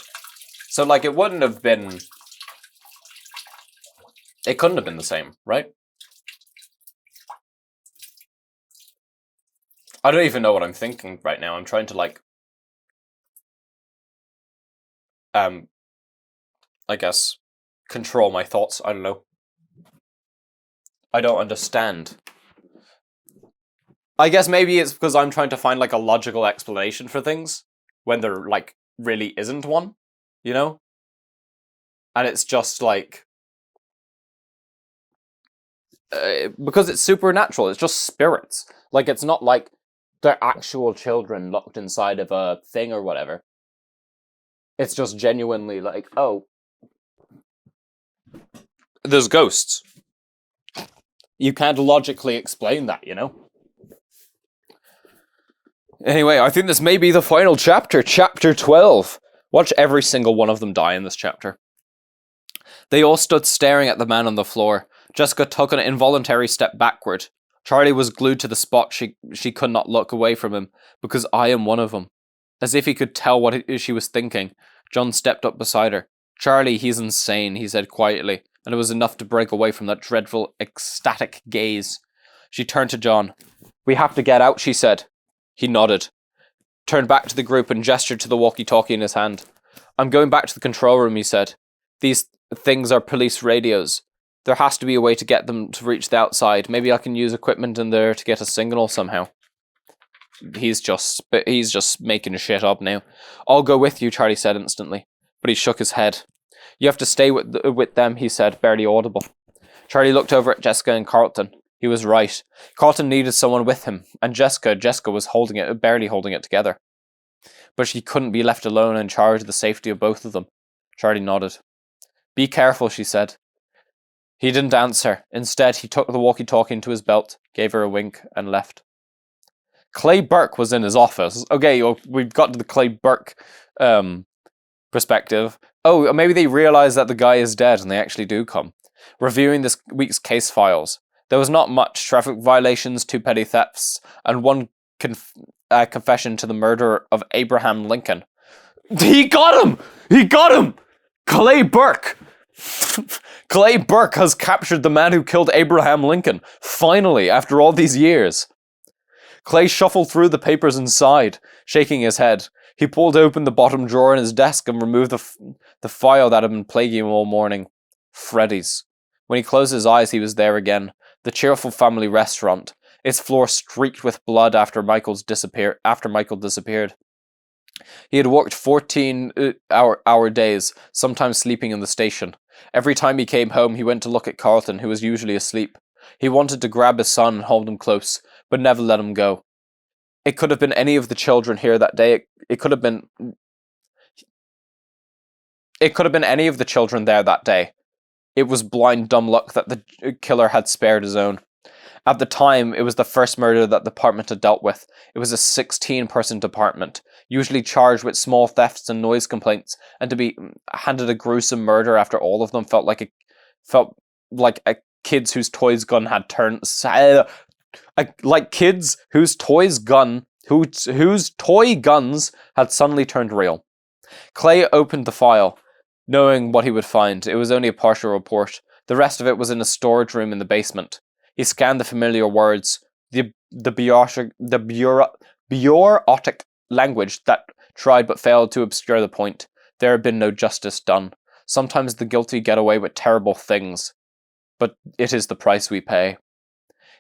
So, like, it wouldn't have been... It couldn't have been the same, right? I don't even know what I'm thinking right now. I'm trying to, like... I guess, control my thoughts. I don't know. I don't understand. I guess maybe it's because I'm trying to find, like, a logical explanation for things when there, like, really isn't one, you know? And it's just, like... because it's supernatural, it's just spirits. Like, it's not like they're actual children locked inside of a thing or whatever. It's just genuinely like, oh, there's ghosts. You can't logically explain that, you know? Anyway, I think this may be the final chapter, chapter 12. Watch every single one of them die in this chapter. They all stood staring at the man on the floor. Jessica took an involuntary step backward. Charlie was glued to the spot. She could not look away from him, because I am one of them. As if he could tell what she was thinking, John stepped up beside her. Charlie, he's insane, he said quietly, and it was enough to break away from that dreadful, ecstatic gaze. She turned to John. We have to get out, she said. He nodded, turned back to the group and gestured to the walkie-talkie in his hand. I'm going back to the control room, he said. These things are police radios. There has to be a way to get them to reach the outside. Maybe I can use equipment in there to get a signal somehow. He's just making shit up now. I'll go with you, Charlie said instantly. But he shook his head. You have to stay with them, he said, barely audible. Charlie looked over at Jessica and Carlton. He was right. Carlton needed someone with him, and Jessica was barely holding it together. But she couldn't be left alone in charge of the safety of both of them. Charlie nodded. Be careful, she said. He didn't answer. Instead, he took the walkie-talkie into his belt, gave her a wink, and left. Clay Burke was in his office. Okay, we've got to the Clay Burke perspective. Oh, maybe they realize that the guy is dead and they actually do come. Reviewing this week's case files. There was not much. Traffic violations, 2 petty thefts, and one confession to the murder of Abraham Lincoln. He got him! He got him! Clay Burke! Clay Burke has captured the man who killed Abraham Lincoln. Finally, after all these years. Clay shuffled through the papers inside, shaking his head. He pulled open the bottom drawer in his desk and removed the file that had been plaguing him all morning. Freddy's. When he closed his eyes, he was there again. The cheerful family restaurant. Its floor streaked with blood after Michael disappeared. He had worked 14-hour days, sometimes sleeping in the station. Every time he came home, he went to look at Carlton, who was usually asleep. He wanted to grab his son and hold him close, but never let him go. It could have been any of the children here that day. It could have been any of the children there that day. It was blind dumb luck that the killer had spared his own. At the time, it was the first murder that the department had dealt with. It was a 16-person department, usually charged with small thefts and noise complaints, and to be handed a gruesome murder after all of them felt like a kids whose toy gun had turned whose toy guns had suddenly turned real. Clay opened the file, knowing what he would find. It was only a partial report. The rest of it was in a storage room in the basement. He scanned the familiar words, the bureaucratic language that tried but failed to obscure the point. There had been no justice done. Sometimes the guilty get away with terrible things, but it is the price we pay.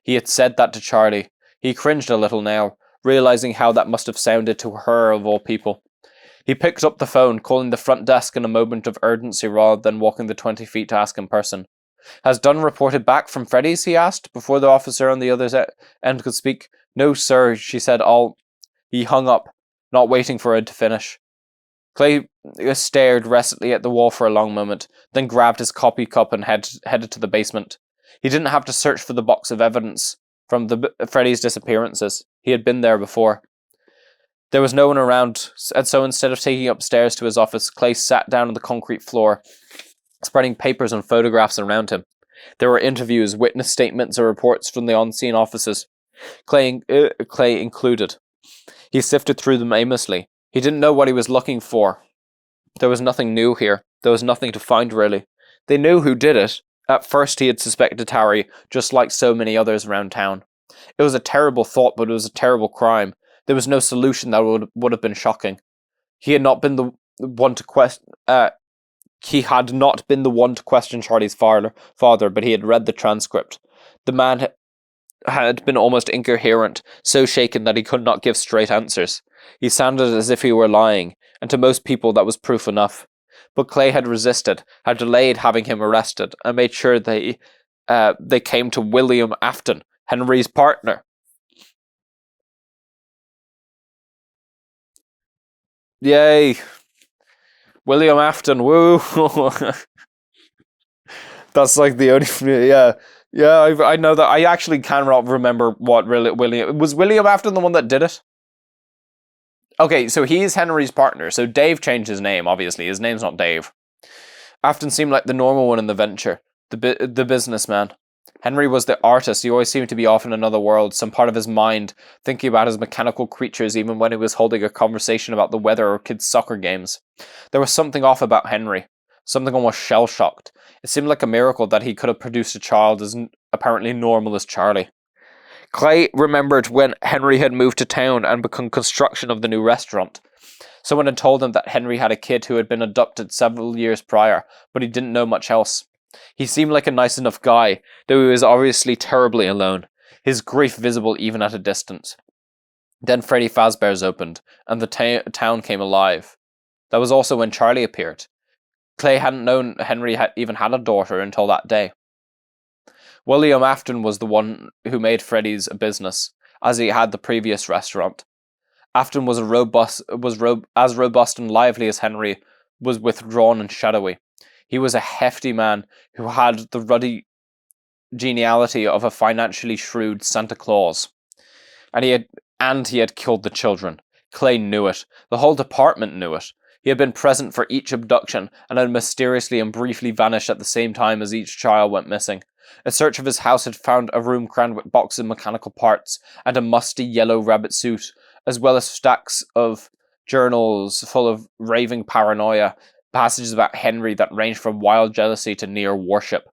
He had said that to Charlie. He cringed a little now, realizing how that must have sounded to her of all people. He picked up the phone, calling the front desk in a moment of urgency rather than walking the 20 feet to ask in person. Has Dunn reported back from Freddy's, he asked, before the officer on the other end could speak. No, sir, she said. He hung up, not waiting for her to finish. Clay stared restlessly at the wall for a long moment, then grabbed his coffee cup and headed to the basement. He didn't have to search for the box of evidence from Freddy's disappearances. He had been there before. There was no one around, and so instead of taking upstairs to his office, Clay sat down on the concrete floor, spreading papers and photographs around him. There were interviews, witness statements, and reports from the on-scene officers, Clay included. He sifted through them aimlessly. He didn't know what he was looking for, There was nothing new here. There was nothing to find, really. They knew who did it. At first he had suspected Harry, just like so many others around town. It was a terrible thought, but it was a terrible crime. There was no solution that would have been shocking. He had not been the one to question. He had not been the one to question Charlie's father, but he had read the transcript. The man had been almost incoherent, so shaken that he could not give straight answers. He sounded as if he were lying, and to most people that was proof enough. But Clay had resisted, had delayed having him arrested, and made sure they came to William Afton, Henry's partner. Yay! William Afton, woo! That's like the only, yeah. Yeah, I know that. I actually cannot remember what really William... Was William Afton the one that did it? Okay, so he's Henry's partner. So Dave changed his name, obviously. His name's not Dave. Afton seemed like the normal one in the venture. The businessman. Henry was the artist. He always seemed to be off in another world, some part of his mind, thinking about his mechanical creatures even when he was holding a conversation about the weather or kids' soccer games. There was something off about Henry. Something almost shell-shocked. It seemed like a miracle that he could have produced a child as apparently normal as Charlie. Clay remembered when Henry had moved to town and begun construction of the new restaurant. Someone had told him that Henry had a kid who had been adopted several years prior, but he didn't know much else. He seemed like a nice enough guy, though he was obviously terribly alone, his grief visible even at a distance. Then Freddy Fazbear's opened, and the town came alive. That was also when Charlie appeared. Clay hadn't known Henry even had a daughter until that day. William Afton was the one who made Freddy's a business, as he had the previous restaurant. Afton was as robust and lively as Henry was withdrawn and shadowy. He was a hefty man who had the ruddy geniality of a financially shrewd Santa Claus. And he had killed the children. Clay knew it. The whole department knew it. He had been present for each abduction and had mysteriously and briefly vanished at the same time as each child went missing. A search of his house had found a room crammed with boxes of mechanical parts and a musty yellow rabbit suit, as well as stacks of journals full of raving paranoia, passages about Henry that ranged from wild jealousy to near worship.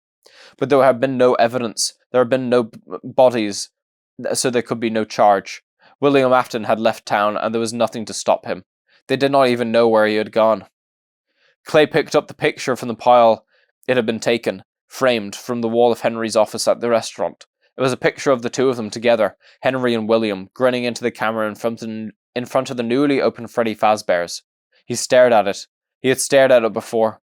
But there had been no evidence. There had been no bodies, so there could be no charge. William Afton had left town, and there was nothing to stop him. They did not even know where he had gone. Clay picked up the picture from the pile it had been taken, framed from the wall of Henry's office at the restaurant. It was a picture of the two of them together, Henry and William, grinning into the camera in front of the newly opened Freddy Fazbear's. He stared at it. He had stared at it before.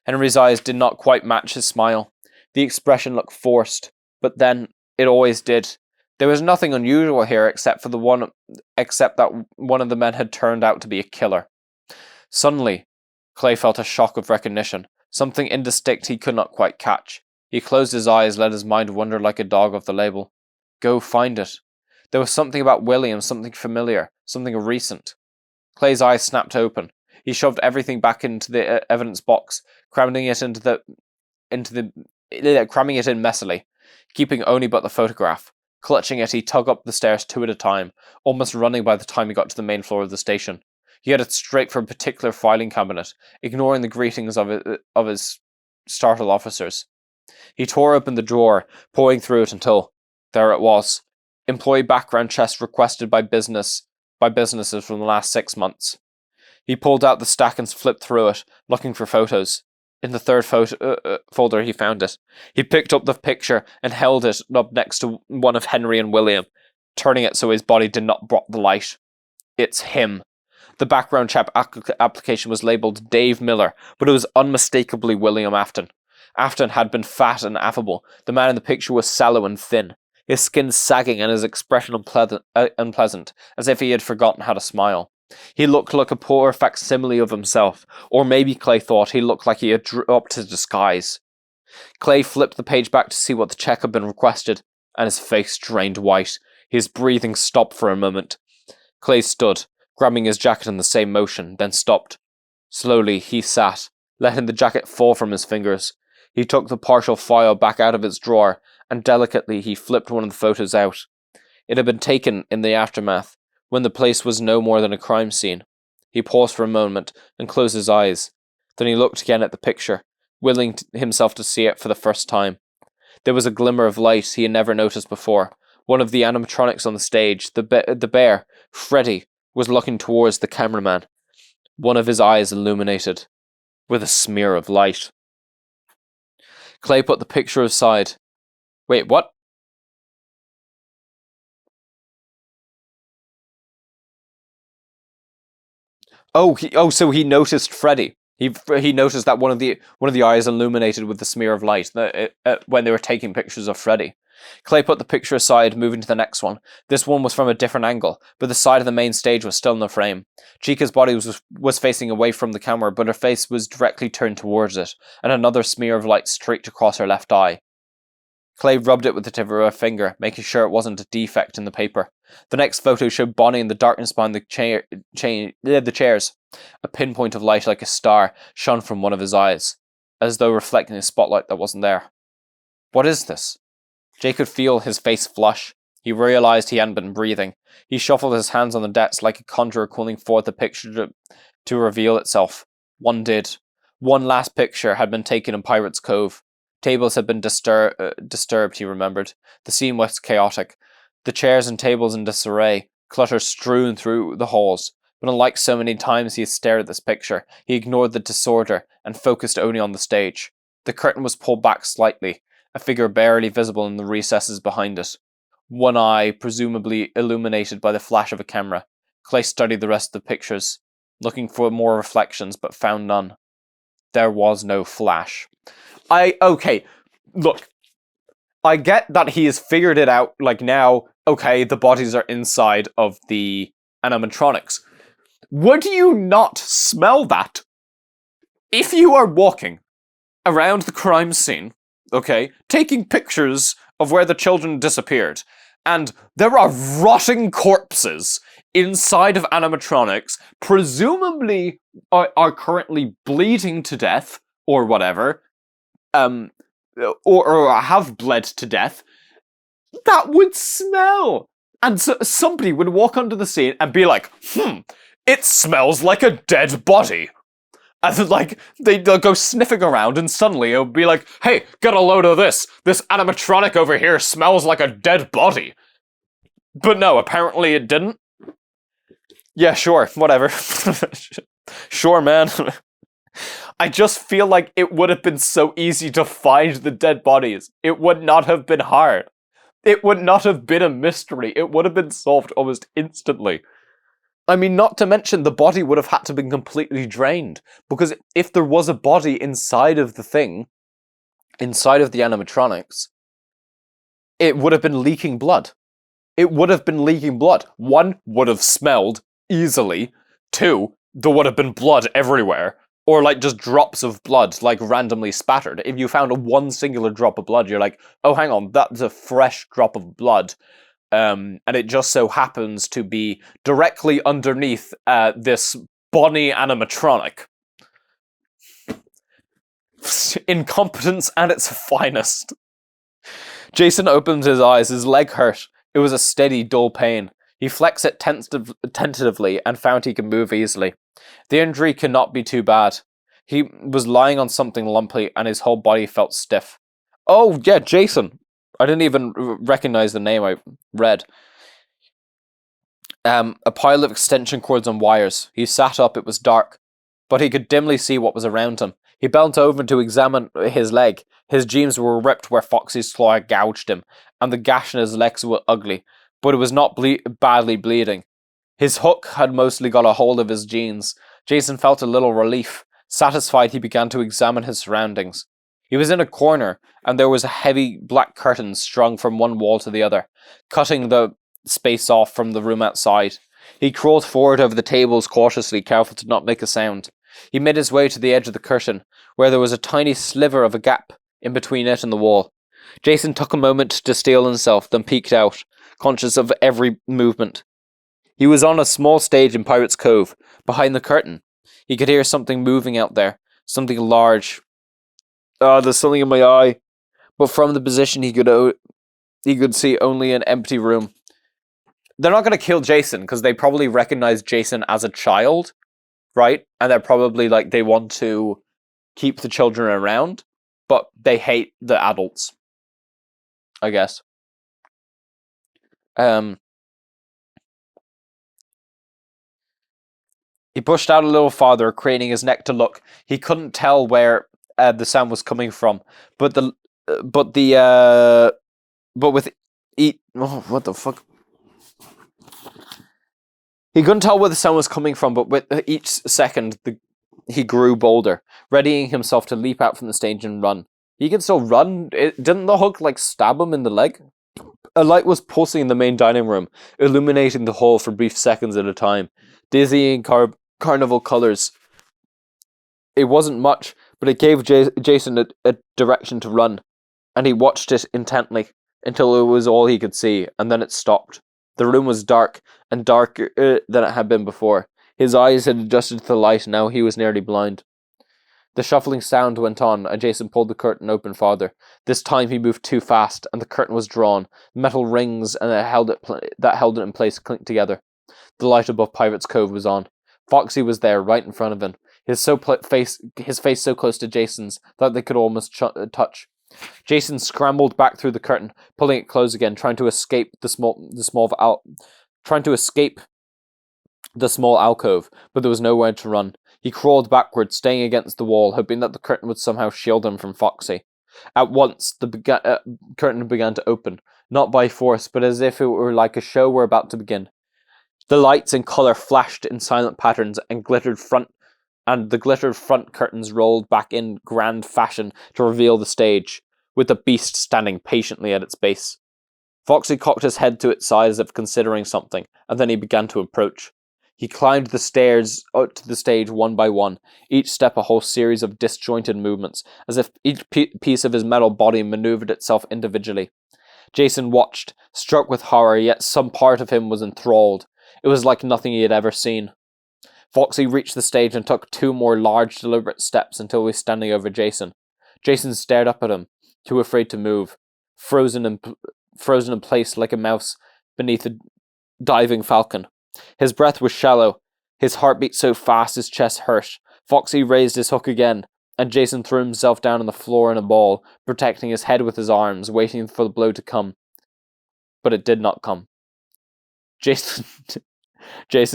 Henry's eyes did not quite match his smile. The expression looked forced, but then it always did. There was nothing unusual here except that one of the men had turned out to be a killer. Suddenly, Clay felt a shock of recognition, something indistinct he could not quite catch. He closed his eyes, let his mind wander like a dog off the label. Go find it. There was something about William, something familiar, something recent. Clay's eyes snapped open. He shoved everything back into the evidence box, cramming it in messily, keeping only but the photograph. Clutching it, he tugged up the stairs two at a time, almost running by the time he got to the main floor of the station. He headed straight for a particular filing cabinet, ignoring the greetings of his startled officers. He tore open the drawer, poring through it until there it was. Employee background checks requested by businesses from the last 6 months. He pulled out the stack and flipped through it, looking for photos. In the third folder, he found it. He picked up the picture and held it up next to one of Henry and William, turning it so his body did not block the light. It's him. The background check application was labelled Dave Miller, but it was unmistakably William Afton. Afton had been fat and affable. The man in the picture was sallow and thin, his skin sagging and his expression unpleasant, as if he had forgotten how to smile. He looked like a poor facsimile of himself, or maybe Clay thought he looked like he had dropped his disguise. Clay flipped the page back to see what the check had been requested, and his face drained white. His breathing stopped for a moment. Clay stood, grabbing his jacket in the same motion, then stopped. Slowly, he sat, letting the jacket fall from his fingers. He took the partial file back out of its drawer, and delicately he flipped one of the photos out. It had been taken in the aftermath, when the place was no more than a crime scene. He paused for a moment and closed his eyes. Then he looked again at the picture, willing himself to see it for the first time. There was a glimmer of light he had never noticed before. One of the animatronics on the stage, the bear, Freddy, was looking towards the cameraman. One of his eyes illuminated with a smear of light. Clay put the picture aside. Wait, what? So he noticed Freddy. He noticed that one of the eyes illuminated with the smear of light when they were taking pictures of Freddy. Clay put the picture aside, moving to the next one. This one was from a different angle, but the side of the main stage was still in the frame. Chica's body was facing away from the camera, but her face was directly turned towards it, and another smear of light streaked across her left eye. Clay rubbed it with the tip of her finger, making sure it wasn't a defect in the paper. The next photo showed Bonnie in the darkness behind the chairs. A pinpoint of light like a star shone from one of his eyes, as though reflecting a spotlight that wasn't there. What is this? Jay could feel his face flush. He realized he hadn't been breathing. He shuffled his hands on the desk like a conjurer calling forth the picture to reveal itself. One did. One last picture had been taken in Pirate's Cove. Tables had been disturbed, he remembered. The scene was chaotic. The chairs and tables in disarray, clutter strewn through the halls. But unlike so many times he had stared at this picture, he ignored the disorder and focused only on the stage. The curtain was pulled back slightly, a figure barely visible in the recesses behind it. One eye, presumably illuminated by the flash of a camera. Clay studied the rest of the pictures, looking for more reflections, but found none. There was no flash. Okay, look, I get that he has figured it out, like now, okay, the bodies are inside of the animatronics. Would you not smell that? If you are walking around the crime scene, okay, taking pictures of where the children disappeared, and there are rotting corpses inside of animatronics, presumably are currently bleeding to death, or whatever, or have bled to death, that would smell. And so somebody would walk onto the scene and be like, it smells like a dead body. And then, like, they'll go sniffing around and suddenly it'll be like, hey, get a load of this. This animatronic over here smells like a dead body. But no, apparently it didn't. Yeah, sure, whatever. Sure, man. I just feel like it would have been so easy to find the dead bodies. It would not have been hard. It would not have been a mystery. It would have been solved almost instantly. I mean, not to mention the body would have had to be completely drained. Because if there was a body inside of the thing, inside of the animatronics, it would have been leaking blood. It would have been leaking blood. One, would have smelled easily. Two, there would have been blood everywhere. Or like just drops of blood, like randomly spattered. If you found one singular drop of blood, you're like, oh, hang on, that's a fresh drop of blood. And it just so happens to be directly underneath this Bonnie animatronic. Incompetence at its finest. Jason opened his eyes. His leg hurt. It was a steady, dull pain. He flexed it tentatively and found he could move easily. The injury could not be too bad. He was lying on something lumpy and his whole body felt stiff. Oh, yeah, Jason. I didn't even recognize the name I read. A pile of extension cords and wires. He sat up. It was dark, but he could dimly see what was around him. He bent over to examine his leg. His jeans were ripped where Foxy's claw had gouged him, and the gash in his legs was ugly, but it was not badly bleeding. His hook had mostly got a hold of his jeans. Jason felt a little relief. Satisfied, he began to examine his surroundings. He was in a corner, and there was a heavy black curtain strung from one wall to the other, cutting the space off from the room outside. He crawled forward over the tables cautiously, careful to not make a sound. He made his way to the edge of the curtain, where there was a tiny sliver of a gap in between it and the wall. Jason took a moment to steel himself, then peeked out, conscious of every movement. He was on a small stage in Pirate's Cove. Behind the curtain, he could hear something moving out there, something large. There's something in my eye. But from the position he could see only an empty room. They're not going to kill Jason, because they probably recognize Jason as a child. right? And they're probably like, they want to keep the children around, but they hate the adults, I guess. He pushed out a little farther, craning his neck to look. He couldn't tell where the sound was coming from, but what the fuck? He couldn't tell where the sound was coming from, but with each second, he grew bolder, readying himself to leap out from the stage and run. He could still run. Didn't the hook stab him in the leg? A light was pulsing in the main dining room, illuminating the hall for brief seconds at a time. Dizzying carnival colors. It wasn't much, but it gave Jason a direction to run, and he watched it intently until it was all he could see, and then it stopped. The room was dark, and darker than it had been before. His eyes had adjusted to the light, and now he was nearly blind. The shuffling sound went on, and Jason pulled the curtain open farther. This time he moved too fast, and the curtain was drawn. Metal rings that held it in place clinked together. The light above Pirate's Cove was on. Foxy was there, right in front of him. His face so close to Jason's that they could almost touch. Jason scrambled back through the curtain, pulling it close again, trying to escape the small alcove, but there was nowhere to run. He crawled backwards, staying against the wall, hoping that the curtain would somehow shield him from Foxy. At once, the curtain began to open, not by force, but as if it were like a show were about to begin. The lights and colour flashed in silent patterns, and the glittered front curtains rolled back in grand fashion to reveal the stage, with the beast standing patiently at its base. Foxy cocked his head to its side as if considering something, and then he began to approach. He climbed the stairs out to the stage one by one, each step a whole series of disjointed movements, as if each piece of his metal body maneuvered itself individually. Jason watched, struck with horror, yet some part of him was enthralled. It was like nothing he had ever seen. Foxy reached the stage and took 2 more large, deliberate steps until he was standing over Jason. Jason stared up at him, too afraid to move, frozen in place like a mouse beneath a diving falcon. His breath was shallow, his heart beat so fast his chest hurt. Foxy raised his hook again, and Jason threw himself down on the floor in a ball, protecting his head with his arms, waiting for the blow to come. But it did not come. Jason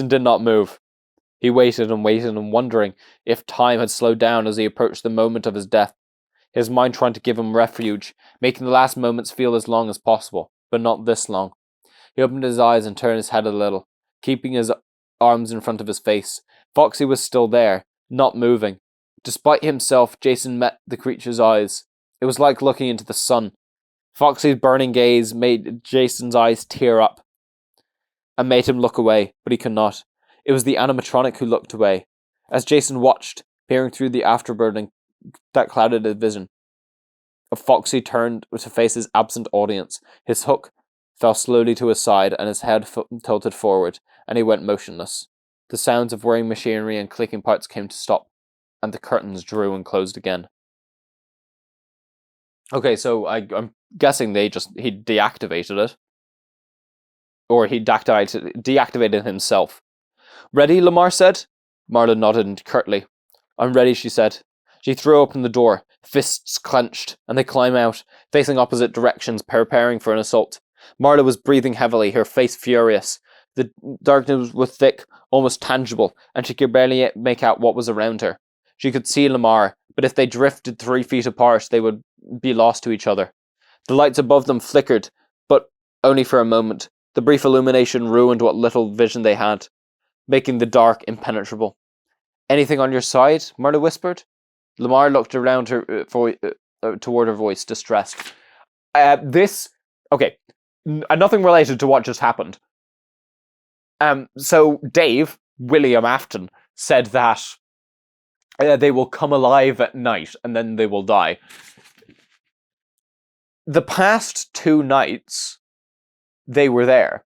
did not move. He waited and waited, and wondering if time had slowed down as he approached the moment of his death. His mind trying to give him refuge, making the last moments feel as long as possible, but not this long. He opened his eyes and turned his head a little, keeping his arms in front of his face. Foxy was still there, not moving. Despite himself, Jason met the creature's eyes. It was like looking into the sun. Foxy's burning gaze made Jason's eyes tear up, and made him look away, but he could not. It was the animatronic who looked away. As Jason watched, peering through the afterburning that clouded his vision, Foxy turned to face his absent audience. His hook fell slowly to his side, and his head tilted forward, and he went motionless. The sounds of whirring machinery and clicking parts came to stop, and the curtains drew and closed again. Okay, so I'm guessing he deactivated it. Or he deactivated himself. "Ready?" Lamar said. Marla nodded curtly. "I'm ready," she said. She threw open the door, fists clenched, and they climbed out, facing opposite directions, preparing for an assault. Marla was breathing heavily, her face furious. The darkness was thick, almost tangible, and she could barely make out what was around her. She could see Lamar, but if they drifted 3 feet apart, they would be lost to each other. The lights above them flickered, but only for a moment. The brief illumination ruined what little vision they had, making the dark impenetrable. "Anything on your side?" Marla whispered. Lamar looked around her toward her voice, distressed. Nothing related to what just happened. So Dave, William Afton, said that they will come alive at night and then they will die. The past 2 nights, they were there.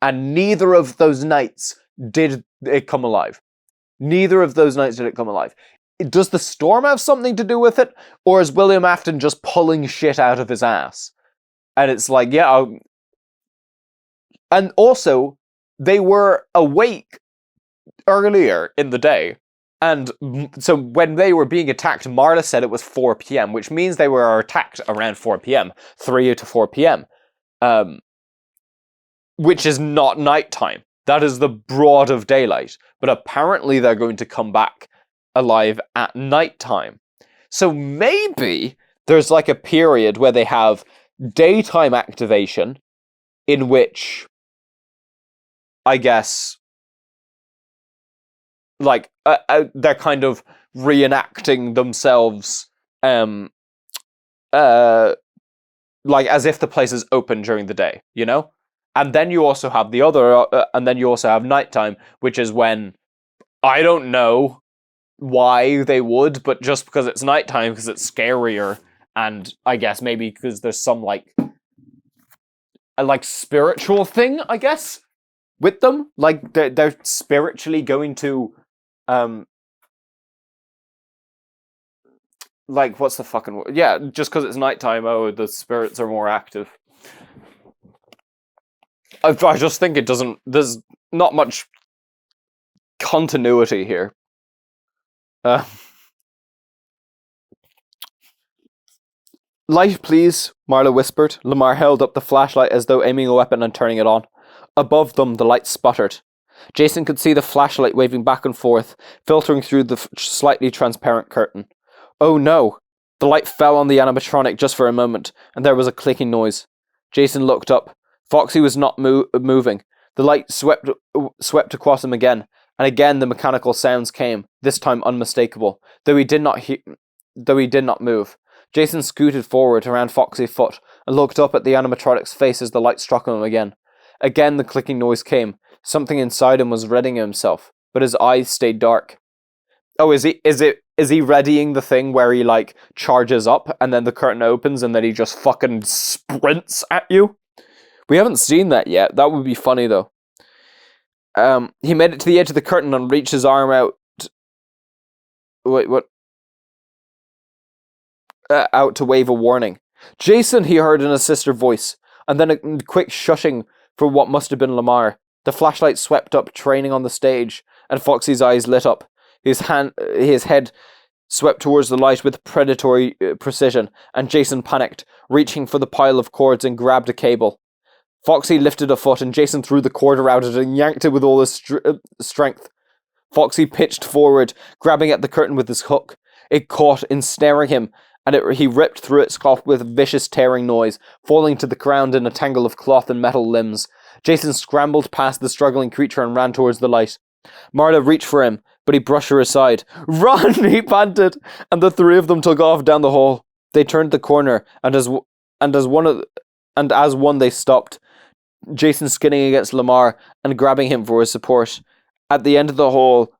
And neither of those nights did it come alive. Does the storm have something to do with it? Or is William Afton just pulling shit out of his ass? And it's like, and also, they were awake earlier in the day. And so when they were being attacked, Marla said it was 4 p.m., which means they were attacked around 4 p.m., 3 to 4 p.m., which is not nighttime. That is the broad of daylight. But apparently they're going to come back alive at nighttime. So maybe there's like a period where they have daytime activation in which, I guess, like they're kind of reenacting themselves, like as if the place is open during the day, you know? And then you also have the other, and then you also have nighttime, which is when, I don't know why they would, but just because it's nighttime, because it's scarier, and I guess maybe because there's some like spiritual thing, I guess, with them. Like they're spiritually going to, like, what's the fucking word? Yeah, just because it's nighttime, oh, the spirits are more active. I just think it doesn't, there's not much continuity here. Light, please, Marla whispered. Lamar held up the flashlight as though aiming a weapon and turning it on. Above them, the light sputtered. Jason could see the flashlight waving back and forth, filtering through the slightly transparent curtain. Oh no! The light fell on the animatronic just for a moment, and there was a clicking noise. Jason looked up. Foxy was not moving. The light swept across him again, and again the mechanical sounds came, this time unmistakable, though he did not move. Jason scooted forward around Foxy's foot and looked up at the animatronic's face as the light struck him again. Again the clicking noise came. Something inside him was readying himself, but his eyes stayed dark. Oh, is he readying the thing where he like charges up and then the curtain opens and then he just fucking sprints at you? We haven't seen that yet. That would be funny though. He made it to the edge of the curtain and reached his arm out. Wait, what? Out to wave a warning. Jason, he heard in a sister voice, and then a quick shushing for what must have been Lamar. The flashlight swept up, training on the stage, and Foxy's eyes lit up. His head swept towards the light with predatory precision, and Jason panicked, reaching for the pile of cords and grabbed a cable. Foxy lifted a foot, and Jason threw the cord around it and yanked it with all his strength. Foxy pitched forward, grabbing at the curtain with his hook. It caught, ensnaring him, and he ripped through its cloth with a vicious tearing noise, falling to the ground in a tangle of cloth and metal limbs. Jason scrambled past the struggling creature and ran towards the light. Marla reached for him, but he brushed her aside. Run, he panted, and the three of them took off down the hall. They turned the corner, and as one they stopped, Jason skinning against Lamar and grabbing him for his support. At the end of the hall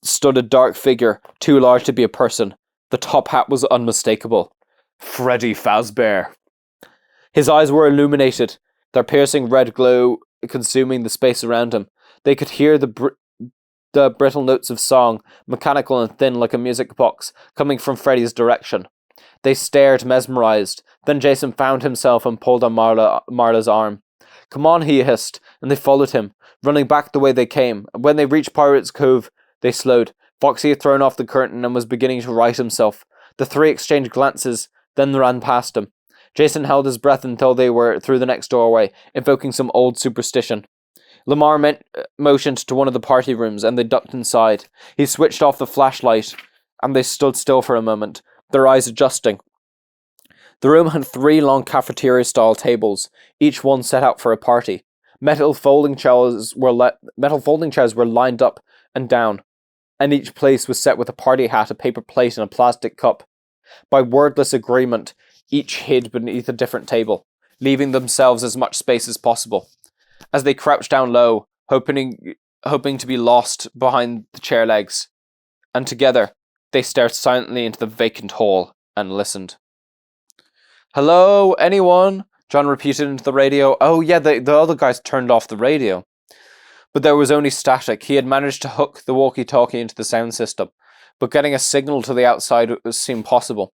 stood a dark figure, too large to be a person. The top hat was unmistakable. Freddy Fazbear. His eyes were illuminated, their piercing red glow consuming the space around him. They could hear the brittle notes of song, mechanical and thin like a music box, coming from Freddy's direction. They stared, mesmerized. Then Jason found himself and pulled on Marla's arm. Come on, he hissed, and they followed him, running back the way they came. When they reached Pirate's Cove, they slowed. Foxy had thrown off the curtain and was beginning to right himself. The three exchanged glances, then ran past him. Jason held his breath until they were through the next doorway, invoking some old superstition. Lamar motioned to one of the party rooms, and they ducked inside. He switched off the flashlight, and they stood still for a moment, their eyes adjusting. The room had 3 long cafeteria-style tables, each one set out for a party. Metal folding chairs were lined up and down, and each place was set with a party hat, a paper plate, and a plastic cup. By wordless agreement, each hid beneath a different table, leaving themselves as much space as possible. As they crouched down low, hoping to be lost behind the chair legs, and together they stared silently into the vacant hall and listened. Hello, anyone? John repeated into the radio. Oh yeah, the other guys turned off the radio. But there was only static. He had managed to hook the walkie-talkie into the sound system, but getting a signal to the outside seemed possible.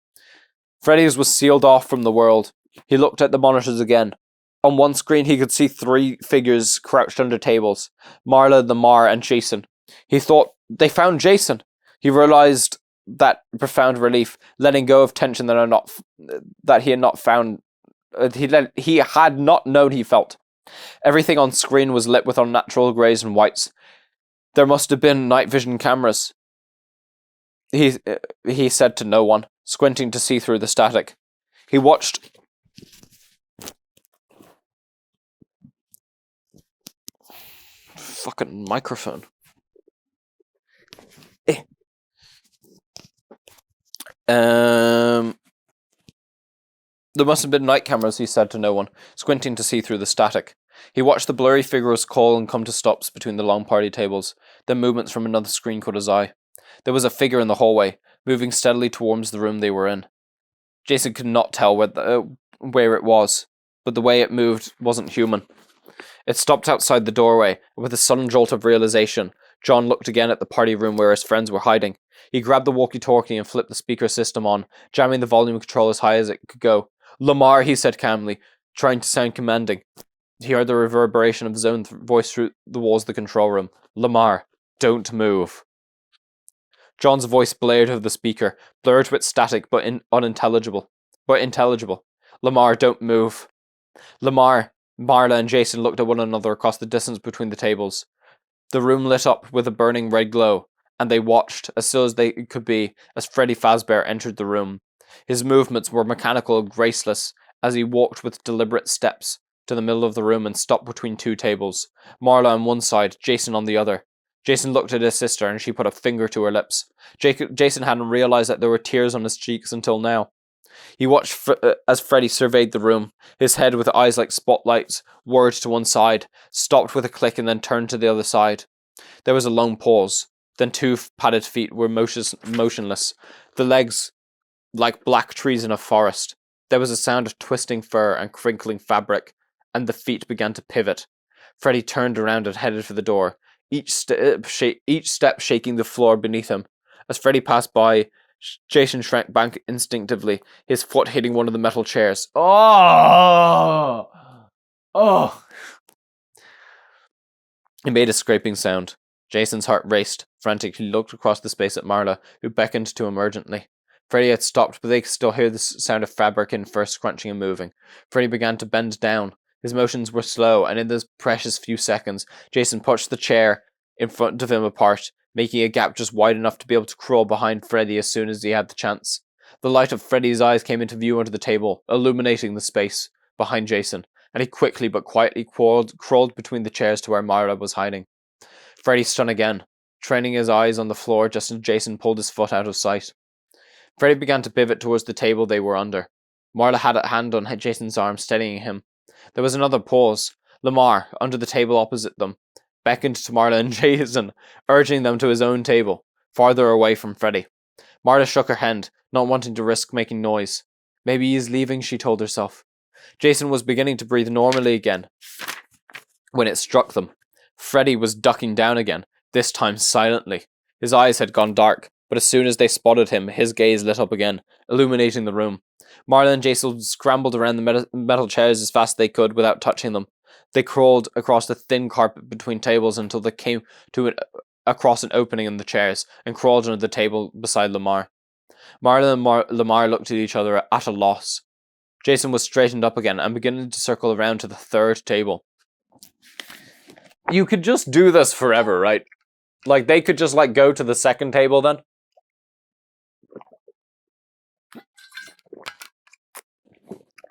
Freddy's was sealed off from the world. He looked at the monitors again. On one screen he could see 3 figures crouched under tables. Marla, Lamar, and Jason. He thought they found Jason. He realized that profound relief, letting go of tension that he had not found. He had not known he felt. Everything on screen was lit with unnatural greys and whites. There must have been night vision cameras. He said to no one, squinting to see through the static. He watched. Fucking microphone. There must have been night cameras, he said to no one, squinting to see through the static. He watched the blurry figures call and come to stops between the long party tables, then movements from another screen caught his eye. There was a figure in the hallway, moving steadily towards the room they were in. Jason could not tell where it was, but the way it moved wasn't human. It stopped outside the doorway, and with a sudden jolt of realization, John looked again at the party room where his friends were hiding. He grabbed the walkie-talkie and flipped the speaker system on, jamming the volume control as high as it could go. "Lamar," he said calmly, trying to sound commanding. He heard the reverberation of his own voice through the walls of the control room. "Lamar, don't move." John's voice blared over the speaker, blurred with static but intelligible. "Lamar, don't move." Lamar, Marla and Jason looked at one another across the distance between the tables. The room lit up with a burning red glow, and they watched, as still as they could be, as Freddy Fazbear entered the room. His movements were mechanical and graceless, as he walked with deliberate steps to the middle of the room and stopped between two tables, Marla on one side, Jason on the other. Jason looked at his sister, and she put a finger to her lips. Jason hadn't realized that there were tears on his cheeks until now. He watched as Freddy surveyed the room, his head with eyes like spotlights, whirred to one side, stopped with a click and then turned to the other side. There was a long pause. Then two padded feet were motionless, the legs like black trees in a forest. There was a sound of twisting fur and crinkling fabric, and the feet began to pivot. Freddy turned around and headed for the door, each step shaking the floor beneath him. As Freddy passed by, Jason shrank back instinctively, his foot hitting one of the metal chairs. Oh! He made a scraping sound. Jason's heart raced. Frantically looked across the space at Marla, who beckoned to him urgently. Freddy had stopped, but they could still hear the sound of fabric in first scrunching and moving. Freddy began to bend down. His motions were slow, and in those precious few seconds, Jason pushed the chair in front of him apart, making a gap just wide enough to be able to crawl behind Freddy as soon as he had the chance. The light of Freddy's eyes came into view under the table, illuminating the space behind Jason, and he quickly but quietly crawled between the chairs to where Marla was hiding. Freddy spun again, training his eyes on the floor just as Jason pulled his foot out of sight. Freddy began to pivot towards the table they were under. Marla had a hand on Jason's arm, steadying him. There was another pause. Lamar, under the table opposite them, beckoned to Marla and Jason, urging them to his own table, farther away from Freddy. Marla shook her head, not wanting to risk making noise. Maybe he's leaving, she told herself. Jason was beginning to breathe normally again when it struck them. Freddy was ducking down again, this time silently. His eyes had gone dark, but as soon as they spotted him, his gaze lit up again, illuminating the room. Marla and Jason scrambled around the metal chairs as fast as they could without touching them. They crawled across the thin carpet between tables until they came to across an opening in the chairs and crawled under the table beside Lamar. Marla and Lamar looked at each other at a loss. Jason was straightened up again and beginning to circle around to the third table. You could just do this forever, right? Like, they could just, go to the second table then.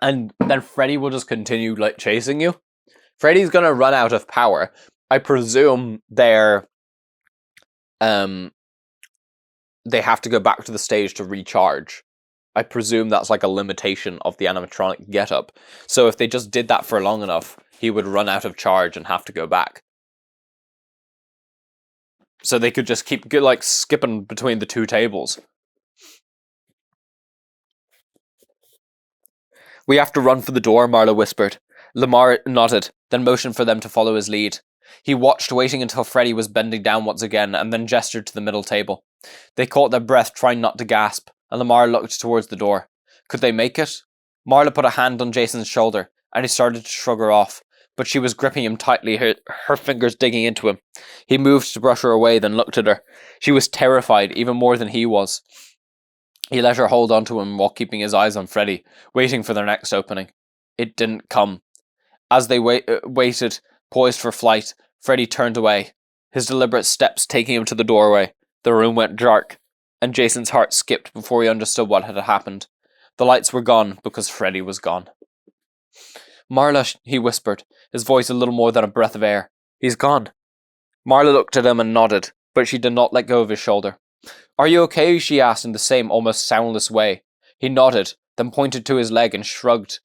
And then Freddy will just continue, chasing you. Freddy's gonna run out of power. I presume they have to go back to the stage to recharge. I presume that's a limitation of the animatronic getup. So if they just did that for long enough, he would run out of charge and have to go back. So they could just keep skipping between the two tables. We have to run for the door, Marla whispered. Lamar nodded, then motioned for them to follow his lead. He watched, waiting until Freddy was bending down once again, and then gestured to the middle table. They caught their breath, trying not to gasp, and Lamar looked towards the door. Could they make it? Marla put a hand on Jason's shoulder, and he started to shrug her off, but she was gripping him tightly, her fingers digging into him. He moved to brush her away, then looked at her. She was terrified, even more than he was. He let her hold on to him while keeping his eyes on Freddy, waiting for their next opening. It didn't come. As they waited, poised for flight, Freddy turned away, his deliberate steps taking him to the doorway. The room went dark, and Jason's heart skipped before he understood what had happened. The lights were gone because Freddy was gone. "Marla," he whispered, his voice a little more than a breath of air. "He's gone." Marla looked at him and nodded, but she did not let go of his shoulder. "Are you okay?" she asked in the same almost soundless way. He nodded, then pointed to his leg and shrugged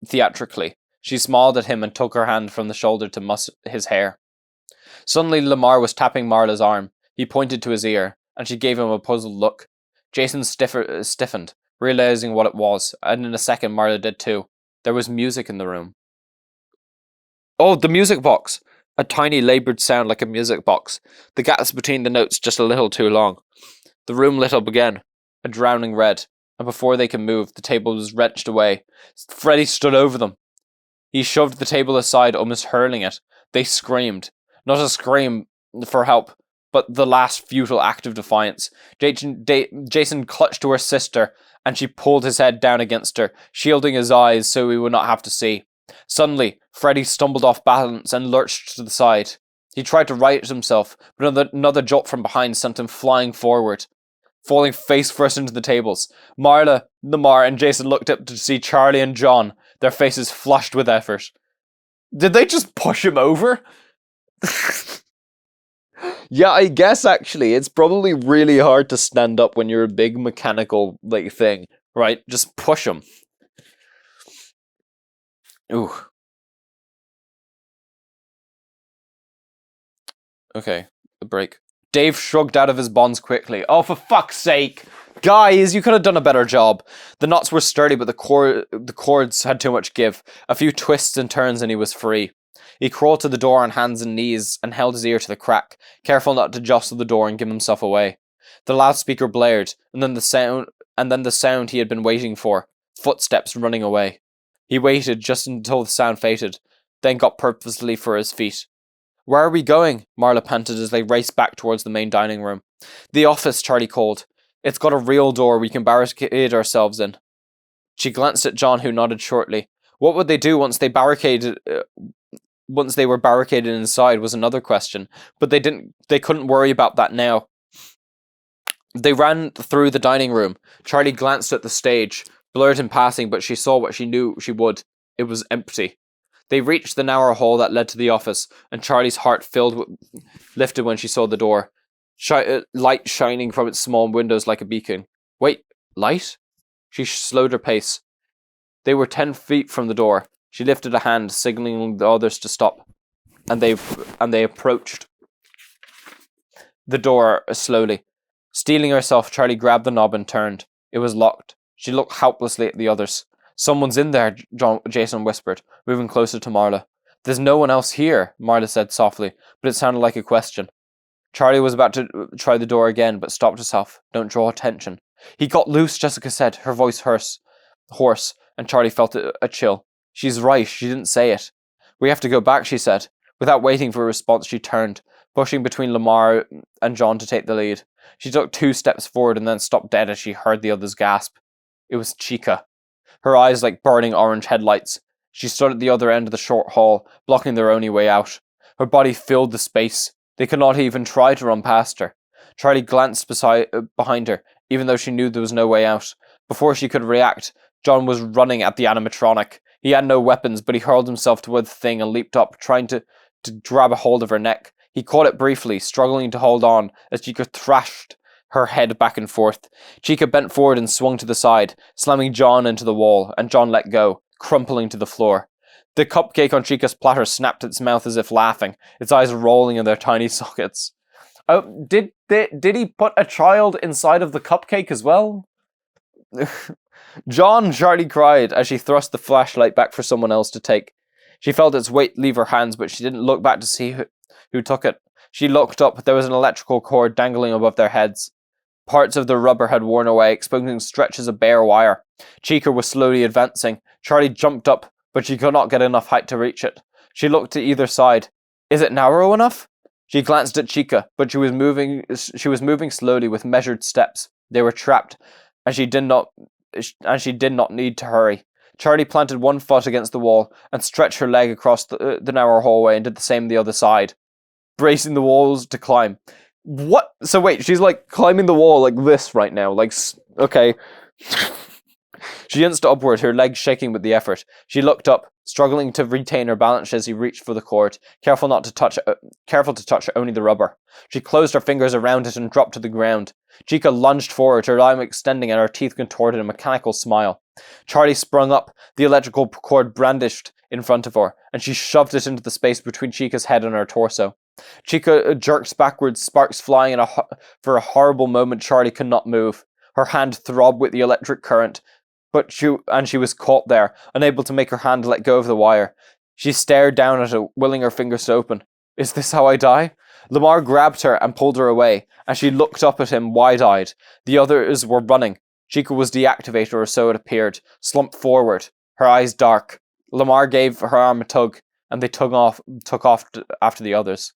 theatrically. She smiled at him and took her hand from the shoulder to muss his hair. Suddenly Lamar was tapping Marla's arm. He pointed to his ear, and she gave him a puzzled look. Jason stiffened, realizing what it was, and in a second Marla did too. There was music in the room. "Oh, the music box!" A tiny laboured sound like a music box, the gaps between the notes just a little too long. The room lit up again, a drowning red, and before they could move, the table was wrenched away. Freddy stood over them. He shoved the table aside, almost hurling it. They screamed. Not a scream for help, but the last futile act of defiance. Jason clutched to her sister, and she pulled his head down against her, shielding his eyes so he would not have to see. Suddenly, Freddy stumbled off balance and lurched to the side. He tried to right himself, but another jolt from behind sent him flying forward, falling face first into the tables. Marla, Lamar, and Jason looked up to see Charlie and John, their faces flushed with effort. Did they just push him over? Yeah, I guess actually, it's probably really hard to stand up when you're a big mechanical thing, right? Just push him. Ooh. Okay, a break. Dave shrugged out of his bonds quickly. "Oh, for fuck's sake! Guys, you could have done a better job." The knots were sturdy, but the cords had too much give. A few twists and turns and he was free. He crawled to the door on hands and knees and held his ear to the crack, careful not to jostle the door and give himself away. The loudspeaker blared, and then the sound he had been waiting for, footsteps running away. He waited just until the sound faded, then got purposely for his feet. "Where are we going?" Marla panted as they raced back towards the main dining room. "The office," Charlie called. "It's got a real door we can barricade ourselves in." She glanced at John, who nodded shortly. What would they do once they were barricaded inside was another question, but they couldn't worry about that now. They ran through the dining room. Charlie glanced at the stage, blurred in passing, but she saw what she knew she would. It was empty. They reached the narrow hall that led to the office, and Charlie's heart lifted when she saw the door. Light shining from its small windows like a beacon. Wait, light? She slowed her pace. They were 10 feet from the door. She lifted a hand, signaling the others to stop, and they approached the door slowly. Steeling herself, Charlie grabbed the knob and turned. It was locked. She looked helplessly at the others. "Someone's in there," Jason whispered, moving closer to Marla. "There's no one else here," Marla said softly, but it sounded like a question. Charlie was about to try the door again, but stopped herself. "Don't draw attention." "He got loose," Jessica said, her voice hoarse, and Charlie felt a chill. "She's right, she didn't say it." "We have to go back," she said. Without waiting for a response, she turned, pushing between Lamar and John to take the lead. She took 2 steps forward and then stopped dead as she heard the others gasp. It was Chica. Her eyes like burning orange headlights. She stood at the other end of the short hall, blocking their only way out. Her body filled the space. They could not even try to run past her. Charlie glanced behind her, even though she knew there was no way out. Before she could react, John was running at the animatronic. He had no weapons, but he hurled himself toward the thing and leaped up, trying to grab a hold of her neck. He caught it briefly, struggling to hold on as Chica thrashed her head back and forth. Chica bent forward and swung to the side, slamming John into the wall, and John let go, crumpling to the floor. The cupcake on Chica's platter snapped its mouth as if laughing, its eyes rolling in their tiny sockets. "Oh, did he put a child inside of the cupcake as well?" "John!" Charlie cried as she thrust the flashlight back for someone else to take. She felt its weight leave her hands, but she didn't look back to see who took it. She looked up. There was an electrical cord dangling above their heads. Parts of the rubber had worn away, exposing stretches of bare wire. Chica was slowly advancing. Charlie jumped up, but she could not get enough height to reach it. She looked to either side. Is it narrow enough? She glanced at Chica, but she was moving slowly with measured steps. They were trapped, and she did not need to hurry. Charlie planted one foot against the wall and stretched her leg across the narrow hallway and did the same the other side, bracing the walls to climb. What? So wait, she's like climbing the wall like this right now. Like, okay. She inched upward, her legs shaking with the effort. She looked up, struggling to retain her balance as he reached for the cord, careful to touch only the rubber. She closed her fingers around it and dropped to the ground. Chica lunged forward, her eye extending and her teeth contorted in a mechanical smile. Charlie sprung up, the electrical cord brandished in front of her, and she shoved it into the space between Chica's head and her torso. Chica jerked backwards, sparks flying for a horrible moment. Charlie could not move. Her hand throbbed with the electric current, but she was caught there, unable to make her hand let go of the wire. She stared down at it, willing her fingers to open. Is this how I die? Lamar grabbed her and pulled her away, and she looked up at him wide-eyed. The others were running. Chica was deactivated, or so it appeared, slumped forward, her eyes dark. Lamar gave her arm a tug, and they took off after the others.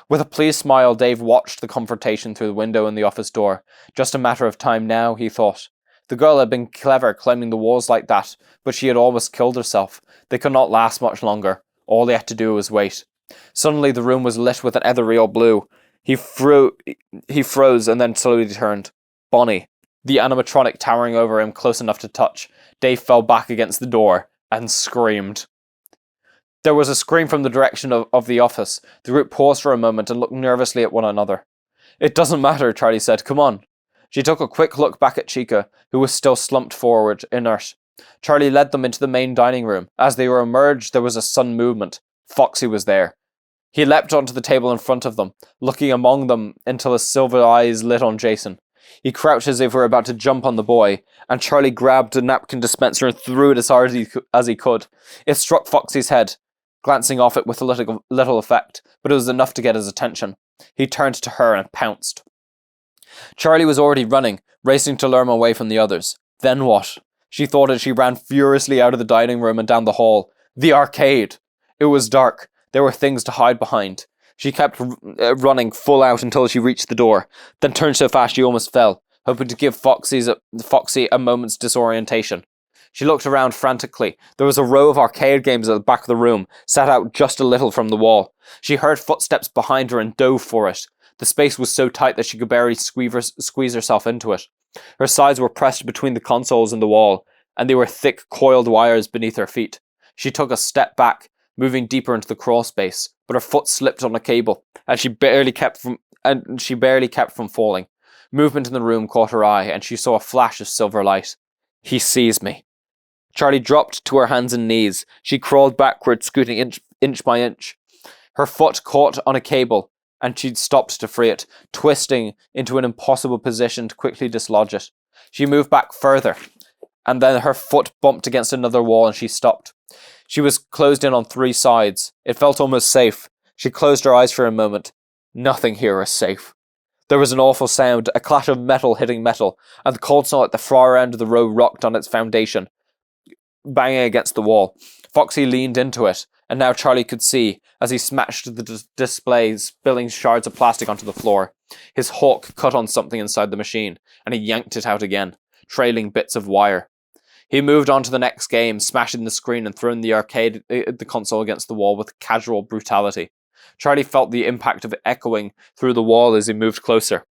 With a pleased smile, Dave watched the confrontation through the window in the office door. Just a matter of time now, he thought. The girl had been clever climbing the walls like that, but she had almost killed herself. They could not last much longer. All they had to do was wait. Suddenly the room was lit with an ethereal blue. He froze and then slowly turned. Bonnie, the animatronic towering over him close enough to touch. Dave fell back against the door and screamed. There was a scream from the direction of the office. The group paused for a moment and looked nervously at one another. It doesn't matter, Charlie said. Come on. She took a quick look back at Chica, who was still slumped forward, inert. Charlie led them into the main dining room. As they were emerged, there was a sudden movement. Foxy was there. He leapt onto the table in front of them, looking among them until his silver eyes lit on Jason. He crouched as if he were about to jump on the boy, and Charlie grabbed a napkin dispenser and threw it as hard as he could. It struck Foxy's head, glancing off it with little effect, but it was enough to get his attention. He turned to her and pounced. Charlie was already running, racing to lure him away from the others. Then what? She thought as she ran furiously out of the dining room and down the hall. The arcade! It was dark. There were things to hide behind. She kept running full out until she reached the door, then turned so fast she almost fell, hoping to give Foxy a moment's disorientation. She looked around frantically. There was a row of arcade games at the back of the room, set out just a little from the wall. She heard footsteps behind her and dove for it. The space was so tight that she could barely squeeze herself into it. Her sides were pressed between the consoles and the wall, and they were thick, coiled wires beneath her feet. She took a step back, moving deeper into the crawl space, but her foot slipped on a cable, and she barely kept from falling. Movement in the room caught her eye, and she saw a flash of silver light. He sees me. Charlie dropped to her hands and knees. She crawled backward, scooting inch by inch. Her foot caught on a cable, and she'd stopped to free it, twisting into an impossible position to quickly dislodge it. She moved back further, and then her foot bumped against another wall and she stopped. She was closed in on 3 sides. It felt almost safe. She closed her eyes for a moment. Nothing here is safe. There was an awful sound, a clash of metal hitting metal, and the console at the far end of the row rocked on its foundation, banging against the wall. Foxy leaned into it, and now Charlie could see as he smashed the display, spilling shards of plastic onto the floor. His hawk cut on something inside the machine, and he yanked it out again, trailing bits of wire. He moved on to the next game, smashing the screen and throwing the console against the wall with casual brutality. Charlie felt the impact of it echoing through the wall as he moved closer.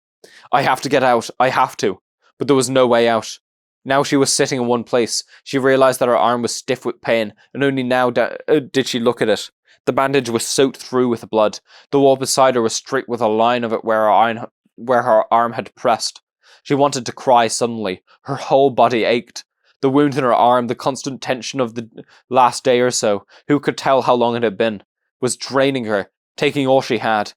I have to get out, I have to. But there was no way out. Now she was sitting in one place. She realized that her arm was stiff with pain, and only now did she look at it. The bandage was soaked through with blood. The wall beside her was streaked with a line of it where her arm had pressed. She wanted to cry suddenly. Her whole body ached. The wound in her arm, the constant tension of the last day or so, who could tell how long it had been, was draining her, taking all she had.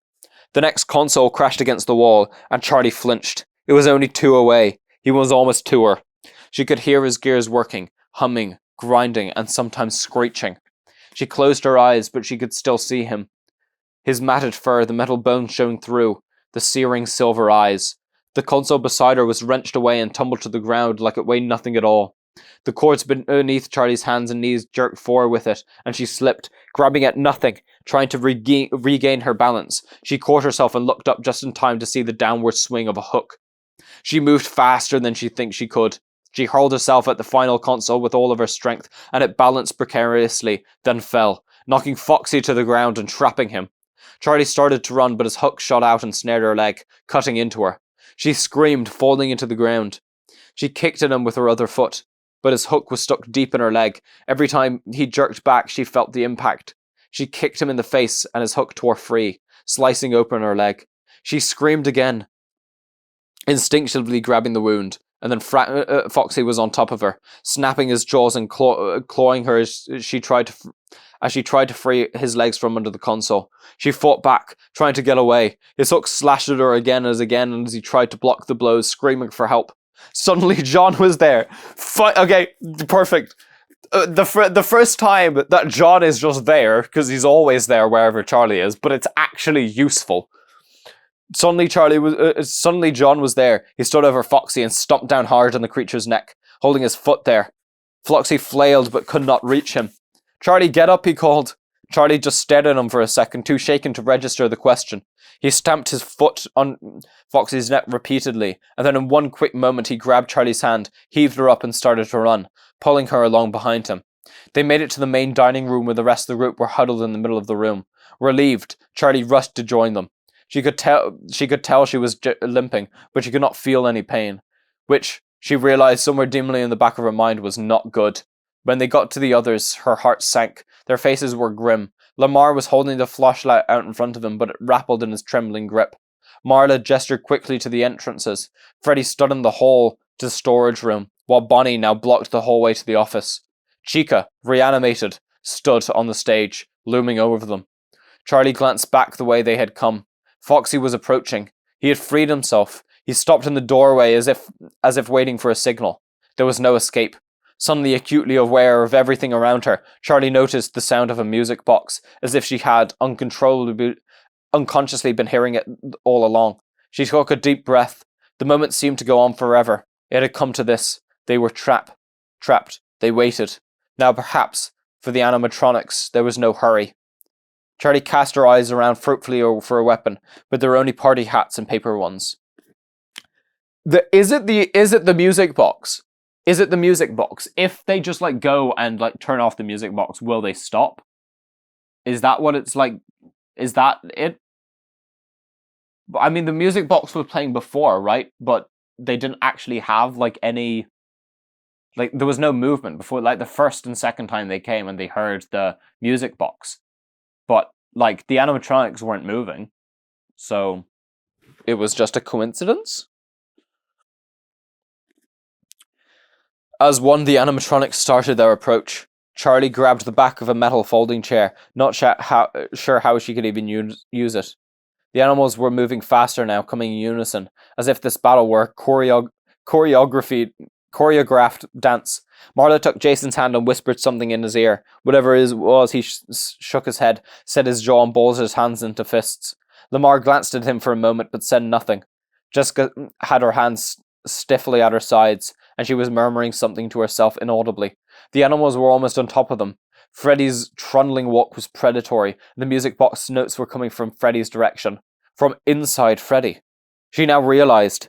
The next console crashed against the wall, and Charlie flinched. It was only 2 away. He was almost to her. She could hear his gears working, humming, grinding, and sometimes screeching. She closed her eyes, but she could still see him. His matted fur, the metal bones showing through, the searing silver eyes. The console beside her was wrenched away and tumbled to the ground like it weighed nothing at all. The cords beneath Charlie's hands and knees jerked forward with it, and she slipped, grabbing at nothing, trying to regain her balance. She caught herself and looked up just in time to see the downward swing of a hook. She moved faster than she thinks she could. She hurled herself at the final console with all of her strength, and it balanced precariously, then fell, knocking Foxy to the ground and trapping him. Charlie started to run, but his hook shot out and snared her leg, cutting into her. She screamed, falling into the ground. She kicked at him with her other foot, but his hook was stuck deep in her leg. Every time he jerked back, she felt the impact. She kicked him in the face, and his hook tore free, slicing open her leg. She screamed again, instinctively grabbing the wound, and then Foxy was on top of her, snapping his jaws and clawing her as she tried to free his legs from under the console. She fought back, trying to get away. His hook slashed at her again as he tried to block the blows, screaming for help. Suddenly, John was there. Okay, perfect. The first time that John is just there, because he's always there wherever Charlie is, but it's actually useful. Suddenly, John was there. He stood over Foxy and stomped down hard on the creature's neck, holding his foot there. Foxy flailed but could not reach him. "Charlie, get up," he called. Charlie just stared at him for a second, too shaken to register the question. He stamped his foot on Foxy's neck repeatedly, and then in one quick moment he grabbed Charlie's hand, heaved her up and started to run, pulling her along behind him. They made it to the main dining room where the rest of the group were huddled in the middle of the room. Relieved, Charlie rushed to join them. She could tell she was limping, but she could not feel any pain, which she realized somewhere dimly in the back of her mind was not good. When they got to the others, her heart sank. Their faces were grim. Lamar was holding the flashlight out in front of him, but it rattled in his trembling grip. Marla gestured quickly to the entrances. Freddy stood in the hall to the storage room, while Bonnie now blocked the hallway to the office. Chica, reanimated, stood on the stage, looming over them. Charlie glanced back the way they had come. Foxy was approaching. He had freed himself. He stopped in the doorway as if waiting for a signal. There was no escape. Suddenly acutely aware of everything around her, Charlie noticed the sound of a music box, as if she had unconsciously been hearing it all along. She took a deep breath. The moment seemed to go on forever. It had come to this. They were trapped. They waited. Now perhaps, for the animatronics, there was no hurry. Charlie cast her eyes around fruitfully for a weapon, but there were only party hats and paper ones. Is it the music box? Is it the music box? If they just go and turn off the music box, will they stop? Is that what it's like? Is that it? I mean, the music box was playing before, right? But they didn't actually have any. There was no movement before. The first and second time they came and they heard the music box, but the animatronics weren't moving, so it was just a coincidence. As one, the animatronics started their approach. Charlie grabbed the back of a metal folding chair, not sure how she could even use it. The animals were moving faster now, coming in unison, as if this battle were a choreographed dance. Marla took Jason's hand and whispered something in his ear. Whatever it was, he shook his head, set his jaw and balled his hands into fists. Lamar glanced at him for a moment, but said nothing. Jessica had her hands stiffly at her sides, and she was murmuring something to herself inaudibly. The animals were almost on top of them. Freddy's trundling walk was predatory. The music box notes were coming from Freddy's direction. From inside Freddy. She now realized.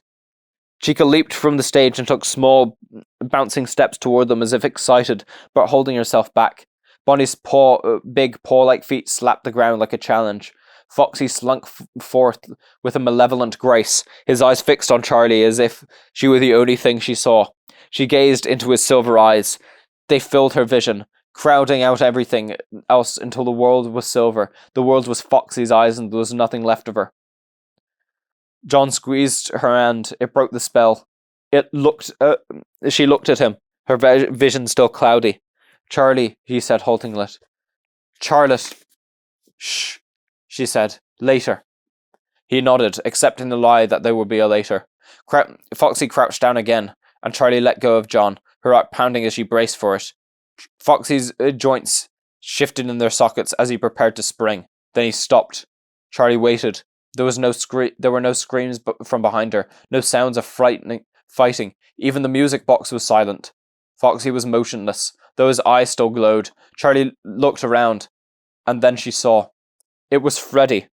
Chica leaped from the stage and took small, bouncing steps toward them as if excited, but holding herself back. Bonnie's big paw-like feet slapped the ground like a challenge. Foxy slunk forth with a malevolent grace, his eyes fixed on Charlie as if she were the only thing she saw. She gazed into his silver eyes. They filled her vision, crowding out everything else until the world was silver. The world was Foxy's eyes and there was nothing left of her. John squeezed her hand. It broke the spell. She looked at him, her vision still cloudy. "Charlie," he said, haltingly. "Charlotte." "Shh," she said. "Later." He nodded, accepting the lie that there would be a later. Foxy crouched down again, and Charlie let go of John, her heart pounding as she braced for it. Foxy's joints shifted in their sockets as he prepared to spring. Then he stopped. Charlie waited. There were no screams from behind her, no sounds of fighting. Even the music box was silent. Foxy was motionless, though his eyes still glowed. Charlie looked around, and then she saw. It was Freddy.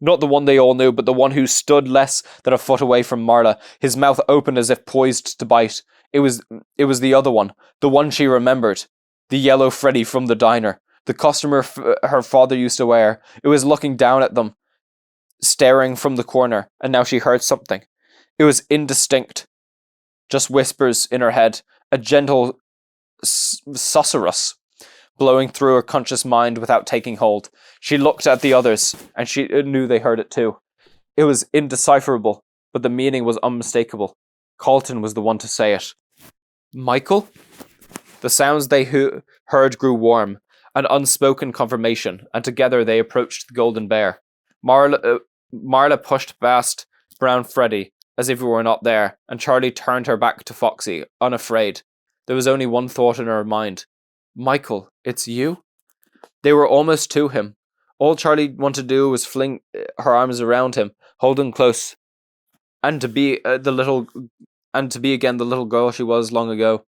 Not the one they all knew, but the one who stood less than a foot away from Marla, his mouth open as if poised to bite. It was the other one, the one she remembered. The yellow Freddy from the diner. The customer her father used to wear. It was looking down at them, staring from the corner, and now she heard something. It was indistinct. Just whispers in her head, a gentle susurrus blowing through her conscious mind without taking hold. She looked at the others, and she knew they heard it too. It was indecipherable, but the meaning was unmistakable. Carlton was the one to say it. Michael? The sounds they heard grew warm, an unspoken confirmation, and together they approached the Golden Bear. Marla pushed past Brown Freddy, as if he were not there, and Charlie turned her back to Foxy, unafraid. There was only one thought in her mind. Michael, it's you? They were almost to him. All Charlie wanted to do was fling her arms around him, hold him close, and to be again the little girl she was long ago.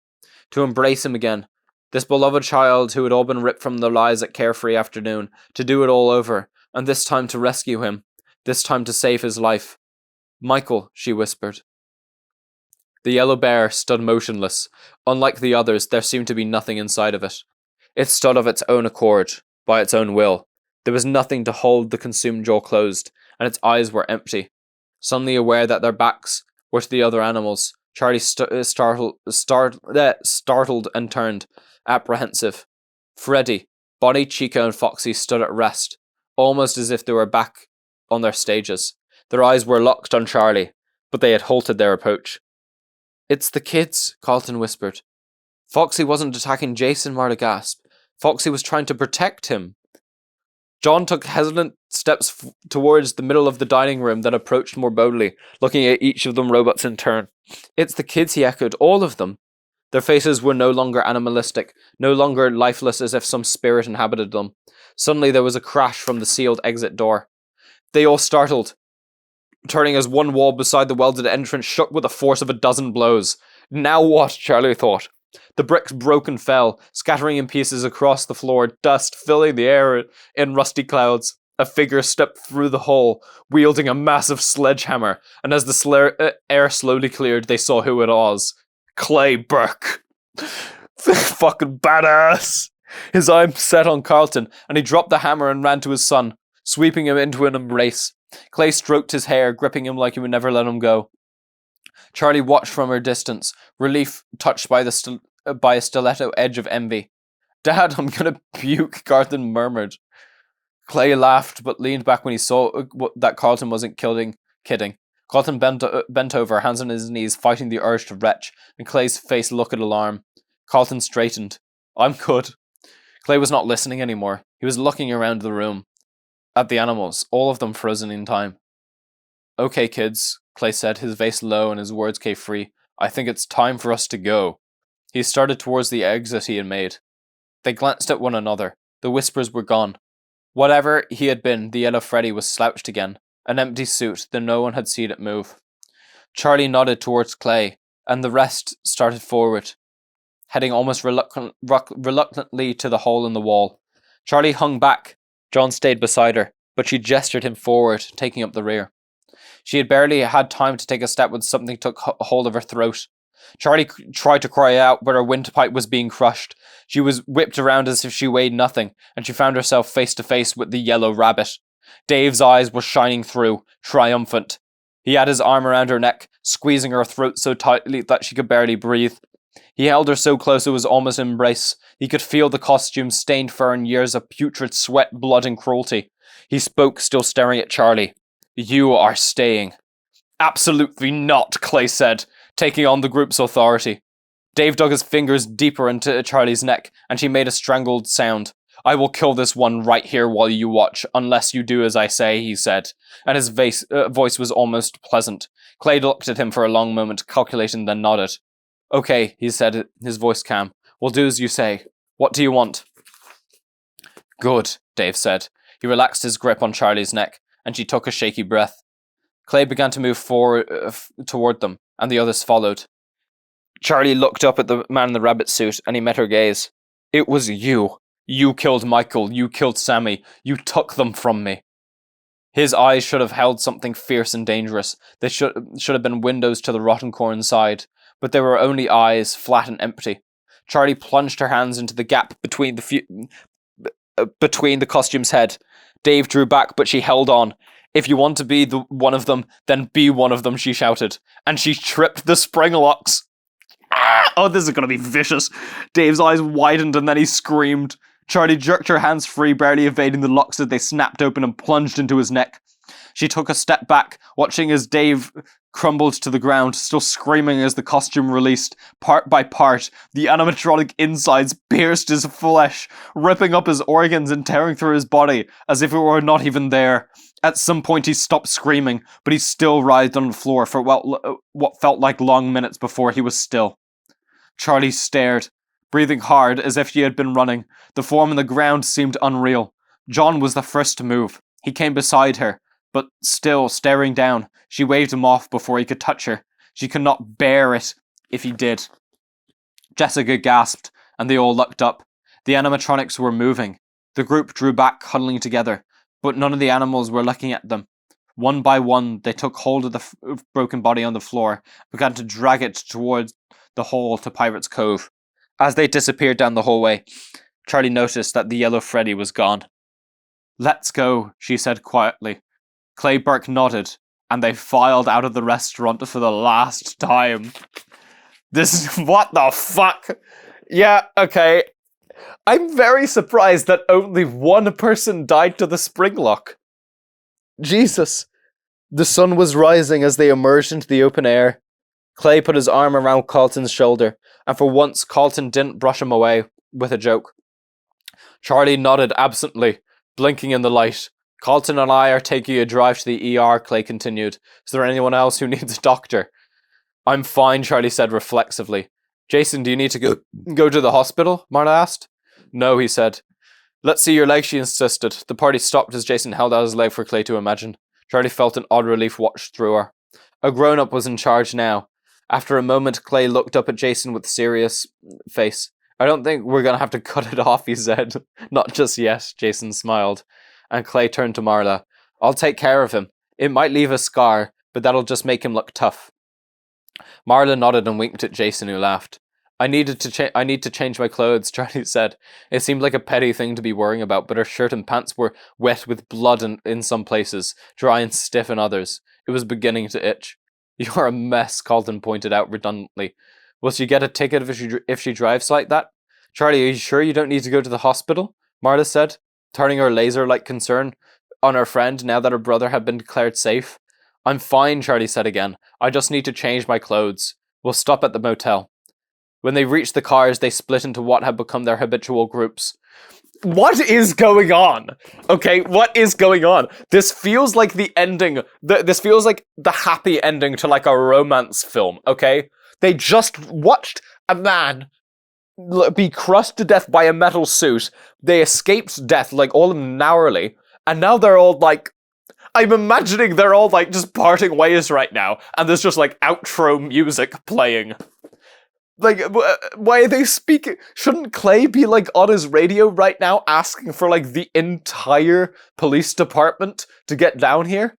To embrace him again. This beloved child who had all been ripped from their lives at Carefree Afternoon, to do it all over, and this time to rescue him, this time to save his life. Michael, she whispered. The yellow bear stood motionless. Unlike the others, there seemed to be nothing inside of it. It stood of its own accord, by its own will. There was nothing to hold the consumed jaw closed, and its eyes were empty. Suddenly aware that their backs were to the other animals, Charlie startled and turned, apprehensive. Freddy, Bonnie, Chico, and Foxy stood at rest, almost as if they were back on their stages. Their eyes were locked on Charlie, but they had halted their approach. It's the kids, Carlton whispered. Foxy wasn't attacking Jason, Marla gasped. Foxy was trying to protect him. John took hesitant steps towards the middle of the dining room, then approached more boldly, looking at each of them robots in turn. It's the kids, he echoed, all of them. Their faces were no longer animalistic, no longer lifeless as if some spirit inhabited them. Suddenly there was a crash from the sealed exit door. They all startled, turning as one wall beside the welded entrance shook with the force of a dozen blows. Now what? Charlie thought. The bricks broke and fell, scattering in pieces across the floor, dust filling the air in rusty clouds. A figure stepped through the hole, wielding a massive sledgehammer, and as the air slowly cleared, they saw who it was. Clay Burke. Fucking badass. His eyes set on Carlton, and he dropped the hammer and ran to his son, sweeping him into an embrace. Clay stroked his hair, gripping him like he would never let him go. Charlie watched from her distance, relief touched by a stiletto edge of envy. Dad, I'm gonna puke, Carlton murmured. Clay laughed, but leaned back when he saw that Carlton wasn't kidding. Carlton bent over, hands on his knees, fighting the urge to retch, and Clay's face looked at alarm. Carlton straightened. I'm good. Clay was not listening anymore. He was looking around the room. At the animals, all of them frozen in time. Okay, kids, Clay said, his voice low and his words came free. I think it's time for us to go. He started towards the exit he had made. They glanced at one another. The whispers were gone. Whatever he had been, the yellow Freddy was slouched again, an empty suit, though no one had seen it move. Charlie nodded towards Clay, and the rest started forward, heading almost reluctantly to the hole in the wall. Charlie hung back. John stayed beside her, but she gestured him forward, taking up the rear. She had barely had time to take a step when something took hold of her throat. Charlie tried to cry out, but her windpipe was being crushed. She was whipped around as if she weighed nothing, and she found herself face to face with the yellow rabbit. Dave's eyes were shining through, triumphant. He had his arm around her neck, squeezing her throat so tightly that she could barely breathe. He held her so close it was almost an embrace. He could feel the costume, stained fur, and years of putrid sweat, blood, and cruelty. He spoke, still staring at Charlie. You are staying. Absolutely not, Clay said, taking on the group's authority. Dave dug his fingers deeper into Charlie's neck, and she made a strangled sound. I will kill this one right here while you watch, unless you do as I say, he said, and his voice was almost pleasant. Clay looked at him for a long moment, calculating, then nodded. Okay, he said, his voice calm. We'll do as you say. What do you want? Good, Dave said. He relaxed his grip on Charlie's neck, and she took a shaky breath. Clay began to move forward toward them, and the others followed. Charlie looked up at the man in the rabbit suit, and he met her gaze. It was you. You killed Michael. You killed Sammy. You took them from me. His eyes should have held something fierce and dangerous. They should have been windows to the rotten core inside, but they were only eyes, flat and empty. Charlie plunged her hands into the gap between the costume's head. Dave drew back, but she held on. If you want to be one of them, then be one of them, she shouted. And she tripped the spring locks. Ah! Oh, this is going to be vicious. Dave's eyes widened and then he screamed. Charlie jerked her hands free, barely evading the locks as they snapped open and plunged into his neck. She took a step back, watching as Dave crumbled to the ground, still screaming as the costume released. Part by part, the animatronic insides pierced his flesh, ripping up his organs and tearing through his body, as if it were not even there. At some point he stopped screaming, but he still writhed on the floor for what felt like long minutes before he was still. Charlie stared, breathing hard as if she had been running. The form on the ground seemed unreal. John was the first to move. He came beside her, but still staring down. She waved him off before he could touch her. She could not bear it if he did. Jessica gasped, and they all looked up. The animatronics were moving. The group drew back, huddling together, but none of the animals were looking at them. One by one, they took hold of the broken body on the floor, began to drag it towards the hall to Pirate's Cove. As they disappeared down the hallway, Charlie noticed that the yellow Freddy was gone. "Let's go," she said quietly. Clay Burke nodded, and they filed out of the restaurant for the last time. This is... what the fuck? Yeah, okay. I'm very surprised that only one person died to the spring lock. Jesus. The sun was rising as they emerged into the open air. Clay put his arm around Carlton's shoulder, and for once Carlton didn't brush him away with a joke. Charlie nodded absently, blinking in the light. "Carlton and I are taking a drive to the ER," Clay continued. "Is there anyone else who needs a doctor?" "I'm fine," Charlie said reflexively. "Jason, do you need to go to the hospital?" Marla asked. "No," he said. "Let's see your leg," she insisted. The party stopped as Jason held out his leg for Clay to imagine. Charlie felt an odd relief wash through her. A grown-up was in charge now. After a moment, Clay looked up at Jason with a serious face. "I don't think we're going to have to cut it off," he said. "Not just yet," Jason smiled. And Clay turned to Marla. "I'll take care of him. It might leave a scar, but that'll just make him look tough." Marla nodded and winked at Jason, who laughed. I need to change my clothes," Charlie said. It seemed like a petty thing to be worrying about, but her shirt and pants were wet with blood in some places, dry and stiff in others. It was beginning to itch. "You're a mess," Carlton pointed out redundantly. "Will she get a ticket if she drives like that?" "Charlie, are you sure you don't need to go to the hospital?" Marla said, turning her laser-like concern on her friend now that her brother had been declared safe. "I'm fine," Charlie said again. "I just need to change my clothes. We'll stop at the motel." When they reached the cars, they split into what had become their habitual groups. What is going on? Okay, what is going on? This feels like the ending. This feels like the happy ending to like a romance film, okay? They just watched a man be crushed to death by a metal suit. They escaped death, like all of them narrowly. And now they're all like... I'm imagining they're all like just parting ways right now. And there's just like outro music playing. Like, why are they speaking? Shouldn't Clay be, like, on his radio right now asking for, like, the entire police department to get down here?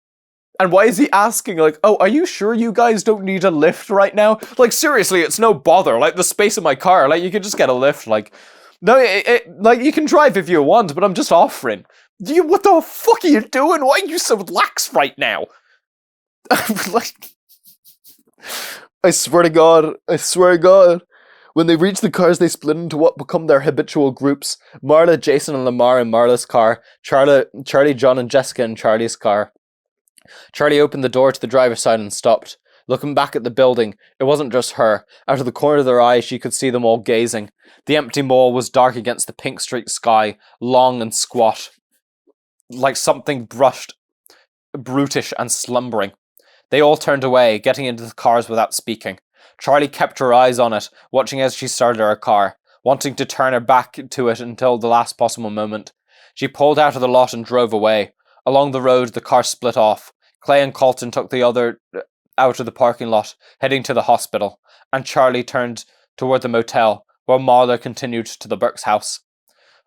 And why is he asking, like, "Oh, are you sure you guys don't need a lift right now?" Like, seriously, it's no bother. Like, the space in my car, like, you can just get a lift, like... No, like, you can drive if you want, but I'm just offering. What the fuck are you doing? Why are you so lax right now? Like... I swear to God. When they reached the cars, they split into what become their habitual groups. Marla, Jason, and Lamar in Marla's car. Charlie, John, and Jessica in Charlie's car. Charlie opened the door to the driver's side and stopped. Looking back at the building, it wasn't just her. Out of the corner of their eyes, she could see them all gazing. The empty mall was dark against the pink-streaked sky, long and squat, like something brushed, brutish and slumbering. They all turned away, getting into the cars without speaking. Charlie kept her eyes on it, watching as she started her car, wanting to turn her back to it until the last possible moment. She pulled out of the lot and drove away. Along the road, the car split off. Clay and Carlton took the other out of the parking lot, heading to the hospital, and Charlie turned toward the motel, while Marla continued to the Burke's house.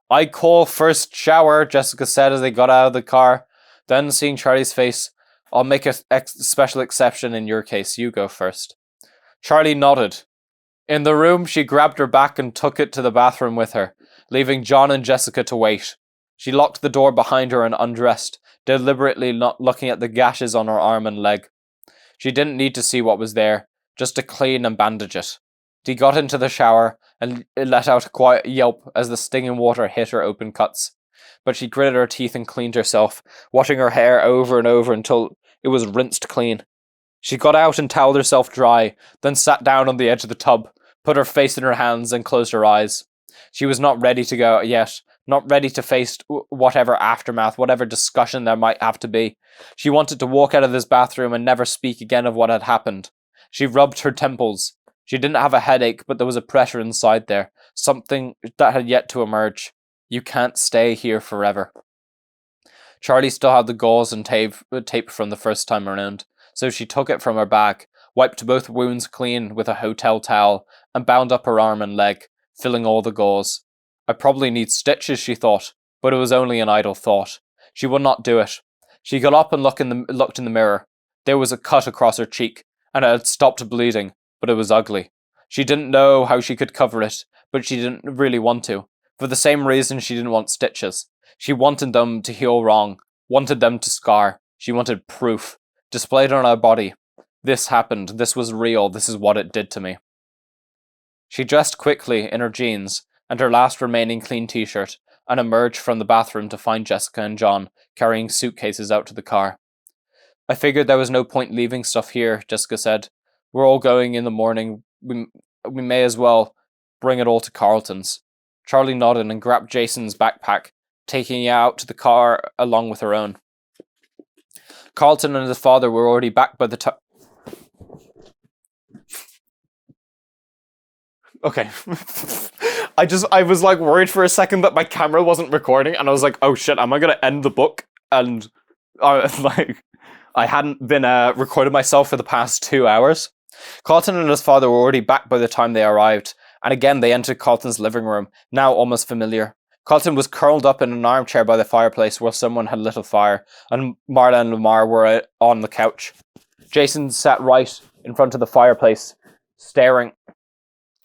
"I call first shower," Jessica said as they got out of the car. Then, seeing Charlie's face, "I'll make a special exception in your case. You go first." Charlie nodded. In the room, she grabbed her back and took it to the bathroom with her, leaving John and Jessica to wait. She locked the door behind her and undressed, deliberately not looking at the gashes on her arm and leg. She didn't need to see what was there, just to clean and bandage it. She got into the shower and let out a quiet yelp as the stinging water hit her open cuts. But she gritted her teeth and cleaned herself, washing her hair over and over until it was rinsed clean. She got out and toweled herself dry, then sat down on the edge of the tub, put her face in her hands and closed her eyes. She was not ready to go yet, not ready to face whatever aftermath, whatever discussion there might have to be. She wanted to walk out of this bathroom and never speak again of what had happened. She rubbed her temples. She didn't have a headache, but there was a pressure inside there, something that had yet to emerge. You can't stay here forever. Charlie still had the gauze and tape from the first time around, so she took it from her bag, wiped both wounds clean with a hotel towel, and bound up her arm and leg, filling all the gauze. I probably need stitches, she thought, but it was only an idle thought. She would not do it. She got up and looked in the mirror. There was a cut across her cheek, and it had stopped bleeding, but it was ugly. She didn't know how she could cover it, but she didn't really want to. For the same reason she didn't want stitches. She wanted them to heal wrong, wanted them to scar. She wanted proof, displayed on her body. This happened, this was real, this is what it did to me. She dressed quickly in her jeans and her last remaining clean t-shirt and emerged from the bathroom to find Jessica and John carrying suitcases out to the car. "I figured there was no point leaving stuff here," Jessica said. "We're all going in the morning. We may as well bring it all to Carlton's." Charlie nodded and grabbed Jason's backpack, taking it out to the car along with her own. Carlton and his father were already back by the time. Okay. I was like worried for a second that my camera wasn't recording, and I was like, oh shit, am I going to end the book? And I hadn't been recording myself for the past 2 hours. Carlton and his father were already back by the time they arrived, and again they entered Carlton's living room, now almost familiar. Carlton was curled up in an armchair by the fireplace where someone had lit a fire, and Marla and Lamar were on the couch. Jason sat right in front of the fireplace, staring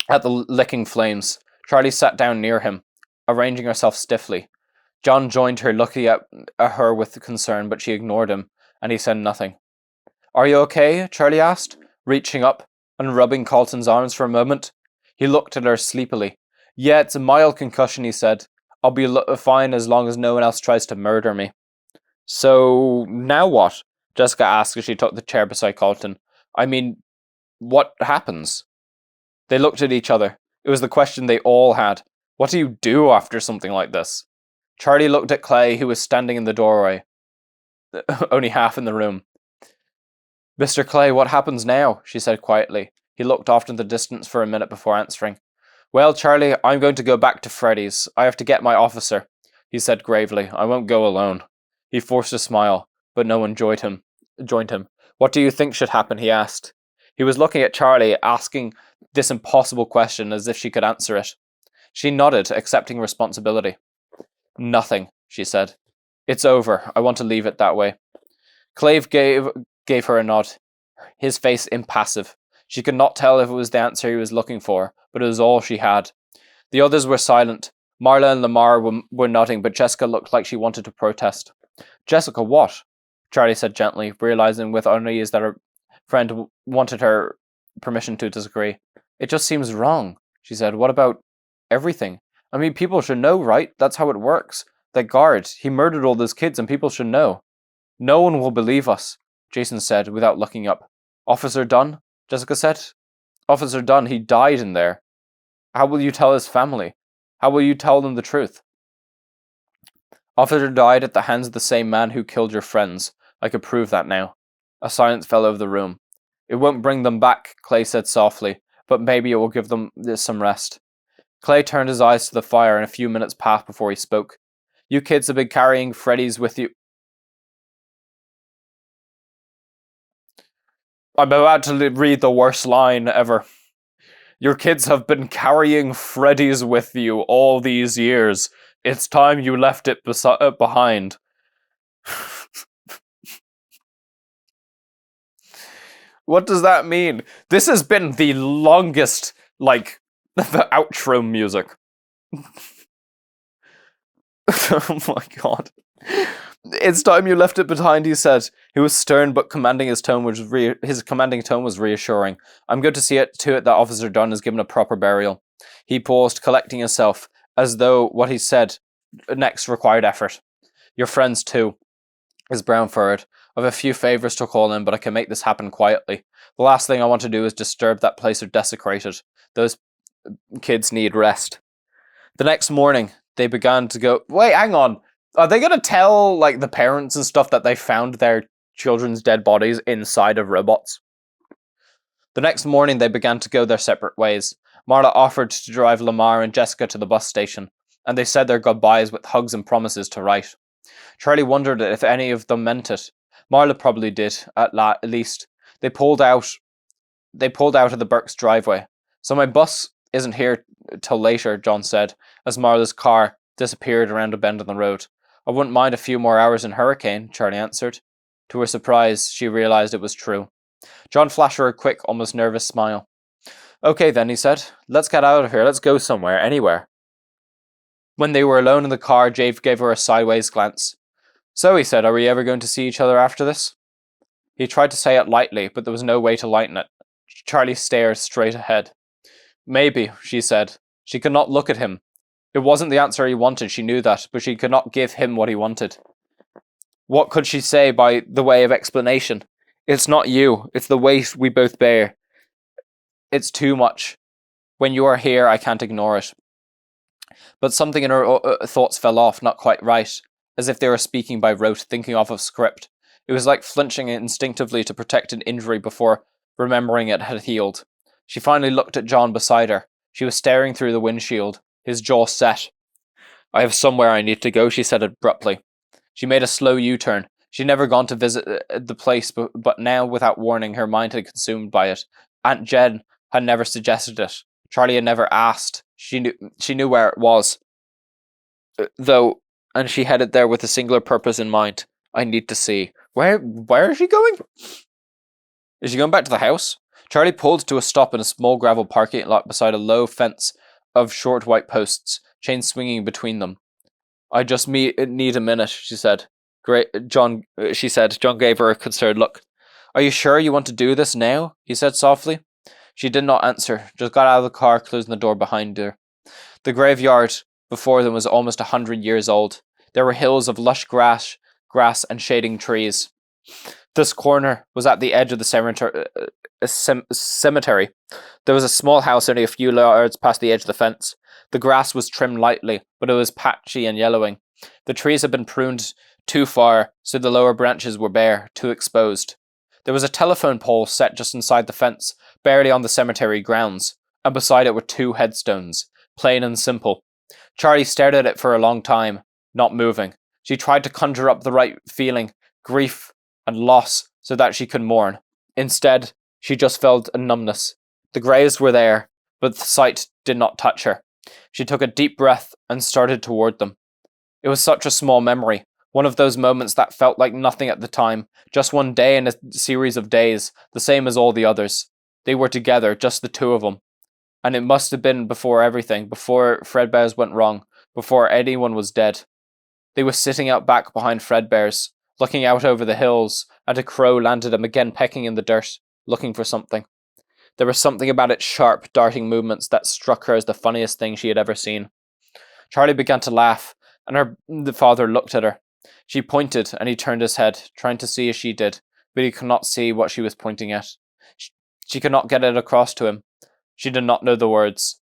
at the licking flames. Charlie sat down near him, arranging herself stiffly. John joined her, looking at her with concern, but she ignored him, and he said nothing. "Are you okay?" Charlie asked, reaching up and rubbing Carlton's arms for a moment. He looked at her sleepily. "Yeah, it's a mild concussion," he said. "I'll be fine as long as no one else tries to murder me." "So, now what?" Jessica asked as she took the chair beside Carlton. "I mean, what happens?" They looked at each other. It was the question they all had. What do you do after something like this? Charlie looked at Clay, who was standing in the doorway, only half in the room. "Mr. Clay, what happens now?" she said quietly. He looked off in the distance for a minute before answering. "Well, Charlie, I'm going to go back to Freddy's. I have to get my officer," he said gravely. "I won't go alone." He forced a smile, but no one joined him. "What do you think should happen?" he asked. He was looking at Charlie, asking this impossible question as if she could answer it. She nodded, accepting responsibility. "Nothing," she said. "It's over. I want to leave it that way." Clave gave her a nod, his face impassive. She could not tell if it was the answer he was looking for, but it was all she had. The others were silent. Marla and Lamar were nodding, but Jessica looked like she wanted to protest. "Jessica, what?" Charlie said gently, realizing with unease that her friend wanted her permission to disagree. "It just seems wrong," she said. "What about everything? I mean, people should know, right? That's how it works. That guard, he murdered all those kids and people should know." "No one will believe us," Jason said without looking up. "Officer Dunn?" Jessica said. "Officer Dunn, he died in there. How will you tell his family? How will you tell them the truth?" "Officer died at the hands of the same man who killed your friends. I could prove that now." A silence fell over the room. "It won't bring them back," Clay said softly, "but maybe it will give them some rest." Clay turned his eyes to the fire and a few minutes passed before he spoke. "You kids have been carrying Freddy's with you." I'm about to read the worst line ever. Your kids have been carrying Freddy's with you all these years. It's time you left it behind. What does that mean? This has been the longest, the outro music. Oh my god. It's time you left it behind, he said. He was stern, but his commanding tone was reassuring. I'm going to see to it that Officer Dunn is given a proper burial. He paused, collecting himself, as though what he said next required effort. Your friends, too. His brown furred. I've a few favours to call in, but I can make this happen quietly. The last thing I want to do is disturb that place or desecrate it. Those kids need rest. The next morning, they began to go... Wait, hang on. Are they going to tell, the parents and stuff that they found their children's dead bodies inside of robots? The next morning, they began to go their separate ways. Marla offered to drive Lamar and Jessica to the bus station, and they said their goodbyes with hugs and promises to write. Charlie wondered if any of them meant it. Marla probably did, at least. They pulled out of the Burke's driveway. So my bus isn't here till later, John said, as Marla's car disappeared around a bend in the road. I wouldn't mind a few more hours in Hurricane, Charlie answered. To her surprise, she realized it was true. John flashed her a quick, almost nervous smile. Okay then, he said. Let's get out of here. Let's go somewhere, anywhere. When they were alone in the car, Jave gave her a sideways glance. So, he said, are we ever going to see each other after this? He tried to say it lightly, but there was no way to lighten it. Charlie stared straight ahead. Maybe, she said. She could not look at him. It wasn't the answer he wanted, she knew that, but she could not give him what he wanted. What could she say by the way of explanation? It's not you, it's the weight we both bear. It's too much. When you are here, I can't ignore it. But something in her thoughts fell off, not quite right, as if they were speaking by rote, thinking off of script. It was like flinching instinctively to protect an injury before remembering it had healed. She finally looked at John beside her. She was staring through the windshield, his jaw set. I have somewhere I need to go, she said abruptly. She made a slow U-turn. She'd never gone to visit the place, but now, without warning, her mind had consumed by it. Aunt Jen had never suggested it. Charlie had never asked. She knew where it was. Though, and she headed there with a singular purpose in mind. I need to see. Where is she going? Is she going back to the house? Charlie pulled to a stop in a small gravel parking lot beside a low fence of short white posts, chains swinging between them. I just need a minute, she said. Great, John, she said. John gave her a concerned look. Are you sure you want to do this now? He said softly. She did not answer, just got out of the car, closing the door behind her. The graveyard before them was almost 100 years old. There were hills of lush grass and shading trees. This corner was at the edge of the cemetery. There was a small house only a few yards past the edge of the fence. The grass was trimmed lightly, but it was patchy and yellowing. The trees had been pruned too far, so the lower branches were bare, too exposed. There was a telephone pole set just inside the fence, barely on the cemetery grounds, and beside it were 2 headstones, plain and simple. Charlie stared at it for a long time, not moving. She tried to conjure up the right feeling, grief and loss, so that she could mourn. Instead, she just felt a numbness. The graves were there, but the sight did not touch her. She took a deep breath and started toward them. It was such a small memory, one of those moments that felt like nothing at the time, just one day in a series of days, the same as all the others. They were together, just the 2 of them. And it must have been before everything, before Fredbear's went wrong, before anyone was dead. They were sitting out back behind Fredbear's, looking out over the hills, and a crow landed them again pecking in the dirt, looking for something. There was something about its sharp, darting movements that struck her as the funniest thing she had ever seen. Charlie began to laugh, and the father looked at her. She pointed, and he turned his head, trying to see as she did, but he could not see what she was pointing at. She could not get it across to him. She did not know the words.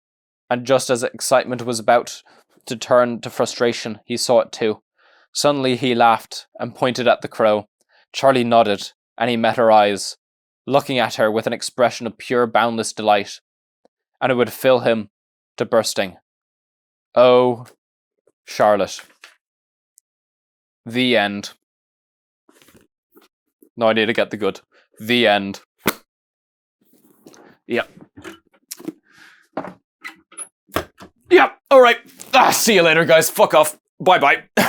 And just as excitement was about to turn to frustration, he saw it too. Suddenly he laughed and pointed at the crow. Charlie nodded, and he met her eyes, looking at her with an expression of pure, boundless delight, and it would fill him to bursting. Oh, Charlotte. The end. No, I need to get the good. The end. Yep. Yep. All right. See you later, guys. Fuck off. Bye bye.